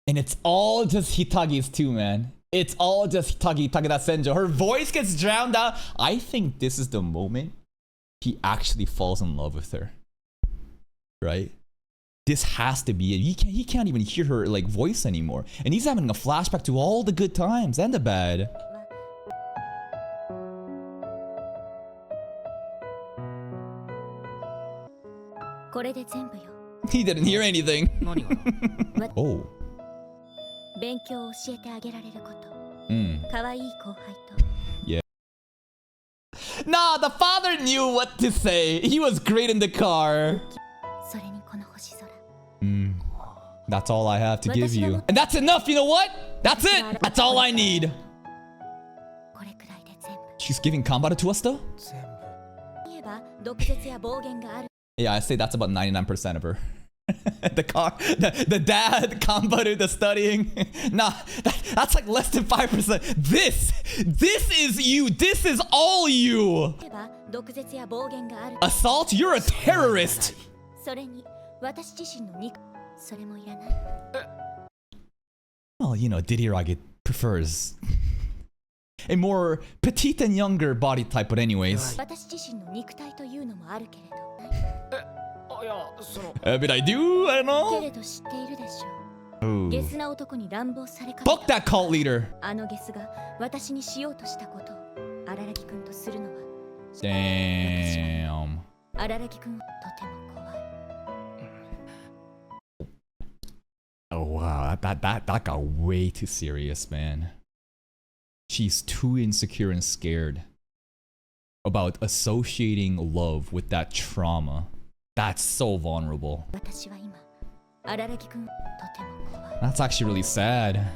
And it's all just Hitagi's too, man. It's all just Hitagi, Takeda Senjo. Her voice gets drowned out. I think this is the moment he actually falls in love with her. Right? This has to be it. He can't even hear her like voice anymore. And he's having a flashback to all the good times and the bad. He didn't hear anything. Oh. Yeah. Nah, the father knew what to say. He was great in the car. That's all I have to give you. And that's enough, you know what? That's it! That's all I need. She's giving Kanbaru to us though? Yeah, I say that's about 99% of her. the dad, Kanbaru, the studying. Nah, that's like less than 5%. This is you. This is all you. Assault? You're a terrorist. Well, you know, Didhiragi prefers a more petite and younger body type, but anyways. But I do? I don't know. Ooh. Fuck that cult leader. Damn. Oh wow, that got way too serious, man. She's too insecure and scared about associating love with that trauma. That's so vulnerable. That's actually really sad.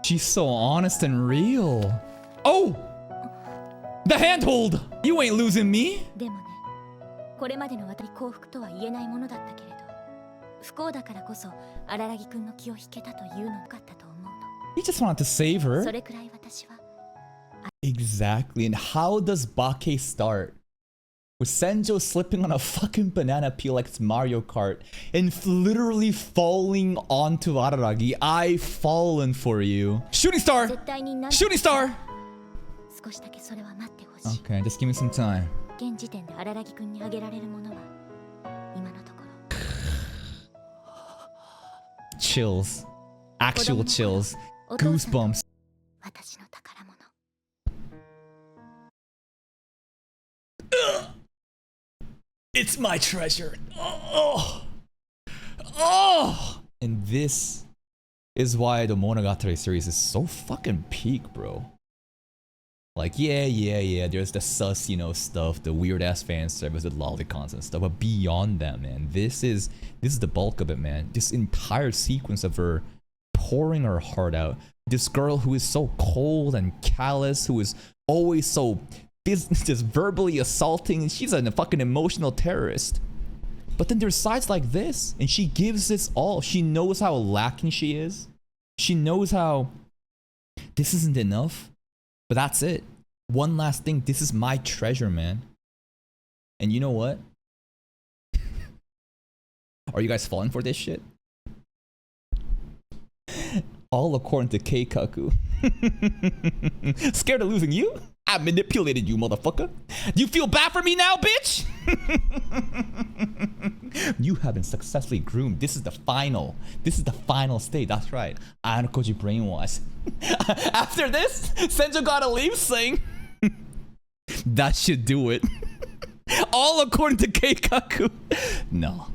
She's so honest and real. Oh! The handhold! You ain't losing me! He just wanted to save her. Exactly, and how does Bake start? With Senjo slipping on a fucking banana peel like it's Mario Kart and literally falling onto Araragi. I've fallen for you. Shooting star! Shooting star! Okay, just give me some time. Chills. Actual chills. Goosebumps. It's my treasure. Oh. And this is why the Monogatari series is so fucking peak, bro. Like, yeah, there's the sus, you know, stuff, the weird ass fan service with lolicons and stuff, but beyond that, man, this is the bulk of it, man. This entire sequence of her pouring her heart out. This girl who is so cold and callous, who is always so just verbally assaulting, she's a fucking emotional terrorist. But then there's sides like this, and she gives this all. She knows how lacking she is. She knows how this isn't enough. But that's it. One last thing. This is my treasure, man. And you know what? Are you guys falling for this shit? All according to Keikaku. Scared of losing you? I manipulated you, motherfucker. Do you feel bad for me now, bitch? You have been successfully groomed. This is the final. This is the final stage. That's right. Anokoji brainwash. After this, Senjo got a leave saying, that should do it. All according to Keikaku. No.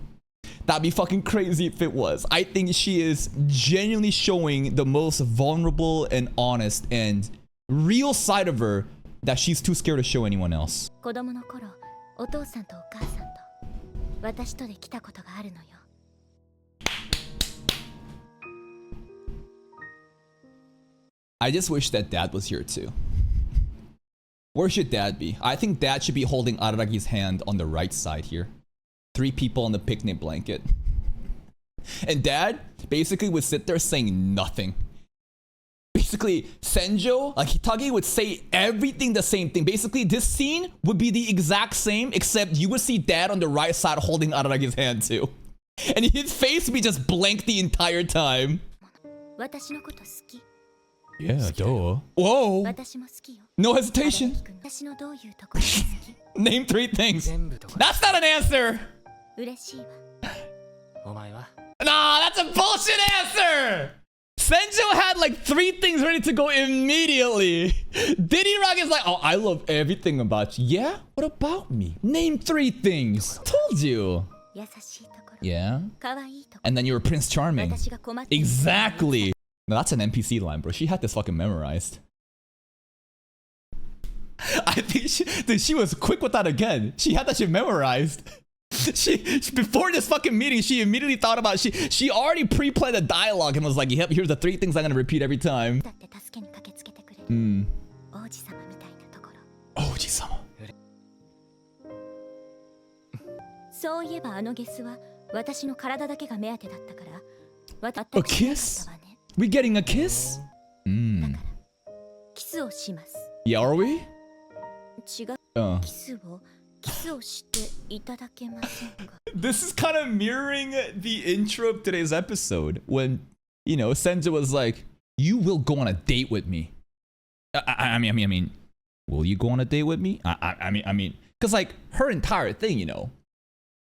That'd be fucking crazy if it was. I think she is genuinely showing the most vulnerable and honest and real side of her that she's too scared to show anyone else. 子供の頃、お父さんとお母さんと私とで来たことがあるのよ。I just wish that dad was here too. Where should dad be? I think dad should be holding Araragi's hand on the right side here. 3 people on the picnic blanket. And dad basically would sit there saying nothing. Basically, Senjo, like Hitagi would say everything the same thing. Basically, this scene would be the exact same, except you would see dad on the right side holding Araragi's hand too. And his face would be just blank the entire time. Yeah, duh. Whoa. No hesitation. Name 3 things. That's not an answer. Nah, that's a bullshit answer. Senjo had like 3 things ready to go immediately. Diddy Rock is like, oh, I love everything about you. Yeah? What about me? Name 3 things. Told you. Yeah? And then you were Prince Charming. Exactly. No, that's an NPC line, bro. She had this fucking memorized. I think she was quick with that again. She had that shit memorized. Before this fucking meeting, she immediately thought about she already pre-planned a dialogue and was like, yep, here's the 3 things I'm gonna repeat every time. Oji-sama. A kiss? We getting a kiss? Yeah, are we? This is kind of mirroring the intro of today's episode when, you know, Senjo was like, you will go on a date with me. I mean, will you go on a date with me? I mean, because like her entire thing, you know,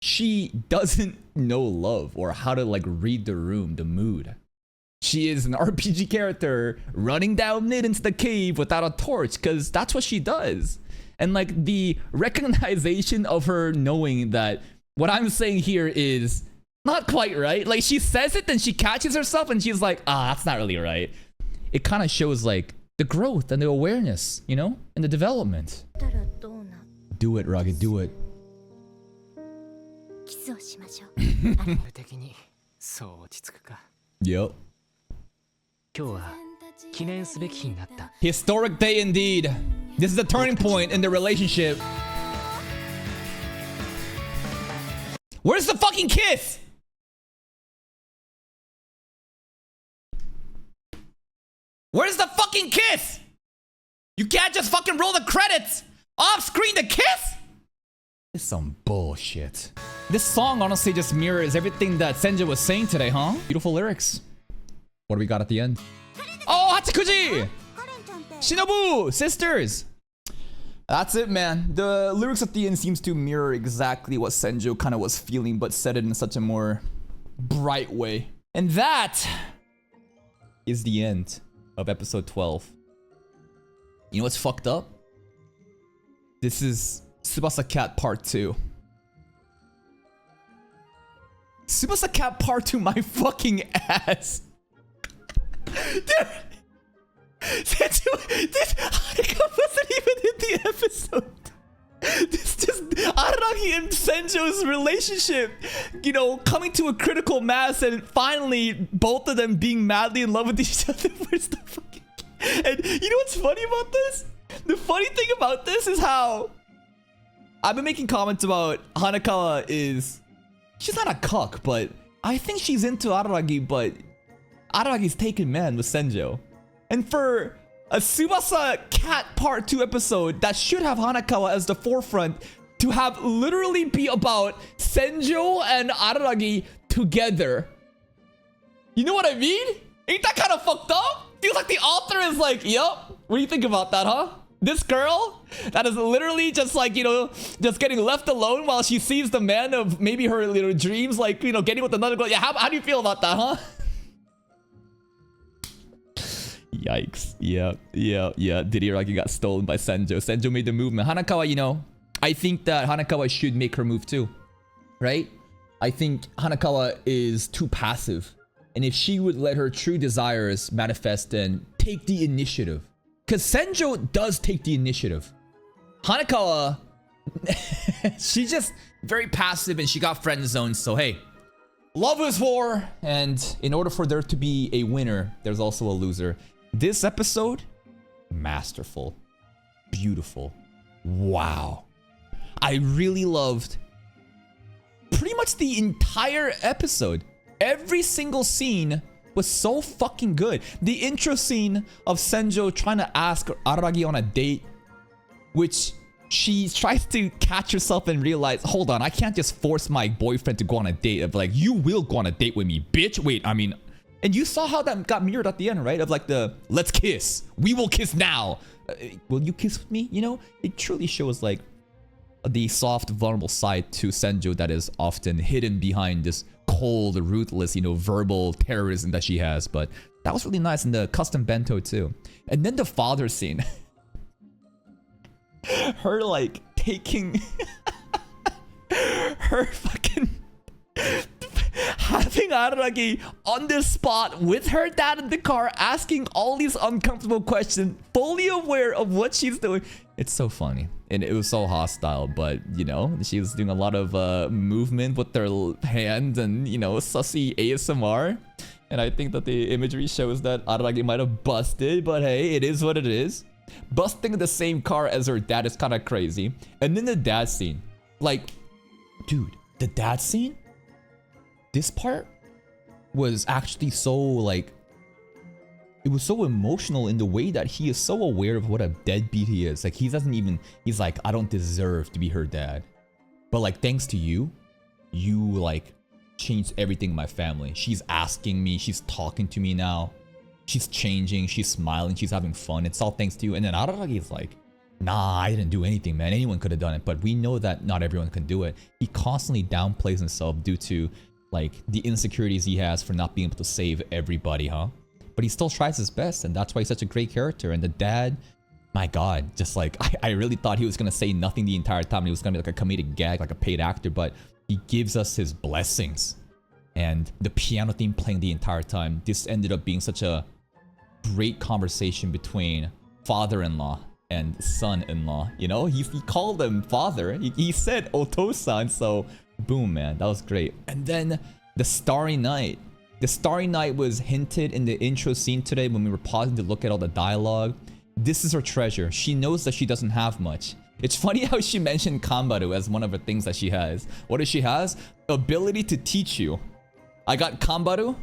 she doesn't know love or how to like read the room, the mood. She is an RPG character running down mid into the cave without a torch because that's what she does. And like the recognition of her knowing that what I'm saying here is not quite right. Like she says it, then she catches herself and she's like, ah, that's not really right. It kind of shows like the growth and the awareness, you know, and the development. Do it, Rugged, do it. Yep. Historic day indeed. This is a turning point in the relationship. Where's the fucking kiss? Where's the fucking kiss? You can't just fucking roll the credits off screen to kiss? This is some bullshit. This song honestly just mirrors everything that Senja was saying today, huh? Beautiful lyrics. What do we got at the end? Oh, Hachikuji! Shinobu! Sisters! That's it, man. The lyrics at the end seems to mirror exactly what Senjo kind of was feeling, but said it in such a more bright way. And that is the end of episode 12. You know what's fucked up? This is Tsubasa Cat Part 2. Tsubasa Cat Part 2, my fucking ass. Dude, This Hanekawa wasn't even in the episode. This just Araragi and Senjo's relationship, you know, coming to a critical mass and finally both of them being madly in love with each other. Where's the fucking... And you know what's funny about this? The funny thing about this is how I've been making comments about Hanekawa is... She's not a cuck, but I think she's into Araragi, but Aragi's taken man with Senjo. And for a Tsubasa Cat Part 2 episode that should have Hanekawa as the forefront to have literally be about Senjo and Araragi together. You know what I mean? Ain't that kind of fucked up? Feels like the author is like, yup, what do you think about that, huh? This girl that is literally just like, you know, just getting left alone while she sees the man of maybe her little dreams, like, you know, getting with another girl. Yeah, how do you feel about that, huh? Yikes. Yeah. Araragi got stolen by Senjo. Senjo made the movement. Hanekawa, you know, I think that Hanekawa should make her move too. Right? I think Hanekawa is too passive. And if she would let her true desires manifest and take the initiative. Because Senjo does take the initiative. Hanekawa, she's just very passive and she got friend zoned. So hey, love is war. And in order for there to be a winner, there's also a loser. This episode, masterful, beautiful, wow. I really loved pretty much the entire episode. Every single scene was so fucking good. The intro scene of Senjo trying to ask Araragi on a date, which she tries to catch herself and realize, hold on, I can't just force my boyfriend to go on a date. Of like, you will go on a date with me, bitch. Wait, I mean, and you saw how that got mirrored at the end, right? Of like the, let's kiss. We will kiss now. Will you kiss with me? You know, it truly shows like the soft, vulnerable side to Senjo that is often hidden behind this cold, ruthless, you know, verbal terrorism that she has. But that was really nice in the custom bento too. And then the father scene. Her like taking her fucking having Araragi on the spot with her dad in the car asking all these uncomfortable questions, fully aware of what she's doing. It's so funny. And it was so hostile, but you know, she was doing a lot of movement with her hand and, you know, sussy ASMR. And I think that the imagery shows that Araragi might have busted, but hey, it is what it is. Busting in the same car as her dad is kind of crazy. And then the dad scene. Like, dude, the dad scene? This part was actually so like, it was so emotional in the way that he is so aware of what a deadbeat he is. Like, he doesn't even, he's like, I don't deserve to be her dad. But like, thanks to you, you like changed everything in my family. She's asking me, she's talking to me now. She's changing, she's smiling, she's having fun. It's all thanks to you. And then Araragi is like, nah, I didn't do anything, man. Anyone could have done it. But we know that not everyone can do it. He constantly downplays himself due to like the insecurities he has for not being able to save everybody, huh? But he still tries his best, and that's why he's such a great character. And the dad, my god, just like, I really thought he was gonna say nothing the entire time. He was gonna be like a comedic gag, like a paid actor, but he gives us his blessings. And the piano theme playing the entire time. This ended up being such a great conversation between father-in-law and son-in-law. You know, he called him father. He said Otosan, so boom, man, that was great. And then the Starry Night. The Starry Night was hinted in the intro scene today when we were pausing to look at all the dialogue. This is her treasure. She knows that she doesn't have much. It's funny how she mentioned Kanbaru as one of the things that she has. What does she has? Ability to teach you. I got Kanbaru.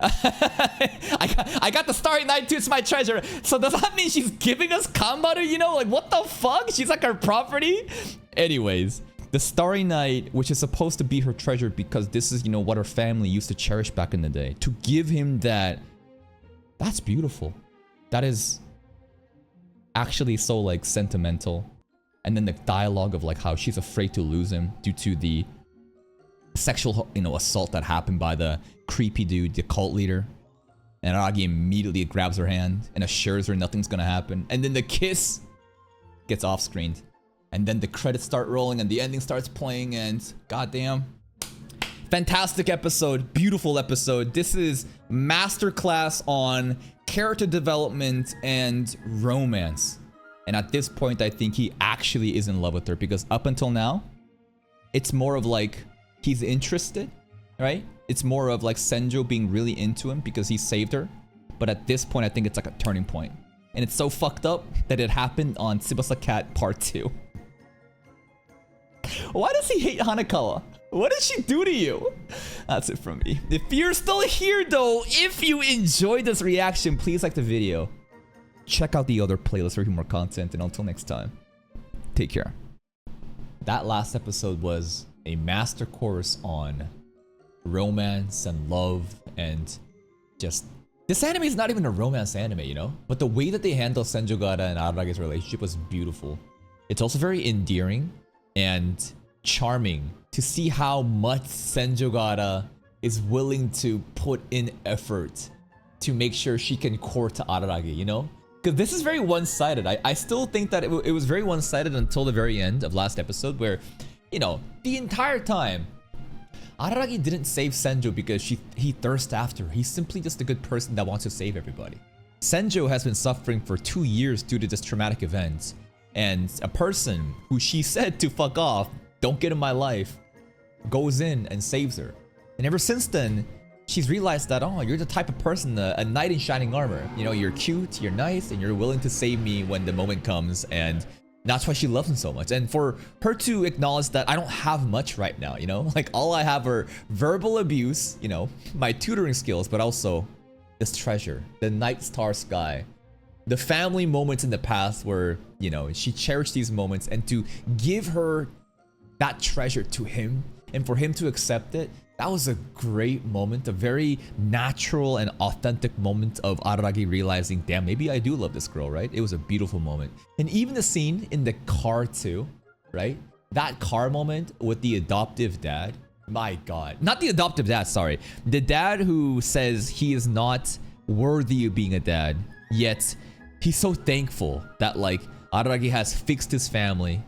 I got the Starry Night too. It's my treasure. So does that mean she's giving us Kanbaru? You know, like what the fuck? She's like our property? Anyways. The Starry Night, which is supposed to be her treasure because this is, you know, what her family used to cherish back in the day. To give him that, that's beautiful. That is actually so like sentimental. And then the dialogue of like how she's afraid to lose him due to the sexual, you know, assault that happened by the creepy dude, the cult leader. And Aragi immediately grabs her hand and assures her nothing's gonna happen. And then the kiss gets off-screened. And then the credits start rolling and the ending starts playing and goddamn. Fantastic episode, beautiful episode. This is masterclass on character development and romance. And at this point, I think he actually is in love with her, because up until now, it's more of like he's interested, right? It's more of like Senjo being really into him because he saved her. But at this point, I think it's like a turning point. And it's so fucked up that it happened on Tsubasa Cat Part 2. Why does he hate Hanakawa? What did she do to you? That's it from me. If you're still here though, if you enjoyed this reaction, please like the video. Check out the other playlist for more content, and until next time, take care. That last episode was a master course on romance and love, and just... This anime is not even a romance anime, you know? But the way that they handle Senjo Gara and Araragi's relationship was beautiful. It's also very endearing and charming to see how much Senjo Gara is willing to put in effort to make sure she can court Araragi, you know? Because this is very one-sided. I still think that it was very one-sided until the very end of last episode, where, you know, the entire time, Araragi didn't save Senjo because he thirsts after her. He's simply just a good person that wants to save everybody. Senjo has been suffering for 2 years due to this traumatic event, and a person who she said to fuck off, don't get in my life, goes in and saves her. And ever since then, she's realized that, oh, you're the type of person, a knight in shining armor. You know, you're cute, you're nice, and you're willing to save me when the moment comes, and that's why she loves him so much. And for her to acknowledge that I don't have much right now, you know? Like, all I have are verbal abuse, you know, my tutoring skills, but also this treasure, the night star sky. The family moments in the past where, you know, she cherished these moments, and to give her that treasure to him, and for him to accept it, that was a great moment, a very natural and authentic moment of Araragi realizing, damn, maybe I do love this girl, right? It was a beautiful moment. And even the scene in the car too, right? That car moment with the adoptive dad, my god. Not the adoptive dad, sorry. The dad who says he is not worthy of being a dad, yet he's so thankful that, like, Araragi has fixed his family.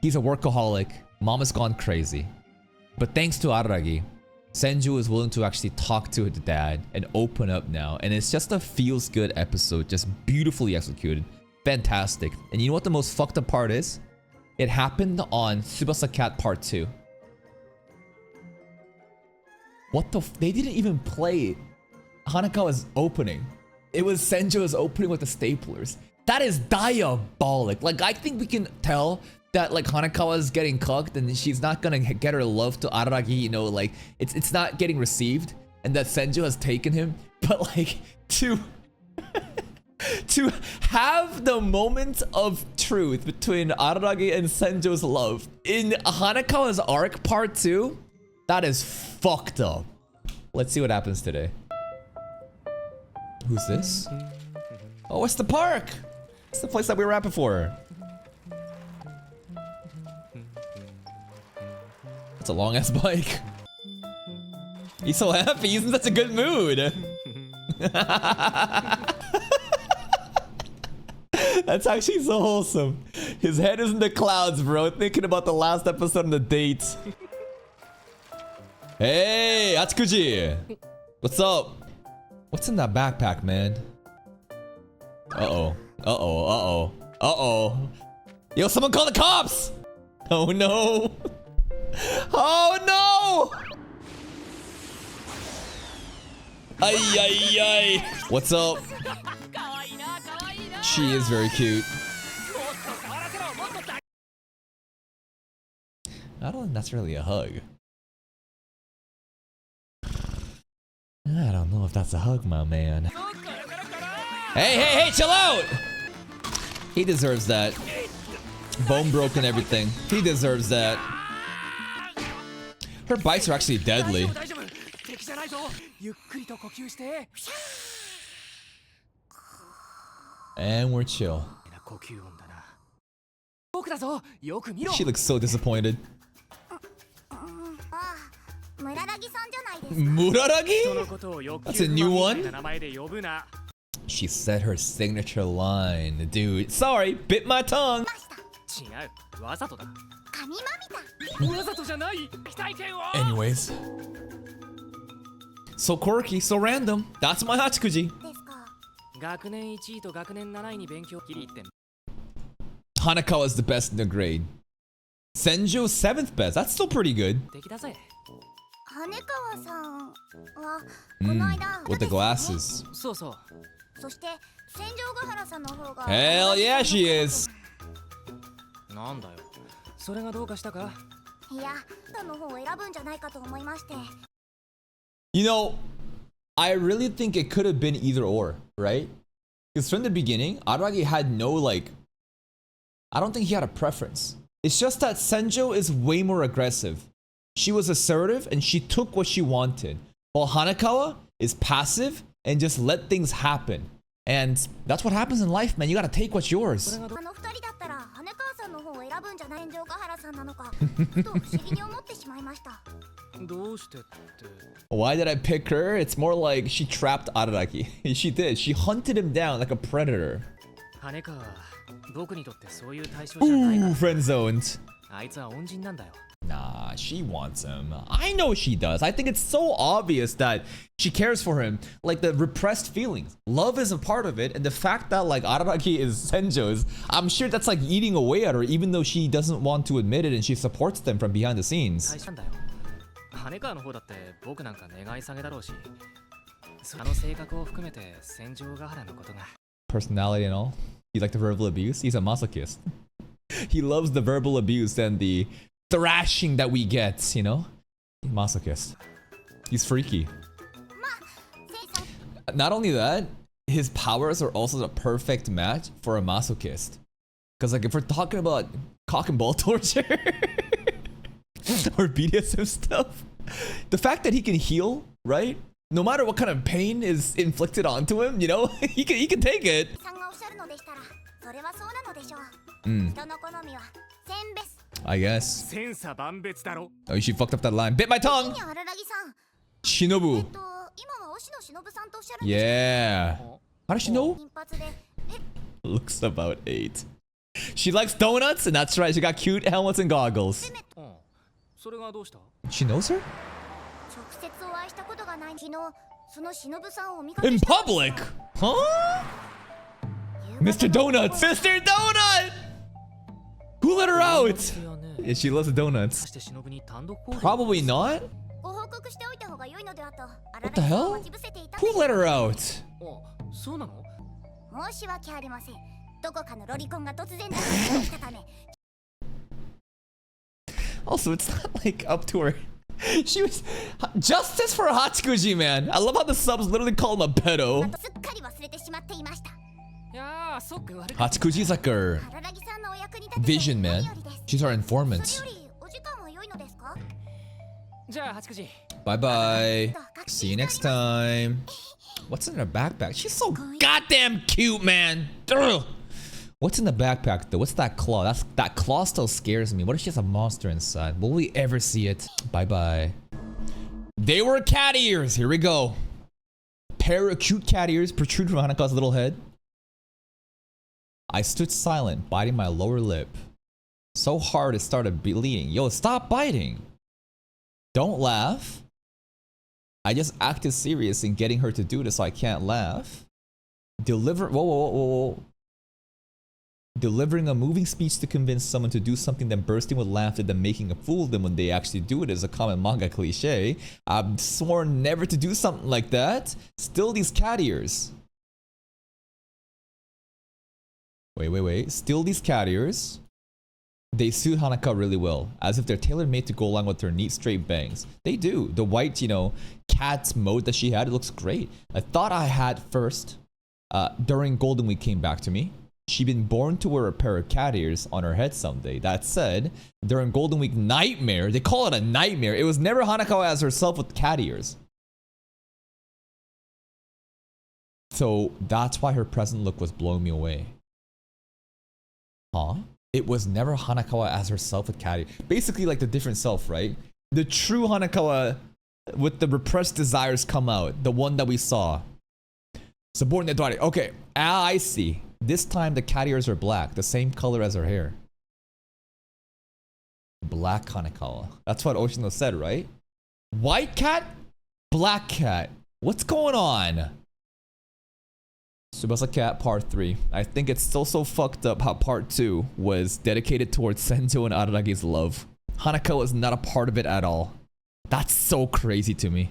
He's a workaholic. Mama's gone crazy. But thanks to Araragi, Senju is willing to actually talk to the dad and open up now. And it's just a feels good episode, just beautifully executed. Fantastic. And you know what the most fucked up part is? It happened on Tsubasa Cat Part 2. What the they didn't even play Hanakawa's opening. It was Senjo's opening with the staplers. That is diabolic. Like, I think we can tell that, like, Hanakawa is getting cucked and she's not gonna get her love to Araragi, you know, like, it's not getting received, and that Senjo has taken him. But, like, to have the moment of truth between Araragi and Senjo's love in Hanakawa's arc Part 2, that is fucked up. Let's see what happens today. Who's this? Oh, it's the park! It's the place that we were at before. That's a long ass bike. He's so happy, he's in such a good mood. That's actually so wholesome. His head is in the clouds, bro, thinking about the last episode on the date. Hey, Atsukuji! What's up? What's in that backpack, man? Uh-oh. Uh-oh, uh-oh. Uh-oh. Yo, someone call the cops! Oh no! Oh no! Ay, ay, ay. What's up? She is very cute. I don't think that's really a hug. I don't know if that's a hug, my man. Hey, hey, hey, chill out! He deserves that. Bone broken everything. He deserves that. Her bites are actually deadly. And we're chill. She looks so disappointed. Muraragi? That's a new one? She said her signature line. Dude, sorry, bit my tongue. Anyways. So quirky, so random. That's my Hachikuji. 学年1位と学年7位に勉強切り入って Hanakawa is the best in the grade. Senju 7th best. That's still pretty good. 敵だぜ。羽川さんはこの間 With the glasses. そうそう。そして戦場ヶ原さんの方が Hell yeah, she is. なんだよ。それがどうかしたか？いや、他の方を選ぶんじゃないかと思いまして。You know, I really think it could have been either or, right? Because from the beginning, Aragi had no like, I don't think he had a preference. It's just that Senjo is way more aggressive. She was assertive and she took what she wanted. While Hanakawa is passive and just let things happen. And that's what happens in life, man. You gotta take what's yours. あの二人だったら羽川さんの方を選ぶんじゃない戦場ヶ原さんなのかふと不思議に思ってしまいました。どうしてって。Why did I pick her? It's more like she trapped Araragi. She did. She hunted him down like a predator. 羽川は僕にとってそういう対象じゃないな。 Ooh, friend zoned. あいつは恩人なんだよ。 Nah, she wants him. I know she does. I think it's so obvious that she cares for him. Like the repressed feelings. Love is a part of it. And the fact that like Araragi is Senjo's, I'm sure that's like eating away at her even though she doesn't want to admit it and she supports them from behind the scenes. 大事なんだよ。羽川の方だって僕なんか願い下げだろうし。その性格を含めて戦場ヶ原のことが。 Personality and all. He like the verbal abuse. He's a masochist. He loves the verbal abuse and the thrashing that we get, you know? Masochist. He's freaky. Not only that, his powers are also the perfect match for a masochist. Because like if we're talking about cock and ball torture or BDSM stuff, the fact that he can heal, right? No matter what kind of pain is inflicted onto him, you know, he can take it. I guess. 千差万別だろ。 Oh, she fucked up that line. Bit my tongue! Shinobu. Yeah. How does she know? Looks about 8. She likes donuts, and that's right, she got cute helmets and goggles. それがどうした？ She knows her? In public? Huh? Mr. Donuts! Mr. Donut! Who let her out? Yeah, she loves the donuts. Probably not? What the hell? Who let her out? Also, it's not like up to her. She was justice for Hachikuji, man. I love how the subs literally call him a pedo. Hachikuji's like her vision, man. She's our informant. Bye bye. See you next time. What's in her backpack? She's so goddamn cute, man. Ugh. What's in the backpack though? What's that claw? That claw still scares me. What if she has a monster inside? Will we ever see it? Bye bye. They were cat ears. Here we go. Pair of cute cat ears protrude from Hanaka's little head. I stood silent, biting my lower lip. So hard it started bleeding. Yo, stop biting. Don't laugh. I just acted serious in getting her to do this so I can't laugh. Whoa. Delivering a moving speech to convince someone to do something, then bursting with laughter, then making a fool of them when they actually do it is a common manga cliche. I've sworn never to do something like that. Still these cat ears. Wait. Still these cat ears. They suit Hanaka really well, as if they're tailor-made to go along with her neat straight bangs. They do. The white, you know, cat mode that she had, it looks great. I thought I had first, during Golden Week came back to me. She'd been born to wear a pair of cat ears on her head someday. That said, during Golden Week Nightmare, they call it a nightmare. It was never Hanakawa as herself with cat ears. So that's why her present look was blowing me away. Huh? It was never Hanakawa as herself with cat ears. Basically like the different self, right? The true Hanakawa with the repressed desires come out. The one that we saw. Subordinate daughter. Okay, I see. This time the cat ears are black, the same color as her hair. Black Hanakawa. That's what Oshino said, right? White cat, black cat. What's going on? Tsubasa Cat Part 3. I think it's still so fucked up how Part 2 was dedicated towards Senjo and Araragi's love. Hanako was not a part of it at all. That's so crazy to me.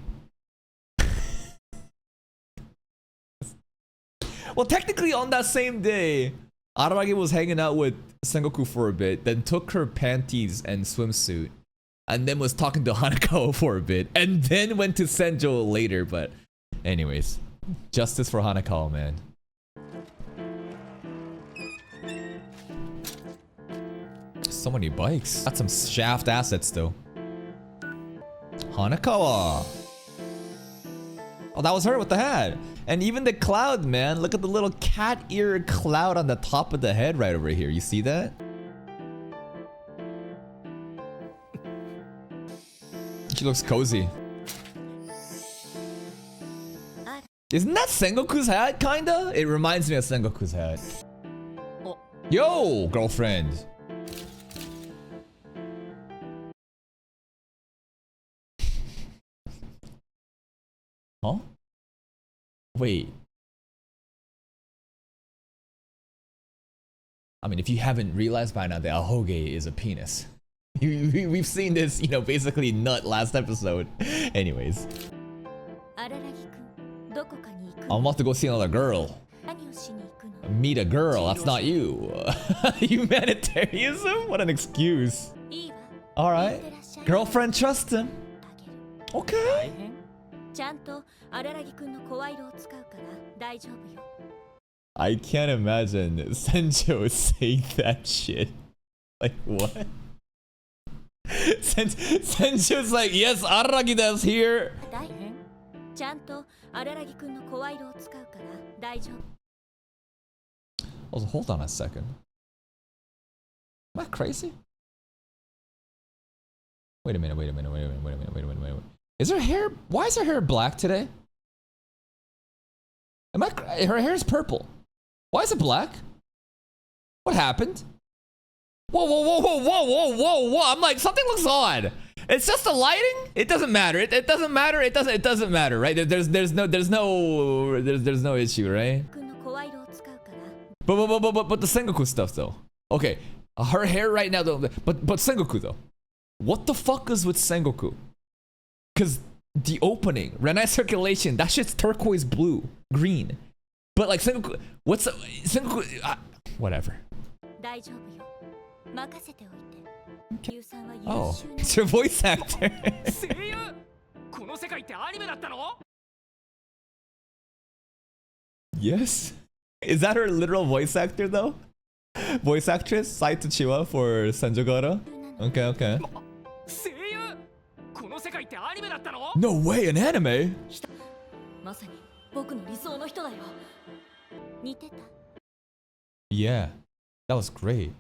Well, technically on that same day, Araragi was hanging out with Sengoku for a bit, then took her panties and swimsuit, and then was talking to Hanako for a bit, and then went to Senjo later, but anyways. Justice for Hanako, man. So many bikes. Got some shaft assets though. Hanakawa. Oh, that was her with the hat. And even the cloud, man. Look at the little cat ear cloud on the top of the head right over here. You see that? She looks cozy. Isn't that Sengoku's hat, kinda? It reminds me of Sengoku's hat. Yo, girlfriend. Huh? Wait. I mean, if you haven't realized by now, the ahoge is a penis. We've seen this, you know, basically nut last episode. Anyways. I'm about to go see another girl. Meet a girl, that's not you. Humanitarianism? What an excuse. Alright. Girlfriend, trust him. Okay. I can't imagine Senjo saying that shit. Like, what? Senjo's like, yes, Araragi desu here. Also, hold on a second. Am I crazy? Wait a minute. Is her hair? Why is her hair black today? Her hair is purple. Why is it black? What happened? Whoa. I'm like, something looks odd. It's just the lighting? It doesn't matter. It doesn't matter. It doesn't matter, right? There's no issue, right? But the Sengoku stuff though. Okay. Her hair right now though, but Sengoku though. What the fuck is with Sengoku? Cause the opening, Renai circulation, that shit's turquoise blue, green. But like Sengoku, what's Sengoku? Whatever. Oh, it's your voice actor. Yes. Is that her literal voice actor though? Voice actress Saito Chiwa for Senjogara? Okay. No way, an anime? Yeah, that was great.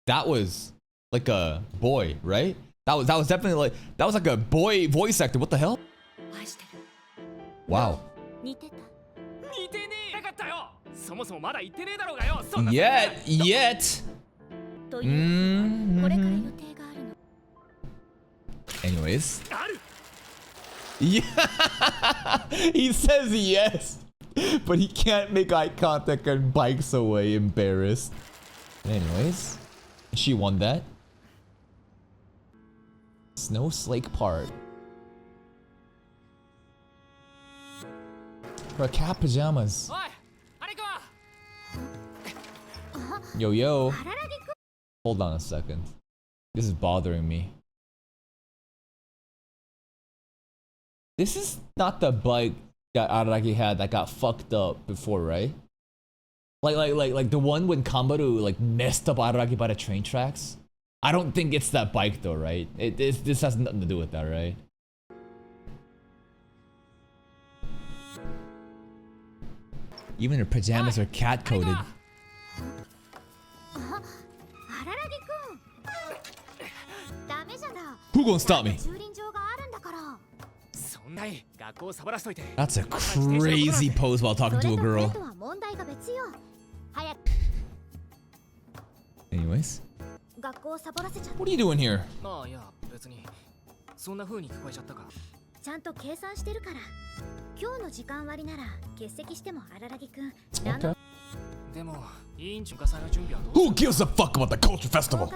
That was like a boy, right? That was definitely like, that was like a boy voice actor. What the hell? Wow. Yet. Anyways. Yeah. He says yes, but he can't make eye contact and bikes away, embarrassed. Anyways, she won that. Snow Slake part. Her cat pajamas. Yo. Hold on a second. This is bothering me. This is not the bike that Araragi had that got fucked up before, right? Like the one when Kambaru like messed up Araragi by the train tracks. I don't think it's that bike though, right? This has nothing to do with that, right? Even her pajamas are cat coated. Who gonna stop me? That's a crazy pose while talking to a girl. Anyways. What are you doing here? 今日の時間割なら欠席しても荒木くん。 Okay. でも委員長が祭の準備はどう Who gives a fuck about the culture festival?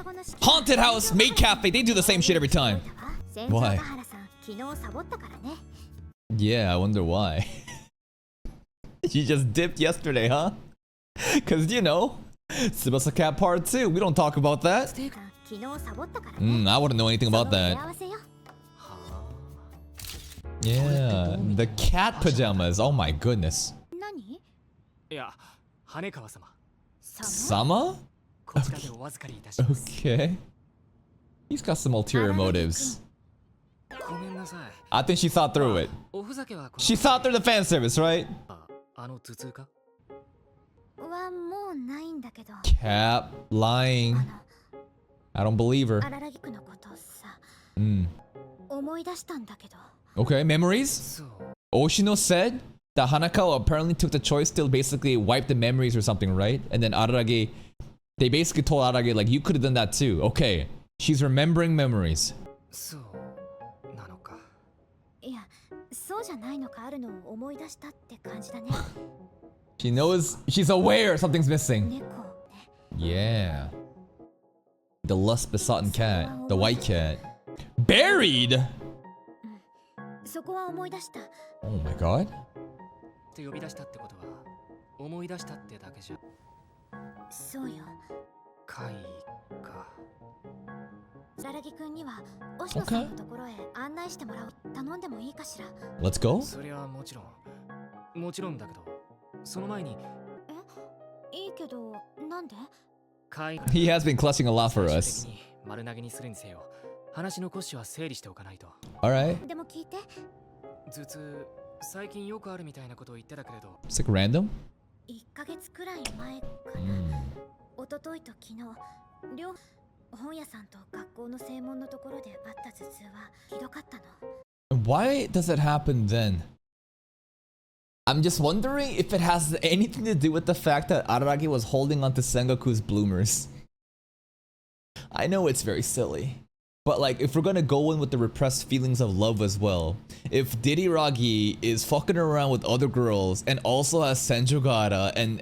Haunted house, maid cafe, they do the same shit every time. Why? 昨日サボったからね。 Yeah, I wonder why. You just dipped yesterday, huh? Cause you know, Tsubasa Cat Part 2, we don't talk about that. 昨日サボったからね。I wouldn't know anything about that. Yeah, the cat pajamas. Oh my goodness. 何？いや羽川様 Sama? こちらでお預かりいたします Okay. He's got some ulterior motives. ごめんなさい I think she thought through it. おふざけはこの She thought through the fan service, right? あの頭痛かはもうないんだけど。 Cap lying. I don't believe her. 荒木くんのことさ、 Mm. 思い出したんだけど。 Okay, memories? そう Oshino said that Hanakawa apparently took the choice to basically wipe the memories or something, right? And then Ararage, they basically told Ararage, like, you could have done that too. Okay, she's remembering memories. そうなのかいや、そうじゃないのかあるのを思い出したって感じだね。 She knows, she's aware something's missing. 猫ね。 Yeah. The lust besotten cat, the white cat. Buried? そこは思い出した。 Oh my god. って呼び出したってことは思い出したってだけじゃそうよ。会か荒木くんには押野さんのところへ案内してもらおう。頼んでもいいかしら。 Let's go. それはもちろんだけどその前にいいけど、なんで？会 He has been clutching a lot for 最 us. 終的に丸投げにするにせよ話の骨子は整理しておかないと Alright. でも聞いて。頭痛最近よくあるみたいなことを言ってたけれど It's like random. 1ヶ月くらい前かな。 一昨日と昨日、両本屋さんと学校の正門のところであった頭痛はひどかったの。 Why does it happen then? I'm just wondering if it has anything to do with the fact that Araragi was holding onto Sengoku's bloomers. I know it's very silly. But like, if we're gonna go in with the repressed feelings of love as well, if Diriragi is fucking around with other girls and also has Senjogara and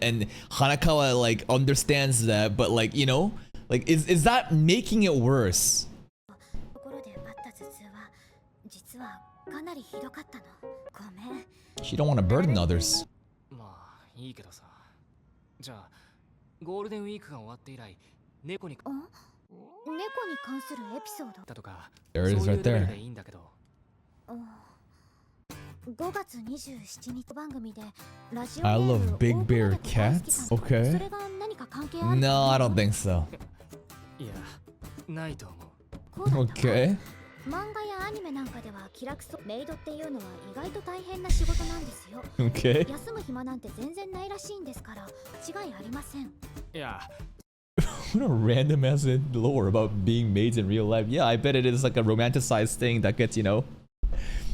Hanakawa like understands that, but like, you know, like is that making it worse? ところであった頭痛は実はかなりひどかったの。ごめん。 She don't want to burden others. まあいいけどさじゃあゴールデンウィークが終わって以来猫に猫に関するエピソードだとか There it is そういう right レベル there. でいいんだけど5月27日番組でラジオ I ネーム love Big 大 Bear 倉で大好き cats. さん Okay. それが何か関係ある No, I don't think so. いやないと思うこうだったわ Okay. 漫画やアニメなんかでは気楽そうメイドっていうのは意外と大変な仕事なんですよ Okay. 休む暇なんて全然ないらしいんですから違いありませんいや What a random ass lore about being maids in real life. Yeah, I bet it is like a romanticized thing that gets, you know,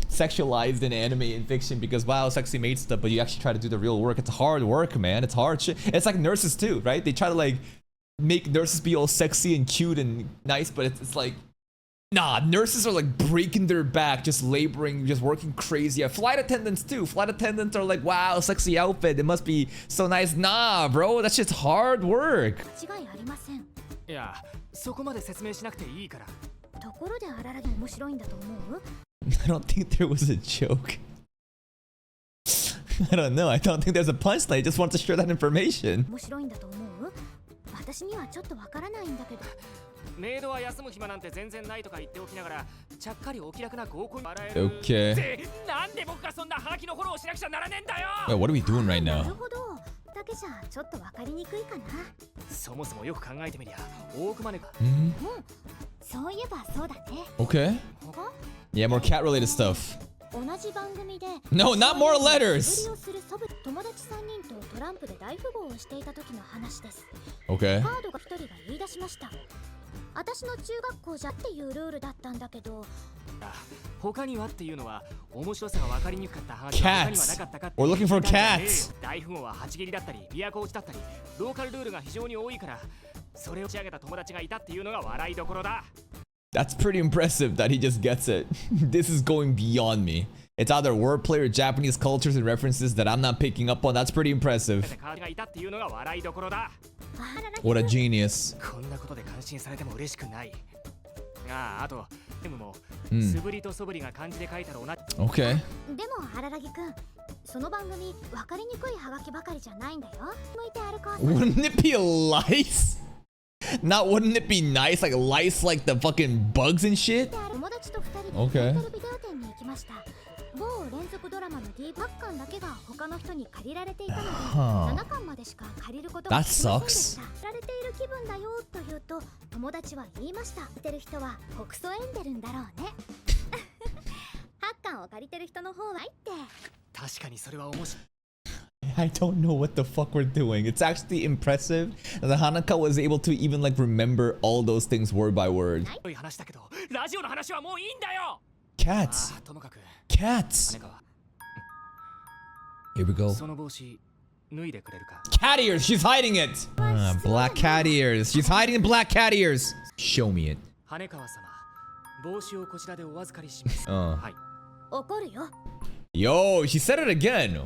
sexualized in anime and fiction because wow, sexy maid stuff, but you actually try to do the real work. It's hard work, man. It's hard shit. It's like nurses too, right? They try to like make nurses be all sexy and cute and nice, but it's like, nah, nurses are like breaking their back, just laboring, just working crazy. Yeah, flight attendants too. Flight attendants are like, wow, sexy outfit. It must be so nice. Nah, bro, that's just hard work. 違いありませんいやそこまで説明しなくていいからところであららぎ面白いんだと思う I don't think there was a joke. I don't know. I don't think there's a punchline. I just want to share that information. 面白いんだと思う私にはちょっとわからないんだけどメイドは休む暇なんて全然ないとか言っておきながらちゃっかりお気楽な合コンに笑える Okay. なんで僕がそんなハガキのフォローをしなくちゃならねえんだよ Wait, what are we doing right な now? るほどだけじゃちょっとわかりにくいかなそもそもよく考えてみりゃ大熊猫 Hmm? そういえばそうだね Okay. 他 Yeah, more cat related stuff. 同じ番組で No, not more 素振 letters. りをする祖母友達3人とトランプで大富豪をしていた時の話です Okay. カードが1人が言い出しました私の中学校じゃっていうルールだったんだけど他にはっていうのは面白さが分かりにくかったハガキは他にはなかったかって We're looking for 聞いたんじゃねえよ cats. 大富豪は8切りだったり都落ちだったりローカルルールが非常に多いからそれを仕上げた友達がいたっていうのが笑いどころだ That's pretty impressive that he just gets it. This is going beyond me. It's either wordplay or Japanese cultures and references that I'm not picking up on. That's pretty impressive. What a genius. Okay. でも荒木くん、その番組分かりにくいハガキばかりじゃないんだよ。向いてあるか。Wouldn't it be a lice? Not wouldn't it be nice? Like lice like the fucking bugs and shit? 友達と2人で Okay. レンタルビデオ店に行きました。某連続ドラマの D 8巻だけが他の人に借りられていたので、7巻までしか借りることができませんでした。借られている気分だよと言うと、友達は言いました。見てる人は北総エンデルんだろうね。8巻を借りてる人の方はいって。確かにそれは面白い。I don't know what the fuck we're doing. It's actually impressive that Hanaka was able to even like remember all those things word by word. Cats. Cats. Here we go. Cat ears. She's hiding it. Black cat ears. She's hiding black cat ears. Show me it. 怒るよ。 Yo, she said it again.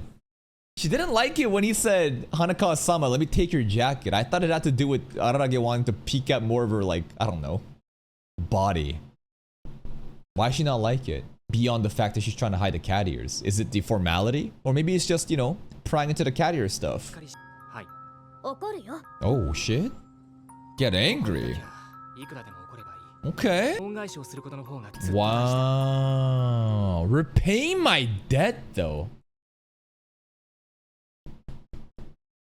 She didn't like it when he said, Hanakawa-sama, let me take your jacket. I thought it had to do with Ararage wanting to peek at more of her, like, I don't know, body. Why does she not like it? Beyond the fact that she's trying to hide the cat ears. Is it the formality? Or maybe it's just, you know, prying into the cat ear stuff. 怒るよ。 Oh, shit. Get angry. Okay. Wow. Repay my debt, though.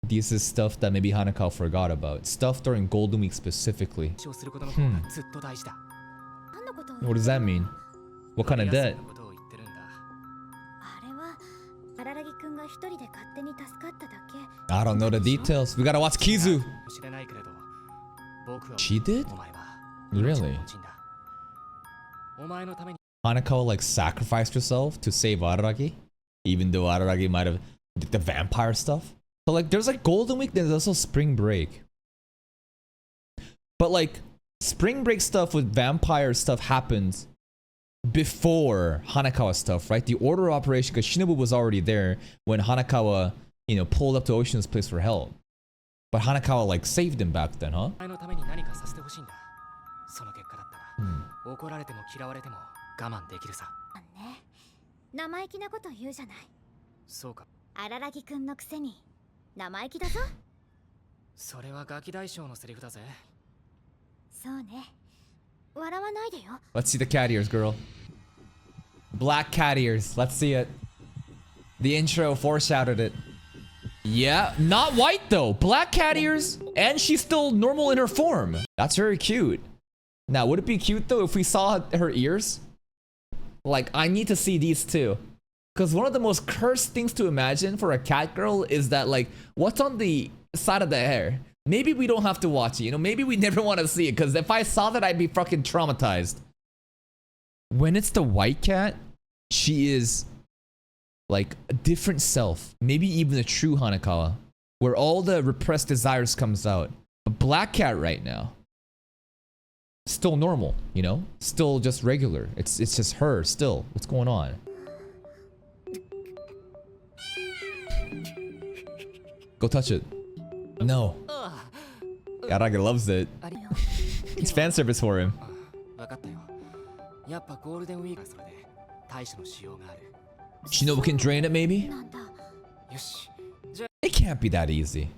This is stuff that maybe Hanako forgot about. Stuff during Golden Week specifically. What does that mean? What kind of debt? あれは荒木くんが一人で勝手に助かっただけ。 I don't know the details. We gotta watch Kizu. She did? Really? Hanako like sacrificed herself to save Araragi? Even though Araragi might have did the vampire stuff? So like there's like Golden Week, there's also Spring Break. But like Spring Break stuff with vampire stuff happens before Hanakawa stuff, right? The order of operation, because Shinobu was already there when Hanakawa, you know, pulled up to Ocean's place for help. But Hanakawa like saved him back then, huh? 怒られても嫌われても我慢できるさ。ね、生意気なこと言うじゃない。そうか。荒木くんのくせに生意気だぞ。それはガキ大将のセリフだぜ。そうね。笑わないでよ。 Let's see the cat ears, girl. Black cat ears. Let's see it. The intro foreshadowed it. Yeah, not white though. Black cat ears, and she's still normal in her form. That's very cute. Now, would it be cute though if we saw her ears? Like, I need to see these too. Because one of the most cursed things to imagine for a cat girl is that, like, what's on the side of the hair? Maybe we don't have to watch it, you know? Maybe we never want to see it, because if I saw that, I'd be fucking traumatized. When it's the white cat, she is, like, a different self. Maybe even a true Hanakawa, where all the repressed desires comes out. A black cat right now. Still normal, you know? Still just regular. It's just her still. What's going on? Go touch it. No. Araragi loves it. It's fan service for him. Shinobu can drain it maybe? It can't be that easy.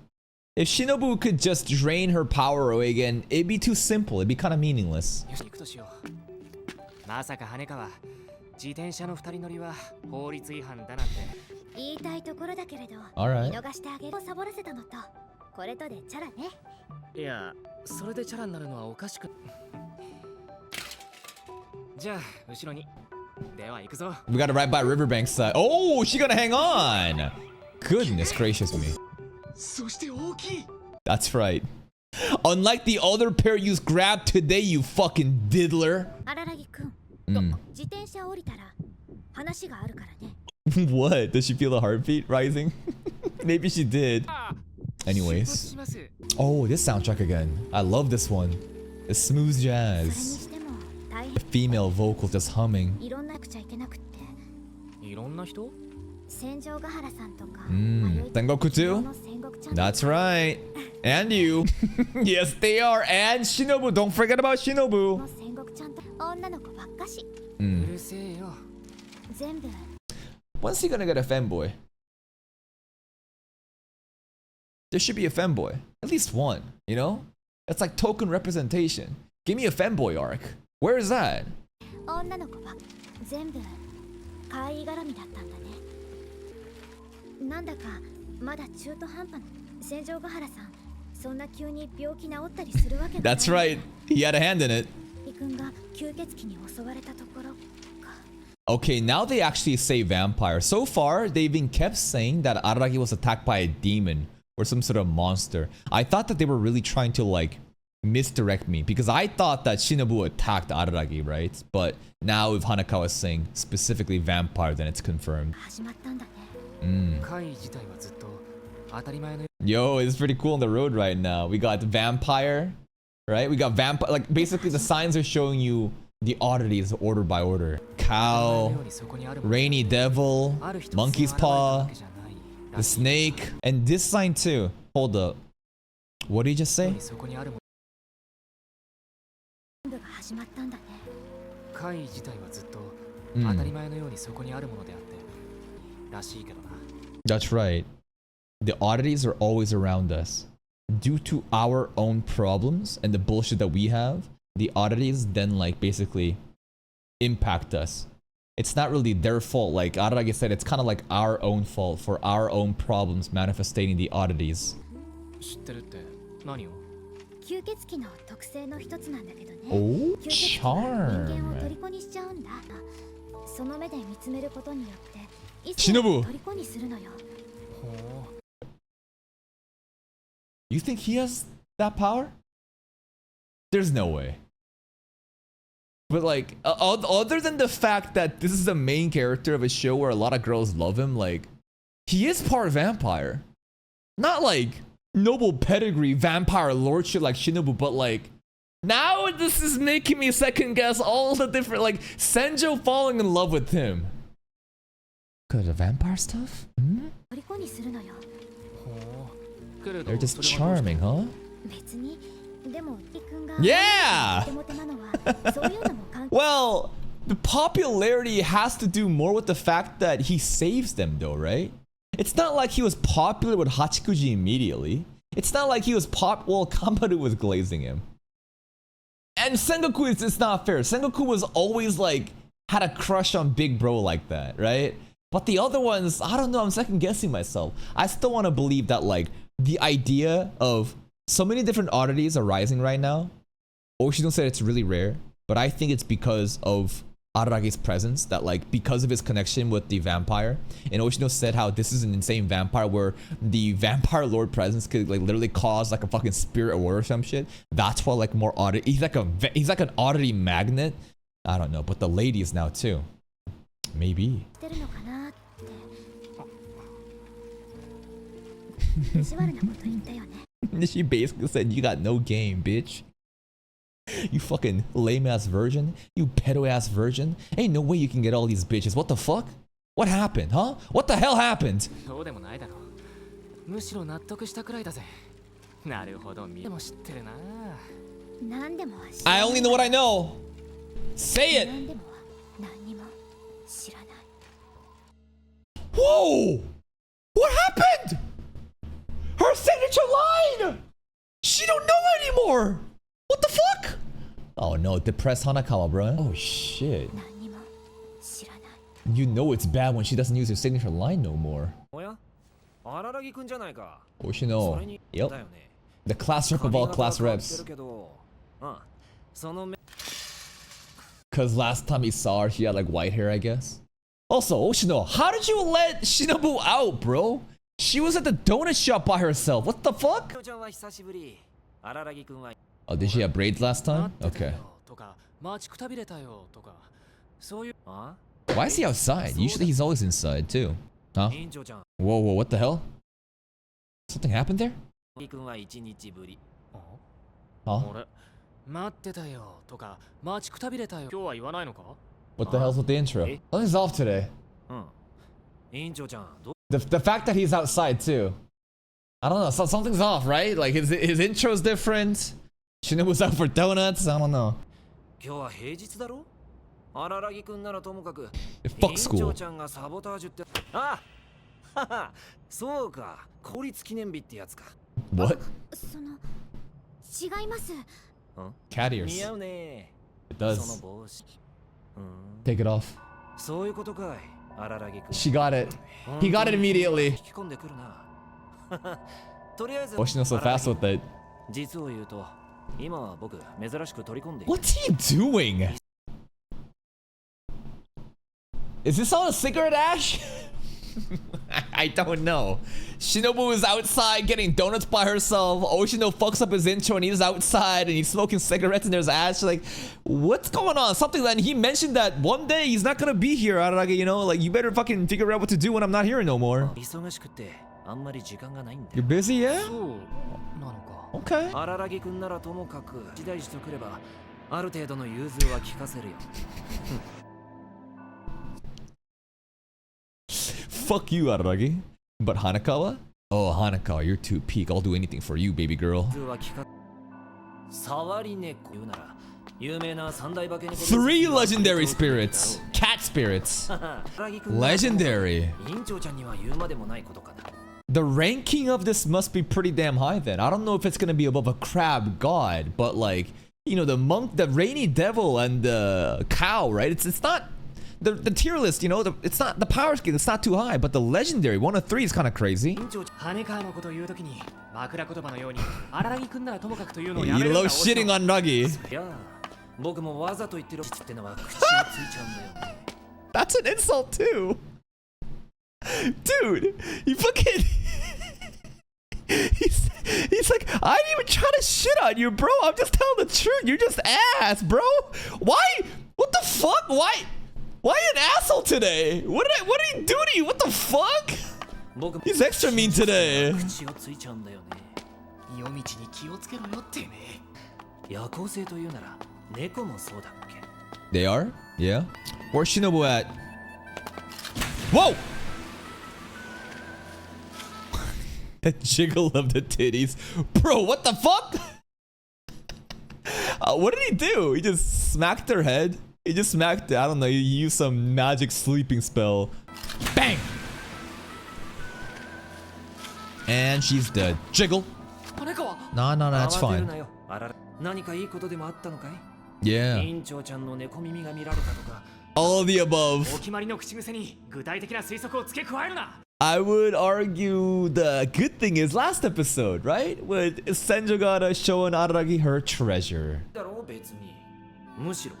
If Shinobu could just drain her power away again, it'd be too simple. It'd be kind of meaningless. All right. これとでチャラね。いや、それでチャラになるのはおかしく。じゃあ、後ろに。では行くぞ。We gotta ride by Riverbank side. Oh, she gonna hang on. Goodness gracious me. そして大きい。That's right. Unlike the other pair you grabbed today, you fucking diddler. 荒木くん。自転車降りたら話があるからね。What? Does she feel the heartbeat rising? Maybe she did. Anyways. Oh, this soundtrack again. I love this one. It's smooth jazz. Female vocal just humming. いろんなくちゃいけなくって。いろんな人？戦場ヶ原さんとか。Sengoku too? That's right. And you. Yes, they are. And Shinobu. Don't forget about Shinobu. 戦国ちゃんと女の子ばっかし。うるせえよ。全部。When's he gonna get a femboy? There should be a femboy. At least one, you know? It's like token representation. Give me a femboy arc. Where is that? 女の子ばっ全部怪異絡みだったんだね。なんだかまだ中途半端な戦場ヶ原さん。そんな急に病気治ったりするわけがない。That's right. He had a hand in it. 君が吸血鬼に襲われたところ。Okay, now they actually say vampire. So far, they've been kept saying that Araragi was attacked by a demon or some sort of monster. I thought that they were really trying to like misdirect me because I thought that Shinobu attacked Araragi, right? But now if Hanakawa is saying specifically vampire, then it's confirmed. Yo, it's pretty cool on the road right now. We got vampire, right? We got vampire. Like basically the signs are showing you the oddities order by order. Cow, rainy devil, monkey's paw, the snake, and this sign too. Hold up. What did you just say? That's right. The oddities are always around us. Due to our own problems and the bullshit that we have, the oddities then like basically impact us. It's not really their fault. Like Araragi said, it's kind of like our own fault for our own problems manifesting the oddities. Oh, charm. Shinobu! You think he has that power? There's no way. But like, other than the fact that this is the main character of a show where a lot of girls love him, like, he is part vampire. Not like noble pedigree vampire lordship like Shinobu, but like, now this is making me second guess all the different, like, Senjo falling in love with him. Cause of the vampire stuff? Hmm? They're just charming, huh? Yeah! Well, the popularity has to do more with the fact that he saves them though, right? It's not like he was popular with Hachikuji immediately. It's not like he was well, Kambaru was glazing him. And Sengoku is just not fair. Sengoku was always like, had a crush on Big Bro like that, right? But the other ones, I don't know, I'm second guessing myself. I still want to believe that like, the idea of so many different oddities arising right now. Oshino said it's really rare, but I think it's because of Araragi's presence, that like because of his connection with the vampire. And Oshino said how this is an insane vampire where the vampire lord presence could like literally cause like a fucking spirit war or some shit. That's why like more oddity. He's like an oddity magnet. I don't know, but the ladies now too. Maybe. She basically said, you got no game, bitch. You fucking lame-ass virgin. You pedo-ass virgin. Ain't no way you can get all these bitches. What the fuck? What happened, huh? What the hell happened? I only know what I know. Say it. Whoa! What happened? Her signature line! She don't know anymore! What the fuck? Oh no, depressed Hanakawa, bro. Oh shit. You know it's bad when she doesn't use her signature line no more. Oshino. Yep. The class rep of all class reps. Cause last time he saw her, she had like white hair, I guess. Also, Oshino, how did you let Shinobu out, bro? She was at the donut shop by herself. What the fuck? Oh, did she have braids last time? Okay. Why is he outside? Usually he's always inside too. Huh? Whoa, whoa, what the hell? Something happened there? Huh? 待ってたよとか待ちくたびれたよ今日は言わないのか What the hell's with the intro? Something's off today. 委員長ちゃん、The fact that he's outside too. I don't know. Something's off, right? Like his intro's different. Shinobu's out for donuts. I don't know. 今日は平日だろ荒木くんならともかく。Fuck 委員 school. 長ちゃんがサボタージュって。あはは、そうか。公立記念日ってやつか。What? その違います。Cat 似 ears. 合うね。 It does. その帽子。Take it off. そういうことかい。荒木くん。 She got it. He got it immediately. 引き込んでくるな。とりあえず。 Oshino so fast with it. 実を言うと、今は僕珍しく取り込んで。 What's he doing? Is this on a cigarette ash? I don't know. Shinobu is outside getting donuts by herself. Oshino fucks up his intro and he's outside and he's smoking cigarettes and there's ash. Like, what's going on? Something that he mentioned that one day he's not gonna be here, Ararage, you know? Like, you better fucking figure out what to do when I'm not here no more. 忙しくてあんまり時間がないんだ。 You're busy, yeah? そうなのか Okay. 荒木くんならともかく時代してくればある程度の融通は聞かせるよ。Fuck you, Ararage. But Hanakawa? Oh, Hanakawa, you're too peak. I'll do anything for you, baby girl. 触り猫言うなら有名な三大化け猫。 3 legendary spirits. Cat spirits. Legendary. 委員長ちゃんには言うまでもないことかな。 The ranking of this must be pretty damn high then. I don't know if it's gonna be above a crab god, but like, you know, the monk, the rainy devil, and the cow, right? It's not the tier list, you know, it's not the power scale, it's not too high, but the legendary 1 of 3 is kind of crazy. 羽川のことを言うときに枕言葉のように荒木くんならともかくというのを You やめるんだ love shitting on Nagi. いや、僕もわざと言ってるってのは口がついちゃうんだよね。 That's an insult too. Dude, you fucking He's like, I didn't even try to shit on you, bro. I'm just telling the truth. You're just ass, bro. Why? What the fuck? Why an asshole today? What did he do to you? What the fuck? He's extra mean today. 口がついちゃうんだよね。夜道に気をつけろよってね。夜行性というなら猫もそうだっけ。 They are? Yeah. Where's Shinobu at? Whoa! The jiggle of the titties. Bro, what the fuck? What did he do? He just smacked her head? He just smacked it. I don't know. He used some magic sleeping spell. Bang! And she's dead. Jiggle. No, that's fine. 何かいいことでもあったのかい？ Yeah. 委員長ちゃんの猫耳が見られたとか。 All of the above. お決まりの口癖に具体的な推測を付け加えるな。 I would argue the good thing is last episode, right? With Senjogata showing Araragi her treasure. だろう別に。むしろ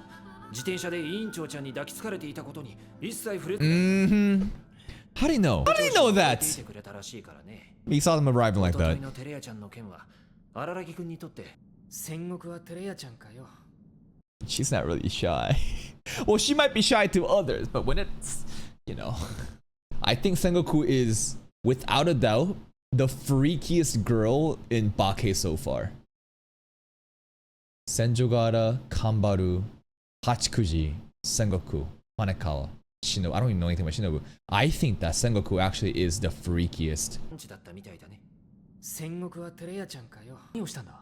自転車で委員長ちゃんに抱きつかれていたことに一切触れて。Mm-hmm. How do you know? How do you know that? You saw them arriving like that. のテレヤちゃんの件は荒木くんにとって戦国はテレヤちゃんかよ。 She's not really shy. Well, she might be shy to others, but when it's, you know, I think Sengoku is, without a doubt, the freakiest girl in Bake so far. Senjogata, Kambaru, Hachikuji, Sengoku, Hanekawa, Shinobu. I don't even know anything about Shinobu. I think that Sengoku actually is the freakiest. だったみたいだね。戦国はテレヤちゃんかよ。何をしたんだ？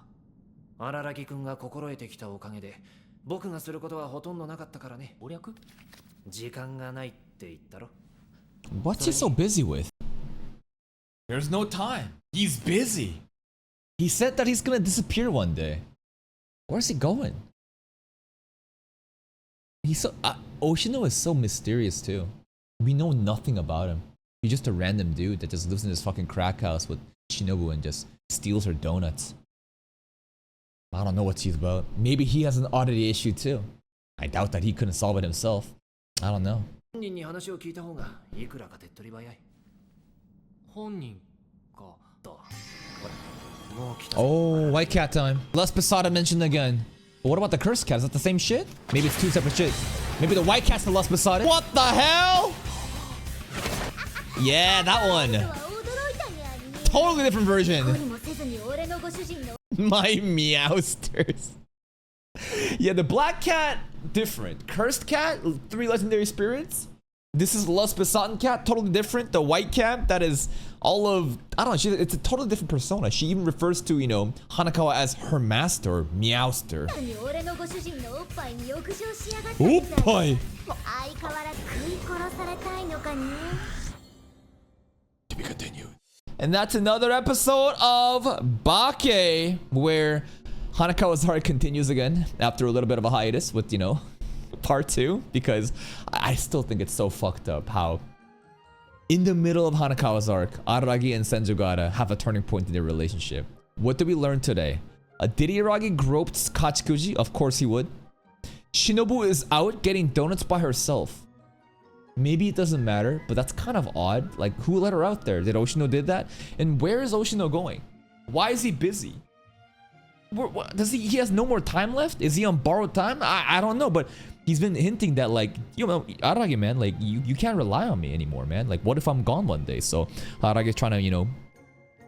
荒木くんが心得てきたおかげで僕がすることはほとんどなかったからね。攻略？時間がないって言ったろ。 What's he so busy with? There's no time. He's busy. He said that he's gonna disappear one day. Where's he going? He's so... Oshino is so mysterious too. We know nothing about him. He's just a random dude that just lives in this fucking crack house with Shinobu and just steals her donuts. I don't know what he's about. Maybe he has an oddity issue too. I doubt that he couldn't solve it himself. I don't know. 本人に話を聞いた方がいくらか手っ取り早い。本人か。と、ほら、もう来た。 Oh, white cat time. Less Posada mentioned again. But what about the cursed cat? Is that the same shit? Maybe it's 2 separate shits. Maybe the white cat's the Less Posada. What the hell? Yeah, that one. Totally different version. My Meowsters. Yeah, the black cat, different. Cursed cat, 3 legendary spirits. This is Lust Besotten cat, totally different. The white cat, that is all of, I don't know, it's a totally different persona. She even refers to, you know, Hanakawa as her master, Meowster. Oppai! To be continued. And that's another episode of Bake, where Hanakawa's heart continues again after a little bit of a hiatus with, you know, part 2, because I still think it's so fucked up how in the middle of Hanakawa's arc, Araragi and Senjogara have a turning point in their relationship. What did we learn today? Did Araragi groped Kachikuji? Of course he would. Shinobu is out getting donuts by herself. Maybe it doesn't matter, but that's kind of odd. Like, who let her out there? Did Oshino did that? And where is Oshino going? Why is he busy? Does he has no more time left? Is he on borrowed time? I don't know, but he's been hinting that, like, you know, Araragi, man, like, you can't rely on me anymore, man. Like, what if I'm gone one day? So Araragi is trying to, you know,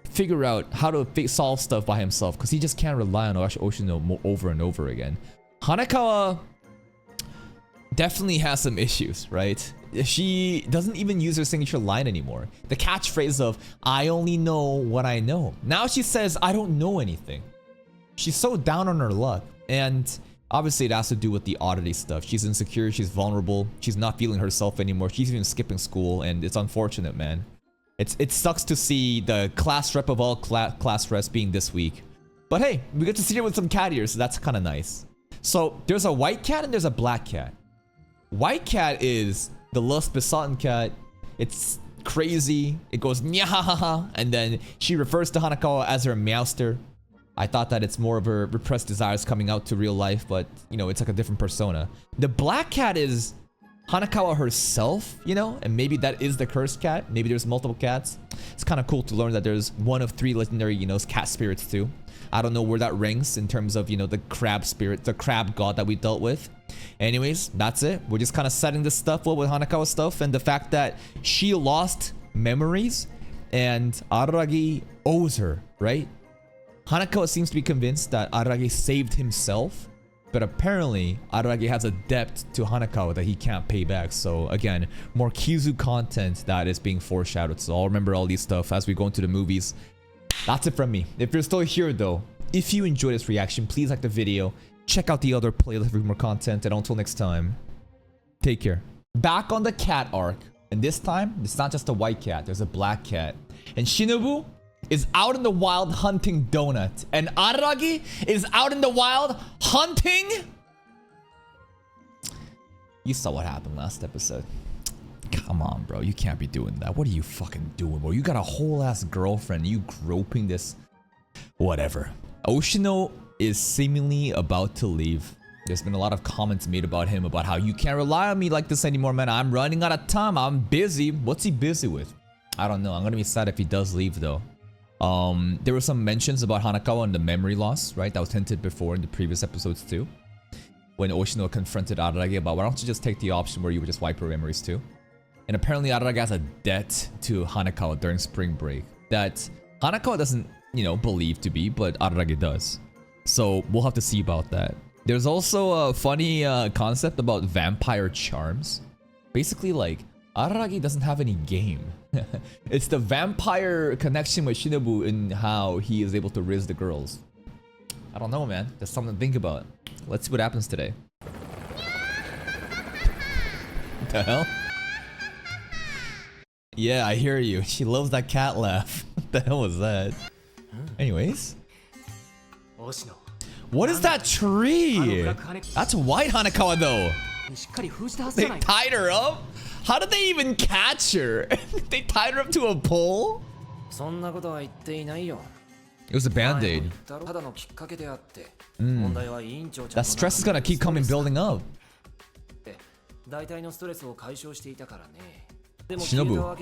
figure out how to solve stuff by himself, because he just can't rely on Oshino over and over again. Hanakawa definitely has some issues, right? She doesn't even use her signature line anymore. The catchphrase of, I only know what I know. Now she says, I don't know anything. She's so down on her luck. And obviously it has to do with the oddity stuff. She's insecure, she's vulnerable, she's not feeling herself anymore. She's even skipping school, and it's unfortunate, man. It sucks to see the class rep of all class reps being this weak. But hey, we get to see her with some cat ears, so that's kind of nice. So there's a white cat and there's a black cat. White cat is the Lust Besotten cat. It's crazy. It goes nyahaha, and then she refers to Hanakawa as her Meowster. I thought that it's more of her repressed desires coming out to real life, but, you know, it's like a different persona. The black cat is Hanakawa herself, you know, and maybe that is the cursed cat. Maybe there's multiple cats. It's kind of cool to learn that there's one of 3 legendary, you know, cat spirits too. I don't know where that ranks in terms of, you know, the crab spirit, the crab god that we dealt with. Anyways, that's it. We're just kind of setting this stuff up with Hanakawa stuff, and the fact that she lost memories and Araragi owes her, right? Hanakawa seems to be convinced that Araragi saved himself, but apparently Araragi has a debt to Hanakawa that he can't pay back. So again, more Kizu content that is being foreshadowed. So I'll remember all these stuff as we go into the movies. That's it from me. If you're still here though, if you enjoyed this reaction, please like the video. Check out the other playlist for more content, and until next time, take care. Back on the cat arc, and this time, it's not just a white cat, there's a black cat. And Shinobu is out in the wild hunting donut, and Araragi is out in the wild hunting. You saw what happened last episode. Come on, bro, you can't be doing that. What are you fucking doing, bro? You got a whole ass girlfriend, you groping this. Whatever. Oshino is seemingly about to leave. There's been a lot of comments made about him, about how you can't rely on me like this anymore, man. I'm running out of time, I'm busy. What's he busy with? I don't know. I'm gonna be sad if he does leave though. There were some mentions about Hanakawa and the memory loss, right? That was hinted before in the previous episodes too. When Oshino confronted Araragi about, why don't you just take the option where you would just wipe her memories too? And apparently Araragi has a debt to Hanakawa during spring break that Hanakawa doesn't, you know, believe to be, but Araragi does. So we'll have to see about that. There's also a funny concept about vampire charms. Basically, like, Araragi doesn't have any game. It's the vampire connection with Shinobu and how he is able to riz the girls. I don't know, man. That's something to think about. Let's see what happens today. What the hell? Yeah, I hear you. She loves that cat laugh. What the hell was that? Anyways. What is that tree? That's white Hanakawa though. They tied her up? How did they even catch her? They tied her up to a pole? It was a band-aid. That stress is gonna keep building up. Shinobu.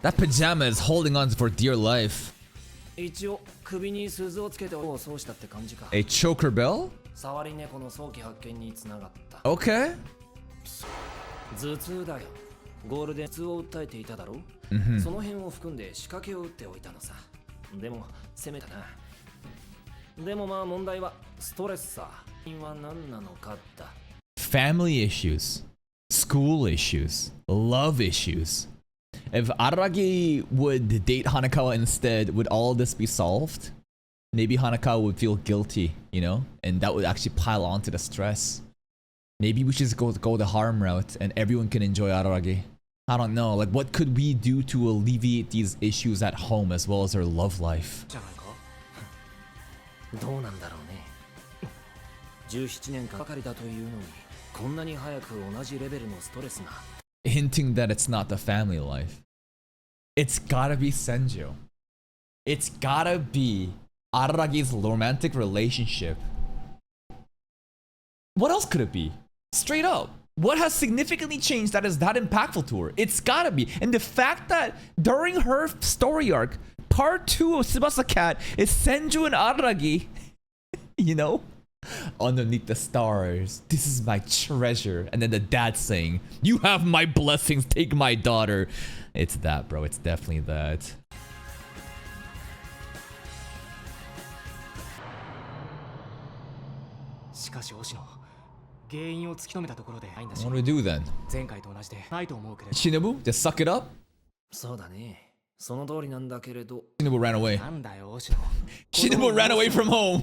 That pajama is holding on for dear life. A choker bell? Okay. でもまあ問題はストレスさ。因は何なのかだ。Family issues, school issues, love issues. If Araragi would date Hanakawa instead, would all this be solved? Maybe Hanakawa would feel guilty, you know? And that would actually pile onto the stress. Maybe we should just go the harm route and everyone can enjoy Araragi. I don't know, like what could we do to alleviate these issues at home as well as their love life? どうなんだろうね。17年間ばかりだというのに、こんなに早く同じレベルのストレスが。Hinting that it's not the family life. It's gotta be Senjo. It's gotta be Araragi's romantic relationship. What else could it be? Straight up. What has significantly changed that is that impactful to her? It's gotta be. And the fact that during her story arc, part 2 of Tsubasa Cat is Senju and Araragi, you know? Underneath the stars, this is my treasure. And then the dad saying, you have my blessings, take my daughter. It's that, bro. It's definitely that. What do we do then? Shinobu, just suck it up? そうだね。その通りなんだけれど。Shinobu ran away. Shinobu ran away from home.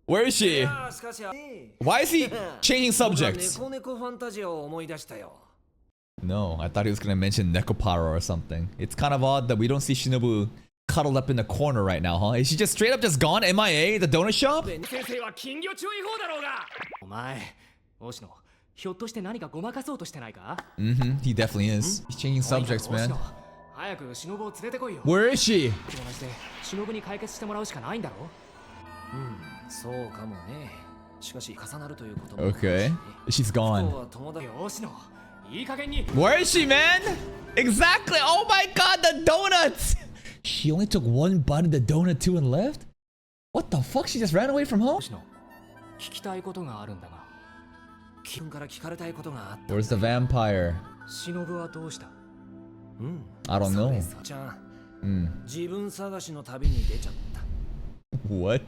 Where is she? Why is he changing subjects? No, I thought he was gonna mention Nekopara or something. It's kind of odd that we don't see Shinobu cuddled up in the corner right now, huh? Is she just straight up just gone MIA, the donut shop? お前、星野、ひょっとして何かごまかそうとしてないか？ He definitely is. He's changing subjects, man. 早く忍を連れてこいよ。 Where is she? マジで忍に解決してもらうしかないんだろ？そうかもね。しかし重なるということも。Okay, she's gone. 星野、いい加減に。Where is she, man? Exactly. Oh my God, the donuts. She only took one bite of the donut too and left. What the fuck? She just ran away from home? 星野、聞きたいことがあるんだが。君から聞かれたいことがあった。Where's the vampire? 忍はどうした？I don't know. ちゃん、自分探しの旅に出ちゃった。What?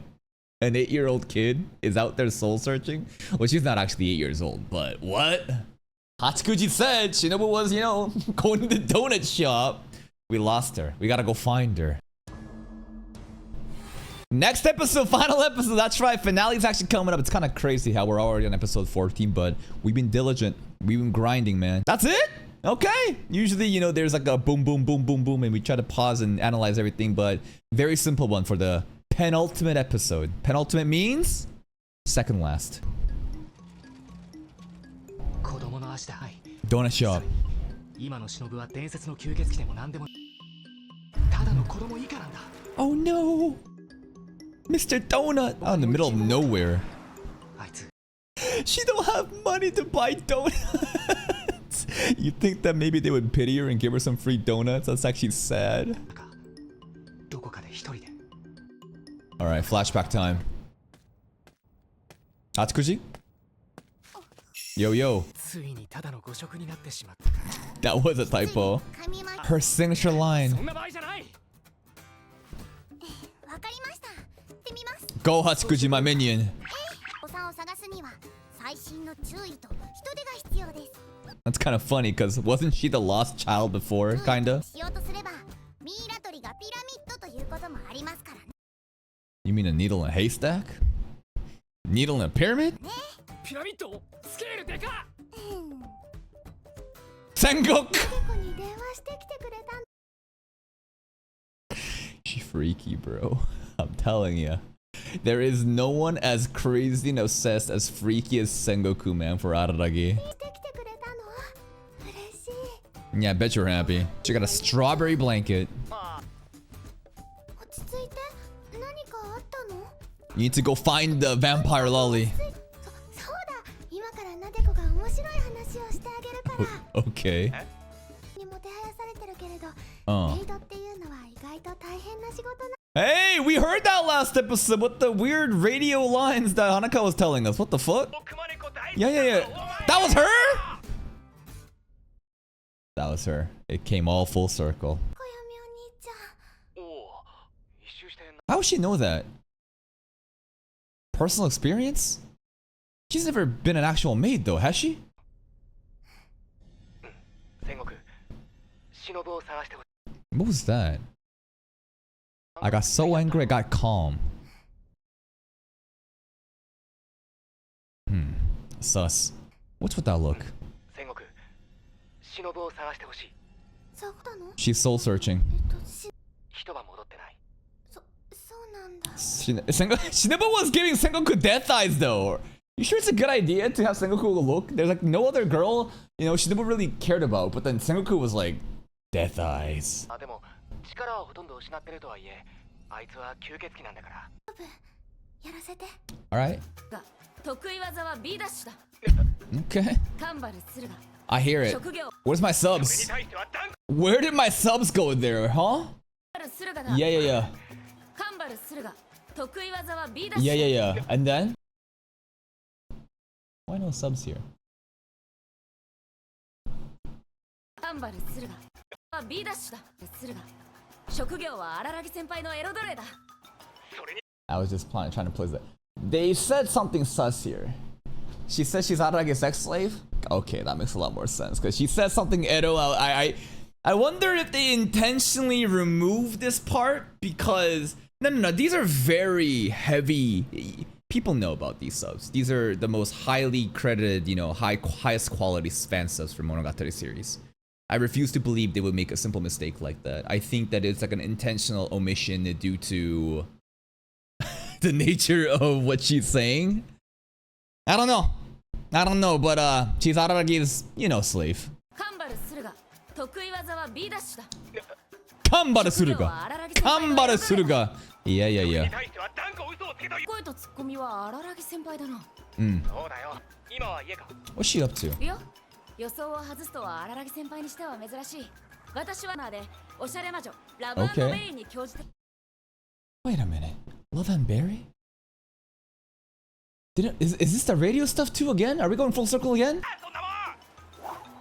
An 8-year-old kid is out there soul searching? Well, she's not actually 8 years old, but what? Hachikuji said Shinobu was, you know, going to the donut shop. We lost her. We gotta go find her. Next episode, final episode. That's right. Finale's actually coming up. It's kind of crazy how we're already on episode 14, but we've been diligent. We've been grinding, man. That's it? Okay. Usually, you know, there's like a boom, boom, boom, boom, boom, and we try to pause and analyze everything, but very simple one for the penultimate episode. Penultimate means second last. Donut shop. Oh no! Mr. Donut! Out in the middle of nowhere. She don't have money to buy donuts! You think that maybe they would pity her and give her some free donuts? That's actually sad. Alright, flashback time. Atsukuji? Yo, yo. That was a typo. Her signature line. Go, Hatsukuji, my minion. That's kind of funny, because wasn't she the lost child before, kinda? You mean a needle in a haystack? Needle in a pyramid? Sengoku! She freaky, bro. I'm telling you. There is no one as crazy and obsessed as freaky as Sengoku, man, for Araragi. Yeah, I bet you're happy. She got a strawberry blanket. You need to go find the vampire lolly. Okay. Hey, we heard that last episode with the weird radio lines that Hanaka was telling us. What the fuck? Yeah. That was her? That was her. It came all full circle. How would she know that? personal experience? She's never been an actual maid though, has she? 戦国忍を探してほしい What was that? I got so angry I got calm. Sus. What's with that look? 戦国忍を探してほしいそうなの？ She's soul searching. 一晩戻ってないそうなんだ。Shinobu was giving Sengoku death eyes though. You sure it's a good idea to have Sengoku look? There's like no other girl, you know, Shinobu really cared about, but then Sengoku was like, death eyes. あでも力はほとんど失ってるとはいえあいつは吸血鬼なんだからやらせて。Alright. 得意技は B ダッシュだ。 Okay. カンバル駿河 I hear it. 職業 Where's my subs? Where did my subs go there, huh? 駿河だ。 Yeah, yeah, yeah. カンバル駿河得意技は B ダッシュ Yeah, yeah, yeah. And then? Why no subs here? カンバル駿河は B ダッシュだ。駿河職業は荒木先輩のエロ奴隷だ。 I was just trying to place that. They said something sus here. She said she's Arage's sex slave? Okay, that makes a lot more sense. Because she said something Edo. I wonder if they intentionally removed this part because... No. These are very heavy... People know about these subs. These are the most highly credited, you know, highest quality fan subs for Monogatari series. I refuse to believe they would make a simple mistake like that. I think that it's like an intentional omission due to the nature of what she's saying. I don't know, but she's Aragi's, you know, slave. カンバル駿河得意技は B ダッシュだ。 Kanbara Suruga. Kanbara Suruga. Yeah, yeah, yeah. 声とツッコミは荒木先輩だな。 そうだよ今は家か What's she up to? いや予想を外すとは荒木先輩にしては珍しい。私はまでおしゃれ魔女ラブ&ベリーに興じて。 Wait a minute. Love and Berry? Is this the radio stuff too again? Are we going full circle again?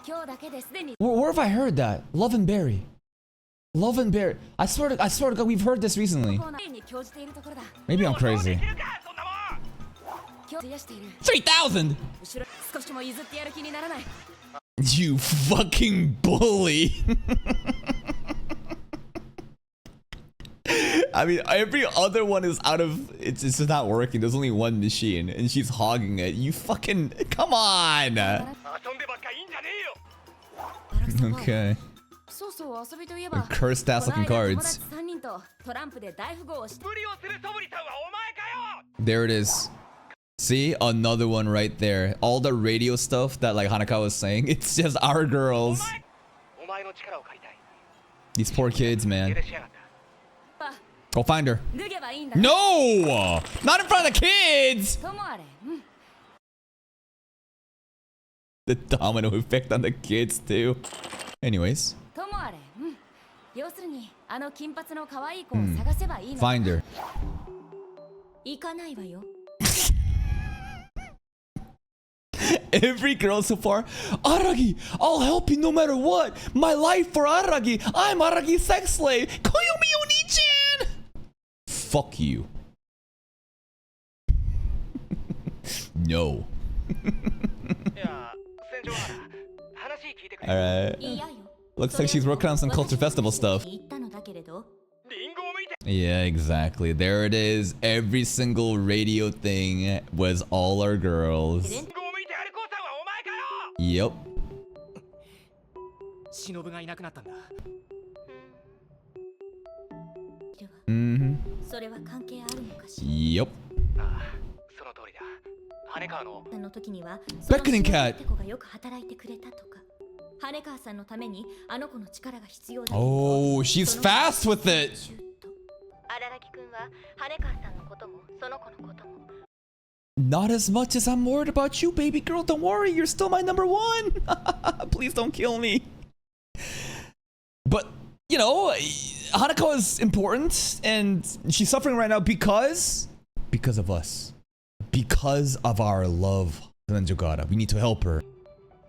今日だけですでに Where have I heard that? Love and Berry. Love and Berry. I swear to God, we've heard this recently. コーナーに興じているところだ。 Maybe I'm crazy. 今日費やしている。 3,000! 後ろ少しも譲ってやる気にならない。 You fucking bully. I mean, every other one is out of... It's just not working. There's only one machine, and she's hogging it. You fucking... Come on! 遊んでばっかいいんじゃねえよ Okay. そうそう遊びといえば。 Cursed ass looking この間友 cards. 達3人とトランプで大富豪をして。無理をするソブリさんはお前かよ There it is. See? Another one right there. All the radio stuff that like Hanaka was saying. It's just our girls. お前の力を借りたい These poor kids, man. 許しやがった Go find her. 脱げばいいんだ。 No! Not in front of the kids! ともあれ。The domino effect on the kids, too. Anyways. ともあれ。要するにあの金髪の可愛い子を探せばいいの。 Find her. 行かないわよ。 Every girl so far. Aragi, I'll help you no matter what. My life for Aragi. I'm Aragi's sex slave. Koyomi Oni-chan! Fuck you. No. いや戦場原話聞いてくれ Alright. いやよ。 Looks like she's working on some culture festival stuff. 言ったのだけれど。リンゴを見て Yeah, exactly. There it is. Every single radio thing was all our girls. リンゴを見てアルコーさんはお前かよ Yep. 忍がいなくなったんだ Mm-hmm. それは関係あるのかし Yep. ああその通りだ羽川のら。の時には Beckoning cat. その子がよく働いてくれたとか。羽川さんのためにあの子の力が必要だ。 Oh, she's fast with it. 荒木くんは羽川さんのこともその子のことも。 Not as much as I'm worried about you, baby girl. Don't worry, you're still my number one. Please don't kill me. But, you know, Hanako is important, and she's suffering right now because of us. Because of our love, Sanjogara. We need to help her.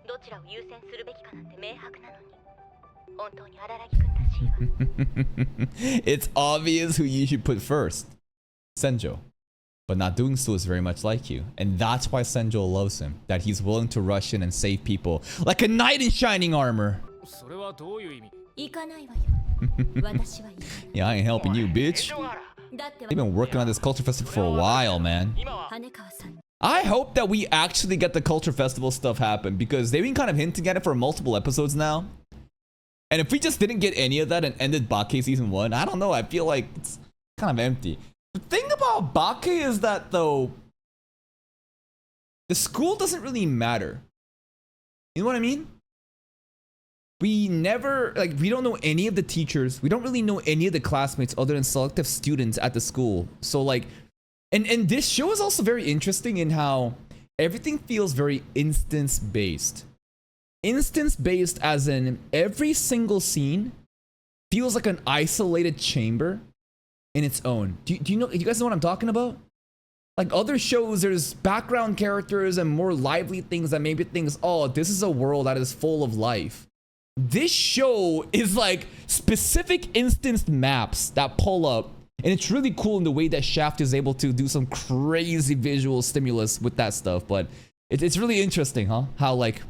どちらを優先するべきかなんて明白なのに。本当に荒木くんらしいわ。 It's obvious who you should put first. Senjo. but not doing so is very much like you. And that's why Senjo loves him, that he's willing to rush in and save people like a knight in shining armor. それはどういう意味？行かないわよ。私は行かない。 Yeah, I ain't helping you, bitch. だって They've been working on this culture festival for a while, man. 羽川さん I hope that we actually get the culture festival stuff happen, because they've been kind of hinting at it for multiple episodes now. And if we just didn't get any of that and ended Bake season 1, I don't know, I feel like it's kind of empty. The thing about Bake is that, though, the school doesn't really matter. You know what I mean? We never, like, we don't know any of the teachers. We don't really know any of the classmates other than selective students at the school. So, like, and this show is also very interesting in how everything feels very instance-based. Instance-based as in every single scene feels like an isolated chamber in its own. Do you guys know what I'm talking about? Like other shows, there's background characters and more lively things that maybe things, oh, this is a world that is full of life. This show is like specific instanced maps that pull up, and it's really cool in the way that Shaft is able to do some crazy visual stimulus with that stuff. But it's really interesting, huh? How like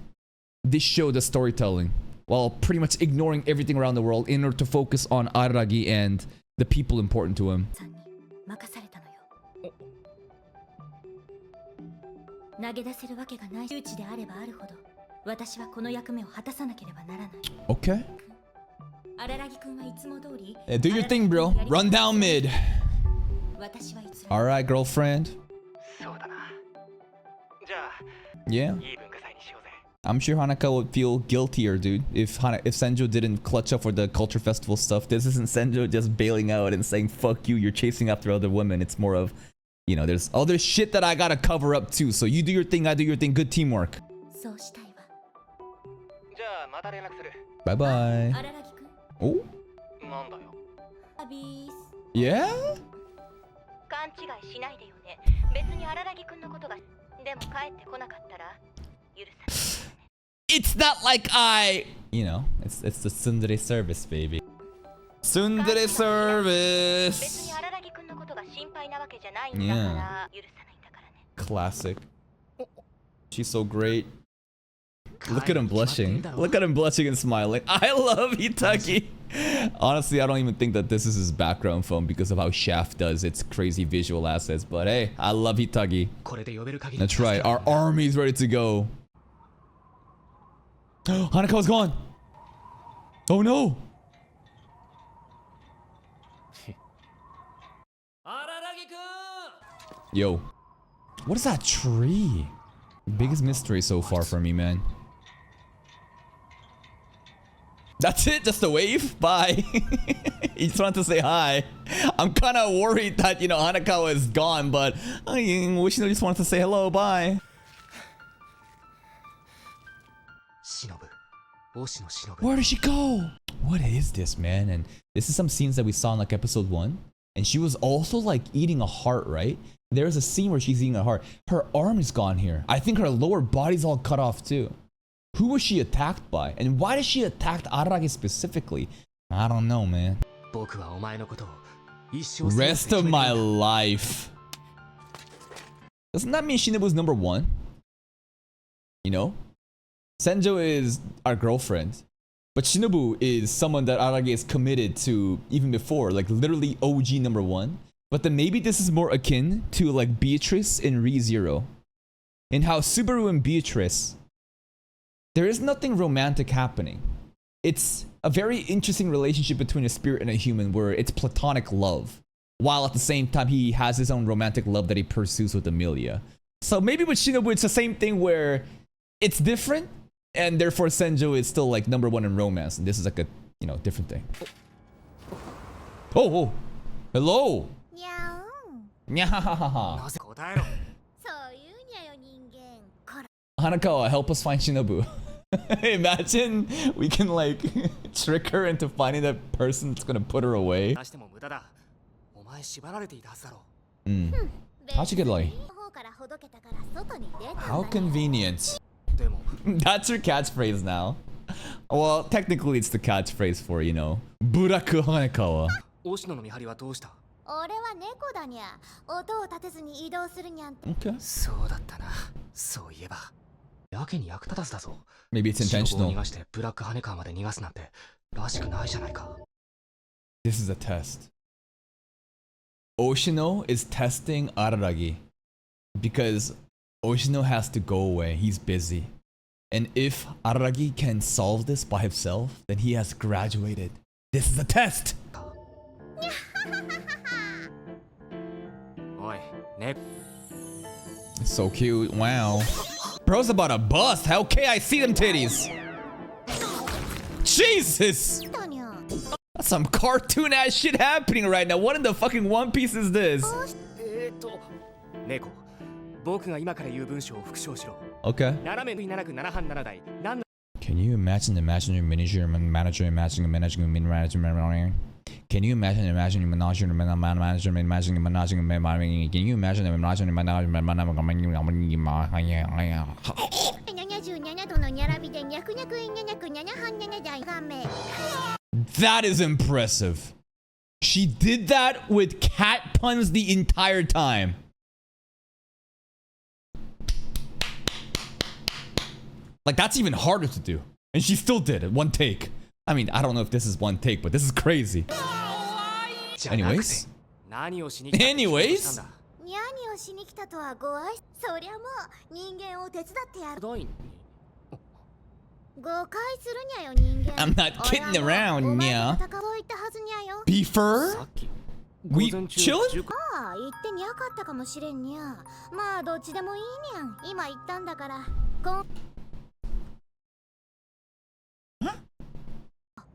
this show does storytelling while pretty much ignoring everything around the world in order to focus on Araragi and the people important to him. さんに任されたのよ。投げ出せるわけがない周知であればあるほど、私はこの役目を果たさなければならない。Okay. 荒木くんはいつも通り。Do your thing, bro. Run down mid. 私はいつ Alright, girlfriend. そうだな。じゃあ、 Yeah. いい文化祭にしようぜ。 I'm sure Hanaka would feel guiltier, dude, if Senjo didn't clutch up for the culture festival stuff. This isn't Senjo just bailing out and saying, fuck you, you're chasing after other women. It's more of, you know, there's other shit that I gotta cover up too. So you do your thing, I do your thing. Good teamwork. そうしたいわ。じゃあまた連絡する。 Bye bye. 荒木くん。 Oh? なんだよ。アビース。 Yeah? 勘違いしないでよね。別に荒木くんのことが、でも帰ってこなかったら許さない。 It's not like you know, it's the tsundere service, baby. Tsundere service. 別に荒木くんのことが心配なわけじゃないんだから許さないんだからね。 Classic. She's so great. Look at him blushing. Look at him blushing and smiling. I love Hitagi. Honestly, I don't even think that this is his background phone because of how Shaft does its crazy visual assets. But hey, I love Hitagi. That's right. Our army's ready to go. Hanakawa's gone. Oh no. Yo. What is that tree? Biggest mystery so far for me, man. That's it? Just a wave? Bye. He just wanted to say hi. I'm kind of worried that, you know, Hanakawa is gone, but I wish he just wanted to say hello. Bye. Where did she go? What is this, man? And this is some scenes that we saw in like episode 1. And she was also like eating a heart, right? There's a scene where she's eating a heart. Her arm is gone here. I think her lower body's all cut off too. Who was she attacked by? And why did she attack Araragi specifically? I don't know, man. Rest of my life. Doesn't that mean Shinobu's number 1? You know? Senjo is our girlfriend. But Shinobu is someone that Araragi is committed to even before. Like literally OG number 1. But then maybe this is more akin to like Beatrice in Re:Zero. In how Subaru and Beatrice, there is nothing romantic happening. It's a very interesting relationship between a spirit and a human where it's platonic love. While at the same time he has his own romantic love that he pursues with Emilia. So maybe with Shinobu it's the same thing where it's different. And therefore Senjo is still like number 1 in romance. And this is like a, you know, different thing. Oh, hello. にゃおん。 Nyahahaha. 答えろ。そういうにゃよ人間。こら。 Hanakawa, help us find Shinobu. Imagine we can like trick her into finding that person that's gonna put her away. 出しても無駄だ。お前縛られていたはずだろ。How'd you get like? 方からほどけたから外に出たんだね。 How convenient. でも、 That's your catchphrase now. Well, technically it's the catchphrase for, you know, Buraku Hanakawa. 大篠の見張りはどうした？俺は猫だにゃ。音を立てずに移動するにゃん。Okay. そうだったな。そういえば。やけに役立たずだぞ。 Maybe it's 白棒を intentional. 逃がしてブラックハネカーまで逃がすなんてらしくないじゃないか。 This is a test. Oshino is testing Araragi because Oshino has to go away. He's busy. And if Araragi can solve this by himself, then he has graduated. This is a test! おい、ね。 So cute. Wow. Bro's about to bust. How okay, I see them titties. Jesus! だにゃ。 That's some cartoon ass shit happening right now. What in the fucking One Piece is this? 猫、僕が今から言う文章を復唱しろ。 Okay. 斜め7区7半7台。Can you imagine your manager, imagining a manager, manager? Can you imagine your manager, Can you imagine a manager, 77度のニャラビでニャクニャクイニャニャクニャニャハンニャニャダイガメ。 That is impressive. She did that with cat puns the entire time. Like, that's even harder to do. And she still did it. One take. I mean, I don't know if this is one take, but this is crazy. Anyways. Anyways. ニャニをしに来たとはご愛そりゃもう人間を手伝ってやる。誤解するにゃよ人間。 I'm not kidding around, お前 nya. と戦おう言ったはずにゃよ。 Beefer? We chillin'? ああ言ってにゃかったかもしれんにゃ。まあどっちでもいいにゃん。今言ったんだから。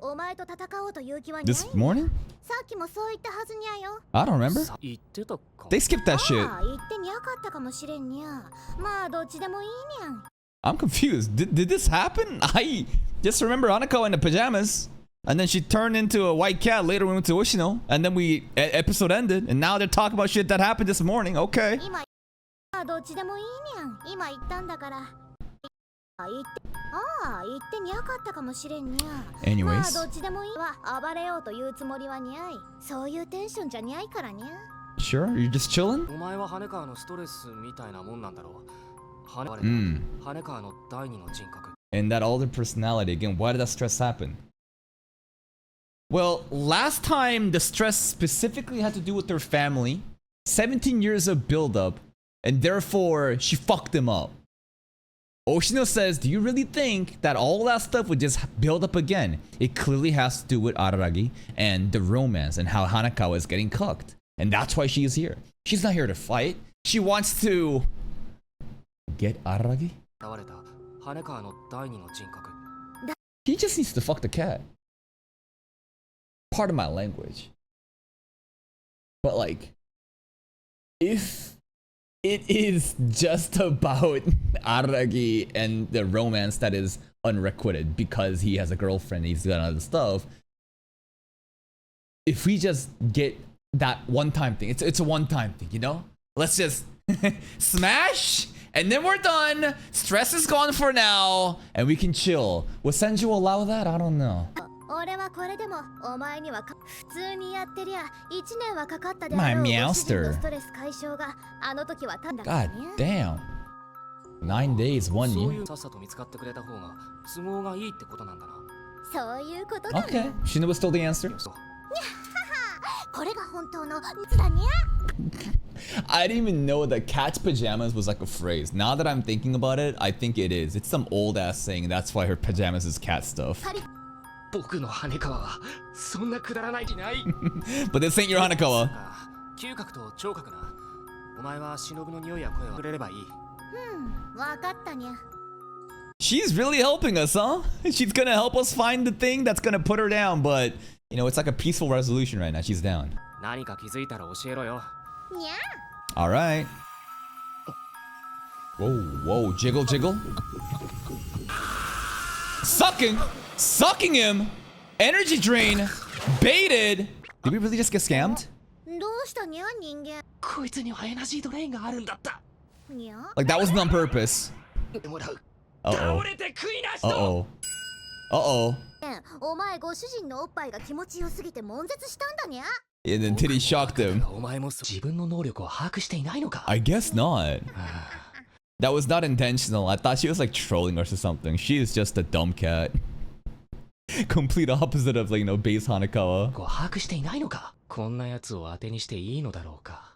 お前と戦おうという気はにゃい。 This morning? さっきもそう言ったはずにゃよ。 I don't remember. 言ってたか。 They skipped that shit. ああ言ってにゃかったかもしれんにゃ。まあどっちでもいいにゃん。 I'm confused. Did this happen? I just remember Anako in the pajamas. And then she turned into a white cat. Later we went to Ushino. And then episode ended. And now they're talking about shit that happened this morning. Okay. 今どっちでもいいにゃん。今言ったんだから。言ってにゃかったかもしれんにゃ。 Anyways. まあどっちでもいいわ。暴れようというつもりはにゃい。そういうテンションじゃにゃいからにゃ。 Sure? You're just chilling? お前は羽川のストレスみたいなもんなんだろう。羽川の第二の人格。 And that older personality. Again, why did that stress happen? Well, last time the stress specifically had to do with her family. 17 years of buildup. And therefore, she fucked them up. Oshino says, do you really think that all that stuff would just build up again? It clearly has to do with Araragi and the romance and how Hanakawa is getting cooked. And that's why she is here. She's not here to fight. She wants to get Araragi? He just needs to fuck the cat. Part of my language. But like, if it is just about Araragi and the romance that is unrequited because he has a girlfriend, he's got other stuff. If we just get that one-time thing, it's a one-time thing, you know? Let's just smash, and then we're done. Stress is gone for now, and we can chill. Will Senju allow that? I don't know. 俺はこれでもお前には普通にやってりゃ1年はかかったであ My ろう meowster. ご主人のストレス解消があの時はたんだ God damn. 9 days, 1そうい year. うさっさと見つかってくれた方が都合がいいってことなんだな。そういうことだね Okay. Shinobu stole the answer. そう。これが本当の蜜だにゃ I didn't even know that cat's pajamas was like a phrase. Now that I'm thinking about it, I think it is. It's some old ass saying. That's why her pajamas is cat stuff. 僕の羽川はそんなくだらない気ない。 But this ain't your Hanakawa. 嗅覚と聴覚な。お前は忍の匂いや声をくれればいい。わかったにゃ She's really helping us, huh? She's gonna help us find the thing that's gonna put her down, but you know, it's like a peaceful resolution right now. She's down. 何か気づいたら教えろよ。にゃ Alright. Whoa, whoa, jiggle, jiggle. Sucking him! Energy drain! Baited! Did we really just get scammed? どうしたにゃ人間こいつにはエナジードレインがあるんだった。にゃ Like that wasn't on purpose. もらう。 Uh-oh. 倒れて食いなしと。 Uh-oh. Uh-oh. お前ご主人のおっぱいが気持ちよすぎて悶絶したんだにゃ And then Titty shocked him. お前も自分の能力を把握していないのか I guess not. That was not intentional. I thought she was like trolling us or something. She is just a dumb cat. Complete opposite of like, base Hanakawa. 把握していないのかこんなやつを当てにしていいのだろうか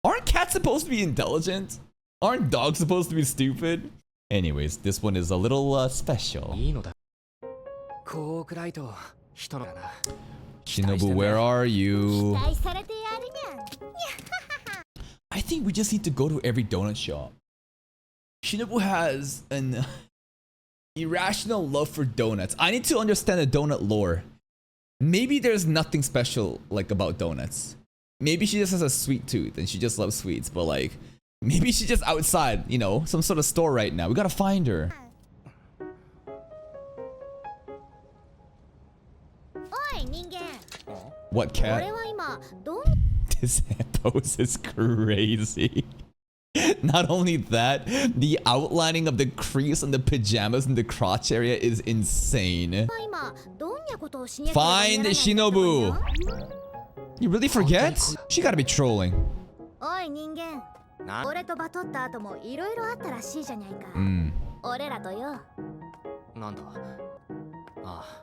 Aren't cats supposed to be intelligent? Aren't dogs supposed to be stupid? Anyways, this one is a little special. いいのだこうくらいと人のだな Shinobu, where are you? 期待されてやるにゃん I think we just need to go to every donut shop. Shinobu has an irrational love for donuts. I need to understand the donut lore. Maybe there's nothing special like about donuts. Maybe she just has a sweet tooth and she just loves sweets, but like maybe she's just outside, some sort of store right now. We gotta find her. おい人間 What 俺 cat? は今どん This pose is crazy. Not only that, the outlining of the crease on the pajamas in the crotch area is insane. 今どんなことをしなきゃならないん Find だと Shinobu. 思う You really forget? She gotta be trolling. おい人間な俺とバトった後もいろいろあったらしいじゃないか、 俺らとよ なんだああ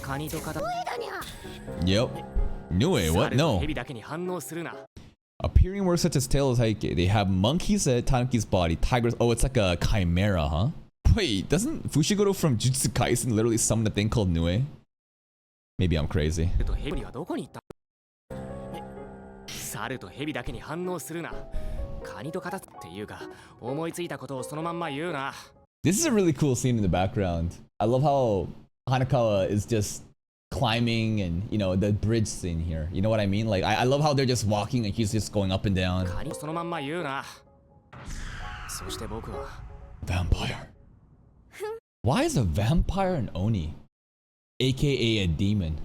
カニと肩 Yep. Nue, what? No. 蛇だけに反応するな Appearing works such as tail as Heike. They have monkey's head, Tanuki's body, tigers. Oh, it's like a chimera, huh? Wait, doesn't Fushiguro from Jujutsu Kaisen literally summon a thing called Nue? Maybe I'm crazy. 猿と蛇はどこに行った猿と蛇だけに反応するなカニと肩っていうか思いついたことをそのまんま言うな This is a really cool scene in the background. I love how Hanakawa is just climbing and, the bridge scene here. You know what I mean? Like, I love how they're just walking and he's just going up and down. カニそのまんま言うなそして僕は Vampire. Why is a vampire an Oni? AKA a demon.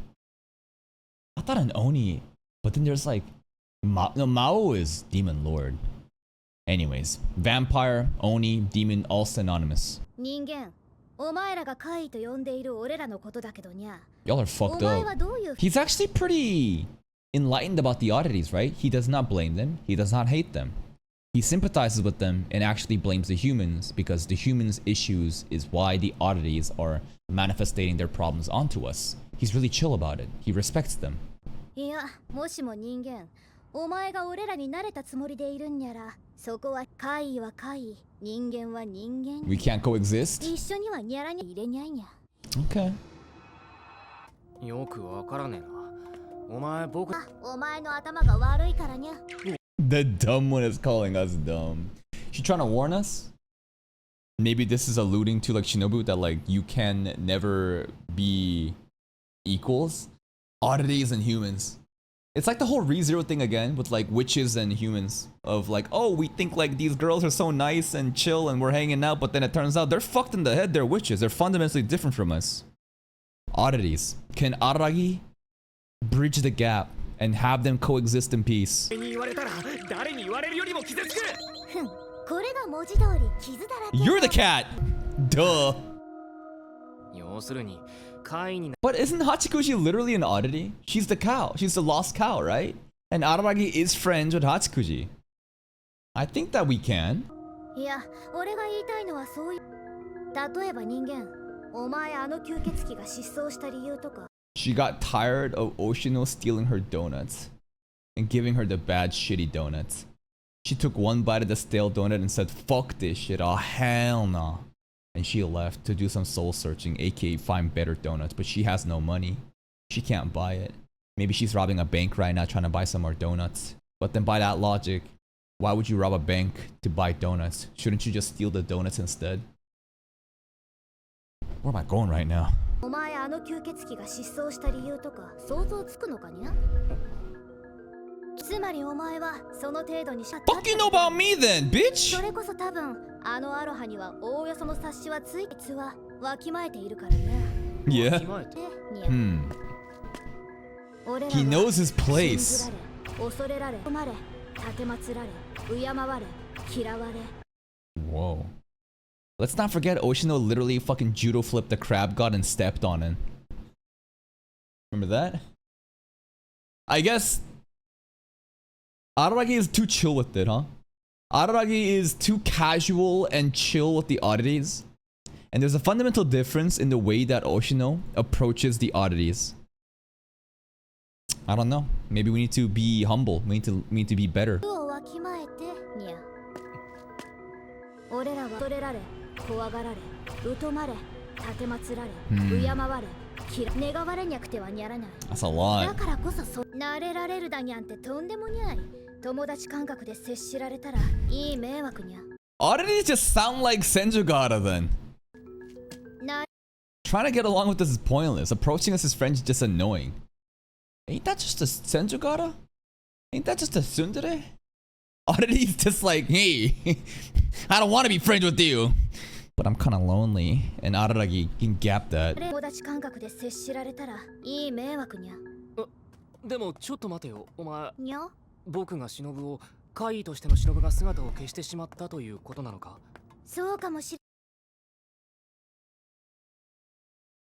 I thought an Oni, but then there's like... Mao is demon lord. Anyways, vampire, Oni, demon, all synonymous. 人間お前らが怪異と呼んでいる俺らのことだけどにゃ Y'all are お fucked 前 up. はどういう He's actually pretty enlightened about the oddities, right? He does not blame them. He does not hate them. He sympathizes with them and actually blames the humans because the humans' issues is why the oddities are manifesting their problems onto us. He's really chill about it. He respects them. いやもしも人間お前が俺らに慣れたつもりでいるんやらそこは怪異は怪異人間は人間 We can't coexist? 一緒にはニャラに入れにゃいにゃ Okay. よくわからねえなお前僕あお前の頭が悪いからにゃ The dumb one is calling us dumb. She trying to warn us? Maybe this is alluding to like Shinobu that like you can never be equals? Oddities and humans. It's like the whole ReZero thing again with like witches and humans of like, oh, we think like these girls are so nice and chill and we're hanging out, but then it turns out they're fucked in the head, they're witches. They're fundamentally different from us. Oddities. Can Araragi bridge the gap and have them coexist in peace? に言われたら誰に言われるよりも傷つくふんこれが文字通り傷だらけ You're the cat! Duh. 要するに怪異に But isn't Hachikuji literally an oddity? She's the cow. She's the lost cow, right? And Araragi is friends with Hachikuji. I think that we can. いや俺が言いたいのはそういう例えば人間お前あの吸血鬼が失踪した理由とか She got tired of Oshino stealing her donuts and giving her the bad, shitty donuts. She took one bite of the stale donut and said, fuck this shit, oh hell no. And she left to do some soul searching, aka find better donuts, but she has no money. She can't buy it. Maybe she's robbing a bank right now trying to buy some more donuts. But then by that logic, why would you rob a bank to buy donuts? Shouldn't you just steal the donuts instead? Where am I going right now? お前あの吸血鬼が失踪した理由とか想像つくのかにゃつまりお前はその程度にし Fuck you know about me then, bitch! それこそ多分あのアロハにはおおよその察しはついつはわきまえているからね Yeah. にゃ Hmm. He knows his place. 信じられ恐れられ誉まれ奉られ敬われ嫌われ Whoa. Let's not forget Oshino literally fucking judo flipped the crab god and stepped on it. Remember that? I guess Araragi is too chill with it, huh? Araragi is too casual and chill with the oddities. And there's a fundamental difference in the way that Oshino approaches the oddities. I don't know. Maybe we need to be humble. We need to be better. 俺らは恐れられ、怖がられ、疎まれ、奉られ、敬われ、願われにゃくてはにゃらない。That's a lot. だからこそ慣れられるだにゃんってとんでもにゃい。友達感覚で接しられたらいい迷惑にゃ。Oddities just sound like Senjugata then. Trying to get along with this is pointless. Approaching us as friends is just annoying. Ain't that just a Senjugata? Ain't that just a tsundere? Oddity's just like, hey, I don't want to be friends with you. But I'm kind of lonely, and Araragi can gap that. 友達感覚で接しられたらいい迷惑にゃ。でもちょっと待てよ、お前。にゃ？僕が忍を怪異としての忍が姿を消してしまったということなのか？そうかもしれ。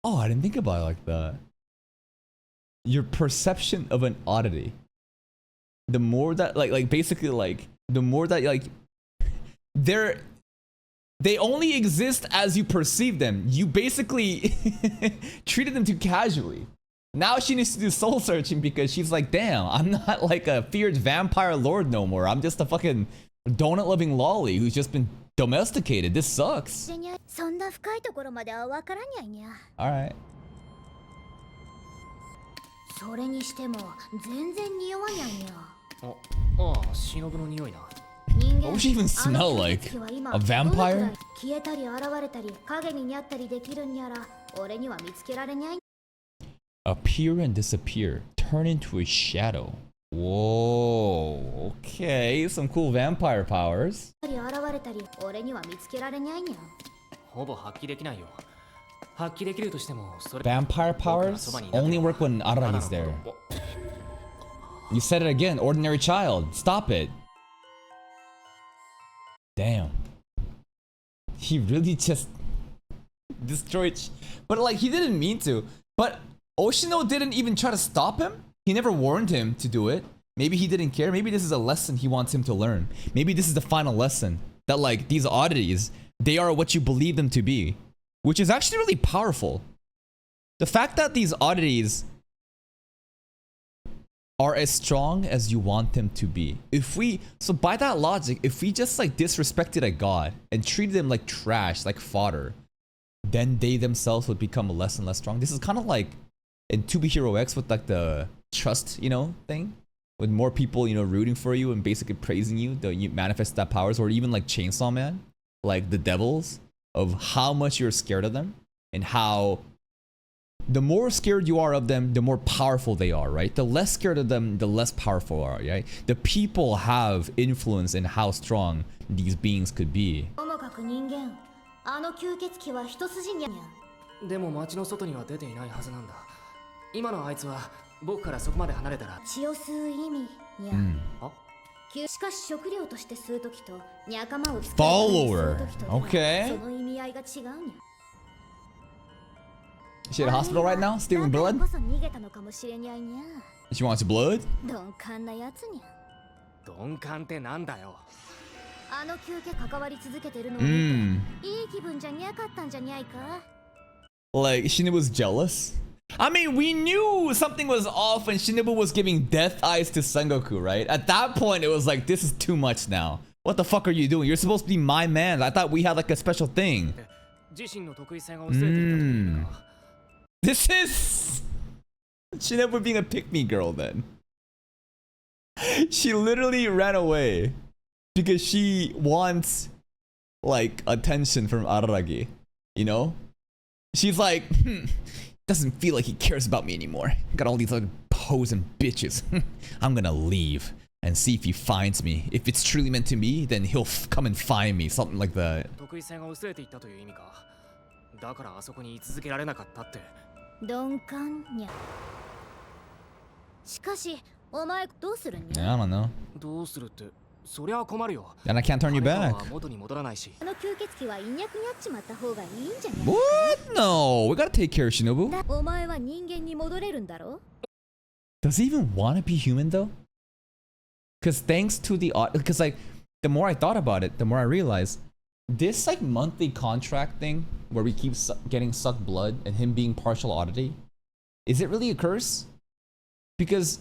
Oh, I didn't think about it like that. Your perception of an oddity. The more that basically the more that they only exist as you perceive them. You basically treated them too casually. Now she needs to do soul searching because she's like, damn, I'm not like a feared vampire lord no more. I'm just a fucking donut loving lolly who's just been domesticated. This sucks. Alright. それにしても全然匂わにゃんにゃ。ああ、忍の匂いな。What would she even smell like? A vampire? 消えたり現れたり影ににゃったりできるんやら俺には見つけられにゃい。Appear and disappear. Turn into a shadow. Whoa. Okay, some cool vampire powers. 現れたり俺には見つけられにゃいにゃ。ほぼ発揮できないよ。発揮できるとしてもそれ。Vampire powers only work when Araragi's there. You said it again, ordinary child. Stop it. Damn. He really just destroyed. But like, he didn't mean to. But Oshino didn't even try to stop him. He never warned him to do it. Maybe he didn't care. Maybe this is a lesson he wants him to learn. Maybe this is the final lesson. That like, these oddities, they are what you believe them to be. Which is actually really powerful. The fact that these oddities are as strong as you want them to be. So by that logic, if we just like disrespected a god and treated them like trash, like fodder, then they themselves would become less and less strong. This is kind of like in 2B Hero X with like the trust, thing. With more people, rooting for you and basically praising you, you manifest that powers, or even like Chainsaw Man, like the devils, of how much you're scared of them and how the more scared you are of them, the more powerful they are, right? The less scared of them, the less powerful they are, right? The people have influence in how strong these beings could be. でも街の外には出ていないはずなんだ。今のあいつは僕からそこまで離れたら血を吸う意味や。しかし食料として吸う時と仲間を使う時と Follower. Okay. その意味合いが違うにゃ。Is she at a hospital right now? Stealing blood? She wants blood? 鈍感なやつにゃ。鈍感ってなんだよ。あの休憩関わり続けてるのを見て、いい気分じゃにゃかったんじゃにゃいか。Like, Shinobu was jealous? I mean, we knew something was off when Shinobu was giving death eyes to Sengoku, right? At that point, it was like, this is too much now. What the fuck are you doing? You're supposed to be my man. I thought we had like a special thing. This is Shinobu being a pick-me girl then. She literally ran away because she wants like attention from Araragi, She's like, doesn't feel like he cares about me anymore. Got all these other posing bitches. I'm gonna leave and see if he finds me. If it's truly meant to be, then he'll come and find me. Something like that. だからあそこに居続けられなかったって。鈍感にゃ。しかし、お前どうするんや？ I don't know. どうするって、そりゃ困るよ。Then I can't turn you back. 元に戻らないし。あの吸血鬼はイニャクニャっちまった方がいいんじゃない？ What? No, we gotta take care of Shinobu. お前は人間に戻れるんだろ？ Does he even want to be human though? Because thanks to the because like the more I thought about it, the more I realized this like monthly contract thing where we keep getting sucked blood and him being partial oddity, is it really a curse? Because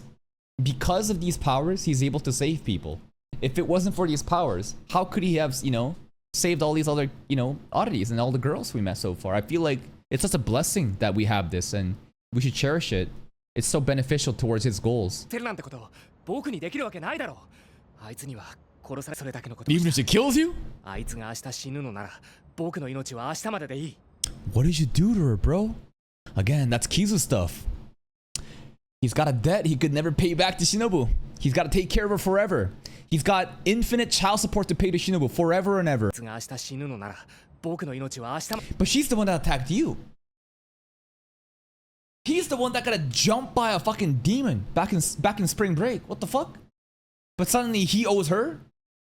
of these powers, he's able to save people. If it wasn't for these powers, how could he have, you know, saved all these other, you know, oddities and all the girls we met so far? I feel like it's such a blessing that we have this and we should cherish it. It's so beneficial towards his goals. Even if she kills you? What did you do to her, bro? Again, that's Kizu stuff. He's got a debt he could never pay back to Shinobu. He's got to take care of her forever. He's got infinite child support to pay to Shinobu forever and ever. But she's the one that attacked you. He's the one that got jumped by a fucking demon back in spring break. What the fuck? But suddenly he owes her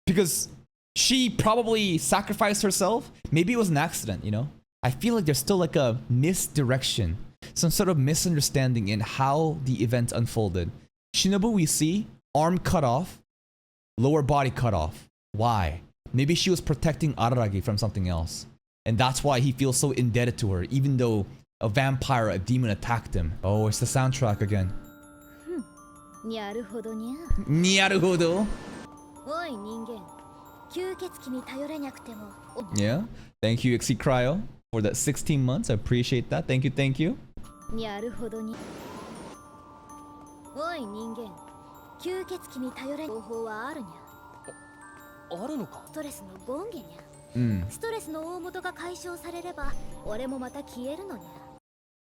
because she probably sacrificed herself. Maybe it was an accident, you know? I feel like there's still like a misdirection, some sort of misunderstanding in how the event unfolded. Shinobu we see, arm cut off, lower body cut off. Why? Maybe she was protecting Araragi from something else. And that's why he feels so indebted to her, even though a vampire, a demon attacked him. Oh, it's the soundtrack again. Nyaruhodo. Yeah, thank you, Ixi Cryo, for that 16 months. I appreciate that. Thank you, thank you.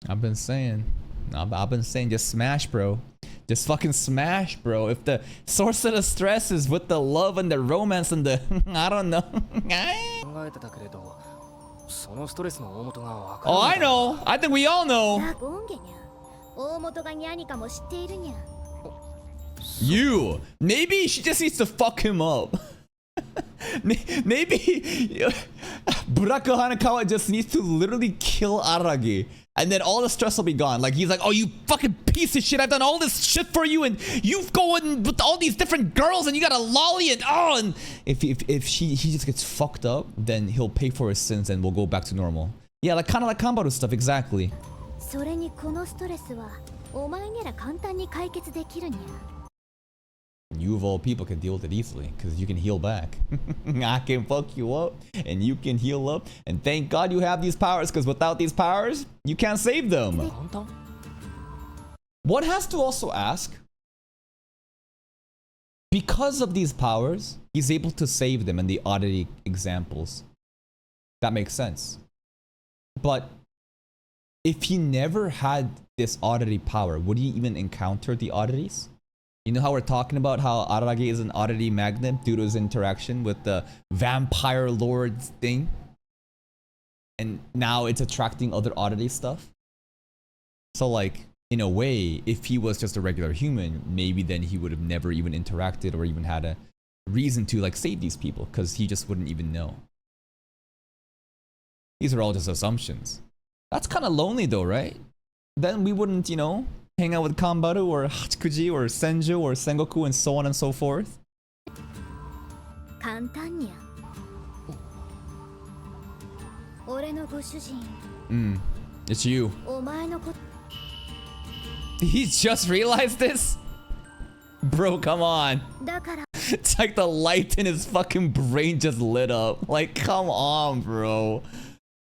I've been saying just smash, bro. Just fucking smash, bro. If the source of the stress is with the love and the romance and the I don't know. Oh, I know. I think we all know. You. Maybe she just needs to fuck him up. Maybe Buraku Hanakawa just needs to literally kill Araragi. And then all the stress will be gone. Like, he's like, oh, you fucking piece of shit. I've done all this shit for you. And you've gone with all these different girls. And you got a lolly. And oh, and if he just gets fucked up, then he'll pay for his sins and we'll go back to normal. Yeah, like kind of like Kanbaru stuff. Exactly. You of all people can deal with it easily because you can heal back. I can fuck you up and you can heal up. And thank God you have these powers because without these powers, you can't save them. One has to also ask, because of these powers, he's able to save them in the oddity examples. That makes sense. But if he never had this oddity power, would he even encounter the oddities? You know how we're talking about how Araragi is an oddity magnet due to his interaction with the vampire lord thing? And now it's attracting other oddity stuff? So like, in a way, if he was just a regular human, maybe then he would have never even interacted or even had a reason to like save these people because he just wouldn't even know. These are all just assumptions. That's kind of lonely though, right? Then we wouldn't, you know, hang out with Kanbaru or Hachikuji or Senju or Sengoku and so on and so forth. It's you. He just realized this? Bro, come on. It's like the light in his fucking brain just lit up. Like, come on, bro.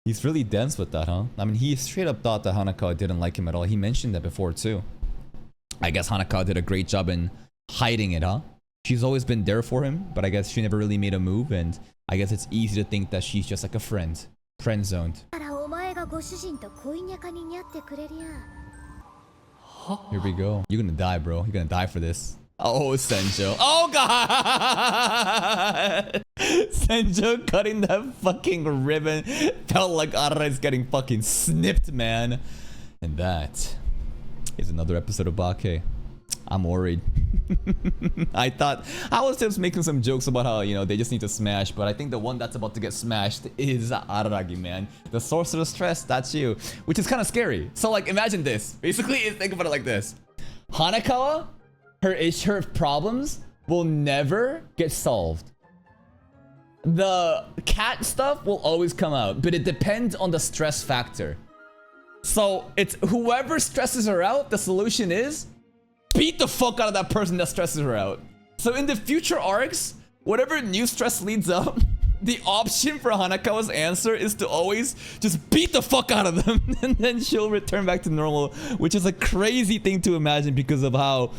He's really dense with that, huh? I mean, he straight up thought that Hanakawa didn't like him at all. He mentioned that before, too. I guess Hanakawa did a great job in hiding it, huh? She's always been there for him, but I guess she never really made a move, and I guess it's easy to think that she's just like a friend. Friend-zoned. Here we go. You're gonna die, bro. You're gonna die for this. Oh, Senjo. Oh, God! Senjo cutting that fucking ribbon felt like Ararai's getting fucking snipped, man. And that is another episode of Bake. I'm worried. I thought I was just making some jokes about how, you know, they just need to smash, but I think the one that's about to get smashed is Araragi, man. The source of the stress, that's you. Which is kind of scary. So, like, imagine this. Basically, think about it like this. Hanakawa, her problems will never get solved. The cat stuff will always come out, but it depends on the stress factor. So it's whoever stresses her out, the solution is beat the fuck out of that person that stresses her out. So in the future arcs, whatever new stress leads up, the option for Hanakawa's answer is to always just beat the fuck out of them and then she'll return back to normal, which is a crazy thing to imagine because of how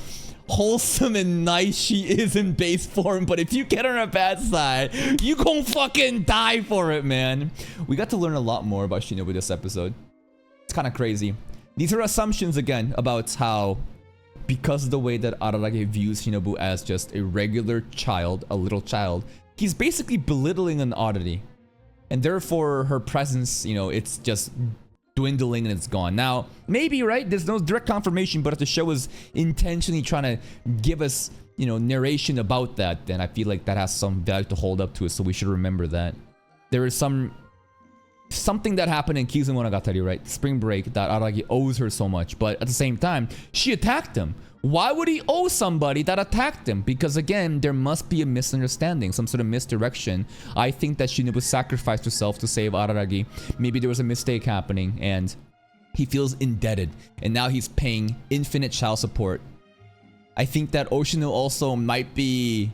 wholesome and nice she is in base form. But if you get her on a bad side, you gon' fucking die for it, man. We got to learn a lot more about Shinobu this episode. It's kind of crazy. These are assumptions again about how, because of the way that Araragi views Shinobu as just a regular child, a little child, he's basically belittling an oddity. And therefore her presence, you know, it's just dwindling and it's gone. Now, maybe, right? There's no direct confirmation, but if the show is intentionally trying to give us, you know, narration about that, then I feel like that has some value to hold up to it, so we should remember that. There is something that happened in Kizumonogatari, right? Spring break, that Araragi owes her so much, but at the same time, she attacked him. Why would he owe somebody that attacked him? Because again, there must be a misunderstanding, some sort of misdirection. I think that Shinobu sacrificed herself to save Araragi. Maybe there was a mistake happening and he feels indebted and now he's paying infinite child support. I think that Oshino also might be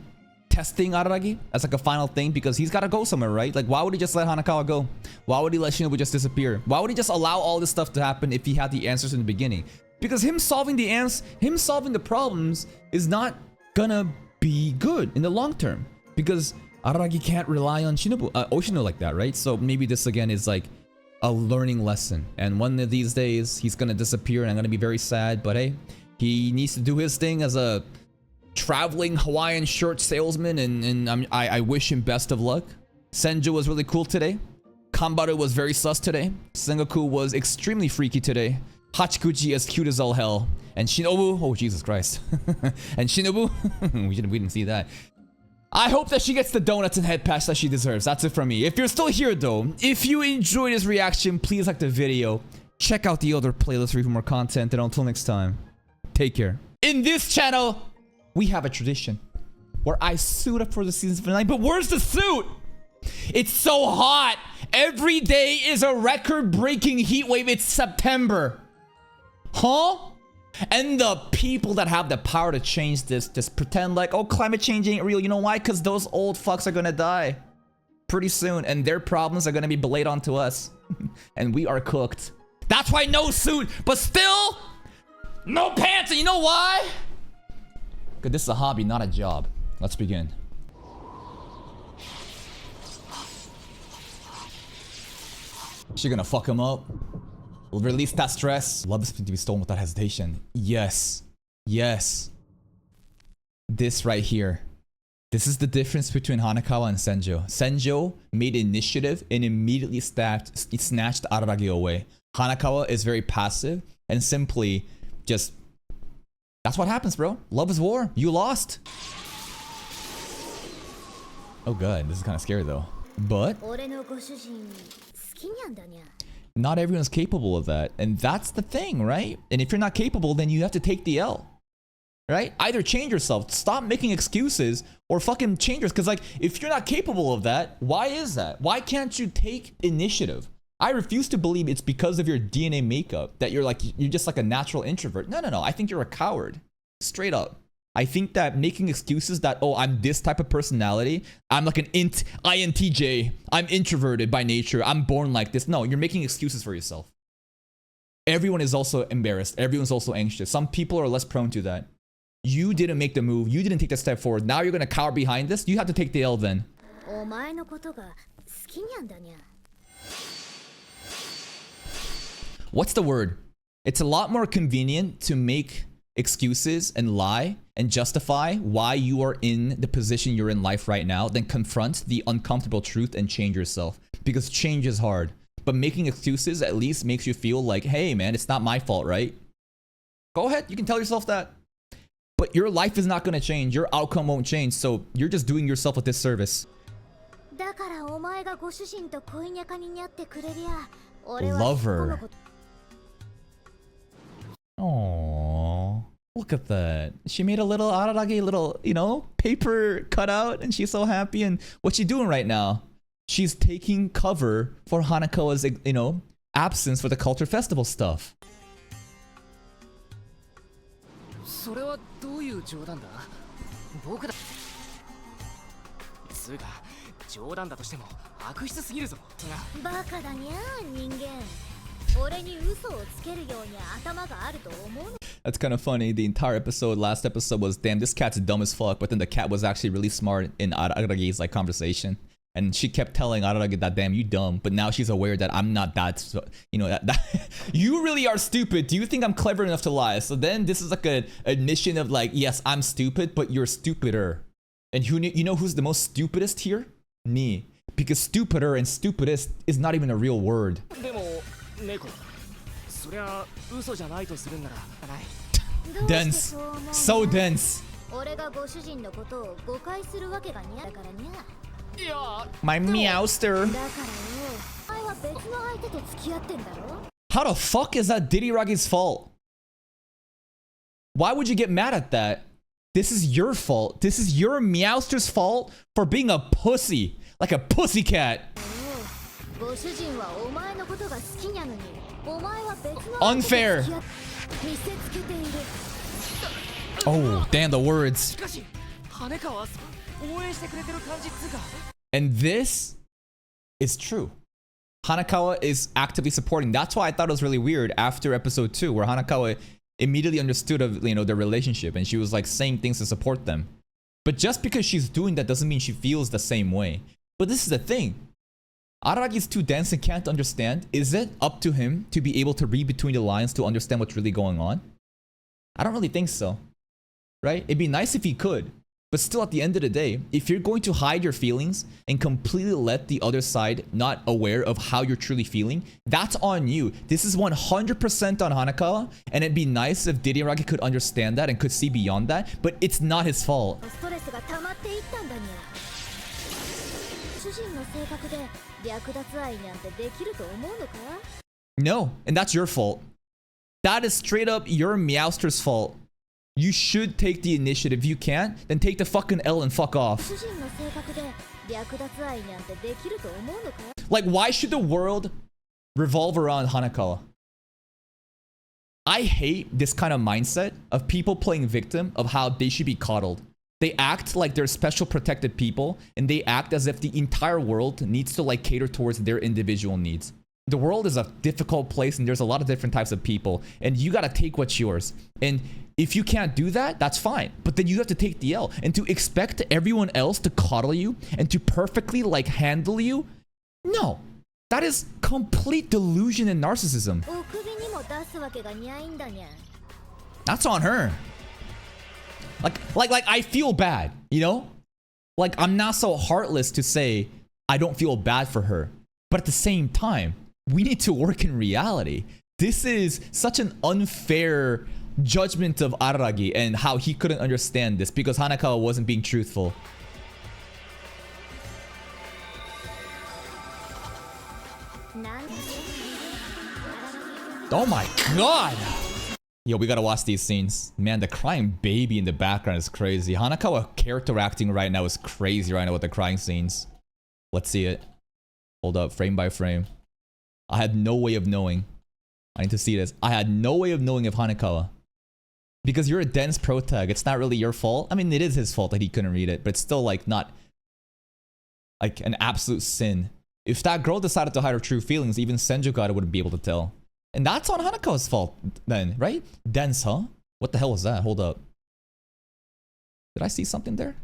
testing Araragi as like a final thing because he's got to go somewhere, right? Like, why would he just let Hanakawa go? Why would he let Shinobu just disappear? Why would he just allow all this stuff to happen if he had the answers in the beginning? Because him solving the problems is not gonna be good in the long term. Because Araragi can't rely on Oshino like that, right? So maybe this again is like a learning lesson. And one of these days, he's gonna disappear and I'm gonna be very sad. But hey, he needs to do his thing as a traveling Hawaiian shirt salesman. And I wish him best of luck. Senju was really cool today. Kanbaru was very sus today. Sengoku was extremely freaky today. Hachikuji as cute as all hell. And Shinobu, oh Jesus Christ. And Shinobu, we didn't see that. I hope that she gets the donuts and head patch that she deserves. That's it from me. If you're still here though, if you enjoyed this reaction, please like the video. Check out the other playlist for even more content. And until next time, take care. In this channel, we have a tradition where I suit up for the season finale. But where's the suit? It's so hot. Every day is a record-breaking heat wave. It's September. Huh? And the people that have the power to change this just pretend like, oh, climate change ain't real. You know why? Because those old fucks are gonna die pretty soon and their problems are gonna be belayed onto us. And we are cooked. That's why no suit, but still no pants. And you know why? Because this is a hobby, not a job. Let's begin. She gonna fuck him up. Release that stress. Love is to be stolen without hesitation. Yes. Yes. This right here. This is the difference between Hanakawa and Senjo. Senjo made initiative and immediately snatched Araragi away. Hanakawa is very passive and simply just... That's what happens, bro. Love is war. You lost. Oh god, this is kind of scary though. But... not everyone's capable of that. And that's the thing, right? And if you're not capable, then you have to take the L. Right? Either change yourself, stop making excuses, or fucking change yourself. Because like, if you're not capable of that, why is that? Why can't you take initiative? I refuse to believe it's because of your DNA makeup that you're just like a natural introvert. No, no, no. I think you're a coward. Straight up. I think that making excuses that, oh, I'm this type of personality, I'm like an INTJ, I'm introverted by nature, I'm born like this. No, you're making excuses for yourself. Everyone is also embarrassed. Everyone's also anxious. Some people are less prone to that. You didn't make the move. You didn't take the step forward. Now you're going to cower behind this. You have to take the L then. What's the word? It's a lot more convenient to make excuses and lie and justify why you are in the position you're in life right now than confront the uncomfortable truth and change yourself. Because change is hard. But making excuses at least makes you feel like, hey man, it's not my fault, right? Go ahead, you can tell yourself that. But your life is not going to change. Your outcome won't change. So you're just doing yourself a disservice. Lover. Aww. Look at that. She made a little Araragi, little, you know, paper cutout, and she's so happy. And what's she doing right now? She's taking cover for Hanakawa's, you know, absence for the culture festival stuff. それはどういう冗談だ僕だつうか冗談だとしても悪質すぎるぞバカだにゃ人間俺に嘘をつけるように頭があると思うの That's kind of funny. The entire episode, last episode was, damn, this cat's dumb as fuck. But then the cat was actually really smart in Araragi's like conversation. And she kept telling Araragi that, damn, you dumb. But now she's aware that I'm not that, you know, that you really are stupid. Do you think I'm clever enough to lie? So then this is like an admission of like, yes, I'm stupid, but you're stupider. And you know who's the most stupidest here? Me. Because stupider and stupidest is not even a real word. でも猫そりゃ嘘じゃないとするんならない Dense. So dense. 俺がご主人のことを誤解するわけがにゃだからにゃ My meowster. だからよお前は別の相手と付き合ってんだろ How the fuck is that Didiragi's fault? Why would you get mad at that? This is your fault. This is your meowster's fault for being a pussy. Like a pussycat. ご主人はお前のことが好きなのにお前は別の Unfair. 見せつけている Oh, damn the words. しかし羽川は応援してくれてる感じっつうか And this is true. Hanakawa is actively supporting. That's why I thought it was really weird after episode 2, where Hanakawa immediately understood of, you know, their relationship, and she was like saying things to support them. But just because she's doing that doesn't mean she feels the same way. But this is the thing. Araragi's too dense and can't understand. Is it up to him to be able to read between the lines to understand what's really going on? I don't really think so. Right? It'd be nice if he could. But still, at the end of the day, if you're going to hide your feelings and completely let the other side not aware of how you're truly feeling, that's on you. This is 100% on Hanakawa, and it'd be nice if Didiraga could understand that and could see beyond that, but it's not his fault. ストレスが溜まっていったんだにゃ主人の性格で略奪愛なんてできると思うのか No, and that's your fault. That is straight up your meowster's fault. You should take the initiative. If you can't, then take the fucking L and fuck off. 主人の性格で略奪愛なんてできると思うのか Like, why should the world revolve around Hanakawa? I hate this kind of mindset of people playing victim of how they should be coddled. They act like they're special protected people, and they act as if the entire world needs to like cater towards their individual needs. The world is a difficult place, and there's a lot of different types of people, and you gotta take what's yours. And if you can't do that, that's fine. But then you have to take the L. And to expect everyone else to coddle you and to perfectly like handle you, no. That is complete delusion and narcissism. お首にも出すわけがにゃいんだにゃ That's on her. Like I feel bad, you know? Like, I'm not so heartless to say I don't feel bad for her. But at the same time, we need to work in reality. This is such an unfair judgment of Araragi and how he couldn't understand this because Hanakawa wasn't being truthful. Oh my god! Yo, we gotta watch these scenes. Man, the crying baby in the background is crazy. Hanakawa character acting right now is crazy right now with the crying scenes. Let's see it. Hold up, frame by frame. I had no way of knowing. I need to see this. I had no way of knowing if Hanakawa. Because you're a dense protag, it's not really your fault. I mean, it is his fault that he couldn't read it, but it's still like not like an absolute sin. If that girl decided to hide her true feelings, even Senjugata wouldn't be able to tell. And that's on Hanakawa's fault then, right? Dense, huh? What the hell was that? Hold up. Did I see something there?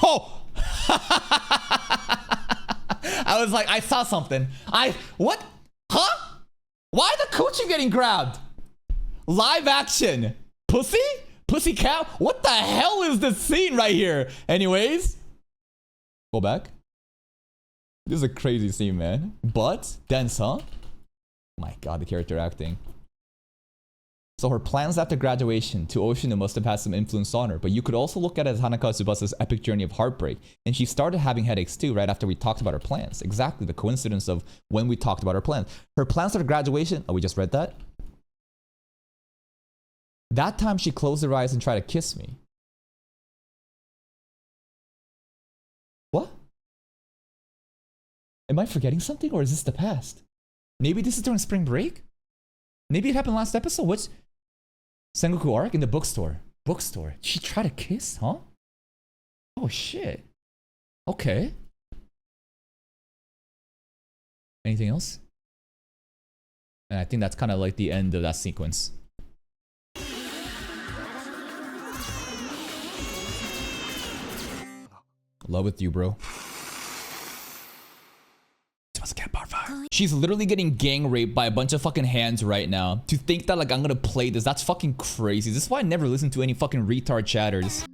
Oh! I was like, I saw something. What? Huh? Why the coochie getting grabbed? Live action. Pussy? Pussy cat? What the hell is this scene right here? Anyways. Go back. This is a crazy scene, man. But, dense, huh? My god, the character acting. So her plans after graduation to Oshino must have had some influence on her, but you could also look at it as Hanakawa Tsubasa's epic journey of heartbreak. And she started having headaches too right after we talked about her plans. Exactly the coincidence of when we talked about her plans. Her plans after graduation, oh, we just read that? That time she closed her eyes and tried to kiss me. What? Am I forgetting something, or is this the past? Maybe this is during spring break? Maybe it happened last episode? What's Sengoku arc in the bookstore? Bookstore. She tried to kiss, huh? Oh shit. Okay. Anything else? And I think that's kind of like the end of that sequence. Love with you, bro. She's literally getting gang raped by a bunch of fucking hands right now. To think that like I'm gonna play this, that's fucking crazy. This is why I never listen to any fucking retard chatters.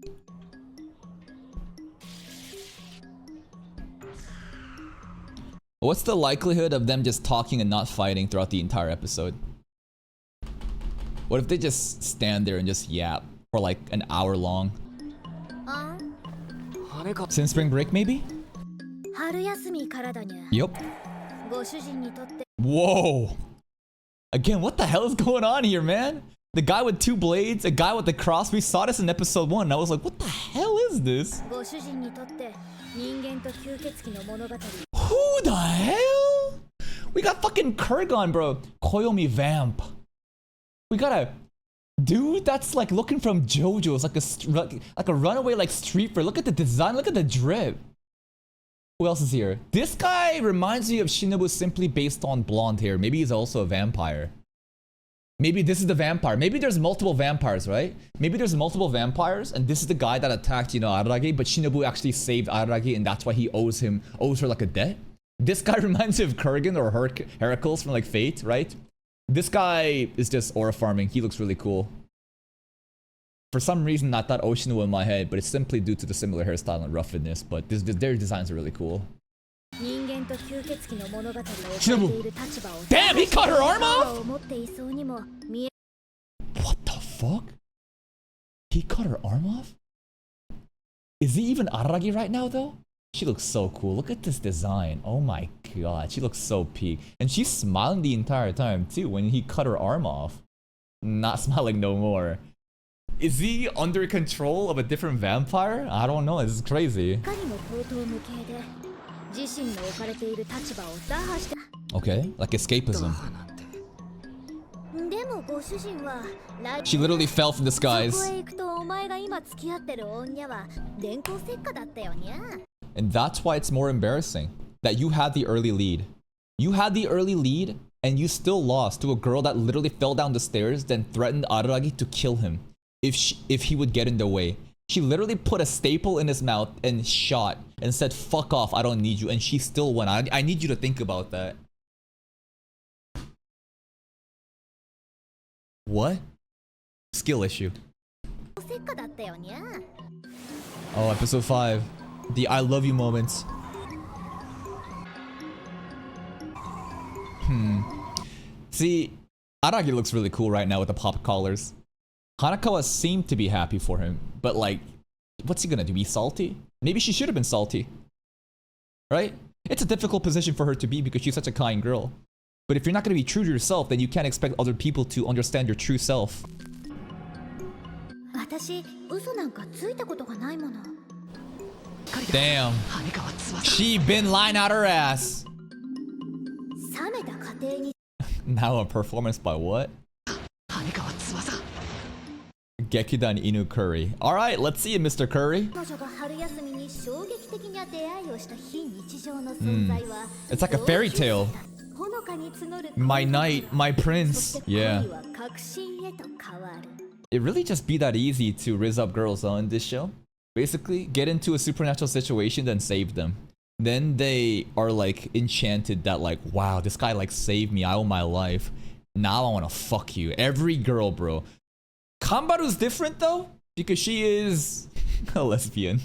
What's the likelihood of them just talking and not fighting throughout the entire episode? What if they just stand there and just yap for like an hour long? Since spring break, maybe? Yup. Whoa. Again, what the hell is going on here, man? The guy with two blades, a guy with the cross. We saw this in episode 1. And I was like, what the hell is this? Who the hell? We got fucking Kurgan, bro. Koyomi Vamp. We got a dude that's like looking from JoJo's, like a runaway like street fair. Look at the design. Look at the drip. Who else is here? This guy reminds me of Shinobu simply based on blonde hair. Maybe he's also a vampire. Maybe this is the vampire. Maybe there's multiple vampires, right? Maybe there's multiple vampires, and this is the guy that attacked, you know, Araragi, but Shinobu actually saved Araragi, and that's why he owes her like a debt. This guy reminds me of Kurgan or Heracles from like Fate, right? This guy is just aura farming. He looks really cool. For some reason, I thought Oshino in my head, but it's simply due to the similar hairstyle and roughness. But their designs are really cool. Shinobu. Damn, he cut her arm off? What the fuck? He cut her arm off? Is he even Araragi right now, though? She looks so cool. Look at this design. Oh my god, she looks so peak. And she's smiling the entire time, too, when he cut her arm off. Not smiling no more. Is he under control of a different vampire? I don't know, this is crazy. Okay, like escapism. She literally fell from the skies. And that's why it's more embarrassing that you had the early lead. You had the early lead and you still lost to a girl that literally fell down the stairs, then threatened Araragi to kill him if he would get in the way. She literally put a staple in his mouth and shot and said, "Fuck off, I don't need you," and she still won. I need you to think about that. What? Skill issue. Oh, episode 5. The I love you moments. See, Aragi looks really cool right now with the pop collars. Hanakawa seemed to be happy for him, but like, what's he gonna do? Be salty? Maybe she should have been salty. Right? It's a difficult position for her to be because she's such a kind girl. But if you're not gonna be true to yourself, then you can't expect other people to understand your true self. Damn. She been lying out her ass. Now a performance by what? Gekidan Inu Curry. Alright, let's see it, Mr. Curry. It's like a fairy tale. My knight, my prince. Yeah. It really just be that easy to rizz up girls in this show. Basically, get into a supernatural situation, then save them. Then they are like enchanted that like, wow, this guy like saved me, I owe my life. Now I wanna fuck you. Every girl, bro. Kambaru's different though, because she is a lesbian.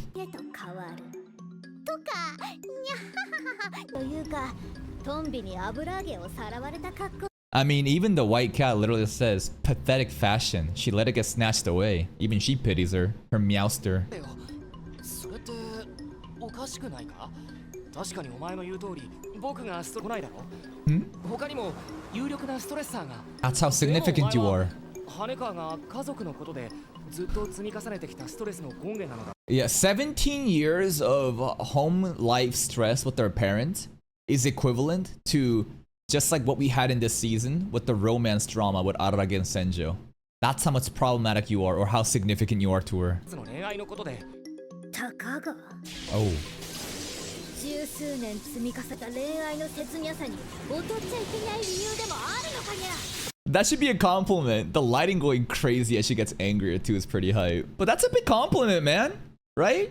I mean, even the white cat literally says, pathetic fashion. She let it get snatched away. Even she pities her. Her meowster. That's how significant you are. 羽川が家族のことでずっと積み重ねてきたストレスの根源なのだ。Yeah, 17 years of home life stress with their parents is equivalent to just like what we had in this season with the romance drama with Ararage and Senjo. That's how much problematic you are or how significant you are to her. その恋愛のことで。たかが Oh. 十数年積み重ねた恋愛の切にゃさに劣っちゃいけない理由でもあるのかにゃ。 That should be a compliment. The lighting going crazy as she gets angrier too is pretty hype. But that's a big compliment, man. Right?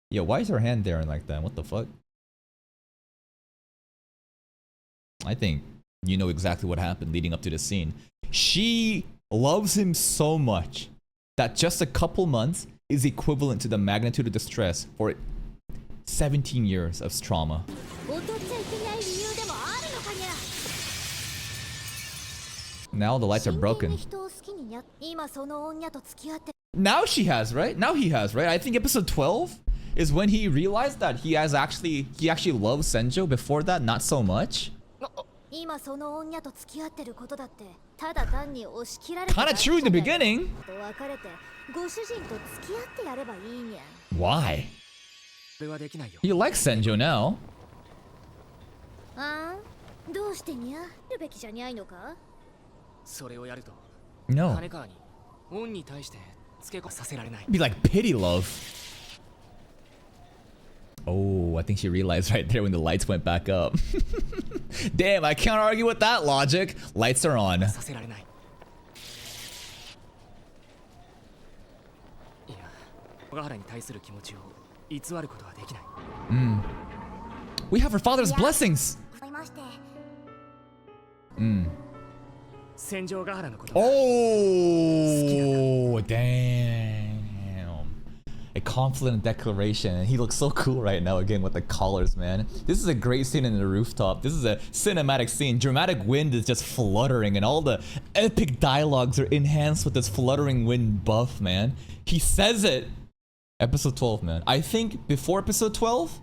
Yo, why is her hand there like that? What the fuck? I think you know exactly what happened leading up to this scene. She loves him so much that just a couple months is equivalent to the magnitude of the stress for 17 years of trauma. Now the lights are broken. Now she has, right? Now he has, right? I think episode 12 is when he realized that he actually loves Senjo. Before that, not so much. Kinda true in the beginning. Why? He likes Senjo now. No. Be like pity love. Oh, I think she realized right there when the lights went back up. Damn, I can't argue with that logic. Lights are on. We have her father's blessings. Oh, damn. A confident declaration. He looks so cool right now again with the collars, man. This is a great scene in the rooftop. This is a cinematic scene. Dramatic wind is just fluttering and all the epic dialogues are enhanced with this fluttering wind buff, man. He says it. Episode 12, man. I think before episode 12,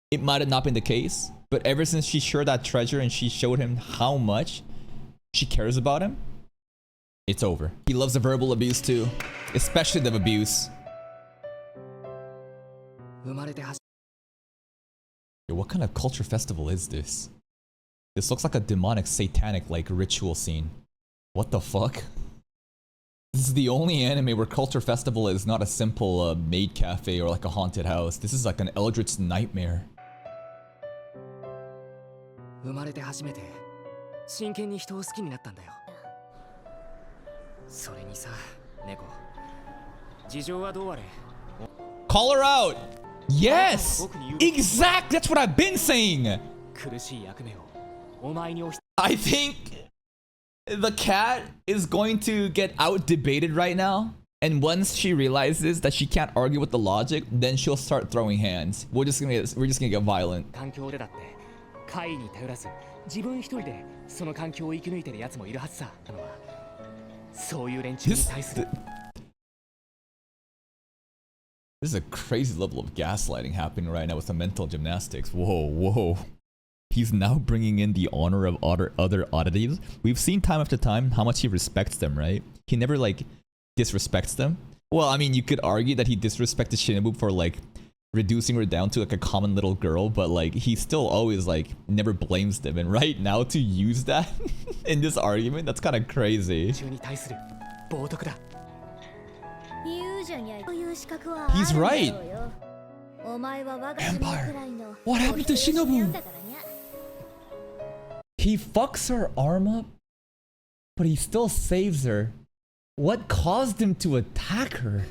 it might have not been the case. But ever since she shared that treasure and she showed him how much she cares about him, it's over. He loves the verbal abuse too. Especially the abuse. Yo, what kind of culture festival is this? This looks like a demonic, satanic, like, ritual scene. What the fuck? This is the only anime where culture festival is not a simple maid cafe or like a haunted house. This is like an eldritch nightmare. Call her out! Yes! Exact! That's what I've been saying! I think the cat is going to get out debated right now. And once she realizes that she can't argue with the logic, then she'll start throwing hands. We're just gonna get violent. This is a crazy level of gaslighting happening right now with the mental gymnastics. Whoa, whoa. He's now bringing in the honor of other oddities. We've seen time after time how much he respects them, right? He never, like, disrespects them. Well, I mean, you could argue that he disrespected Shinobu for, like, reducing her down to, like, a common little girl, but, like, he still always, like, never blames them. And right now, to use that in this argument, that's kind of crazy. He's right. Empire. What happened to Shinobu? He fucks her arm up, but he still saves her. What caused him to attack her?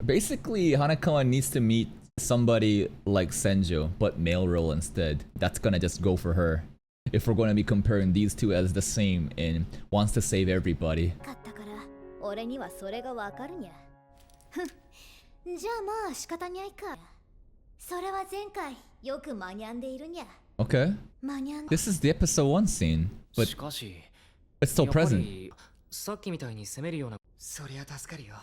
Basically, Hanakawa needs to meet somebody like Senjo, but male role instead. That's gonna just go for her. If we're gonna be comparing these two as the same and wants to save everybody. Okay. This is the episode 1 scene, but it's still present. さっきみたいに攻めるような。そりゃ助かるよ。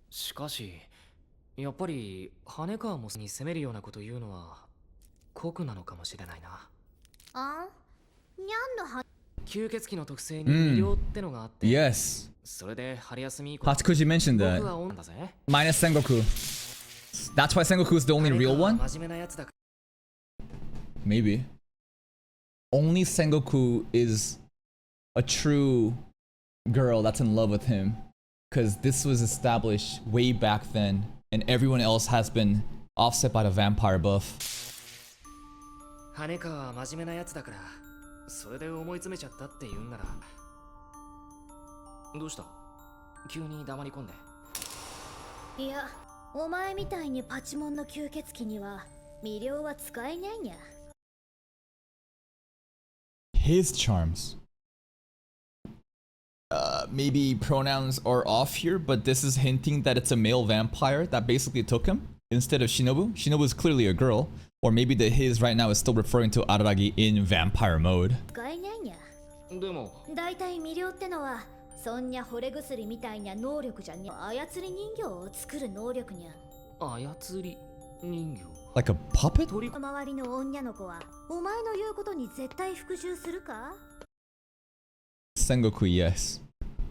しかしやっぱり羽川もに攻めるようなこと言うのは酷なのかもしれないな。あんにゃんのは吸血鬼の特性に魅了ってのがあって、Yes. それで春休み以降 Hatsukuji mentioned 僕 that. は女だぜ。 Minus Sengoku. That's why Sengoku is the only real 羽川 one? は真面目なやつだ。 Maybe. Only Sengoku is a true girl that's in love with him. Because this was established way back then. And everyone else has been offset by the vampire buff. 羽川は真面目なやつだから、それで思い詰めちゃったって言うんなら。どうした？急に黙り込んで。いや、お前みたいにパチモンの吸血鬼には魅了は使えないにゃ。His charms. Maybe pronouns are off here, but this is hinting that it's a male vampire that basically took him instead of Shinobu. Shinobu is clearly a girl. Or maybe the his right now is still referring to Araragi in vampire mode. 使えないにゃ。でもだいたい魅了ってのはそんにゃ惚れ薬みたいな能力じゃにゃ。操り人形を作る能力にゃ。操り人形 Like a puppet? 周りの女の子はお前の言うことに絶対服従するか？ Sengoku, yes.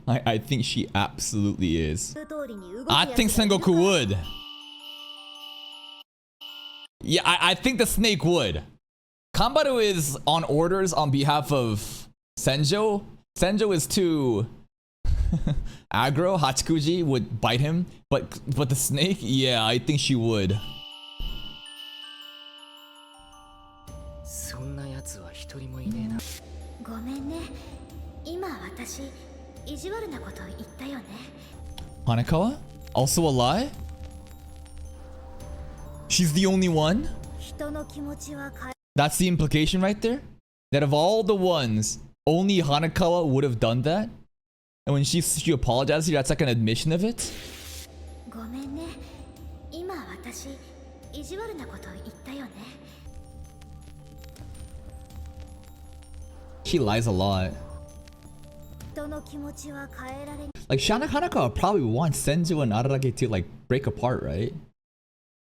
I think she absolutely is. 言う通りに動く I やつ think がいる Sengoku か？ would. Yeah, I think the snake would. Kanbaru is on orders on behalf of Senjo. Senjo is too aggro. Hachikuji would bite him, but the snake, yeah, I think she would. そんなやつは一人もいねえな。ごめんね。今私意地悪なこと言ったよね。 Hanekawa? Also a lie? She's the only one? 人の気持ちは変え That's the implication right there? That of all the ones, only Hanekawa would have done that? And when she apologized here, that's like an admission of it? ごめんね。今私意地悪なこと言ったよね。 She lies a lot. 人の気持ちは変えられ Like, Hanekawa probably wants Senju and Araragi to, like, break apart, right?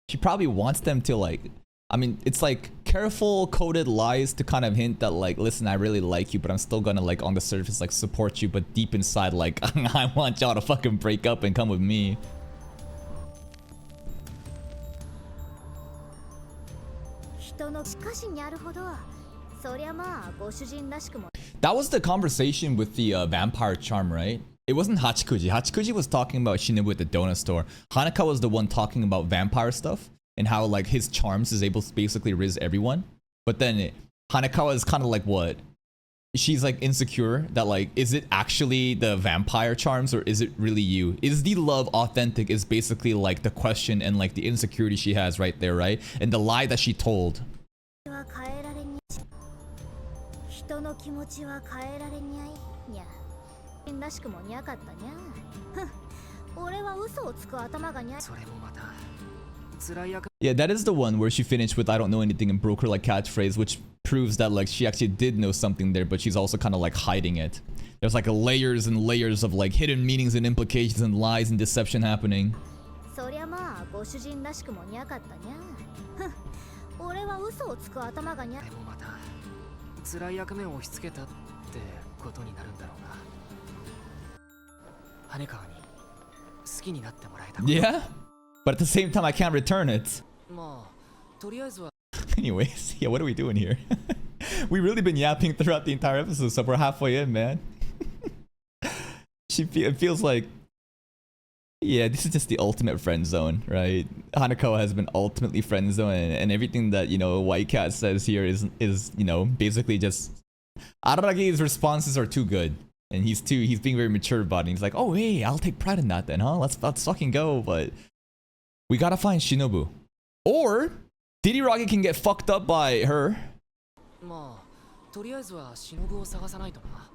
She probably wants them to, like... I mean, it's like careful coded lies to kind of hint that, like, listen, I really like you, but I'm still gonna, like, on the surface, like, support you, but deep inside, like, I want y'all to fucking break up and come with me. 人のしかしにゃるほど。そりゃまあご主人らしくも。 That was the conversation with the vampire charm, right? It wasn't Hachikuji. Hachikuji was talking about Shinobu at the donut store. Hanekawa was the one talking about vampire stuff and how, like, his charms is able to basically riz everyone. But then Hanekawa is kind of like, what? She's like insecure that, like, is it actually the vampire charms or is it really you? Is the love authentic is basically like the question and like the insecurity she has right there, right? And the lie that she told. は変えられに人の気持ちは変えられにゃいにゃ。らしくもにゃかったにゃ。ふん、俺は嘘をつく頭がにゃ。それもまた辛い役。 Yeah, that is the one where she finished with I don't know anything and broke her like catchphrase, which proves that like she actually did know something there, but she's also kind of like hiding it. There's like layers and layers of like hidden meanings and implications and lies and deception happening. そりゃまあご主人らしくもにゃかったにゃ。ふん、俺は嘘をつく頭がにゃ。でもまた辛い役目を押し付けたってことになるんだろうな。羽川に好きになってもらえた。 Yeah, but at the same time I can't return it. まあとりあえずは。 Anyways, yeah, what are we doing here? We've really been yapping throughout the entire episode, so we're halfway in, man. It feels like, yeah, this is just the ultimate friend zone, right? Hanekawa has been ultimately friend zone, and everything that, you know, White Cat says here is you know, basically just Araragi's responses are too good, and he's being very mature about it. He's like, oh hey, I'll take pride in that then, huh? Let's fucking go, but we gotta find Shinobu, or Diriragi can get fucked up by her. まあとりあえずは忍を探さないとな。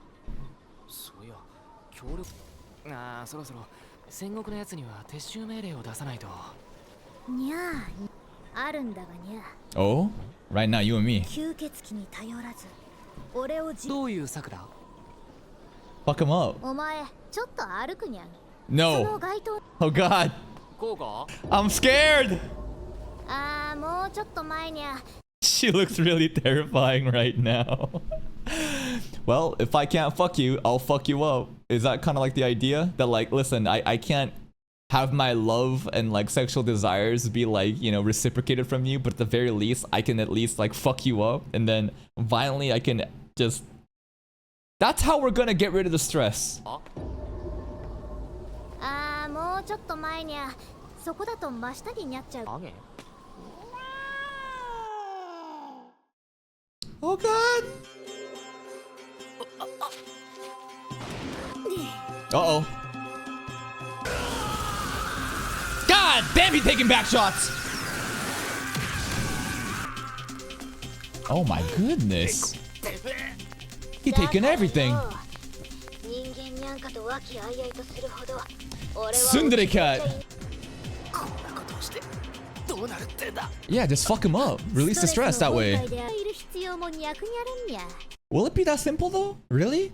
そういや協力。ああそろそろ戦国のやつには撤収命令を出さないと。にゃあ、あるんだがにゃ。 Oh, right now, you and me. 吸血鬼に頼らず、俺をどういう策だ？ Fuck him up. お前ちょっと歩くにゃん。そ No. の街灯 Oh god. こうか I'm scared. ああもうちょっと前にゃ。 She looks really terrifying right now. Well, if I can't fuck you, I'll fuck you up. Is that kind of like the idea? That like, listen, I can't have my love and like sexual desires be like, you know, reciprocated from you, but at the very least, I can at least like fuck you up, and then violently I can just... That's how we're gonna get rid of the stress. ああもうちょっと前にゃ。そこだと真下ににゃっちゃう。 あげ Oh god. Uh-oh. God damn, he's taking back shots. Oh my goodness. He taking everything. 人間にゃんかと和気あいあいとするほど。 Tsundere cat. こんなことをしてどうなるってんだ Yeah, just fuck him up. Release the stress that way. いる必要もにゃくにゃるんにゃ。 Will it be that simple though? Really?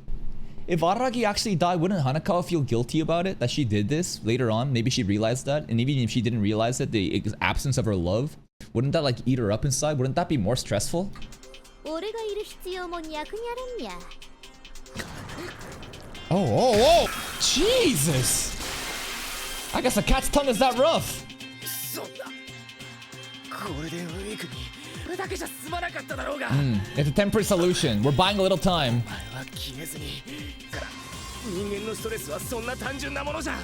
If Araragi actually died, wouldn't Hanakawa feel guilty about it? That she did this later on? Maybe she realized that? And even if she didn't realize it, the absence of her love, wouldn't that like eat her up inside? Wouldn't that be more stressful? 俺がいる必要もにゃくにゃるんにゃ。 Oh. Jesus! I guess a cat's tongue is that rough. そんなゴールデンウィークにこれだけじゃ済まなかっただろうが It's a temporary solution. We're buying a little time. お前は消えずにから人間のストレスはそんな単純なものじゃ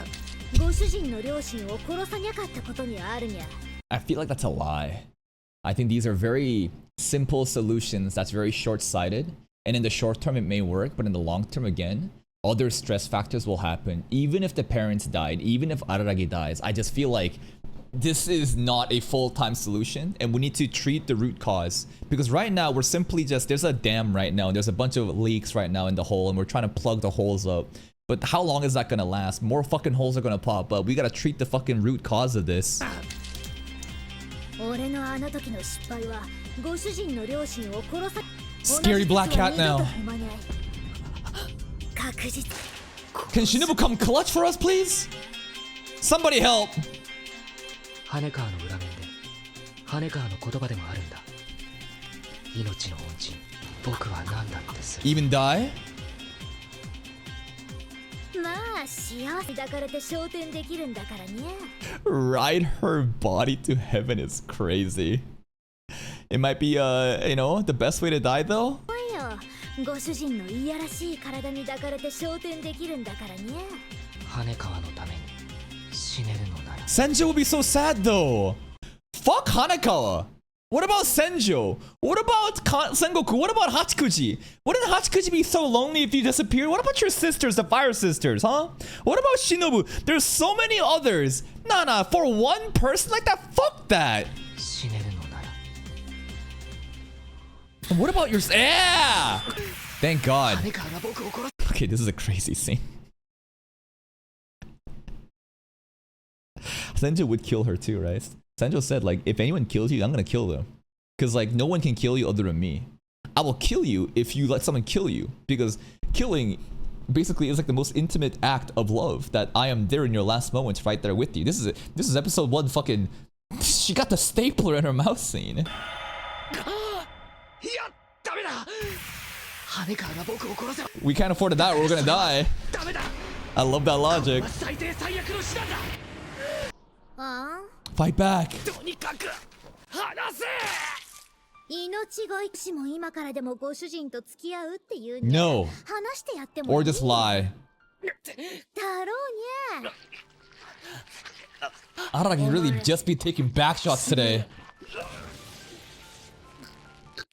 ご主人の両親を殺さにゃかったことにあるにゃ。 I feel like that's a lie. I think these are very simple solutions that's very short-sighted. And in the short term, it may work, but in the long term, again, other stress factors will happen. Even if the parents died, even if Araragi dies, I just feel like this is not a full-time solution, and we need to treat the root cause. Because right now, we're simply just, there's a dam right now, and there's a bunch of leaks right now in the hole, and we're trying to plug the holes up. But how long is that gonna last? More fucking holes are gonna pop up. We gotta treat the fucking root cause of this. 俺のあの時の失敗はご主人の両親を殺さ Scary black cat now. 確実 Can Shinobu come clutch for us, please? Somebody help! 羽川の裏面で羽川の言葉でもあるんだ。命の恩人、僕は何だってする。 Even die? まあ幸せ抱かれて昇天できるんだからね。 Ride her body to heaven is crazy. It might be, you know, the best way to die though? ご主人のいやらしい体に抱かれて昇天できるんだからね。羽川のために死ねるのなら。 Senjo would be so sad though. Fuck Hanekawa. What about Senjo? What about Sengoku? What about Hachikuji? Wouldn't Hachikuji be so lonely if you disappeared? What about your sisters, the fire sisters, huh? What about Shinobu? There's so many others. Nah, for one person like that? Fuck that. 死ねるのなら。 And what about your... Yeah! Thank God. 羽川が僕を殺 Okay, this is a crazy scene. Senjo would kill her too, right? Senjo said, like, if anyone kills you, I'm gonna kill them. Because, like, no one can kill you other than me. I will kill you if you let someone kill you. Because killing basically is like the most intimate act of love. That I am there in your last moments right there with you. This is episode 1 fucking... She got the stapler in her mouth scene. いやダメだ羽川が僕を殺せ We can't afford to die or we're gonna die. ダメだ I love that logic. 最低最悪の手段だ Fight back. とにかく離せ命乞いしも今からでもご主人と付き合うっていうにゃ。 No. 話してやってもいい Or just lie. だろうにゃ。 Araragi really just be taking back shots today.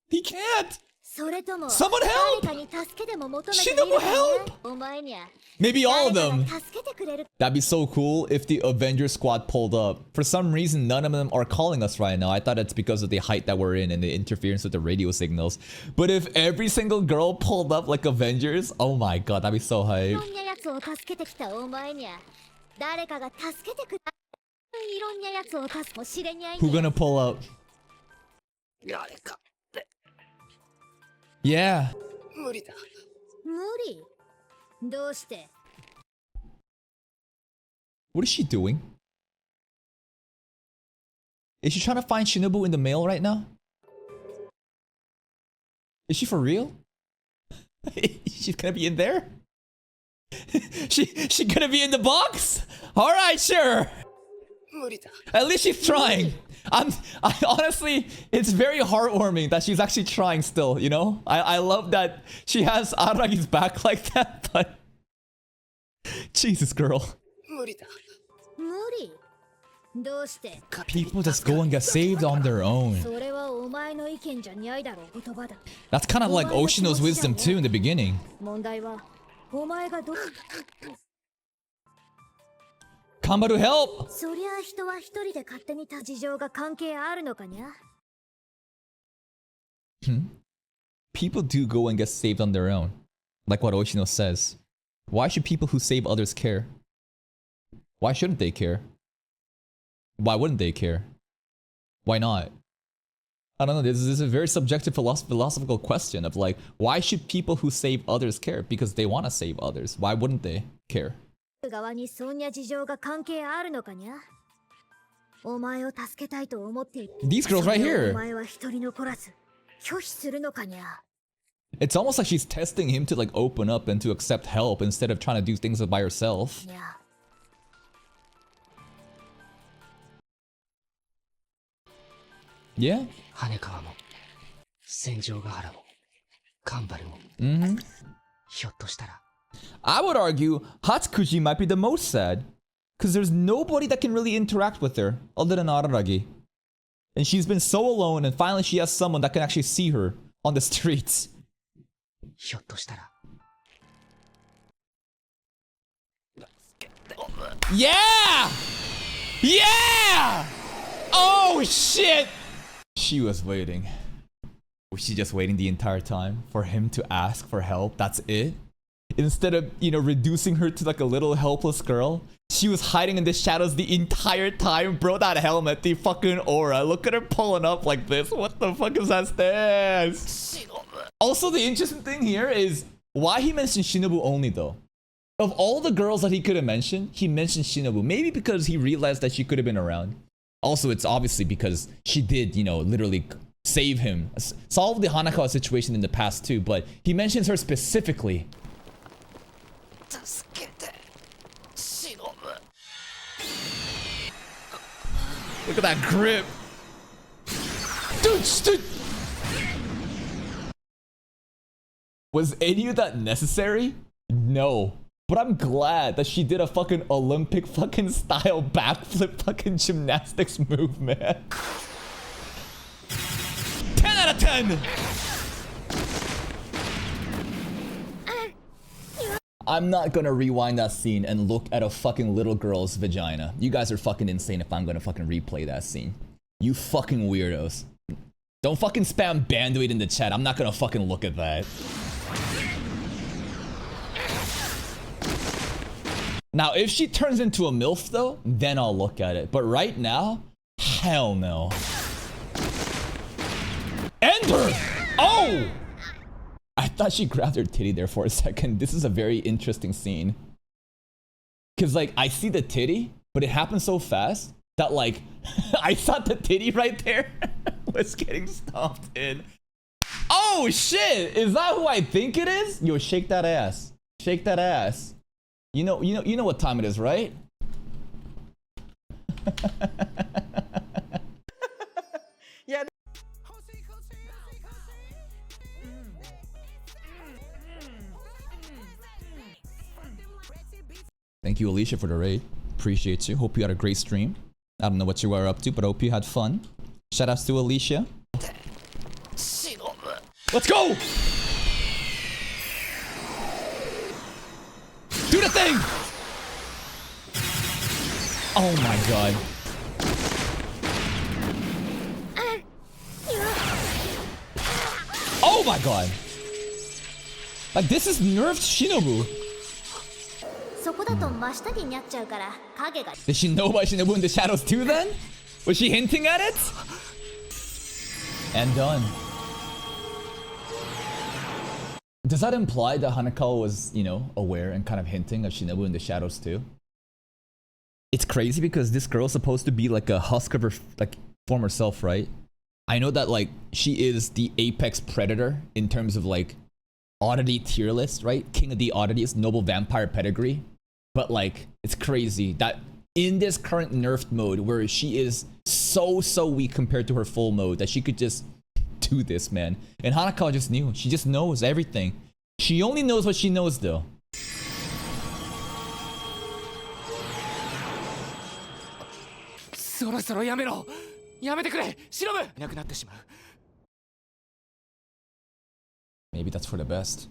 He can't. それとも Someone help! 誰かに助けでも求めてみ Shinobu るかね help! お前にゃ Maybe all of 誰 them. かが助けてくれる That'd be so cool if the Avengers squad pulled up. For some reason, none of them are calling us right now. I thought it's because of the height that we're in and the interference with the radio signals. But if every single girl pulled up like Avengers, oh my god, that'd be so い hype. ろんなやつを助けてきたお前にゃ誰かが助けてくれいろんなやつを助けもしれにゃい Who gonna pull up? 誰か Yeah. 無理だ無理どうして What is she doing? Is she trying to find Shinobu in the mail right now? Is she for real? She's gonna be in there? she gonna be in the box? Alright, sure. At least she's trying. I honestly, it's very heartwarming that she's actually trying still, you know? I love that she has Aragi's back like that, but Jesus, girl. 無理 どうして People just go and get saved on their own. それはお前の意見じゃにゃいだろう言葉だ That's kind of like Oshino's wisdom too in the beginning. 問題はお前がど Kambaru, help! そりゃあ人は一人で勝手に立ち事情が関係あるのかにゃ People do go and get saved on their own. Like what Oshino says. Why should people who save others care? Why shouldn't they care? Why wouldn't they care? Why not? I don't know, this is a very subjective philosophical question of like, why should people who save others care? Because they want to save others. Why wouldn't they care? 側にそんな事情が関係あるのかにゃお前を助けたいと思っている These girls right お here. 前は一人残らず拒否するのかにゃ It's almost like she's testing him to like open up and to accept help instead of trying to do things by herself. にゃ Yeah? 羽川も戦場ヶ原もカンバルも Mm-hmm. ひょっとしたら I would argue Hatsukuji might be the most sad. Because there's nobody that can really interact with her other than Araragi. And she's been so alone and finally she has someone that can actually see her on the streets. ひょっとしたら Yeah! Yeah! Oh shit! She was waiting. Was she just waiting the entire time for him to ask for help? That's it? Instead of, you know, reducing her to like a little helpless girl, she was hiding in the shadows the entire time. Bro, that helmet, the fucking aura. Look at her pulling up like this. What the fuck is that stance? Also, the interesting thing here is why he mentioned Shinobu only though. Of all the girls that he could have mentioned, he mentioned Shinobu. Maybe because he realized that she could have been around. Also, it's obviously because she did, you know, literally save him. Solve the Hanakawa situation in the past too, but he mentions her specifically. Look at that grip. Dude. Was any of that necessary? No. But I'm glad that she did a fucking Olympic fucking style backflip fucking gymnastics move, man. 10 out of 10! I'm not gonna rewind that scene and look at a fucking little girl's vagina. You guys are fucking insane if I'm gonna fucking replay that scene. You fucking weirdos. Don't fucking spam Bandwidth in the chat. I'm not gonna fucking look at that. Now, if she turns into a MILF though, then I'll look at it. But right now, hell no. Ender! Oh! I thought she grabbed her titty there for a second. This is a very interesting scene. Cause like, I see the titty, but it happened so fast that like, I thought the titty right there was getting stomped in. Oh shit! Is that who I think it is? Yo, shake that ass. Shake that ass. You know what time it is, right? Yeah. Thank you, Alicia, for the raid. Appreciate you. Hope you had a great stream. I don't know what you were up to, but I hope you had fun. Shoutouts to Alicia. Let's go! Do the thing! Oh my god. Oh my god. Like, this is nerfed Shinobu. そこだと真下ににゃっちゃうから影が Did she know about Shinobu in the shadows too then? Was she hinting at it? And done. Does that imply that Hanekawa was, you know, aware and kind of hinting of Shinobu in the shadows too? It's crazy because this girl's supposed to be like a husk of her like former self, right? I know that like she is the apex predator in terms of like oddity tier list, right? King of the oddities, noble vampire pedigree. But like, it's crazy that in this current nerfed mode where she is so weak compared to her full mode that she could just do this, man. And Hanekawa just knew. She just knows everything. She only knows what she knows though. そろそろやめろ。やめてくれ。忍ぶ。いなくなってしまう。 Maybe that's for the best.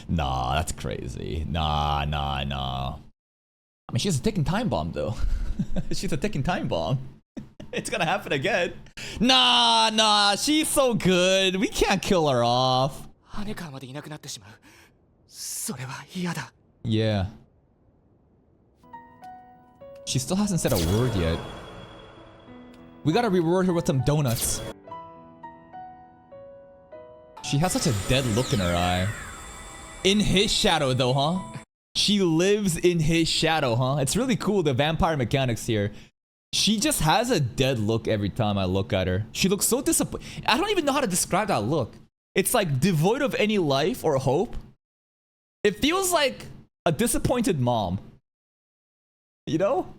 Nah, that's crazy. Nah. I mean, she's a ticking time bomb though. She's a ticking time bomb. It's gonna happen again. Nah, she's so good. We can't kill her off. 羽川までいなくなってしまう。それは嫌だ。 Yeah. She still hasn't said a word yet. We gotta reward her with some donuts. She has such a dead look in her eye. In his shadow though, huh? She lives in his shadow, huh? It's really cool, the vampire mechanics here. She just has a dead look every time I look at her. She looks so disappointed. I don't even know how to describe that look. It's like devoid of any life or hope. It feels like a disappointed mom. You know?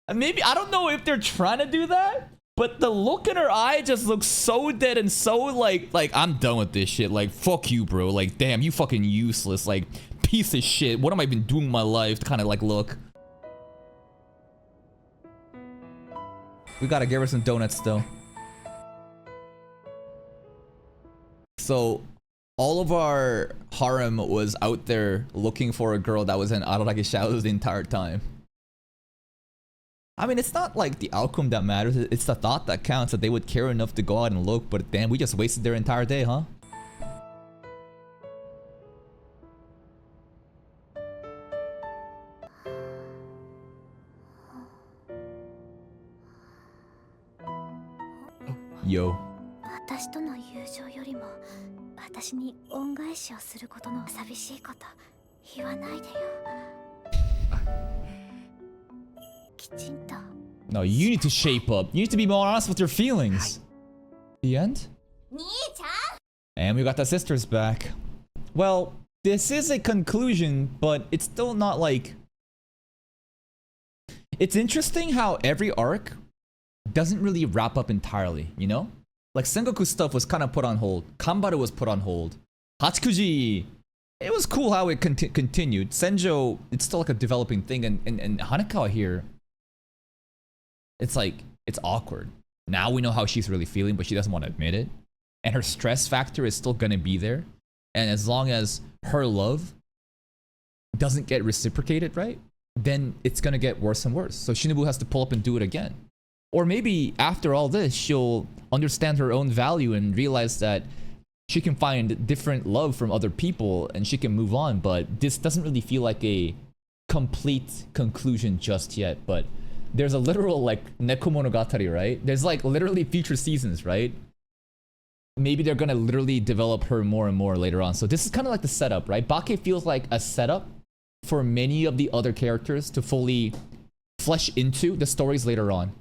And maybe, I don't know if they're trying to do that, but the look in her eye just looks so dead and so like I'm done with this shit. Like, fuck you, bro. Like, damn, you fucking useless. Like, piece of shit. What am I even doing in my life? Kind of like look. We gotta give her some donuts though. So, all of our harem was out there looking for a girl that was in Araragi shadows the entire time. I mean, it's not like the outcome that matters, it's the thought that counts, that they would care enough to go out and look, but damn, we just wasted their entire day, huh? Yo. 私との友情よりも私に恩返しをすることの寂しいこと言わないでよ。きちんと。No, you need to shape up. You need to be more honest with your feelings. The end? And we got the sisters back. Well, this is a conclusion, but it's still not like... It's interesting how every arc doesn't really wrap up entirely, you know? Like Sengoku stuff was kind of put on hold. Kanbaru was put on hold. Hachikuji, it was cool how it continued. Senjo, it's still like a developing thing. And Hanekawa here, it's like, it's awkward. Now we know how she's really feeling, but she doesn't want to admit it. And her stress factor is still gonna be there. And as long as her love doesn't get reciprocated, right? Then it's gonna get worse and worse. So Shinobu has to pull up and do it again. Or maybe after all this, she'll understand her own value and realize that she can find different love from other people and she can move on. But this doesn't really feel like a complete conclusion just yet. But there's a literal like Nekomonogatari, right? There's like literally future seasons, right? Maybe they're gonna literally develop her more and more later on. So this is kind of like the setup, right? Bake feels like a setup for many of the other characters to fully flesh into the stories later on.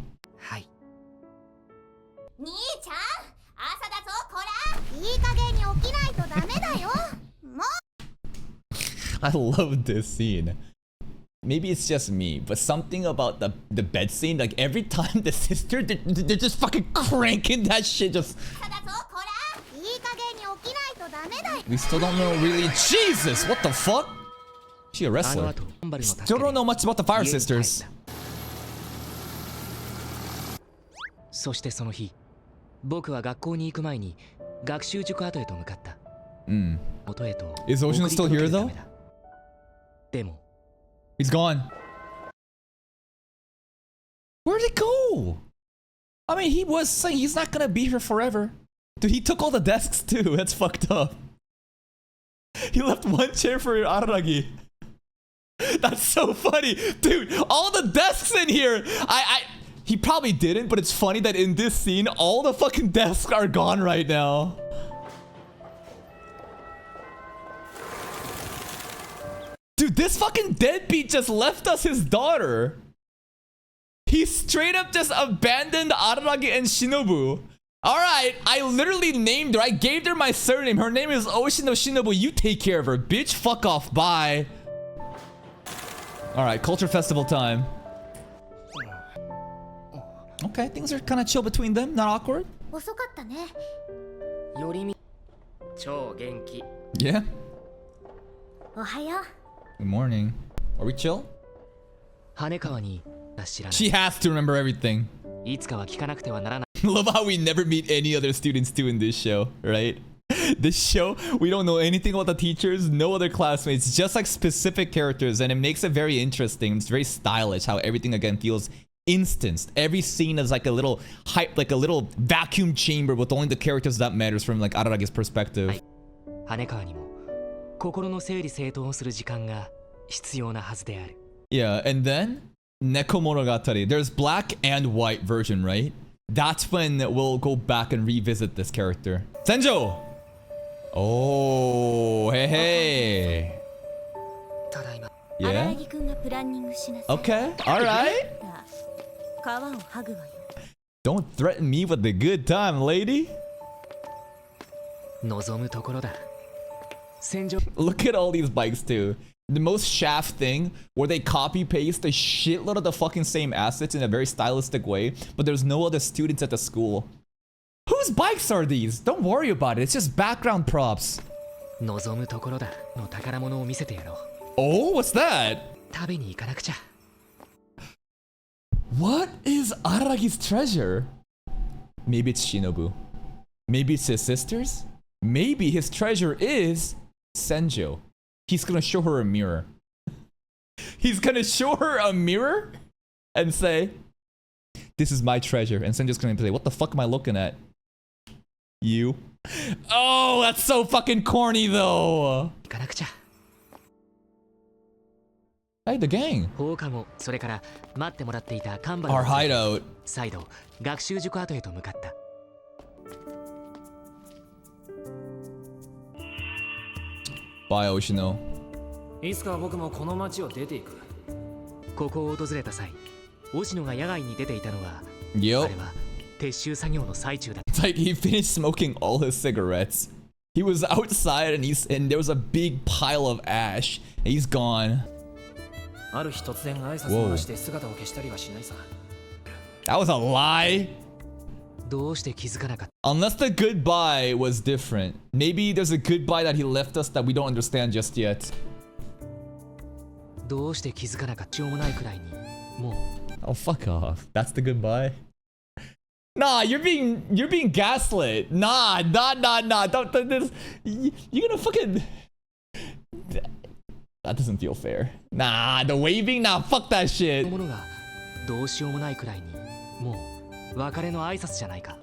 I love this scene. Maybe it's just me, but something about the bed scene, like every time the sister, they're just fucking cranking that shit just... We still don't know really... Jesus, what the fuck? Is she a wrestler? Still don't know much about the Fire Sisters. そしてその日、僕は学校に行く前に学習塾跡へと向かった。元へと。Is Ocean still here though? でも。He's gone. Where'd he go? I mean, he was saying he's not gonna be here forever. Dude, he took all the desks too. That's fucked up. He left one chair for Araragi. That's so funny. Dude, all the desks in here. He probably didn't, but it's funny that in this scene, all the fucking desks are gone right now. Dude, this fucking deadbeat just left us his daughter. He straight up just abandoned Araragi and Shinobu. Alright, I literally named her. I gave her my surname. Her name is Oshino Shinobu. You take care of her, bitch. Fuck off. Bye. Alright, culture festival time. Okay, things are kind of chill between them. Not awkward. 遅かったね。よりみ超元気 Yeah. おはよう。 Good morning. Are we chill? 羽川に知らない She has to remember everything. いつかは聞かなくてはならない Love how we never meet any other students too in this show, right? This show, we don't know anything about the teachers, no other classmates, just like specific characters, and it makes it very interesting. It's very stylish how everything again feels instanced. Every scene is like a little hype, like a little vacuum chamber with only the characters that matters from like Araragi's perspective. 羽川にも心の整理整頓をする時間が必要なはずである Yeah, and then Nekomonogatari. There's black and white version, right? That's when we'll go back and revisit this character. Senjo! Oh, hey, hey. ただいま Yeah? 木くんがプランニングしなさい。 Okay, alright. 皮を剥ぐわよ。 Don't threaten me with the good time, lady. 望むところだ戦場 Look at all these bikes too. The most shaft thing where they copy paste a shitload of the fucking same assets in a very stylistic way, but there's no other students at the school. Whose bikes are these? Don't worry about it. It's just background props. 望むところだの宝物を見せてやろう Oh, what's that? 食べに行かなくちゃ What is Araragi's treasure? Maybe it's Shinobu. Maybe it's his sisters? Maybe his treasure is Senjo. He's gonna show her a mirror. He's gonna show her a mirror and say, this is my treasure. And Senjo's gonna say, what the fuck am I looking at? You. Oh, that's so fucking corny though. 行かなくちゃ Hey, the gang. 放課後それから待ってもらっていた看板 Our hideout. 再度学習塾跡へと向かった Bye, Oshino. いつか僕もこの街を出ていく。ここを訪れた際押野が野外に出ていたのは Yup. あれは撤収作業の最中だ It's like he finished smoking all his cigarettes. He was outside and there was a big pile of ash. And he's gone. ある日突然挨拶もなしで姿を消したりはしないさ。That was a lie. どうして気づかなかった Unless the goodbye was different. Maybe there's a goodbye that he left us that we don't understand just yet. どうして気づかなかったしょうもないくらいにもう Oh, fuck off. That's the goodbye. Nah, you're being gaslit. Nah. Don't this. You're gonna fucking. That doesn't feel fair. Nah, the waving. Nah, fuck that shit. ものがどうしようもないくらいにもう別れの挨拶じゃないか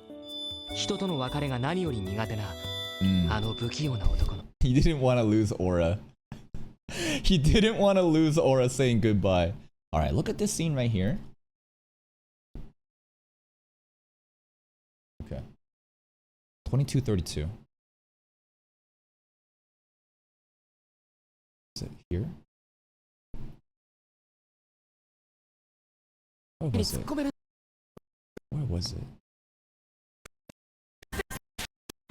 人との別れが何より苦手な、あの不器用な男の He didn't want to lose Aura. He didn't want to lose Aura saying goodbye. Alright, look at this scene right here. Okay. 2232. Is it here? Where was it? Where was it?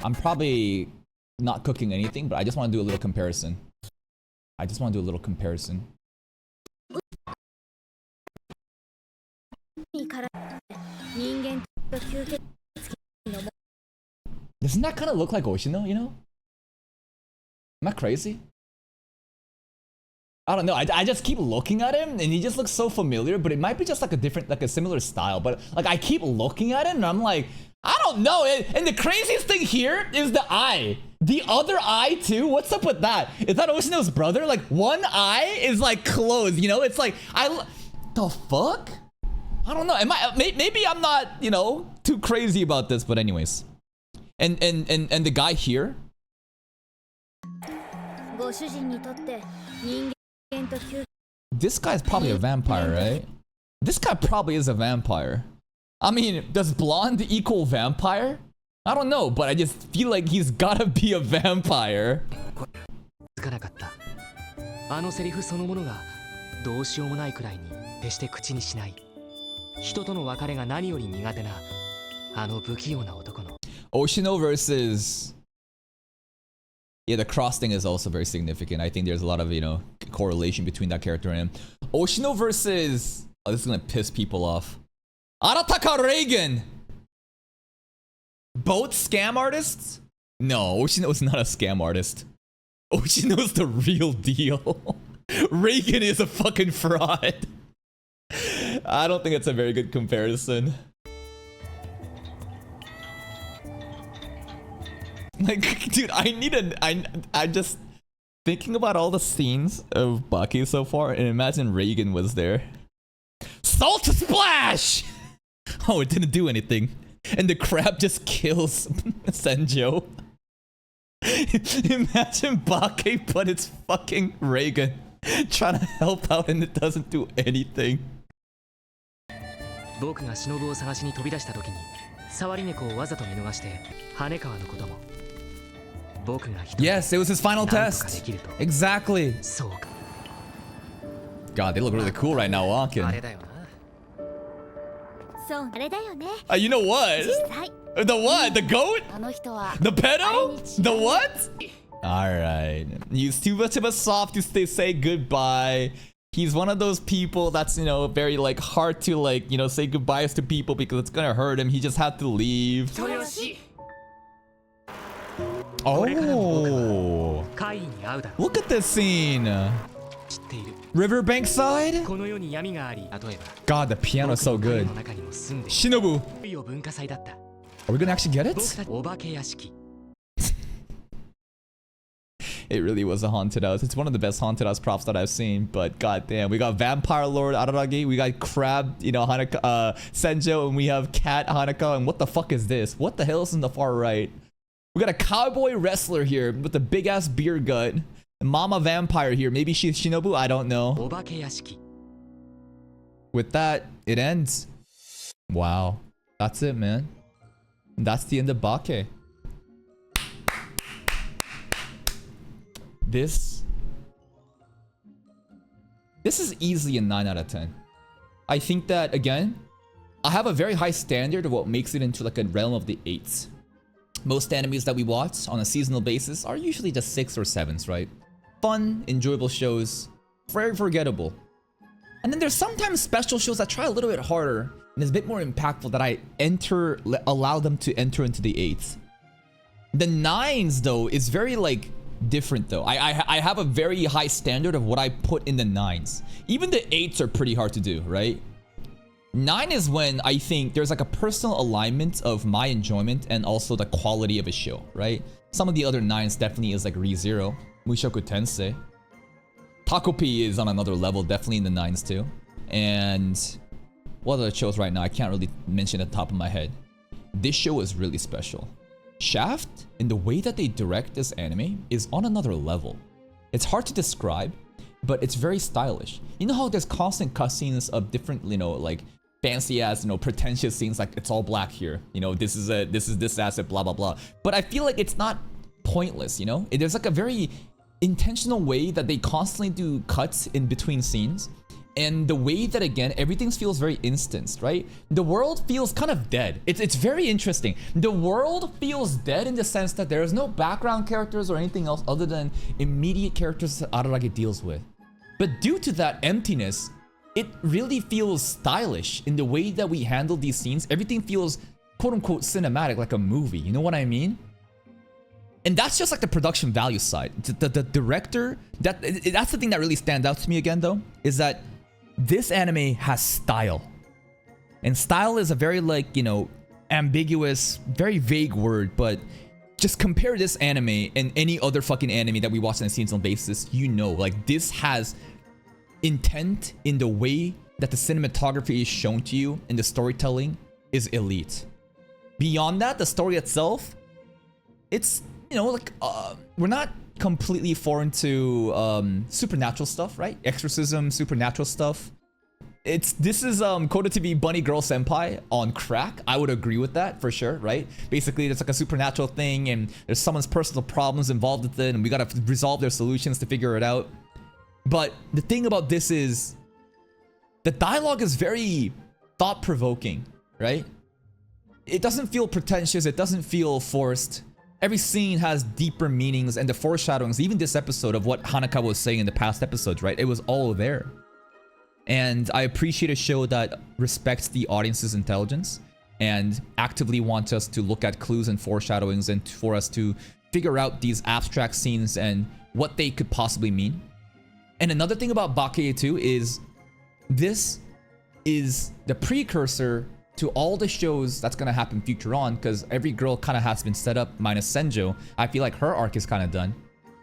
I'm probably not cooking anything, but I just want to do a little comparison. Doesn't that kind of look like Oshino, you know? Am I crazy? I don't know. I just keep looking at him and he just looks so familiar, but it might be just like a different, like a similar style. But like I keep looking at him and I'm like, I don't know. And the craziest thing here is the eye. The other eye too? What's up with that? Is that Oshino's brother? Like one eye is like closed, you know? It's like, the fuck? I don't know. Maybe I'm not, you know, too crazy about this, but anyways. And the guy here? This guy's probably a vampire, right? This guy probably is a vampire. I mean, does blonde equal vampire? I don't know, but I just feel like he's gotta be a vampire. あのセリフそのものがどうしようもないくらいに決して口にしない人との別れが何より苦手なあの不器用な男の Oshino versus... Yeah, the cross thing is also very significant. I think there's a lot of, correlation between that character and him. Oshino versus... Oh, this is gonna piss people off. Arataka Reagan! Both scam artists? No, Oshino's not a scam artist. Oshino's the real deal. Reagan is a fucking fraud. I don't think it's a very good comparison. Like, dude, I just thinking about all the scenes of Baki so far, and imagine Reagan was there. Salt splash! Oh, it didn't do anything, and the crab just kills Senjo. Imagine Baki, but it's fucking Reagan trying to help out, and it doesn't do anything. 僕が忍を探しに飛び出した時に触り猫をわざと見逃して羽川のことも Yes, it was his final test. Exactly. God, they look really cool right now walking. You know what? The what? The goat? The pedo? The what? Alright. He's too much of a soft to say goodbye. He's one of those people that's, very hard to say goodbyes to people because it's gonna hurt him. He just had to leave. Oh, look at this scene. Riverbank side? God, the piano is so good. Shinobu. Are we gonna actually get it? It really was a haunted house. It's one of the best haunted house props that I've seen. But goddamn, we got Vampire Lord Araragi, we got Crab, Hanaka, Senjo, and we have Cat Hanaka. And what the fuck is this? What the hell is in the far right? We got a cowboy wrestler here with a big ass beer gut. Mama vampire here. Maybe she's Shinobu. I don't know. With that, it ends. Wow. That's it, man. That's the end of Bake. This is easily a 9 out of 10. I think that, again, I have a very high standard of what makes it into a realm of the 8s. Most animes that we watch on a seasonal basis are usually just 6 or 7s, right? Fun, enjoyable shows, very forgettable. And then there's sometimes special shows that try a little bit harder and is a bit more impactful that I allow them to enter into the 8s. The 9s, though, is very, different, though. I have a very high standard of what I put in the 9s. Even the 8s are pretty hard to do, right? 9 is when I think there's a personal alignment of my enjoyment and also the quality of a show, right? Some of the other 9s definitely is Re:Zero, Mushoku Tensei. Takopi is on another level, definitely in the 9s too. And what other shows right now? I can't really mention at the top of my head. This show is really special. Shaft, in the way that they direct this anime, is on another level. It's hard to describe, but it's very stylish. You know how there's constant cutscenes of different, fancy ass, pretentious scenes, like it's all black here. This is this asset, blah blah blah. But I feel like it's not pointless. There's a very intentional way that they constantly do cuts in between scenes, and the way that again everything feels very instanced, right? The world feels kind of dead. It's very interesting. The world feels dead in the sense that there is no background characters or anything else other than immediate characters that Araragi deals with. But due to that emptiness, it really feels stylish in the way that we handle these scenes. Everything feels quote-unquote cinematic, like a movie. You know what I mean? And that's just the production value side. The director, that's the thing that really stands out to me again, though, is that this anime has style. And style is a very, ambiguous, very vague word, but just compare this anime and any other fucking anime that we watch on a seasonal basis, this has intent in the way that the cinematography is shown to you and the storytelling is elite. Beyond that, the story itself, it's, we're not completely foreign to supernatural stuff, right? Exorcism, supernatural stuff. This is quoted to be Bunny Girl Senpai on crack. I would agree with that for sure, right? Basically, there's a supernatural thing and there's someone's personal problems involved with it and we gotta resolve their solutions to figure it out. But the thing about this is the dialogue is very thought-provoking, right? It doesn't feel pretentious, it doesn't feel forced. Every scene has deeper meanings, and the foreshadowings, even this episode of what Hanaka was saying in the past episodes, right? It was all there. And I appreciate a show that respects the audience's intelligence and actively wants us to look at clues and foreshadowings and for us to figure out these abstract scenes and what they could possibly mean. And another thing about Bake 2 is this is the precursor to all the shows that's gonna happen future on, because every girl kind of has been set up minus Senjo. I feel like her arc is kind of done,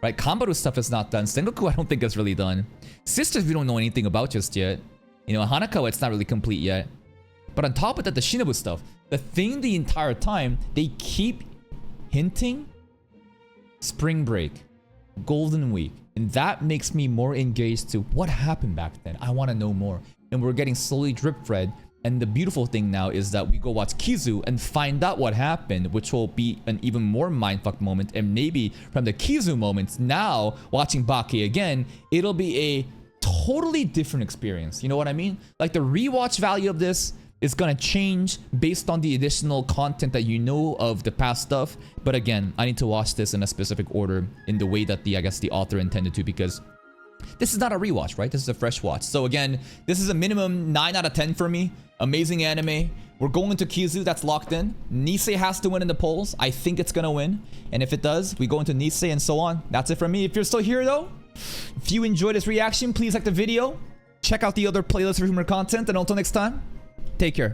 right? Kanbaru stuff is not done. Sengoku I don't think is really done. Sisters we don't know anything about just yet. You know, Hanako it's not really complete yet. But on top of that, the Shinobu stuff, the thing the entire time, they keep hinting Spring Break, Golden Week, and that makes me more engaged to what happened back then. I want to know more. And we're getting slowly drip-fed. And the beautiful thing now is that we go watch Kizu and find out what happened, which will be an even more mindfuck moment. And maybe from the Kizu moments, now watching Bake again, it'll be a totally different experience. You know what I mean? Like the rewatch value of this is gonna change based on the additional content that you know of the past stuff. But again, I need to watch this in a specific order in the way that I guess the author intended to, because this is not a rewatch, right? This is a fresh watch. So again, this is a minimum 9 out of 10 for me. Amazing anime. We're going to Kizu, that's locked in. Nisei has to win in the polls. I think it's gonna win. And if it does, we go into Nisei and so on. That's it from me. If you're still here though, if you enjoyed this reaction, please like the video. Check out the other playlists for more content. And until next time, take care.